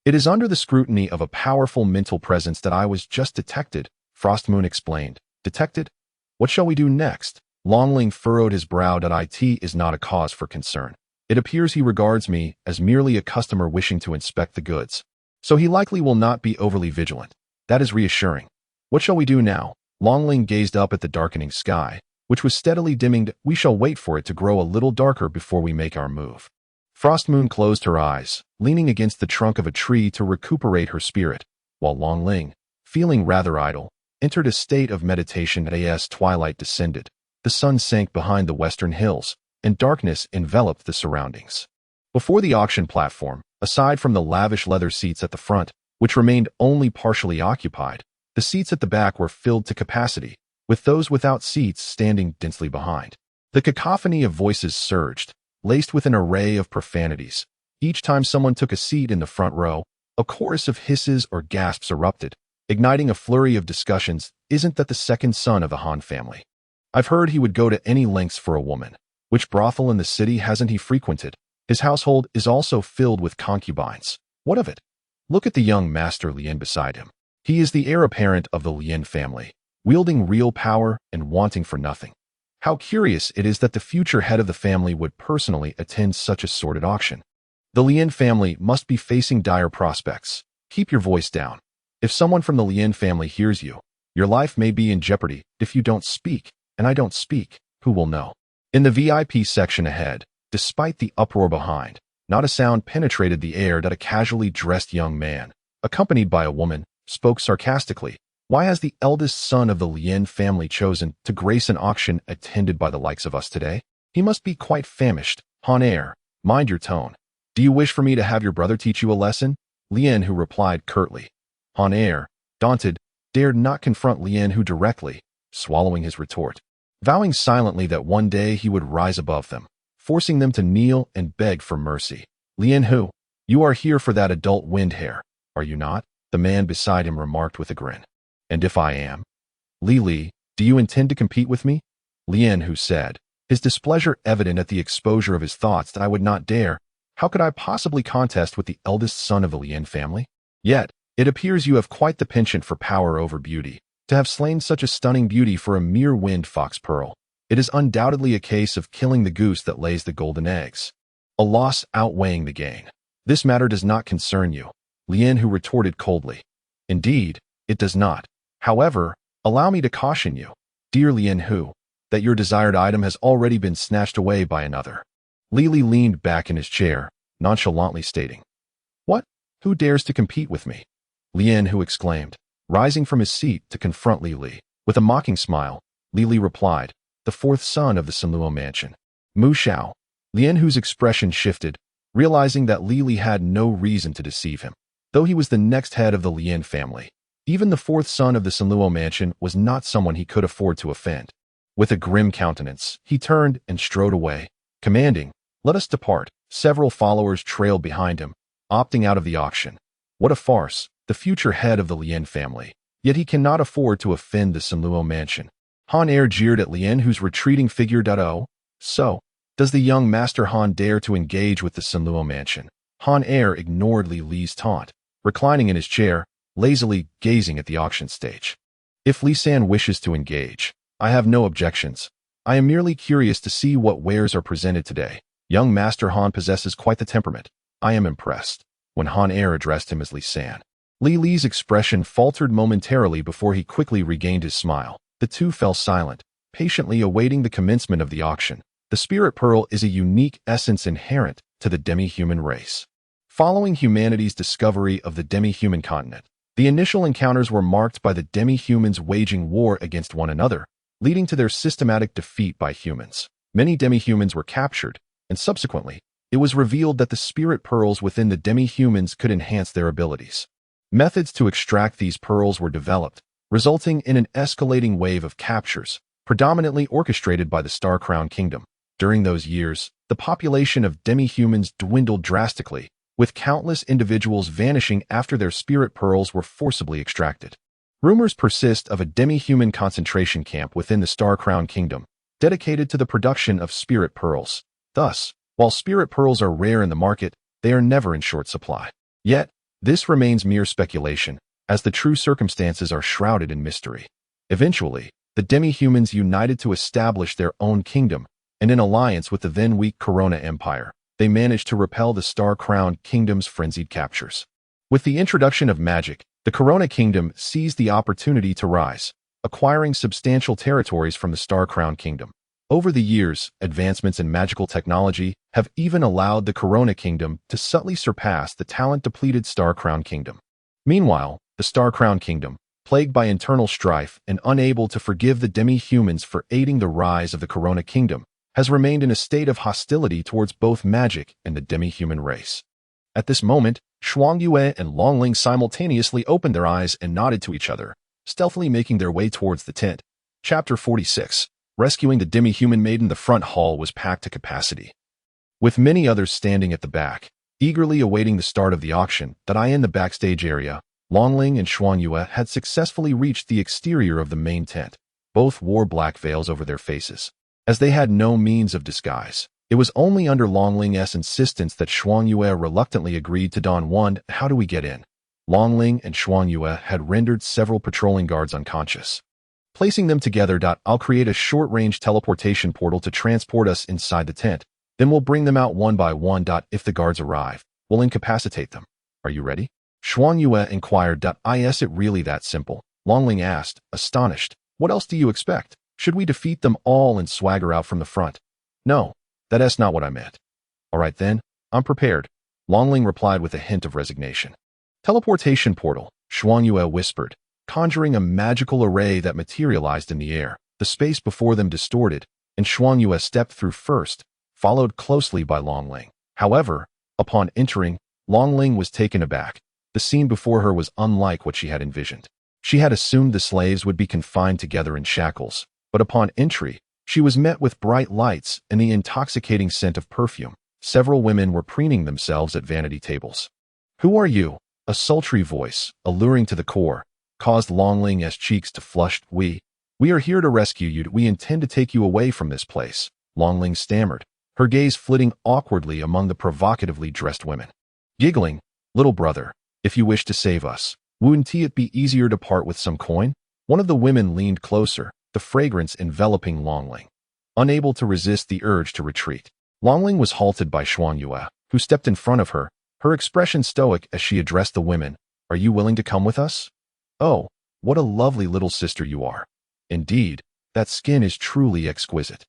Speaker 1: It is under the scrutiny of a powerful mental presence that I was just detected, Frostmoon explained. Detected? What shall we do next? Long Ling furrowed his brow. It is not a cause for concern. It appears he regards me as merely a customer wishing to inspect the goods, so he likely will not be overly vigilant. That is reassuring. What shall we do now? Long Ling gazed up at the darkening sky, which was steadily dimming. We shall wait for it to grow a little darker before we make our move. Frostmoon closed her eyes, leaning against the trunk of a tree to recuperate her spirit, while Long Ling, feeling rather idle, entered a state of meditation. As twilight descended, the sun sank behind the western hills, and darkness enveloped the surroundings. Before the auction platform, aside from the lavish leather seats at the front, which remained only partially occupied, the seats at the back were filled to capacity, with those without seats standing densely behind. The cacophony of voices surged, laced with an array of profanities. Each time someone took a seat in the front row, a chorus of hisses or gasps erupted, igniting a flurry of discussions. Isn't that the second son of the Han family? I've heard he would go to any lengths for a woman. Which brothel in the city hasn't he frequented? His household is also filled with concubines. What of it? Look at the young Master Lien beside him. He is the heir apparent of the Lien family. wielding real power and wanting for nothing. How curious it is that the future head of the family would personally attend such a sordid auction. The Lien family must be facing dire prospects. Keep your voice down. If someone from the Lien family hears you, your life may be in jeopardy. If you don't speak, and I don't speak, who will know? In the VIP section ahead, despite the uproar behind, not a sound penetrated the air that a casually dressed young man, accompanied by a woman, spoke sarcastically. Why has the eldest son of the Lien family chosen to grace an auction attended by the likes of us today? He must be quite famished. Han heir, mind your tone. Do you wish for me to have your brother teach you a lesson? Lien Hu replied curtly. Han heir, daunted, dared not confront Lien Hu directly, swallowing his retort, vowing silently that one day he would rise above them, forcing them to kneel and beg for mercy. Lien Hu, you are here for that adult wind hair, are you not? The man beside him remarked with a grin. And if I am? Li, do you intend to compete with me? Lien Hu said, his displeasure evident at the exposure of his thoughts that I would not dare. How could I possibly contest with the eldest son of the Lien family? Yet, it appears you have quite the penchant for power over beauty. To have slain such a stunning beauty for a mere wind fox pearl, it is undoubtedly a case of killing the goose that lays the golden eggs. A loss outweighing the gain. This matter does not concern you, Lien Hu retorted coldly. Indeed, it does not. However, allow me to caution you, dear Lien Hu, that your desired item has already been snatched away by another. Li leaned back in his chair, nonchalantly stating, What? Who dares to compete with me? Lien Hu exclaimed, rising from his seat to confront Li. With a mocking smile, Li replied, the fourth son of the Sunluo mansion. Mu Xiao. Lien Hu's expression shifted, realizing that Li had no reason to deceive him. Though he was the next head of the Lien family, even the fourth son of the Sunluo mansion was not someone he could afford to offend. With a grim countenance, he turned and strode away, commanding, Let us depart. Several followers trailed behind him, opting out of the auction. What a farce, the future head of the Lien family. Yet he cannot afford to offend the Sunluo mansion. Han heir jeered at Lien Hu's retreating figure. Oh, so, does the young Master Han dare to engage with the Sunluo mansion? Han heir ignored Li's taunt, reclining in his chair, lazily gazing at the auction stage. If Li San wishes to engage, I have no objections. I am merely curious to see what wares are presented today. Young Master Han possesses quite the temperament. I am impressed. When Han heir addressed him as Li San, Li's expression faltered momentarily before he quickly regained his smile. The two fell silent, patiently awaiting the commencement of the auction. The spirit pearl is a unique essence inherent to the demi-human race. Following humanity's discovery of the demi-human continent, the initial encounters were marked by the demi-humans waging war against one another, leading to their systematic defeat by humans. Many demi-humans were captured, and subsequently, it was revealed that the spirit pearls within the demi-humans could enhance their abilities. Methods to extract these pearls were developed, resulting in an escalating wave of captures, predominantly orchestrated by the Star Crown Kingdom. During those years, the population of demi-humans dwindled drastically, with countless individuals vanishing after their spirit pearls were forcibly extracted. Rumors persist of a demi-human concentration camp within the Star Crown Kingdom, dedicated to the production of spirit pearls. Thus, while spirit pearls are rare in the market, they are never in short supply. Yet, this remains mere speculation, as the true circumstances are shrouded in mystery. Eventually, the demi-humans united to establish their own kingdom, and in alliance with the then weak Corona Empire, they managed to repel the Star Crown Kingdom's frenzied captures. With the introduction of magic, the Corona Kingdom seized the opportunity to rise, acquiring substantial territories from the Star Crown Kingdom. Over the years, advancements in magical technology have even allowed the Corona Kingdom to subtly surpass the talent-depleted Star Crown Kingdom. Meanwhile, the Star Crown Kingdom, plagued by internal strife and unable to forgive the demi-humans for aiding the rise of the Corona Kingdom, has remained in a state of hostility towards both magic and the demi-human race. At this moment, Shuangyue and Longling simultaneously opened their eyes and nodded to each other, stealthily making their way towards the tent. Chapter 46. Rescuing the demi-human maiden. The front hall was packed to capacity, with many others standing at the back, eagerly awaiting the start of the auction. In the backstage area, Longling and Shuangyue had successfully reached the exterior of the main tent. Both wore black veils over their faces, as they had no means of disguise. It was only under Longling's insistence that Shuangyue reluctantly agreed to don one. How do we get in? Longling and Shuangyue had rendered several patrolling guards unconscious. Placing them together, I'll create a short-range teleportation portal to transport us inside the tent. Then we'll bring them out one by one. If the guards arrive, we'll incapacitate them. Are you ready? Xuan Yue inquired. Is it really that simple? Longling asked, astonished. What else do you expect? Should we defeat them all and swagger out from the front? No, that's not what I meant. All right then, I'm prepared, Longling replied with a hint of resignation. Teleportation portal, Xuan Yue whispered, conjuring a magical array that materialized in the air. The space before them distorted, and Xuan Yue stepped through first, followed closely by Longling. However, upon entering, Longling was taken aback. The scene before her was unlike what she had envisioned. She had assumed the slaves would be confined together in shackles, but upon entry, she was met with bright lights and the intoxicating scent of perfume. Several women were preening themselves at vanity tables. Who are you? A sultry voice, alluring to the core, caused Longling's cheeks to flush. We are here to rescue you. We intend to take you away from this place, Longling stammered, her gaze flitting awkwardly among the provocatively dressed women. Giggling, little brother, if you wish to save us, wouldn't it be easier to part with some coin? One of the women leaned closer, the fragrance enveloping Longling. Unable to resist the urge to retreat, Longling was halted by Xuan Yue, who stepped in front of her, her expression stoic as she addressed the women. Are you willing to come with us? Oh, what a lovely little sister you are. Indeed, that skin is truly exquisite.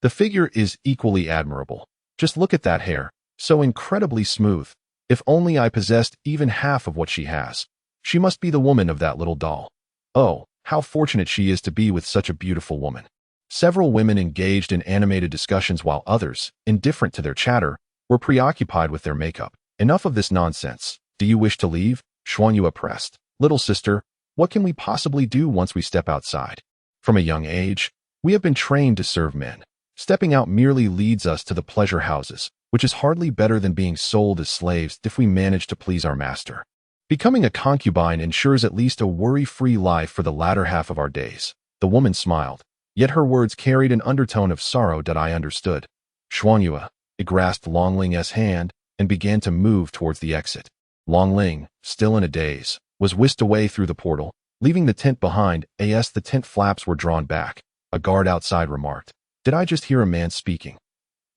Speaker 1: The figure is equally admirable. Just look at that hair, so incredibly smooth. If only I possessed even half of what she has. She must be the woman of that little doll. Oh, how fortunate she is to be with such a beautiful woman. Several women engaged in animated discussions while others, indifferent to their chatter, were preoccupied with their makeup. Enough of this nonsense. Do you wish to leave? Xuan Yue pressed. Little sister, what can we possibly do once we step outside? From a young age, we have been trained to serve men. Stepping out merely leads us to the pleasure houses, which is hardly better than being sold as slaves if we manage to please our master. Becoming a concubine ensures at least a worry-free life for the latter half of our days. The woman smiled, yet her words carried an undertone of sorrow that I understood. Xuan Yue grasped Longling's hand and began to move towards the exit. Longling, still in a daze, was whisked away through the portal, leaving the tent behind. As the tent flaps were drawn back, a guard outside remarked, "Did I just hear a man speaking?"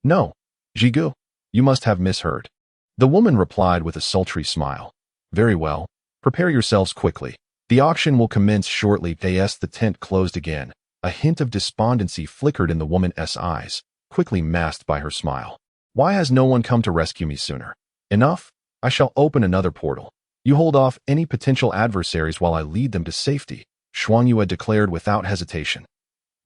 Speaker 1: "No, Jigu, you must have misheard." The woman replied with a sultry smile. "Very well, prepare yourselves quickly. The auction will commence shortly." As the tent closed again, a hint of despondency flickered in the woman's eyes, quickly masked by her smile. "Why has no one come to rescue me sooner? Enough, I shall open another portal. You hold off any potential adversaries while I lead them to safety," Xuan Yue declared without hesitation.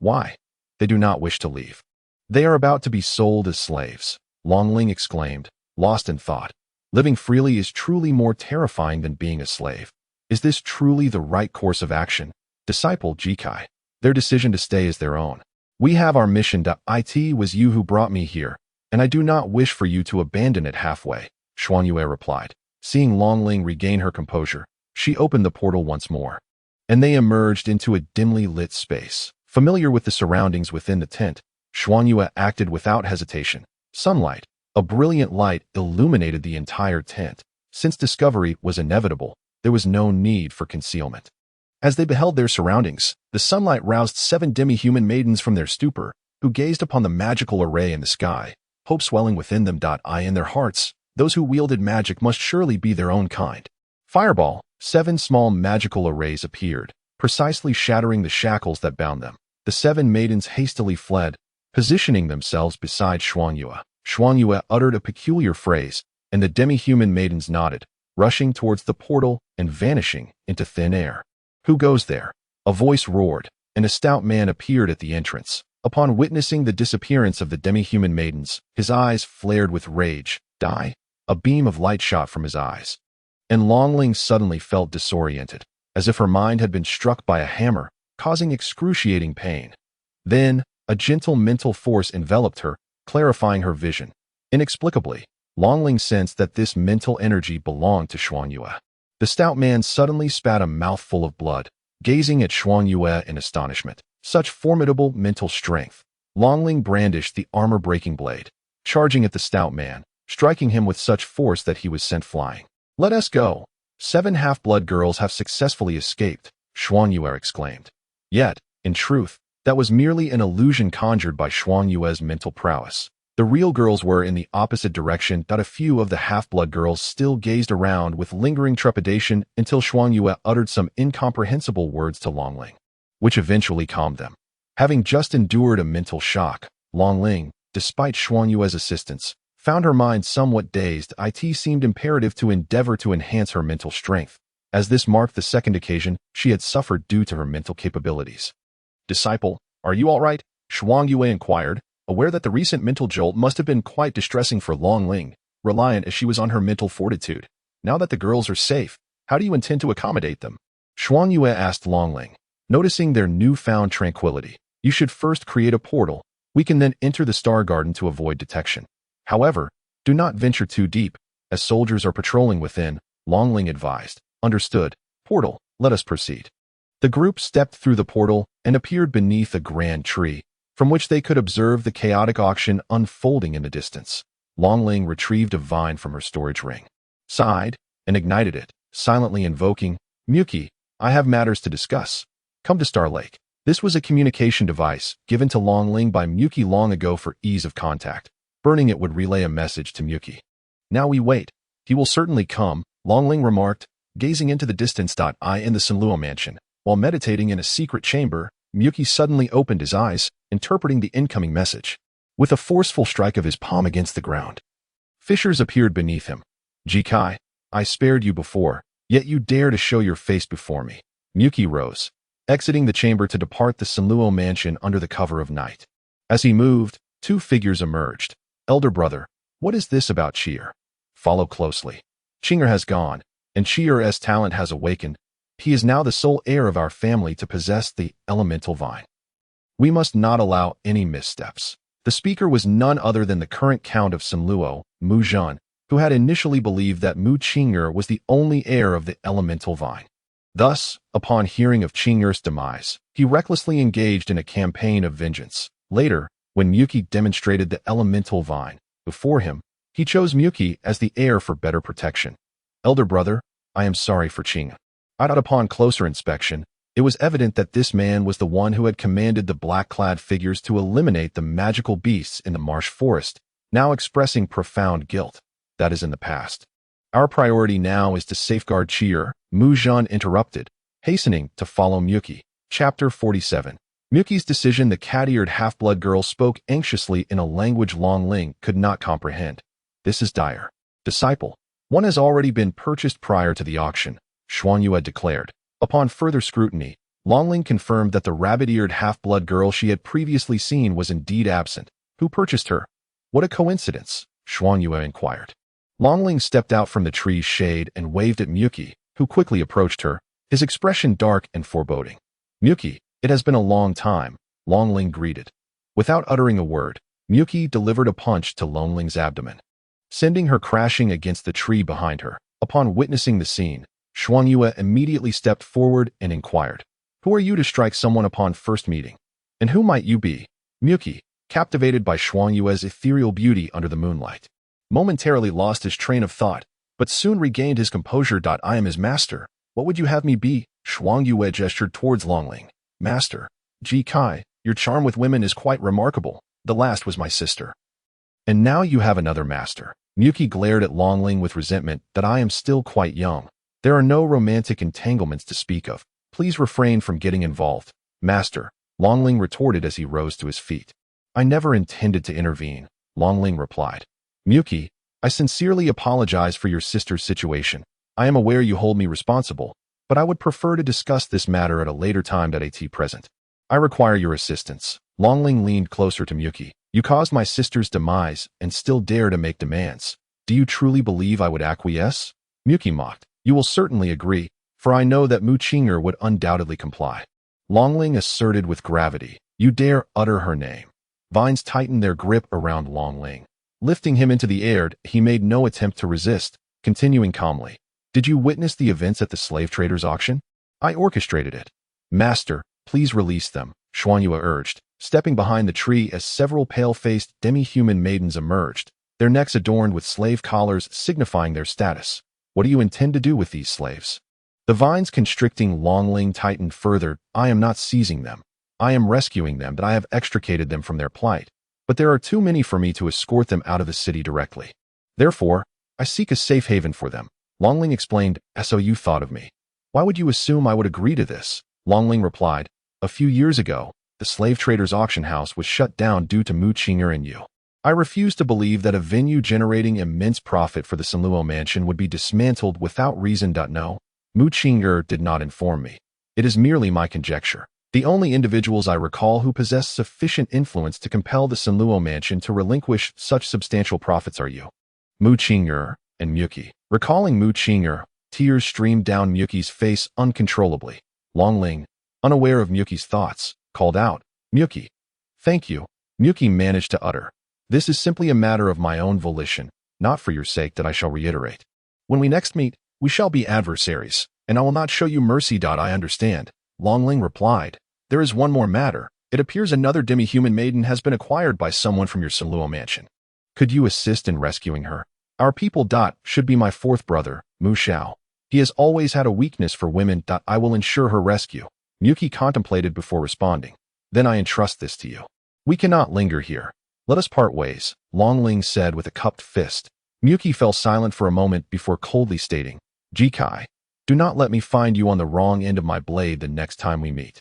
Speaker 1: "Why? They do not wish to leave. They are about to be sold as slaves," Longling exclaimed, lost in thought. Living freely is truly more terrifying than being a slave. Is this truly the right course of action? Disciple Jikai. Their decision to stay is their own. We have our mission. It was you who brought me here, and I do not wish for you to abandon it halfway, Xuan Yue replied. Seeing Longling regain her composure, she opened the portal once more, and they emerged into a dimly lit space. Familiar with the surroundings within the tent, Xuan Yue acted without hesitation. Sunlight, a brilliant light, illuminated the entire tent. Since discovery was inevitable, there was no need for concealment. As they beheld their surroundings, the sunlight roused 7 demi-human maidens from their stupor, who gazed upon the magical array in the sky, hope swelling within them. In their hearts, those who wielded magic must surely be their own kind. Fireball, 7 small magical arrays appeared, precisely shattering the shackles that bound them. The 7 maidens hastily fled, positioning themselves beside Xuan Yue. Xuan Yue uttered a peculiar phrase, and the demi-human maidens nodded, rushing towards the portal and vanishing into thin air. "Who goes there?" a voice roared, and a stout man appeared at the entrance. Upon witnessing the disappearance of the demi-human maidens, his eyes flared with rage. "Die?" A beam of light shot from his eyes, and Longling suddenly felt disoriented, as if her mind had been struck by a hammer, causing excruciating pain. Then, a gentle mental force enveloped her, clarifying her vision. Inexplicably, Longling sensed that this mental energy belonged to Xuan Yue. The stout man suddenly spat a mouthful of blood, gazing at Xuan Yue in astonishment. Such formidable mental strength. Longling brandished the armor-breaking blade, charging at the stout man, striking him with such force that he was sent flying. "Let us go. 7 half-blood girls have successfully escaped," Xuan Yue exclaimed. Yet, In truth, that was merely an illusion conjured by Shuang Yue's mental prowess. The real girls were in the opposite direction. A few of the half-blood girls still gazed around with lingering trepidation until Shuang Yue uttered some incomprehensible words to Longling, which eventually calmed them. Having just endured a mental shock, Longling, despite Shuang Yue's assistance, found her mind somewhat dazed. It seemed imperative to endeavor to enhance her mental strength, as this marked the second occasion she had suffered due to her mental capabilities. "Disciple, are you all right?" Shuang Yue inquired, aware that the recent mental jolt must have been quite distressing for Longling, reliant as she was on her mental fortitude. "Now that the girls are safe, how do you intend to accommodate them?" Shuang Yue asked Longling, noticing their newfound tranquility. "You should first create a portal. We can then enter the Star Garden to avoid detection. However, do not venture too deep, as soldiers are patrolling within," Longling advised. "Understood. Portal, let us proceed." The group stepped through the portal and appeared beneath a grand tree, from which they could observe the chaotic auction unfolding in the distance. Longling retrieved a vine from her storage ring, sighed, and ignited it, silently invoking, "Muki, I have matters to discuss. Come to Star Lake." This was a communication device given to Longling by Muki long ago for ease of contact. Burning it would relay a message to Muki. "Now we wait. He will certainly come," Longling remarked, gazing into the distance. In the Kunlun mansion, while meditating in a secret chamber, Muki suddenly opened his eyes, interpreting the incoming message. With a forceful strike of his palm against the ground, fissures appeared beneath him. "Jikai, I spared you before, yet you dare to show your face before me." Muki rose, exiting the chamber to depart the Kunlun mansion under the cover of night. As he moved, two figures emerged. "Elder brother, what is this about Chi'er? Follow closely. Chi'er has gone, and Chi'er's talent has awakened. He is now the sole heir of our family to possess the elemental vine. We must not allow any missteps." The speaker was none other than the current Count of Kunlun, Mu Zhan, who had initially believed that Mu Chi'er was the only heir of the elemental vine. Thus, upon hearing of Chi'er's demise, he recklessly engaged in a campaign of vengeance. Later, when Muki demonstrated the elemental vine before him, he chose Muki as the heir for better protection. "Elder brother, I am sorry for Chi'er." Upon closer inspection, it was evident that this man was the one who had commanded the black-clad figures to eliminate the magical beasts in the marsh forest, now expressing profound guilt. "That is in the past. Our priority now is to safeguard Chi'er," Mu Zhan interrupted, hastening to follow Muki. Chapter 47. Muki's decision. The cat-eared half-blood girl spoke anxiously in a language Longling could not comprehend. "This is dire. Disciple, one has already been purchased prior to the auction," Shuang Yue declared. Upon further scrutiny, Longling confirmed that the rabbit-eared half-blood girl she had previously seen was indeed absent. "Who purchased her?" "What a coincidence," Shuang Yue inquired. Longling stepped out from the tree's shade and waved at Muki, who quickly approached her, his expression dark and foreboding. "Muki, it has been a long time," Longling greeted. Without uttering a word, Muki delivered a punch to Longling's abdomen, sending her crashing against the tree behind her. Upon witnessing the scene, Shuang Yue immediately stepped forward and inquired, "Who are you to strike someone upon first meeting? And who might you be?" Muki, captivated by Shuang Yue's ethereal beauty under the moonlight, momentarily lost his train of thought, but soon regained his composure. "I am his master. What would you have me be?" Shuang Yue gestured towards Longling. "Master, Ji Kai, your charm with women is quite remarkable. The last was my sister. And now you have another master." Muki glared at Longling with resentment. "I am still quite young. There are no romantic entanglements to speak of. Please refrain from getting involved." "Master," Longling retorted as he rose to his feet. "I never intended to intervene," Longling replied. "Muki, I sincerely apologize for your sister's situation. I am aware you hold me responsible, but I would prefer to discuss this matter at a later time. At present, I require your assistance." Longling leaned closer to Muki. "You caused my sister's demise and still dare to make demands. Do you truly believe I would acquiesce?" Muki mocked. "You will certainly agree, for I know that Mu Chi'er would undoubtedly comply." Longling asserted with gravity. "You dare utter her name?" Vines tightened their grip around Longling. Lifting him into the air, he made no attempt to resist, continuing calmly. "Did you witness the events at the slave traders' auction?" "I orchestrated it." "Master, please release them," Shuang Yue urged, stepping behind the tree as several pale-faced demi-human maidens emerged, their necks adorned with slave collars signifying their status. "What do you intend to do with these slaves?" The vines constricting Longling tightened further. "I am not seizing them. I am rescuing them, that I have extricated them from their plight. But there are too many for me to escort them out of the city directly. Therefore, I seek a safe haven for them. Longling explained, so you thought of me. Why would you assume I would agree to this? Longling replied, a few years ago, the slave traders' auction house was shut down due to Mu Qinger and you. I refuse to believe that a venue generating immense profit for the Sunluo mansion would be dismantled without reason. No, Mu Qinger did not inform me. It is merely my conjecture. The only individuals I recall who possess sufficient influence to compel the Sunluo mansion to relinquish such substantial profits are you, Mu Qinger, and Miyuki. Recalling Mu Qinger, tears streamed down Miyuki's face uncontrollably. Longling, unaware of Miyuki's thoughts, called out, Miyuki. Thank you. Miyuki managed to utter. This is simply a matter of my own volition, not for your sake that I shall reiterate. When we next meet, we shall be adversaries, and I will not show you mercy. I understand. Longling replied. There is one more matter. It appears another demi-human maiden has been acquired by someone from your Sunluo mansion. Could you assist in rescuing her? Our people. Should be my fourth brother, Mu Xiao. He has always had a weakness for women. I will ensure her rescue. Miyuki contemplated before responding. Then I entrust this to you. We cannot linger here. Let us part ways, Longling said with a cupped fist. Miyuki fell silent for a moment before coldly stating, Jikai, do not let me find you on the wrong end of my blade the next time we meet.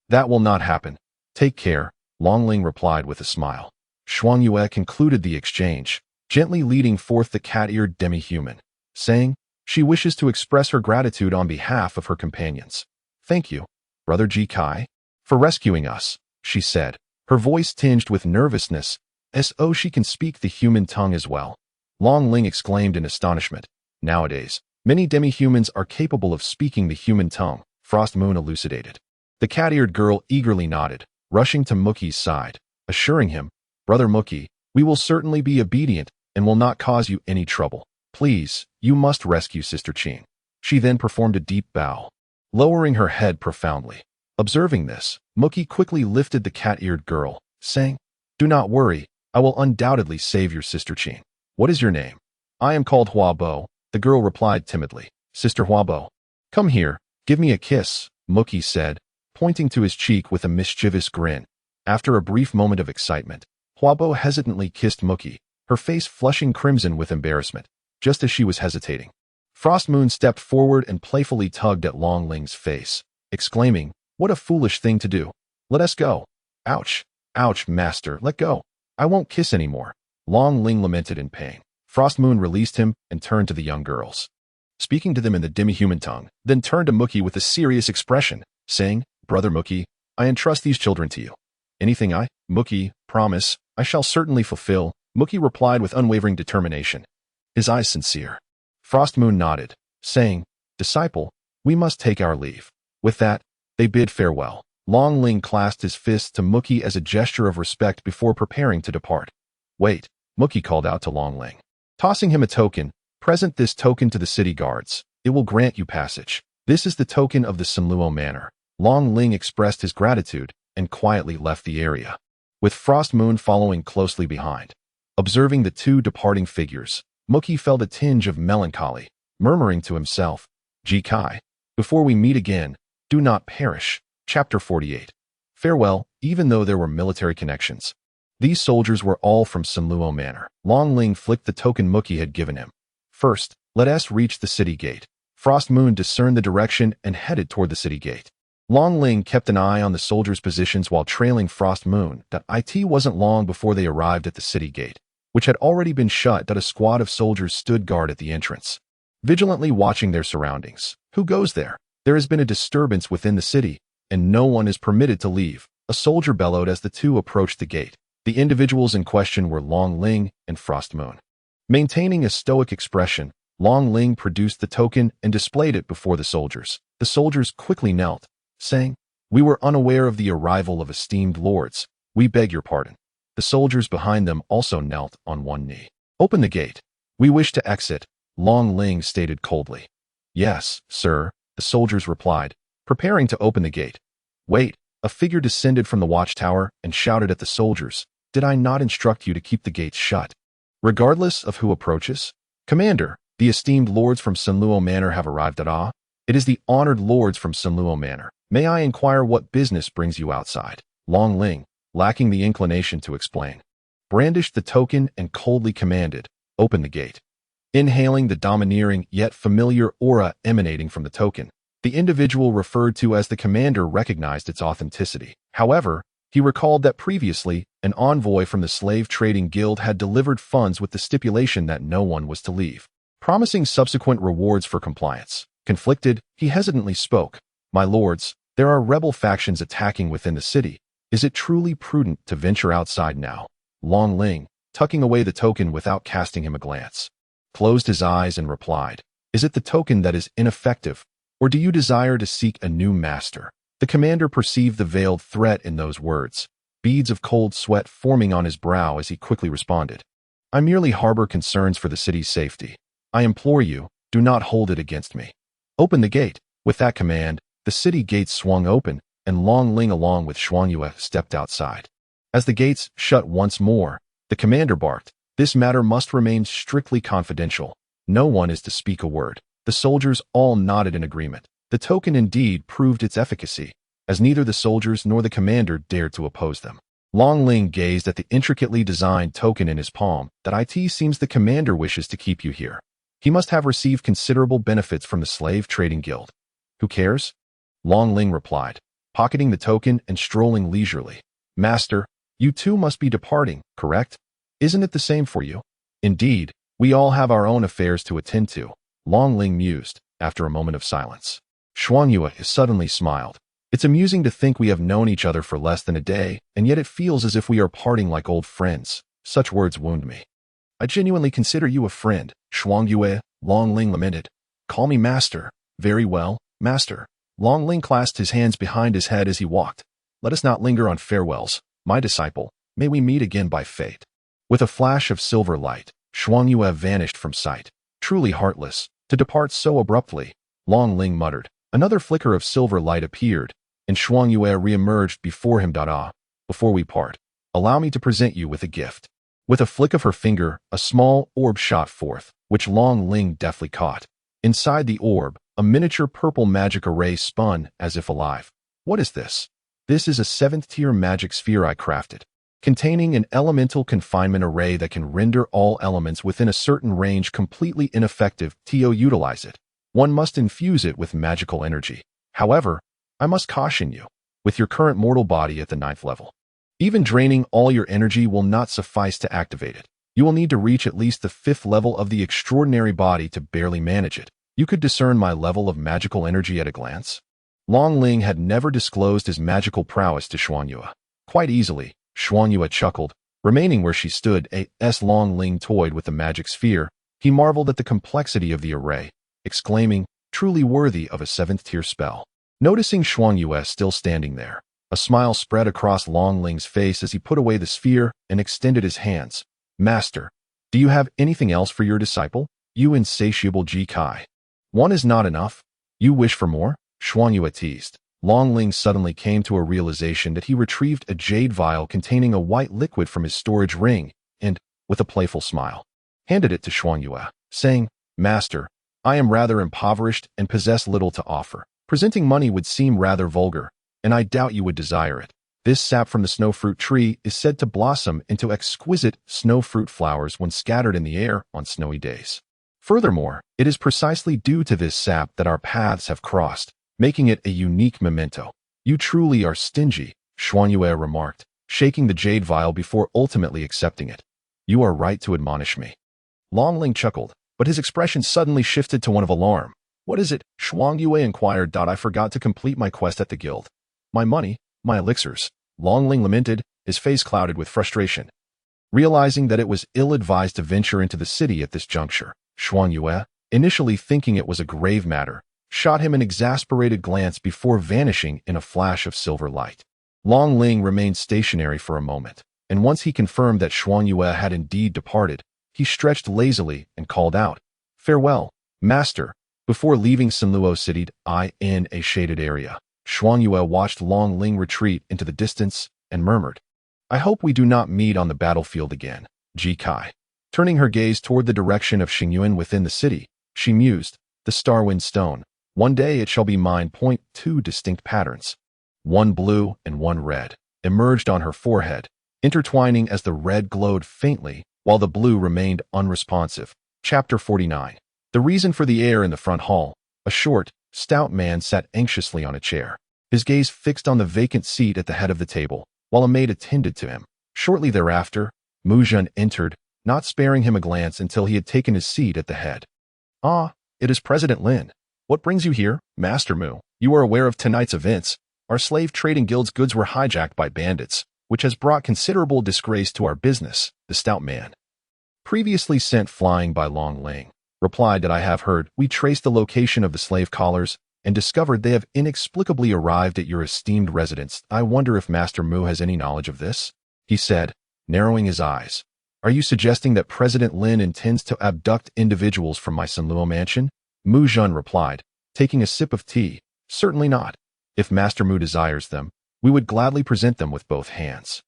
Speaker 1: That will not happen. Take care, Longling replied with a smile. Shuangyue concluded the exchange, gently leading forth the cat-eared demi-human, saying, she wishes to express her gratitude on behalf of her companions. Thank you, Brother Jikai, for rescuing us, she said, her voice tinged with nervousness, as though she can speak the human tongue as well. Longling exclaimed in astonishment. Nowadays, many demi-humans are capable of speaking the human tongue, Frost Moon elucidated. The cat-eared girl eagerly nodded, rushing to Muki's side, assuring him, Brother Muki, we will certainly be obedient and will not cause you any trouble. Please, you must rescue Sister Qing. She then performed a deep bow, lowering her head profoundly. Observing this, Muki quickly lifted the cat-eared girl, saying, do not worry, I will undoubtedly save your Sister Qing. What is your name? I am called Huabo, the girl replied timidly. Sister Huabo, come here, give me a kiss, Muki said, pointing to his cheek with a mischievous grin. After a brief moment of excitement, Huabo hesitantly kissed Muki, her face flushing crimson with embarrassment, just as she was hesitating. Frost Moon stepped forward and playfully tugged at Longling's face, exclaiming, what a foolish thing to do. Let us go. Ouch. Ouch, master, let go. I won't kiss anymore. Longling lamented in pain. Frost Moon released him and turned to the young girls, speaking to them in the demi-human tongue, then turned to Muki with a serious expression, saying, Brother Muki, I entrust these children to you. Anything Muki, promise, I shall certainly fulfill, Muki replied with unwavering determination, his eyes sincere. Frost Moon nodded, saying, Disciple, we must take our leave. With that, they bid farewell. Longling clasped his fist to Muki as a gesture of respect before preparing to depart. Wait, Muki called out to Longling, tossing him a token. Present this token to the city guards. It will grant you passage. This is the token of the Sunluo Manor. Longling expressed his gratitude and quietly left the area, with Frost Moon following closely behind. Observing the two departing figures, Muki felt a tinge of melancholy, murmuring to himself, Jikai, before we meet again, do not perish. Chapter 48. Farewell. Even though there were military connections, these soldiers were all from Sunluo Manor. Longling flicked the token Muki had given him. First, let us reach the city gate. Frost Moon discerned the direction and headed toward the city gate. Longling kept an eye on the soldiers' positions while trailing Frost Moon. It wasn't long before they arrived at the city gate, which had already been shut. A squad of soldiers stood guard at the entrance, vigilantly watching their surroundings. Who goes there? There has been a disturbance within the city, and no one is permitted to leave, a soldier bellowed as the two approached the gate. The individuals in question were Longling and Frost Moon. Maintaining a stoic expression, Longling produced the token and displayed it before the soldiers. The soldiers quickly knelt, saying, We were unaware of the arrival of esteemed lords. We beg your pardon. The soldiers behind them also knelt on one knee. Open the gate. We wish to exit, Longling stated coldly. Yes, sir, the soldiers replied, preparing to open the gate. Wait, a figure descended from the watchtower and shouted at the soldiers, Did I not instruct you to keep the gates shut? Regardless of who approaches? Commander, the esteemed lords from Sunluo Manor have arrived at Ah. It is the honored lords from Sunluo Manor. May I inquire what business brings you outside? Long Ling, lacking the inclination to explain, brandished the token and coldly commanded, "Open the gate." Inhaling the domineering yet familiar aura emanating from the token, the individual referred to as the commander recognized its authenticity. However, he recalled that previously, an envoy from the slave trading guild had delivered funds with the stipulation that no one was to leave, promising subsequent rewards for compliance. Conflicted, he hesitantly spoke, "My lords, there are rebel factions attacking within the city. Is it truly prudent to venture outside now?" Long Ling, tucking away the token without casting him a glance, closed his eyes and replied, "Is it the token that is ineffective, or do you desire to seek a new master?" The commander perceived the veiled threat in those words, beads of cold sweat forming on his brow as he quickly responded, "I merely harbor concerns for the city's safety. I implore you, do not hold it against me. Open the gate." With that command, the city gates swung open, and Long Ling along with Xuanyue stepped outside. As the gates shut once more, the commander barked, "This matter must remain strictly confidential. No one is to speak a word." The soldiers all nodded in agreement. The token indeed proved its efficacy, as neither the soldiers nor the commander dared to oppose them. Long Ling gazed at the intricately designed token in his palm. "That it seems the commander wishes to keep you here. He must have received considerable benefits from the slave trading guild." "Who cares?" Long Ling replied, pocketing the token and strolling leisurely. "Master, you too must be departing, correct? Isn't it the same for you?" "Indeed, we all have our own affairs to attend to," Long Ling mused, after a moment of silence. Xuanyue suddenly smiled. "It's amusing to think we have known each other for less than a day, and yet it feels as if we are parting like old friends." Such words wound me. "I genuinely consider you a friend, Xuanyue," Long Ling lamented. "Call me master." "Very well, master." Long Ling clasped his hands behind his head as he walked. "Let us not linger on farewells, my disciple. May we meet again by fate." With a flash of silver light, Xuanyue vanished from sight. "Truly heartless, to depart so abruptly," Long Ling muttered. Another flicker of silver light appeared, and Xuanyue re-emerged before him. "Before we part, allow me to present you with a gift." With a flick of her finger, a small orb shot forth, which Long Ling deftly caught. Inside the orb, a miniature purple magic array spun as if alive. "What is this?" "This is a 7th-tier magic sphere I crafted, containing an elemental confinement array that can render all elements within a certain range completely ineffective. To utilize it, one must infuse it with magical energy. However, I must caution you, with your current mortal body at the 9th level, even draining all your energy will not suffice to activate it. You will need to reach at least the 5th level of the extraordinary body to barely manage it. You could discern my level of magical energy at a glance." Long Ling had never disclosed his magical prowess to Xuanyue. Quite easily, Xuanyue chuckled, remaining where she stood. As Long Ling toyed with the magic sphere, he marveled at the complexity of the array, exclaiming, "Truly worthy of a 7th-tier spell." Noticing Xuanyue still standing there, a smile spread across Long Ling's face as he put away the sphere and extended his hands. "Master, do you have anything else for your disciple? You insatiable Ji-Kai. One is not enough? You wish for more?" Xuanyue teased. Long Ling suddenly came to a realization that he retrieved a jade vial containing a white liquid from his storage ring and, with a playful smile, handed it to Xuanyue, saying, "Master, I am rather impoverished and possess little to offer. Presenting money would seem rather vulgar, and I doubt you would desire it. This sap from the snowfruit tree is said to blossom into exquisite snowfruit flowers when scattered in the air on snowy days. Furthermore, it is precisely due to this sap that our paths have crossed, making it a unique memento." "You truly are stingy," Xuanyue remarked, shaking the jade vial before ultimately accepting it. "You are right to admonish me." Long Ling chuckled, but his expression suddenly shifted to one of alarm. "What is it?" Xuanyue inquired. "I forgot to complete my quest at the guild. My money, my elixirs." Long Ling lamented, his face clouded with frustration. Realizing that it was ill-advised to venture into the city at this juncture, Xuanyue, initially thinking it was a grave matter, shot him an exasperated glance before vanishing in a flash of silver light. Long Ling remained stationary for a moment, and once he confirmed that Xuanyue had indeed departed, he stretched lazily and called out, "Farewell, master." Before leaving Kunlun City in a shaded area, Xuanyue watched Long Ling retreat into the distance and murmured, "I hope we do not meet on the battlefield again, Ji-Kai." Turning her gaze toward the direction of Xingyuan within the city, she mused, "The Starwind Stone. One day it shall be mine. Two distinct patterns, one blue and one red, emerged on her forehead, intertwining as the red glowed faintly while the blue remained unresponsive. Chapter 49. The reason for the air in the front hall. A short, stout man sat anxiously on a chair, his gaze fixed on the vacant seat at the head of the table, while a maid attended to him. Shortly thereafter, Mujun entered, not sparing him a glance until he had taken his seat at the head. "Ah, it is President Lin. What brings you here, Master Mu? You are aware of tonight's events. Our slave trading guild's goods were hijacked by bandits, which has brought considerable disgrace to our business," the stout man, previously sent flying by Long Ling, replied. "That I have heard. We traced the location of the slave collars and discovered they have inexplicably arrived at your esteemed residence. I wonder if Master Mu has any knowledge of this," he said, narrowing his eyes. "Are you suggesting that President Lin intends to abduct individuals from my Kunlun mansion?" Mu Jun replied, taking a sip of tea. "Certainly not. If Master Mu desires them, we would gladly present them with both hands.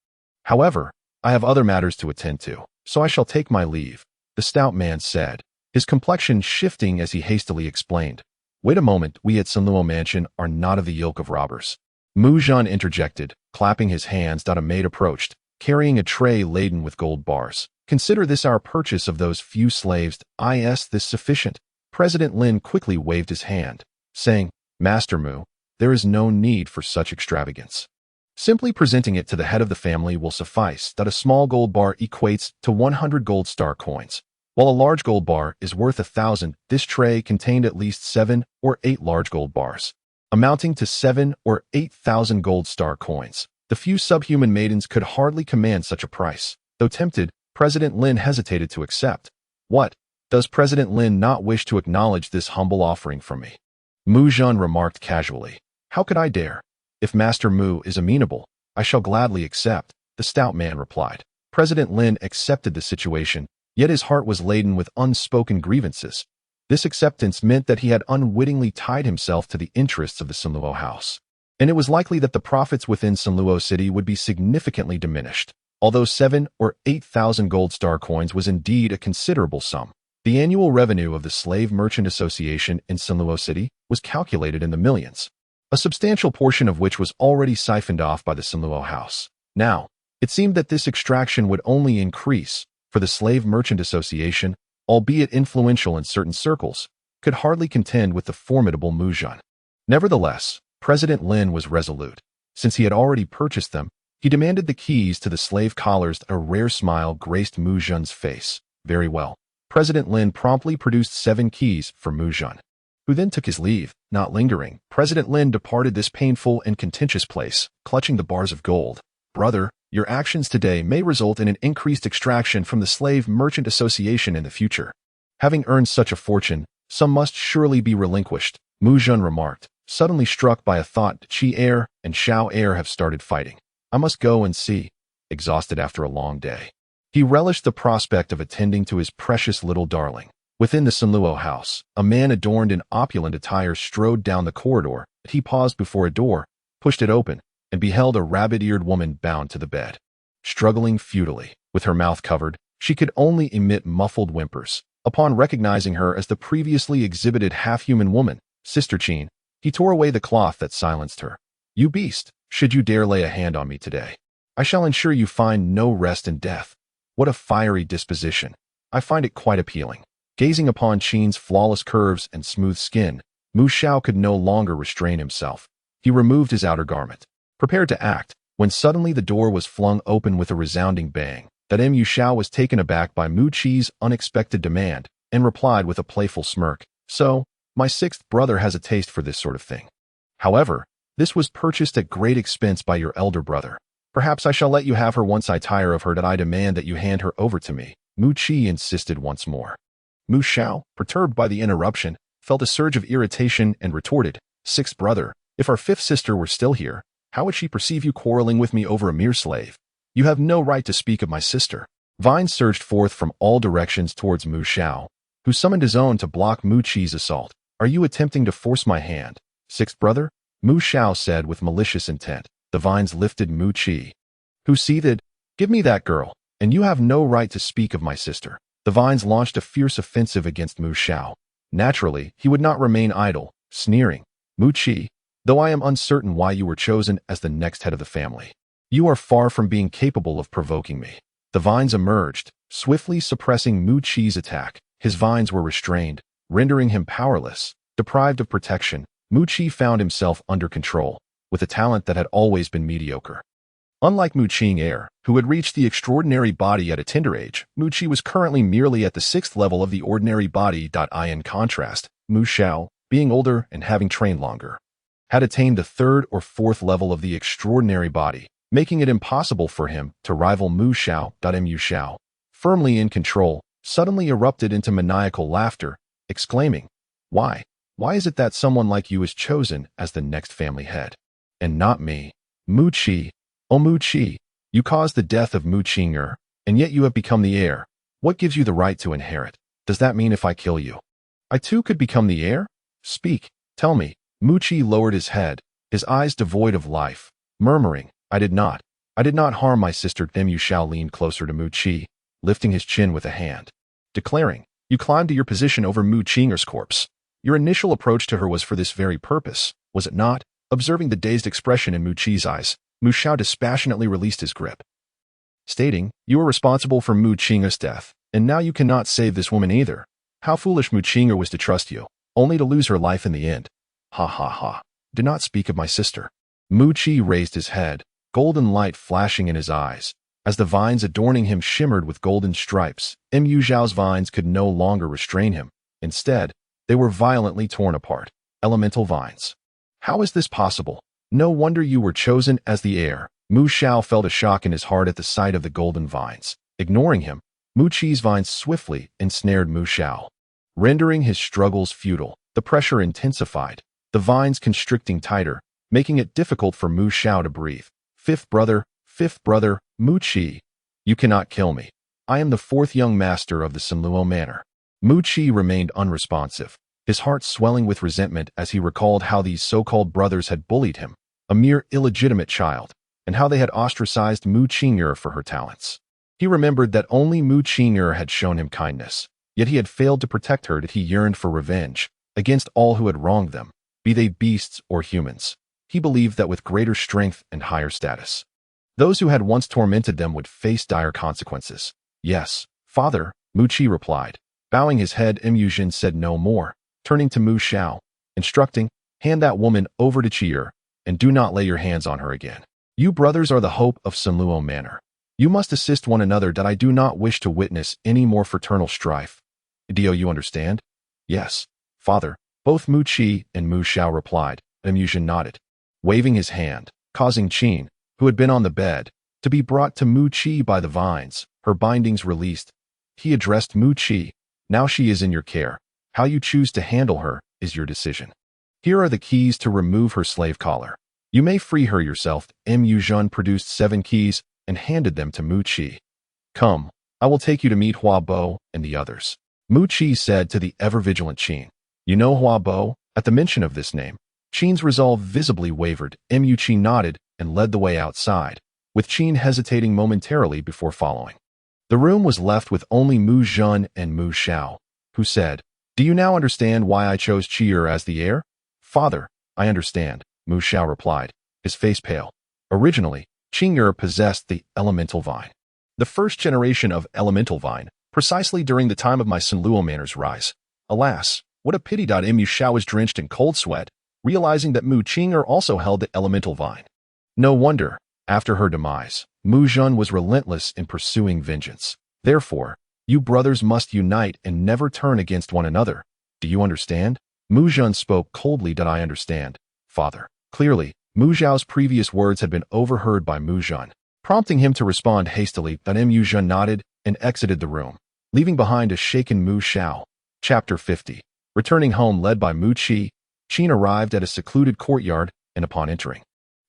Speaker 1: However, I have other matters to attend to, so I shall take my leave," the stout man said, his complexion shifting as he hastily explained. "Wait a moment, we at Kunlun mansion are not of the ilk of robbers," Mu Jun interjected, clapping his hands. A maid approached, carrying a tray laden with gold bars. "Consider this our purchase of those few slaves. Is this sufficient?" President Lin quickly waved his hand, saying, "Master Mu, there is no need for such extravagance. Simply presenting it to the head of the family will suffice. That a small gold bar equates to 100 gold star coins, while a large gold bar is worth 1,000. This tray contained at least 7 or 8 large gold bars, amounting to 7 or 8,000 gold star coins. The few subhuman maidens could hardly command such a price. Though tempted, President Lin hesitated to accept. "What? Does President Lin not wish to acknowledge this humble offering from me?" Mu Jun remarked casually. "How could I dare? If Master Mu is amenable, I shall gladly accept," the stout man replied. President Lin accepted the situation, yet his heart was laden with unspoken grievances. This acceptance meant that he had unwittingly tied himself to the interests of the Kunlun house, and it was likely that the profits within Kunlun City would be significantly diminished. Although 7 or 8,000 gold star coins was indeed a considerable sum, the annual revenue of the Slave Merchant Association in Kunlun City was calculated in the millions, a substantial portion of which was already siphoned off by the Kunlun house. Now, it seemed that this extraction would only increase, for the Slave Merchant Association, albeit influential in certain circles, could hardly contend with the formidable Mu Jun. Nevertheless, President Lin was resolute. Since he had already purchased them, he demanded the keys to the slave collars. A rare smile graced Mu Jun's face. "Very well." President Lin promptly produced 7 keys for Mu Jun, who then took his leave. Not lingering, President Lin departed this painful and contentious place, clutching the bars of gold. "Brother, your actions today may result in an increased extraction from the Slave Merchant Association in the future. Having earned such a fortune, some must surely be relinquished," Mu Jun remarked, suddenly struck by a thought. "Qi Air and Shao Air have started fighting. I must go and see." Exhausted after a long day, he relished the prospect of attending to his precious little darling. Within the Kunlun house, a man adorned in opulent attire strode down the corridor. He paused before a door, pushed it open, and beheld a rabbit-eared woman bound to the bed. Struggling futilely, with her mouth covered, she could only emit muffled whimpers. Upon recognizing her as the previously exhibited half-human woman, Sister Qin, he tore away the cloth that silenced her. "You beast, should you dare lay a hand on me today, I shall ensure you find no rest in death." What a fiery disposition. I find it quite appealing. Gazing upon Qin's flawless curves and smooth skin, Mu Xiao could no longer restrain himself. He removed his outer garment, prepared to act, when suddenly the door was flung open with a resounding bang. Mu Xiao was taken aback by Mu Qi's unexpected demand, and replied with a playful smirk, "So, my 6th brother has a taste for this sort of thing. However, this was purchased at great expense by your elder brother. Perhaps I shall let you have her once I tire of her. That I demand that you hand her over to me," Mu Qi insisted once more. Mu Xiao, perturbed by the interruption, felt a surge of irritation and retorted, "6th brother, if our 5th sister were still here, how would she perceive you quarreling with me over a mere slave? You have no right to speak of my sister." Vines surged forth from all directions towards Mu Xiao, who summoned his own to block Mu Qi's assault. "Are you attempting to force my hand, 6th brother?" Mu Xiao said with malicious intent. The vines lifted Mu Qi, who seethed, "Give me that girl, and you have no right to speak of my sister." The vines launched a fierce offensive against Mu Xiao. Naturally, he would not remain idle. sneering. Mu Qi, though I am uncertain why you were chosen as the next head of the family, you are far from being capable of provoking me. The vines emerged, swiftly suppressing Mu Qi's attack. His vines were restrained, rendering him powerless. Deprived of protection, Mu Qi found himself under control, with a talent that had always been mediocre. Unlike Mu Qing'er, who had reached the extraordinary body at a tender age, Mu Qi was currently merely at the 6th level of the ordinary body. In contrast, Mu Xiao, being older and having trained longer, had attained the 3rd or 4th level of the extraordinary body, making it impossible for him to rival Mu Xiao. Mu Xiao, firmly in control, suddenly erupted into maniacal laughter, exclaiming, Why is it that someone like you is chosen as the next family head? And not me? Mu Qi, oh Mu Qi, you caused the death of Mu Qing'er, and yet you have become the heir. What gives you the right to inherit? Does that mean if I kill you, I too could become the heir? Speak, tell me. Mu Qi lowered his head, his eyes devoid of life, murmuring, I did not harm my sister. Mu Xiao leaned closer to Mu Qi, lifting his chin with a hand, declaring, You climbed to your position over Mu Qing'er's corpse. Your initial approach to her was for this very purpose, was it not? Observing the dazed expression in Mu Qi's eyes, Mu Xiao dispassionately released his grip, stating, You were responsible for Mu Qing'er's death, and now you cannot save this woman either. How foolish Mu Qing'er was to trust you, only to lose her life in the end. Ha ha ha. Do not speak of my sister. Mu Qi raised his head, golden light flashing in his eyes. As the vines adorning him shimmered with golden stripes, Mu Xiao's vines could no longer restrain him. Instead, they were violently torn apart. Elemental vines. How is this possible? No wonder you were chosen as the heir. Mu Xiao felt a shock in his heart at the sight of the golden vines. Ignoring him, Mu Qi's vines swiftly ensnared Mu Xiao, rendering his struggles futile. The pressure intensified, the vines constricting tighter, making it difficult for Mu Xiao to breathe. Fifth brother, Mu Qi, you cannot kill me. I am the 4th young master of the Kunlun manor. Mu Qi remained unresponsive, his heart swelling with resentment as he recalled how these so-called brothers had bullied him, a mere illegitimate child, and how they had ostracized Mu Qing'er for her talents. He remembered that only Mu Qing'er had shown him kindness, yet he had failed to protect her. That he yearned for revenge against all who had wronged them, be they beasts or humans. He believed that with greater strength and higher status, those who had once tormented them would face dire consequences. Yes, father, Mu Qi replied. Bowing his head, Mu Jin said no more, turning to Mu Xiao, instructing, Hand that woman over to Qi'er, and do not lay your hands on her again. You brothers are the hope of Kunlun manor. You must assist one another. That I do not wish to witness any more fraternal strife. Do you understand? Yes, father, both Mu Qi and Mu Xiao replied. Mu Jin nodded, waving his hand, causing Qin, who had been on the bed, to be brought to Mu Qi by the vines, her bindings released. He addressed Mu Qi, Now she is in your care. How you choose to handle her is your decision. Here are the keys to remove her slave collar. You may free her yourself. Mu Jin produced 7 keys and handed them to Mu Qi. Come, I will take you to meet Hua Bo and the others. Mu Qi said to the ever-vigilant Qin. You know Hua Bo? At the mention of this name, Qin's resolve visibly wavered. Mu Qi nodded and led the way outside, with Qin hesitating momentarily before following. The room was left with only Mu Jin and Mu Xiao, who said, Do you now understand why I chose Qi'er as the heir? Father, I understand, Mu Xiao replied, his face pale. Originally, Qing'er possessed the elemental vine, the first generation of elemental vine, precisely during the time of my Kunlun manor's rise. Alas, what a pity! Mu Xiao was drenched in cold sweat, realizing that Mu Qing'er also held the elemental vine. No wonder, after her demise, Mu Jin was relentless in pursuing vengeance. Therefore, you brothers must unite and never turn against one another. Do you understand? Mu Jin spoke coldly. I understand, father. Clearly, Mu Xiao's previous words had been overheard by Mu Jin, prompting him to respond hastily. Mu Jin nodded and exited the room, leaving behind a shaken Mu Xiao. Chapter 50. Returning home led by Mu Qi, Qin arrived at a secluded courtyard, and upon entering,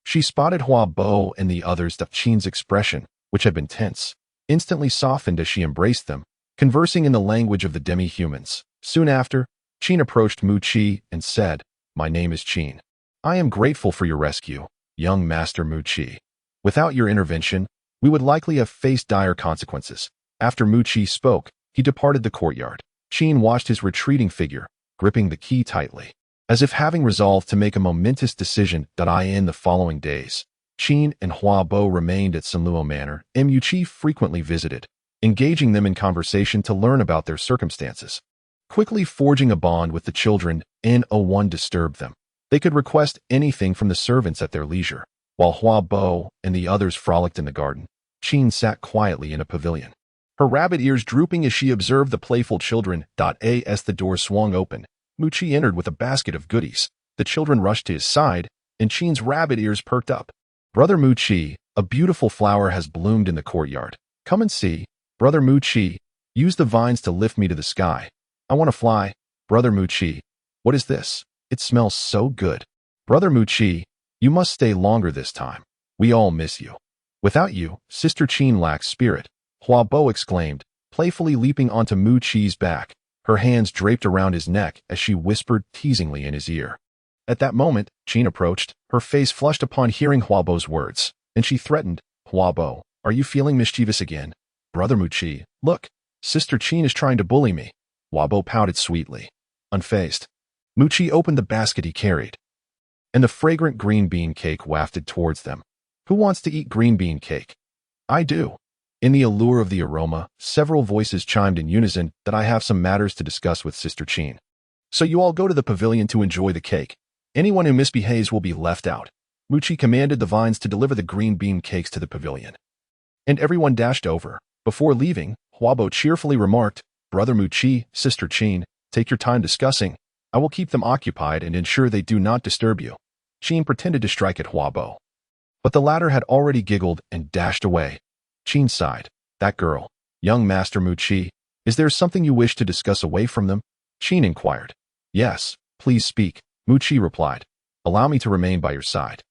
Speaker 1: she spotted Hua Bo and the others. Qin's expression, which had been tense, instantly softened as she embraced them, conversing in the language of the demi-humans. Soon after, Qin approached Mu Qi and said, My name is Qin. I am grateful for your rescue, young Master Mu Qi. Without your intervention, we would likely have faced dire consequences. After Mu Qi spoke, he departed the courtyard. Qin watched his retreating figure, gripping the key tightly. As if having resolved to make a momentous decision in the following days, Qin and Hua Bo remained at Sanluo Manor, Mu Qi frequently visited, engaging them in conversation to learn about their circumstances. Quickly forging a bond with the children, no one disturbed them. They could request anything from the servants at their leisure. While Hua Bo and the others frolicked in the garden, Qin sat quietly in a pavilion, her rabbit ears drooping as she observed the playful children. As the door swung open, Mu Qi entered with a basket of goodies. The children rushed to his side, and Qin's rabbit ears perked up. "Brother Mu Qi, a beautiful flower has bloomed in the courtyard. Come and see. Brother Mu Qi, use the vines to lift me to the sky. I want to fly." "Brother Mu Qi, what is this? It smells so good." "Brother Mu Qi, you must stay longer this time. We all miss you." "Without you, Sister Qin lacks spirit," Hua Bo exclaimed, playfully leaping onto Mu Qi's back, her hands draped around his neck as she whispered teasingly in his ear. At that moment, Qin approached, her face flushed upon hearing Hua Bo's words, and she threatened, "Hua Bo, are you feeling mischievous again?" "Brother Mu Qi, look, Sister Qin is trying to bully me." Hua Bo pouted sweetly. Unfazed, Mu Qi opened the basket he carried, and the fragrant green bean cake wafted towards them. "Who wants to eat green bean cake?" "I do." In the allure of the aroma, several voices chimed in unison that I have some matters to discuss with Sister Qin. "So you all go to the pavilion to enjoy the cake. Anyone who misbehaves will be left out." Mu Qi commanded the vines to deliver the green bean cakes to the pavilion, and everyone dashed over. Before leaving, Hua Bo cheerfully remarked, "Brother Mu Qi, Sister Qin, take your time discussing. I will keep them occupied and ensure they do not disturb you." Qin pretended to strike at Hua Bo, but the latter had already giggled and dashed away. Qin sighed. "That girl, young Master Mu Qi, is there something you wish to discuss away from them?" Qin inquired. "Yes, please speak," Mu Qi replied. "Allow me to remain by your side."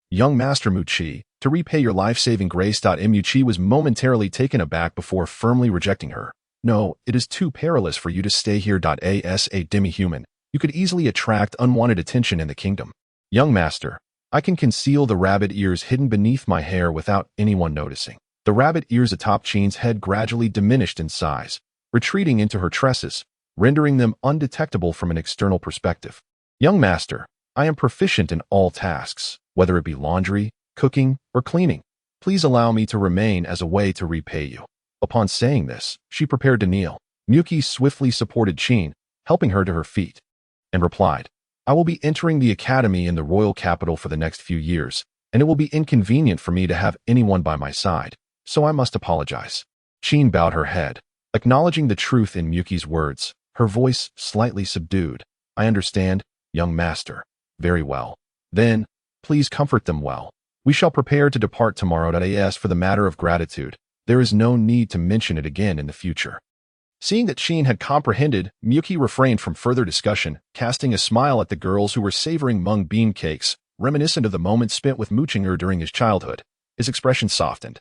Speaker 1: "Young Master Mu Qi, to repay your life-saving grace." Mu Qi was momentarily taken aback before firmly rejecting her. "No, it is too perilous for you to stay here. As a demi-human, you could easily attract unwanted attention in the kingdom. Young Master, I can conceal the rabbit ears hidden beneath my hair without anyone noticing." The rabbit ears atop Qin's head gradually diminished in size, retreating into her tresses, rendering them undetectable from an external perspective. "Young Master, I am proficient in all tasks, whether it be laundry, cooking, or cleaning. Please allow me to remain as a way to repay you." Upon saying this, she prepared to kneel. Mu Qi swiftly supported Qin, helping her to her feet, and replied, "I will be entering the academy in the royal capital for the next few years, and it will be inconvenient for me to have anyone by my side, so I must apologize." Qin bowed her head, acknowledging the truth in Mu Qi's words, her voice slightly subdued. "I understand, young master. Very well. Then, please comfort them well. We shall prepare to depart tomorrow. As for the matter of gratitude, there is no need to mention it again in the future." Seeing that Qin had comprehended, Mu Qi refrained from further discussion, casting a smile at the girls who were savoring mung bean cakes, reminiscent of the moments spent with Muchinger during his childhood. His expression softened.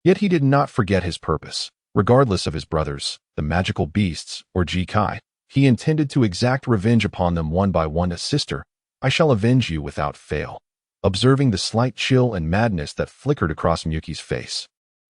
Speaker 1: Yet he did not forget his purpose. Regardless of his brothers, the magical beasts, or Jikai, he intended to exact revenge upon them one by one. "Sister, I shall avenge you without fail." Observing the slight chill and madness that flickered across Mu Qi's face,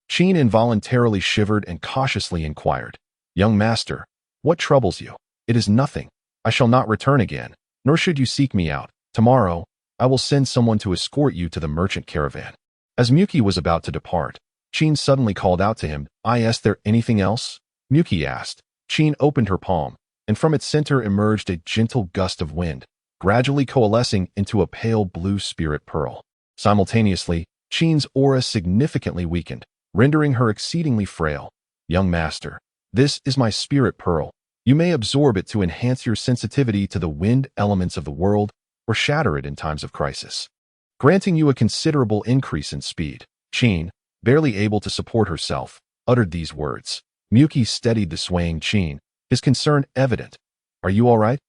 Speaker 1: Qin involuntarily shivered and cautiously inquired, "Young master, what troubles you?" "It is nothing. I shall not return again, nor should you seek me out. Tomorrow, I will send someone to escort you to the merchant caravan." As Mu Qi was about to depart, Qin suddenly called out to him, "Is there anything else?" Mu Qi asked. Qin opened her palm, and from its center emerged a gentle gust of wind, gradually coalescing into a pale blue spirit pearl. Simultaneously, Qin's aura significantly weakened, rendering her exceedingly frail. "Young master, this is my spirit pearl. You may absorb it to enhance your sensitivity to the wind elements of the world, or shatter it in times of crisis, granting you a considerable increase in speed." Qin, barely able to support herself, uttered these words. Mu Qi steadied the swaying Qin, his concern evident. "Are you all right?"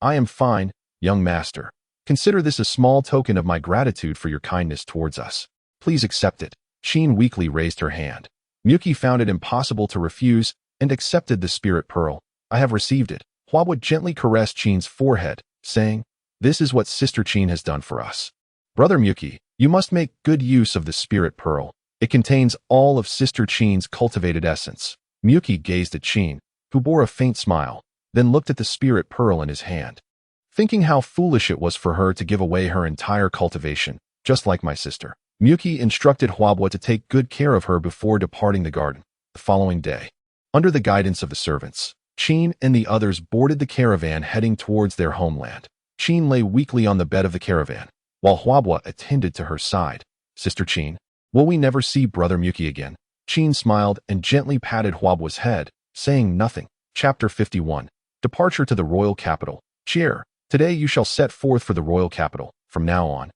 Speaker 1: "I am fine, young master. Consider this a small token of my gratitude for your kindness towards us. Please accept it." Qin weakly raised her hand. Mu Qi found it impossible to refuse and accepted the spirit pearl. "I have received it." Hua Bo gently caressed Qin's forehead, saying, "This is what Sister Qin has done for us. Brother Mu Qi, you must make good use of the spirit pearl. It contains all of Sister Qin's cultivated essence." Mu Qi gazed at Qin, who bore a faint smile, then looked at the spirit pearl in his hand. thinking how foolish it was for her to give away her entire cultivation, just like my sister. Miyuki instructed Huabwa to take good care of her before departing the garden. The following day, under the guidance of the servants, Qin and the others boarded the caravan heading towards their homeland. Qin lay weakly on the bed of the caravan, while Huabwa attended to her side. Sister Qin, will we never see Brother Miyuki again? Qin smiled and gently patted Huabwa's head, saying nothing. Chapter 51. Departure to the royal capital. Cheer. Today you shall set forth for the royal capital. From now on,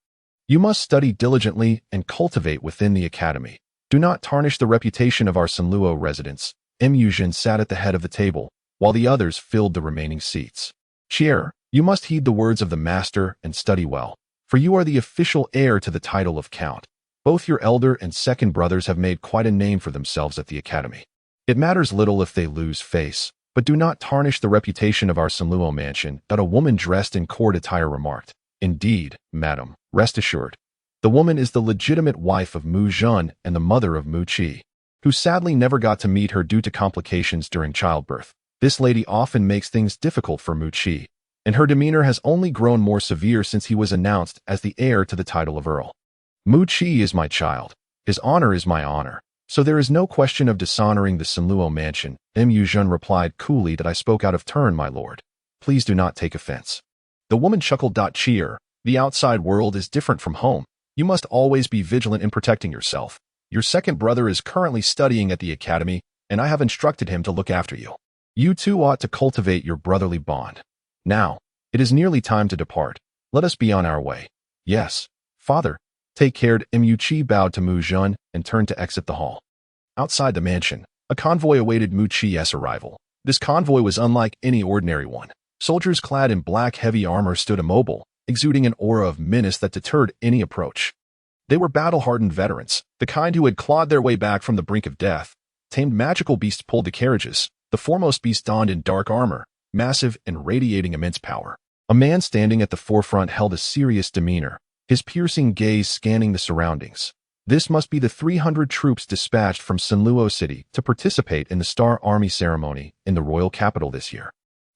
Speaker 1: you must study diligently and cultivate within the academy. Do not tarnish the reputation of our Kunlun residents. Yuzhen sat at the head of the table, while the others filled the remaining seats. Cheer. You must heed the words of the master and study well, for you are the official heir to the title of count. Both your elder and second brothers have made quite a name for themselves at the academy. It matters little if they lose face, but do not tarnish the reputation of our Kunlun mansion, that a woman dressed in court attire remarked. Indeed, madam, rest assured. The woman is the legitimate wife of Mu Zhen and the mother of Mu Qi, who sadly never got to meet her due to complications during childbirth. This lady often makes things difficult for Mu Qi, and her demeanor has only grown more severe since he was announced as the heir to the title of Earl. Mu Qi is my child. His honor is my honor. So there is no question of dishonoring the Kunlun mansion. Yuzhen replied coolly that I spoke out of turn, my lord. Please do not take offense. The woman chuckled. Cheer. The outside world is different from home. You must always be vigilant in protecting yourself. Your second brother is currently studying at the academy, and I have instructed him to look after you. You two ought to cultivate your brotherly bond. Now, it is nearly time to depart. Let us be on our way. Yes, father. Take care. Mu Qi bowed to Mu Zhen and turned to exit the hall. Outside the mansion, a convoy awaited Mu Qi's arrival. This convoy was unlike any ordinary one. Soldiers clad in black heavy armor stood immobile, exuding an aura of menace that deterred any approach. They were battle-hardened veterans, the kind who had clawed their way back from the brink of death. Tamed magical beasts pulled the carriages. The foremost beast donned in dark armor, massive and radiating immense power. A man standing at the forefront held a serious demeanor, his piercing gaze scanning the surroundings. This must be the 300 troops dispatched from Kunlun City to participate in the Star Army ceremony in the royal capital this year.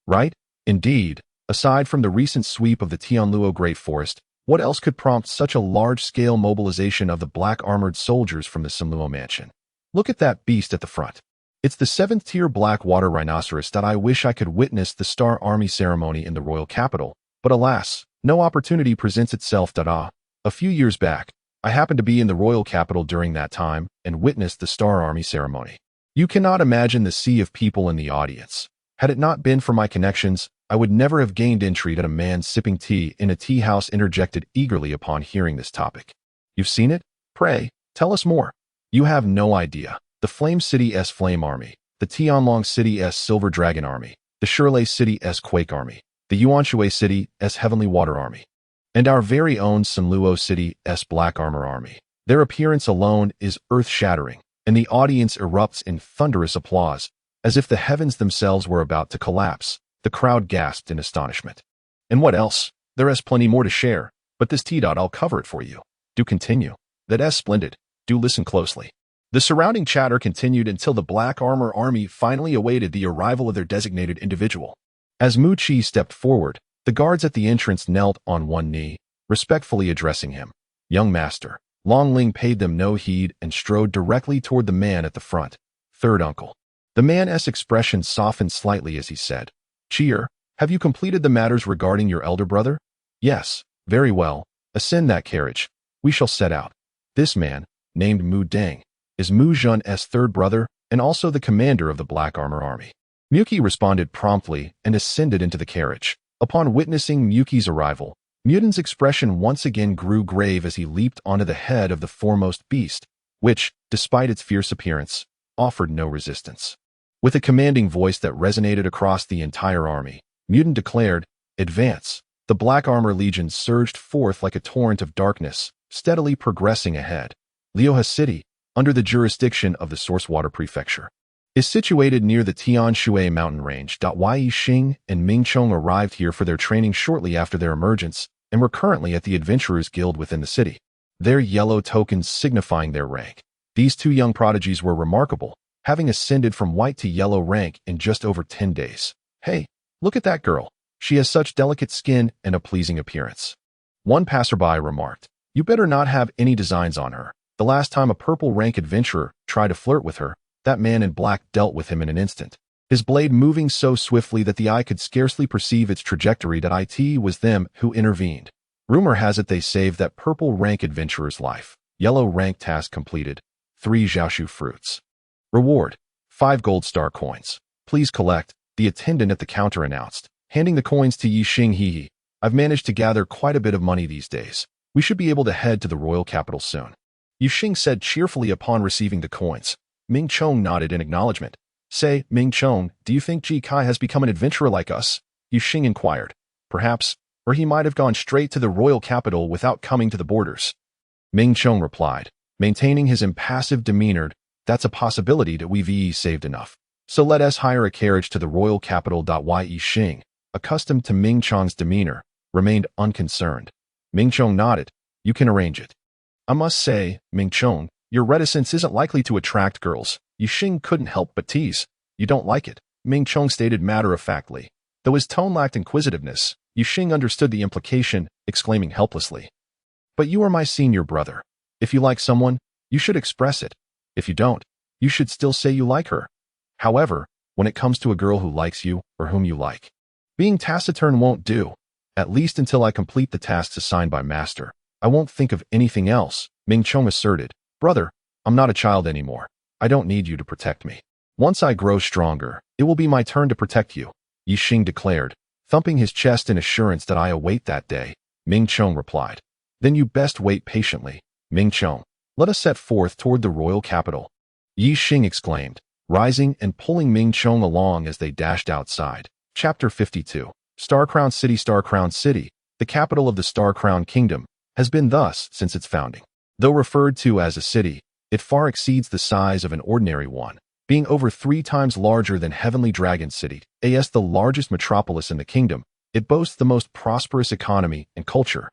Speaker 1: Right? Indeed, aside from the recent sweep of the Tianluo Great Forest, what else could prompt such a large-scale mobilization of the black-armored soldiers from the Kunlun mansion? Look at that beast at the front. It's the 7th-tier Blackwater rhinoceros that I wish I could witness the Star Army ceremony in the royal capital, but alas, no opportunity presents itself. A few years back, I happened to be in the royal capital during that time and witnessed the Star Army ceremony. You cannot imagine the sea of people in the audience. Had it not been for my connections, I would never have gained entry at a man sipping tea in a tea house. Interjected eagerly upon hearing this topic. You've seen it? Pray, tell us more. You have no idea. The Flame City's Flame Army, the Tianlong City's Silver Dragon Army, the Shirley City's Quake Army, the Yuanshui City's Heavenly Water Army, and our very own Kunlun City's Black Armor Army. Their appearance alone is earth-shattering, and the audience erupts in thunderous applause, as if the heavens themselves were about to collapse. The crowd gasped in astonishment. And what else? There is plenty more to share, but this I'll cover it for you. Do continue. That's splendid. Do listen closely. The surrounding chatter continued until the Black Armor Army finally awaited the arrival of their designated individual. As Mu Qi stepped forward, the guards at the entrance knelt on one knee, respectfully addressing him. Young master. Long Ling paid them no heed and strode directly toward the man at the front. Third uncle. The man's expression softened slightly as he said, Cheer, have you completed the matters regarding your elder brother? Yes, very well. Ascend that carriage. We shall set out. This man, named Mu Deng, is Mu Zhen's third brother and also the commander of the Black Armor Army. Miyuki responded promptly and ascended into the carriage. Upon witnessing Miyuki's arrival, Muden's expression once again grew grave as he leaped onto the head of the foremost beast, which, despite its fierce appearance, offered no resistance. With a commanding voice that resonated across the entire army, Muden declared, Advance! The Black Armor Legion surged forth like a torrent of darkness, steadily progressing ahead. Liuhe City, under the jurisdiction of the Sourcewater Prefecture, is situated near the Tianshui mountain range. Wei Xing and Ming Chong arrived here for their training shortly after their emergence and were currently at the Adventurers Guild within the city, their yellow tokens signifying their rank. These two young prodigies were remarkable, having ascended from white to yellow rank in just over 10 days. Hey, look at that girl. She has such delicate skin and a pleasing appearance. One passerby remarked, "You better not have any designs on her. The last time a purple rank adventurer tried to flirt with her, that man in black dealt with him in an instant, his blade moving so swiftly that the eye could scarcely perceive its trajectory. That it was them who intervened. Rumor has it they saved that purple rank adventurer's life. Yellow rank task completed. 3 Xiaoshu fruits. Reward: 5 gold star coins. Please collect," the attendant at the counter announced, handing the coins to Yi Xing. "He. I've managed to gather quite a bit of money these days. We should be able to head to the royal capital soon," Yi Xing said cheerfully upon receiving the coins. Ming Chong nodded in acknowledgement. "Say, Ming Chong, do you think Ji Kai has become an adventurer like us?" Yi Xing inquired. "Perhaps, or he might have gone straight to the royal capital without coming to the borders." Ming Chong replied, maintaining his impassive demeanor. "That's a possibility that we've saved enough. So let us hire a carriage to the royal capital." Yi Xing, accustomed to Ming Chong's demeanor, remained unconcerned. Ming Chong nodded. "You can arrange it." "I must say, Ming Chong, your reticence isn't likely to attract girls." Yi Xing couldn't help but tease. "You don't like it," Ming Chong stated matter-of-factly. Though his tone lacked inquisitiveness, Yi Xing understood the implication, exclaiming helplessly, "But you are my senior brother. If you like someone, you should express it. If you don't, you should still say you like her. However, when it comes to a girl who likes you or whom you like, being taciturn won't do. At least until I complete the tasks assigned by Master, I won't think of anything else," Ming Chong asserted. "Brother, I'm not a child anymore. I don't need you to protect me. Once I grow stronger, it will be my turn to protect you," Yi Xing declared, thumping his chest in assurance. "That I await that day," Ming Chong replied. "Then you best wait patiently, Ming Chong. Let us set forth toward the royal capital," Yi Xing exclaimed, rising and pulling Ming Chong along as they dashed outside. Chapter 52. Star-Crown City. Star-Crown City, the capital of the Star-Crown Kingdom, has been thus since its founding. Though referred to as a city, it far exceeds the size of an ordinary one, being over 3 times larger than Heavenly Dragon City. As the largest metropolis in the kingdom, it boasts the most prosperous economy and culture.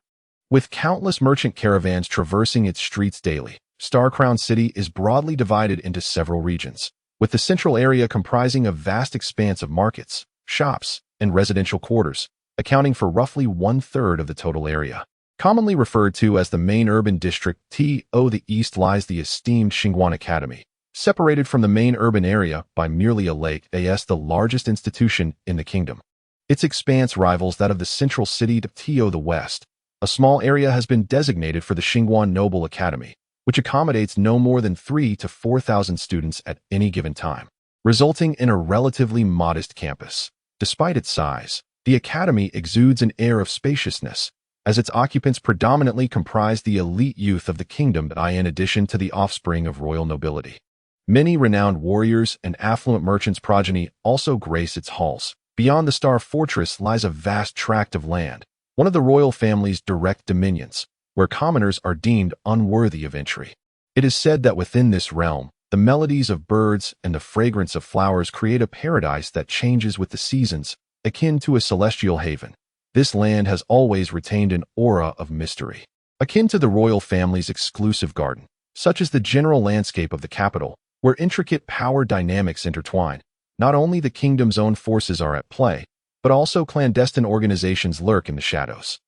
Speaker 1: With countless merchant caravans traversing its streets daily, Star-Crown City is broadly divided into several regions, with the central area comprising a vast expanse of markets, shops, and residential quarters, accounting for roughly 1/3 of the total area. Commonly referred to as the main urban district, to the east lies the esteemed Xingguan Academy, separated from the main urban area by merely a lake. The largest institution in the kingdom. Its expanse rivals that of the central city to the west. A small area has been designated for the Xingguan Noble Academy, which accommodates no more than 3,000 to 4,000 students at any given time, resulting in a relatively modest campus. Despite its size, the academy exudes an air of spaciousness, as its occupants predominantly comprise the elite youth of the kingdom, in addition to the offspring of royal nobility. Many renowned warriors and affluent merchants' progeny also grace its halls. Beyond the Star Fortress lies a vast tract of land, one of the royal family's direct dominions, where commoners are deemed unworthy of entry. It is said that within this realm, the melodies of birds and the fragrance of flowers create a paradise that changes with the seasons, akin to a celestial haven. This land has always retained an aura of mystery, akin to the royal family's exclusive garden, such as the general landscape of the capital, where intricate power dynamics intertwine. Not only the kingdom's own forces are at play, but also clandestine organizations lurk in the shadows.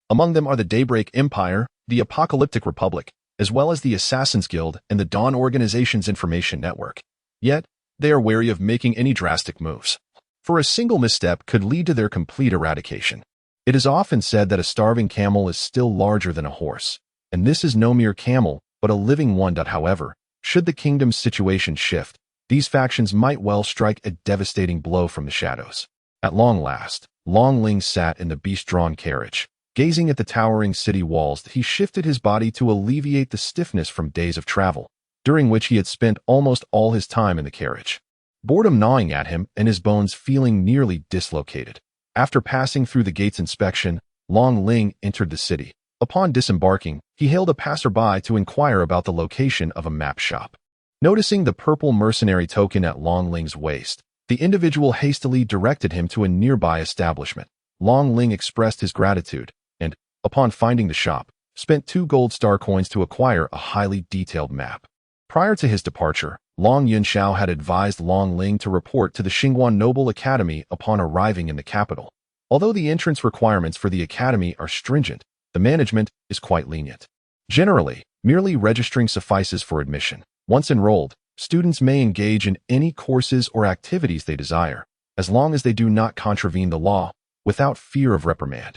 Speaker 1: Among them are the Daybreak Empire, the Apocalyptic Republic, as well as the Assassin's Guild and the Dawn Organization's information network. Yet, they are wary of making any drastic moves, for a single misstep could lead to their complete eradication. It is often said that a starving camel is still larger than a horse, and this is no mere camel, but a living one. However, should the kingdom's situation shift, these factions might well strike a devastating blow from the shadows. At long last, Long Ling sat in the beast-drawn carriage. Gazing at the towering city walls, he shifted his body to alleviate the stiffness from days of travel, during which he had spent almost all his time in the carriage. Boredom gnawing at him and his bones feeling nearly dislocated. After passing through the gate's inspection, Long Ling entered the city. Upon disembarking, he hailed a passerby to inquire about the location of a map shop. Noticing the purple mercenary token at Long Ling's waist, the individual hastily directed him to a nearby establishment. Long Ling expressed his gratitude, and, upon finding the shop, spent 2 gold star coins to acquire a highly detailed map. Prior to his departure, Long Yunxiao had advised Long Ling to report to the Xingguan Noble Academy upon arriving in the capital. Although the entrance requirements for the academy are stringent, the management is quite lenient. Generally, merely registering suffices for admission. Once enrolled, students may engage in any courses or activities they desire, as long as they do not contravene the law, without fear of reprimand.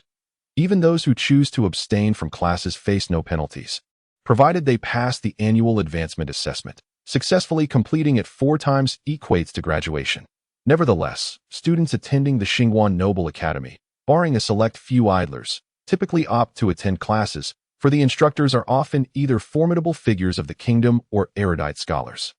Speaker 1: Even those who choose to abstain from classes face no penalties, provided they pass the annual advancement assessment. Successfully completing it 4 times equates to graduation. Nevertheless, students attending the Xingguan Noble Academy, barring a select few idlers, typically opt to attend classes, for the instructors are often either formidable figures of the kingdom or erudite scholars,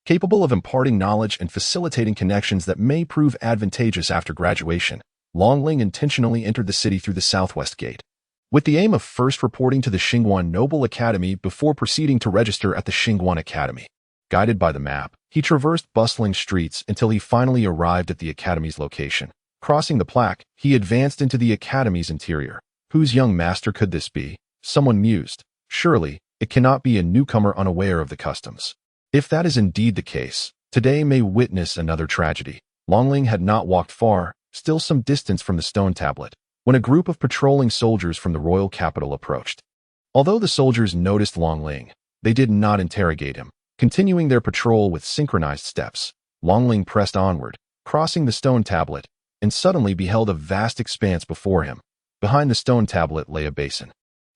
Speaker 1: capable of imparting knowledge and facilitating connections that may prove advantageous after graduation. Longling intentionally entered the city through the southwest gate, with the aim of first reporting to the Xingguan Noble Academy before proceeding to register at the Xingguan Academy. Guided by the map, he traversed bustling streets until he finally arrived at the academy's location. Crossing the plaque, he advanced into the academy's interior. Whose young master could this be? Someone mused. Surely, it cannot be a newcomer unaware of the customs. If that is indeed the case, today may witness another tragedy. Longling had not walked far, still some distance from the stone tablet, when a group of patrolling soldiers from the royal capital approached. Although the soldiers noticed Longling, they did not interrogate him. Continuing their patrol with synchronized steps, Longling pressed onward, crossing the stone tablet, and suddenly beheld a vast expanse before him. Behind the stone tablet lay a basin.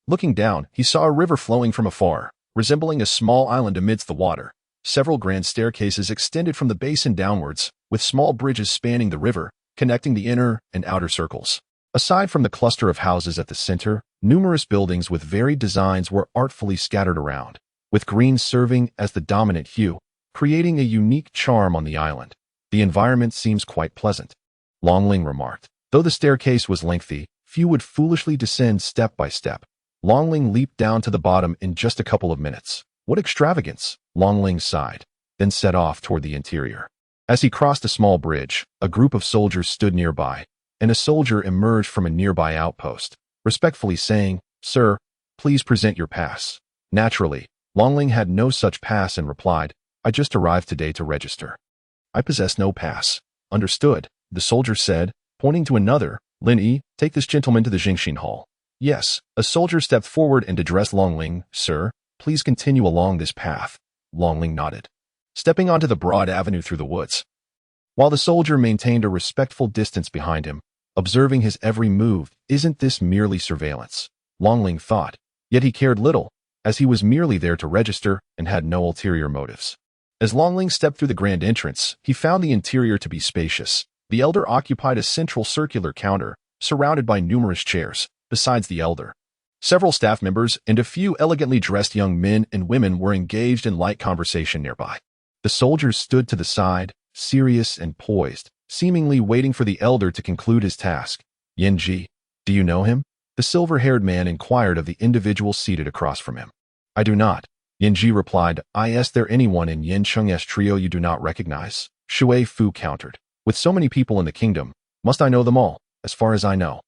Speaker 1: Looking down, he saw a river flowing from afar, resembling a small island amidst the water. Several grand staircases extended from the basin downwards, with small bridges spanning the river, connecting the inner and outer circles. Aside from the cluster of houses at the center, numerous buildings with varied designs were artfully scattered around, with green serving as the dominant hue, creating a unique charm on the island. The environment seems quite pleasant, Longling remarked. Though the staircase was lengthy, few would foolishly descend step by step. Longling leaped down to the bottom in just a couple of minutes. What extravagance! Longling sighed, then set off toward the interior. As he crossed a small bridge, a group of soldiers stood nearby, and a soldier emerged from a nearby outpost, respectfully saying, "Sir, please present your pass." Naturally, Longling had no such pass and replied, "I just arrived today to register. I possess no pass." "Understood," the soldier said, pointing to another. "Lin Yi, take this gentleman to the Jingxin Hall." "Yes." A soldier stepped forward and addressed Longling. "Sir, please continue along this path." Longling nodded, stepping onto the broad avenue through the woods, while the soldier maintained a respectful distance behind him, observing his every move. Isn't this merely surveillance? Longling thought, yet he cared little, as he was merely there to register and had no ulterior motives. As Longling stepped through the grand entrance, he found the interior to be spacious. The elder occupied a central circular counter, surrounded by numerous chairs. Besides the elder, several staff members and a few elegantly dressed young men and women were engaged in light conversation nearby. The soldiers stood to the side, serious and poised, seemingly waiting for the elder to conclude his task. "Yanji, do you know him?" the silver-haired man inquired of the individual seated across from him. "I do not," Yanji replied. "Is there anyone in Yin Cheng's trio you do not recognize?" Shui Fu countered. "With so many people in the kingdom, must I know them all? As far as I know,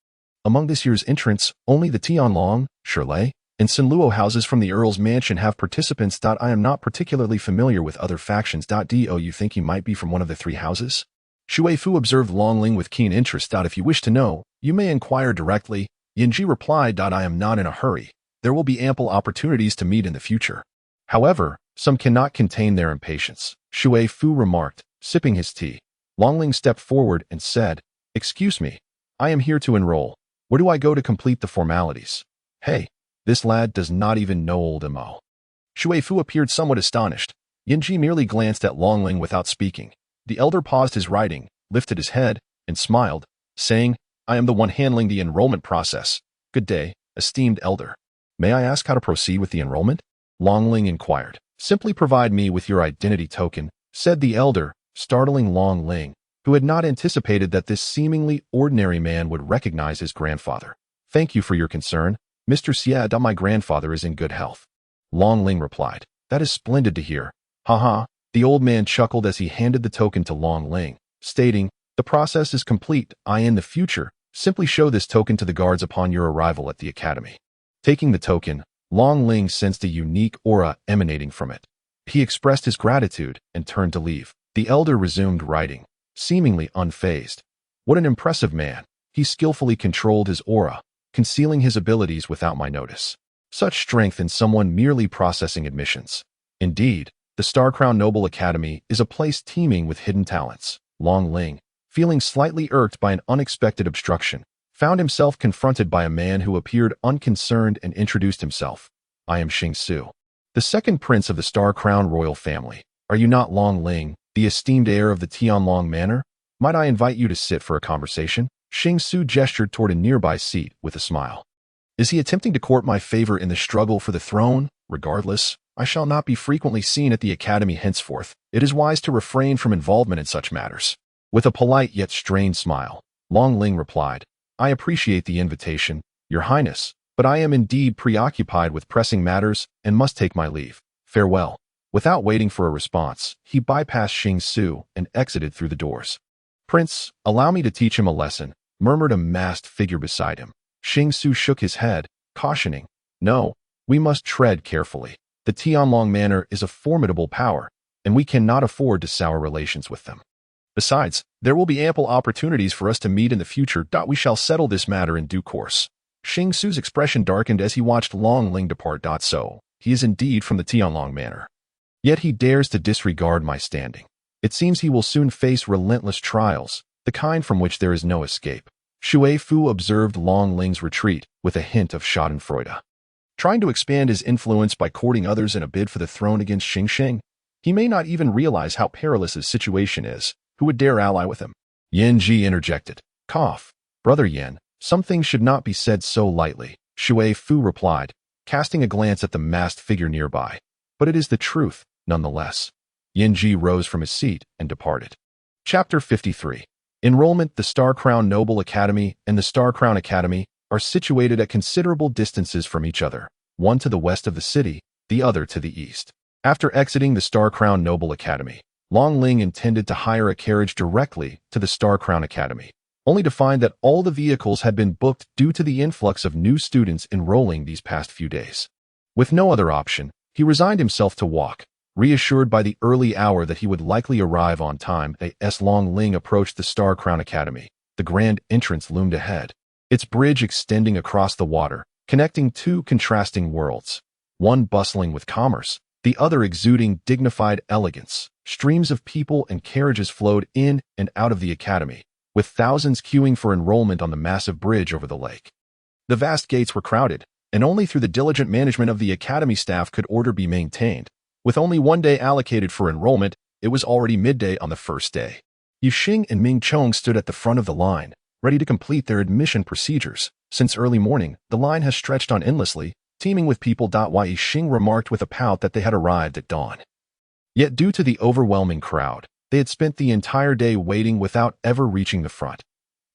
Speaker 1: among this year's entrants, only the Tianlong, Shirlei, and Sinluo houses from the Earl's mansion have participants. I am not particularly familiar with other factions. Do you think he might be from one of the 3 houses?" Shui Fu observed Longling with keen interest. "If you wish to know, you may inquire directly," Yanji replied. "I am not in a hurry. There will be ample opportunities to meet in the future." However, some cannot contain their impatience, Shui Fu remarked, sipping his tea. Longling stepped forward and said, "Excuse me, I am here to enroll. Where do I go to complete the formalities?" "Hey, this lad does not even know old Mo." Shui Fu appeared somewhat astonished. Yanji merely glanced at Longling without speaking. The elder paused his writing, lifted his head, and smiled, saying, "I am the one handling the enrollment process. Good day, esteemed elder. May I ask how to proceed with the enrollment?" Longling inquired. "Simply provide me with your identity token," said the elder, startling Longling, who had not anticipated that this seemingly ordinary man would recognize his grandfather. "Thank you for your concern, Mr. Xie. My grandfather is in good health." Longling replied. "That is splendid to hear." "Haha." The old man chuckled as he handed the token to Longling, stating, "The process is complete. In the future, simply show this token to the guards upon your arrival at the academy." Taking the token, Longling sensed a unique aura emanating from it. He expressed his gratitude and turned to leave. The elder resumed writing, seemingly unfazed. "What an impressive man," he skillfully controlled his aura, concealing his abilities without my notice. Such strength in someone merely processing admissions. Indeed, the Star Crown Noble Academy is a place teeming with hidden talents. Long Ling, feeling slightly irked by an unexpected obstruction, found himself confronted by a man who appeared unconcerned and introduced himself. I am Xing Su, the second prince of the Star Crown royal family. Are you not Long Ling, the esteemed heir of the Tianlong Manor? Might I invite you to sit for a conversation? Xing Su gestured toward a nearby seat with a smile. Is he attempting to court my favor in the struggle for the throne? Regardless, I shall not be frequently seen at the academy henceforth. It is wise to refrain from involvement in such matters. With a polite yet strained smile, Long Ling replied, I appreciate the invitation, Your Highness, but I am indeed preoccupied with pressing matters and must take my leave. Farewell. Without waiting for a response, he bypassed Xing Su and exited through the doors. Prince, allow me to teach him a lesson, murmured a masked figure beside him. Xing Su shook his head, cautioning, No, we must tread carefully. The Tianlong Manor is a formidable power, and we cannot afford to sour relations with them. Besides, there will be ample opportunities for us to meet in the future. We shall settle this matter in due course. Xing Su's expression darkened as he watched Long Ling depart. So, he is indeed from the Tianlong Manor. Yet he dares to disregard my standing. It seems he will soon face relentless trials, the kind from which there is no escape. Shui Fu observed Long Ling's retreat with a hint of schadenfreude. Trying to expand his influence by courting others in a bid for the throne against Xing, he may not even realize how perilous his situation is. Who would dare ally with him? Yan Ji interjected. Cough. Brother Yan, some things should not be said so lightly, Shui Fu replied, casting a glance at the masked figure nearby. But it is the truth, nonetheless. Yan Ji rose from his seat and departed. Chapter 53. Enrollment. The Star Crown Noble Academy and the Star Crown Academy are situated at considerable distances from each other, one to the west of the city, the other to the east. After exiting the Star Crown Noble Academy, Long Ling intended to hire a carriage directly to the Star Crown Academy, only to find that all the vehicles had been booked due to the influx of new students enrolling these past few days. With no other option, he resigned himself to walk, reassured by the early hour that he would likely arrive on time. As Long Ling approached the Star Crown Academy, the grand entrance loomed ahead, its bridge extending across the water, connecting two contrasting worlds, one bustling with commerce, the other exuding dignified elegance. Streams of people and carriages flowed in and out of the academy, with thousands queuing for enrollment on the massive bridge over the lake. The vast gates were crowded, and only through the diligent management of the academy staff could order be maintained. With only one day allocated for enrollment, it was already midday on the first day. Yixing and Ming Chong stood at the front of the line, ready to complete their admission procedures. Since early morning, the line has stretched on endlessly, teeming with people. Yixing remarked with a pout that they had arrived at dawn. Yet due to the overwhelming crowd, they had spent the entire day waiting without ever reaching the front.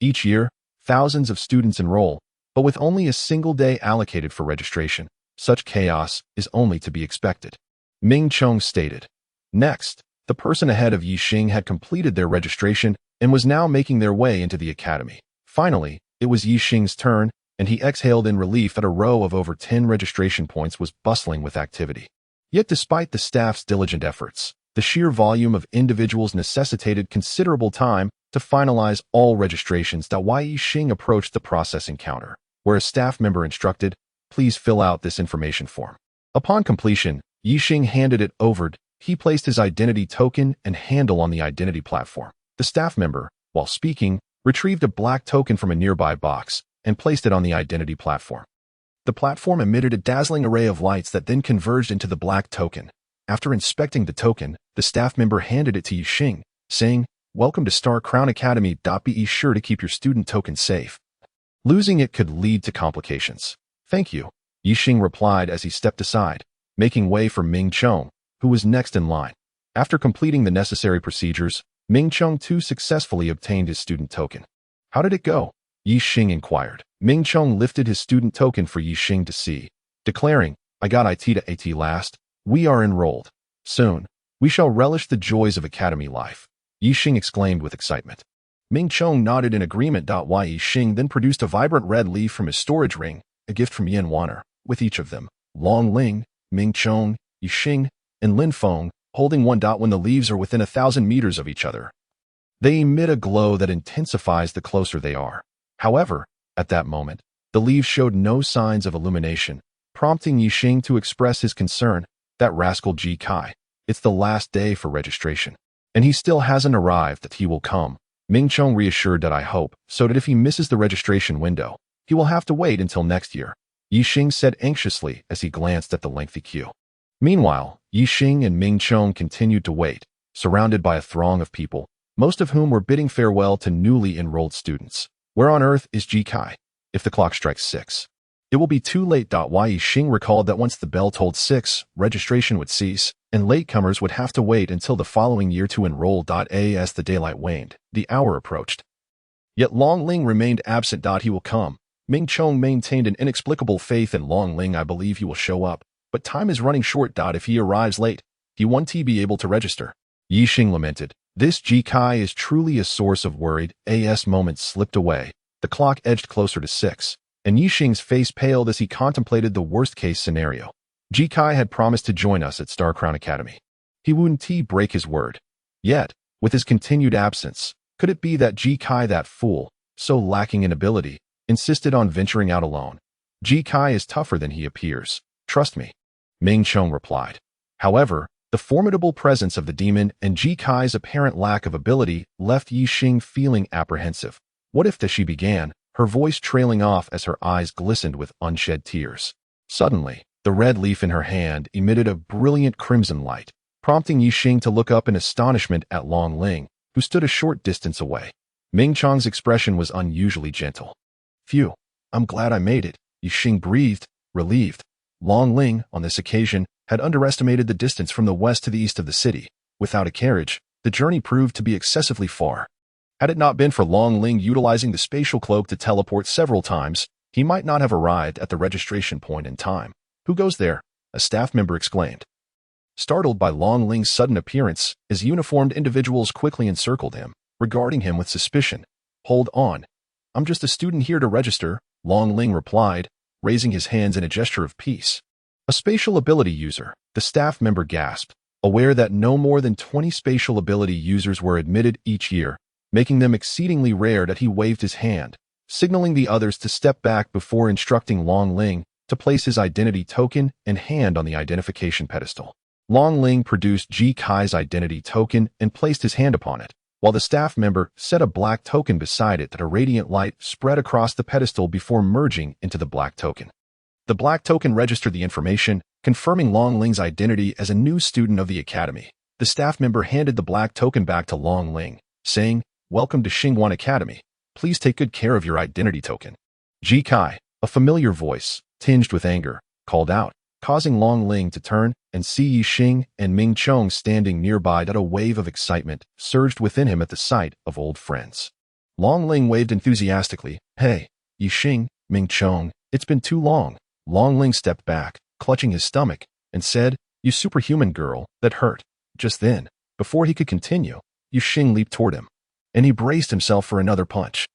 Speaker 1: Each year, thousands of students enroll, but with only a single day allocated for registration, such chaos is only to be expected. Ming Chong stated. Next, the person ahead of Yixing had completed their registration and was now making their way into the academy. Finally, it was Yixing's turn, and he exhaled in relief at a row of over 10 registration points was bustling with activity. Yet despite the staff's diligent efforts, the sheer volume of individuals necessitated considerable time to finalize all registrations. Yixing approached the processing counter, where a staff member instructed, Please fill out this information form. Upon completion, Yixing handed it over. He placed his identity token and handle on the identity platform. The staff member, while speaking, retrieved a black token from a nearby box and placed it on the identity platform. The platform emitted a dazzling array of lights that then converged into the black token. After inspecting the token, the staff member handed it to Yixing, saying, Welcome to Star Crown Academy. Be sure to keep your student token safe. Losing it could lead to complications. Thank you, Yixing replied as he stepped aside, making way for Ming Chong, who was next in line. After completing the necessary procedures, Ming Chong too successfully obtained his student token. How did it go? Yixing inquired. Ming Chong lifted his student token for Yixing to see, declaring, I got IT to AT last. We are enrolled. Soon, we shall relish the joys of academy life. Yixing exclaimed with excitement. Ming Chong nodded in agreement. Yixing then produced a vibrant red leaf from his storage ring, a gift from Yan Wanner, with each of them, Long Ling, Ming Chong, Yixing, and Lin Feng, holding one. When the leaves are within 1,000 meters of each other, they emit a glow that intensifies the closer they are. However, at that moment, the leaves showed no signs of illumination, prompting Yixing to express his concern. That rascal Ji Kai. It's the last day for registration, and he still hasn't arrived. That he will come. Ming Chong reassured that I hope, so that if he misses the registration window, he will have to wait until next year, Yixing said anxiously as he glanced at the lengthy queue. Meanwhile, Yixing and Ming Chong continued to wait, surrounded by a throng of people, most of whom were bidding farewell to newly enrolled students. Where on earth is Ji Kai? If the clock strikes 6, it will be too late. Yixing recalled that once the bell tolled 6, registration would cease, and latecomers would have to wait until the following year to enroll. As the daylight waned, the hour approached. Yet Long Ling remained absent. He will come. Ming Chong maintained an inexplicable faith in Long Ling. I believe he will show up, but time is running short. If he arrives late, he won't be able to register. Yixing lamented. This Ji Kai is truly a source of worried. As moments slipped away, the clock edged closer to 6, and Yixing's face paled as he contemplated the worst-case scenario. Ji Kai had promised to join us at Star Crown Academy. He wouldn't break his word. Yet, with his continued absence, could it be that Ji Kai, that fool, so lacking in ability, insisted on venturing out alone? Ji Kai is tougher than he appears. Trust me, Ming Chong replied. However, the formidable presence of the demon and Ji Kai's apparent lack of ability left Yixing feeling apprehensive. What if? She began, her voice trailing off as her eyes glistened with unshed tears. Suddenly, the red leaf in her hand emitted a brilliant crimson light, prompting Yixing to look up in astonishment at Long Ling, who stood a short distance away. Ming Chong's expression was unusually gentle. Phew, I'm glad I made it, Yixing breathed, relieved. Long Ling, on this occasion, had underestimated the distance from the west to the east of the city. Without a carriage, the journey proved to be excessively far. Had it not been for Long Ling utilizing the spatial cloak to teleport several times, he might not have arrived at the registration point in time. Who goes there? A staff member exclaimed. Startled by Long Ling's sudden appearance, his uniformed individuals quickly encircled him, regarding him with suspicion. Hold on. I'm just a student here to register, Long Ling replied, raising his hands in a gesture of peace. A spatial ability user, the staff member gasped, aware that no more than 20 spatial ability users were admitted each year, making them exceedingly rare. That he waved his hand, signaling the others to step back before instructing Long Ling to place his identity token and hand on the identification pedestal. Long Ling produced Ji Kai's identity token and placed his hand upon it, while the staff member set a black token beside it. That a radiant light spread across the pedestal before merging into the black token. The black token registered the information, confirming Long Ling's identity as a new student of the academy. The staff member handed the black token back to Long Ling, saying, Welcome to Xingguan Academy. Please take good care of your identity token. Ji Kai, a familiar voice, tinged with anger, called out, causing Long Ling to turn and see Yixing and Ming Chong standing nearby. That a wave of excitement surged within him at the sight of old friends. Long Ling waved enthusiastically. Hey, Yixing, Ming Chong, it's been too long. Long Ling stepped back, clutching his stomach, and said, You superhuman girl, that hurt. Just then, before he could continue, Yixing leaped toward him, and he braced himself for another punch,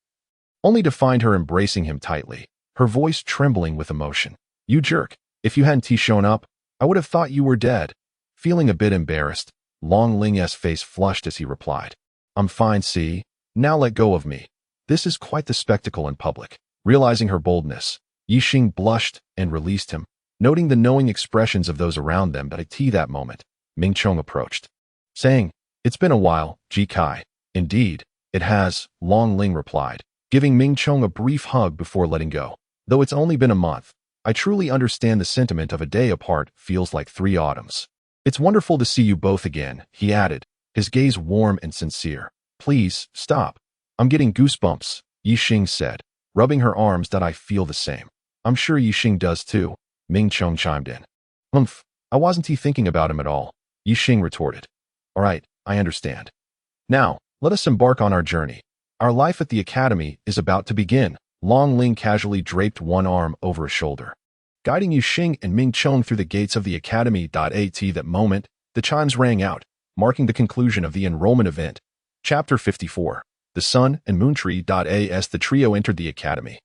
Speaker 1: only to find her embracing him tightly, her voice trembling with emotion. You jerk, if you hadn't shown up, I would have thought you were dead. Feeling a bit embarrassed, Long Ling's face flushed as he replied, I'm fine, see? Now let go of me. This is quite the spectacle in public. Realizing her boldness, Yixing blushed and released him, noting the knowing expressions of those around them. But at that moment, Ming Chong approached, saying, It's been a while, Ji Kai. Indeed, it has, Long Ling replied, giving Ming Chong a brief hug before letting go. Though it's only been a month, I truly understand the sentiment of a day apart feels like 3 autumns. It's wonderful to see you both again, he added, his gaze warm and sincere. Please, stop. I'm getting goosebumps, Yixing said, rubbing her arms. That I feel the same. I'm sure Yixing does too, Ming Chong chimed in. I wasn't thinking about him at all, Yixing retorted. All right, I understand. Now, let us embark on our journey. Our life at the academy is about to begin. Long Ling casually draped one arm over a shoulder, guiding Yixing and Ming Chong through the gates of the academy. At that moment, the chimes rang out, marking the conclusion of the enrollment event. Chapter 54. The Sun and Moon Tree. As the trio entered the academy,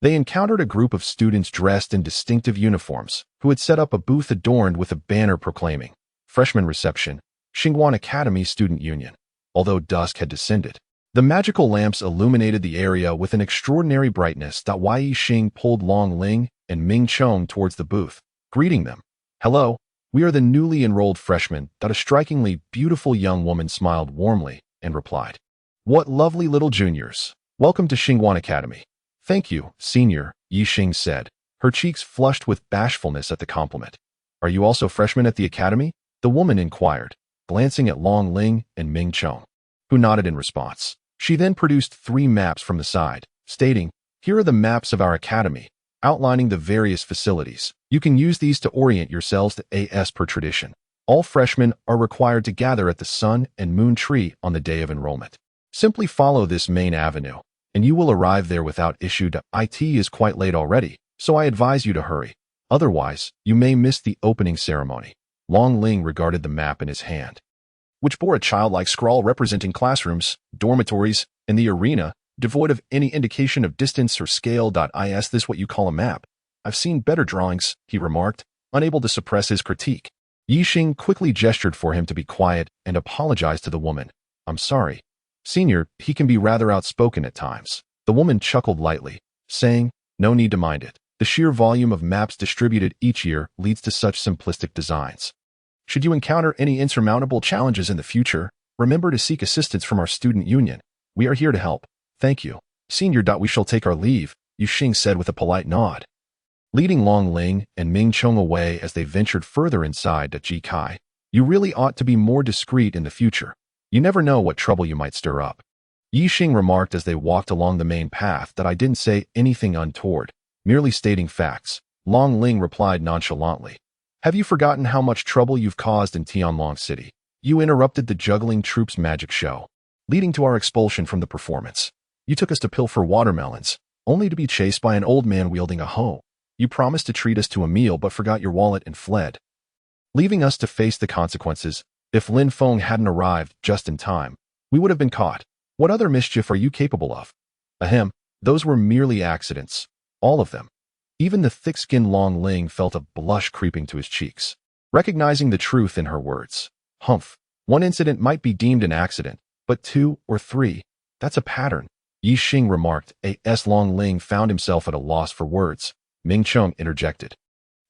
Speaker 1: they encountered a group of students dressed in distinctive uniforms, who had set up a booth adorned with a banner proclaiming, Freshman Reception, Xingguan Academy Student Union. Although dusk had descended, The magical lamps illuminated the area with an extraordinary brightness. Yi Xing pulled Long Ling and Ming Chong towards the booth, greeting them. Hello, we are the newly enrolled freshmen. A strikingly beautiful young woman smiled warmly and replied. What lovely little juniors. Welcome to Xingguan Academy. Thank you, senior, Yi Xing said, her cheeks flushed with bashfulness at the compliment. Are you also freshmen at the academy? The woman inquired, glancing at Long Ling and Ming Chong, who nodded in response. She then produced 3 maps from the side, stating, here are the maps of our academy, outlining the various facilities. You can use these to orient yourselves to as per tradition. All freshmen are required to gather at the Sun and Moon Tree on the day of enrollment. Simply follow this main avenue, and you will arrive there without issue. It is quite late already, so I advise you to hurry. Otherwise, you may miss the opening ceremony. Long Ling regarded the map in his hand, which bore a childlike scrawl representing classrooms, dormitories, and the arena, devoid of any indication of distance or scale. Is this what you call a map? I've seen better drawings, he remarked, unable to suppress his critique. Yi Xing quickly gestured for him to be quiet and apologized to the woman. I'm sorry. Senior, he can be rather outspoken at times. The woman chuckled lightly, saying, no need to mind it. The sheer volume of maps distributed each year leads to such simplistic designs. Should you encounter any insurmountable challenges in the future, remember to seek assistance from our student union. We are here to help. Thank you. Senior. We shall take our leave, Yi Xing said with a polite nod. Leading Long Ling and Ming Chong away as they ventured further inside Ji Kai, you really ought to be more discreet in the future. You never know what trouble you might stir up. Yi Xing remarked as they walked along the main path that I didn't say anything untoward, merely stating facts. Long Ling replied nonchalantly. Have you forgotten how much trouble you've caused in Tianlong City? You interrupted the juggling troupe's magic show, leading to our expulsion from the performance. You took us to pilfer watermelons, only to be chased by an old man wielding a hoe. You promised to treat us to a meal but forgot your wallet and fled, leaving us to face the consequences. If Lin Feng hadn't arrived just in time, we would have been caught. What other mischief are you capable of? Ahem, those were merely accidents. All of them. Even the thick-skinned Long Ling felt a blush creeping to his cheeks, recognizing the truth in her words. Humph. One incident might be deemed an accident, but 2 or 3, that's a pattern, Yi Xing remarked. As Long Ling found himself at a loss for words, Ming Chong interjected.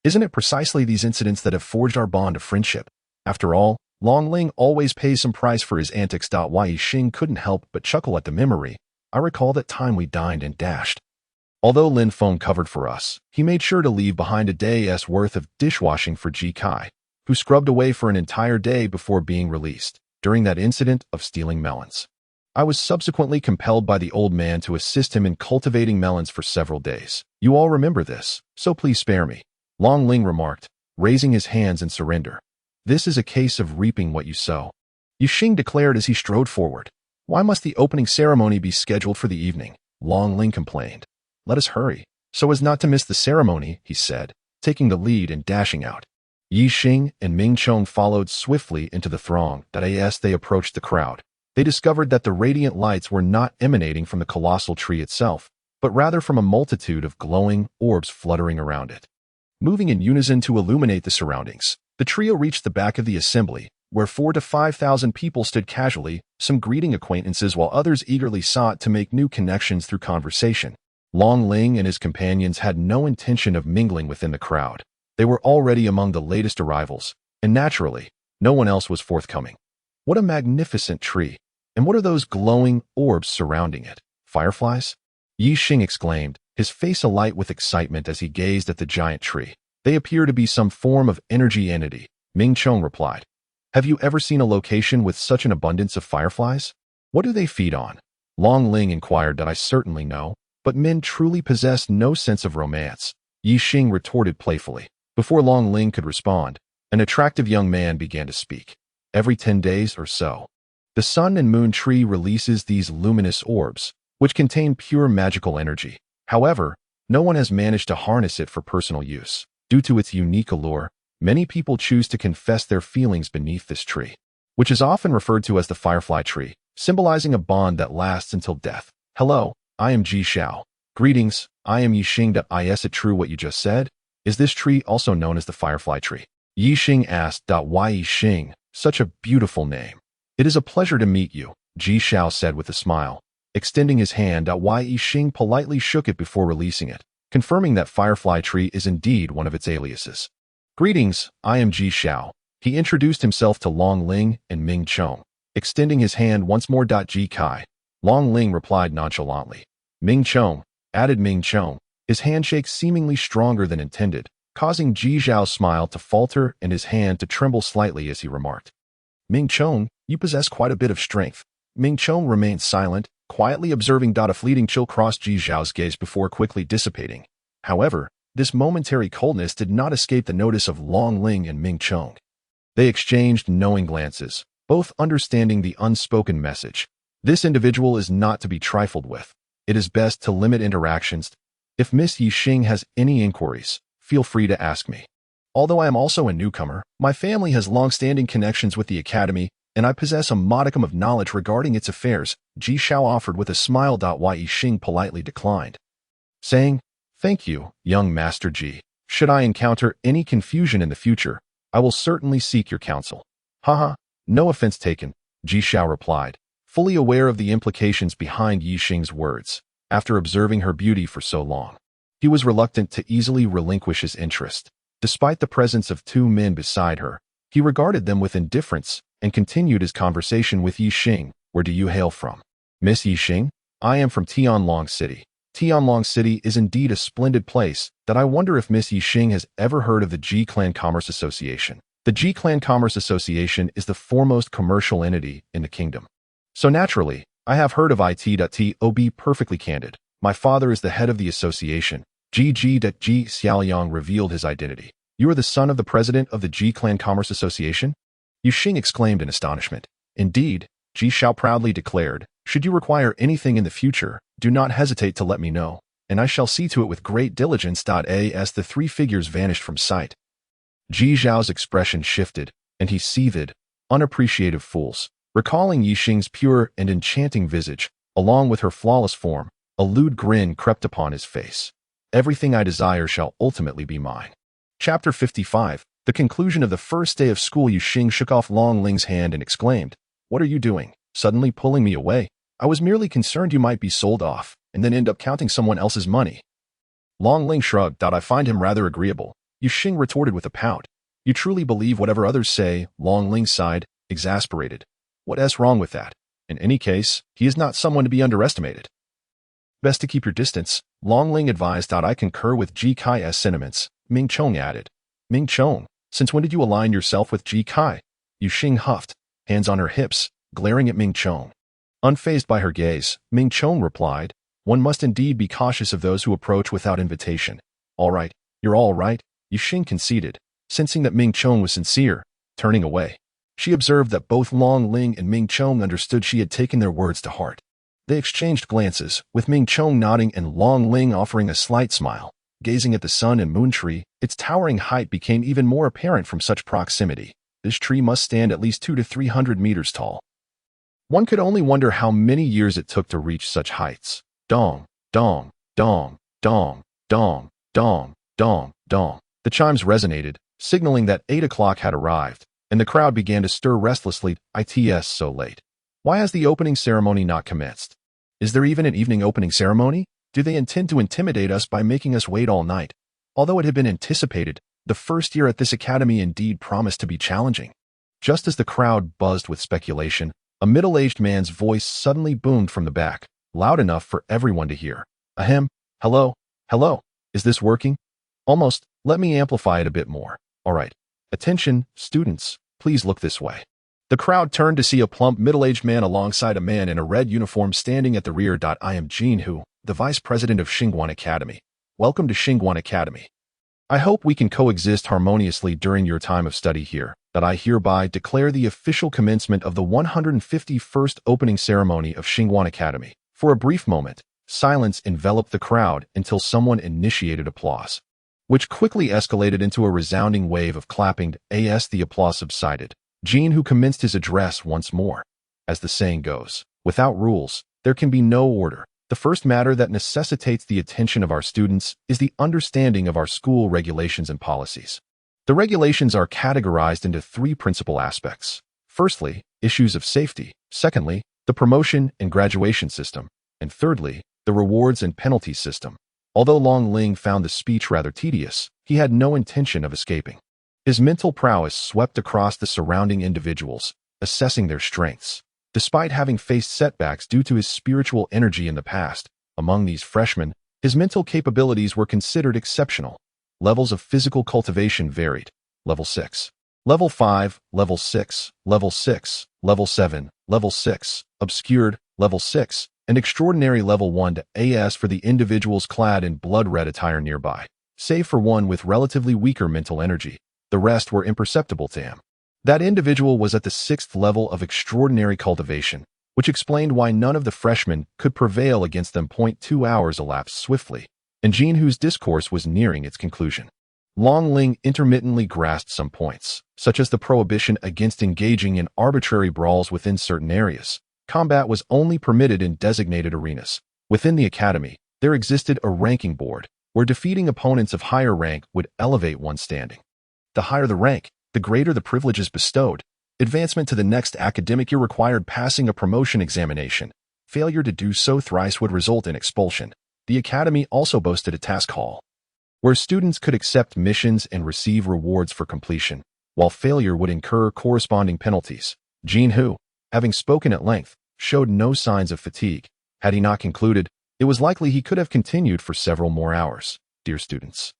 Speaker 1: Isn't it precisely these incidents that have forged our bond of friendship? After all, Long Ling always pays some price for his antics. Yi Xing couldn't help but chuckle at the memory. I recall that time we dined and dashed. Although Lin Feng covered for us, he made sure to leave behind a day's worth of dishwashing for Ji Kai, who scrubbed away for an entire day before being released, during that incident of stealing melons. I was subsequently compelled by the old man to assist him in cultivating melons for several days. You all remember this, so please spare me, Long Ling remarked, raising his hands in surrender. This is a case of reaping what you sow, Yi Xing declared as he strode forward. Why must the opening ceremony be scheduled for the evening? Long Ling complained. Let us hurry, so as not to miss the ceremony, he said, taking the lead and dashing out. Yi Xing and Ming Chong followed swiftly into the throng. As they approached the crowd, they discovered that the radiant lights were not emanating from the colossal tree itself, but rather from a multitude of glowing orbs fluttering around it. Moving in unison to illuminate the surroundings, the trio reached the back of the assembly, where 4,000 to 5,000 people stood casually, some greeting acquaintances while others eagerly sought to make new connections through conversation. Long Ling and his companions had no intention of mingling within the crowd. They were already among the latest arrivals, and naturally, no one else was forthcoming. What a magnificent tree! And what are those glowing orbs surrounding it? Fireflies? Yi Xing exclaimed, his face alight with excitement as he gazed at the giant tree. They appear to be some form of energy entity, Ming Chong replied. Have you ever seen a location with such an abundance of fireflies? What do they feed on? Long Ling inquired. I certainly know, but men truly possess no sense of romance, Yi Xing retorted playfully. Before Long Ling could respond, an attractive young man began to speak. Every 10 days or so, the Sun and Moon Tree releases these luminous orbs, which contain pure magical energy. However, no one has managed to harness it for personal use. Due to its unique allure, many people choose to confess their feelings beneath this tree, which is often referred to as the firefly tree, symbolizing a bond that lasts until death. Hello, I am Ji Xiao. Greetings, I am Yi Xing. Is it true what you just said? Is this tree also known as the firefly tree? Yi Xing asked. Yi Xing, such a beautiful name. It is a pleasure to meet you. Ji Xiao said with a smile, extending his hand. Yi Xing politely shook it before releasing it, confirming that Firefly Tree is indeed one of its aliases. Greetings, I am Ji Xiao. He introduced himself to Long Ling and Ming Chong, extending his hand once more. Ji Kai. Long Ling replied nonchalantly. Ming Chong, added Ming Chong, his handshake seemingly stronger than intended, causing Ji Xiao's smile to falter and his hand to tremble slightly as he remarked. Ming Chong, you possess quite a bit of strength. Ming Chong remained silent, quietly observing. A fleeting chill crossed Ji Xiao's gaze before quickly dissipating. However, this momentary coldness did not escape the notice of Long Ling and Ming Chong. They exchanged knowing glances, both understanding the unspoken message. This individual is not to be trifled with. It is best to limit interactions. If Miss Yi Xing has any inquiries, feel free to ask me. Although I am also a newcomer, my family has long-standing connections with the academy, and I possess a modicum of knowledge regarding its affairs, Ji Xiao offered with a smile. Yi Xing politely declined, saying, Thank you, young Master Ji. Should I encounter any confusion in the future, I will certainly seek your counsel. Haha, no offense taken, Ji Xiao replied, fully aware of the implications behind Yi Xing's words. After observing her beauty for so long, he was reluctant to easily relinquish his interest. Despite the presence of two men beside her, he regarded them with indifference and continued his conversation with Yi Xing. Where do you hail from? Miss Yi Xing? I am from Tianlong City. Tianlong City is indeed a splendid place. That I wonder if Miss Yi Xing has ever heard of the Ji Clan Commerce Association. The Ji Clan Commerce Association is the foremost commercial entity in the kingdom. So naturally, I have heard of it. To be perfectly candid, my father is the head of the association. Ji Xiaoliang revealed his identity. You are the son of the president of the Ji Clan Commerce Association? Yu Xing exclaimed in astonishment. Indeed, Ji Xiao proudly declared, should you require anything in the future, do not hesitate to let me know, and I shall see to it with great diligence. As the three figures vanished from sight, Ji Xiao's expression shifted, and he seethed, unappreciative fools. Recalling Yi Xing's pure and enchanting visage, along with her flawless form, a lewd grin crept upon his face. Everything I desire shall ultimately be mine. Chapter 55. The conclusion of the first day of school. Yu Xing shook off Long Ling's hand and exclaimed, What are you doing, suddenly pulling me away? I was merely concerned you might be sold off, and then end up counting someone else's money. Long Ling shrugged. I find him rather agreeable, Yu Xing retorted with a pout. You truly believe whatever others say, Long Ling sighed, exasperated. What's wrong with that? In any case, he is not someone to be underestimated. Best to keep your distance, Long Ling advised. I concur with Ji Kai's sentiments, Ming Chong added. Ming Chong, since when did you align yourself with Ji Kai? Yu Xing huffed, hands on her hips, glaring at Ming Chong. Unfazed by her gaze, Ming Chong replied, One must indeed be cautious of those who approach without invitation. All right, you're all right, Yu Xing conceded, sensing that Ming Chong was sincere, turning away. She observed that both Long Ling and Ming Chong understood she had taken their words to heart. They exchanged glances, with Ming Chong nodding and Long Ling offering a slight smile. Gazing at the sun and moon tree, its towering height became even more apparent from such proximity. This tree must stand at least 200 to 300 meters tall. One could only wonder how many years it took to reach such heights. Dong, dong, dong, dong, dong, dong, dong, dong. The chimes resonated, signaling that 8 o'clock had arrived, and the crowd began to stir restlessly. It's so late. Why has the opening ceremony not commenced? Is there even an evening opening ceremony? Do they intend to intimidate us by making us wait all night? Although it had been anticipated, the first year at this academy indeed promised to be challenging. Just as the crowd buzzed with speculation, a middle-aged man's voice suddenly boomed from the back, loud enough for everyone to hear. Ahem, hello, hello, is this working? Almost, let me amplify it a bit more. All right, attention, students, please look this way. The crowd turned to see a plump middle-aged man alongside a man in a red uniform standing at the rear. I am Jin Hu, the vice president of Xingguan Academy. Welcome to Xingguan Academy. I hope we can coexist harmoniously during your time of study here. That I hereby declare the official commencement of the 151st opening ceremony of Xingguan Academy. For a brief moment, silence enveloped the crowd until someone initiated applause, which quickly escalated into a resounding wave of clapping. As the applause subsided, Jin Hu commenced his address once more. As the saying goes, without rules, there can be no order. The first matter that necessitates the attention of our students is the understanding of our school regulations and policies. The regulations are categorized into 3 principal aspects. Firstly, issues of safety. Secondly, the promotion and graduation system, and thirdly, the rewards and penalties system. Although Long Ling found the speech rather tedious, he had no intention of escaping. His mental prowess swept across the surrounding individuals, assessing their strengths. Despite having faced setbacks due to his spiritual energy in the past, among these freshmen, his mental capabilities were considered exceptional. Levels of physical cultivation varied. Level 6. Level 5, Level 6, Level 6, Level 7, Level 6, Obscured, Level 6, and Extraordinary Level 1 to AS for the individuals clad in blood-red attire nearby. Save for one with relatively weaker mental energy, the rest were imperceptible to him. That individual was at the 6th level of Extraordinary Cultivation, which explained why none of the freshmen could prevail against them. 2 hours elapsed swiftly, and Jinhu's discourse was nearing its conclusion. Long Ling intermittently grasped some points, such as the prohibition against engaging in arbitrary brawls within certain areas. Combat was only permitted in designated arenas. Within the academy, there existed a ranking board, where defeating opponents of higher rank would elevate one's standing. The higher the rank, the greater the privileges bestowed. Advancement to the next academic year required passing a promotion examination. Failure to do so thrice would result in expulsion. The academy also boasted a task hall, where students could accept missions and receive rewards for completion, while failure would incur corresponding penalties. Jinhu, having spoken at length, showed no signs of fatigue. Had he not concluded, it was likely he could have continued for several more hours. Dear students,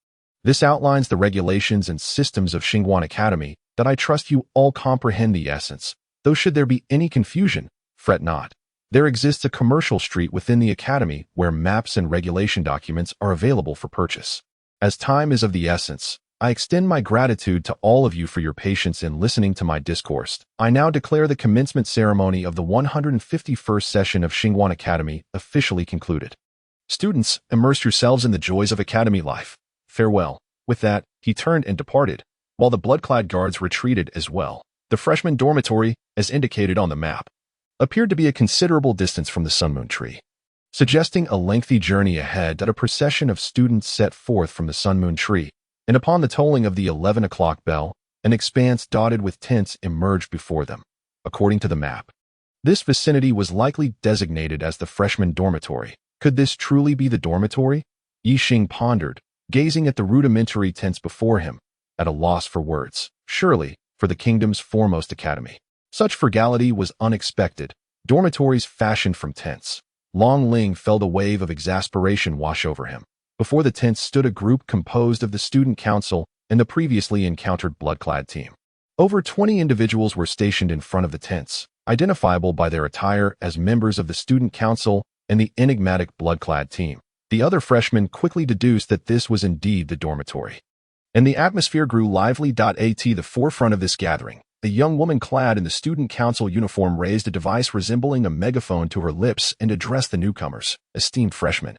Speaker 1: this outlines the regulations and systems of Xingguan Academy that I trust you all comprehend the essence. Though should there be any confusion, fret not. There exists a commercial street within the academy where maps and regulation documents are available for purchase. As time is of the essence, I extend my gratitude to all of you for your patience in listening to my discourse. I now declare the commencement ceremony of the 151st session of Xingguan Academy officially concluded. Students, immerse yourselves in the joys of academy life. Farewell. With that, he turned and departed, while the blood-clad guards retreated as well. The freshman dormitory, as indicated on the map, appeared to be a considerable distance from the Sunmoon Tree, suggesting a lengthy journey ahead. That a procession of students set forth from the Sunmoon Tree, and upon the tolling of the 11 o'clock bell, an expanse dotted with tents emerged before them. According to the map, this vicinity was likely designated as the freshman dormitory. Could this truly be the dormitory? Yi Xing pondered, gazing at the rudimentary tents before him, at a loss for words. Surely, for the kingdom's foremost academy, such frugality was unexpected. Dormitories fashioned from tents. Long Ling felt a wave of exasperation wash over him. Before the tents stood a group composed of the student council and the previously encountered blood-clad team. Over 20 individuals were stationed in front of the tents, identifiable by their attire as members of the student council and the enigmatic blood-clad team. The other freshmen quickly deduced that this was indeed the dormitory, and the atmosphere grew lively. At the forefront of this gathering, a young woman clad in the student council uniform raised a device resembling a megaphone to her lips and addressed the newcomers. Esteemed freshmen,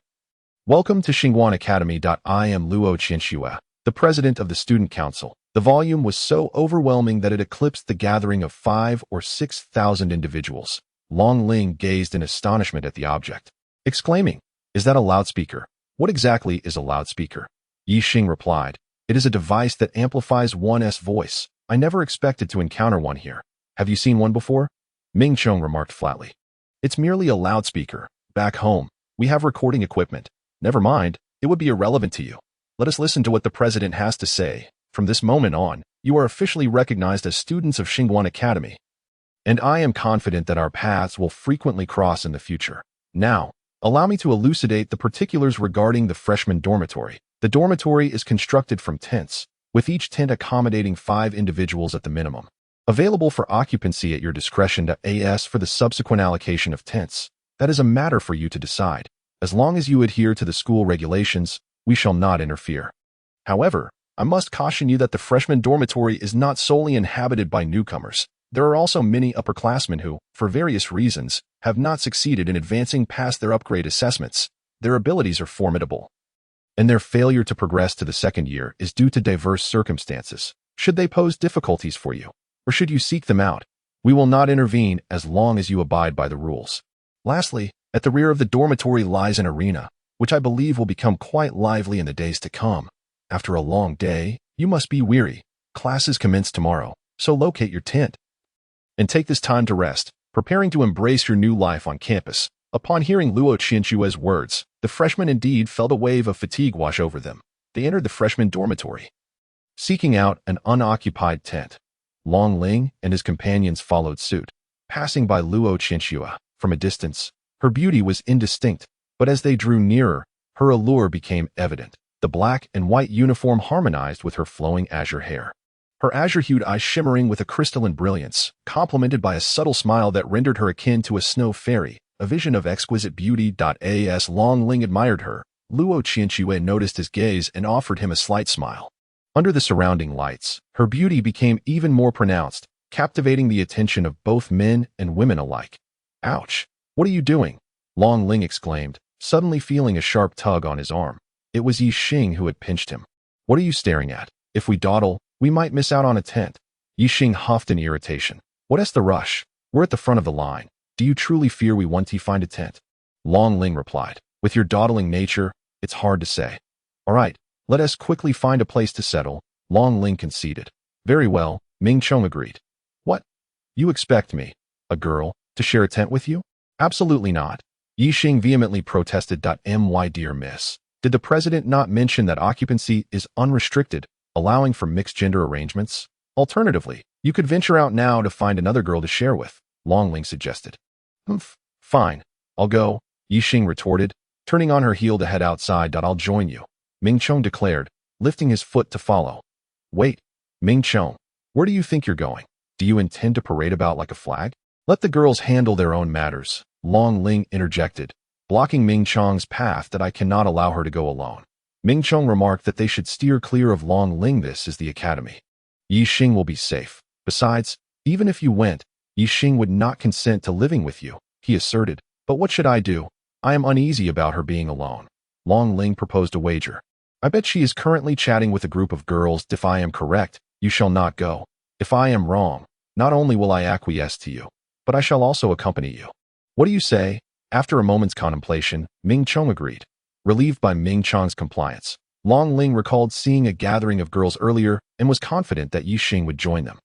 Speaker 1: welcome to Xingguan Academy. I am Luo Qianxue, the president of the student council. The volume was so overwhelming that it eclipsed the gathering of 5,000 or 6,000 individuals. Long Ling gazed in astonishment at the object, exclaiming, "Is that a loudspeaker? What exactly is a loudspeaker?" Yi Xing replied, "It is a device that amplifies one's voice. I never expected to encounter one here. Have you seen one before?" Ming Chong remarked flatly. "It's merely a loudspeaker. Back home, we have recording equipment. Never mind, it would be irrelevant to you. Let us listen to what the president has to say. From this moment on, you are officially recognized as students of Xingguan Academy, and I am confident that our paths will frequently cross in the future. Now, allow me to elucidate the particulars regarding the freshman dormitory. The dormitory is constructed from tents, with each tent accommodating 5 individuals at the minimum. Available for occupancy at your discretion. As for the subsequent allocation of tents, that is a matter for you to decide. As long as you adhere to the school regulations, we shall not interfere. However, I must caution you that the freshman dormitory is not solely inhabited by newcomers. There are also many upperclassmen who, for various reasons, have not succeeded in advancing past their upgrade assessments. Their abilities are formidable, and their failure to progress to the second year is due to diverse circumstances. Should they pose difficulties for you, or should you seek them out, we will not intervene as long as you abide by the rules. Lastly, at the rear of the dormitory lies an arena, which I believe will become quite lively in the days to come. After a long day, you must be weary. Classes commence tomorrow, so locate your tent and take this time to rest. preparing to embrace your new life on campus. Upon hearing Luo Qianchue's words, the freshmen indeed felt a wave of fatigue wash over them. They entered the freshman dormitory, seeking out an unoccupied tent. Long Ling and his companions followed suit, passing by Luo Qianchue. From a distance, her beauty was indistinct, but as they drew nearer, her allure became evident. The black and white uniform harmonized with her flowing azure hair, her azure-hued eyes shimmering with a crystalline brilliance, complemented by a subtle smile that rendered her akin to a snow fairy, a vision of exquisite beauty. As Long Ling admired her, Luo Qianchue noticed his gaze and offered him a slight smile. Under the surrounding lights, her beauty became even more pronounced, captivating the attention of both men and women alike. Ouch! What are you doing? Long Ling exclaimed, suddenly feeling a sharp tug on his arm. It was Yi Xing who had pinched him. What are you staring at? If we dawdle, we might miss out on a tent. Yi Xing huffed in irritation. What's the rush? We're at the front of the line. Do you truly fear we won't find a tent? Long Ling replied. With your dawdling nature, it's hard to say. All right, let us quickly find a place to settle, Long Ling conceded. Very well, Ming Chong agreed. What? You expect me, a girl, to share a tent with you? Absolutely not. Yi Xing vehemently protested. My dear miss, did the president not mention that occupancy is unrestricted, allowing for mixed-gender arrangements? Alternatively, you could venture out now to find another girl to share with, Long Ling suggested. Fine, I'll go, Yi Xing retorted, turning on her heel to head outside. I'll join you, Ming Chong declared, lifting his foot to follow. Wait, Ming Chong, where do you think you're going? Do you intend to parade about like a flag? Let the girls handle their own matters, Long Ling interjected, blocking Ming Chong's path. That I cannot allow her to go alone. Ming Chong remarked that they should steer clear of Long Ling. This is the academy. Yi Xing will be safe. Besides, even if you went, Yi Xing would not consent to living with you, he asserted. But what should I do? I am uneasy about her being alone. Long Ling proposed a wager. I bet she is currently chatting with a group of girls. If I am correct, you shall not go. If I am wrong, not only will I acquiesce to you, but I shall also accompany you. What do you say? After a moment's contemplation, Ming Chong agreed. Relieved by Ming Chong's compliance, Long Ling recalled seeing a gathering of girls earlier and was confident that Yi Xing would join them.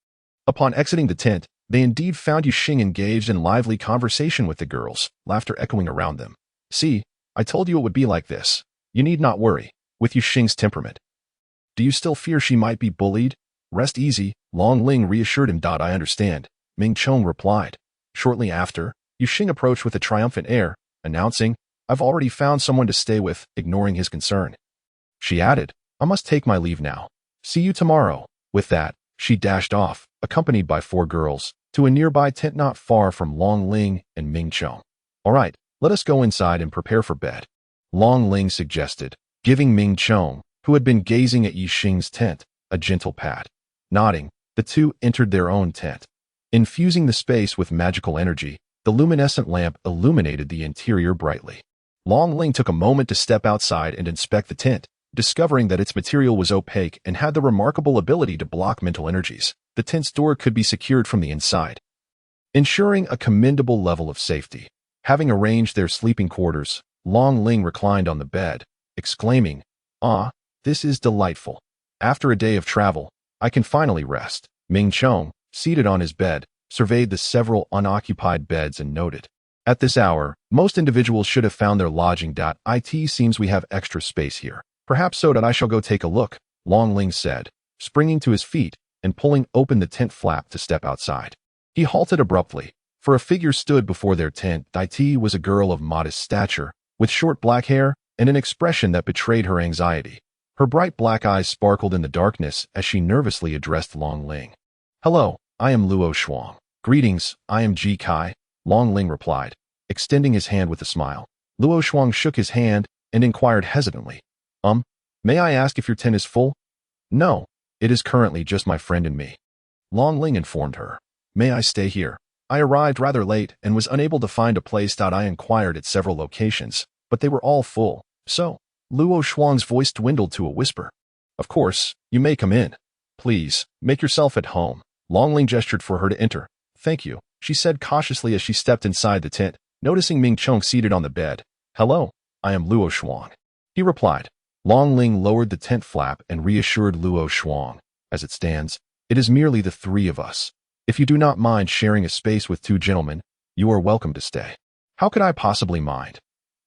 Speaker 1: Upon exiting the tent, they indeed found Yi Xing engaged in lively conversation with the girls, laughter echoing around them. See, I told you it would be like this. You need not worry, with Yi Xing's temperament. Do you still fear she might be bullied? Rest easy, Long Ling reassured him. I understand, Ming Chong replied. Shortly after, Yi Xing approached with a triumphant air, announcing, I've already found someone to stay with, ignoring his concern. She added, I must take my leave now. See you tomorrow. With that, she dashed off, accompanied by 4 girls, to a nearby tent not far from Long Ling and Ming Chong. All right, let us go inside and prepare for bed, Long Ling suggested, giving Ming Chong, who had been gazing at Yi Xing's tent, a gentle pat. Nodding, the two entered their own tent. Infusing the space with magical energy, the luminescent lamp illuminated the interior brightly. Long Ling took a moment to step outside and inspect the tent, discovering that its material was opaque and had the remarkable ability to block mental energies. The tent's door could be secured from the inside, ensuring a commendable level of safety. Having arranged their sleeping quarters, Long Ling reclined on the bed, exclaiming, Ah, this is delightful. After a day of travel, I can finally rest. Ming Chong, seated on his bed, surveyed the several unoccupied beds and noted, At this hour, most individuals should have found their lodging. It seems we have extra space here. Perhaps so. I shall go take a look, Long Ling said, springing to his feet and pulling open the tent flap to step outside. He halted abruptly, for a figure stood before their tent. It was a girl of modest stature, with short black hair and an expression that betrayed her anxiety. Her bright black eyes sparkled in the darkness as she nervously addressed Long Ling. Hello, I am Luo Shuang. Greetings, I am Ji Kai, Long Ling replied, extending his hand with a smile. Luo Shuang shook his hand and inquired hesitantly, May I ask if your tent is full? No, it is currently just my friend and me, Long Ling informed her. May I stay here? I arrived rather late and was unable to find a place. I inquired at several locations, but they were all full, so Luo Shuang's voice dwindled to a whisper. Of course, you may come in. Please, make yourself at home. Long Ling gestured for her to enter. Thank you, she said cautiously as she stepped inside the tent, noticing Ming Chong seated on the bed. Hello, I am Luo Shuang, he replied. Long Ling lowered the tent flap and reassured Luo Shuang. As it stands, it is merely the 3 of us. If you do not mind sharing a space with 2 gentlemen, You are welcome to stay. How could I possibly mind?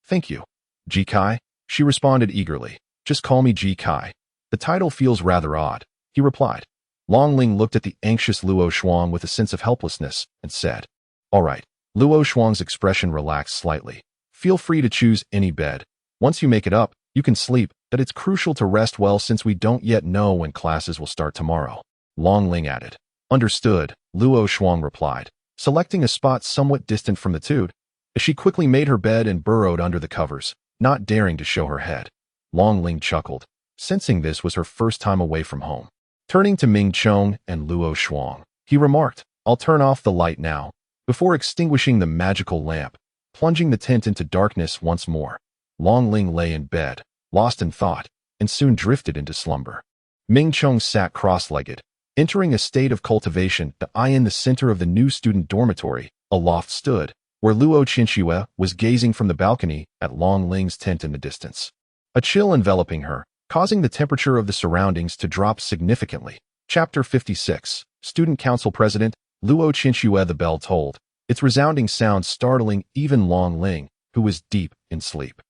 Speaker 1: Thank you. Ji Kai? She responded eagerly. Just call me Ji Kai. The title feels rather odd, he replied. Long Ling looked at the anxious Luo Shuang with a sense of helplessness and said, All right. Luo Shuang's expression relaxed slightly. Feel free to choose any bed. Once you make it up, you can sleep, but it's crucial to rest well since we don't yet know when classes will start tomorrow. Long Ling added. Understood, Luo Shuang replied, selecting a spot somewhat distant from the two, as she quickly made her bed and burrowed under the covers, not daring to show her head. Long Ling chuckled, sensing this was her first time away from home. Turning to Ming Chong and Luo Shuang, he remarked, I'll turn off the light now, before extinguishing the magical lamp, plunging the tent into darkness once more. Long Ling lay in bed, lost in thought, and soon drifted into slumber. Ming Chong sat cross-legged, entering a state of cultivation. The eye in the center of the new student dormitory, a loft stood, where Luo Qinxue was gazing from the balcony at Long Ling's tent in the distance. A chill enveloping her, causing the temperature of the surroundings to drop significantly. Chapter 56, Student Council President, Luo Qinxue. The bell tolled, its resounding sound startling even Long Ling, who was deep in sleep.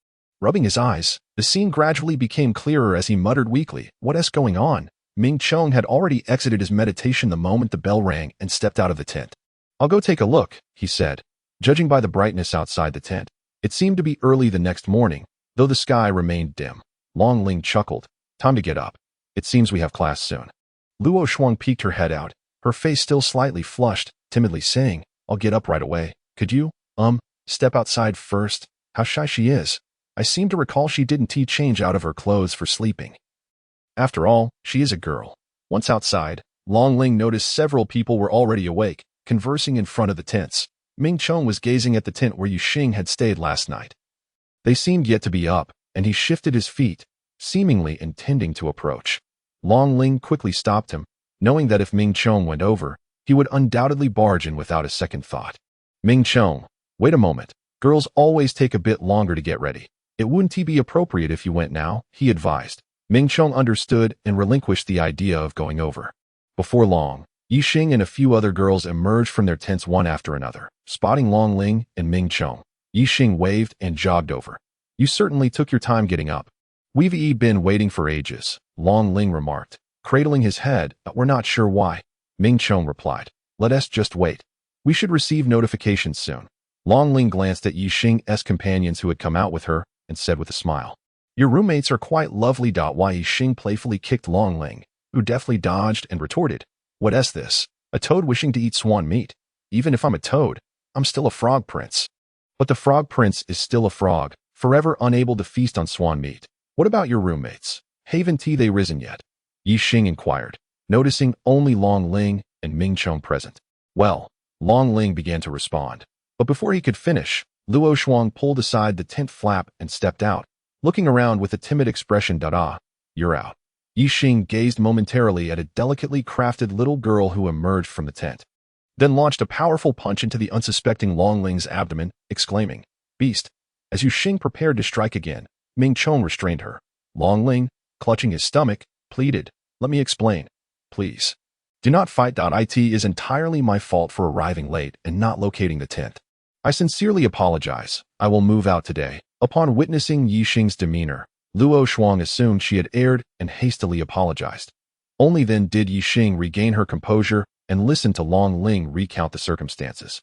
Speaker 1: Rubbing his eyes, the scene gradually became clearer as he muttered weakly, What's going on? Ming Chong had already exited his meditation the moment the bell rang and stepped out of the tent. I'll go take a look, he said. Judging by the brightness outside the tent, it seemed to be early the next morning, though the sky remained dim. Long Ling chuckled. Time to get up. It seems we have class soon. Luo Shuang peeked her head out, her face still slightly flushed, timidly saying, I'll get up right away. Could you, step outside first? How shy she is. I seem to recall she didn't change out of her clothes for sleeping. After all, she is a girl. Once outside, Long Ling noticed several people were already awake, conversing in front of the tents. Ming Chong was gazing at the tent where Yu Xing had stayed last night. They seemed yet to be up, and he shifted his feet, seemingly intending to approach. Long Ling quickly stopped him, knowing that if Ming Chong went over, he would undoubtedly barge in without a second thought. Ming Chong, wait a moment. Girls always take a bit longer to get ready. It wouldn't be appropriate if you went now, he advised. Ming Chong understood and relinquished the idea of going over. Before long, Yi Xing and a few other girls emerged from their tents one after another. Spotting Long Ling and Ming Chong, Yi Xing waved and jogged over. You certainly took your time getting up. We've been waiting for ages, Long Ling remarked, cradling his head, but we're not sure why. Ming Chong replied, Let us just wait. We should receive notifications soon. Long Ling glanced at Yi Xing's companions who had come out with her and said with a smile, Your roommates are quite lovely. Why Yi Xing playfully kicked Long Ling, who deftly dodged and retorted, What's this? A toad wishing to eat swan meat? Even if I'm a toad, I'm still a frog prince. But the frog prince is still a frog, forever unable to feast on swan meat. What about your roommates? Haven't they risen yet? Yi Xing inquired, noticing only Long Ling and Ming Chong present. Well, Long Ling began to respond. But before he could finish, Luo Shuang pulled aside the tent flap and stepped out, looking around with a timid expression. You're out. Yi Xing gazed momentarily at a delicately crafted little girl who emerged from the tent, then launched a powerful punch into the unsuspecting Long Ling's abdomen, exclaiming, Beast. As Yu Xing prepared to strike again, Ming Chong restrained her. Long Ling, clutching his stomach, pleaded, Let me explain. Please. Do not fight. It is entirely my fault for arriving late and not locating the tent. I sincerely apologize. I will move out today. Upon witnessing Yi Xing's demeanor, Luo Shuang assumed she had erred and hastily apologized. Only then did Yi Xing regain her composure and listen to Long Ling recount the circumstances.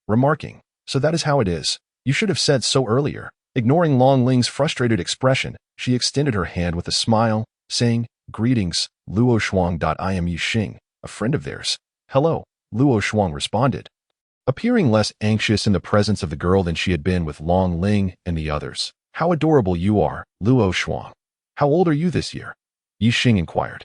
Speaker 1: Remarking, So that is how it is. You should have said so earlier. Ignoring Long Ling's frustrated expression, she extended her hand with a smile, saying, Greetings, Luo Shuang. I am Yi Xing, a friend of theirs. Hello, Luo Shuang responded, appearing less anxious in the presence of the girl than she had been with Long Ling and the others. How adorable you are, Luo Shuang. How old are you this year? Yi Xing inquired,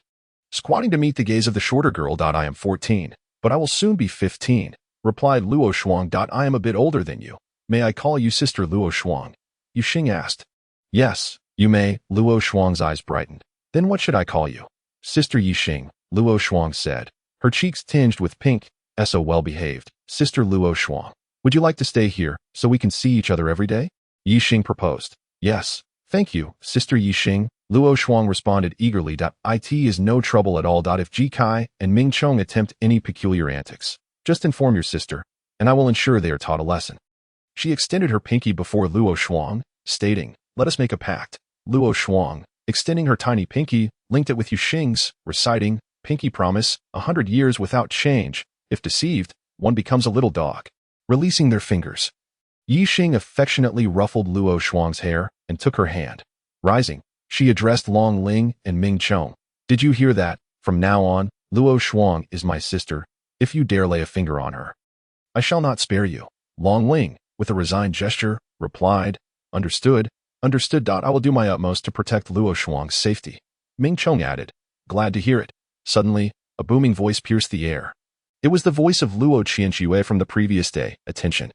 Speaker 1: squatting to meet the gaze of the shorter girl. I am 14, but I will soon be 15, replied Luo Shuang. I am a bit older than you. May I call you Sister Luo Shuang? Yi Xing asked. Yes, you may, Luo Shuang's eyes brightened. Then what should I call you? Sister Yi Xing, Luo Shuang said, her cheeks tinged with pink. So well behaved, Sister Luo Shuang. Would you like to stay here, so we can see each other every day? Yi Xing proposed. Yes, thank you, Sister Yi Xing, Luo Shuang responded eagerly. It is no trouble at all. If Ji Kai and Ming Chong attempt any peculiar antics, just inform your sister. and I will ensure they are taught a lesson. She extended her pinky before Luo Shuang, stating, "Let us make a pact." Luo Shuang, extending her tiny pinky, linked it with Yuxing's, reciting, "Pinky promise, 100 years without change. If deceived, one becomes a little dog." Releasing their fingers, Yixing affectionately ruffled Luo Shuang's hair and took her hand. Rising, she addressed Long Ling and Ming Chong. "Did you hear that? From now on, Luo Shuang is my sister. If you dare lay a finger on her, I shall not spare you." Long Ling, with a resigned gesture, replied, "Understood, understood. I will do my utmost to protect Luo Shuang's safety." Ming Chong added, "Glad to hear it." Suddenly, a booming voice pierced the air. It was the voice of Luo Qianxue from the previous day. "Attention.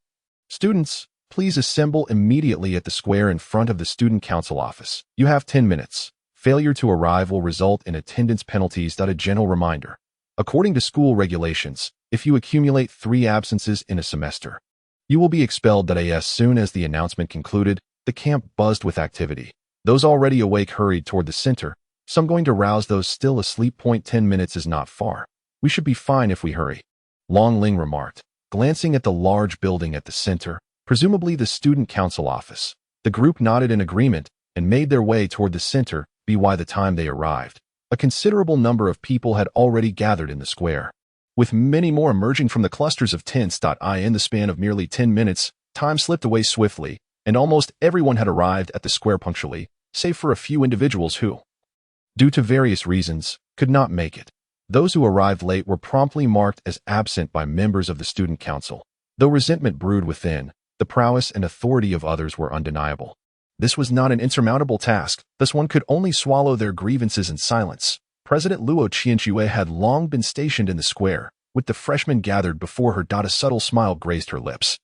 Speaker 1: Students, please assemble immediately at the square in front of the Student Council office. You have 10 minutes. Failure to arrive will result in attendance penalties. A general reminder. According to school regulations, if you accumulate 3 absences in a semester, you will be expelled. As soon as the announcement concluded, the camp buzzed with activity. Those already awake hurried toward the center, some going to rouse those still asleep. 10 minutes is not far. We should be fine if we hurry," Long Ling remarked, glancing at the large building at the center, presumably the Student Council office. The group nodded in agreement and made their way toward the center. By the time they arrived, a considerable number of people had already gathered in the square, with many more emerging from the clusters of tents. In the span of merely 10 minutes, time slipped away swiftly, and almost everyone had arrived at the square punctually, save for a few individuals who, due to various reasons, could not make it. Those who arrived late were promptly marked as absent by members of the Student Council. Though resentment brewed within, the prowess and authority of others were undeniable. This was not an insurmountable task, thus one could only swallow their grievances in silence. President Luo Qianxue had long been stationed in the square, with the freshmen gathered before her. A subtle smile graced her lips.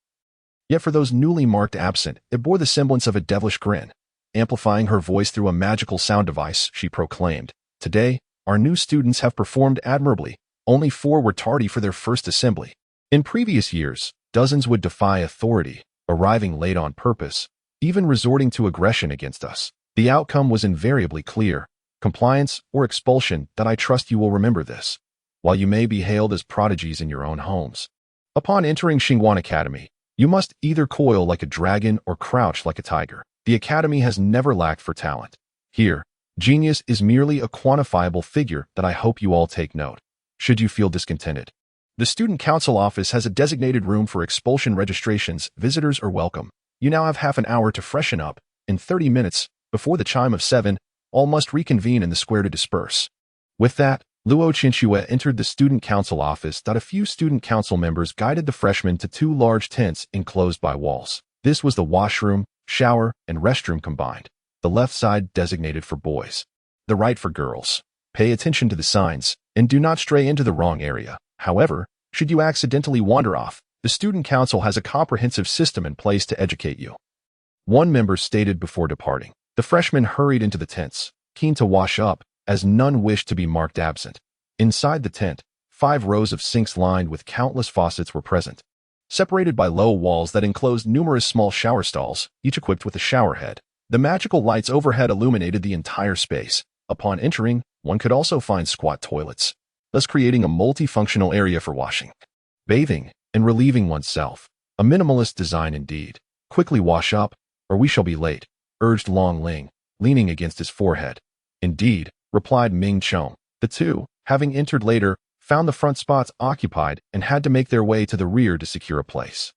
Speaker 1: Yet for those newly marked absent, it bore the semblance of a devilish grin. Amplifying her voice through a magical sound device, she proclaimed, "Today, our new students have performed admirably. Only 4 were tardy for their first assembly. In previous years, dozens would defy authority, arriving late on purpose, even resorting to aggression against us. The outcome was invariably clear: compliance or expulsion. I trust you will remember this, while you may be hailed as prodigies in your own homes. Upon entering Xingguan Academy, you must either coil like a dragon or crouch like a tiger. The academy has never lacked for talent. Here, genius is merely a quantifiable figure. I hope you all take note. Should you feel discontented, the Student Council office has a designated room for expulsion registrations. Visitors are welcome. You now have half an hour to freshen up. In 30 minutes, before the chime of 7, all must reconvene in the square to disperse." With that, Luo Qianxue entered the Student Council office. A few Student Council members guided the freshmen to 2 large tents enclosed by walls. This was the washroom, shower, and restroom combined. The left side designated for boys, the right for girls. Pay attention to the signs, and do not stray into the wrong area. However, should you accidentally wander off, the Student Council has a comprehensive system in place to educate you," one member stated before departing. The freshmen hurried into the tents, keen to wash up, as none wished to be marked absent. Inside the tent, 5 rows of sinks lined with countless faucets were present, separated by low walls that enclosed numerous small shower stalls, each equipped with a shower head. The magical lights overhead illuminated the entire space. Upon entering, one could also find squat toilets, thus creating a multifunctional area for washing, bathing, and relieving oneself. A minimalist design indeed. "Quickly wash up, or we shall be late," urged Long Ling, leaning against his forehead. "Indeed," replied Ming Chong. The two, having entered later, found the front spots occupied and had to make their way to the rear to secure a place.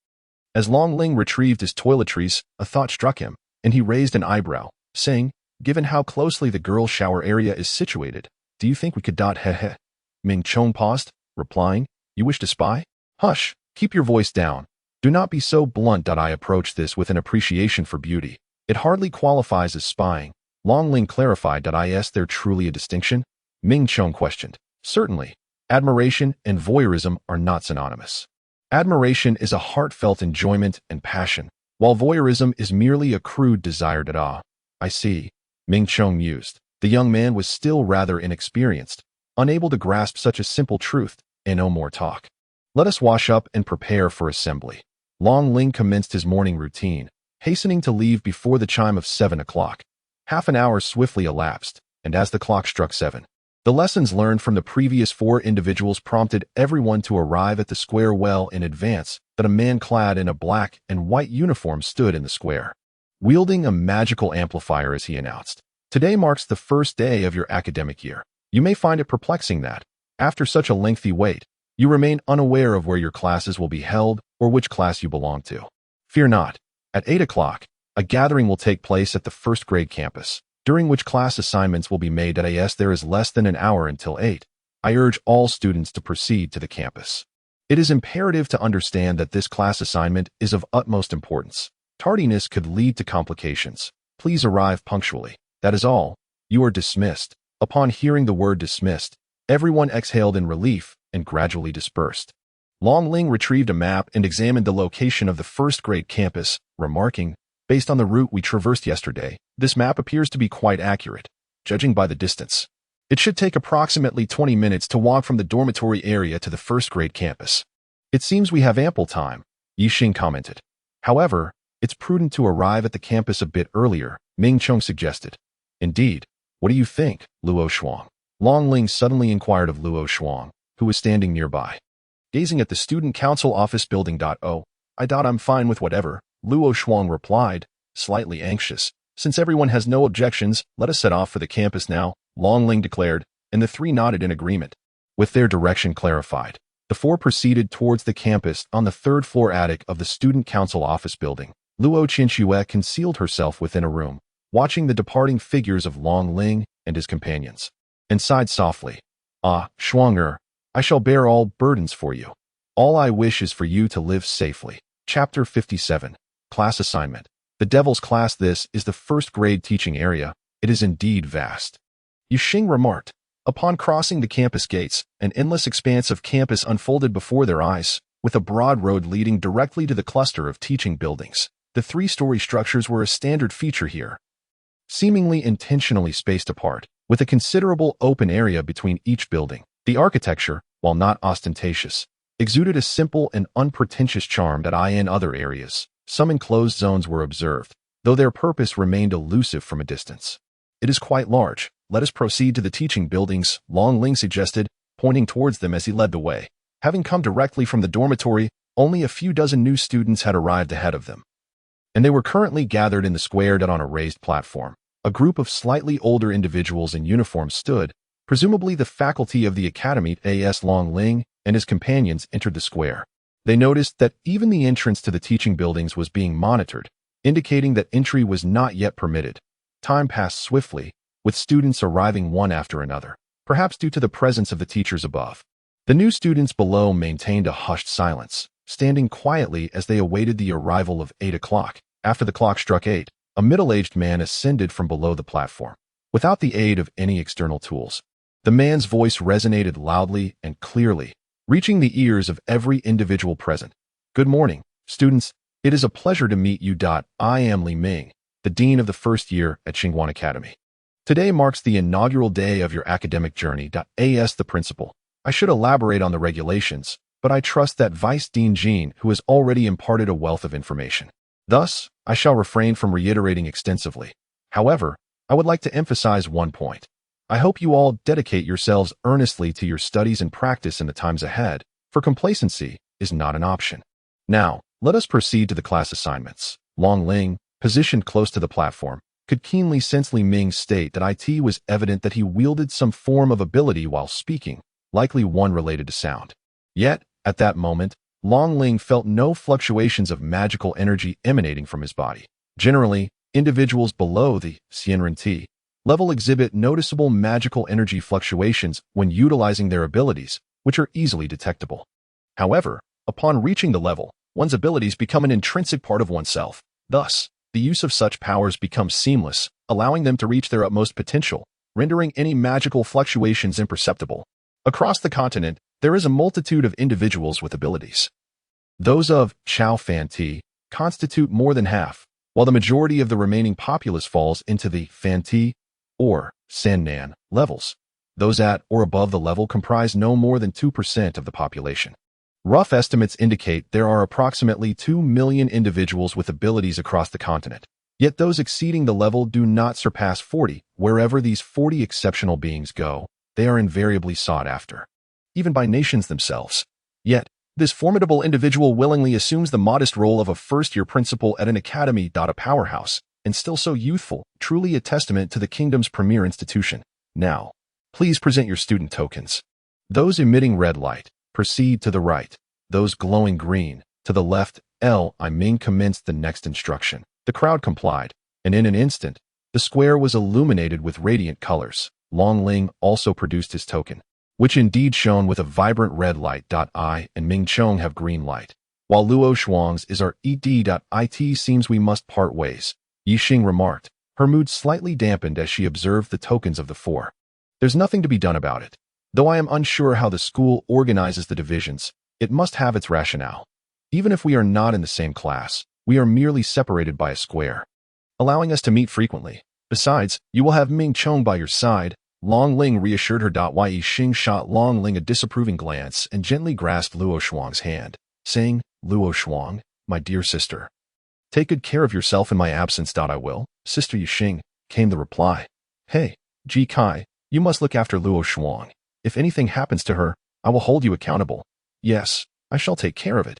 Speaker 1: As Long Ling retrieved his toiletries, a thought struck him, and he raised an eyebrow, saying, "Given how closely the girls' shower area is situated, do you think we could heh?" Ming Chong paused, replying, "You wish to spy? Hush, keep your voice down. Do not be so blunt. I approach this with an appreciation for beauty. It hardly qualifies as spying." Long Ling clarified. Is there truly a distinction? Ming Chong questioned. "Certainly. Admiration and voyeurism are not synonymous. Admiration is a heartfelt enjoyment and passion, while voyeurism is merely a crude desire. I see," Ming Chong mused. The young man was still rather inexperienced, unable to grasp such a simple truth. "And no more talk. Let us wash up and prepare for assembly." Long Ling commenced his morning routine, hastening to leave before the chime of 7 o'clock. Half an hour swiftly elapsed, and as the clock struck 7, The lessons learned from the previous 4 individuals prompted everyone to arrive at the square well in advance that a man clad in a black and white uniform stood in the square, wielding a magical amplifier as he announced, "Today marks the first day of your academic year. You may find it perplexing that, after such a lengthy wait, you remain unaware of where your classes will be held or which class you belong to. Fear not. At 8 o'clock, a gathering will take place at the first grade campus, during which class assignments will be made. As there is less than an hour until 8, I urge all students to proceed to the campus. It is imperative to understand that this class assignment is of utmost importance. Tardiness could lead to complications. Please arrive punctually. That is all. You are dismissed." Upon hearing the word dismissed, everyone exhaled in relief and gradually dispersed. Long Ling retrieved a map and examined the location of the first grade campus, remarking, "Based on the route we traversed yesterday, this map appears to be quite accurate, judging by the distance. It should take approximately 20 minutes to walk from the dormitory area to the first grade campus. It seems we have ample time," Yixing commented. "However, it's prudent to arrive at the campus a bit earlier," Ming Chong suggested. "Indeed. What do you think, Luo Shuang?" Long Ling suddenly inquired of Luo Shuang, who was standing nearby. Gazing at the student council office building. "Oh, I doubt I'm fine with whatever," Luo Shuang replied, slightly anxious. "Since everyone has no objections, let us set off for the campus now," Long Ling declared, and the 3 nodded in agreement. With their direction clarified, the 4 proceeded towards the campus on the 3rd floor attic of the student council office building. Luo Qinxue concealed herself within a room, watching the departing figures of Long Ling and his companions, and sighed softly. "Ah, Shuang, I shall bear all burdens for you. All I wish is for you to live safely." Chapter 57. Class Assignment. The Devil's Class. This is the first grade teaching area. It is indeed vast, Yixing remarked. Upon crossing the campus gates, an endless expanse of campus unfolded before their eyes, with a broad road leading directly to the cluster of teaching buildings. The 3-story structures were a standard feature here, seemingly intentionally spaced apart, with a considerable open area between each building. The architecture, while not ostentatious, exuded a simple and unpretentious charm that in other areas. Some enclosed zones were observed, though their purpose remained elusive from a distance. "It is quite large. Let us proceed to the teaching buildings," Long Ling suggested, pointing towards them as he led the way. Having come directly from the dormitory, only a few dozen new students had arrived ahead of them, and they were currently gathered in the square on a raised platform. A group of slightly older individuals in uniform stood, presumably the faculty of the academy. As Long Ling and his companions entered the square, they noticed that even the entrance to the teaching buildings was being monitored, indicating that entry was not yet permitted. Time passed swiftly, with students arriving one after another, perhaps due to the presence of the teachers above. The new students below maintained a hushed silence, standing quietly as they awaited the arrival of 8 o'clock. After the clock struck 8, a middle-aged man ascended from below the platform, without the aid of any external tools. The man's voice resonated loudly and clearly, reaching the ears of every individual present. "Good morning, students. It is a pleasure to meet you. I am Li Ming, the dean of the first year at Xingguan Academy. Today marks the inaugural day of your academic journey. As the principal, I should elaborate on the regulations, but I trust that Vice Dean Jean, who has already imparted a wealth of information. Thus, I shall refrain from reiterating extensively. However, I would like to emphasize one point. I hope you all dedicate yourselves earnestly to your studies and practice in the times ahead, for complacency is not an option. Now, let us proceed to the class assignments." Long Ling, positioned close to the platform, could keenly sense Li Ming's state. It was evident that he wielded some form of ability while speaking, likely one related to sound. Yet, at that moment, Long Ling felt no fluctuations of magical energy emanating from his body. Generally, individuals below the Xianren level exhibit noticeable magical energy fluctuations when utilizing their abilities, which are easily detectable. However, upon reaching the level, one's abilities become an intrinsic part of oneself. Thus, the use of such powers becomes seamless, allowing them to reach their utmost potential, rendering any magical fluctuations imperceptible. Across the continent, there is a multitude of individuals with abilities. Those of Chao Fan Ti constitute more than half, while the majority of the remaining populace falls into the Fan Ti or San Nan levels. Those at or above the level comprise no more than 2% of the population. Rough estimates indicate there are approximately 2 million individuals with abilities across the continent, yet those exceeding the level do not surpass 40. Wherever these 40 exceptional beings go, they are invariably sought after, even by nations themselves. Yet, this formidable individual willingly assumes the modest role of a first-year principal at an academy. A powerhouse, and still so youthful, truly a testament to the kingdom's premier institution. Now, please present your student tokens. Those emitting red light, proceed to the right. Those glowing green, to the left. I Ming commenced the next instruction. The crowd complied, and in an instant, the square was illuminated with radiant colors. Long Ling also produced his token, which indeed shone with a vibrant red light. I and Ming Chong have green light, while Luo Shuang's is our ED.IT. Seems we must part ways, Yixing remarked, her mood slightly dampened as she observed the tokens of the four. There's nothing to be done about it. Though I am unsure how the school organizes the divisions, it must have its rationale. Even if we are not in the same class, we are merely separated by a square, allowing us to meet frequently. Besides, you will have Ming Chong by your side, Long Ling reassured her. Yi Xing shot Long Ling a disapproving glance and gently grasped Luo Shuang's hand, saying, Luo Shuang, my dear sister, take good care of yourself in my absence. I will, Sister Yixing, came the reply. Hey, Ji Kai, you must look after Luo Shuang. If anything happens to her, I will hold you accountable. Yes, I shall take care of it.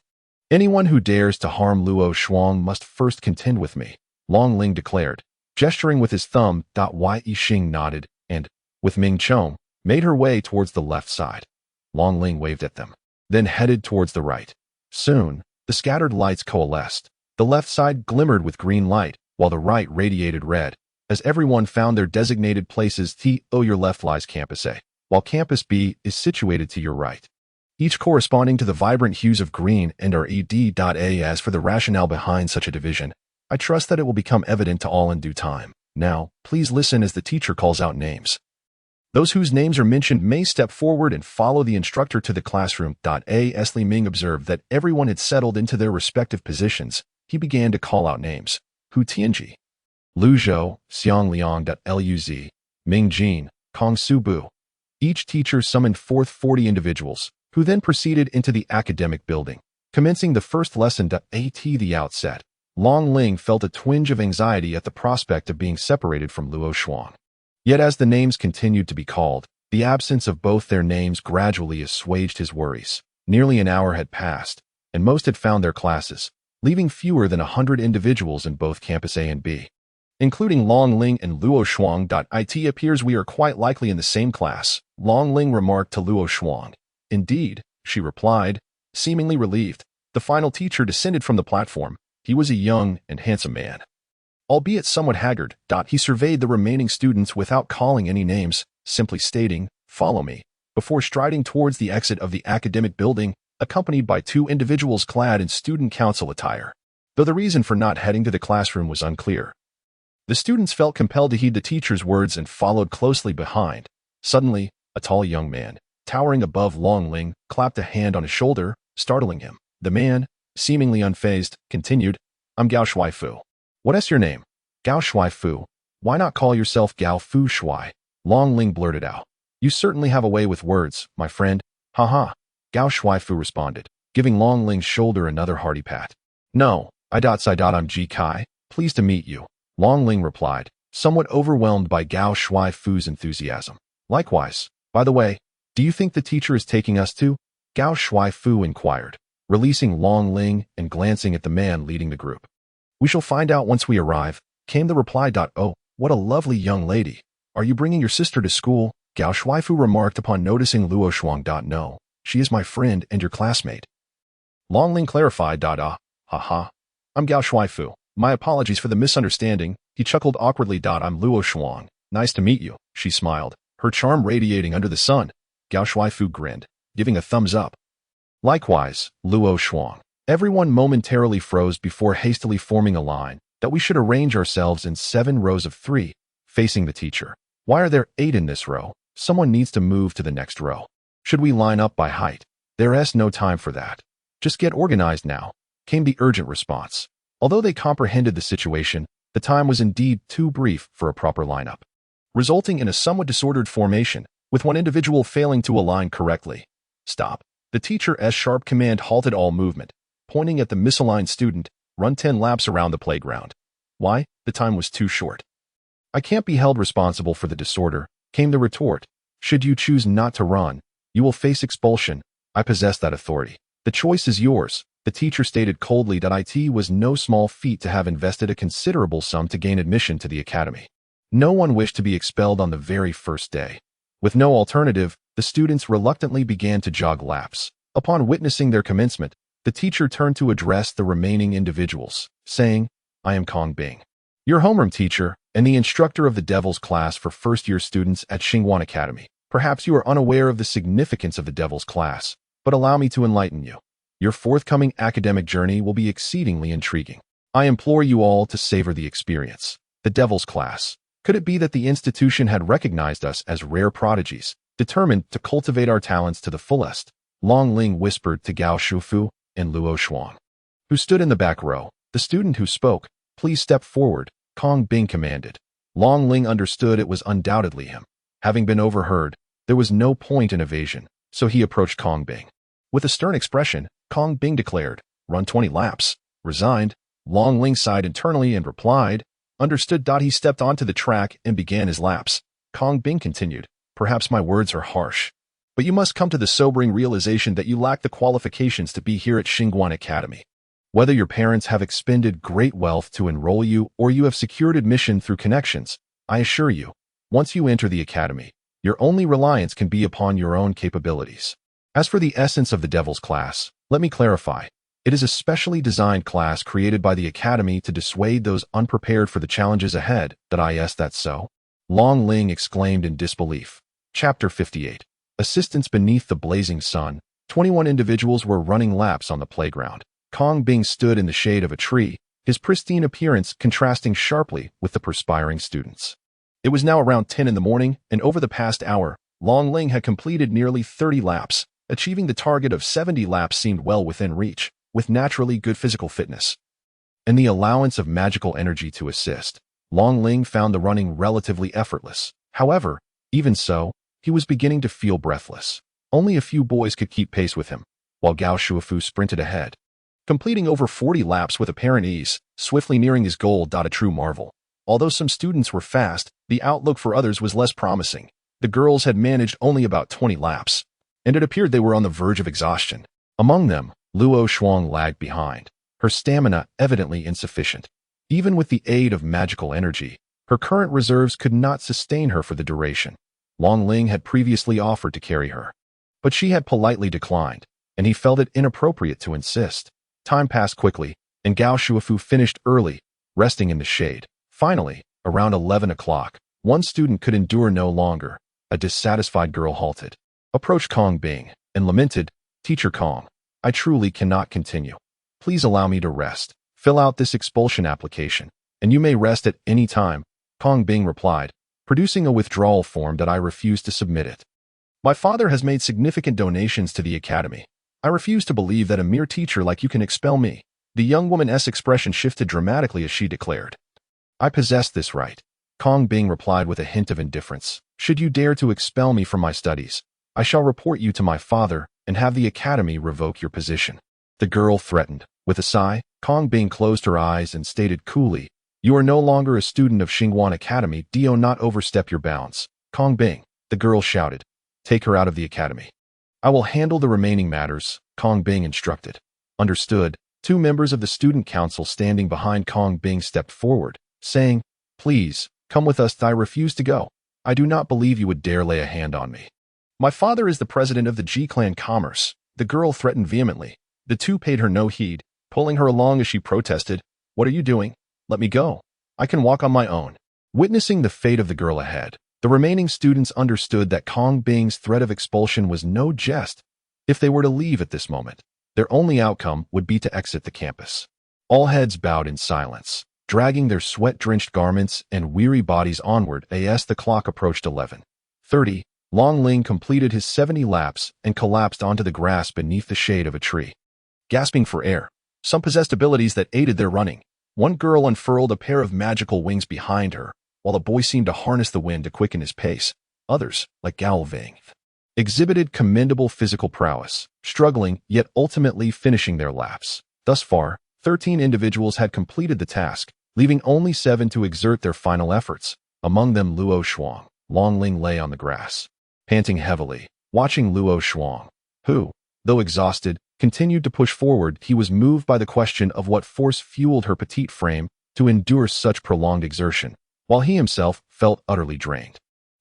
Speaker 1: Anyone who dares to harm Luo Shuang must first contend with me, Long Ling declared, gesturing with his thumb. Yi Yixing nodded and, with Ming Chong, made her way towards the left side. Long Ling waved at them, then headed towards the right. Soon, the scattered lights coalesced. The left side glimmered with green light, while the right radiated red, as everyone found their designated places. Your left lies Campus A, while Campus B is situated to your right, each corresponding to the vibrant hues of green and our ED.A. As for the rationale behind such a division, I trust that it will become evident to all in due time. Now, please listen as the teacher calls out names. Those whose names are mentioned may step forward and follow the instructor to the classroom. As Li Ming observed that everyone had settled into their respective positions, he began to call out names. Hu Tianji, Lu Zhou, Xiang Liang. Luz, Ming Jin, Kong Subu. Each teacher summoned forth 40 individuals, who then proceeded into the academic building. Commencing the first lesson. At the outset, Long Ling felt a twinge of anxiety at the prospect of being separated from Luo Shuang. Yet as the names continued to be called, the absence of both their names gradually assuaged his worries. Nearly an hour had passed, and most had found their classes, leaving fewer than 100 individuals in both Campus A and B. Including Long Ling and Luo Shuang. It appears we are quite likely in the same class, Long Ling remarked to Luo Shuang. Indeed, she replied, seemingly relieved. The final teacher descended from the platform. He was a young and handsome man, albeit somewhat haggard. He surveyed the remaining students without calling any names, simply stating, "Follow me," before striding towards the exit of the academic building, accompanied by 2 individuals clad in student council attire. Though the reason for not heading to the classroom was unclear, the students felt compelled to heed the teacher's words and followed closely behind. Suddenly, a tall young man, towering above Long Ling, clapped a hand on his shoulder, startling him. The man, seemingly unfazed, continued, "I'm Gao Shuaifu." "What is your name?" "Gao Shuaifu." "Why not call yourself Gao Fu Shuai?" Long Ling blurted out. "You certainly have a way with words, my friend." "Ha." Gao Shuaifu responded, giving Long Ling's shoulder another hearty pat. "No, I'm Ji Kai, pleased to meet you," Long Ling replied, somewhat overwhelmed by Gao Shuaifu's enthusiasm. "Likewise. By the way, do you think the teacher is taking us to?" Gao Shuaifu inquired, releasing Long Ling and glancing at the man leading the group. "We shall find out once we arrive," came the reply. "Oh, what a lovely young lady. Are you bringing your sister to school?" Gao Shuaifu remarked upon noticing Luo Shuang. "No, she is my friend and your classmate." Long Ling clarified. Ha. "I'm Gao Shuaifu. My apologies for the misunderstanding." He chuckled awkwardly. "I'm Luo Shuang. Nice to meet you," she smiled, her charm radiating under the sun. Gao Shuaifu grinned, giving a thumbs up. "Likewise, Luo Shuang." Everyone momentarily froze before hastily forming a line that we should arrange ourselves in 7 rows of 3, facing the teacher. "Why are there 8 in this row? Someone needs to move to the next row. Should we line up by height?" "There's no time for that. Just get organized now," came the urgent response. Although they comprehended the situation, the time was indeed too brief for a proper lineup, resulting in a somewhat disordered formation, with one individual failing to align correctly. "Stop." The teacher's sharp command halted all movement. Pointing at the misaligned student, "Run 10 laps around the playground." "Why?" The time was too short. "I can't be held responsible for the disorder," came the retort. Should you choose not to run, you will face expulsion. I possess that authority. The choice is yours. The teacher stated coldly that it was no small feat to have invested a considerable sum to gain admission to the academy. No one wished to be expelled on the very first day. With no alternative, the students reluctantly began to jog laps. Upon witnessing their commencement, the teacher turned to address the remaining individuals, saying, I am Kong Bing, your homeroom teacher and the instructor of the Devil's class for first-year students at Xingguan Academy. Perhaps you are unaware of the significance of the Devil's class, but allow me to enlighten you. Your forthcoming academic journey will be exceedingly intriguing. I implore you all to savor the experience. The Devil's class. Could it be that the institution had recognized us as rare prodigies, determined to cultivate our talents to the fullest? Long Ling whispered to Gao Shufu and Luo Shuang, who stood in the back row. The student who spoke, please step forward, Kong Bing commanded. Long Ling understood it was undoubtedly him. Having been overheard, there was no point in evasion, so he approached Kong Bing. With a stern expression, Kong Bing declared, run 20 laps. Resigned, Long Ling sighed internally and replied, understood. He stepped onto the track and began his laps. Kong Bing continued, perhaps my words are harsh, but you must come to the sobering realization that you lack the qualifications to be here at Xingguan Academy. Whether your parents have expended great wealth to enroll you or you have secured admission through connections, I assure you, once you enter the academy, your only reliance can be upon your own capabilities. As for the essence of the Devil's class, let me clarify. It is a specially designed class created by the academy to dissuade those unprepared for the challenges ahead. That's so? Long Ling exclaimed in disbelief. Chapter 58. Assistants beneath the blazing sun. 21 individuals were running laps on the playground. Kong Bing stood in the shade of a tree, his pristine appearance contrasting sharply with the perspiring students. It was now around 10 in the morning, and over the past hour, Long Ling had completed nearly 30 laps. Achieving the target of 70 laps seemed well within reach, with naturally good physical fitness and the allowance of magical energy to assist. Long Ling found the running relatively effortless. However, even so, he was beginning to feel breathless. Only a few boys could keep pace with him, while Gao Shufu sprinted ahead, completing over 40 laps with apparent ease, swiftly nearing his goal. A true marvel. Although some students were fast, the outlook for others was less promising. The girls had managed only about 20 laps, and it appeared they were on the verge of exhaustion. Among them, Luo Shuang lagged behind, her stamina evidently insufficient. Even with the aid of magical energy, her current reserves could not sustain her for the duration. Long Ling had previously offered to carry her, but she had politely declined, and he felt it inappropriate to insist. Time passed quickly, and Gao Shufu finished early, resting in the shade. Finally, around 11 o'clock, one student could endure no longer. A dissatisfied girl halted, approached Kong Bing, and lamented, Teacher Kong, I truly cannot continue. Please allow me to rest. Fill out this expulsion application, and you may rest at any time. Kong Bing replied, producing a withdrawal form. I refuse to submit it. My father has made significant donations to the academy. I refuse to believe that a mere teacher like you can expel me. The young woman's expression shifted dramatically as she declared, I possess this right. Kong Bing replied with a hint of indifference. Should you dare to expel me from my studies, I shall report you to my father and have the academy revoke your position. The girl threatened. With a sigh, Kong Bing closed her eyes and stated coolly, you are no longer a student of Xingguan Academy. Do not overstep your bounds. Kong Bing, the girl shouted, take her out of the academy. I will handle the remaining matters, Kong Bing instructed. Understood. Two members of the student council standing behind Kong Bing stepped forward, saying, please, come with us. I refuse to go. I do not believe you would dare lay a hand on me. My father is the president of the G-Clan Commerce. The girl threatened vehemently. The two paid her no heed, pulling her along as she protested, what are you doing? Let me go. I can walk on my own. Witnessing the fate of the girl ahead, the remaining students understood that Kong Bing's threat of expulsion was no jest. If they were to leave at this moment, their only outcome would be to exit the campus. All heads bowed in silence, dragging their sweat-drenched garments and weary bodies onward as the clock approached 11:30. Long Ling completed his 70 laps and collapsed onto the grass beneath the shade of a tree. Gasping for air, some possessed abilities that aided their running. One girl unfurled a pair of magical wings behind her, while a boy seemed to harness the wind to quicken his pace. Others, like Gao Ving, exhibited commendable physical prowess, struggling yet ultimately finishing their laps. Thus far, 13 individuals had completed the task, leaving only 7 to exert their final efforts. Among them Luo Shuang. Long Ling lay on the grass, panting heavily, watching Luo Shuang, who, though exhausted, continued to push forward. He was moved by the question of what force fueled her petite frame to endure such prolonged exertion, while he himself felt utterly drained.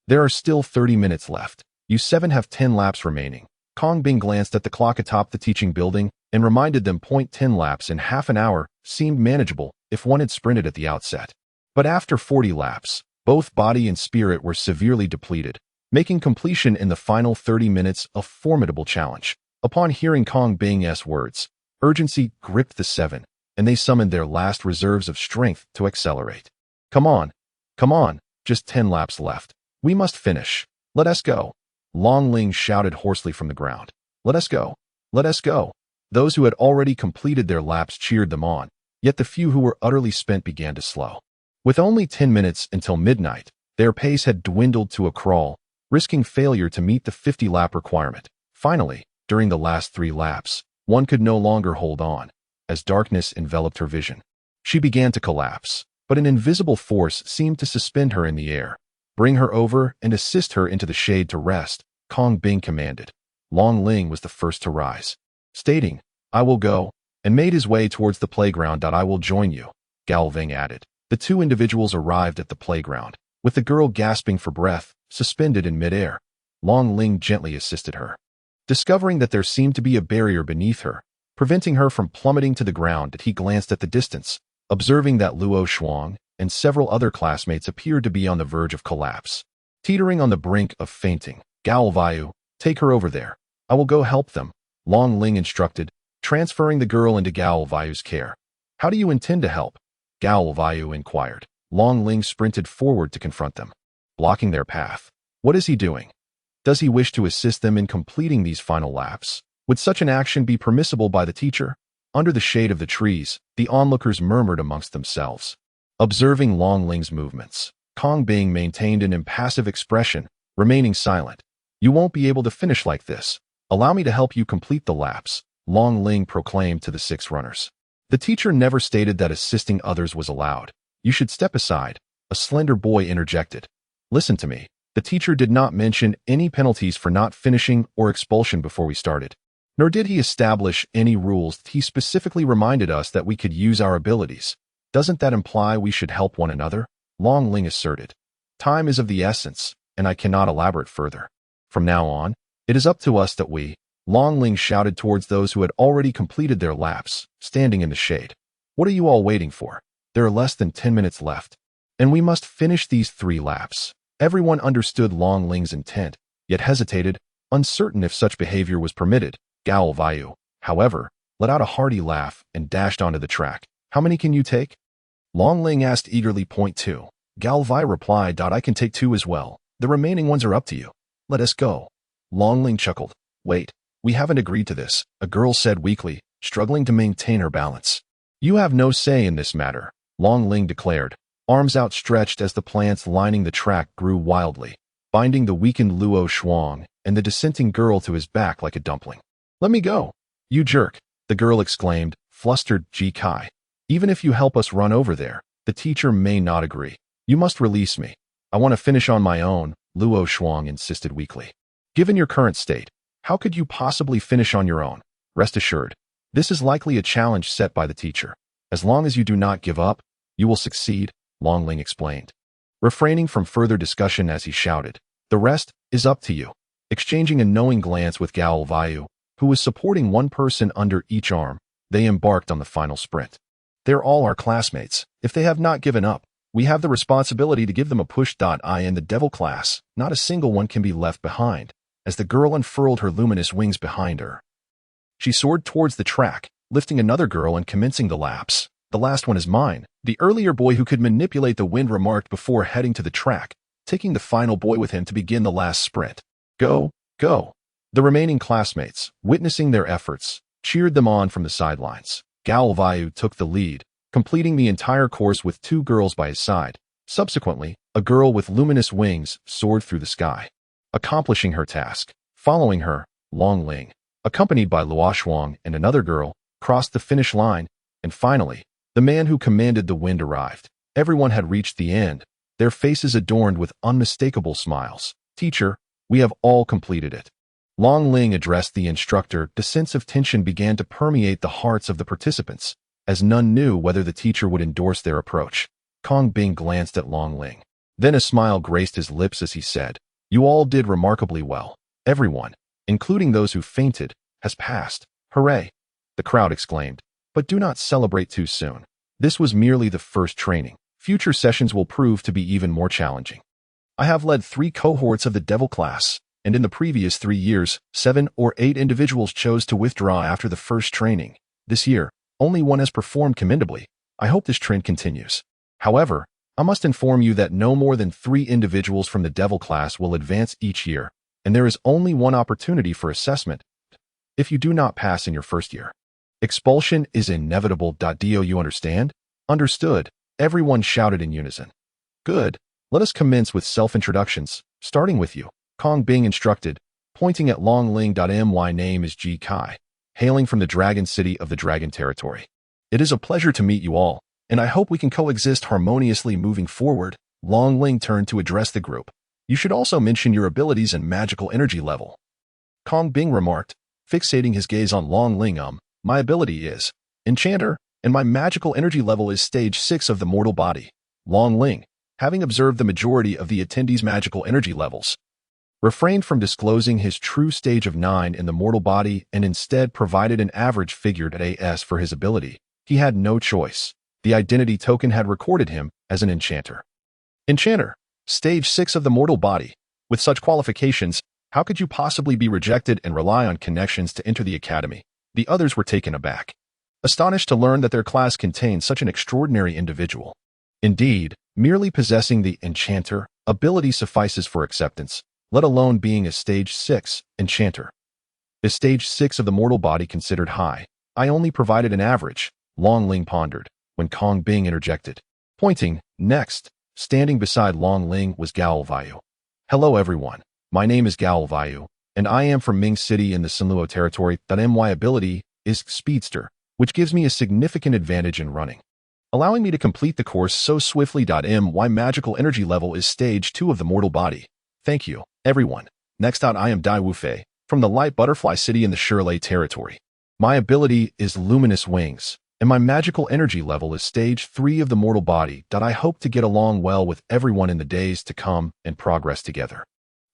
Speaker 1: There are still 30 minutes left. You 7 have 10 laps remaining. Kong Bing glanced at the clock atop the teaching building and reminded them 10 laps in half an hour seemed manageable if one had sprinted at the outset. But after 40 laps, both body and spirit were severely depleted, making completion in the final 30 minutes a formidable challenge. Upon hearing Kong Bing's words, urgency gripped the 7, and they summoned their last reserves of strength to accelerate. Come on, just 10 laps left. We must finish. Let us go. Long Ling shouted hoarsely from the ground. Let us go. Let us go. Those who had already completed their laps cheered them on, yet the few who were utterly spent began to slow. With only 10 minutes until midnight, their pace had dwindled to a crawl, risking failure to meet the 50-lap requirement. Finally, during the last 3 laps, one could no longer hold on, as darkness enveloped her vision. She began to collapse, but an invisible force seemed to suspend her in the air. Bring her over and assist her into the shade to rest, Kong Bing commanded. Long Ling was the first to rise, stating, I will go, and made his way towards the playground. I will join you, Gao Ving added. The 2 individuals arrived at the playground, with the girl gasping for breath, suspended in midair. Long Ling gently assisted her. Discovering that there seemed to be a barrier beneath her, preventing her from plummeting to the ground, he glanced at the distance, observing that Luo Shuang and several other classmates appeared to be on the verge of collapse. Teetering on the brink of fainting, Gao Vayu, take her over there. I will go help them, Long Ling instructed, transferring the girl into Gao Vayu's care. How do you intend to help? Gao Vayu inquired. Long Ling sprinted forward to confront them, blocking their path. What is he doing? Does he wish to assist them in completing these final laps? Would such an action be permissible by the teacher? Under the shade of the trees, the onlookers murmured amongst themselves. Observing Long Ling's movements, Kong Bing maintained an impassive expression, remaining silent. You won't be able to finish like this. Allow me to help you complete the laps, Long Ling proclaimed to the 6 runners. The teacher never stated that assisting others was allowed. You should step aside, a slender boy interjected. Listen to me. The teacher did not mention any penalties for not finishing or expulsion before we started. Nor did he establish any rules. He specifically reminded us that we could use our abilities. Doesn't that imply we should help one another? Long Ling asserted. Time is of the essence, and I cannot elaborate further. From now on, it is up to us that we, Long Ling shouted towards those who had already completed their laps, standing in the shade. What are you all waiting for? There are less than 10 minutes left, and we must finish these 3 laps. Everyone understood Long Ling's intent, yet hesitated, uncertain if such behavior was permitted. Gao Vayu, however, let out a hearty laugh and dashed onto the track. How many can you take? Long Ling asked eagerly. 2. Gao Vayu replied. I can take 2 as well. The remaining ones are up to you. Let us go. Long Ling chuckled. Wait, we haven't agreed to this, a girl said weakly, struggling to maintain her balance. You have no say in this matter, Long Ling declared, arms outstretched as the plants lining the track grew wildly, binding the weakened Luo Shuang and the dissenting girl to his back like a dumpling. Let me go. You jerk, the girl exclaimed, flustered. Ji Kai. Even if you help us run over there, the teacher may not agree. You must release me. I want to finish on my own, Luo Shuang insisted weakly. Given your current state, how could you possibly finish on your own? Rest assured, this is likely a challenge set by the teacher. As long as you do not give up, you will succeed, Long Ling explained. Refraining from further discussion as he shouted, the rest is up to you. Exchanging a knowing glance with Gao Vayu, who was supporting one person under each arm, they embarked on the final sprint. They're all our classmates. If they have not given up, we have the responsibility to give them a push. I in the devil class, not a single one can be left behind. As the girl unfurled her luminous wings behind her, she soared towards the track, lifting another girl and commencing the laps. The last one is mine, the earlier boy who could manipulate the wind remarked before heading to the track, taking the final boy with him to begin the last sprint. Go, go. The remaining classmates, witnessing their efforts, cheered them on from the sidelines. Gao Vayu took the lead, completing the entire course with 2 girls by his side. Subsequently, a girl with luminous wings soared through the sky, accomplishing her task. Following her, Long Ling, accompanied by Luo Shuang and another girl, crossed the finish line, and finally, the man who commanded the wind arrived. Everyone had reached the end, their faces adorned with unmistakable smiles. Teacher, We have all completed it. Long Ling addressed the instructor. The sense of tension began to permeate the hearts of the participants, as none knew whether the teacher would endorse their approach. Kong Bing glanced at Long Ling. Then a smile graced his lips as he said, "You all did remarkably well. Everyone, including those who fainted, has passed. Hooray!" The crowd exclaimed. But do not celebrate too soon. This was merely the first training. Future sessions will prove to be even more challenging. I have led 3 cohorts of the Devil class, and in the previous 3 years, 7 or 8 individuals chose to withdraw after the first training. This year, only one has performed commendably. I hope this trend continues. However, I must inform you that no more than 3 individuals from the Devil class will advance each year, and there is only one opportunity for assessment. If you do not pass in your first year, expulsion is inevitable. Do you understand? Understood. Everyone shouted in unison. Good. Let us commence with self-introductions, starting with you. Kong Bing instructed, pointing at Long Ling. My name is Ji Kai, hailing from the Dragon City of the Dragon Territory. It is a pleasure to meet you all, and I hope we can coexist harmoniously moving forward. Long Ling turned to address the group. You should also mention your abilities and magical energy level. Kong Bing remarked, fixating his gaze on Long Ling. My ability is Enchanter, and my magical energy level is stage 6 of the mortal body. Long Ling, having observed the majority of the attendees' magical energy levels, refrained from disclosing his true stage of 9 in the mortal body and instead provided an average figured at AS for his ability. He had no choice. The identity token had recorded him as an enchanter. Enchanter, stage 6 of the mortal body. With such qualifications, how could you possibly be rejected and rely on connections to enter the academy? The others were taken aback, astonished to learn that their class contained such an extraordinary individual. Indeed, merely possessing the enchanter ability suffices for acceptance, let alone being a stage 6 enchanter. Is stage 6 of the mortal body considered high? I only provided an average, Long Ling pondered, when Kong Bing interjected, pointing. Next, standing beside Long Ling was Gao Vayu. Hello everyone, my name is Gao Vayu, and I am from Ming City in the Kunlun territory. My ability is Speedster, which gives me a significant advantage in running, allowing me to complete the course so swiftly. My magical energy level is stage 2 of the mortal body. Thank you, everyone. Next I am Dai Wufei, from the Light Butterfly City in the Shirley territory. My ability is Luminous Wings, and my magical energy level is stage 3 of the mortal body. I hope to get along well with everyone in the days to come and progress together.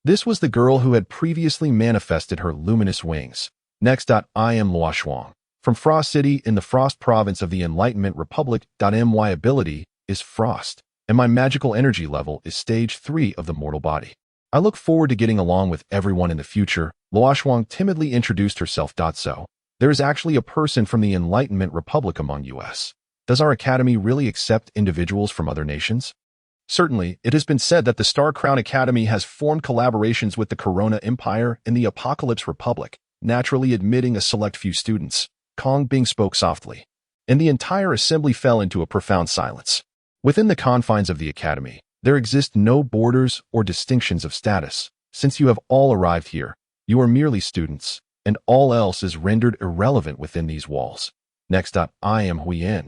Speaker 1: This was the girl who had previously manifested her luminous wings. Next I am Luo Shuang, from Frost City in the Frost Province of the Enlightenment Republic. My ability is Frost, and my magical energy level is stage 3 of the mortal body. I look forward to getting along with everyone in the future. Luo Shuang timidly introduced herself. So, there is actually a person from the Enlightenment Republic among us. Does our academy really accept individuals from other nations? Certainly, it has been said that the Star Crown Academy has formed collaborations with the Corona Empire and the Apocalypse Republic, naturally admitting a select few students. Kong Bing spoke softly, and the entire assembly fell into a profound silence. Within the confines of the academy, there exist no borders or distinctions of status. Since you have all arrived here, you are merely students, and all else is rendered irrelevant within these walls. Next I am Huiyin,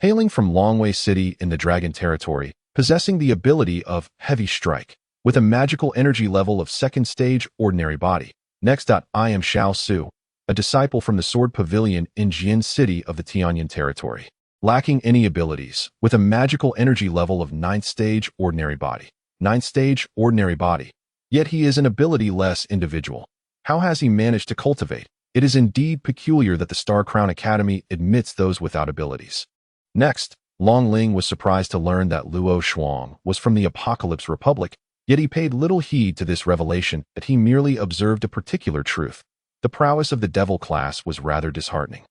Speaker 1: hailing from Longwei City in the Dragon Territory, possessing the ability of Heavy Strike, with a magical energy level of 2nd stage ordinary body. Next I am Xiao Su, a disciple from the Sword Pavilion in Jian City of the Tianyan Territory, lacking any abilities, with a magical energy level of 9th stage ordinary body. 9th stage ordinary body. Yet he is an ability-less individual. How has he managed to cultivate? It is indeed peculiar that the Star Crown Academy admits those without abilities. Next, Long Ling was surprised to learn that Luo Shuang was from the Apocalypse Republic, yet he paid little heed to this revelation, that he merely observed a particular truth. The prowess of the Devil class was rather disheartening.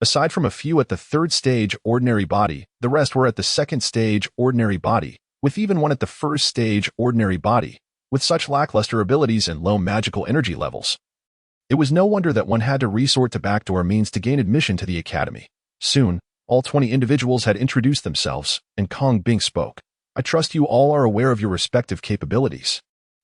Speaker 1: Aside from a few at the 3rd stage ordinary body, the rest were at the 2nd stage ordinary body, with even one at the 1st stage ordinary body, with such lackluster abilities and low magical energy levels. It was no wonder that one had to resort to backdoor means to gain admission to the academy. Soon, all 20 individuals had introduced themselves, and Kong Bing spoke. I trust you all are aware of your respective capabilities.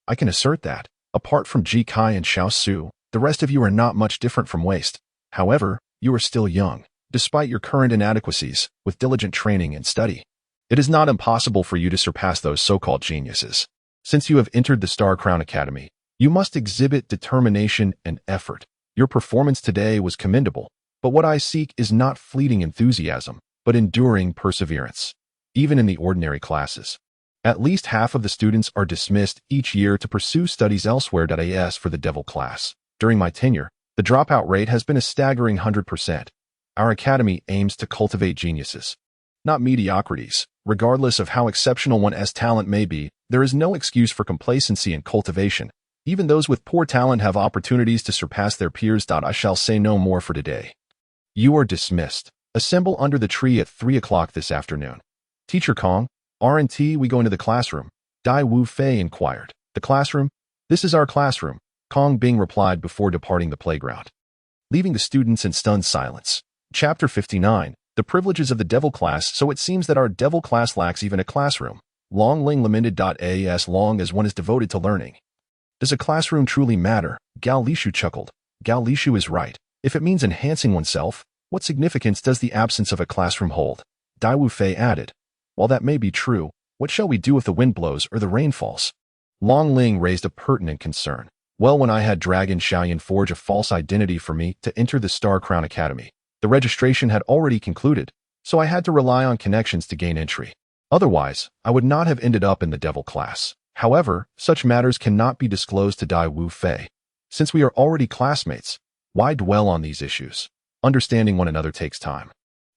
Speaker 1: I can assert that, apart from Ji Kai and Xiao Su, the rest of you are not much different from waste. However, you are still young, despite your current inadequacies, with diligent training and study. It is not impossible for you to surpass those so-called geniuses. Since you have entered the Star Crown Academy, You must exhibit determination and effort. Your performance today was commendable, but what I seek is not fleeting enthusiasm, but enduring perseverance. Even in the ordinary classes, at least half of the students are dismissed each year to pursue studies elsewhere. As for the devil class, during my tenure, the dropout rate has been a staggering 100%. Our academy aims to cultivate geniuses, not mediocrities. Regardless of how exceptional one's talent may be, there is no excuse for complacency and cultivation. Even those with poor talent have opportunities to surpass their peers. I shall say no more for today. You are dismissed. Assemble under the tree at 3 o'clock this afternoon. Teacher Kong, R&T, we go into the classroom. Dai Wu Fei inquired. The classroom? This is our classroom, Kong Bing replied before departing the playground, leaving the students in stunned silence. Chapter 59. The privileges of the devil class. So it seems that our devil class lacks even a classroom. Long Ling lamented. As long as one is devoted to learning, does a classroom truly matter? Gao Lishu chuckled. Gao Lishu is right. If it means enhancing oneself, what significance does the absence of a classroom hold? Dai Wu Fei added. While that may be true, what shall we do if the wind blows or the rain falls? Long Ling raised a pertinent concern. Well, when I had Dragon Xiaoyan forge a false identity for me to enter the Star Crown Academy, the registration had already concluded, so I had to rely on connections to gain entry. Otherwise, I would not have ended up in the devil class. However, such matters cannot be disclosed to Dai Wu Fei. Since we are already classmates, why dwell on these issues? Understanding one another takes time.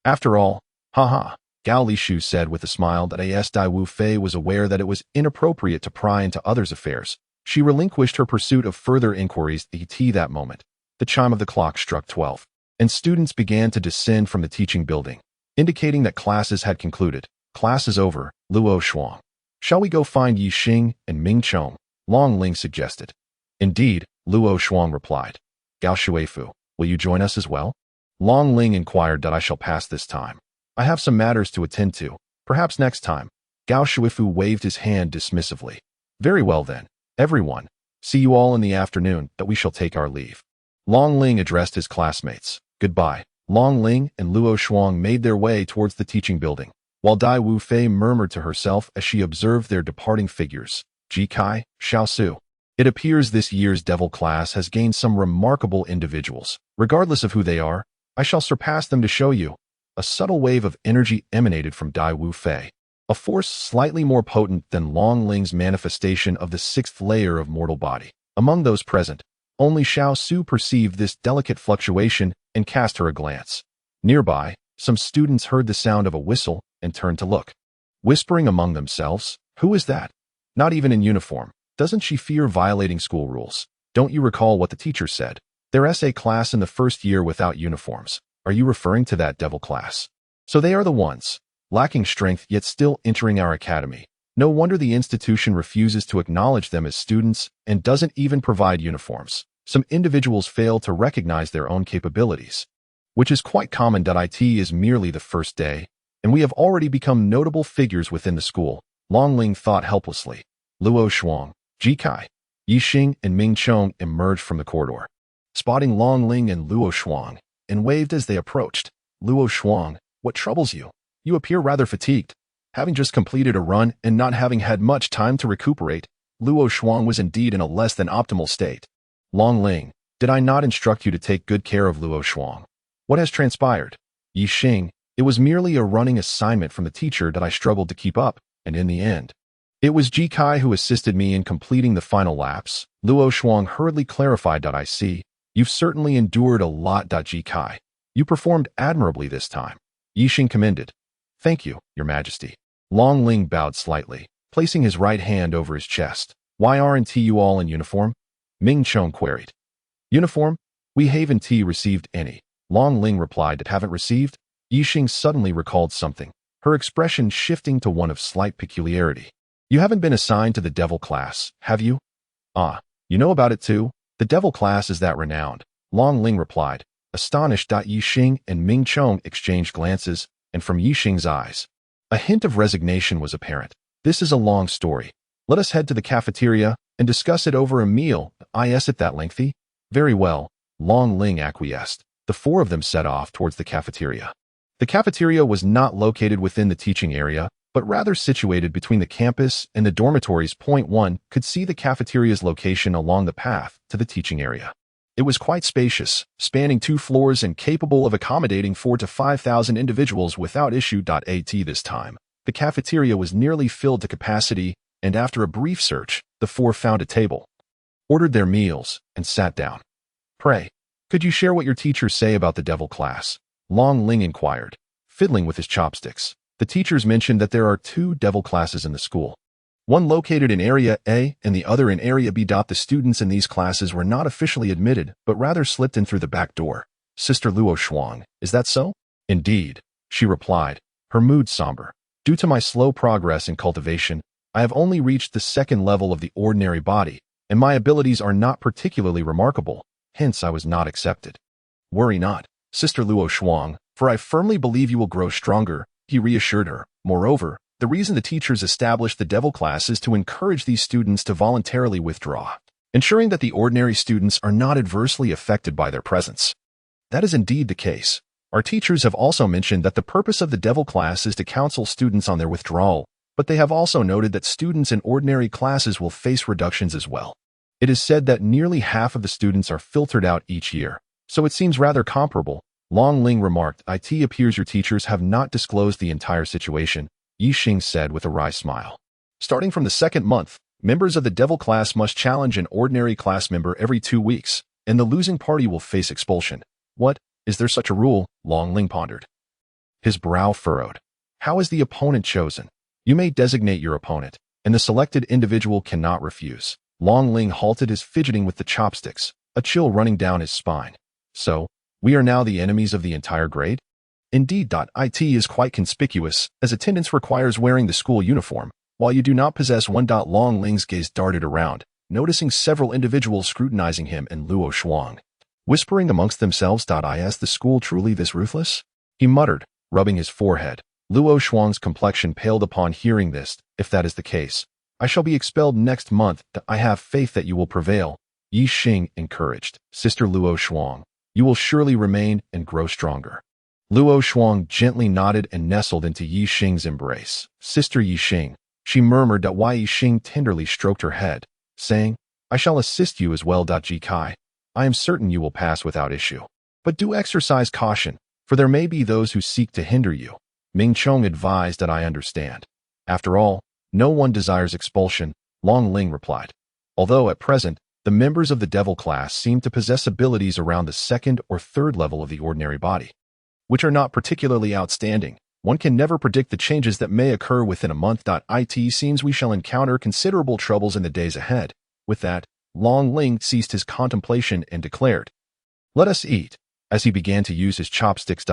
Speaker 1: After all, haha, Gao Lishu said with a smile. As Dai Wu Fei was aware that it was inappropriate to pry into others' affairs, she relinquished her pursuit of further inquiries. That moment, the chime of the clock struck 12, and students began to descend from the teaching building, indicating that classes had concluded. Class is over, Luo Shuang. Shall we go find Yi Xing and Ming Chong? Long Ling suggested. Indeed, Luo Shuang replied. Gao Shuifu, will you join us as well? Long Ling inquired. I shall pass this time. I have some matters to attend to. Perhaps next time. Gao Shuifu waved his hand dismissively. Very well then, everyone. See you all in the afternoon. That we shall take our leave. Long Ling addressed his classmates. Goodbye. Long Ling and Luo Shuang made their way towards the teaching building, while Dai Wu Fei murmured to herself as she observed their departing figures. Ji Kai, Xiao Su. It appears this year's devil class has gained some remarkable individuals. Regardless of who they are, I shall surpass them to show you. A subtle wave of energy emanated from Dai Wu Fei, a force slightly more potent than Long Ling's manifestation of the 6th layer of mortal body. Among those present, only Xiao Su perceived this delicate fluctuation and cast her a glance. Nearby, some students heard the sound of a whistle and turned to look, whispering among themselves, "Who is that? Not even in uniform. Doesn't she fear violating school rules? Don't you recall what the teacher said? There's a class in the first year without uniforms. Are you referring to that devil class? So they are the ones, lacking strength yet still entering our academy. No wonder the institution refuses to acknowledge them as students and doesn't even provide uniforms. Some individuals fail to recognize their own capabilities, which is quite common. It is merely the first day, and we have already become notable figures within the school." Long Ling thought helplessly. Luo Shuang, Ji Kai, Yi Xing, and Ming Chong emerged from the corridor, spotting Long Ling and Luo Shuang, and waved as they approached. Luo Shuang, what troubles you? You appear rather fatigued. Having just completed a run and not having had much time to recuperate, Luo Shuang was indeed in a less than optimal state. Long Ling, did I not instruct you to take good care of Luo Shuang? What has transpired? Yi Xing, it was merely a running assignment from the teacher that I struggled to keep up, and in the end, it was Ji Kai who assisted me in completing the final laps. Luo Shuang hurriedly clarified. I see. You've certainly endured a lot. Ji Kai, you performed admirably this time. Yi Xing commended. Thank you, Your Majesty. Long Ling bowed slightly, placing his right hand over his chest. Why aren't you all in uniform? Ming Chong queried. Uniform? We haven't received any. Long Ling replied. Haven't received? Yi Xing suddenly recalled something, her expression shifting to one of slight peculiarity. You haven't been assigned to the devil class, have you? Ah, you know about it too? The devil class is that renowned. Long Ling replied, astonished. Yi Xing and Ming Chong exchanged glances, and from Yi Xing's eyes, a hint of resignation was apparent. This is a long story. Let us head to the cafeteria and discuss it over a meal. Is it that lengthy? Very well, Long Ling acquiesced. The four of them set off towards the cafeteria. The cafeteria was not located within the teaching area, but rather situated between the campus and the dormitories. Point 1 could see the cafeteria's location along the path to the teaching area. It was quite spacious, spanning 2 floors and capable of accommodating 4,000 to 5,000 individuals without issue. At this time, the cafeteria was nearly filled to capacity, and after a brief search, the 4 found a table, ordered their meals, and sat down. "Pray, could you share what your teachers say about the devil class?" Long Ling inquired, fiddling with his chopsticks. The teachers mentioned that there are 2 devil classes in the school, one located in Area A and the other in Area B. The students in these classes were not officially admitted, but rather slipped in through the back door. "Sister Luo Shuang, is that so?" "Indeed," she replied, her mood somber. "Due to my slow progress in cultivation, I have only reached the 2nd level of the ordinary body, and my abilities are not particularly remarkable, hence I was not accepted." "Worry not, Sister Luo Shuang, for I firmly believe you will grow stronger," he reassured her. Moreover, the reason the teachers established the devil class is to encourage these students to voluntarily withdraw, ensuring that the ordinary students are not adversely affected by their presence. That is indeed the case. Our teachers have also mentioned that the purpose of the devil class is to counsel students on their withdrawal, but they have also noted that students in ordinary classes will face reductions as well. It is said that nearly half of the students are filtered out each year, so it seems rather comparable. Long Ling remarked, "It appears your teachers have not disclosed the entire situation," Yixing said with a wry smile. "Starting from the 2nd month, members of the devil class must challenge an ordinary class member every 2 weeks, and the losing party will face expulsion." "What? Is there such a rule?" Long Ling pondered. His brow furrowed. "How is the opponent chosen?" "You may designate your opponent, and the selected individual cannot refuse." Long Ling halted his fidgeting with the chopsticks, a chill running down his spine. "So, we are now the enemies of the entire grade?" "Indeed. It is quite conspicuous, as attendance requires wearing the school uniform, while you do not possess one. Long Ling's gaze darted around, noticing several individuals scrutinizing him and Luo Shuang. Whispering amongst themselves. "Is the school truly this ruthless?" he muttered, rubbing his forehead. Luo Shuang's complexion paled upon hearing this. "If that is the case, I shall be expelled next month. I have faith that you will prevail," Yixing encouraged. "Sister Luo Shuang, you will surely remain and grow stronger." Luo Shuang gently nodded and nestled into Yixing's embrace. "Sister Yixing," she murmured. While Yixing tenderly stroked her head, saying, "I shall assist you as well. Ji Kai, I am certain you will pass without issue. But do exercise caution, for there may be those who seek to hinder you." Ming Chong advised. "That I understand. After all, no one desires expulsion," Long Ling replied. Although at present, the members of the devil class seem to possess abilities around the 2nd or 3rd level of the ordinary body, which are not particularly outstanding, one can never predict the changes that may occur within a month. It seems we shall encounter considerable troubles in the days ahead. With that, Long Ling ceased his contemplation and declared, "Let us eat," as he began to use his chopsticks.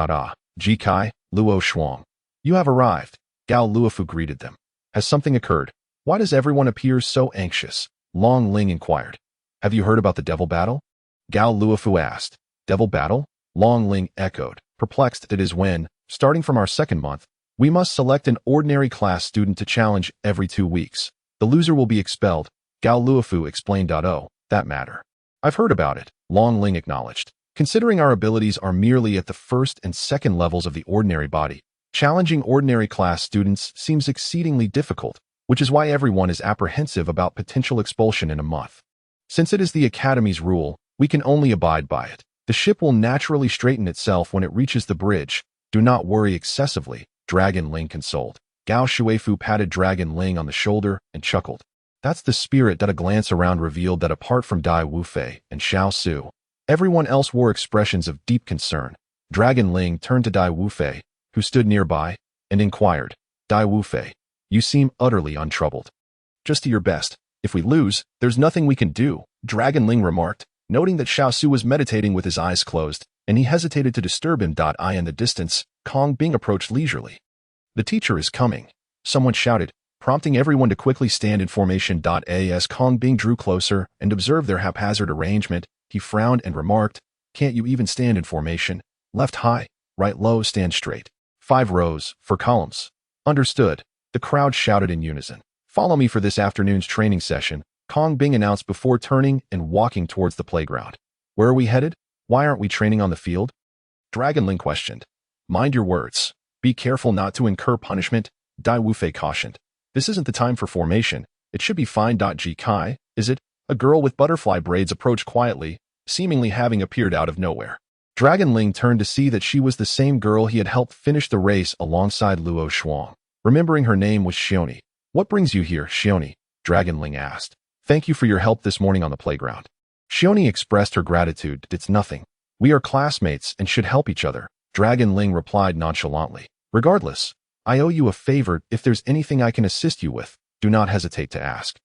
Speaker 1: Ji Kai, Luo Shuang, you have arrived. Gao Luofu greeted them. "Has something occurred? Why does everyone appear so anxious?" Long Ling inquired. "Have you heard about the devil battle?" Gao Luofu asked. "Devil battle?" Long Ling echoed, perplexed. "It is when, starting from our 2nd month, we must select an ordinary class student to challenge every 2 weeks. The loser will be expelled," Gao Luofu explained. "Oh, that matter. I've heard about it," Long Ling acknowledged. "Considering our abilities are merely at the 1st and 2nd levels of the ordinary body, challenging ordinary class students seems exceedingly difficult, which is why everyone is apprehensive about potential expulsion in a month. Since it is the Academy's rule, we can only abide by it. The ship will naturally straighten itself when it reaches the bridge. Do not worry excessively," Dragon Ling consoled. Gao Shuefu patted Dragon Ling on the shoulder and chuckled. "That's the spirit." A glance around revealed that apart from Dai Wufei and Xiao Su, everyone else wore expressions of deep concern. Dragon Ling turned to Dai Wufei, who stood nearby, and inquired, "Dai Wufei, you seem utterly untroubled." "Just to your best. If we lose, there's nothing we can do," Dragon Ling remarked, noting that Xiao Su was meditating with his eyes closed, and he hesitated to disturb him. In the distance, Kong Bing approached leisurely. "The teacher is coming," someone shouted, prompting everyone to quickly stand in formation. As Kong Bing drew closer and observed their haphazard arrangement, he frowned and remarked, "Can't you even stand in formation? Left high, right low, stand straight. 5 rows, 4 columns." "Understood," the crowd shouted in unison. "Follow me for this afternoon's training session," Kong Bing announced before turning and walking towards the playground. "Where are we headed? Why aren't we training on the field?" Dragon Ling questioned. "Mind your words. Be careful not to incur punishment," Dai Wufei cautioned. This isn't the time for formation. It should be fine. Ji Kai, is it? A girl with butterfly braids approached quietly, seemingly having appeared out of nowhere. Dragon Ling turned to see that she was the same girl he had helped finish the race alongside Luo Shuang. Remembering her name was Xioni. What brings you here, Xioni? Dragon Ling asked. Thank you for your help this morning on the playground. Xioni expressed her gratitude. It's nothing. We are classmates and should help each other. Dragon Ling replied nonchalantly. Regardless, I owe you a favor. If there's anything I can assist you with, do not hesitate to ask.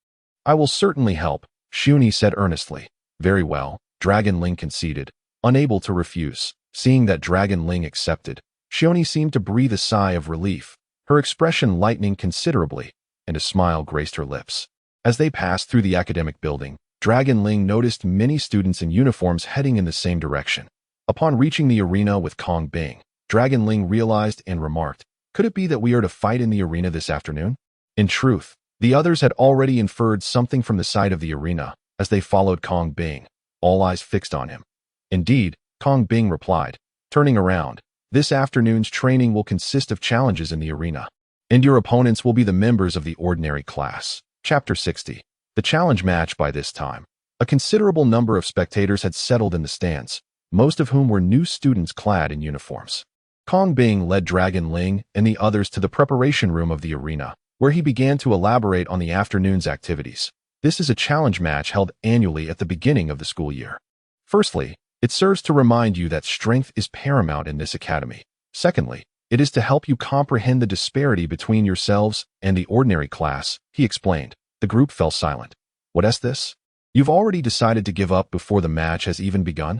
Speaker 1: I will certainly help, Xioni said earnestly. Very well, Dragon Ling conceded, unable to refuse. Seeing that Dragon Ling accepted, Xioni seemed to breathe a sigh of relief, her expression lightening considerably, and a smile graced her lips. As they passed through the academic building, Dragon Ling noticed many students in uniforms heading in the same direction. Upon reaching the arena with Kong Bing, Dragon Ling realized and remarked, could it be that we are to fight in the arena this afternoon? In truth, the others had already inferred something from the sight of the arena as they followed Kong Bing, all eyes fixed on him. Indeed, Kong Bing replied, turning around, this afternoon's training will consist of challenges in the arena, and your opponents will be the members of the ordinary class. Chapter 60. The challenge match. By this time, a considerable number of spectators had settled in the stands, most of whom were new students clad in uniforms. Kong Bing led Dragon Ling and the others to the preparation room of the arena, where he began to elaborate on the afternoon's activities. This is a challenge match held annually at the beginning of the school year. Firstly, it serves to remind you that strength is paramount in this academy. Secondly, it is to help you comprehend the disparity between yourselves and the ordinary class, he explained. The group fell silent. What is this? You've already decided to give up before the match has even begun?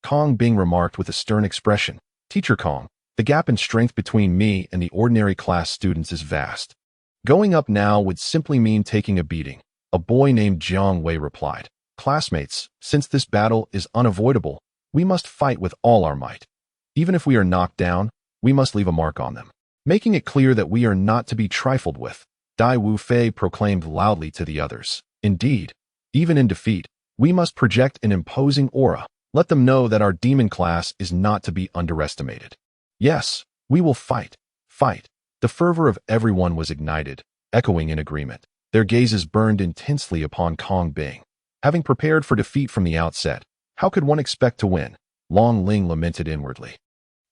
Speaker 1: Kong Bing remarked with a stern expression. Teacher Kong, the gap in strength between me and the ordinary class students is vast. Going up now would simply mean taking a beating, a boy named Jiang Wei replied. Classmates, since this battle is unavoidable, we must fight with all our might. Even if we are knocked down, we must leave a mark on them, making it clear that we are not to be trifled with. Dai Wufei proclaimed loudly to the others. Indeed, even in defeat, we must project an imposing aura. Let them know that our demon class is not to be underestimated. Yes, we will fight. Fight. The fervor of everyone was ignited, echoing in agreement. Their gazes burned intensely upon Kong Bing. Having prepared for defeat from the outset, how could one expect to win? Long Ling lamented inwardly.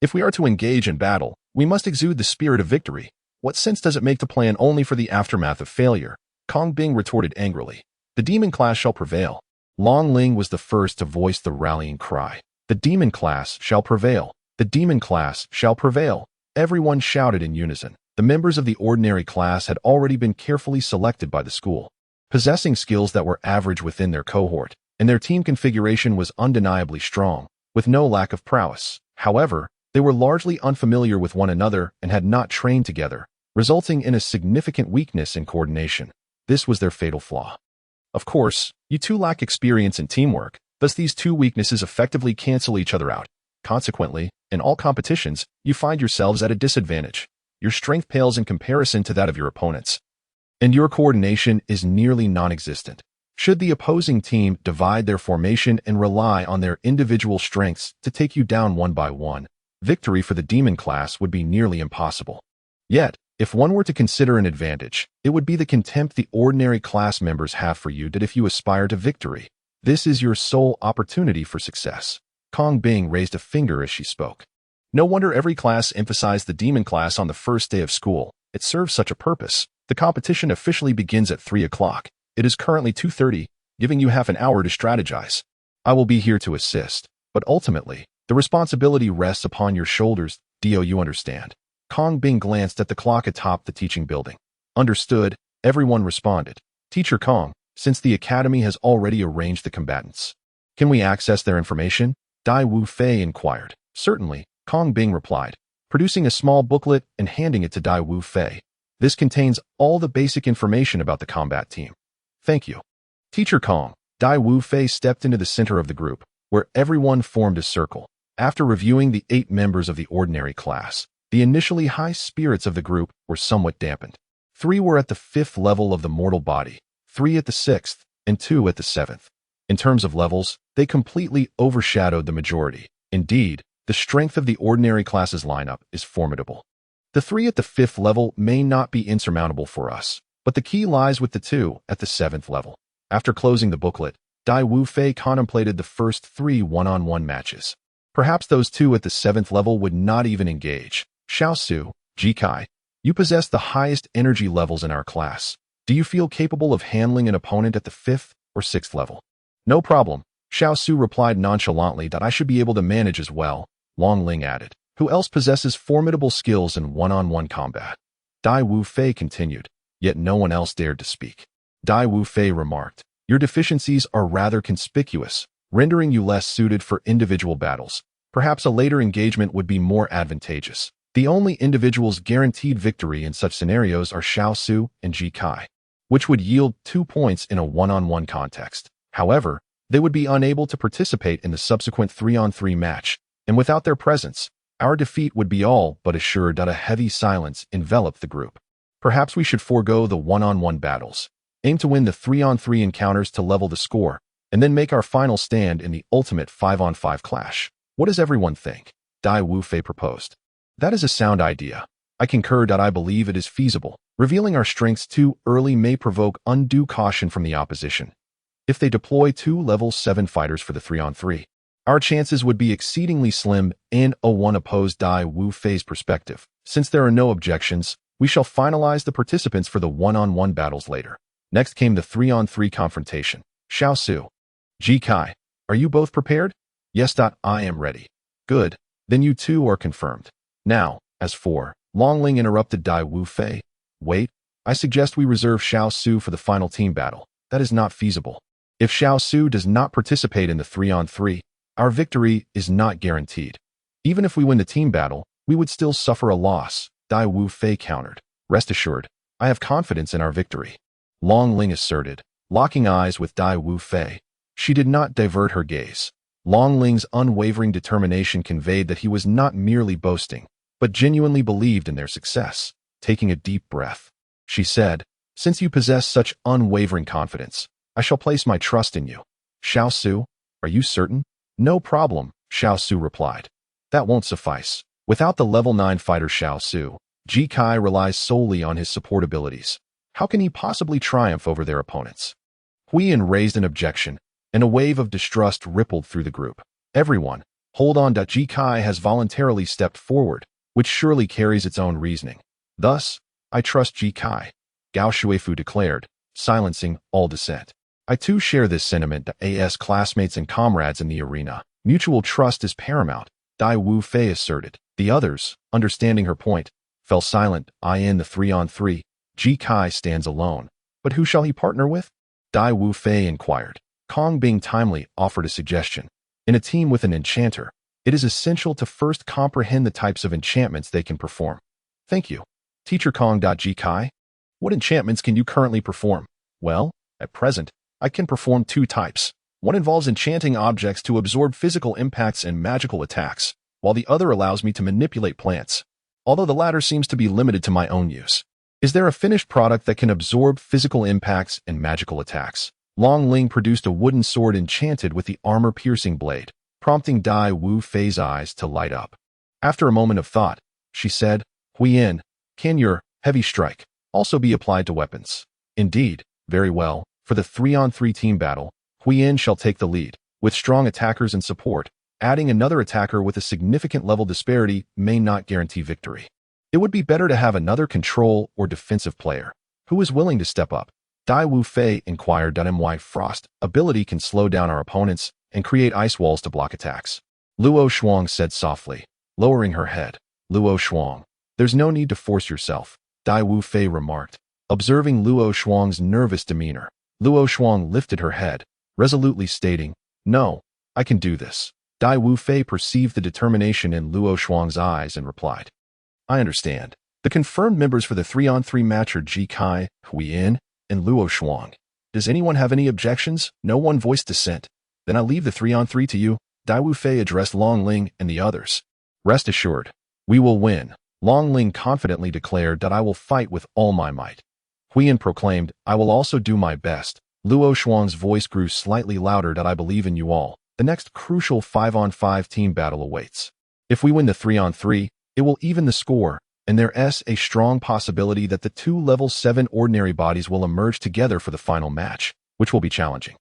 Speaker 1: If we are to engage in battle, we must exude the spirit of victory. What sense does it make to plan only for the aftermath of failure? Kong Bing retorted angrily. The demon class shall prevail. Long Ling was the first to voice the rallying cry. The demon class shall prevail. The demon class shall prevail. Everyone shouted in unison. The members of the ordinary class had already been carefully selected by the school, possessing skills that were average within their cohort, and their team configuration was undeniably strong, with no lack of prowess. However, they were largely unfamiliar with one another and had not trained together, resulting in a significant weakness in coordination. This was their fatal flaw. Of course, you two lack experience in teamwork, thus these two weaknesses effectively cancel each other out. Consequently, in all competitions, you find yourselves at a disadvantage. Your strength pales in comparison to that of your opponents, and your coordination is nearly non-existent. Should the opposing team divide their formation and rely on their individual strengths to take you down one by one, victory for the demon class would be nearly impossible. Yet, if one were to consider an advantage, it would be the contempt the ordinary class members have for you that if you aspire to victory, this is your sole opportunity for success. Kong Bing raised a finger as she spoke. No wonder every class emphasized the demon class on the first day of school. It serves such a purpose. The competition officially begins at 3 o'clock. It is currently 2:30, giving you half an hour to strategize. I will be here to assist, but ultimately, the responsibility rests upon your shoulders. Do you understand? Kong Bing glanced at the clock atop the teaching building. Understood, everyone responded. Teacher Kong, since the academy has already arranged the combatants, can we access their information? Dai Wufei inquired. Certainly, Kong Bing replied, producing a small booklet and handing it to Dai Wufei. This contains all the basic information about the combat team. Thank you. Teacher Kong. Dai Wufei stepped into the center of the group, where everyone formed a circle. After reviewing the 8 members of the ordinary class, the initially high spirits of the group were somewhat dampened. 3 were at the 5th level of the mortal body, 3 at the 6th, and 2 at the 7th. In terms of levels, they completely overshadowed the majority. Indeed, the strength of the ordinary class's lineup is formidable. The 3 at the 5th level may not be insurmountable for us, but the key lies with the 2 at the 7th level. After closing the booklet, Dai Wu Fei contemplated the first 3 one-on-one matches. Perhaps those 2 at the 7th level would not even engage. Xiao Su, Ji Kai, you possess the highest energy levels in our class. Do you feel capable of handling an opponent at the 5th or 6th level? No problem. Xiao Su replied nonchalantly that I should be able to manage as well. Long Ling added. Who else possesses formidable skills in one-on-one combat? Dai Wu Fei continued, yet no one else dared to speak. Dai Wu Fei remarked, your deficiencies are rather conspicuous, rendering you less suited for individual battles. Perhaps a later engagement would be more advantageous. The only individuals guaranteed victory in such scenarios are Xiao Su and Ji Kai, which would yield 2 points in a one-on-one context. However, they would be unable to participate in the subsequent 3-on-3 match, and without their presence, our defeat would be all but assured that a heavy silence enveloped the group. Perhaps we should forego the one-on-one battles, aim to win the 3-on-3 encounters to level the score, and then make our final stand in the ultimate 5-on-5 clash. What does everyone think? Dai Wu Fei proposed. That is a sound idea. I concur that I believe it is feasible. Revealing our strengths too early may provoke undue caution from the opposition. If they deploy 2 level 7 fighters for the 3-on-3, our chances would be exceedingly slim. And one opposed Dai Wu Fei's perspective. Since there are no objections, we shall finalize the participants for the one-on-one battles later. Next came the 3-on-3 confrontation. Xiao Su, Ji Kai, are you both prepared? Yes. I am ready. Good. Then you two are confirmed. Now, as for Long Ling interrupted Dai Wu Fei. Wait, I suggest we reserve Xiao Su for the final team battle. That is not feasible. If Xiao Su does not participate in the 3-on-3, our victory is not guaranteed. Even if we win the team battle, we would still suffer a loss, Dai Wu Fei countered. Rest assured, I have confidence in our victory. Long Ling asserted, locking eyes with Dai Wu Fei. She did not divert her gaze. Long Ling's unwavering determination conveyed that he was not merely boasting, but genuinely believed in their success. Taking a deep breath, she said, since you possess such unwavering confidence, I shall place my trust in you. Xiao Su, are you certain? No problem, Xiao Su replied. That won't suffice. Without the level 9 fighter Xiao Su, Ji Kai relies solely on his support abilities. How can he possibly triumph over their opponents? Huiyan raised an objection, and a wave of distrust rippled through the group. Everyone, hold on. Ji Kai has voluntarily stepped forward, which surely carries its own reasoning. Thus, I trust Ji Kai, Gao Shuifu declared, silencing all dissent. I too share this sentiment. As classmates and comrades in the arena, mutual trust is paramount, Dai Wu Fei asserted. The others, understanding her point, fell silent. In the 3-on-3, Ji Kai stands alone. But who shall he partner with? Dai Wu Fei inquired. Kong Bing timely offered a suggestion. In a team with an enchanter, it is essential to first comprehend the types of enchantments they can perform. Thank you. Teacher Kong. Ji Kai, what enchantments can you currently perform? Well, at present, I can perform 2 types. One involves enchanting objects to absorb physical impacts and magical attacks, while the other allows me to manipulate plants, although the latter seems to be limited to my own use. Is there a finished product that can absorb physical impacts and magical attacks? Long Ling produced a wooden sword enchanted with the armor-piercing blade, prompting Dai Wu Fei's eyes to light up. After a moment of thought, she said, Huiyan, can your heavy strike also be applied to weapons? Indeed, very well. For the 3-on-3 team battle, Huiyan shall take the lead, with strong attackers and support. Adding another attacker with a significant level disparity may not guarantee victory. It would be better to have another control or defensive player. Who is willing to step up? Dai Wu Fei inquired. My frost ability can slow down our opponents and create ice walls to block attacks. Luo Shuang said softly, lowering her head. Luo Shuang, there's no need to force yourself, Dai Wu Fei remarked. Observing Luo Shuang's nervous demeanor, Luo Shuang lifted her head, resolutely stating, no, I can do this. Dai Wu Fei perceived the determination in Luo Shuang's eyes and replied, I understand. The confirmed members for the 3-on-3 match are Ji Kai, Huiyan, and Luo Shuang. Does anyone have any objections? No one voiced dissent. Then I leave the 3-on-3 to you. Dai Wu Fei addressed Long Ling and the others. Rest assured, we will win. Long Ling confidently declared that I will fight with all my might. Huiyan proclaimed, I will also do my best. Luo Shuang's voice grew slightly louder. That I believe in you all. The next crucial 5-on-5 team battle awaits. If we win the 3-on-3, it will even the score. and there's a strong possibility that the two level 7 ordinary bodies will emerge together for the final match, which will be challenging.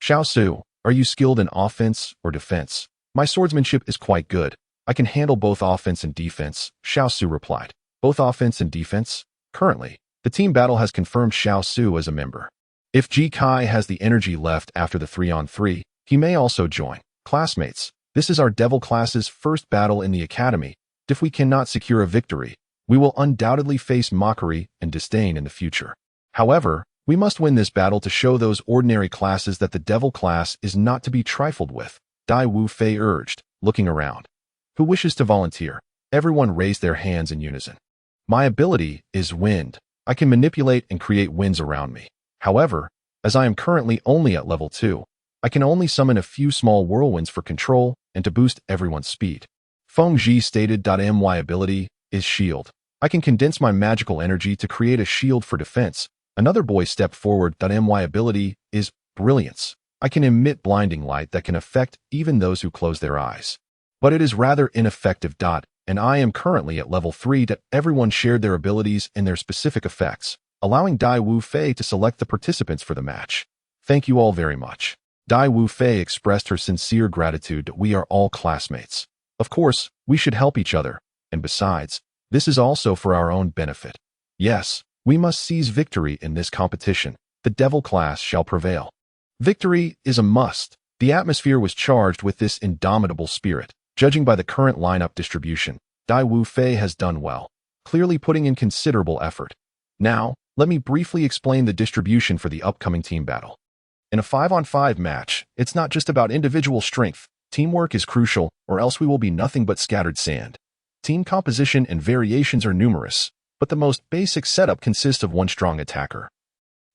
Speaker 1: Xiao Su, are you skilled in offense or defense? My swordsmanship is quite good. I can handle both offense and defense, Xiao Su replied. Both offense and defense? Currently, the team battle has confirmed Xiao Su as a member. If Ji Kai has the energy left after the 3-on-3, he may also join. Classmates, this is our devil class's first battle in the academy. If we cannot secure a victory, we will undoubtedly face mockery and disdain in the future. However, we must win this battle to show those ordinary classes that the devil class is not to be trifled with, Dai Wu Fei urged, looking around. Who wishes to volunteer? Everyone raised their hands in unison. My ability is wind. I can manipulate and create winds around me. However, as I am currently only at level 2, I can only summon a few small whirlwinds for control and to boost everyone's speed. Feng Ji stated. My ability is shield. I can condense my magical energy to create a shield for defense. Another boy stepped forward. My ability is brilliance. I can emit blinding light that can affect even those who close their eyes. But it is rather ineffective. And I am currently at level 3. Everyone shared their abilities and their specific effects, allowing Dai Wu Fei to select the participants for the match. Thank you all very much. Dai Wu Fei expressed her sincere gratitude. We are all classmates. Of course, we should help each other, and besides, this is also for our own benefit. Yes, we must seize victory in this competition. The devil class shall prevail. Victory is a must. The atmosphere was charged with this indomitable spirit. Judging by the current lineup distribution, Dai Wu Fei has done well, clearly putting in considerable effort. Now, let me briefly explain the distribution for the upcoming team battle. In a 5-on-5 match, it's not just about individual strength. Teamwork is crucial, or else we will be nothing but scattered sand. Team composition and variations are numerous, but the most basic setup consists of one strong attacker,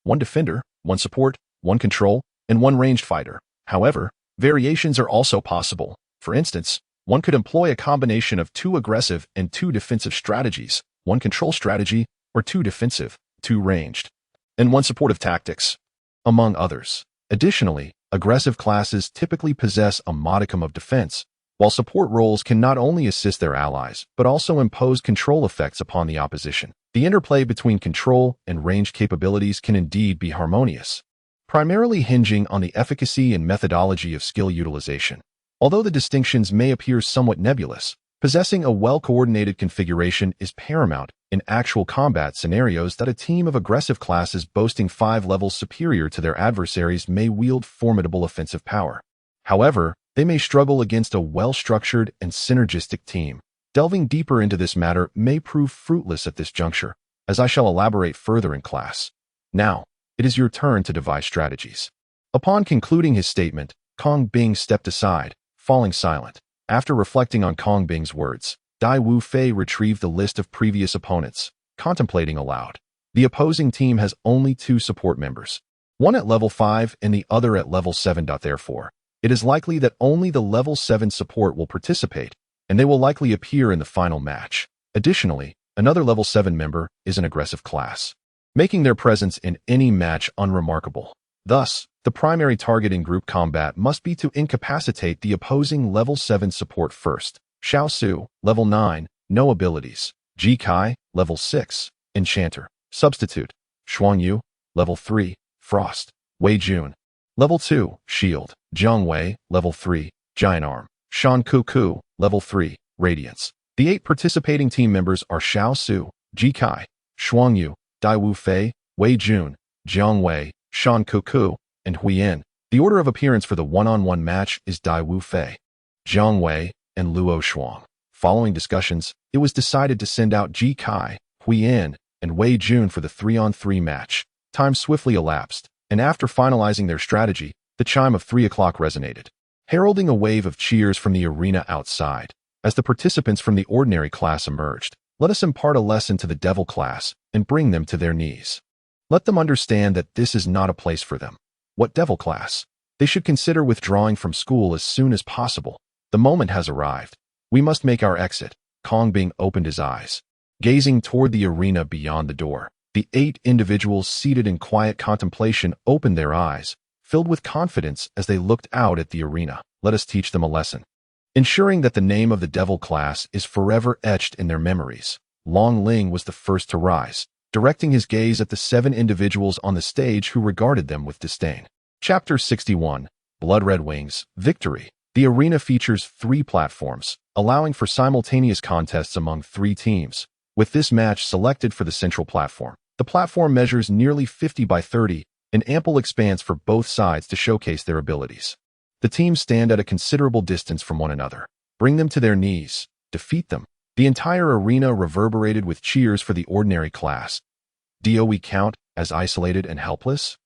Speaker 1: one defender, one support, one control, and one ranged fighter. However, variations are also possible. For instance, one could employ a combination of 2 aggressive and 2 defensive strategies, 1 control strategy, or 2 defensive, 2 ranged, and 1 supportive tactics, among others. Additionally, aggressive classes typically possess a modicum of defense, while support roles can not only assist their allies, but also impose control effects upon the opposition. The interplay between control and ranged capabilities can indeed be harmonious, primarily hinging on the efficacy and methodology of skill utilization. Although the distinctions may appear somewhat nebulous, possessing a well-coordinated configuration is paramount in actual combat scenarios. That a team of aggressive classes boasting 5 levels superior to their adversaries may wield formidable offensive power. However, they may struggle against a well-structured and synergistic team. Delving deeper into this matter may prove fruitless at this juncture, as I shall elaborate further in class. Now, it is your turn to devise strategies. Upon concluding his statement, Kong Bing stepped aside, falling silent. After reflecting on Kong Bing's words, Dai Wu Fei retrieved the list of previous opponents, contemplating aloud. The opposing team has only 2 support members, one at level 5 and the other at level 7. Therefore, it is likely that only the level 7 support will participate, and they will likely appear in the final match. Additionally, another level 7 member is an aggressive class, making their presence in any match unremarkable. Thus, the primary target in group combat must be to incapacitate the opposing level 7 support first. Xiao Su, level 9, no abilities. Ji Kai, level 6, enchanter. Substitute. Xuan Yu, level 3, frost. Wei Jun, level 2, shield. Jiang Wei, level 3, giant arm. Shan Kuku, level 3, radiance. The 8 participating team members are Xiao Su, Ji Kai, Xuan Yu, Dai Wu Fei, Wei Jun, Jiang Wei, Shan Kuku, and Huiyin. The order of appearance for the 1-on-1 match is Dai Wu Fei, Jiang Wei, and Luo Shuang. Following discussions, it was decided to send out Ji Kai, Huiyin, and Wei Jun for the 3-on-3 match. Time swiftly elapsed, and after finalizing their strategy, the chime of 3 o'clock resonated, heralding a wave of cheers from the arena outside. As the participants from the ordinary class emerged, let us impart a lesson to the devil class and bring them to their knees. Let them understand that this is not a place for them. What devil class? They should consider withdrawing from school as soon as possible. The moment has arrived. We must make our exit. Kong Bing opened his eyes, gazing toward the arena beyond the door. The 8 individuals seated in quiet contemplation opened their eyes, filled with confidence as they looked out at the arena. Let us teach them a lesson, ensuring that the name of the devil class is forever etched in their memories. Long Ling was the first to rise, directing his gaze at the 7 individuals on the stage who regarded them with disdain. Chapter 61, Blood Red Wings, Victory. The arena features 3 platforms, allowing for simultaneous contests among 3 teams. With this match selected for the central platform, the platform measures nearly 50 by 30, an ample expanse for both sides to showcase their abilities. The teams stand at a considerable distance from one another. Bring them to their knees. Defeat them. The entire arena reverberated with cheers for the ordinary class. Do we count as isolated and helpless?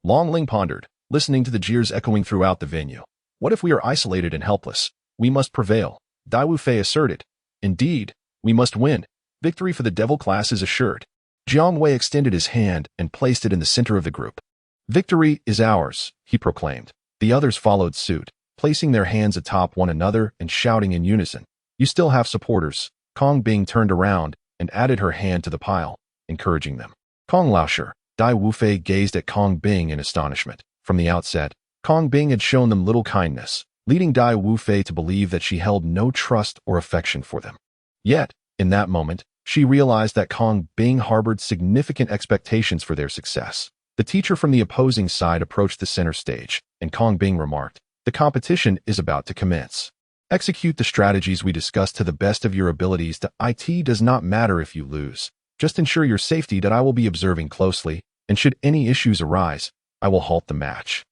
Speaker 1: Long Ling pondered, listening to the jeers echoing throughout the venue. What if we are isolated and helpless? We must prevail. Dai Wufei asserted. Indeed, we must win. Victory for the devil class is assured. Jiang Wei extended his hand and placed it in the center of the group. Victory is ours, he proclaimed. The others followed suit, placing their hands atop one another and shouting in unison. You still have supporters. Kong Bing turned around and added her hand to the pile, encouraging them. Kong Laosher. Dai Wufei gazed at Kong Bing in astonishment. From the outset, Kong Bing had shown them little kindness, leading Dai Wufei to believe that she held no trust or affection for them. Yet, in that moment, she realized that Kong Bing harbored significant expectations for their success. The teacher from the opposing side approached the center stage, and Kong Bing remarked, "The competition is about to commence. Execute the strategies we discussed to the best of your abilities. It does not matter if you lose. Just ensure your safety that I will be observing closely, and should any issues arise, I will halt the match."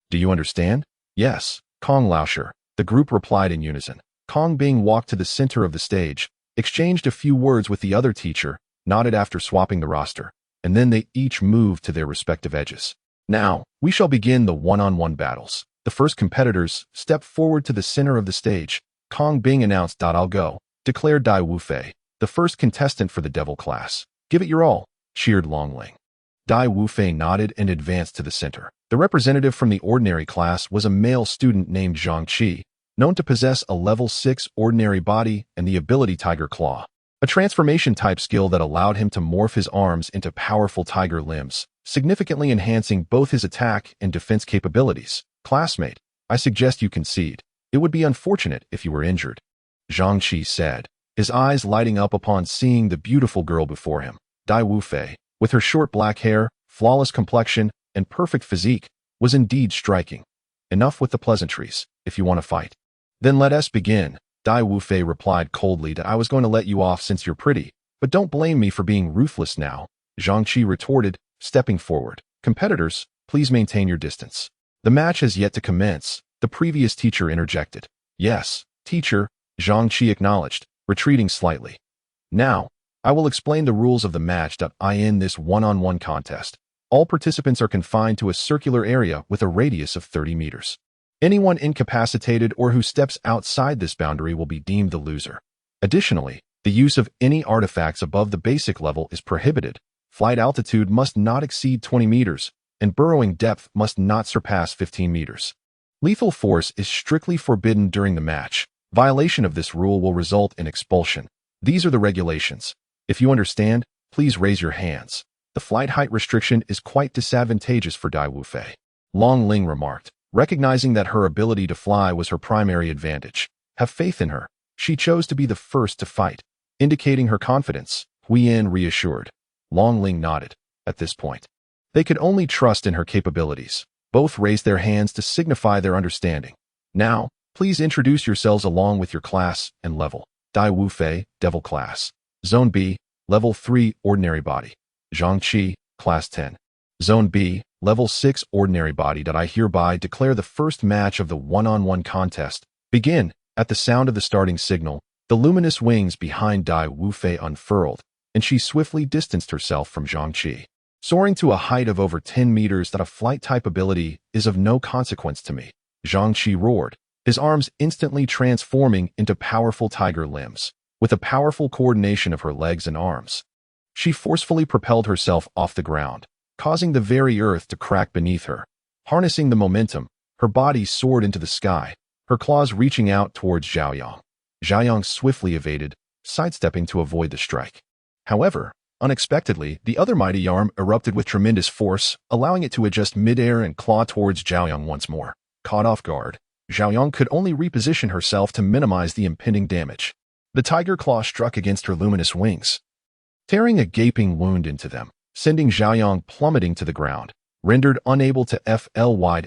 Speaker 1: Do you understand? Yes, Kong Laosher. The group replied in unison. Kong Bing walked to the center of the stage, exchanged a few words with the other teacher, nodded after swapping the roster, and then they each moved to their respective edges. Now, we shall begin the one-on-one battles. The first competitors stepped forward to the center of the stage. Kong Bing announced, "I'll go," declared Dai Wufei, the first contestant for the devil class. "Give it your all," cheered Long Ling. Dai Wufei nodded and advanced to the center. The representative from the ordinary class was a male student named Zhang Qi, known to possess a level 6 ordinary body and the ability Tiger Claw, a transformation-type skill that allowed him to morph his arms into powerful tiger limbs, significantly enhancing both his attack and defense capabilities. "Classmate, I suggest you concede. It would be unfortunate if you were injured," Zhang Qi said, his eyes lighting up upon seeing the beautiful girl before him. Dai Wufei, with her short black hair, flawless complexion, and perfect physique, was indeed striking. "Enough with the pleasantries. If you want to fight, then let us begin," Dai Wufei replied coldly. "I was going to let you off since you're pretty, but don't blame me for being ruthless now," Zhang Qi retorted, stepping forward. "Competitors, please maintain your distance. The match has yet to commence," the previous teacher interjected. "Yes, teacher," Zhang Qi acknowledged, retreating slightly. "Now, I will explain the rules of the match. In this one-on-one contest, all participants are confined to a circular area with a radius of 30 meters. Anyone incapacitated or who steps outside this boundary will be deemed the loser. Additionally, the use of any artifacts above the basic level is prohibited. Flight altitude must not exceed 20 meters, and burrowing depth must not surpass 15 meters. Lethal force is strictly forbidden during the match. Violation of this rule will result in expulsion. These are the regulations. If you understand, please raise your hands. The flight height restriction is quite disadvantageous for Dai Wufei," Long Ling remarked, recognizing that her ability to fly was her primary advantage. "Have faith in her. She chose to be the first to fight," indicating her confidence. Huiyin reassured. Long Ling nodded. At this point, they could only trust in her capabilities. Both raised their hands to signify their understanding. "Now, please introduce yourselves along with your class and level." Dai Wufei, Devil Class. Zone B, Level 3, Ordinary Body. Zhang Qi, Class 10. Zone B, Level 6, Ordinary Body. I hereby declare the first match of the one-on-one contest. Begin. At the sound of the starting signal, the luminous wings behind Dai Wufei unfurled, and she swiftly distanced herself from Zhang Qi. "Soaring to a height of over 10 meters, a flight-type ability is of no consequence to me," Zhang Qi roared, his arms instantly transforming into powerful tiger limbs. With a powerful coordination of her legs and arms, she forcefully propelled herself off the ground, causing the very earth to crack beneath her. Harnessing the momentum, her body soared into the sky, her claws reaching out towards Zhaoyang. Zhaoyang swiftly evaded, sidestepping to avoid the strike. However, unexpectedly, the other mighty arm erupted with tremendous force, allowing it to adjust midair and claw towards Zhaoyang once more. Caught off guard, Zhaoyang could only reposition herself to minimize the impending damage. The tiger claw struck against her luminous wings, tearing a gaping wound into them, sending Xiaoyang plummeting to the ground. Rendered unable to fly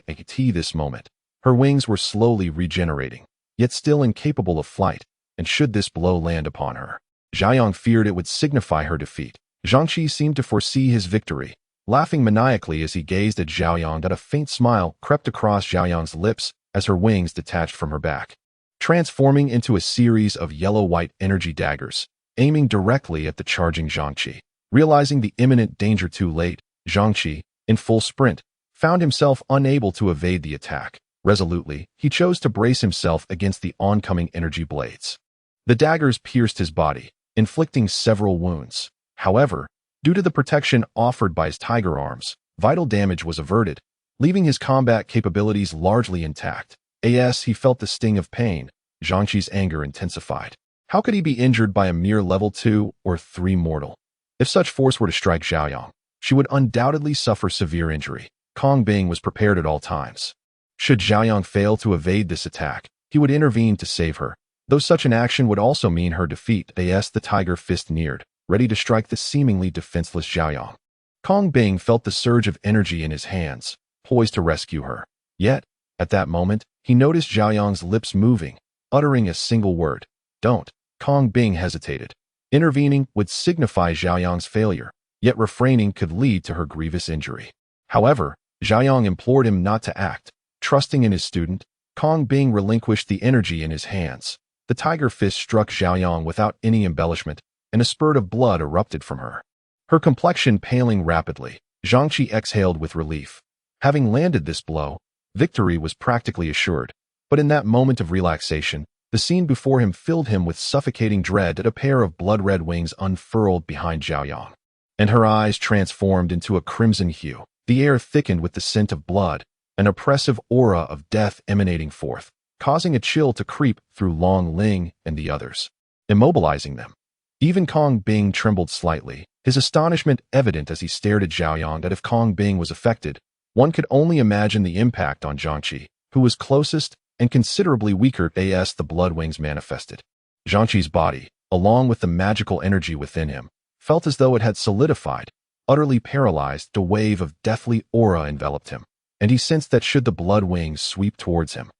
Speaker 1: this moment, her wings were slowly regenerating, yet still incapable of flight, and should this blow land upon her, Xiaoyang feared it would signify her defeat. Zhangqi seemed to foresee his victory, laughing maniacally as he gazed at Xiaoyang. A faint smile crept across Xiaoyang's lips as her wings detached from her back, transforming into a series of yellow-white energy daggers, aiming directly at the charging Zhangqi. Realizing the imminent danger too late, Zhangqi, in full sprint, found himself unable to evade the attack. Resolutely, he chose to brace himself against the oncoming energy blades. The daggers pierced his body, inflicting several wounds. However, due to the protection offered by his tiger arms, vital damage was averted, leaving his combat capabilities largely intact. As he felt the sting of pain, Zhangqi's anger intensified. How could he be injured by a mere level 2 or 3 mortal? If such force were to strike Xiaoyang, she would undoubtedly suffer severe injury. Kong Bing was prepared at all times. Should Xiaoyang fail to evade this attack, he would intervene to save her, though such an action would also mean her defeat. As the tiger fist neared, ready to strike the seemingly defenseless Xiaoyang, Kong Bing felt the surge of energy in his hands, poised to rescue her. Yet, at that moment, he noticed Xiaoyang's lips moving, uttering a single word. Don't. Kong Bing hesitated. Intervening would signify Xiaoyang's failure, yet refraining could lead to her grievous injury. However, Xiaoyang implored him not to act. Trusting in his student, Kong Bing relinquished the energy in his hands. The tiger fist struck Xiaoyang without any embellishment, and a spurt of blood erupted from her. Her complexion paling rapidly, Zhangqi exhaled with relief. Having landed this blow, victory was practically assured. But in that moment of relaxation, the scene before him filled him with suffocating dread. A pair of blood-red wings unfurled behind Xiaoyang, and her eyes transformed into a crimson hue. The air thickened with the scent of blood, an oppressive aura of death emanating forth, causing a chill to creep through Long Ling and the others, immobilizing them. Even Kong Bing trembled slightly, his astonishment evident as he stared at Xiaoyang. That if Kong Bing was affected, one could only imagine the impact on Zhangqi, who was closest and considerably weaker. As the blood wings manifested, Zhangqi's body, along with the magical energy within him, felt as though it had solidified. Utterly paralyzed, a wave of deathly aura enveloped him, and he sensed that should the blood wings sweep towards him,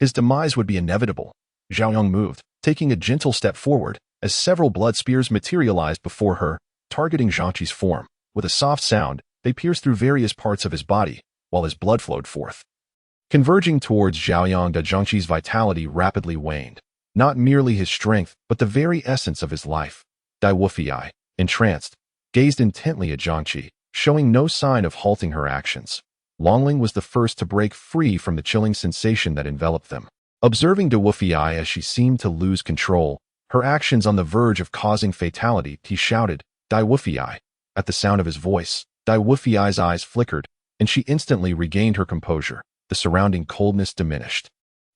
Speaker 1: his demise would be inevitable. Xiaoyang moved, taking a gentle step forward, as several blood spears materialized before her, targeting Zhangqi's form. With a soft sound, they pierced through various parts of his body, while his blood flowed forth, converging towards Xiaoyang. Zhangqi's vitality rapidly waned, not merely his strength, but the very essence of his life. Dai Wufei, entranced, gazed intently at Zhangqi, showing no sign of halting her actions. Longling was the first to break free from the chilling sensation that enveloped them. Observing Dai Wufei as she seemed to lose control, her actions on the verge of causing fatality, he shouted, Dai Wufei. At the sound of his voice, Dai Wufei's eyes flickered, and she instantly regained her composure. The surrounding coldness diminished,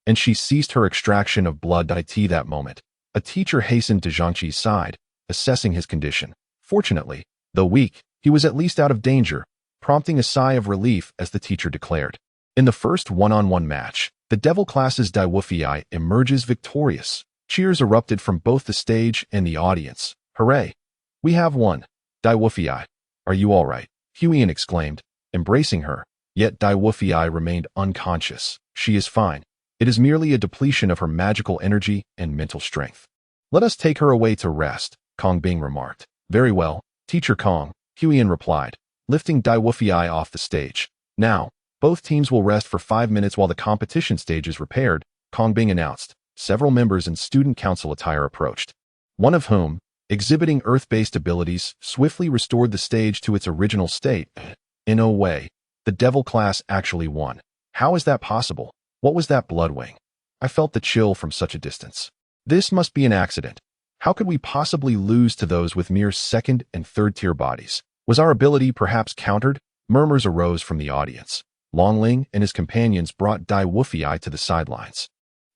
Speaker 1: and she ceased her extraction of blood. That moment, a teacher hastened to Zhangqi's side, assessing his condition. Fortunately, though weak, he was at least out of danger, prompting a sigh of relief as the teacher declared. In the first one-on-one match, the Devil class's Dai Wufei emerges victorious. Cheers erupted from both the stage and the audience. Hooray! We have won. Dai Wufei, are you all right? Huiyan exclaimed, embracing her. Yet Dai Wufei remained unconscious. She is fine. It is merely a depletion of her magical energy and mental strength. Let us take her away to rest, Kong Bing remarked. Very well, Teacher Kong, Huiyan replied, lifting Dai Wufei off the stage. Now, both teams will rest for 5 minutes while the competition stage is repaired, Kong Bing announced. Several members in student council attire approached, one of whom, exhibiting earth-based abilities, swiftly restored the stage to its original state. In a way, the Devil class actually won. How is that possible? What was that blood wing? I felt the chill from such a distance. This must be an accident. How could we possibly lose to those with mere second and third-tier bodies? Was our ability perhaps countered? Murmurs arose from the audience. Longling and his companions brought Dai Wufei to the sidelines,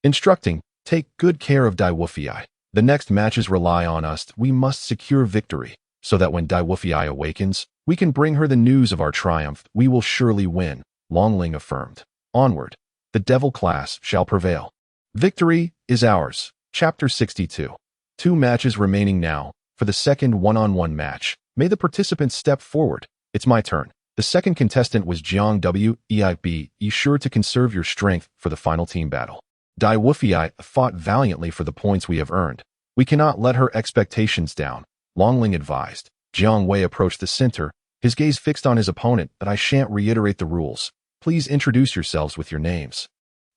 Speaker 1: instructing, take good care of Dai Wufei. The next matches rely on us. We must secure victory, so that when Dai Wufei awakens, we can bring her the news of our triumph. We will surely win, Longling affirmed. Onward. The Devil class shall prevail. Victory is ours. Chapter 62. 2 matches remaining now. for the second one-on-one match. May the participants step forward. It's my turn. The second contestant was Jiang Wei. Be sure to conserve your strength for the final team battle. Dai Wufei fought valiantly for the points we have earned. We cannot let her expectations down, Longling advised. Jiang Wei approached the center, his gaze fixed on his opponent, but I shan't reiterate the rules. Please introduce yourselves with your names.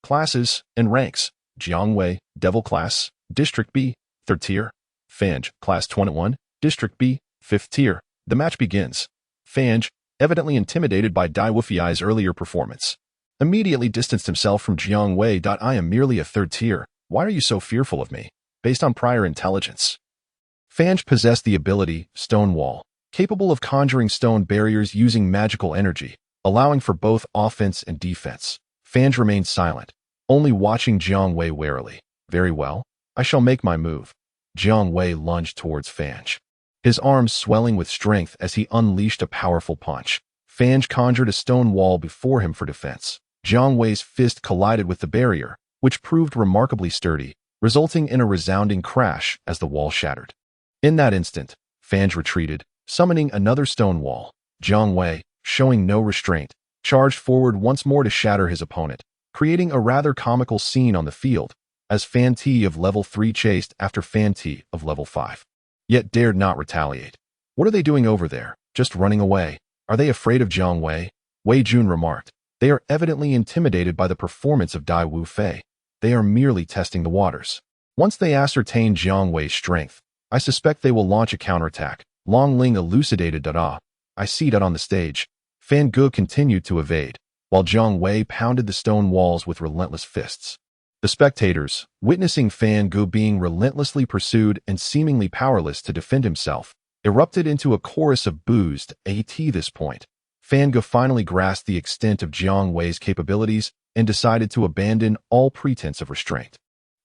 Speaker 1: Classes and ranks. Jiang Wei, Devil Class, District B, 3rd Tier. Fange, Class 21, District B, 5th Tier. The match begins. Fange, evidently intimidated by Dai Wufei's earlier performance, immediately distanced himself from Jiang Wei. I am merely a 3rd Tier. Why are you so fearful of me? Based on prior intelligence. Fange possessed the ability, Stone Wall, capable of conjuring stone barriers using magical energy, allowing for both offense and defense. Fange remained silent, only watching Jiang Wei warily. Very well, I shall make my move. Jiang Wei lunged towards Fange, his arms swelling with strength as he unleashed a powerful punch. Fange conjured a stone wall before him for defense. Jiang Wei's fist collided with the barrier, which proved remarkably sturdy, resulting in a resounding crash as the wall shattered. In that instant, Fange retreated, summoning another stone wall. Jiang Wei, showing no restraint, charged forward once more to shatter his opponent, creating a rather comical scene on the field, as Fan Ti of level 3 chased after Fan Ti of level 5. Yet dared not retaliate. What are they doing over there? Just running away? Are they afraid of Jiang Wei? Wei Jun remarked. They are evidently intimidated by the performance of Dai Wufei. They are merely testing the waters. Once they ascertain Jiang Wei's strength, I suspect they will launch a counterattack. Long Ling elucidated. I see that on the stage. Fan Ge continued to evade, while Jiang Wei pounded the stone walls with relentless fists. The spectators, witnessing Fan Ge being relentlessly pursued and seemingly powerless to defend himself, erupted into a chorus of boos. At this point, Fan Ge finally grasped the extent of Jiang Wei's capabilities and decided to abandon all pretense of restraint.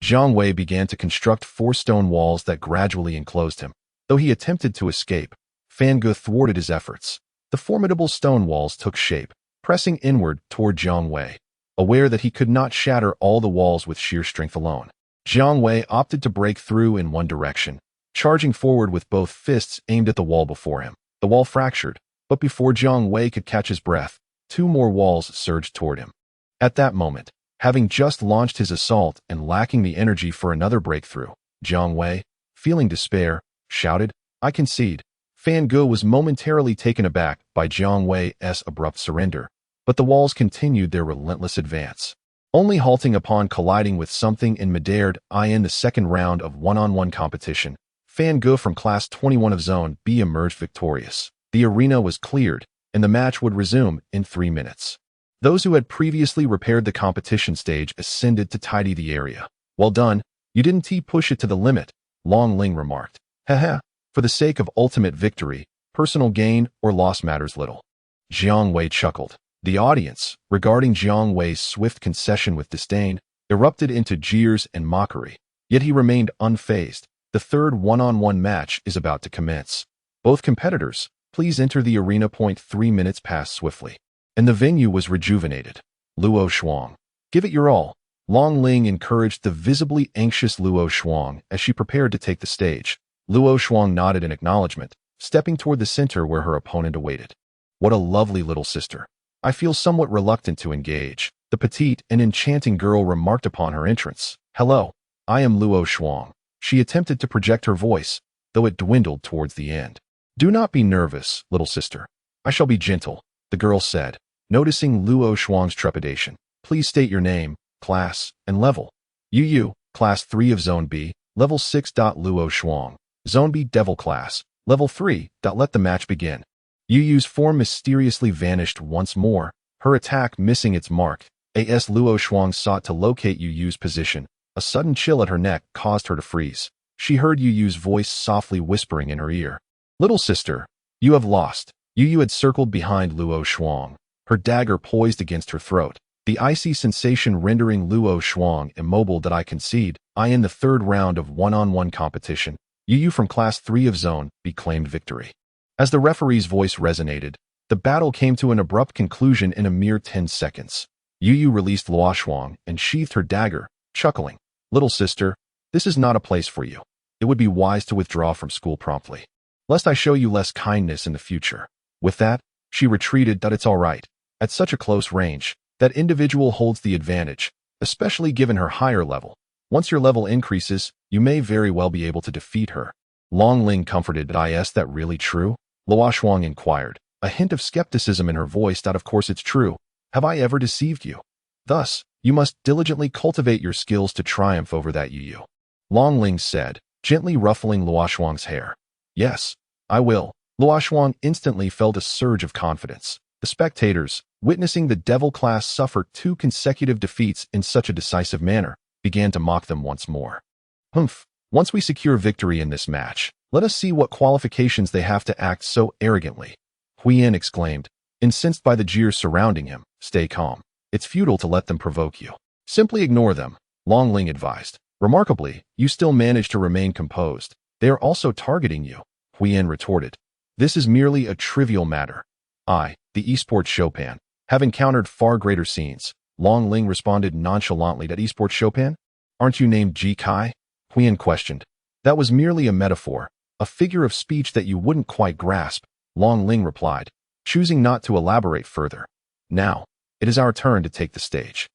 Speaker 1: Jiang Wei began to construct 4 stone walls that gradually enclosed him. Though he attempted to escape, Fan Ge thwarted his efforts. The formidable stone walls took shape, pressing inward toward Jiang Wei. Aware that he could not shatter all the walls with sheer strength alone, Jiang Wei opted to break through in one direction, charging forward with both fists aimed at the wall before him. The wall fractured, but before Jiang Wei could catch his breath, 2 more walls surged toward him. At that moment, having just launched his assault and lacking the energy for another breakthrough, Jiang Wei, feeling despair, shouted, I concede. Fan Ge was momentarily taken aback by Jiang Wei's abrupt surrender, but the walls continued their relentless advance, only halting upon colliding with something in midair. In the second round of one-on-one competition, Fan Ge from Class 21 of Zone B emerged victorious. The arena was cleared, and the match would resume in 3 minutes. Those who had previously repaired the competition stage ascended to tidy the area. Well done, you didn't push it to the limit, Long Ling remarked. Haha, for the sake of ultimate victory, personal gain or loss matters little. Jiang Wei chuckled. The audience, regarding Jiang Wei's swift concession with disdain, erupted into jeers and mockery. Yet he remained unfazed. The third one-on-one match is about to commence. Both competitors, please enter the arena. 3 minutes passed swiftly, and the venue was rejuvenated. Luo Shuang, give it your all. Long Ling encouraged the visibly anxious Luo Shuang as she prepared to take the stage. Luo Shuang nodded in acknowledgement, stepping toward the center where her opponent awaited. What a lovely little sister. I feel somewhat reluctant to engage, the petite and enchanting girl remarked upon her entrance. Hello, I am Luo Shuang. She attempted to project her voice, though it dwindled towards the end. Do not be nervous, little sister. I shall be gentle, the girl said, noticing Luo Shuang's trepidation. Please state your name, class, and level. Yu, Class 3 of Zone B, Level 6. Luo Shuang, Zone B Devil Class, Level 3. Let the match begin. Yu's form mysteriously vanished once more, her attack missing its mark. As Luo Shuang sought to locate Yu's position, a sudden chill at her neck caused her to freeze. She heard Yu's voice softly whispering in her ear. Little sister, you have lost. Yu had circled behind Luo Shuang, her dagger poised against her throat, the icy sensation rendering Luo Shuang immobile. I concede. In the third round of one-on-one competition, Yu from Class 3 of Zone B claimed victory. As the referee's voice resonated, the battle came to an abrupt conclusion in a mere 10 seconds. Yu released Luo Shuang and sheathed her dagger, chuckling. Little sister, this is not a place for you. it would be wise to withdraw from school promptly, lest I show you less kindness in the future. With that, she retreated. It's all right. At such a close range, that individual holds the advantage, especially given her higher level. Once your level increases, you may very well be able to defeat her. Long Ling comforted. Is that really true? Luoshuang inquired, a hint of skepticism in her voice. Of course it's true. Have I ever deceived you? Thus, you must diligently cultivate your skills to triumph over that Yu. Long Ling said, gently ruffling Luoshuang's hair. Yes, I will. Luoshuang instantly felt a surge of confidence. The spectators, witnessing the devil class suffer 2 consecutive defeats in such a decisive manner, began to mock them once more. Humph, once we secure victory in this match, let us see what qualifications they have to act so arrogantly. Huiyin exclaimed, incensed by the jeers surrounding him. Stay calm. It's futile to let them provoke you. Simply ignore them, Long Ling advised. Remarkably, you still manage to remain composed. They are also targeting you, Huiyin retorted. This is merely a trivial matter. I, the esports Chopin, have encountered far greater scenes. Long Ling responded nonchalantly. Esports Chopin? Aren't you named Ji Kai? Huiyin questioned. That was merely a metaphor, a figure of speech that you wouldn't quite grasp, Long Ling replied, choosing not to elaborate further. Now, it is our turn to take the stage.